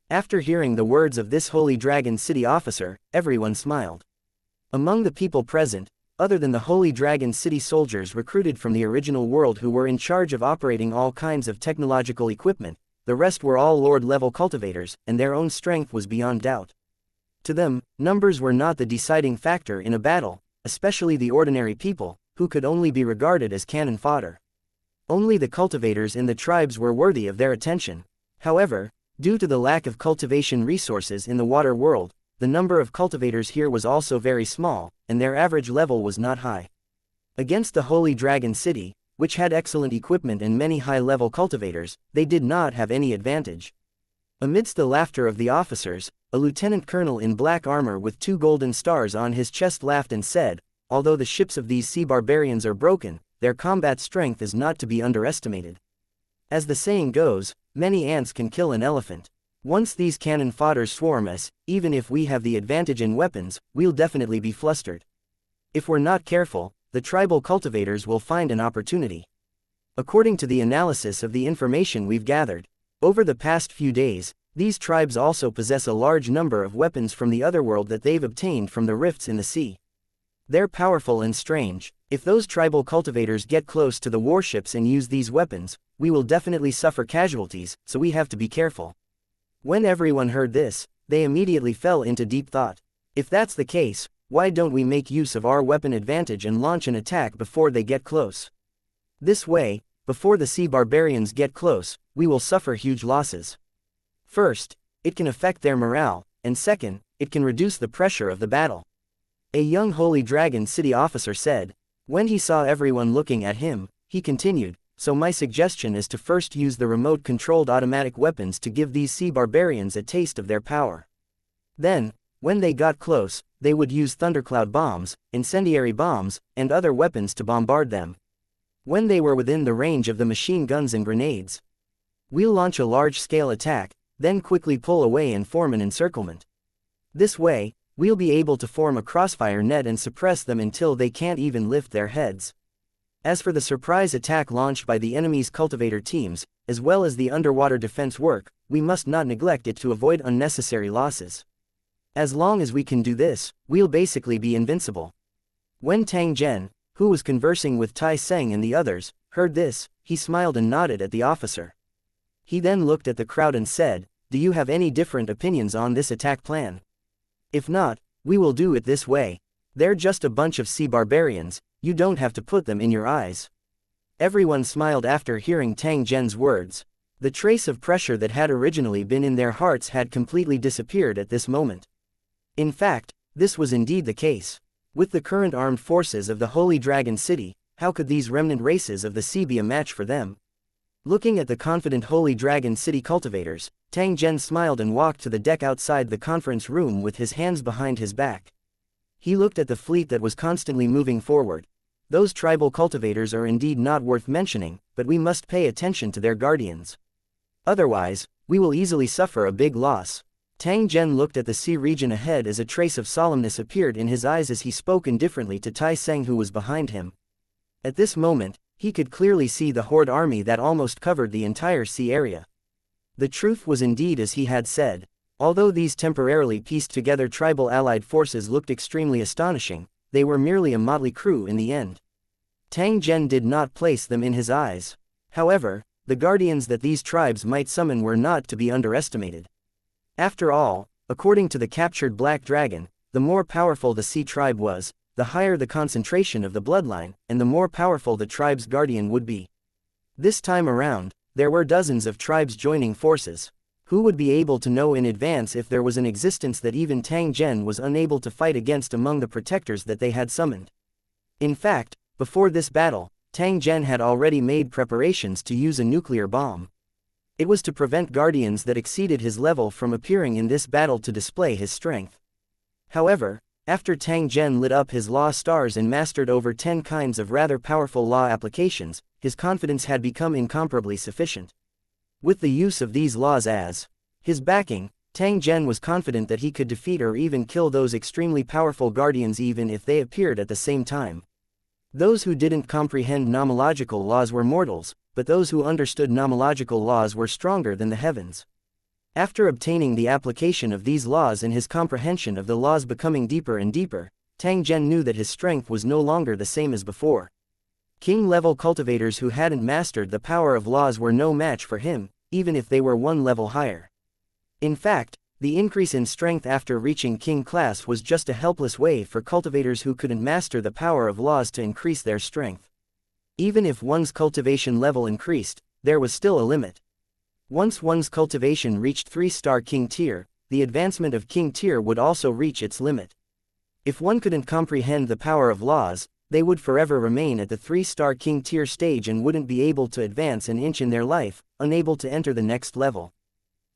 After hearing the words of this Holy Dragon City officer, everyone smiled. Among the people present, other than the Holy Dragon City soldiers recruited from the original world who were in charge of operating all kinds of technological equipment, the rest were all Lord-level cultivators, and their own strength was beyond doubt. To them, numbers were not the deciding factor in a battle, especially the ordinary people, who could only be regarded as cannon fodder. Only the cultivators in the tribes were worthy of their attention. However, due to the lack of cultivation resources in the water world, the number of cultivators here was also very small, and their average level was not high. Against the Holy Dragon City, which had excellent equipment and many high-level cultivators, they did not have any advantage. Amidst the laughter of the officers, a lieutenant colonel in black armor with 2 golden stars on his chest laughed and said, "Although the ships of these sea barbarians are broken, their combat strength is not to be underestimated. As the saying goes, many ants can kill an elephant. Once these cannon fodders swarm us, even if we have the advantage in weapons, we'll definitely be flustered. If we're not careful, the tribal cultivators will find an opportunity." According to the analysis of the information we've gathered, over the past few days, these tribes also possess a large number of weapons from the otherworld that they've obtained from the rifts in the sea. They're powerful and strange. If those tribal cultivators get close to the warships and use these weapons, we will definitely suffer casualties, so we have to be careful. When everyone heard this, they immediately fell into deep thought. If that's the case, why don't we make use of our weapon advantage and launch an attack before they get close? This way, before the sea barbarians get close, we will suffer huge losses. First, it can affect their morale, and second, it can reduce the pressure of the battle. A young Holy Dragon City officer said. When he saw everyone looking at him, he continued, "So my suggestion is to first use the remote-controlled automatic weapons to give these sea barbarians a taste of their power. Then, when they got close, they would use thundercloud bombs, incendiary bombs, and other weapons to bombard them. When they were within the range of the machine guns and grenades, we'll launch a large-scale attack, then quickly pull away and form an encirclement. This way, we'll be able to form a crossfire net and suppress them until they can't even lift their heads. As for the surprise attack launched by the enemy's cultivator teams, as well as the underwater defense work, we must not neglect it to avoid unnecessary losses. As long as we can do this, we'll basically be invincible." When Tang Zhen, who was conversing with Tai Seng and the others, heard this, he smiled and nodded at the officer. He then looked at the crowd and said, "Do you have any different opinions on this attack plan? If not, we will do it this way. They're just a bunch of sea barbarians, you don't have to put them in your eyes." Everyone smiled after hearing Tang Zhen's words. The trace of pressure that had originally been in their hearts had completely disappeared at this moment. In fact, this was indeed the case. With the current armed forces of the Holy Dragon City, how could these remnant races of the sea be a match for them? Looking at the confident Holy Dragon City cultivators, Tang Zhen smiled and walked to the deck outside the conference room with his hands behind his back. He looked at the fleet that was constantly moving forward. Those tribal cultivators are indeed not worth mentioning, but we must pay attention to their guardians. Otherwise, we will easily suffer a big loss. Tang Zhen looked at the sea region ahead as a trace of solemnness appeared in his eyes as he spoke indifferently to Tai Seng who was behind him. At this moment, he could clearly see the horde army that almost covered the entire sea area. The truth was indeed as he had said. Although these temporarily pieced together tribal allied forces looked extremely astonishing, they were merely a motley crew in the end. Tang Zhen did not place them in his eyes. However, the guardians that these tribes might summon were not to be underestimated. After all, according to the captured Black Dragon, the more powerful the sea tribe was, the higher the concentration of the bloodline, and the more powerful the tribe's guardian would be. This time around, there were dozens of tribes joining forces. Who would be able to know in advance if there was an existence that even Tang Zhen was unable to fight against among the protectors that they had summoned? In fact, before this battle, Tang Zhen had already made preparations to use a nuclear bomb. It was to prevent guardians that exceeded his level from appearing in this battle to display his strength. However, after Tang Zhen lit up his law stars and mastered over 10 kinds of rather powerful law applications, his confidence had become incomparably sufficient. With the use of these laws as his backing, Tang Zhen was confident that he could defeat or even kill those extremely powerful guardians even if they appeared at the same time. Those who didn't comprehend nomological laws were mortals, but those who understood nomological laws were stronger than the heavens. After obtaining the application of these laws and his comprehension of the laws becoming deeper and deeper, Tang Zhen knew that his strength was no longer the same as before. King-level cultivators who hadn't mastered the power of laws were no match for him, even if they were one level higher. In fact, the increase in strength after reaching king class was just a helpless way for cultivators who couldn't master the power of laws to increase their strength. Even if one's cultivation level increased, there was still a limit. Once one's cultivation reached 3-star king tier, the advancement of king tier would also reach its limit. If one couldn't comprehend the power of laws, they would forever remain at the 3-star king tier stage and wouldn't be able to advance an inch in their life, unable to enter the next level.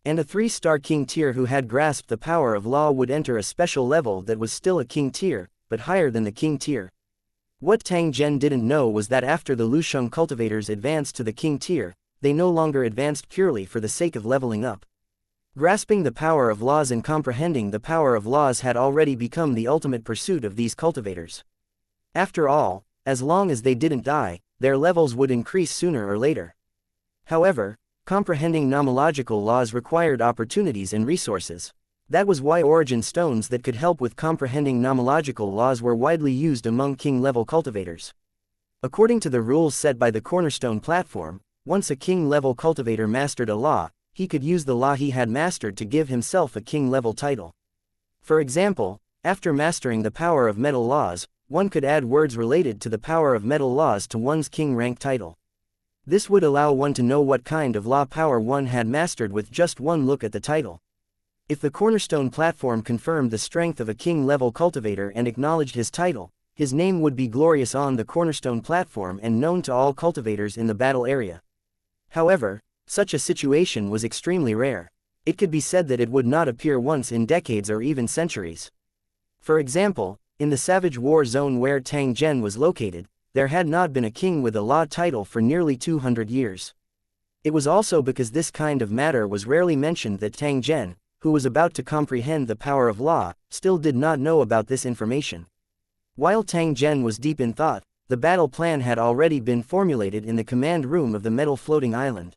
And a 3-star king tier who had grasped the power of law would enter a special level that was still a king tier, but higher than the king tier. What Tang Zhen didn't know was that after the Lusheng cultivators advanced to the king tier, they no longer advanced purely for the sake of leveling up. Grasping the power of laws and comprehending the power of laws had already become the ultimate pursuit of these cultivators. After all, as long as they didn't die, their levels would increase sooner or later. However, comprehending nomological laws required opportunities and resources. That was why origin stones that could help with comprehending nomological laws were widely used among king-level cultivators. According to the rules set by the cornerstone platform, once a king-level cultivator mastered a law, he could use the law he had mastered to give himself a king-level title. For example, after mastering the power of metal laws, one could add words related to the power of metal laws to one's king rank title. This would allow one to know what kind of law power one had mastered with just one look at the title. If the cornerstone platform confirmed the strength of a king-level cultivator and acknowledged his title, his name would be glorious on the cornerstone platform and known to all cultivators in the battle area. However, such a situation was extremely rare. It could be said that it would not appear once in decades or even centuries. For example, in the Savage War Zone where Tang Zhen was located, there had not been a king with a law title for nearly 200 years. It was also because this kind of matter was rarely mentioned that Tang Zhen, who was about to comprehend the power of law, still did not know about this information. While Tang Zhen was deep in thought, the battle plan had already been formulated in the command room of the metal floating island.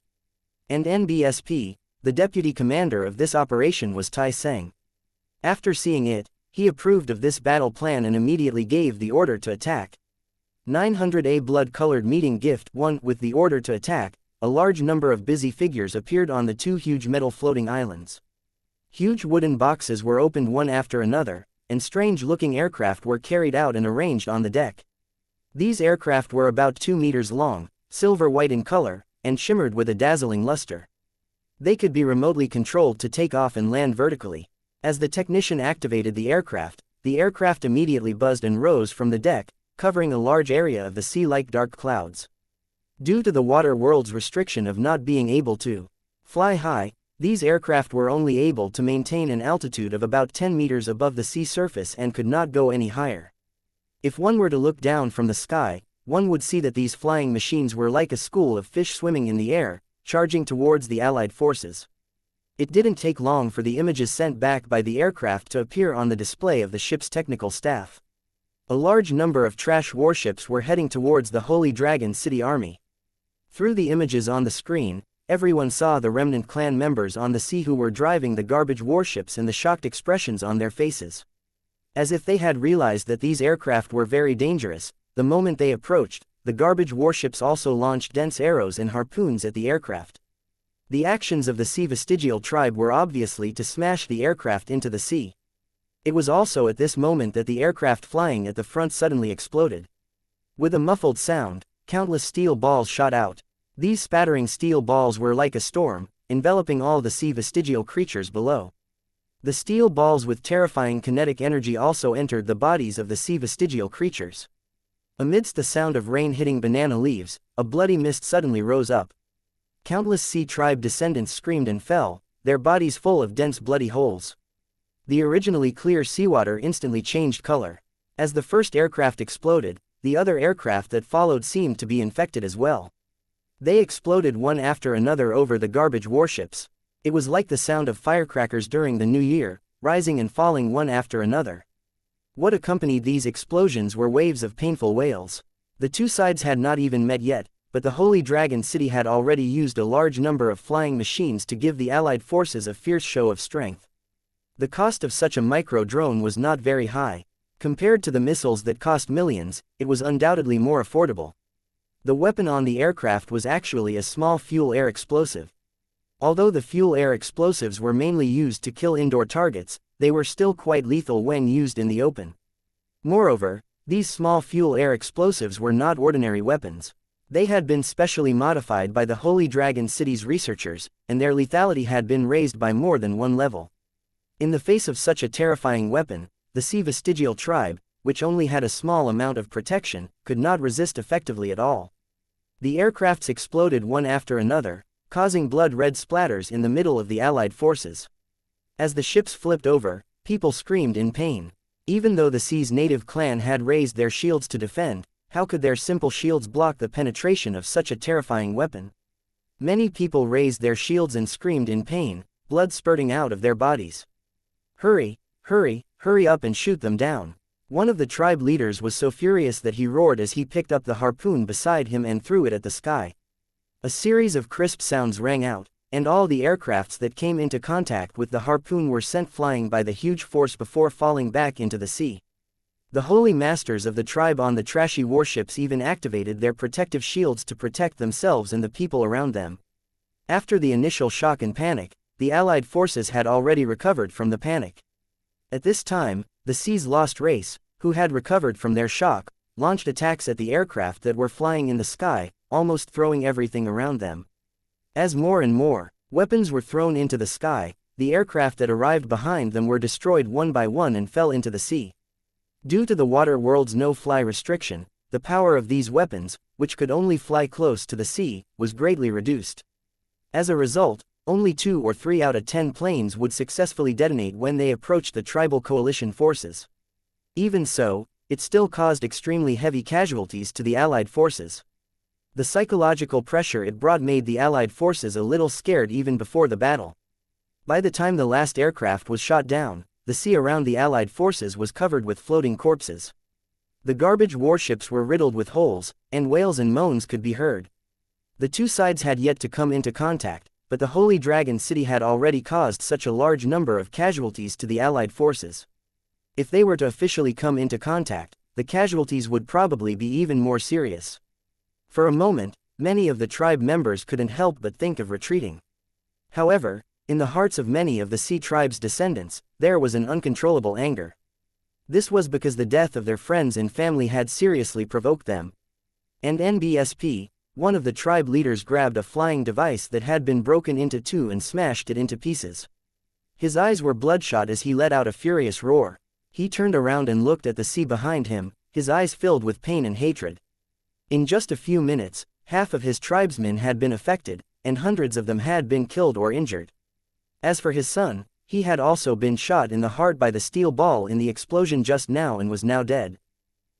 And NBSP, the deputy commander of this operation was Tai Seng. After seeing it, he approved of this battle plan and immediately gave the order to attack. 900A blood-colored meeting gift 1 with the order to attack, a large number of busy figures appeared on the 2 huge metal floating islands. Huge wooden boxes were opened one after another, and strange-looking aircraft were carried out and arranged on the deck. These aircraft were about 2 meters long, silver-white in color, and shimmered with a dazzling luster. They could be remotely controlled to take off and land vertically. As the technician activated the aircraft immediately buzzed and rose from the deck, covering a large area of the sea like dark clouds. Due to the water world's restriction of not being able to fly high, these aircraft were only able to maintain an altitude of about 10 meters above the sea surface and could not go any higher. If one were to look down from the sky, one would see that these flying machines were like a school of fish swimming in the air, charging towards the Allied forces. It didn't take long for the images sent back by the aircraft to appear on the display of the ship's technical staff. A large number of trash warships were heading towards the Holy Dragon City army. Through the images on the screen, everyone saw the remnant clan members on the sea who were driving the garbage warships and the shocked expressions on their faces. As if they had realized that these aircraft were very dangerous, the moment they approached, the garbage warships also launched dense arrows and harpoons at the aircraft. The actions of the sea vestigial tribe were obviously to smash the aircraft into the sea. It was also at this moment that the aircraft flying at the front suddenly exploded. With a muffled sound, countless steel balls shot out. These spattering steel balls were like a storm, enveloping all the sea vestigial creatures below. The steel balls with terrifying kinetic energy also entered the bodies of the sea vestigial creatures. Amidst the sound of rain hitting banana leaves, a bloody mist suddenly rose up. Countless sea tribe descendants screamed and fell, their bodies full of dense bloody holes. The originally clear seawater instantly changed color. As the first aircraft exploded, the other aircraft that followed seemed to be infected as well. They exploded one after another over the garbage warships. It was like the sound of firecrackers during the New Year, rising and falling one after another. What accompanied these explosions were waves of painful wails. The two sides had not even met yet, but the Holy Dragon City had already used a large number of flying machines to give the Allied forces a fierce show of strength. The cost of such a micro-drone was not very high. Compared to the missiles that cost millions, it was undoubtedly more affordable. The weapon on the aircraft was actually a small fuel-air explosive. Although the fuel-air explosives were mainly used to kill indoor targets, they were still quite lethal when used in the open. Moreover, these small fuel-air explosives were not ordinary weapons. They had been specially modified by the Holy Dragon City's researchers, and their lethality had been raised by more than one level. In the face of such a terrifying weapon, the sea vestigial tribe, which only had a small amount of protection, could not resist effectively at all. The aircrafts exploded one after another, causing blood-red splatters in the middle of the Allied forces. As the ships flipped over, people screamed in pain. Even though the sea's native clan had raised their shields to defend, how could their simple shields block the penetration of such a terrifying weapon? Many people raised their shields and screamed in pain, blood spurting out of their bodies. "Hurry, hurry, hurry up and shoot them down." One of the tribe leaders was so furious that he roared as he picked up the harpoon beside him and threw it at the sky. A series of crisp sounds rang out, and all the aircrafts that came into contact with the harpoon were sent flying by the huge force before falling back into the sea. The holy masters of the tribe on the trashy warships even activated their protective shields to protect themselves and the people around them. After the initial shock and panic, the Allied forces had already recovered from the panic. At this time, the sea's lost race, who had recovered from their shock, launched attacks at the aircraft that were flying in the sky, almost throwing everything around them. As more and more weapons were thrown into the sky, the aircraft that arrived behind them were destroyed one by one and fell into the sea. Due to the water world's no-fly restriction, the power of these weapons, which could only fly close to the sea, was greatly reduced. As a result, only 2 or 3 out of 10 planes would successfully detonate when they approached the tribal coalition forces. Even so, it still caused extremely heavy casualties to the Allied forces. The psychological pressure it brought made the Allied forces a little scared even before the battle. By the time the last aircraft was shot down, the sea around the Allied forces was covered with floating corpses. The garbage warships were riddled with holes, and wails and moans could be heard. The two sides had yet to come into contact, but the Holy Dragon City had already caused such a large number of casualties to the Allied forces. If they were to officially come into contact, the casualties would probably be even more serious. For a moment, many of the tribe members couldn't help but think of retreating. However, in the hearts of many of the sea tribe's descendants, there was an uncontrollable anger. This was because the death of their friends and family had seriously provoked them. And NBSP, one of the tribe leaders grabbed a flying device that had been broken into 2 and smashed it into pieces. His eyes were bloodshot as he let out a furious roar. He turned around and looked at the sea behind him, his eyes filled with pain and hatred. In just a few minutes, half of his tribesmen had been affected, and hundreds of them had been killed or injured. As for his son, he had also been shot in the heart by the steel ball in the explosion just now and was now dead.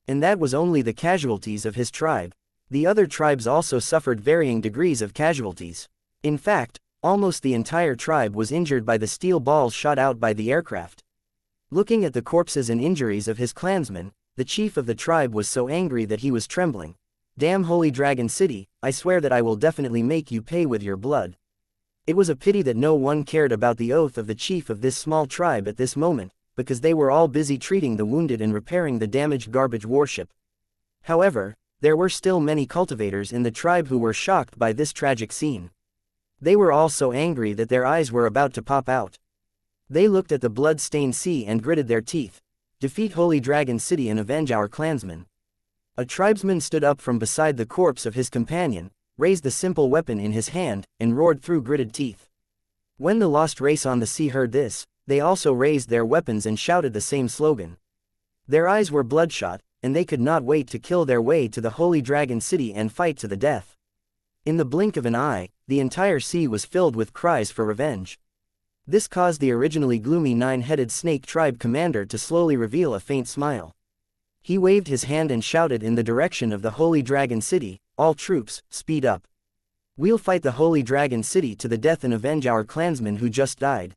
And that was only the casualties of his tribe. The other tribes also suffered varying degrees of casualties. In fact, Almost the entire tribe was injured by the steel balls shot out by the aircraft. Looking at the corpses and injuries of his clansmen, the chief of the tribe was so angry that he was trembling. "Damn Holy Dragon City, I swear that I will definitely make you pay with your blood." It was a pity that no one cared about the oath of the chief of this small tribe at this moment, because they were all busy treating the wounded and repairing the damaged garbage warship. However, there were still many cultivators in the tribe who were shocked by this tragic scene. They were all so angry that their eyes were about to pop out. They looked at the blood-stained sea and gritted their teeth. "Defeat Holy Dragon City and avenge our clansmen." A tribesman stood up from beside the corpse of his companion, raised the simple weapon in his hand, and roared through gritted teeth. When the lost race on the sea heard this, they also raised their weapons and shouted the same slogan. Their eyes were bloodshot, and they could not wait to kill their way to the Holy Dragon City and fight to the death. In the blink of an eye, the entire sea was filled with cries for revenge. This caused the originally gloomy nine-headed snake tribe commander to slowly reveal a faint smile. He waved his hand and shouted in the direction of the Holy Dragon City, "All troops, speed up. We'll fight the Holy Dragon City to the death and avenge our clansmen who just died."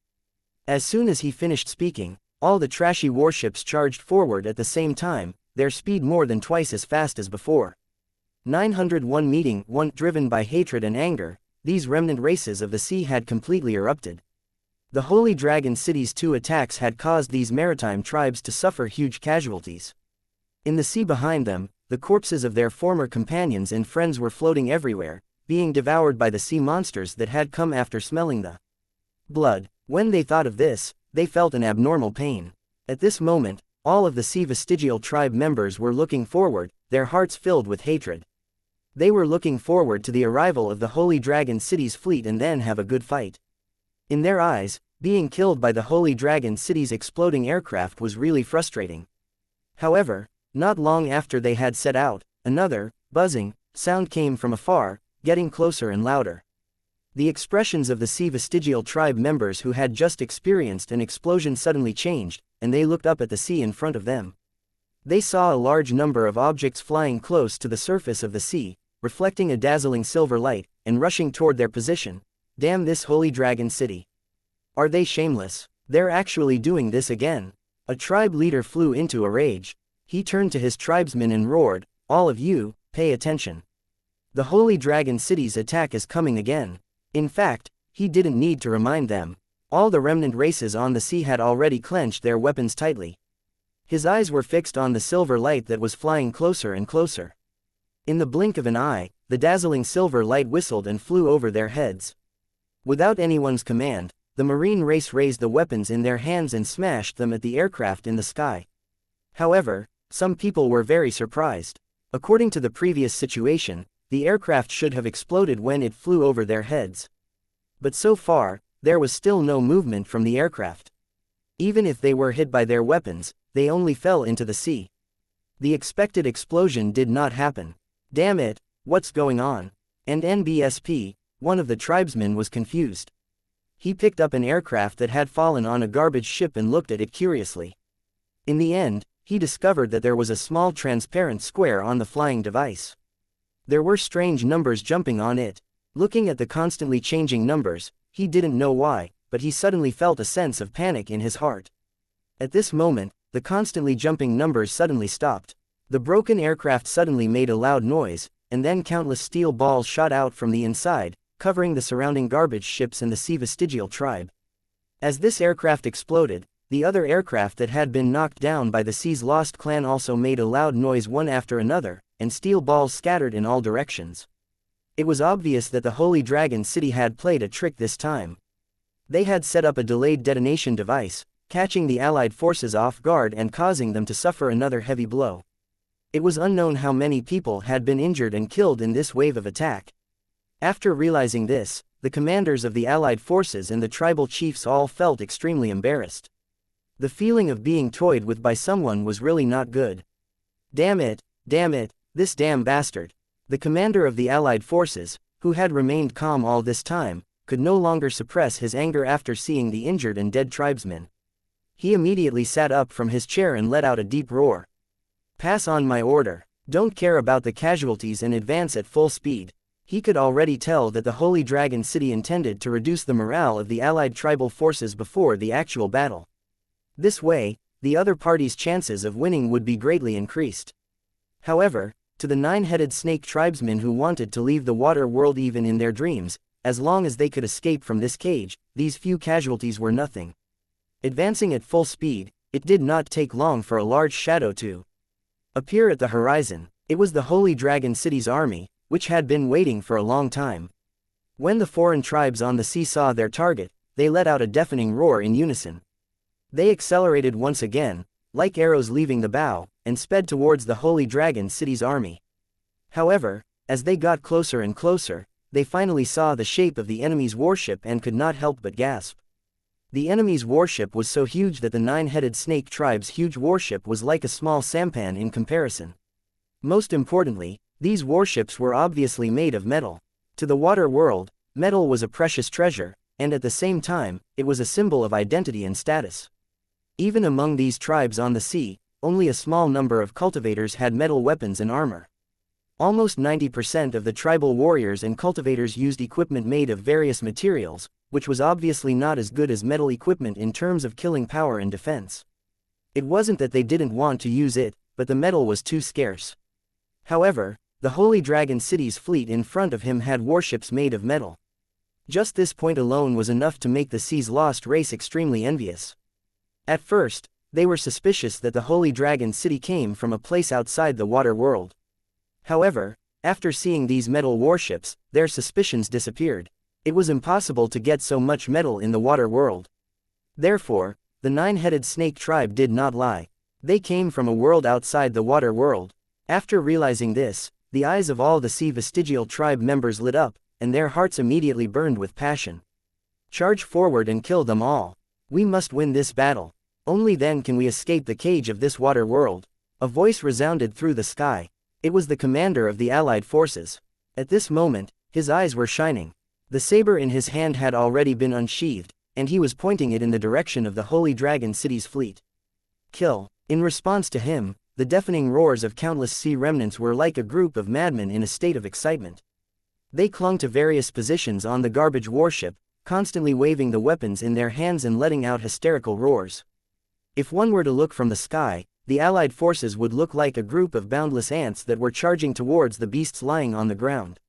As soon as he finished speaking, all the trashy warships charged forward at the same time, their speed more than twice as fast as before. 901 Meeting 1. Driven by hatred and anger, these remnant races of the sea had completely erupted. The Holy Dragon City's 2 attacks had caused these maritime tribes to suffer huge casualties. In the sea behind them, the corpses of their former companions and friends were floating everywhere, being devoured by the sea monsters that had come after smelling the blood. When they thought of this, they felt an abnormal pain. At this moment, all of the sea vestigial tribe members were looking forward, their hearts filled with hatred. They were looking forward to the arrival of the Holy Dragon City's fleet and then have a good fight. In their eyes, being killed by the Holy Dragon City's exploding aircraft was really frustrating. However, not long after they had set out, another, buzzing, sound came from afar, getting closer and louder. The expressions of the sea vestigial tribe members who had just experienced an explosion suddenly changed, and they looked up at the sea in front of them. They saw a large number of objects flying close to the surface of the sea, reflecting a dazzling silver light, and rushing toward their position. "Damn this Holy Dragon City. Are they shameless? They're actually doing this again." A tribe leader flew into a rage. He turned to his tribesmen and roared, "All of you, pay attention. The Holy Dragon City's attack is coming again." In fact, he didn't need to remind them. All the remnant races on the sea had already clenched their weapons tightly. His eyes were fixed on the silver light that was flying closer and closer. In the blink of an eye, the dazzling silver light whistled and flew over their heads. Without anyone's command, the marine race raised the weapons in their hands and smashed them at the aircraft in the sky. However, some people were very surprised. According to the previous situation, the aircraft should have exploded when it flew over their heads. But so far, there was still no movement from the aircraft. Even if they were hit by their weapons, they only fell into the sea. The expected explosion did not happen. "Damn it, what's going on?" And NBSP, one of the tribesmen, was confused. He picked up an aircraft that had fallen on a garbage ship and looked at it curiously. In the end, he discovered that there was a small transparent square on the flying device. There were strange numbers jumping on it. Looking at the constantly changing numbers, he didn't know why, but he suddenly felt a sense of panic in his heart. At this moment, the constantly jumping numbers suddenly stopped. The broken aircraft suddenly made a loud noise, and then countless steel balls shot out from the inside, covering the surrounding garbage ships and the sea vestigial tribe. As this aircraft exploded, the other aircraft that had been knocked down by the Sea's Lost clan also made a loud noise one after another, and steel balls scattered in all directions. It was obvious that the Holy Dragon City had played a trick this time. They had set up a delayed detonation device, catching the Allied forces off guard and causing them to suffer another heavy blow. It was unknown how many people had been injured and killed in this wave of attack. After realizing this, the commanders of the Allied forces and the tribal chiefs all felt extremely embarrassed. The feeling of being toyed with by someone was really not good. Damn it, this damn bastard. The commander of the Allied forces, who had remained calm all this time, could no longer suppress his anger after seeing the injured and dead tribesmen. He immediately sat up from his chair and let out a deep roar. "Pass on my order. Don't care about the casualties and advance at full speed. He could already tell that the Holy Dragon City intended to reduce the morale of the allied tribal forces before the actual battle. This way, the other party's chances of winning would be greatly increased. However, to the nine-headed snake tribesmen who wanted to leave the water world even in their dreams, as long as they could escape from this cage, these few casualties were nothing. Advancing at full speed, it did not take long for a large shadow to appear at the horizon. It was the Holy Dragon City's army, which had been waiting for a long time. When the foreign tribes on the sea saw their target, they let out a deafening roar in unison. They accelerated once again, like arrows leaving the bow, and sped towards the Holy Dragon City's army. However, as they got closer and closer, they finally saw the shape of the enemy's warship and could not help but gasp. The enemy's warship was so huge that the nine-headed snake tribe's huge warship was like a small sampan in comparison. Most importantly, these warships were obviously made of metal. To the water world, metal was a precious treasure, and at the same time, it was a symbol of identity and status. Even among these tribes on the sea, only a small number of cultivators had metal weapons and armor. Almost 90% of the tribal warriors and cultivators used equipment made of various materials, which was obviously not as good as metal equipment in terms of killing power and defense. It wasn't that they didn't want to use it, but the metal was too scarce. However, the Holy Dragon City's fleet in front of him had warships made of metal. Just this point alone was enough to make the sea's lost race extremely envious. At first, they were suspicious that the Holy Dragon City came from a place outside the water world. However, after seeing these metal warships, their suspicions disappeared. It was impossible to get so much metal in the water world. Therefore, the nine-headed snake tribe did not lie. They came from a world outside the water world. After realizing this, the eyes of all the sea vestigial tribe members lit up, and their hearts immediately burned with passion. Charge forward and kill them all. We must win this battle. Only then can we escape the cage of this water world. A voice resounded through the sky. It was the commander of the allied forces. At this moment, his eyes were shining. The saber in his hand had already been unsheathed, and he was pointing it in the direction of the Holy Dragon City's fleet. Kill. In response to him, the deafening roars of countless sea remnants were like a group of madmen in a state of excitement. They clung to various positions on the garbage warship, constantly waving the weapons in their hands and letting out hysterical roars. If one were to look from the sky, the allied forces would look like a group of boundless ants that were charging towards the beasts lying on the ground.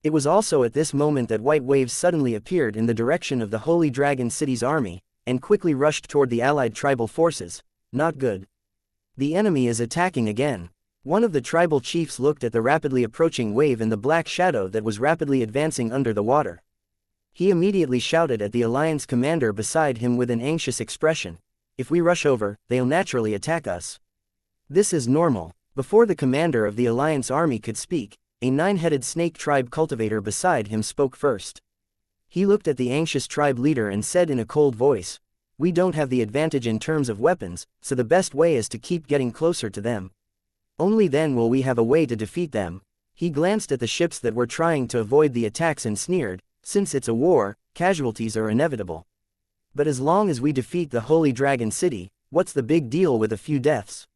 It was also at this moment that white waves suddenly appeared in the direction of the Holy Dragon City's army, and quickly rushed toward the allied tribal forces. Not good. The enemy is attacking again. One of the tribal chiefs looked at the rapidly approaching wave and the black shadow that was rapidly advancing under the water. He immediately shouted at the alliance commander beside him with an anxious expression. If we rush over, they'll naturally attack us. This is normal. Before the commander of the alliance army could speak, a nine-headed snake tribe cultivator beside him spoke first. He looked at the anxious tribe leader and said in a cold voice, "We don't have the advantage in terms of weapons, so the best way is to keep getting closer to them. Only then will we have a way to defeat them." He glanced at the ships that were trying to avoid the attacks and sneered, "Since it's a war, casualties are inevitable. But as long as we defeat the Holy Dragon City, what's the big deal with a few deaths?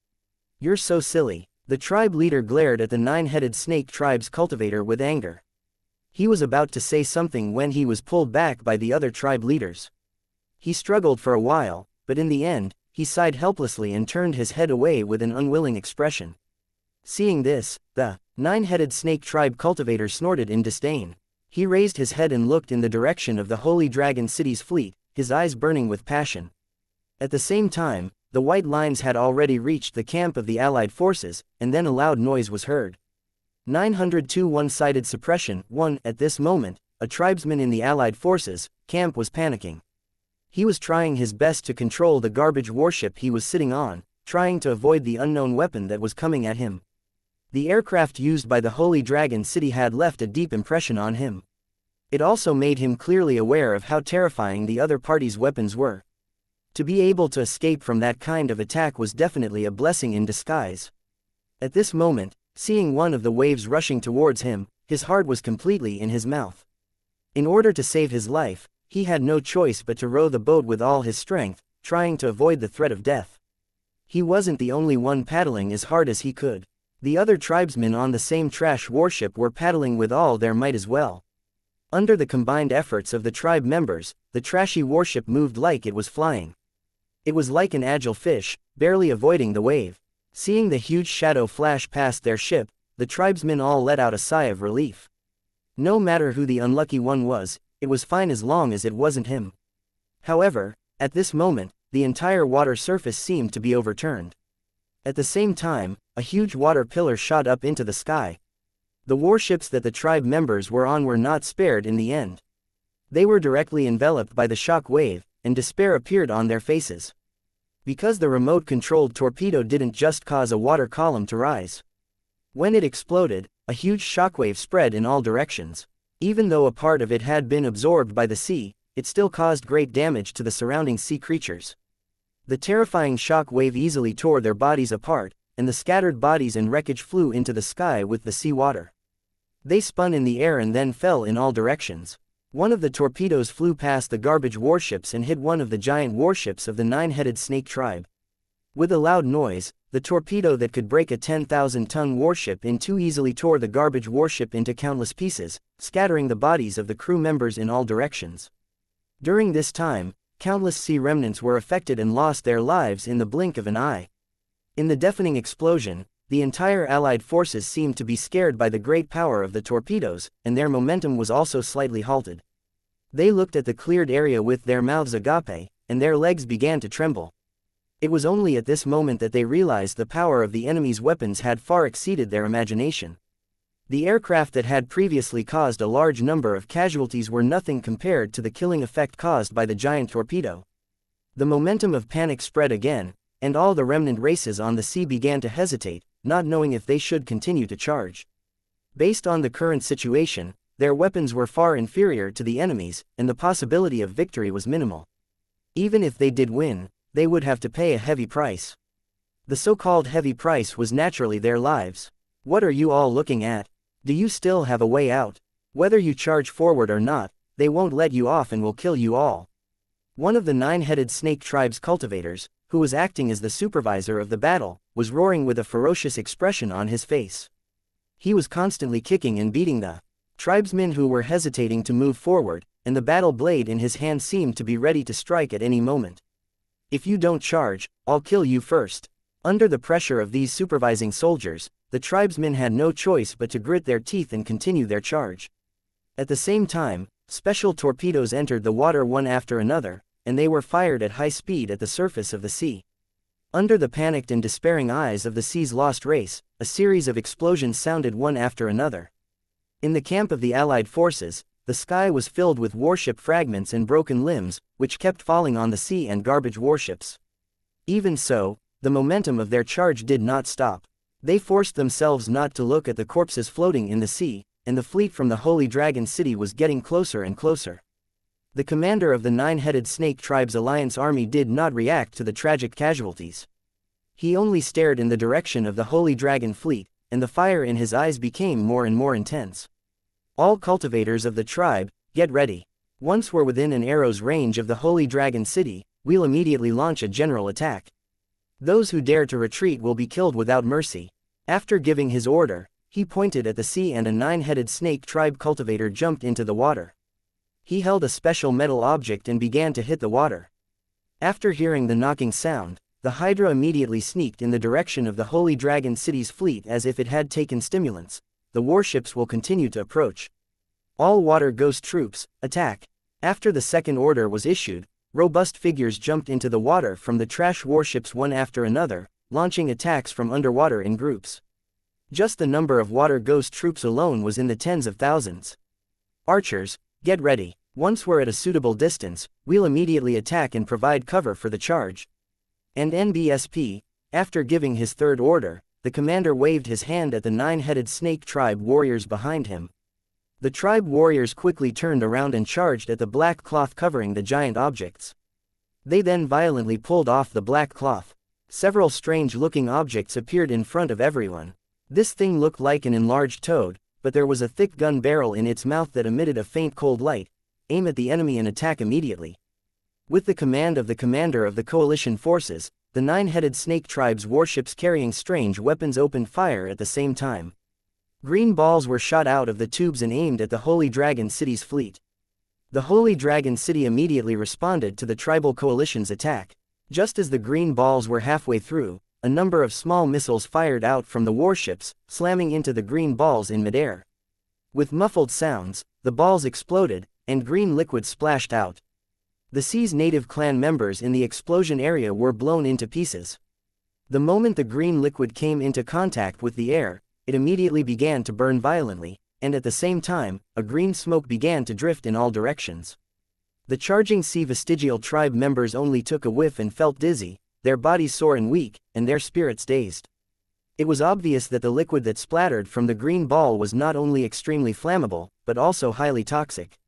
You're so silly." The tribe leader glared at the nine-headed snake tribe's cultivator with anger. He was about to say something when he was pulled back by the other tribe leaders. He struggled for a while, but in the end, he sighed helplessly and turned his head away with an unwilling expression. Seeing this, the nine-headed snake tribe cultivator snorted in disdain. He raised his head and looked in the direction of the Holy Dragon City's fleet, his eyes burning with passion. At the same time, the white lines had already reached the camp of the allied forces, and then a loud noise was heard. 902 One-sided suppression. 1. At this moment, a tribesman in the allied forces camp was panicking. He was trying his best to control the garbage warship he was sitting on, trying to avoid the unknown weapon that was coming at him. The aircraft used by the Holy Dragon City had left a deep impression on him. It also made him clearly aware of how terrifying the other party's weapons were. To be able to escape from that kind of attack was definitely a blessing in disguise. At this moment, seeing one of the waves rushing towards him, his heart was completely in his mouth. In order to save his life, he had no choice but to row the boat with all his strength, trying to avoid the threat of death. He wasn't the only one paddling as hard as he could. The other tribesmen on the same trash warship were paddling with all their might as well. Under the combined efforts of the tribe members, the trashy warship moved like it was flying. It was like an agile fish, barely avoiding the wave. Seeing the huge shadow flash past their ship, the tribesmen all let out a sigh of relief. No matter who the unlucky one was, it was fine as long as it wasn't him. However, at this moment, the entire water surface seemed to be overturned. At the same time, a huge water pillar shot up into the sky. The warships that the tribe members were on were not spared in the end. They were directly enveloped by the shock wave, and despair appeared on their faces. Because the remote-controlled torpedo didn't just cause a water column to rise. When it exploded, a huge shockwave spread in all directions. Even though a part of it had been absorbed by the sea, it still caused great damage to the surrounding sea creatures. The terrifying shock wave easily tore their bodies apart, and the scattered bodies and wreckage flew into the sky with the sea water. They spun in the air and then fell in all directions. One of the torpedoes flew past the garbage warships and hit one of the giant warships of the nine-headed snake tribe. With a loud noise, the torpedo that could break a 10,000-ton warship in two easily tore the garbage warship into countless pieces, scattering the bodies of the crew members in all directions. During this time, countless sea remnants were affected and lost their lives in the blink of an eye. In the deafening explosion, the entire Allied forces seemed to be scared by the great power of the torpedoes, and their momentum was also slightly halted. They looked at the cleared area with their mouths agape, and their legs began to tremble. It was only at this moment that they realized the power of the enemy's weapons had far exceeded their imagination. The aircraft that had previously caused a large number of casualties were nothing compared to the killing effect caused by the giant torpedo. The momentum of panic spread again, and all the remnant races on the sea began to hesitate, not knowing if they should continue to charge. Based on the current situation, their weapons were far inferior to the enemy's, and the possibility of victory was minimal. Even if they did win, they would have to pay a heavy price. The so-called heavy price was naturally their lives. What are you all looking at? Do you still have a way out? Whether you charge forward or not, they won't let you off and will kill you all. One of the nine-headed snake tribe's cultivators, who was acting as the supervisor of the battle, was roaring with a ferocious expression on his face. He was constantly kicking and beating the tribesmen who were hesitating to move forward, and the battle blade in his hand seemed to be ready to strike at any moment. If you don't charge, I'll kill you first. Under the pressure of these supervising soldiers, the tribesmen had no choice but to grit their teeth and continue their charge. At the same time, special torpedoes entered the water one after another, and they were fired at high speed at the surface of the sea. Under the panicked and despairing eyes of the sea's lost race, a series of explosions sounded one after another. In the camp of the Allied forces, the sky was filled with warship fragments and broken limbs, which kept falling on the sea and garbage warships. Even so, the momentum of their charge did not stop. They forced themselves not to look at the corpses floating in the sea, and the fleet from the Holy Dragon City was getting closer and closer. The commander of the nine-headed snake tribe's alliance army did not react to the tragic casualties. He only stared in the direction of the Holy Dragon fleet, and the fire in his eyes became more and more intense. All cultivators of the tribe, get ready. Once we're within an arrow's range of the Holy Dragon City, we'll immediately launch a general attack. Those who dare to retreat will be killed without mercy. After giving his order, he pointed at the sea and a nine-headed snake tribe cultivator jumped into the water. He held a special metal object and began to hit the water. After hearing the knocking sound, the Hydra immediately sneaked in the direction of the Holy Dragon City's fleet as if it had taken stimulants. The warships will continue to approach. All water ghost troops, attack. After the second order was issued, robust figures jumped into the water from the trash warships one after another, launching attacks from underwater in groups. Just the number of water ghost troops alone was in the tens of thousands. Archers, get ready. Once we're at a suitable distance, we'll immediately attack and provide cover for the charge. And NBSP, after giving his third order, the commander waved his hand at the nine-headed snake tribe warriors behind him. The tribe warriors quickly turned around and charged at the black cloth covering the giant objects. They then violently pulled off the black cloth. Several strange-looking objects appeared in front of everyone. This thing looked like an enlarged toad, but there was a thick gun barrel in its mouth that emitted a faint cold light. Aim at the enemy and attack immediately. With the command of the commander of the coalition forces, the 9-headed snake tribe's warships carrying strange weapons opened fire at the same time. Green balls were shot out of the tubes and aimed at the Holy Dragon City's fleet. The Holy Dragon City immediately responded to the tribal coalition's attack. Just as the green balls were halfway through, a number of small missiles fired out from the warships, slamming into the green balls in midair. With muffled sounds, the balls exploded, and green liquid splashed out. The Sea's native clan members in the explosion area were blown into pieces. The moment the green liquid came into contact with the air, it immediately began to burn violently, and at the same time, a green smoke began to drift in all directions. The charging Sea vestigial tribe members only took a whiff and felt dizzy, their bodies sore and weak, and their spirits dazed. It was obvious that the liquid that splattered from the green ball was not only extremely flammable, but also highly toxic.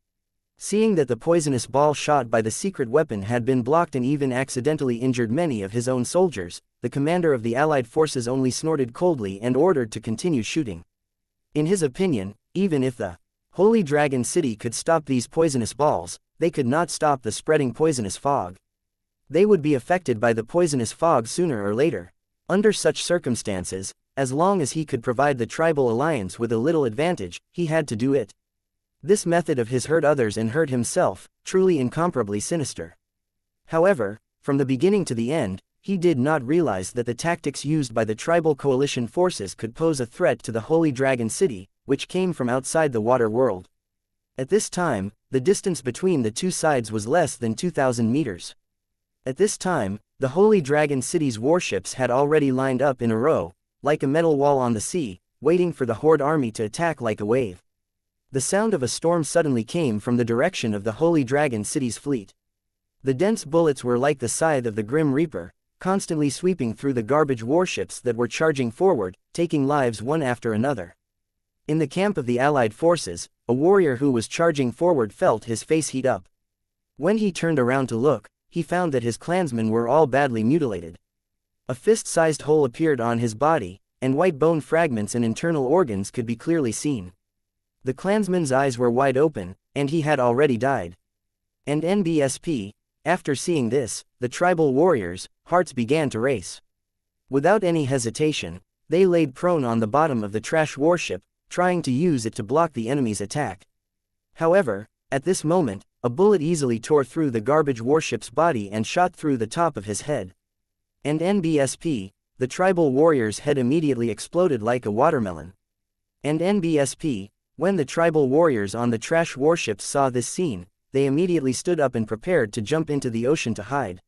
Seeing that the poisonous ball shot by the secret weapon had been blocked and even accidentally injured many of his own soldiers, the commander of the Allied forces only snorted coldly and ordered to continue shooting. In his opinion, even if the Holy Dragon City could stop these poisonous balls, they could not stop the spreading poisonous fog. They would be affected by the poisonous fog sooner or later. Under such circumstances, as long as he could provide the tribal alliance with a little advantage, he had to do it. This method of his hurt others and hurt himself, truly incomparably sinister. However, from the beginning to the end, he did not realize that the tactics used by the tribal coalition forces could pose a threat to the Holy Dragon City, which came from outside the water world. At this time, the distance between the two sides was less than 2,000 meters. At this time, the Holy Dragon City's warships had already lined up in a row, like a metal wall on the sea, waiting for the Horde army to attack like a wave. The sound of a storm suddenly came from the direction of the Holy Dragon City's fleet. The dense bullets were like the scythe of the Grim Reaper, constantly sweeping through the garbage warships that were charging forward, taking lives one after another. In the camp of the Allied forces, a warrior who was charging forward felt his face heat up. When he turned around to look, he found that his clansmen were all badly mutilated. A fist-sized hole appeared on his body, and white bone fragments and internal organs could be clearly seen. The clansman's eyes were wide open, and he had already died. And NBSP, after seeing this, the tribal warriors' hearts began to race. Without any hesitation, they laid prone on the bottom of the trash warship, trying to use it to block the enemy's attack. However, at this moment, a bullet easily tore through the garbage warship's body and shot through the top of his head. And NBSP, the tribal warrior's head immediately exploded like a watermelon. And NBSP, when the tribal warriors on the trash warships saw this scene, they immediately stood up and prepared to jump into the ocean to hide.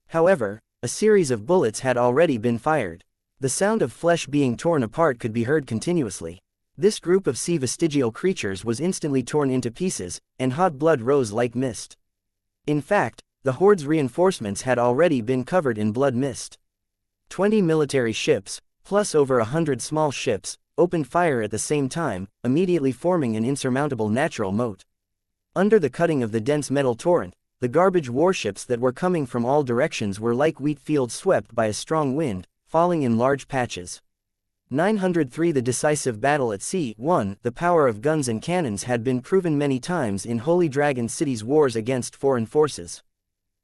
However, a series of bullets had already been fired. The sound of flesh being torn apart could be heard continuously. This group of sea vestigial creatures was instantly torn into pieces, and hot blood rose like mist. In fact, the Horde's reinforcements had already been covered in blood mist. 20 military ships, plus over 100 small ships, opened fire at the same time, immediately forming an insurmountable natural moat. Under the cutting of the dense metal torrent, the garbage warships that were coming from all directions were like wheat fields swept by a strong wind, falling in large patches. 903 The decisive battle at sea. 1. The power of guns and cannons had been proven many times in Holy Dragon City's wars against foreign forces.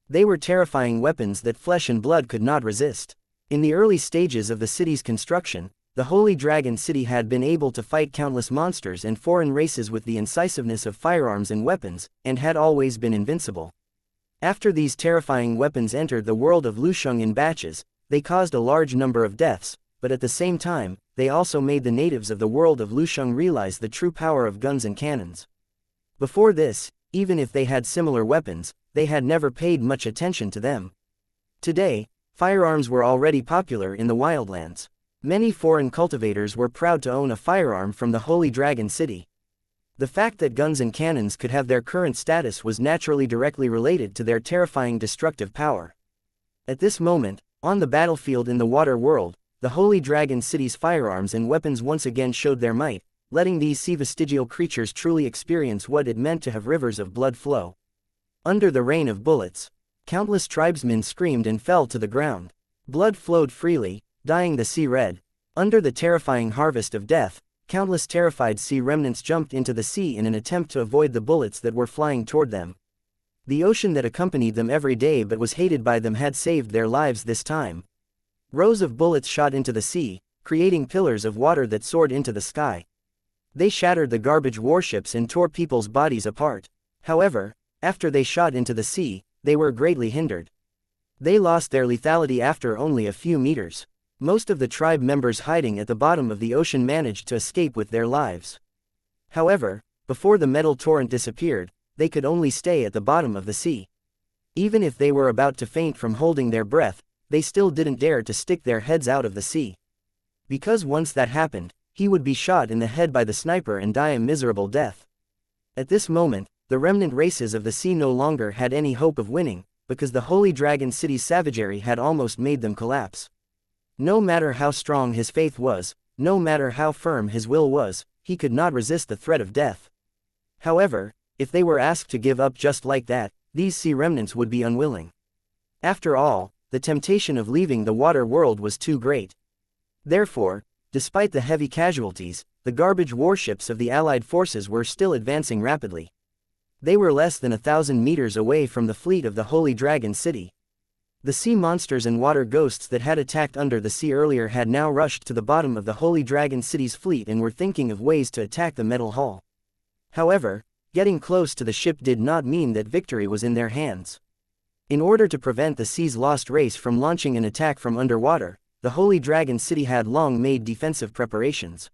They were terrifying weapons that flesh and blood could not resist. In the early stages of the city's construction, the Holy Dragon City had been able to fight countless monsters and foreign races with the incisiveness of firearms and weapons, and had always been invincible. After these terrifying weapons entered the world of Lusheng in batches, they caused a large number of deaths, but at the same time, they also made the natives of the world of Lusheng realize the true power of guns and cannons. Before this, even if they had similar weapons, they had never paid much attention to them. Today, firearms were already popular in the wildlands. Many foreign cultivators were proud to own a firearm from the Holy Dragon City. The fact that guns and cannons could have their current status was naturally directly related to their terrifying destructive power. At this moment, on the battlefield in the water world, the Holy Dragon City's firearms and weapons once again showed their might, letting these sea vestigial creatures truly experience what it meant to have rivers of blood flow. Under the rain of bullets, countless tribesmen screamed and fell to the ground. Blood flowed freely, dyeing the sea red. Under the terrifying harvest of death, countless terrified sea remnants jumped into the sea in an attempt to avoid the bullets that were flying toward them. The ocean that accompanied them every day but was hated by them had saved their lives this time. Rows of bullets shot into the sea, creating pillars of water that soared into the sky. They shattered the garbage warships and tore people's bodies apart. However, after they shot into the sea, they were greatly hindered. They lost their lethality after only a few meters. Most of the tribe members hiding at the bottom of the ocean managed to escape with their lives. However, before the metal torrent disappeared, they could only stay at the bottom of the sea. Even if they were about to faint from holding their breath, they still didn't dare to stick their heads out of the sea. Because once that happened, he would be shot in the head by the sniper and die a miserable death. At this moment, the remnant races of the sea no longer had any hope of winning, because the Holy Dragon City's savagery had almost made them collapse. No matter how strong his faith was, no matter how firm his will was, he could not resist the threat of death. However, if they were asked to give up just like that, these sea remnants would be unwilling. After all, the temptation of leaving the water world was too great. Therefore, despite the heavy casualties, the garbage warships of the Allied forces were still advancing rapidly. They were less than 1,000 meters away from the fleet of the Holy Dragon City. The sea monsters and water ghosts that had attacked under the sea earlier had now rushed to the bottom of the Holy Dragon City's fleet and were thinking of ways to attack the metal hull. However, getting close to the ship did not mean that victory was in their hands. In order to prevent the sea's lost race from launching an attack from underwater, the Holy Dragon City had long made defensive preparations.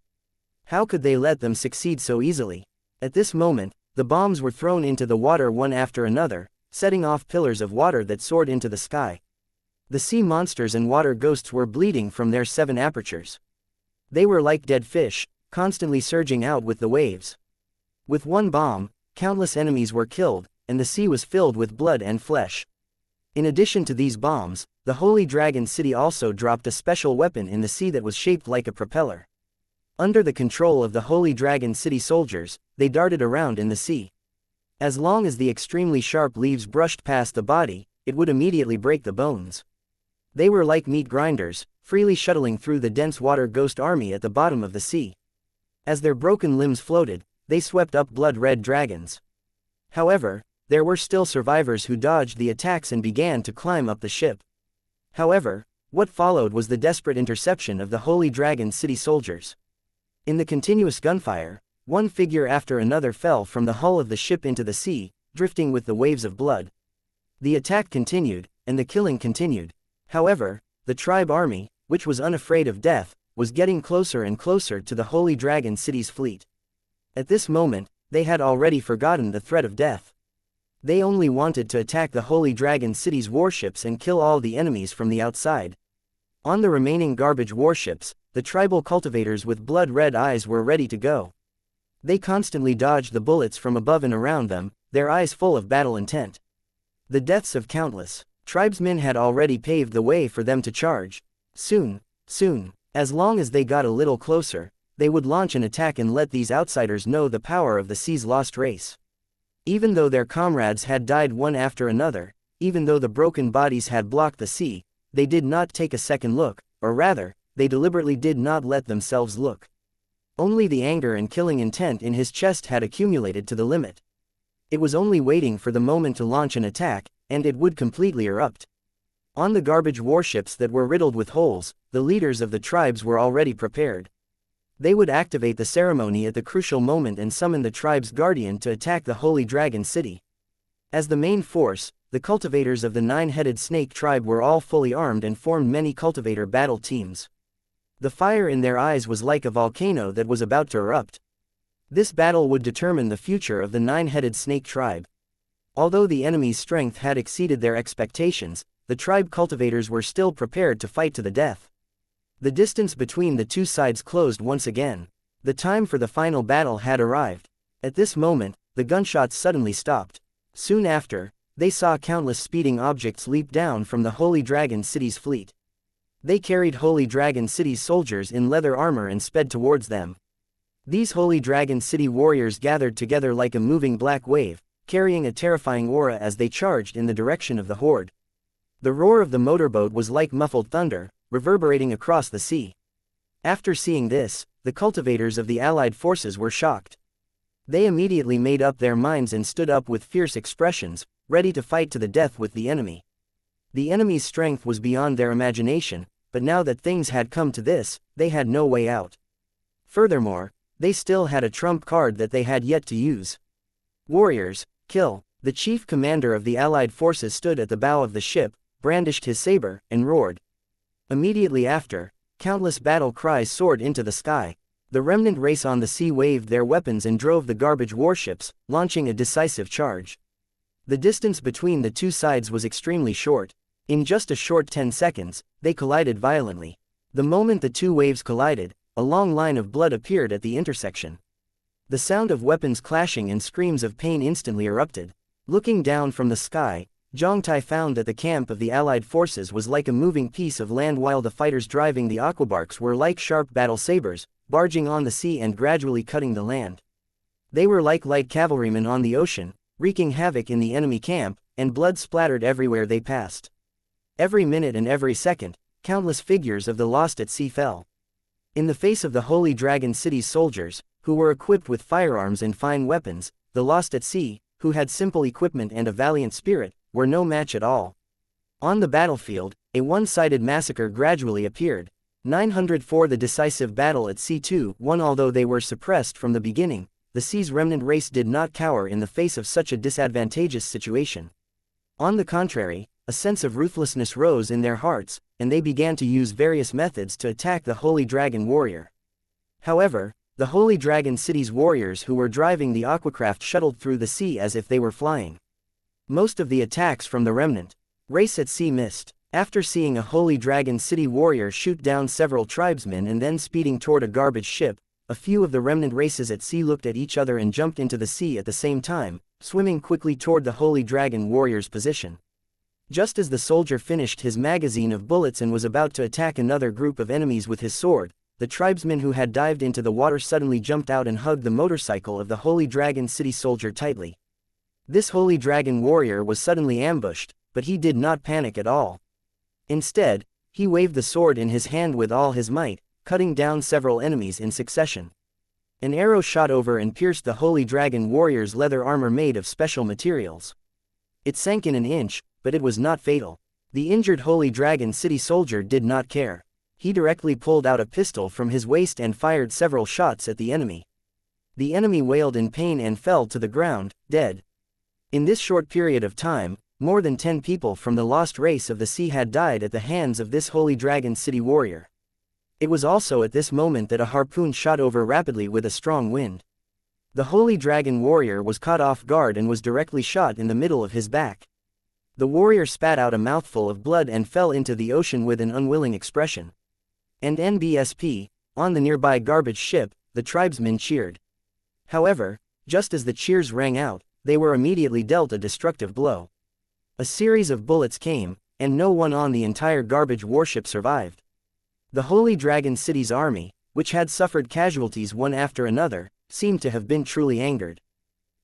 How could they let them succeed so easily? At this moment, the bombs were thrown into the water one after another, setting off pillars of water that soared into the sky. The sea monsters and water ghosts were bleeding from their 7 apertures. They were like dead fish, constantly surging out with the waves. With one bomb, countless enemies were killed, and the sea was filled with blood and flesh. In addition to these bombs, the Holy Dragon City also dropped a special weapon in the sea that was shaped like a propeller. Under the control of the Holy Dragon City soldiers, they darted around in the sea. As long as the extremely sharp leaves brushed past the body, it would immediately break the bones. They were like meat grinders, freely shuttling through the dense water ghost army at the bottom of the sea. As their broken limbs floated, they swept up blood-red dragons. However, there were still survivors who dodged the attacks and began to climb up the ship. However, what followed was the desperate interception of the Holy Dragon City soldiers. In the continuous gunfire, one figure after another fell from the hull of the ship into the sea, drifting with the waves of blood. The attack continued, and the killing continued. However, the tribe army, which was unafraid of death, was getting closer and closer to the Holy Dragon City's fleet. At this moment, they had already forgotten the threat of death. They only wanted to attack the Holy Dragon City's warships and kill all the enemies from the outside. On the remaining garbage warships, the tribal cultivators with blood-red eyes were ready to go. They constantly dodged the bullets from above and around them, their eyes full of battle intent. The deaths of countless tribesmen had already paved the way for them to charge. Soon, as long as they got a little closer, they would launch an attack and let these outsiders know the power of the sea's lost race. Even though their comrades had died one after another, even though the broken bodies had blocked the sea, they did not take a second look, or rather, they deliberately did not let themselves look. Only the anger and killing intent in his chest had accumulated to the limit. It was only waiting for the moment to launch an attack, and it would completely erupt. On the garbage warships that were riddled with holes, the leaders of the tribes were already prepared. They would activate the ceremony at the crucial moment and summon the tribe's guardian to attack the Holy Dragon City. As the main force, the cultivators of the 9-headed snake tribe were all fully armed and formed many cultivator battle teams. The fire in their eyes was like a volcano that was about to erupt. This battle would determine the future of the 9-headed snake tribe. Although the enemy's strength had exceeded their expectations, the tribe cultivators were still prepared to fight to the death. The distance between the two sides closed once again. The time for the final battle had arrived. At this moment, the gunshots suddenly stopped. Soon after, they saw countless speeding objects leap down from the Holy Dragon City's fleet. They carried Holy Dragon City's soldiers in leather armor and sped towards them. These Holy Dragon City warriors gathered together like a moving black wave, carrying a terrifying aura as they charged in the direction of the horde. The roar of the motorboat was like muffled thunder, reverberating across the sea. After seeing this, the cultivators of the Allied forces were shocked. They immediately made up their minds and stood up with fierce expressions, ready to fight to the death with the enemy. The enemy's strength was beyond their imagination, but now that things had come to this, they had no way out. Furthermore, they still had a trump card that they had yet to use. Warriors, kill! The chief commander of the Allied forces stood at the bow of the ship, brandished his saber, and roared. Immediately after, countless battle cries soared into the sky. The remnant race on the sea waved their weapons and drove the garbage warships, launching a decisive charge. The distance between the two sides was extremely short. In just a short 10 seconds, they collided violently. The moment the two waves collided, a long line of blood appeared at the intersection. The sound of weapons clashing and screams of pain instantly erupted. Looking down from the sky, Zhang Tai found that the camp of the Allied forces was like a moving piece of land, while the fighters driving the aquabarks were like sharp battle sabers, barging on the sea and gradually cutting the land. They were like light cavalrymen on the ocean, wreaking havoc in the enemy camp, and blood splattered everywhere they passed. Every minute and every second, countless figures of the lost at sea fell. In the face of the Holy Dragon City's soldiers, who were equipped with firearms and fine weapons, the lost at sea, who had simple equipment and a valiant spirit, were no match at all. On the battlefield, a one-sided massacre gradually appeared. 904 The decisive battle at sea 2-1. Although they were suppressed from the beginning, the sea's remnant race did not cower in the face of such a disadvantageous situation. On the contrary, a sense of ruthlessness rose in their hearts, and they began to use various methods to attack the Holy Dragon warrior. However, the Holy Dragon City's warriors who were driving the aquacraft shuttled through the sea as if they were flying. Most of the attacks from the remnant race at sea missed. After seeing a Holy Dragon City warrior shoot down several tribesmen and then speeding toward a garbage ship, a few of the remnant races at sea looked at each other and jumped into the sea at the same time, swimming quickly toward the Holy Dragon warrior's position. Just as the soldier finished his magazine of bullets and was about to attack another group of enemies with his sword, the tribesman who had dived into the water suddenly jumped out and hugged the motorcycle of the Holy Dragon City soldier tightly. This Holy Dragon warrior was suddenly ambushed, but he did not panic at all. Instead, he waved the sword in his hand with all his might, cutting down several enemies in succession. An arrow shot over and pierced the Holy Dragon warrior's leather armor made of special materials. It sank in an inch, but it was not fatal. The injured Holy Dragon City soldier did not care. He directly pulled out a pistol from his waist and fired several shots at the enemy. The enemy wailed in pain and fell to the ground, dead. In this short period of time, more than 10 people from the lost race of the sea had died at the hands of this Holy Dragon City warrior. It was also at this moment that a harpoon shot over rapidly with a strong wind. The Holy Dragon warrior was caught off guard and was directly shot in the middle of his back. The warrior spat out a mouthful of blood and fell into the ocean with an unwilling expression. And NBSP, on the nearby garbage ship, the tribesmen cheered. However, just as the cheers rang out, they were immediately dealt a destructive blow. A series of bullets came, and no one on the entire garbage warship survived. The Holy Dragon City's army, which had suffered casualties one after another, seemed to have been truly angered.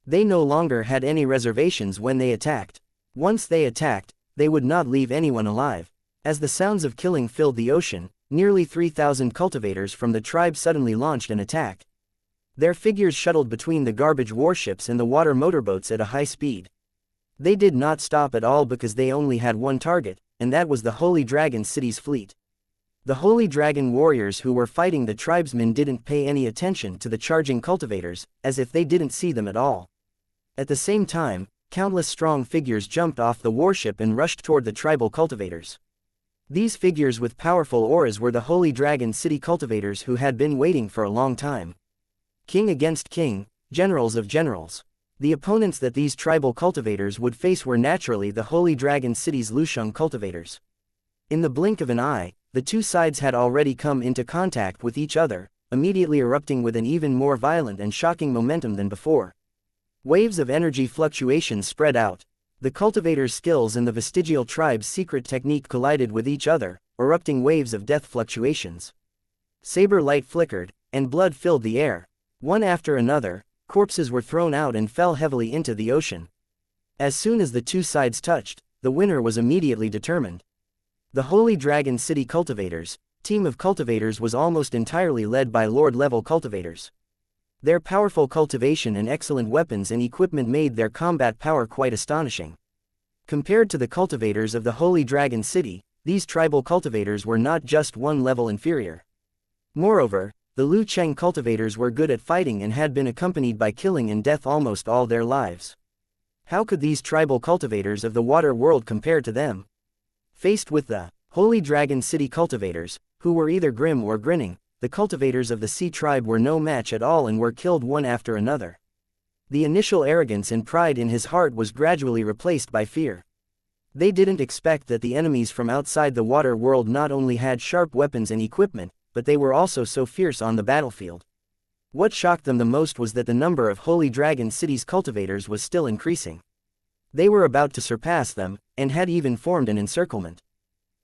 They no longer had any reservations when they attacked. Once they attacked, they would not leave anyone alive. As the sounds of killing filled the ocean, nearly 3,000 cultivators from the tribe suddenly launched an attack. Their figures shuttled between the garbage warships and the water motorboats at a high speed. They did not stop at all because they only had one target, and that was the Holy Dragon City's fleet. The Holy Dragon warriors who were fighting the tribesmen didn't pay any attention to the charging cultivators, as if they didn't see them at all. At the same time, countless strong figures jumped off the warship and rushed toward the tribal cultivators. These figures with powerful auras were the Holy Dragon City cultivators who had been waiting for a long time. King against king, generals of generals. The opponents that these tribal cultivators would face were naturally the Holy Dragon City's Lusheng cultivators. In the blink of an eye, the two sides had already come into contact with each other, immediately erupting with an even more violent and shocking momentum than before. Waves of energy fluctuations spread out. The cultivators' skills and the vestigial tribe's secret technique collided with each other, erupting waves of death fluctuations. Saber light flickered, and blood filled the air. One after another, corpses were thrown out and fell heavily into the ocean. As soon as the two sides touched, the winner was immediately determined. The Holy Dragon City cultivators, team of cultivators, was almost entirely led by Lord-level cultivators. Their powerful cultivation and excellent weapons and equipment made their combat power quite astonishing. Compared to the cultivators of the Holy Dragon City, these tribal cultivators were not just one level inferior. Moreover, the Lu Cheng cultivators were good at fighting and had been accompanied by killing and death almost all their lives. How could these tribal cultivators of the water world compare to them? Faced with the Holy Dragon City cultivators, who were either grim or grinning, the cultivators of the sea tribe were no match at all and were killed one after another. The initial arrogance and pride in his heart was gradually replaced by fear. They didn't expect that the enemies from outside the water world not only had sharp weapons and equipment, but they were also so fierce on the battlefield. What shocked them the most was that the number of Holy Dragon City's cultivators was still increasing. They were about to surpass them, and had even formed an encirclement.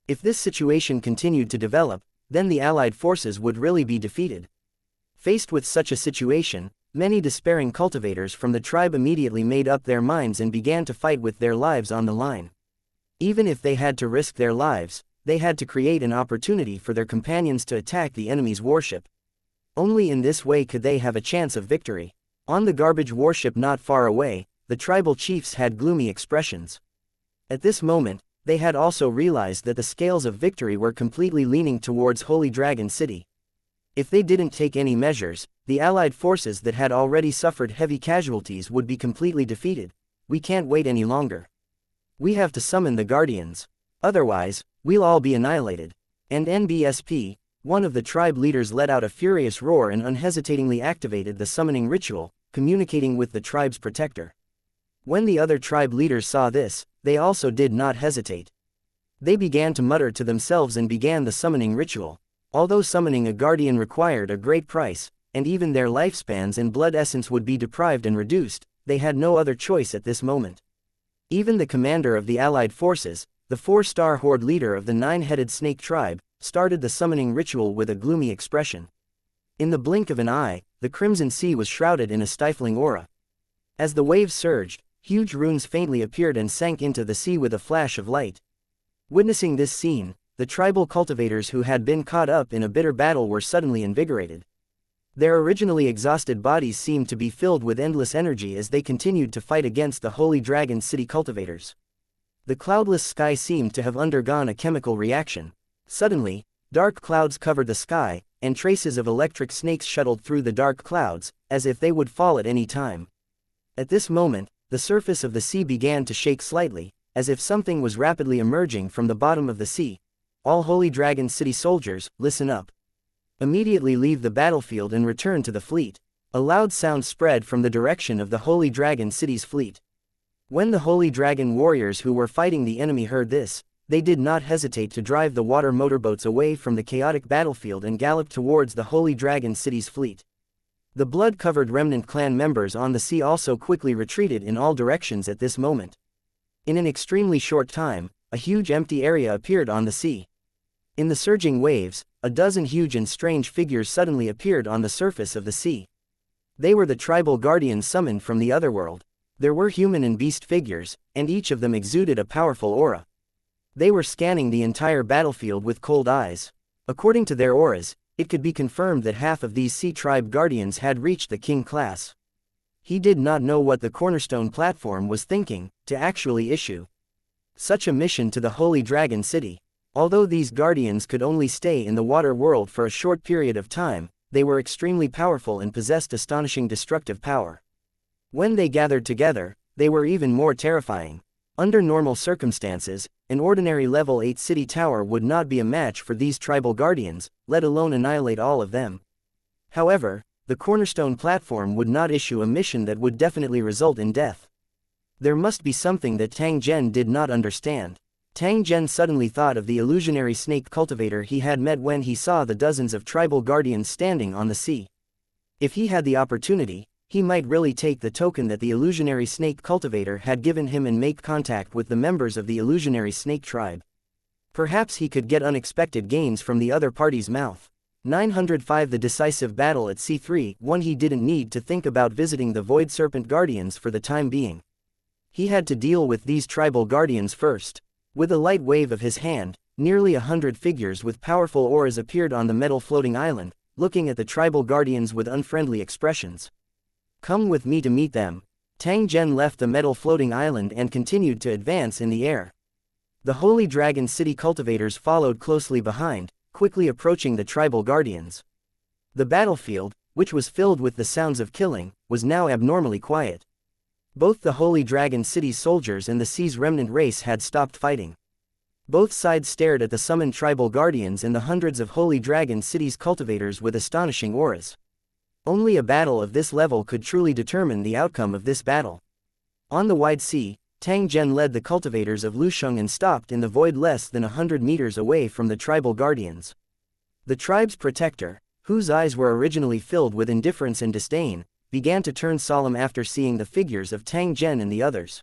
If this situation continued to develop, then the Allied forces would really be defeated. Faced with such a situation, many despairing cultivators from the tribe immediately made up their minds and began to fight with their lives on the line. Even if they had to risk their lives, they had to create an opportunity for their companions to attack the enemy's warship. Only in this way could they have a chance of victory. On the garbage warship not far away, the tribal chiefs had gloomy expressions. At this moment, they had also realized that the scales of victory were completely leaning towards Holy Dragon City. If they didn't take any measures, the Allied forces that had already suffered heavy casualties would be completely defeated. We can't wait any longer. We have to summon the Guardians. Otherwise, we'll all be annihilated. And NBSP, one of the tribe leaders, let out a furious roar and unhesitatingly activated the summoning ritual, communicating with the tribe's protector. When the other tribe leaders saw this, they also did not hesitate. They began to mutter to themselves and began the summoning ritual. Although summoning a guardian required a great price, and even their lifespans and blood essence would be deprived and reduced, they had no other choice at this moment. Even the commander of the Allied forces, the 4-star horde leader of the 9-headed snake tribe, started the summoning ritual with a gloomy expression. In the blink of an eye, the Crimson Sea was shrouded in a stifling aura. As the waves surged, huge runes faintly appeared and sank into the sea with a flash of light. Witnessing this scene, the tribal cultivators who had been caught up in a bitter battle were suddenly invigorated. Their originally exhausted bodies seemed to be filled with endless energy as they continued to fight against the Holy Dragon City cultivators. The cloudless sky seemed to have undergone a chemical reaction. Suddenly, dark clouds covered the sky, and traces of electric snakes shuttled through the dark clouds, as if they would fall at any time. At this moment, the surface of the sea began to shake slightly, as if something was rapidly emerging from the bottom of the sea. All Holy Dragon City soldiers, listen up. Immediately leave the battlefield and return to the fleet. A loud sound spread from the direction of the Holy Dragon City's fleet. When the Holy Dragon warriors who were fighting the enemy heard this, they did not hesitate to drive the water motorboats away from the chaotic battlefield and galloped towards the Holy Dragon City's fleet. The blood-covered remnant clan members on the sea also quickly retreated in all directions at this moment. In an extremely short time, a huge empty area appeared on the sea. In the surging waves, a dozen huge and strange figures suddenly appeared on the surface of the sea. They were the tribal guardians summoned from the Otherworld. There were human and beast figures, and each of them exuded a powerful aura. They were scanning the entire battlefield with cold eyes. According to their auras, it could be confirmed that half of these sea tribe guardians had reached the king class. He did not know what the Cornerstone platform was thinking, to actually issue such a mission to the Holy Dragon City. Although these guardians could only stay in the water world for a short period of time, they were extremely powerful and possessed astonishing destructive power. When they gathered together, they were even more terrifying. Under normal circumstances, an ordinary level 8 city tower would not be a match for these tribal guardians, let alone annihilate all of them. However, the Cornerstone platform would not issue a mission that would definitely result in death. There must be something that Tang Zhen did not understand. Tang Zhen suddenly thought of the illusionary snake cultivator he had met when he saw the dozens of tribal guardians standing on the sea. If he had the opportunity, he might really take the token that the illusionary snake cultivator had given him and make contact with the members of the illusionary snake tribe. Perhaps he could get unexpected gains from the other party's mouth. 905 The decisive battle at C3 1 He didn't need to think about visiting the Void Serpent Guardians for the time being. He had to deal with these tribal guardians first. With a light wave of his hand, nearly 100 figures with powerful auras appeared on the metal floating island, looking at the tribal guardians with unfriendly expressions. Come with me to meet them. Tang Zhen left the metal floating island and continued to advance in the air. The Holy Dragon City cultivators followed closely behind, quickly approaching the tribal guardians. The battlefield, which was filled with the sounds of killing, was now abnormally quiet. Both the Holy Dragon City soldiers and the Sea's remnant race had stopped fighting. Both sides stared at the summoned tribal guardians and the hundreds of Holy Dragon City's cultivators with astonishing auras. Only a battle of this level could truly determine the outcome of this battle. On the wide sea, Tang Zhen led the cultivators of Lusheng and stopped in the void less than 100 meters away from the tribal guardians. The tribe's protector, whose eyes were originally filled with indifference and disdain, began to turn solemn after seeing the figures of Tang Zhen and the others.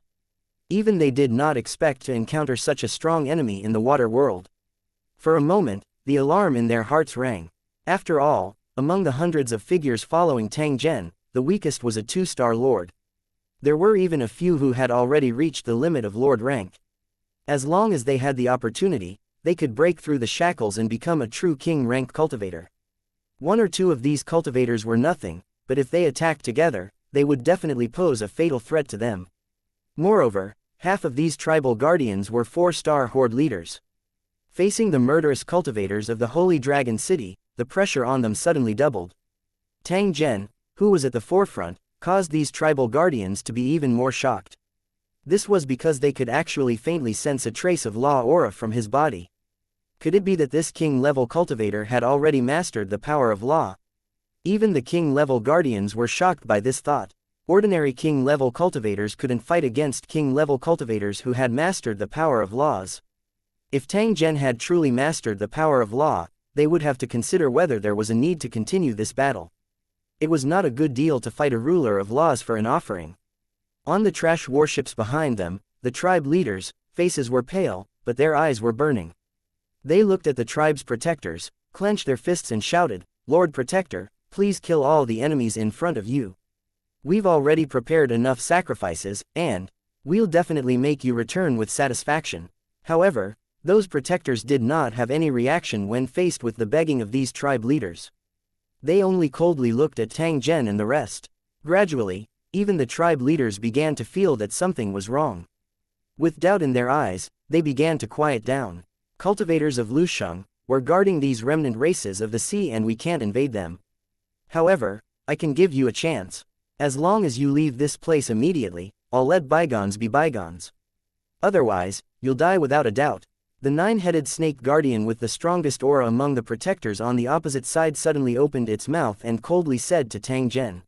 Even they did not expect to encounter such a strong enemy in the water world. For a moment, the alarm in their hearts rang. After all, among the hundreds of figures following Tang Zhen, the weakest was a 2-star lord. There were even a few who had already reached the limit of lord rank. As long as they had the opportunity, they could break through the shackles and become a true king rank cultivator. One or two of these cultivators were nothing, but if they attacked together, they would definitely pose a fatal threat to them. Moreover, half of these tribal guardians were 4-star horde leaders. Facing the murderous cultivators of the Holy Dragon City, the pressure on them suddenly doubled. Tang Zhen, who was at the forefront, caused these tribal guardians to be even more shocked. This was because they could actually faintly sense a trace of law aura from his body. Could it be that this king-level cultivator had already mastered the power of law? Even the king-level guardians were shocked by this thought. Ordinary king-level cultivators couldn't fight against king-level cultivators who had mastered the power of laws. If Tang Zhen had truly mastered the power of law, they would have to consider whether there was a need to continue this battle. It was not a good deal to fight a ruler of laws for an offering. On the trash warships behind them, the tribe leaders' faces were pale, but their eyes were burning. They looked at the tribe's protectors, clenched their fists and shouted, "Lord Protector, please kill all the enemies in front of you. We've already prepared enough sacrifices, and we'll definitely make you return with satisfaction." However, those protectors did not have any reaction when faced with the begging of these tribe leaders. They only coldly looked at Tang Zhen and the rest. Gradually, even the tribe leaders began to feel that something was wrong. With doubt in their eyes, they began to quiet down. Cultivators of Lusheng, we're guarding these remnant races of the sea and we can't invade them. However, I can give you a chance. As long as you leave this place immediately, I'll let bygones be bygones. Otherwise, you'll die without a doubt. The 9-headed snake guardian with the strongest aura among the protectors on the opposite side suddenly opened its mouth and coldly said to Tang Zhen.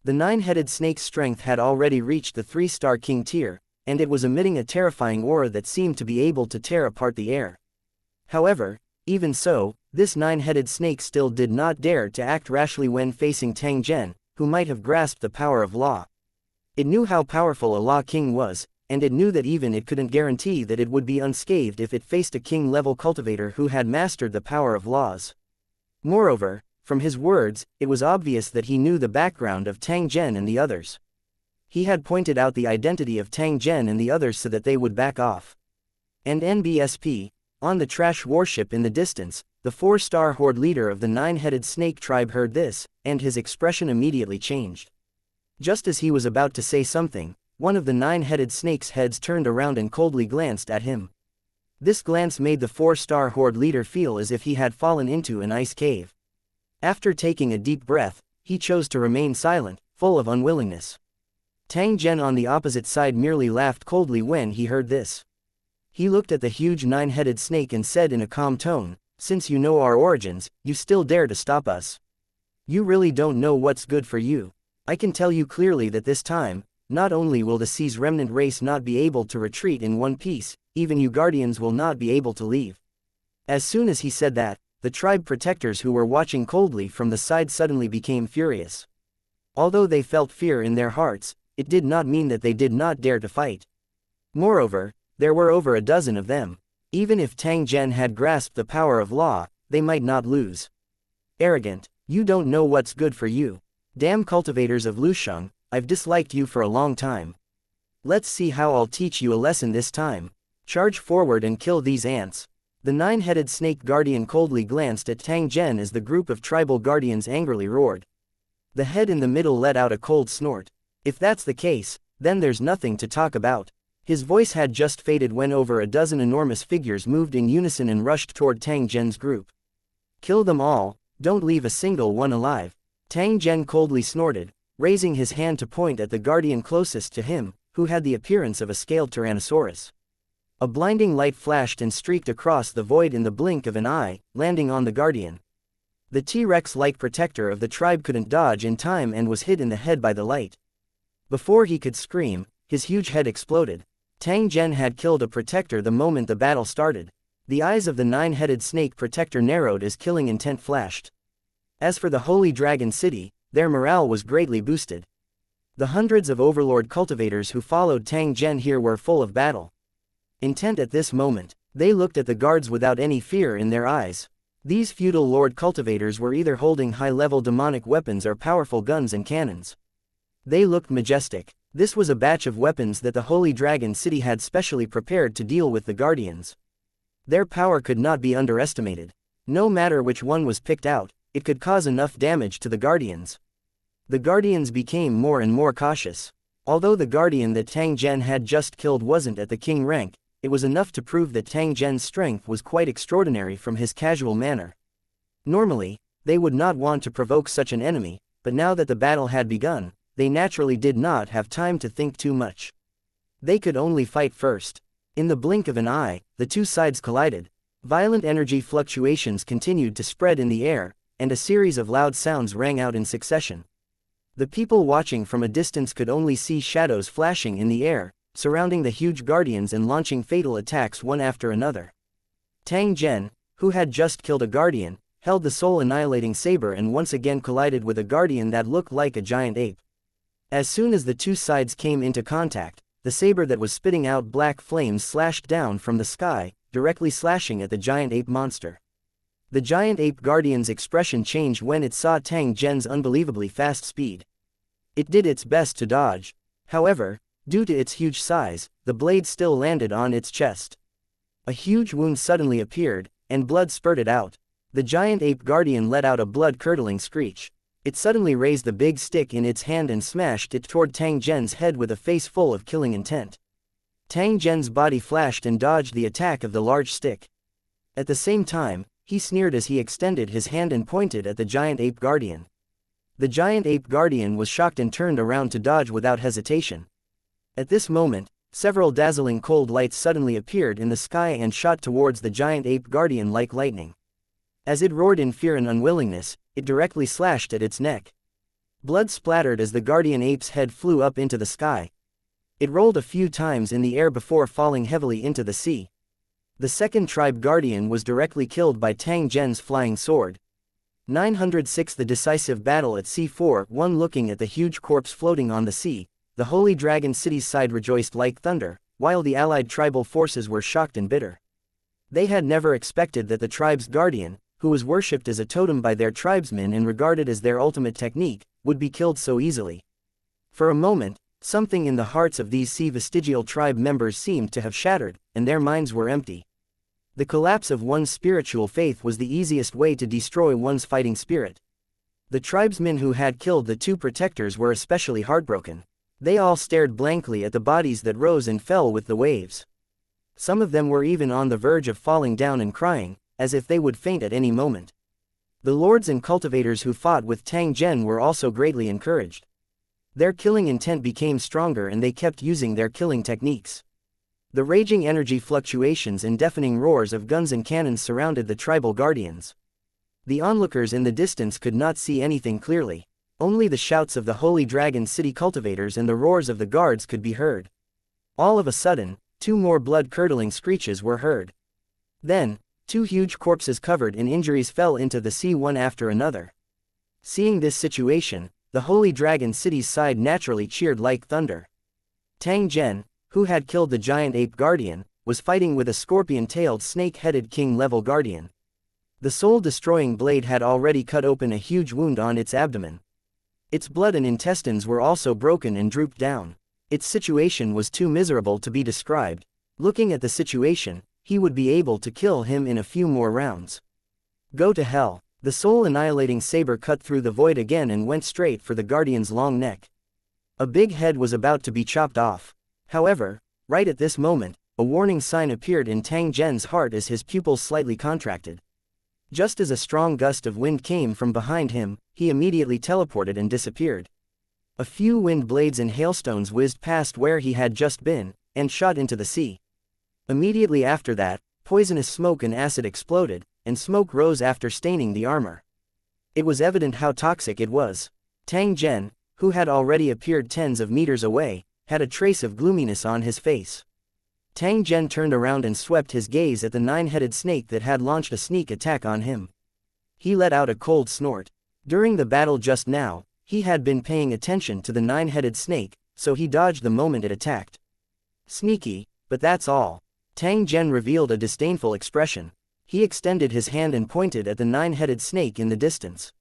The 9-headed snake's strength had already reached the 3-star king tier, and it was emitting a terrifying aura that seemed to be able to tear apart the air. However, even so, this 9-headed snake still did not dare to act rashly when facing Tang Zhen, who might have grasped the power of law. It knew how powerful a law king was, and it knew that even it couldn't guarantee that it would be unscathed if it faced a king-level cultivator who had mastered the power of laws. Moreover, from his words, it was obvious that he knew the background of Tang Zhen and the others. He had pointed out the identity of Tang Zhen and the others so that they would back off. And NBSP, on the trash warship in the distance, the 4-star horde leader of the 9-headed snake tribe heard this, and his expression immediately changed. Just as he was about to say something, one of the 9-headed snake's heads turned around and coldly glanced at him. This glance made the 4-star horde leader feel as if he had fallen into an ice cave. After taking a deep breath, he chose to remain silent, full of unwillingness. Tang Zhen on the opposite side merely laughed coldly when he heard this. He looked at the huge 9-headed snake and said in a calm tone, "Since you know our origins, you still dare to stop us. You really don't know what's good for you. I can tell you clearly that this time, not only will the sea's remnant race not be able to retreat in one piece, even you guardians will not be able to leave." As soon as he said that, the tribe protectors who were watching coldly from the side suddenly became furious. Although they felt fear in their hearts, it did not mean that they did not dare to fight. Moreover, there were over a dozen of them. Even if Tang Zhen had grasped the power of law, they might not lose. Arrogant, you don't know what's good for you. Damn cultivators of Lusheng, I've disliked you for a long time. Let's see how I'll teach you a lesson this time. Charge forward and kill these ants. The 9-headed snake guardian coldly glanced at Tang Zhen as the group of tribal guardians angrily roared. The head in the middle let out a cold snort. If that's the case, then there's nothing to talk about. His voice had just faded when over a dozen enormous figures moved in unison and rushed toward Tang Zhen's group. Kill them all, don't leave a single one alive. Tang Zhen coldly snorted, raising his hand to point at the guardian closest to him, who had the appearance of a scaled tyrannosaurus. A blinding light flashed and streaked across the void in the blink of an eye, landing on the guardian. The T-Rex-like protector of the tribe couldn't dodge in time and was hit in the head by the light. Before he could scream, his huge head exploded. Tang Zhen had killed a protector the moment the battle started. The eyes of the nine-headed snake protector narrowed as killing intent flashed. As for the Holy Dragon City, their morale was greatly boosted. The hundreds of overlord cultivators who followed Tang Zhen here were full of battle intent at this moment. They looked at the guards without any fear in their eyes. These feudal lord cultivators were either holding high-level demonic weapons or powerful guns and cannons. They looked majestic. This was a batch of weapons that the Holy Dragon City had specially prepared to deal with the Guardians. Their power could not be underestimated. No matter which one was picked out, it could cause enough damage to the Guardians. The Guardians became more and more cautious. Although the Guardian that Tang Zhen had just killed wasn't at the king rank, it was enough to prove that Tang Zhen's strength was quite extraordinary from his casual manner. Normally, they would not want to provoke such an enemy, but now that the battle had begun, they naturally did not have time to think too much. They could only fight first. In the blink of an eye, the two sides collided. Violent energy fluctuations continued to spread in the air, and a series of loud sounds rang out in succession. The people watching from a distance could only see shadows flashing in the air, surrounding the huge guardians and launching fatal attacks one after another. Tang Zhen, who had just killed a guardian, held the soul-annihilating saber and once again collided with a guardian that looked like a giant ape. As soon as the two sides came into contact, the saber that was spitting out black flames slashed down from the sky, directly slashing at the giant ape monster. The giant ape guardian's expression changed when it saw Tang Zhen's unbelievably fast speed. It did its best to dodge. However, due to its huge size, the blade still landed on its chest. A huge wound suddenly appeared, and blood spurted out. The giant ape guardian let out a blood-curdling screech. It suddenly raised the big stick in its hand and smashed it toward Tang Zhen's head with a face full of killing intent. Tang Zhen's body flashed and dodged the attack of the large stick. At the same time, he sneered as he extended his hand and pointed at the giant ape guardian. The giant ape guardian was shocked and turned around to dodge without hesitation. At this moment, several dazzling cold lights suddenly appeared in the sky and shot towards the giant ape guardian like lightning. As it roared in fear and unwillingness, it directly slashed at its neck. Blood splattered as the guardian ape's head flew up into the sky. It rolled a few times in the air before falling heavily into the sea. The second tribe guardian was directly killed by Tang Zhen's flying sword. 906 The decisive battle at C4-1 Looking at the huge corpse floating on the sea, the Holy Dragon City's side rejoiced like thunder, while the allied tribal forces were shocked and bitter. They had never expected that the tribe's guardian, who was worshipped as a totem by their tribesmen and regarded as their ultimate technique, would be killed so easily. For a moment, something in the hearts of these sea vestigial tribe members seemed to have shattered, and their minds were empty. The collapse of one's spiritual faith was the easiest way to destroy one's fighting spirit. The tribesmen who had killed the two protectors were especially heartbroken. They all stared blankly at the bodies that rose and fell with the waves. Some of them were even on the verge of falling down and crying, as if they would faint at any moment. The lords and cultivators who fought with Tang Zhen were also greatly encouraged. Their killing intent became stronger and they kept using their killing techniques. The raging energy fluctuations and deafening roars of guns and cannons surrounded the tribal guardians. The onlookers in the distance could not see anything clearly. Only the shouts of the Holy Dragon City cultivators and the roars of the guards could be heard. All of a sudden, two more blood-curdling screeches were heard. Then, two huge corpses covered in injuries fell into the sea one after another. Seeing this situation, the Holy Dragon City's side naturally cheered like thunder. Tang Zhen, who had killed the giant ape guardian, was fighting with a scorpion-tailed snake-headed king-level guardian. The soul-destroying blade had already cut open a huge wound on its abdomen. Its blood and intestines were also broken and drooped down. Its situation was too miserable to be described. Looking at the situation, he would be able to kill him in a few more rounds. Go to hell. The soul-annihilating saber cut through the void again and went straight for the guardian's long neck. A big head was about to be chopped off. However, right at this moment, a warning sign appeared in Tang Zhen's heart as his pupils slightly contracted. Just as a strong gust of wind came from behind him, he immediately teleported and disappeared. A few wind blades and hailstones whizzed past where he had just been, and shot into the sea. Immediately after that, poisonous smoke and acid exploded, and smoke rose after staining the armor. It was evident how toxic it was. Tang Zhen, who had already appeared tens of meters away, had a trace of gloominess on his face. Tang Zhen turned around and swept his gaze at the nine-headed snake that had launched a sneak attack on him. He let out a cold snort. During the battle just now, he had been paying attention to the nine-headed snake, so he dodged the moment it attacked. Sneaky, but that's all. Tang Zhen revealed a disdainful expression. He extended his hand and pointed at the nine-headed snake in the distance.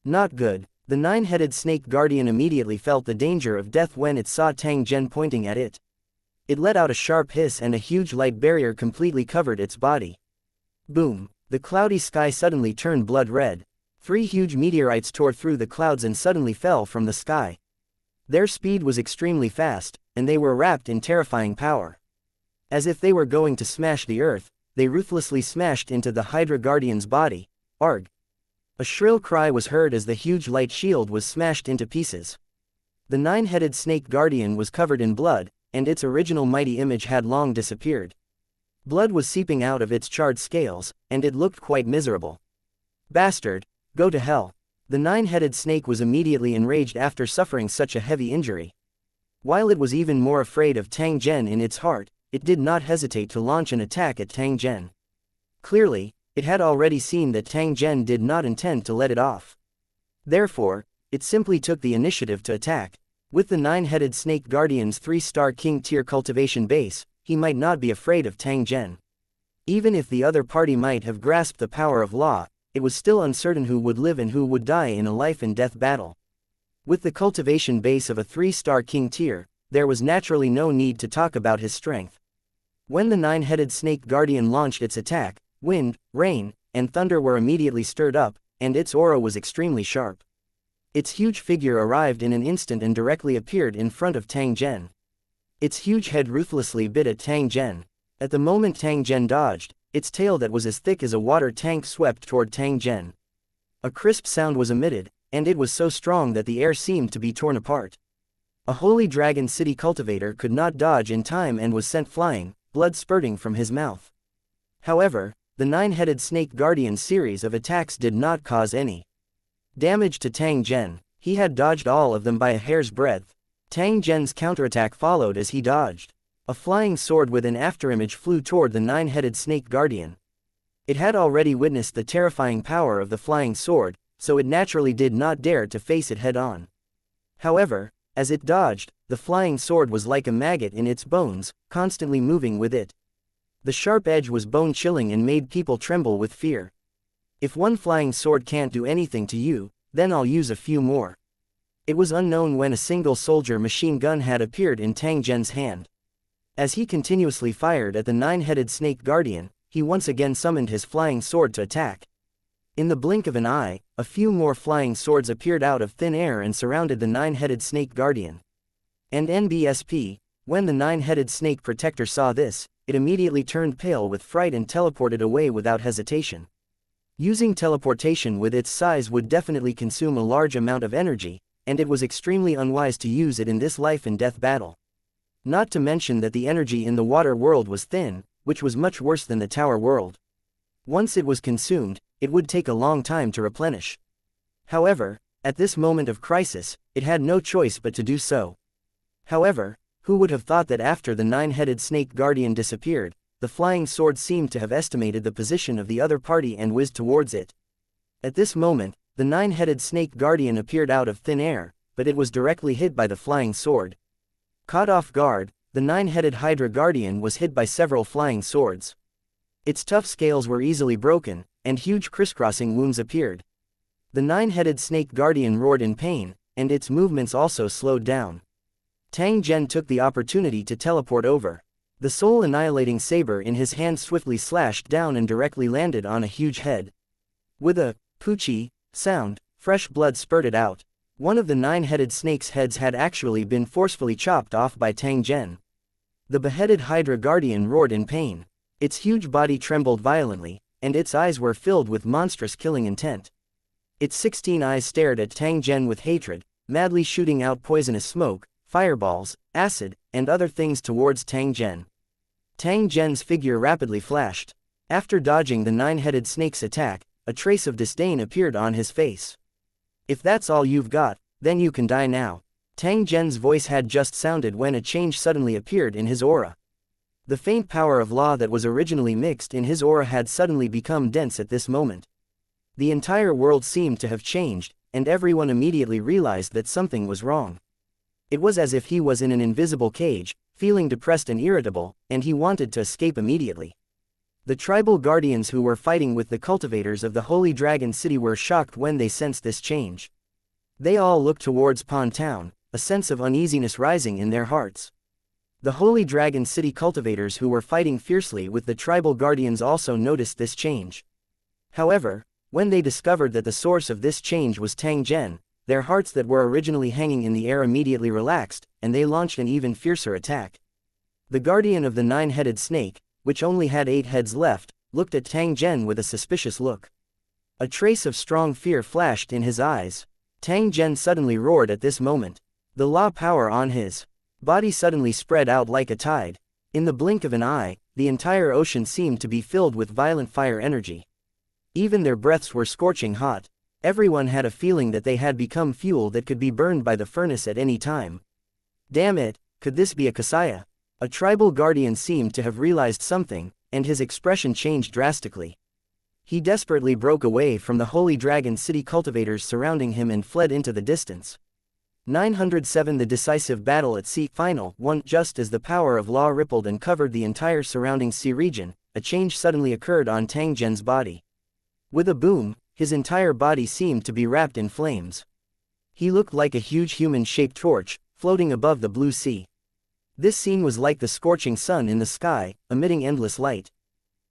Not good. The nine-headed snake guardian immediately felt the danger of death when it saw Tang Zhen pointing at it. It let out a sharp hiss and a huge light barrier completely covered its body. Boom! The cloudy sky suddenly turned blood red. 3 huge meteorites tore through the clouds and suddenly fell from the sky. Their speed was extremely fast, and they were wrapped in terrifying power. As if they were going to smash the earth, they ruthlessly smashed into the Hydra Guardian's body. Arg! A shrill cry was heard as the huge light shield was smashed into pieces. The nine-headed snake guardian was covered in blood, and its original mighty image had long disappeared. Blood was seeping out of its charred scales, and it looked quite miserable. Bastard! Go to hell! The nine-headed snake was immediately enraged after suffering such a heavy injury. While it was even more afraid of Tang Zhen in its heart, it did not hesitate to launch an attack at Tang Zhen. Clearly, it had already seen that Tang Zhen did not intend to let it off. Therefore, it simply took the initiative to attack. With the nine-headed snake guardian's 3-star king tier cultivation base, he might not be afraid of Tang Zhen. Even if the other party might have grasped the power of law, it was still uncertain who would live and who would die in a life-and-death battle. With the cultivation base of a 3-star king tier, there was naturally no need to talk about his strength. When the nine-headed snake guardian launched its attack, wind, rain, and thunder were immediately stirred up, and its aura was extremely sharp. Its huge figure arrived in an instant and directly appeared in front of Tang Zhen. Its huge head ruthlessly bit at Tang Zhen. At the moment Tang Zhen dodged, its tail that was as thick as a water tank swept toward Tang Zhen. A crisp sound was emitted, and it was so strong that the air seemed to be torn apart. A holy dragon city cultivator could not dodge in time and was sent flying, blood spurting from his mouth. However, the nine-headed snake guardian's series of attacks did not cause any damage to Tang Zhen. He had dodged all of them by a hair's breadth. Tang Zhen's counterattack followed as he dodged. A flying sword with an afterimage flew toward the nine-headed snake guardian. It had already witnessed the terrifying power of the flying sword, so it naturally did not dare to face it head-on. However, as it dodged, the flying sword was like a maggot in its bones, constantly moving with it. The sharp edge was bone-chilling and made people tremble with fear. If one flying sword can't do anything to you, then I'll use a few more. It was unknown when a single soldier machine gun had appeared in Tang Zhen's hand. As he continuously fired at the nine-headed snake guardian, he once again summoned his flying sword to attack. In the blink of an eye, a few more flying swords appeared out of thin air and surrounded the nine-headed snake guardian. And NBSP, when the nine-headed snake protector saw this, it immediately turned pale with fright and teleported away without hesitation. Using teleportation with its size would definitely consume a large amount of energy, and it was extremely unwise to use it in this life-and-death battle. Not to mention that the energy in the water world was thin, which was much worse than the tower world. Once it was consumed, it would take a long time to replenish. However, at this moment of crisis, it had no choice but to do so. However, who would have thought that after the nine-headed snake guardian disappeared, the flying sword seemed to have estimated the position of the other party and whizzed towards it. At this moment, the nine-headed snake guardian appeared out of thin air, but it was directly hit by the flying sword. Caught off guard, the nine-headed Hydra guardian was hit by several flying swords. Its tough scales were easily broken, and huge crisscrossing wounds appeared. The nine-headed snake guardian roared in pain, and its movements also slowed down. Tang Zhen took the opportunity to teleport over. The soul-annihilating saber in his hand swiftly slashed down and directly landed on a huge head. With a poochie sound, fresh blood spurted out. One of the 9-headed snake's heads had actually been forcefully chopped off by Tang Zhen. The beheaded Hydra Guardian roared in pain. Its huge body trembled violently, and its eyes were filled with monstrous killing intent. Its 16 eyes stared at Tang Zhen with hatred, madly shooting out poisonous smoke, fireballs, acid, and other things towards Tang Zhen. Tang Zhen's figure rapidly flashed. After dodging the 9-headed snake's attack, a trace of disdain appeared on his face. "If that's all you've got, then you can die now." Tang Zhen's voice had just sounded when a change suddenly appeared in his aura. The faint power of law that was originally mixed in his aura had suddenly become dense at this moment. The entire world seemed to have changed, and everyone immediately realized that something was wrong. It was as if he was in an invisible cage, feeling depressed and irritable, and he wanted to escape immediately. The tribal guardians who were fighting with the cultivators of the Holy Dragon City were shocked when they sensed this change. They all looked towards Pond Town, a sense of uneasiness rising in their hearts. The Holy Dragon City cultivators who were fighting fiercely with the tribal guardians also noticed this change. However, when they discovered that the source of this change was Tang Zhen, their hearts that were originally hanging in the air immediately relaxed, and they launched an even fiercer attack. The guardian of the 9-headed snake, which only had 8 heads left, looked at Tang Zhen with a suspicious look. A trace of strong fear flashed in his eyes. Tang Zhen suddenly roared at this moment. The law power on his body suddenly spread out like a tide. In the blink of an eye, the entire ocean seemed to be filled with violent fire energy. Even their breaths were scorching hot. Everyone had a feeling that they had become fuel that could be burned by the furnace at any time. Damn it, could this be a xianxia? A tribal guardian seemed to have realized something, and his expression changed drastically. He desperately broke away from the Holy Dragon City cultivators surrounding him and fled into the distance. 907 The decisive battle at sea. Final 1. Just as the power of law rippled and covered the entire surrounding sea region, a change suddenly occurred on Tang Zhen's body. With a boom, his entire body seemed to be wrapped in flames. He looked like a huge human-shaped torch, floating above the blue sea. This scene was like the scorching sun in the sky, emitting endless light.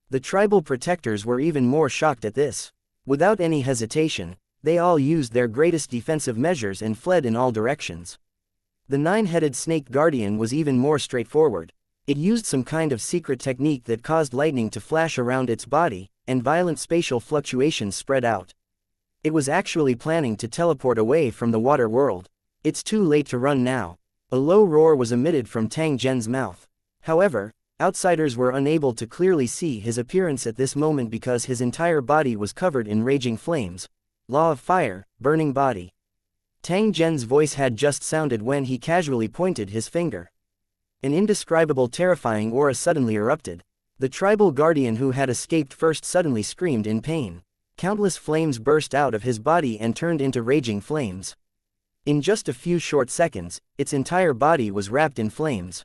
The tribal protectors were even more shocked at this. Without any hesitation, they all used their greatest defensive measures and fled in all directions. The 9-headed snake guardian was even more straightforward. It used some kind of secret technique that caused lightning to flash around its body, and violent spatial fluctuations spread out. It was actually planning to teleport away from the water world. It's too late to run now. A low roar was emitted from Tang Zhen's mouth. However, outsiders were unable to clearly see his appearance at this moment because his entire body was covered in raging flames. Law of fire, burning body. Tang Zhen's voice had just sounded when he casually pointed his finger. An indescribable terrifying aura suddenly erupted. The tribal guardian who had escaped first suddenly screamed in pain. Countless flames burst out of his body and turned into raging flames. In just a few short seconds, its entire body was wrapped in flames.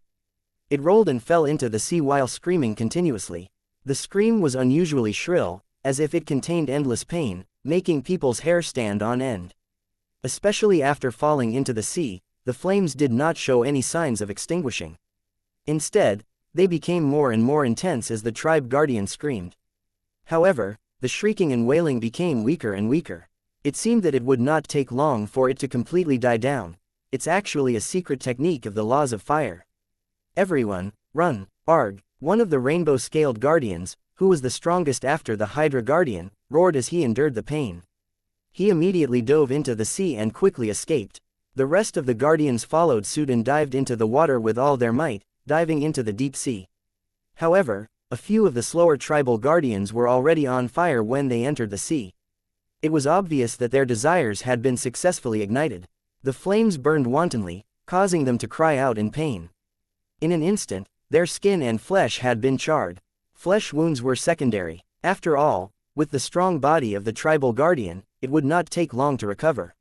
It rolled and fell into the sea while screaming continuously. The scream was unusually shrill, as if it contained endless pain, making people's hair stand on end. Especially after falling into the sea, the flames did not show any signs of extinguishing. Instead, they became more and more intense as the tribe guardian screamed. However, the shrieking and wailing became weaker and weaker. It seemed that it would not take long for it to completely die down. It's actually a secret technique of the laws of fire. Everyone, run! Arg! One of the rainbow-scaled guardians, who was the strongest after the Hydra Guardian, roared as he endured the pain. He immediately dove into the sea and quickly escaped. The rest of the guardians followed suit and dived into the water with all their might, diving into the deep sea. However, a few of the slower tribal guardians were already on fire when they entered the sea. It was obvious that their desires had been successfully ignited. The flames burned wantonly, causing them to cry out in pain. In an instant, their skin and flesh had been charred. Flesh wounds were secondary. After all, with the strong body of the tribal guardian, it would not take long to recover.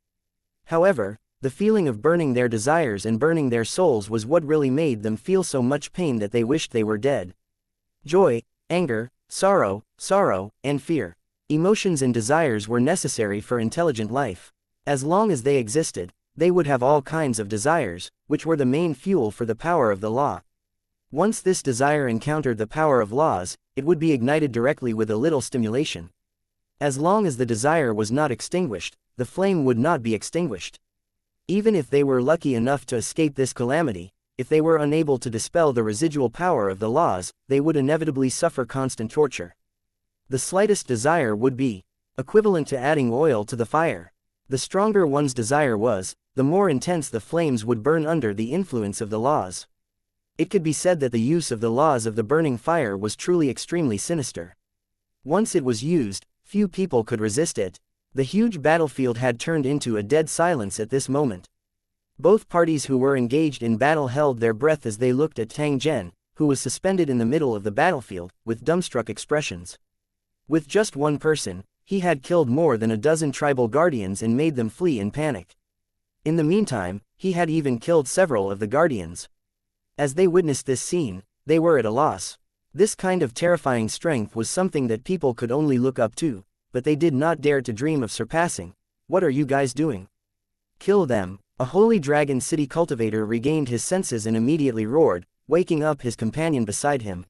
However, the feeling of burning their desires and burning their souls was what really made them feel so much pain that they wished they were dead. Joy, anger, sorrow, and fear. Emotions and desires were necessary for intelligent life. As long as they existed, they would have all kinds of desires, which were the main fuel for the power of the law. Once this desire encountered the power of laws, it would be ignited directly with a little stimulation. As long as the desire was not extinguished, the flame would not be extinguished. Even if they were lucky enough to escape this calamity, if they were unable to dispel the residual power of the laws, they would inevitably suffer constant torture. The slightest desire would be equivalent to adding oil to the fire. The stronger one's desire was, the more intense the flames would burn under the influence of the laws. It could be said that the use of the laws of the burning fire was truly extremely sinister. Once it was used, few people could resist it. The huge battlefield had turned into a dead silence at this moment. Both parties who were engaged in battle held their breath as they looked at Tang Zhen, who was suspended in the middle of the battlefield, with dumbstruck expressions. With just one person, he had killed more than a dozen tribal guardians and made them flee in panic. In the meantime, he had even killed several of the guardians. As they witnessed this scene, they were at a loss. This kind of terrifying strength was something that people could only look up to, but they did not dare to dream of surpassing. What are you guys doing? Kill them. A holy dragon city cultivator regained his senses and immediately roared, waking up his companion beside him.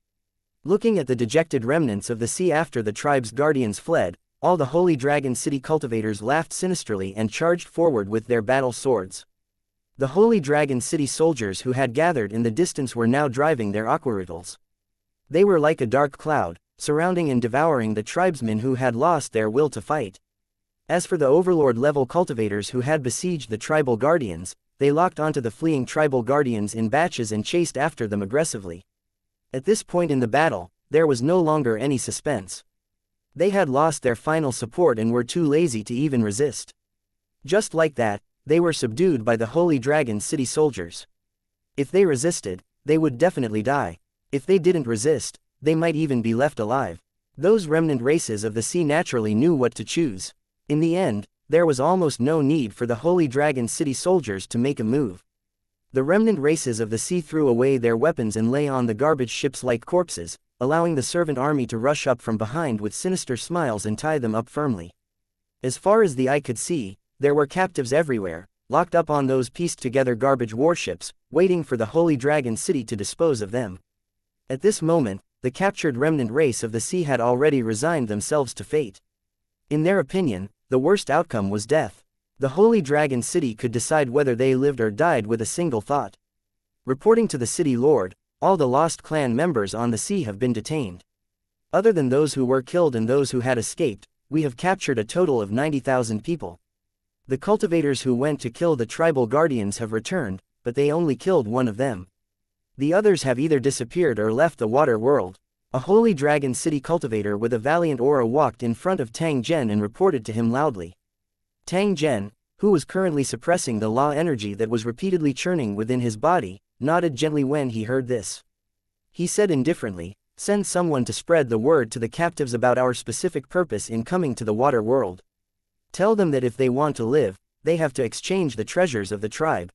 Looking at the dejected remnants of the sea after the tribe's guardians fled, all the holy dragon city cultivators laughed sinisterly and charged forward with their battle swords. The holy dragon city soldiers who had gathered in the distance were now driving their aquarutals. They were like a dark cloud, surrounding and devouring the tribesmen who had lost their will to fight. As for the overlord-level cultivators who had besieged the tribal guardians, they locked onto the fleeing tribal guardians in batches and chased after them aggressively. At this point in the battle, there was no longer any suspense. They had lost their final support and were too lazy to even resist. Just like that, they were subdued by the holy dragon city soldiers. If they resisted, they would definitely die. If they didn't resist, they might even be left alive. Those remnant races of the sea naturally knew what to choose. In the end, there was almost no need for the holy dragon city soldiers to make a move. The remnant races of the sea threw away their weapons and lay on the garbage ships like corpses, allowing the servant army to rush up from behind with sinister smiles and tie them up firmly. As far as the eye could see, there were captives everywhere, locked up on those pieced-together garbage warships, waiting for the holy dragon city to dispose of them. At this moment, the captured remnant race of the sea had already resigned themselves to fate. In their opinion, the worst outcome was death. The holy dragon city could decide whether they lived or died with a single thought. Reporting to the city lord, all the lost clan members on the sea have been detained. Other than those who were killed and those who had escaped, we have captured a total of 90,000 people. The cultivators who went to kill the tribal guardians have returned, but they only killed one of them. The others have either disappeared or left the water world. A holy dragon city cultivator with a valiant aura walked in front of Tang Zhen and reported to him loudly. Tang Zhen, who was currently suppressing the law energy that was repeatedly churning within his body, nodded gently when he heard this. He said indifferently, "Send someone to spread the word to the captives about our specific purpose in coming to the water world. Tell them that if they want to live, they have to exchange the treasures of the tribe.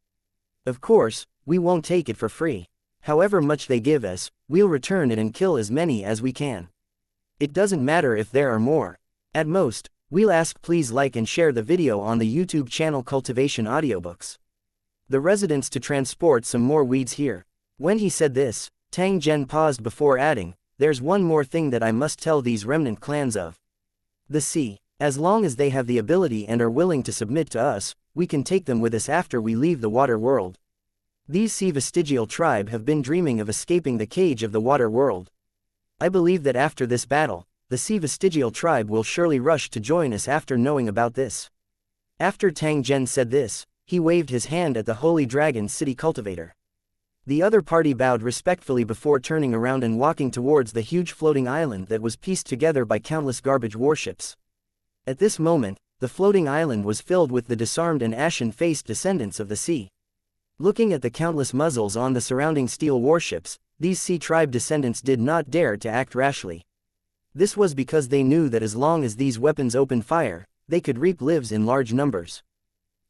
Of course, we won't take it for free. However much they give us, we'll return it and kill as many as we can. It doesn't matter if there are more. At most, we'll ask please like and share the video on the YouTube channel Cultivation Audiobooks. The residents to transport some more weeds here." When he said this, Tang Zhen paused before adding, "There's one more thing that I must tell these remnant clans of. The sea. As long as they have the ability and are willing to submit to us, we can take them with us after we leave the water world. These sea vestigial tribe have been dreaming of escaping the cage of the water world. I believe that after this battle, the sea vestigial tribe will surely rush to join us after knowing about this." After Tang Zhen said this, he waved his hand at the holy dragon city cultivator. The other party bowed respectfully before turning around and walking towards the huge floating island that was pieced together by countless garbage warships. At this moment, the floating island was filled with the disarmed and ashen-faced descendants of the sea. Looking at the countless muzzles on the surrounding steel warships, these sea tribe descendants did not dare to act rashly. This was because they knew that as long as these weapons opened fire, they could reap lives in large numbers.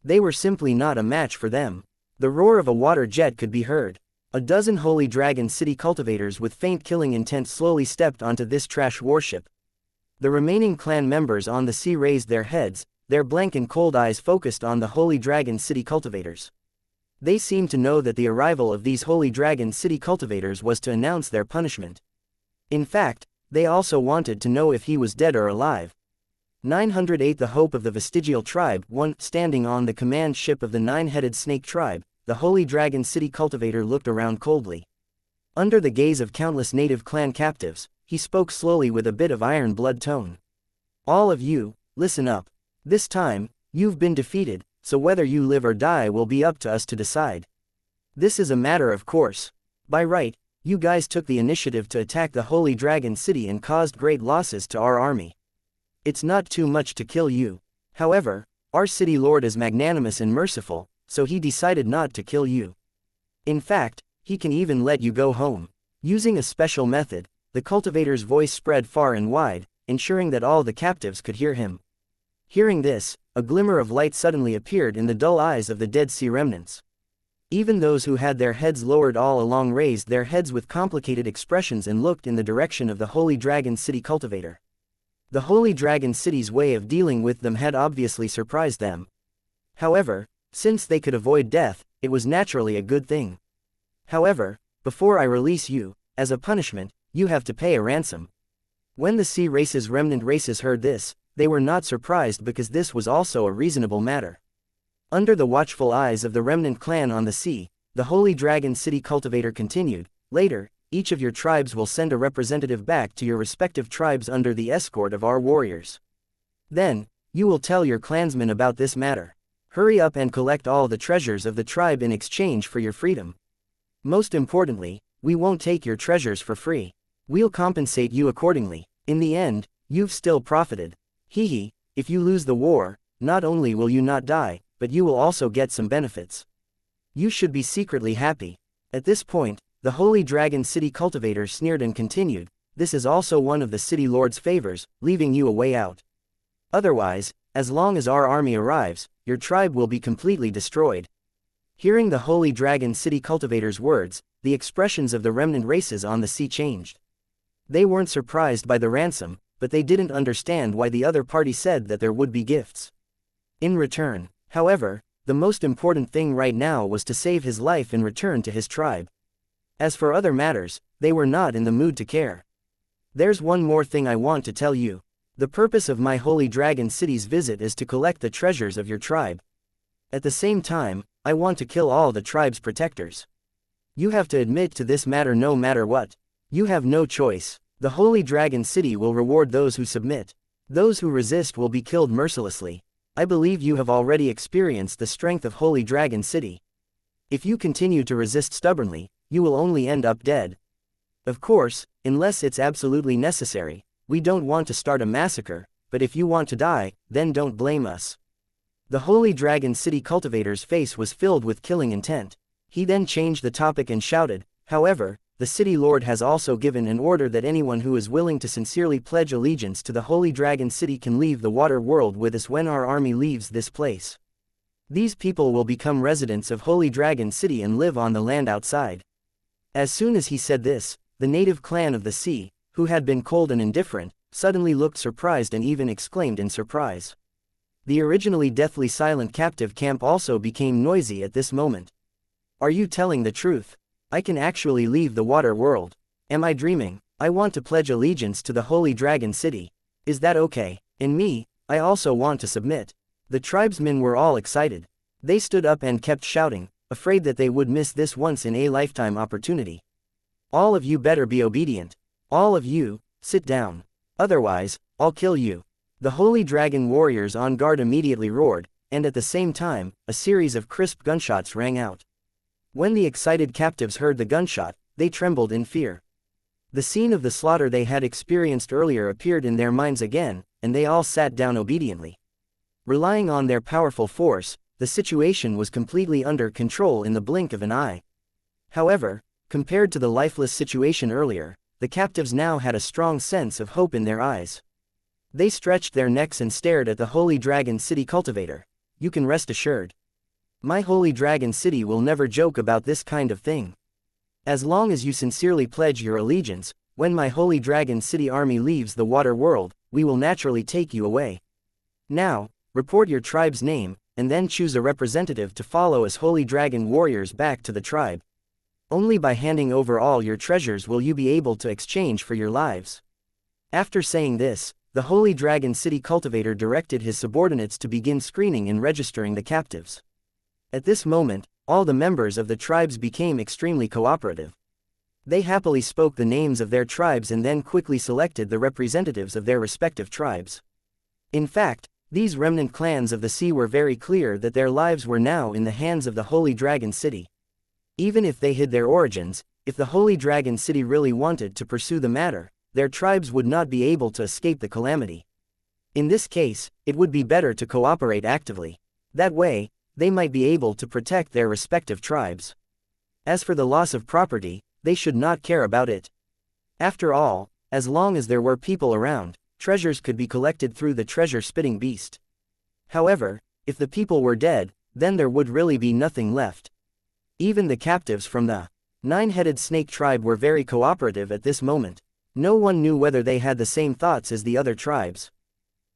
They were simply not a match for them. The roar of a water jet could be heard. A dozen holy dragon city cultivators with faint killing intent slowly stepped onto this trash warship. The remaining clan members on the sea raised their heads, their blank and cold eyes focused on the holy dragon city cultivators. They seemed to know that the arrival of these holy dragon city cultivators was to announce their punishment. In fact, they also wanted to know if he was dead or alive. 908 The Hope of the Vestigial Tribe 1. Standing on the command ship of the nine-headed snake tribe, the Holy Dragon City cultivator looked around coldly. Under the gaze of countless native clan captives, he spoke slowly with a bit of iron blood tone. All of you, listen up. This time, you've been defeated, so whether you live or die will be up to us to decide. This is a matter of course. By right, you guys took the initiative to attack the Holy Dragon City and caused great losses to our army. It's not too much to kill you. However, our city lord is magnanimous and merciful, so he decided not to kill you. In fact, he can even let you go home. Using a special method, the cultivator's voice spread far and wide, ensuring that all the captives could hear him. Hearing this, a glimmer of light suddenly appeared in the dull eyes of the Dead Sea remnants. Even those who had their heads lowered all along raised their heads with complicated expressions and looked in the direction of the Holy Dragon City cultivator. The Holy Dragon City's way of dealing with them had obviously surprised them. However, since they could avoid death, it was naturally a good thing. However, before I release you, as a punishment, you have to pay a ransom. When the Sea Race's remnant races heard this, they were not surprised because this was also a reasonable matter. Under the watchful eyes of the remnant clan on the sea, the Holy Dragon City cultivator continued, later, each of your tribes will send a representative back to your respective tribes under the escort of our warriors. Then, you will tell your clansmen about this matter. Hurry up and collect all the treasures of the tribe in exchange for your freedom. Most importantly, we won't take your treasures for free. We'll compensate you accordingly. In the end, you've still profited. Hehe, if you lose the war, not only will you not die, but you will also get some benefits. You should be secretly happy. At this point, the Holy Dragon City cultivator sneered and continued, this is also one of the city lord's favors, leaving you a way out. Otherwise, as long as our army arrives, your tribe will be completely destroyed. Hearing the Holy Dragon City cultivator's words, the expressions of the remnant races on the sea changed. They weren't surprised by the ransom, but they didn't understand why the other party said that there would be gifts in return. However, the most important thing right now was to save his life and return to his tribe. As for other matters, they were not in the mood to care. There's one more thing I want to tell you. The purpose of my Holy Dragon City's visit is to collect the treasures of your tribe. At the same time, I want to kill all the tribe's protectors. You have to admit to this matter no matter what. You have no choice. The Holy Dragon City will reward those who submit. Those who resist will be killed mercilessly. I believe you have already experienced the strength of Holy Dragon City. If you continue to resist stubbornly, you will only end up dead. Of course, unless it's absolutely necessary, we don't want to start a massacre, but if you want to die, then don't blame us. The Holy Dragon City cultivator's face was filled with killing intent. He then changed the topic and shouted, however, the city lord has also given an order that anyone who is willing to sincerely pledge allegiance to the Holy Dragon City can leave the water world with us when our army leaves this place. These people will become residents of Holy Dragon City and live on the land outside. As soon as he said this, the native clan of the sea, who had been cold and indifferent, suddenly looked surprised and even exclaimed in surprise. The originally deathly silent captive camp also became noisy at this moment. Are you telling the truth? I can actually leave the water world. Am I dreaming? I want to pledge allegiance to the Holy Dragon City. Is that okay? And me, I also want to submit. The tribesmen were all excited. They stood up and kept shouting, afraid that they would miss this once-in-a-lifetime opportunity. All of you better be obedient. All of you, sit down. Otherwise, I'll kill you. The Holy Dragon warriors on guard immediately roared, and at the same time, a series of crisp gunshots rang out. When the excited captives heard the gunshot, they trembled in fear. The scene of the slaughter they had experienced earlier appeared in their minds again, and they all sat down obediently. Relying on their powerful force, the situation was completely under control in the blink of an eye. However, compared to the lifeless situation earlier, the captives now had a strong sense of hope in their eyes. They stretched their necks and stared at the Holy Dragon City cultivator. You can rest assured. My Holy Dragon City will never joke about this kind of thing. As long as you sincerely pledge your allegiance, when my Holy Dragon City army leaves the water world, we will naturally take you away. Now, report your tribe's name, and then choose a representative to follow as Holy Dragon warriors back to the tribe. Only by handing over all your treasures will you be able to exchange for your lives. After saying this, the Holy Dragon City cultivator directed his subordinates to begin screening and registering the captives. At this moment, all the members of the tribes became extremely cooperative. They happily spoke the names of their tribes and then quickly selected the representatives of their respective tribes. In fact, these remnant clans of the sea were very clear that their lives were now in the hands of the Holy Dragon City. Even if they hid their origins, if the Holy Dragon City really wanted to pursue the matter, their tribes would not be able to escape the calamity. In this case, it would be better to cooperate actively. That way, they might be able to protect their respective tribes. As for the loss of property, they should not care about it. After all, as long as there were people around, treasures could be collected through the treasure-spitting beast. However, if the people were dead, then there would really be nothing left. Even the captives from the nine-headed snake tribe were very cooperative at this moment. No one knew whether they had the same thoughts as the other tribes.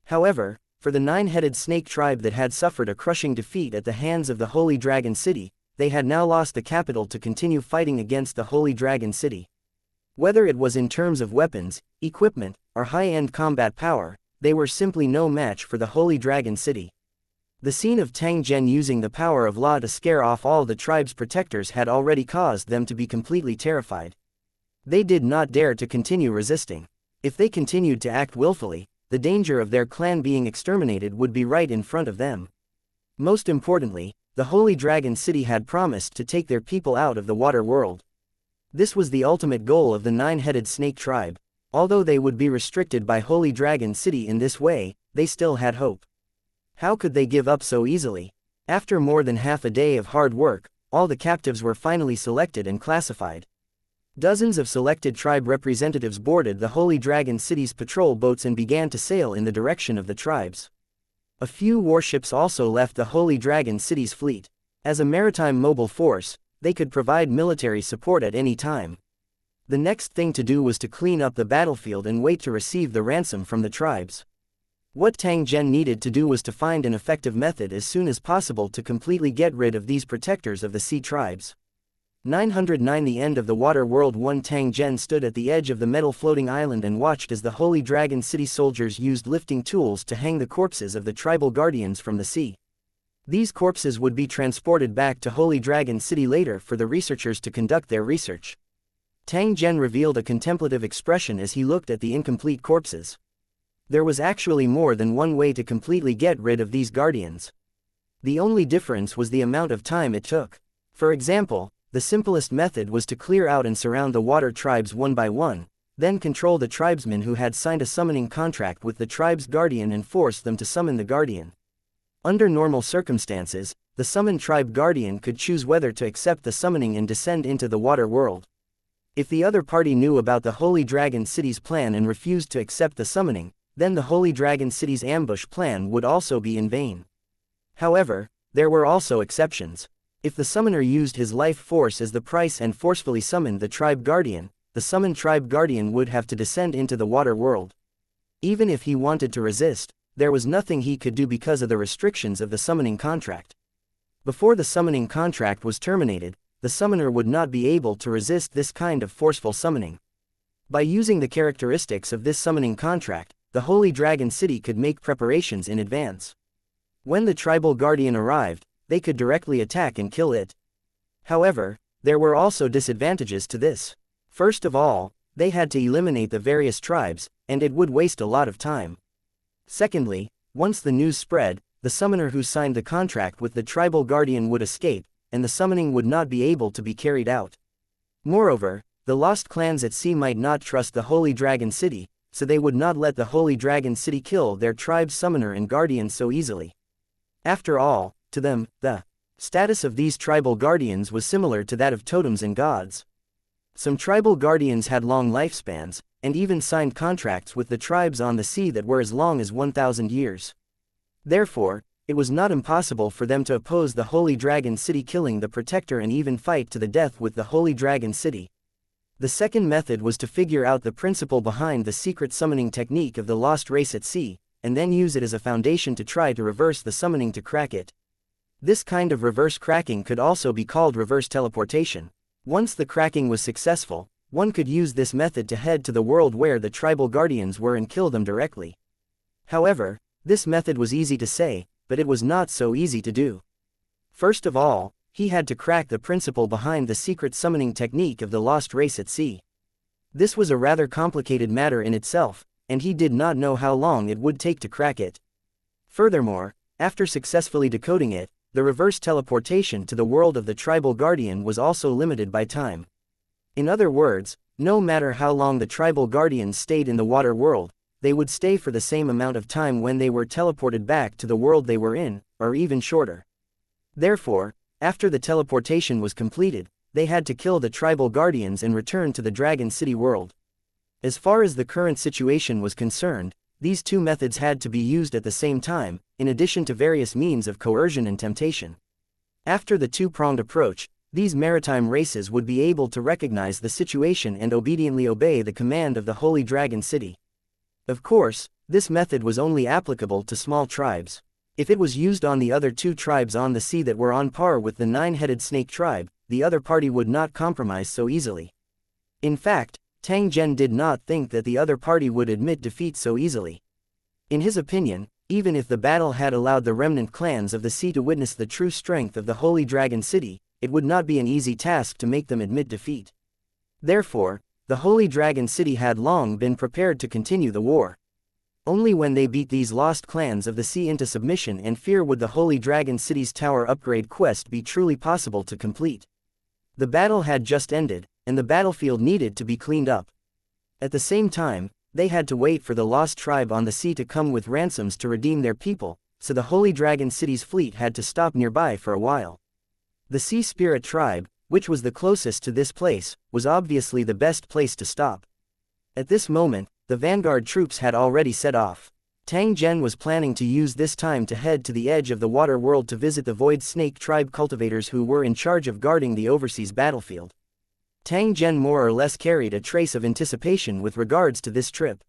However, for the nine-headed snake tribe that had suffered a crushing defeat at the hands of the Holy Dragon City, they had now lost the capital to continue fighting against the Holy Dragon City. Whether it was in terms of weapons, equipment, or high-end combat power, they were simply no match for the Holy Dragon City. The scene of Tang Zhen using the power of law to scare off all the tribe's protectors had already caused them to be completely terrified. They did not dare to continue resisting. If they continued to act willfully, the danger of their clan being exterminated would be right in front of them. Most importantly, the Holy Dragon City had promised to take their people out of the water world. This was the ultimate goal of the nine-headed snake tribe. Although they would be restricted by Holy Dragon City in this way, they still had hope. How could they give up so easily? After more than half a day of hard work, all the captives were finally selected and classified. Dozens of selected tribe representatives boarded the Holy Dragon City's patrol boats and began to sail in the direction of the tribes. A few warships also left the Holy Dragon City's fleet. As a maritime mobile force, they could provide military support at any time. The next thing to do was to clean up the battlefield and wait to receive the ransom from the tribes. What Tang Zhen needed to do was to find an effective method as soon as possible to completely get rid of these protectors of the sea tribes. 909 The end of the water world. Tang Zhen stood at the edge of the metal floating island and watched as the Holy Dragon City soldiers used lifting tools to hang the corpses of the tribal guardians from the sea. These corpses would be transported back to Holy Dragon City later for the researchers to conduct their research. Tang Zhen revealed a contemplative expression as he looked at the incomplete corpses. There was actually more than one way to completely get rid of these guardians. The only difference was the amount of time it took. For example, the simplest method was to clear out and surround the water tribes one by one, then control the tribesmen who had signed a summoning contract with the tribe's guardian and force them to summon the guardian. Under normal circumstances, the summoned tribe guardian could choose whether to accept the summoning and descend into the water world. If the other party knew about the Holy Dragon City's plan and refused to accept the summoning, then the Holy Dragon City's ambush plan would also be in vain. However, there were also exceptions. If the summoner used his life force as the price and forcefully summoned the tribe guardian, the summoned tribe guardian would have to descend into the water world. Even if he wanted to resist, there was nothing he could do because of the restrictions of the summoning contract. Before the summoning contract was terminated, the summoner would not be able to resist this kind of forceful summoning. By using the characteristics of this summoning contract, the Holy Dragon City could make preparations in advance. When the tribal guardian arrived, they could directly attack and kill it. However, there were also disadvantages to this. First of all, they had to eliminate the various tribes, and it would waste a lot of time. Secondly, once the news spread, the summoner who signed the contract with the tribal guardian would escape, and the summoning would not be able to be carried out. Moreover, the lost clans at sea might not trust the Holy Dragon City, so they would not let the Holy Dragon City kill their tribe's summoner and guardian so easily. After all, to them, the status of these tribal guardians was similar to that of totems and gods. Some tribal guardians had long lifespans, and even signed contracts with the tribes on the sea that were as long as 1,000 years. Therefore, it was not impossible for them to oppose the Holy Dragon City killing the protector and even fight to the death with the Holy Dragon City. The second method was to figure out the principle behind the secret summoning technique of the lost race at sea, and then use it as a foundation to try to reverse the summoning to crack it. This kind of reverse cracking could also be called reverse teleportation. Once the cracking was successful, one could use this method to head to the world where the tribal guardians were and kill them directly. However, this method was easy to say, but it was not so easy to do. First of all, he had to crack the principle behind the secret summoning technique of the lost race at sea. This was a rather complicated matter in itself, and he did not know how long it would take to crack it. Furthermore, after successfully decoding it, the reverse teleportation to the world of the tribal guardian was also limited by time. In other words, no matter how long the tribal guardians stayed in the water world, they would stay for the same amount of time when they were teleported back to the world they were in, or even shorter. Therefore, after the teleportation was completed, they had to kill the tribal guardians and return to the Dragon City world. As far as the current situation was concerned, these two methods had to be used at the same time, in addition to various means of coercion and temptation. After the two-pronged approach, these maritime races would be able to recognize the situation and obediently obey the command of the Holy Dragon City. Of course, this method was only applicable to small tribes. If it was used on the other two tribes on the sea that were on par with the nine-headed snake tribe, the other party would not compromise so easily. In fact, Tang Zhen did not think that the other party would admit defeat so easily. In his opinion, even if the battle had allowed the remnant clans of the sea to witness the true strength of the Holy Dragon City, it would not be an easy task to make them admit defeat. Therefore, the Holy Dragon City had long been prepared to continue the war. Only when they beat these lost clans of the sea into submission and fear would the Holy Dragon City's tower upgrade quest be truly possible to complete. The battle had just ended, and the battlefield needed to be cleaned up. At the same time, they had to wait for the lost tribe on the sea to come with ransoms to redeem their people, so the Holy Dragon City's fleet had to stop nearby for a while. The Sea Spirit tribe, which was the closest to this place, was obviously the best place to stop. At this moment, the vanguard troops had already set off. Tang Zhen was planning to use this time to head to the edge of the water world to visit the Void Snake tribe cultivators who were in charge of guarding the overseas battlefield. Tang Zhen more or less carried a trace of anticipation with regards to this trip.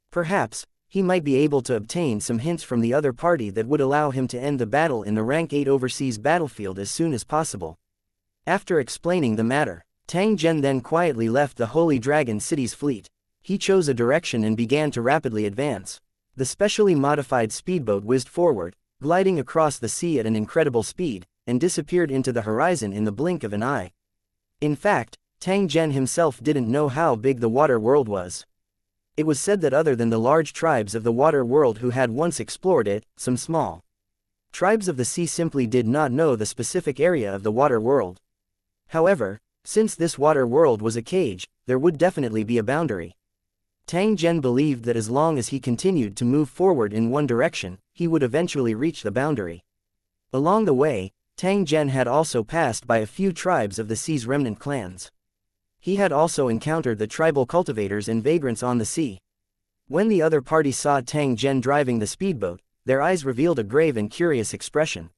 Perhaps, he might be able to obtain some hints from the other party that would allow him to end the battle in the rank 8 overseas battlefield as soon as possible. After explaining the matter, Tang Zhen then quietly left the Holy Dragon City's fleet. He chose a direction and began to rapidly advance. The specially modified speedboat whizzed forward, gliding across the sea at an incredible speed, and disappeared into the horizon in the blink of an eye. In fact, Tang Zhen himself didn't know how big the water world was. It was said that other than the large tribes of the water world who had once explored it, some small tribes of the sea simply did not know the specific area of the water world. However, since this water world was a cage, there would definitely be a boundary. Tang Zhen believed that as long as he continued to move forward in one direction, he would eventually reach the boundary. Along the way, Tang Zhen had also passed by a few tribes of the sea's remnant clans. He had also encountered the tribal cultivators and vagrants on the sea. When the other party saw Tang Zhen driving the speedboat, their eyes revealed a grave and curious expression.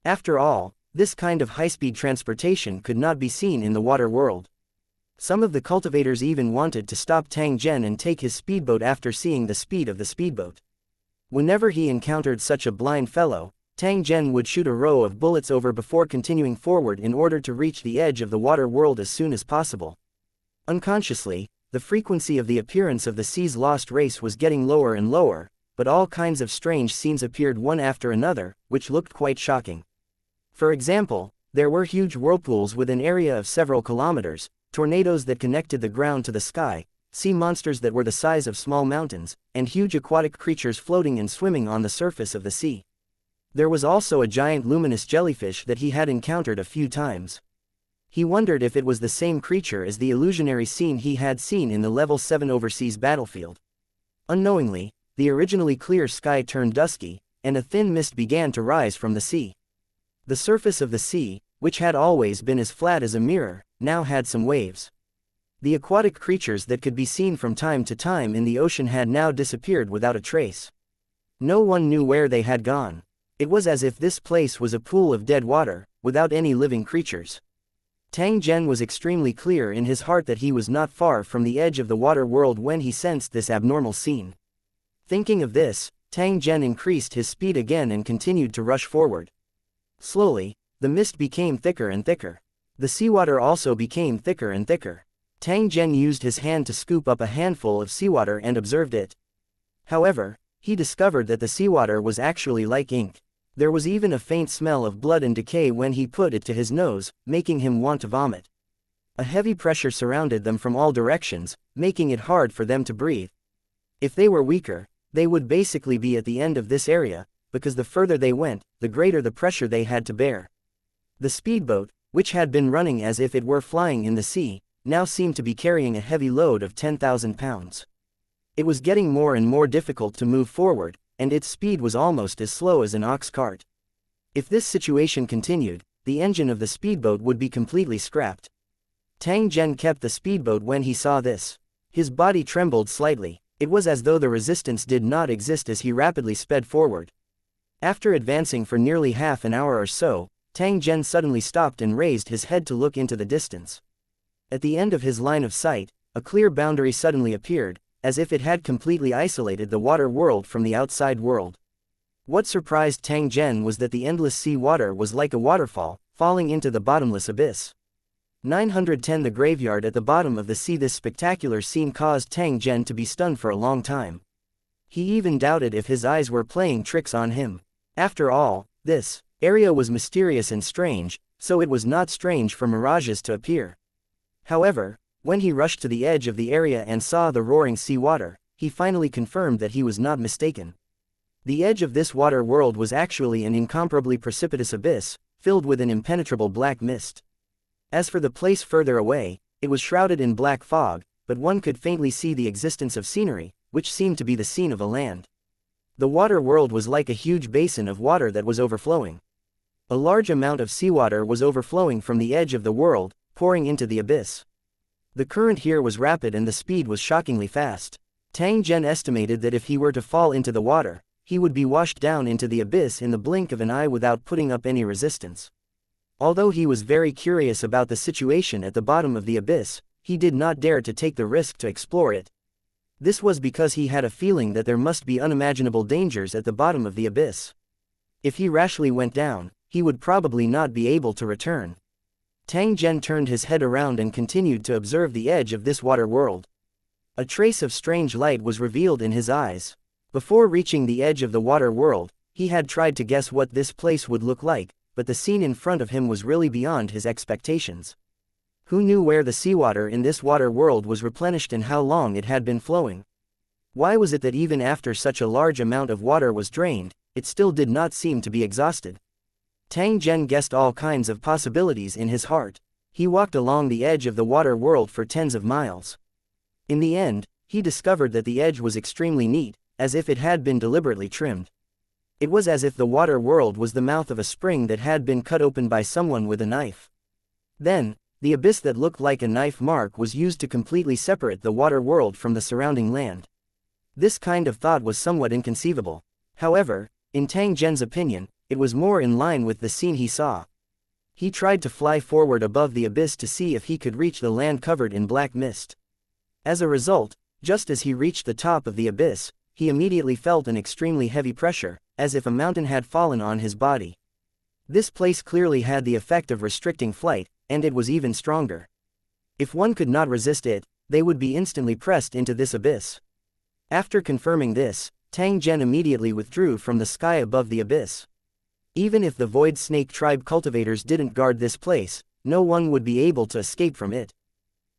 After all, this kind of high-speed transportation could not be seen in the water world. Some of the cultivators even wanted to stop Tang Zhen and take his speedboat after seeing the speed of the speedboat. Whenever he encountered such a blind fellow, Tang Zhen would shoot a row of bullets over before continuing forward in order to reach the edge of the water world as soon as possible. Unconsciously, the frequency of the appearance of the sea's lost race was getting lower and lower, but all kinds of strange scenes appeared one after another, which looked quite shocking. For example, there were huge whirlpools with an area of several kilometers, tornadoes that connected the ground to the sky, sea monsters that were the size of small mountains, and huge aquatic creatures floating and swimming on the surface of the sea. There was also a giant luminous jellyfish that he had encountered a few times. He wondered if it was the same creature as the illusionary scene he had seen in the level 7 overseas battlefield. Unknowingly, the originally clear sky turned dusky, and a thin mist began to rise from the sea. The surface of the sea, which had always been as flat as a mirror, now had some waves. The aquatic creatures that could be seen from time to time in the ocean had now disappeared without a trace. No one knew where they had gone. It was as if this place was a pool of dead water, without any living creatures. Tang Zhen was extremely clear in his heart that he was not far from the edge of the water world when he sensed this abnormal scene. Thinking of this, Tang Zhen increased his speed again and continued to rush forward. Slowly, the mist became thicker and thicker. The seawater also became thicker and thicker. Tang Zhen used his hand to scoop up a handful of seawater and observed it. However, he discovered that the seawater was actually like ink. There was even a faint smell of blood and decay when he put it to his nose, making him want to vomit. A heavy pressure surrounded them from all directions, making it hard for them to breathe. If they were weaker, they would basically be at the end of this area, because the further they went, the greater the pressure they had to bear. The speedboat, which had been running as if it were flying in the sea, now seemed to be carrying a heavy load of 10,000 pounds. It was getting more and more difficult to move forward, and its speed was almost as slow as an ox cart. If this situation continued, the engine of the speedboat would be completely scrapped. Tang Zhen kept the speedboat when he saw this. His body trembled slightly. It was as though the resistance did not exist as he rapidly sped forward. After advancing for nearly half an hour or so, Tang Zhen suddenly stopped and raised his head to look into the distance. At the end of his line of sight, a clear boundary suddenly appeared, as if it had completely isolated the water world from the outside world. What surprised Tang Zhen was that the endless sea water was like a waterfall, falling into the bottomless abyss. 910 The graveyard at the bottom of the sea. This spectacular scene caused Tang Zhen to be stunned for a long time. He even doubted if his eyes were playing tricks on him. After all, this area was mysterious and strange, so it was not strange for mirages to appear. However, when he rushed to the edge of the area and saw the roaring sea water, he finally confirmed that he was not mistaken. The edge of this water world was actually an incomparably precipitous abyss, filled with an impenetrable black mist. As for the place further away, it was shrouded in black fog, but one could faintly see the existence of scenery, which seemed to be the scene of a land. The water world was like a huge basin of water that was overflowing. A large amount of seawater was overflowing from the edge of the world, pouring into the abyss. The current here was rapid and the speed was shockingly fast. Tang Zhen estimated that if he were to fall into the water, he would be washed down into the abyss in the blink of an eye without putting up any resistance. Although he was very curious about the situation at the bottom of the abyss, he did not dare to take the risk to explore it. This was because he had a feeling that there must be unimaginable dangers at the bottom of the abyss. If he rashly went down, he would probably not be able to return. Tang Zhen turned his head around and continued to observe the edge of this water world. A trace of strange light was revealed in his eyes. Before reaching the edge of the water world, he had tried to guess what this place would look like, but the scene in front of him was really beyond his expectations. Who knew where the seawater in this water world was replenished and how long it had been flowing? Why was it that even after such a large amount of water was drained, it still did not seem to be exhausted? Tang Zhen guessed all kinds of possibilities in his heart. He walked along the edge of the water world for tens of miles. In the end, he discovered that the edge was extremely neat, as if it had been deliberately trimmed. It was as if the water world was the mouth of a spring that had been cut open by someone with a knife. Then, the abyss that looked like a knife mark was used to completely separate the water world from the surrounding land. This kind of thought was somewhat inconceivable. However, in Tang Zhen's opinion, it was more in line with the scene he saw. He tried to fly forward above the abyss to see if he could reach the land covered in black mist. As a result, just as he reached the top of the abyss, he immediately felt an extremely heavy pressure, as if a mountain had fallen on his body. This place clearly had the effect of restricting flight, and it was even stronger. If one could not resist it, they would be instantly pressed into this abyss. After confirming this, Tang Zhen immediately withdrew from the sky above the abyss. Even if the Void Snake Tribe cultivators didn't guard this place, no one would be able to escape from it.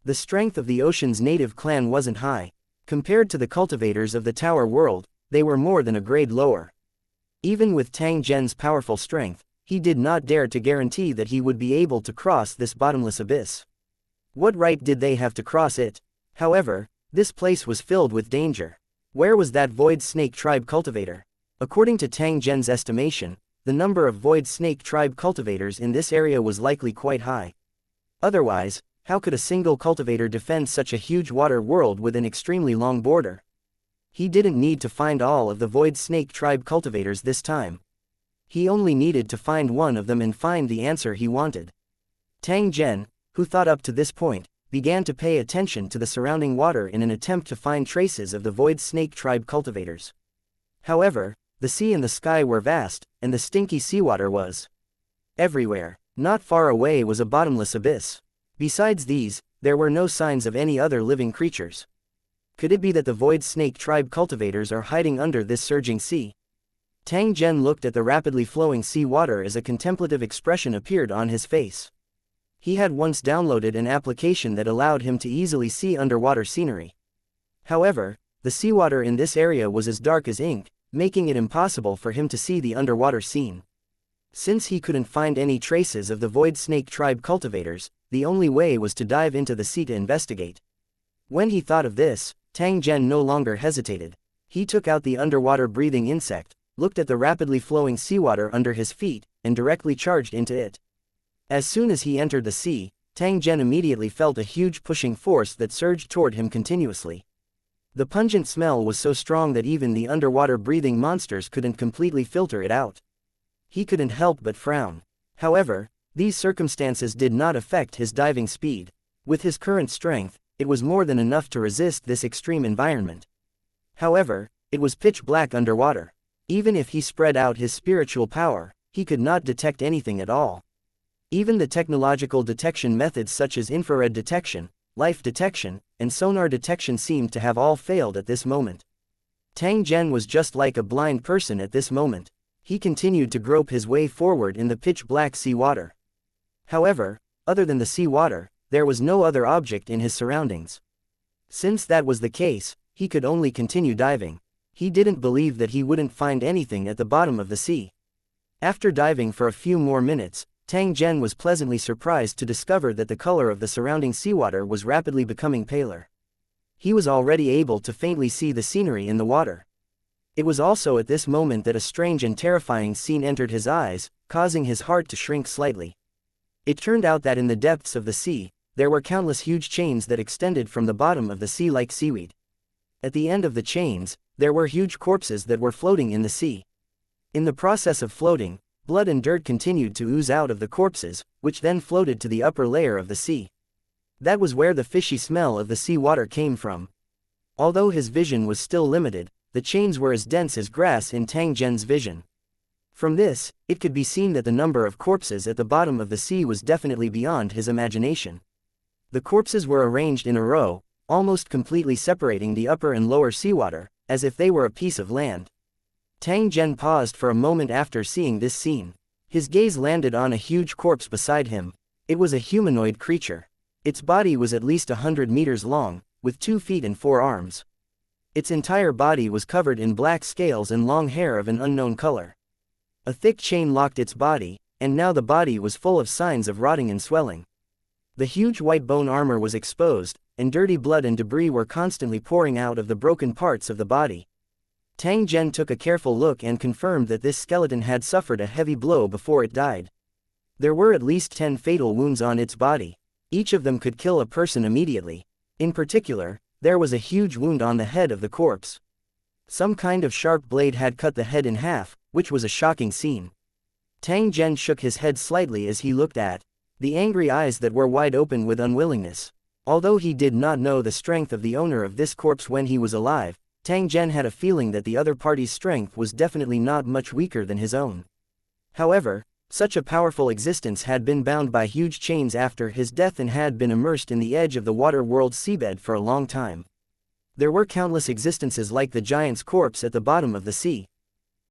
The strength of the ocean's native clan wasn't high. Compared to the cultivators of the Tower World, they were more than a grade lower. Even with Tang Zhen's powerful strength, he did not dare to guarantee that he would be able to cross this bottomless abyss. What right did they have to cross it? However, this place was filled with danger. Where was that Void Snake Tribe cultivator? According to Tang Zhen's estimation, the number of Void Snake Tribe cultivators in this area was likely quite high. Otherwise, how could a single cultivator defend such a huge water world with an extremely long border? He didn't need to find all of the Void Snake Tribe cultivators this time. He only needed to find one of them and find the answer he wanted. Tang Zhen, who thought up to this point, began to pay attention to the surrounding water in an attempt to find traces of the Void Snake Tribe cultivators. However, the sea and the sky were vast, and the stinky seawater was everywhere. Not far away was a bottomless abyss. Besides these, there were no signs of any other living creatures. Could it be that the Void Snake Tribe cultivators are hiding under this surging sea? Tang Zhen looked at the rapidly flowing sea water as a contemplative expression appeared on his face. He had once downloaded an application that allowed him to easily see underwater scenery. However, the seawater in this area was as dark as ink, making it impossible for him to see the underwater scene. Since he couldn't find any traces of the Void Snake Tribe cultivators, the only way was to dive into the sea to investigate. When he thought of this, Tang Zhen no longer hesitated. He took out the underwater breathing insect, looked at the rapidly flowing seawater under his feet, and directly charged into it. As soon as he entered the sea, Tang Zhen immediately felt a huge pushing force that surged toward him continuously. The pungent smell was so strong that even the underwater breathing monsters couldn't completely filter it out. He couldn't help but frown. However, these circumstances did not affect his diving speed. With his current strength, it was more than enough to resist this extreme environment. However, it was pitch black underwater. Even if he spread out his spiritual power, he could not detect anything at all. Even the technological detection methods such as infrared detection, life detection, and sonar detection seemed to have all failed at this moment. Tang Zhen was just like a blind person at this moment. He continued to grope his way forward in the pitch-black sea water. However, other than the sea water, there was no other object in his surroundings. Since that was the case, he could only continue diving. He didn't believe that he wouldn't find anything at the bottom of the sea. After diving for a few more minutes, Tang Zhen was pleasantly surprised to discover that the color of the surrounding seawater was rapidly becoming paler. He was already able to faintly see the scenery in the water. It was also at this moment that a strange and terrifying scene entered his eyes, causing his heart to shrink slightly. It turned out that in the depths of the sea, there were countless huge chains that extended from the bottom of the sea like seaweed. At the end of the chains, there were huge corpses that were floating in the sea. In the process of floating, blood and dirt continued to ooze out of the corpses, which then floated to the upper layer of the sea. That was where the fishy smell of the sea water came from. Although his vision was still limited, the chains were as dense as grass in Tang Zhen's vision. From this, it could be seen that the number of corpses at the bottom of the sea was definitely beyond his imagination. The corpses were arranged in a row, almost completely separating the upper and lower seawater, as if they were a piece of land. Tang Zhen paused for a moment after seeing this scene. His gaze landed on a huge corpse beside him. It was a humanoid creature. Its body was at least 100 meters long, with 2 feet and 4 arms. Its entire body was covered in black scales and long hair of an unknown color. A thick chain locked its body, and now the body was full of signs of rotting and swelling. The huge white bone armor was exposed, and dirty blood and debris were constantly pouring out of the broken parts of the body. Tang Zhen took a careful look and confirmed that this skeleton had suffered a heavy blow before it died. There were at least 10 fatal wounds on its body. Each of them could kill a person immediately. In particular, there was a huge wound on the head of the corpse. Some kind of sharp blade had cut the head in half, which was a shocking scene. Tang Zhen shook his head slightly as he looked at the angry eyes that were wide open with unwillingness. Although he did not know the strength of the owner of this corpse when he was alive, Tang Zhen had a feeling that the other party's strength was definitely not much weaker than his own. However, such a powerful existence had been bound by huge chains after his death and had been immersed in the edge of the water world's seabed for a long time. There were countless existences like the giant's corpse at the bottom of the sea.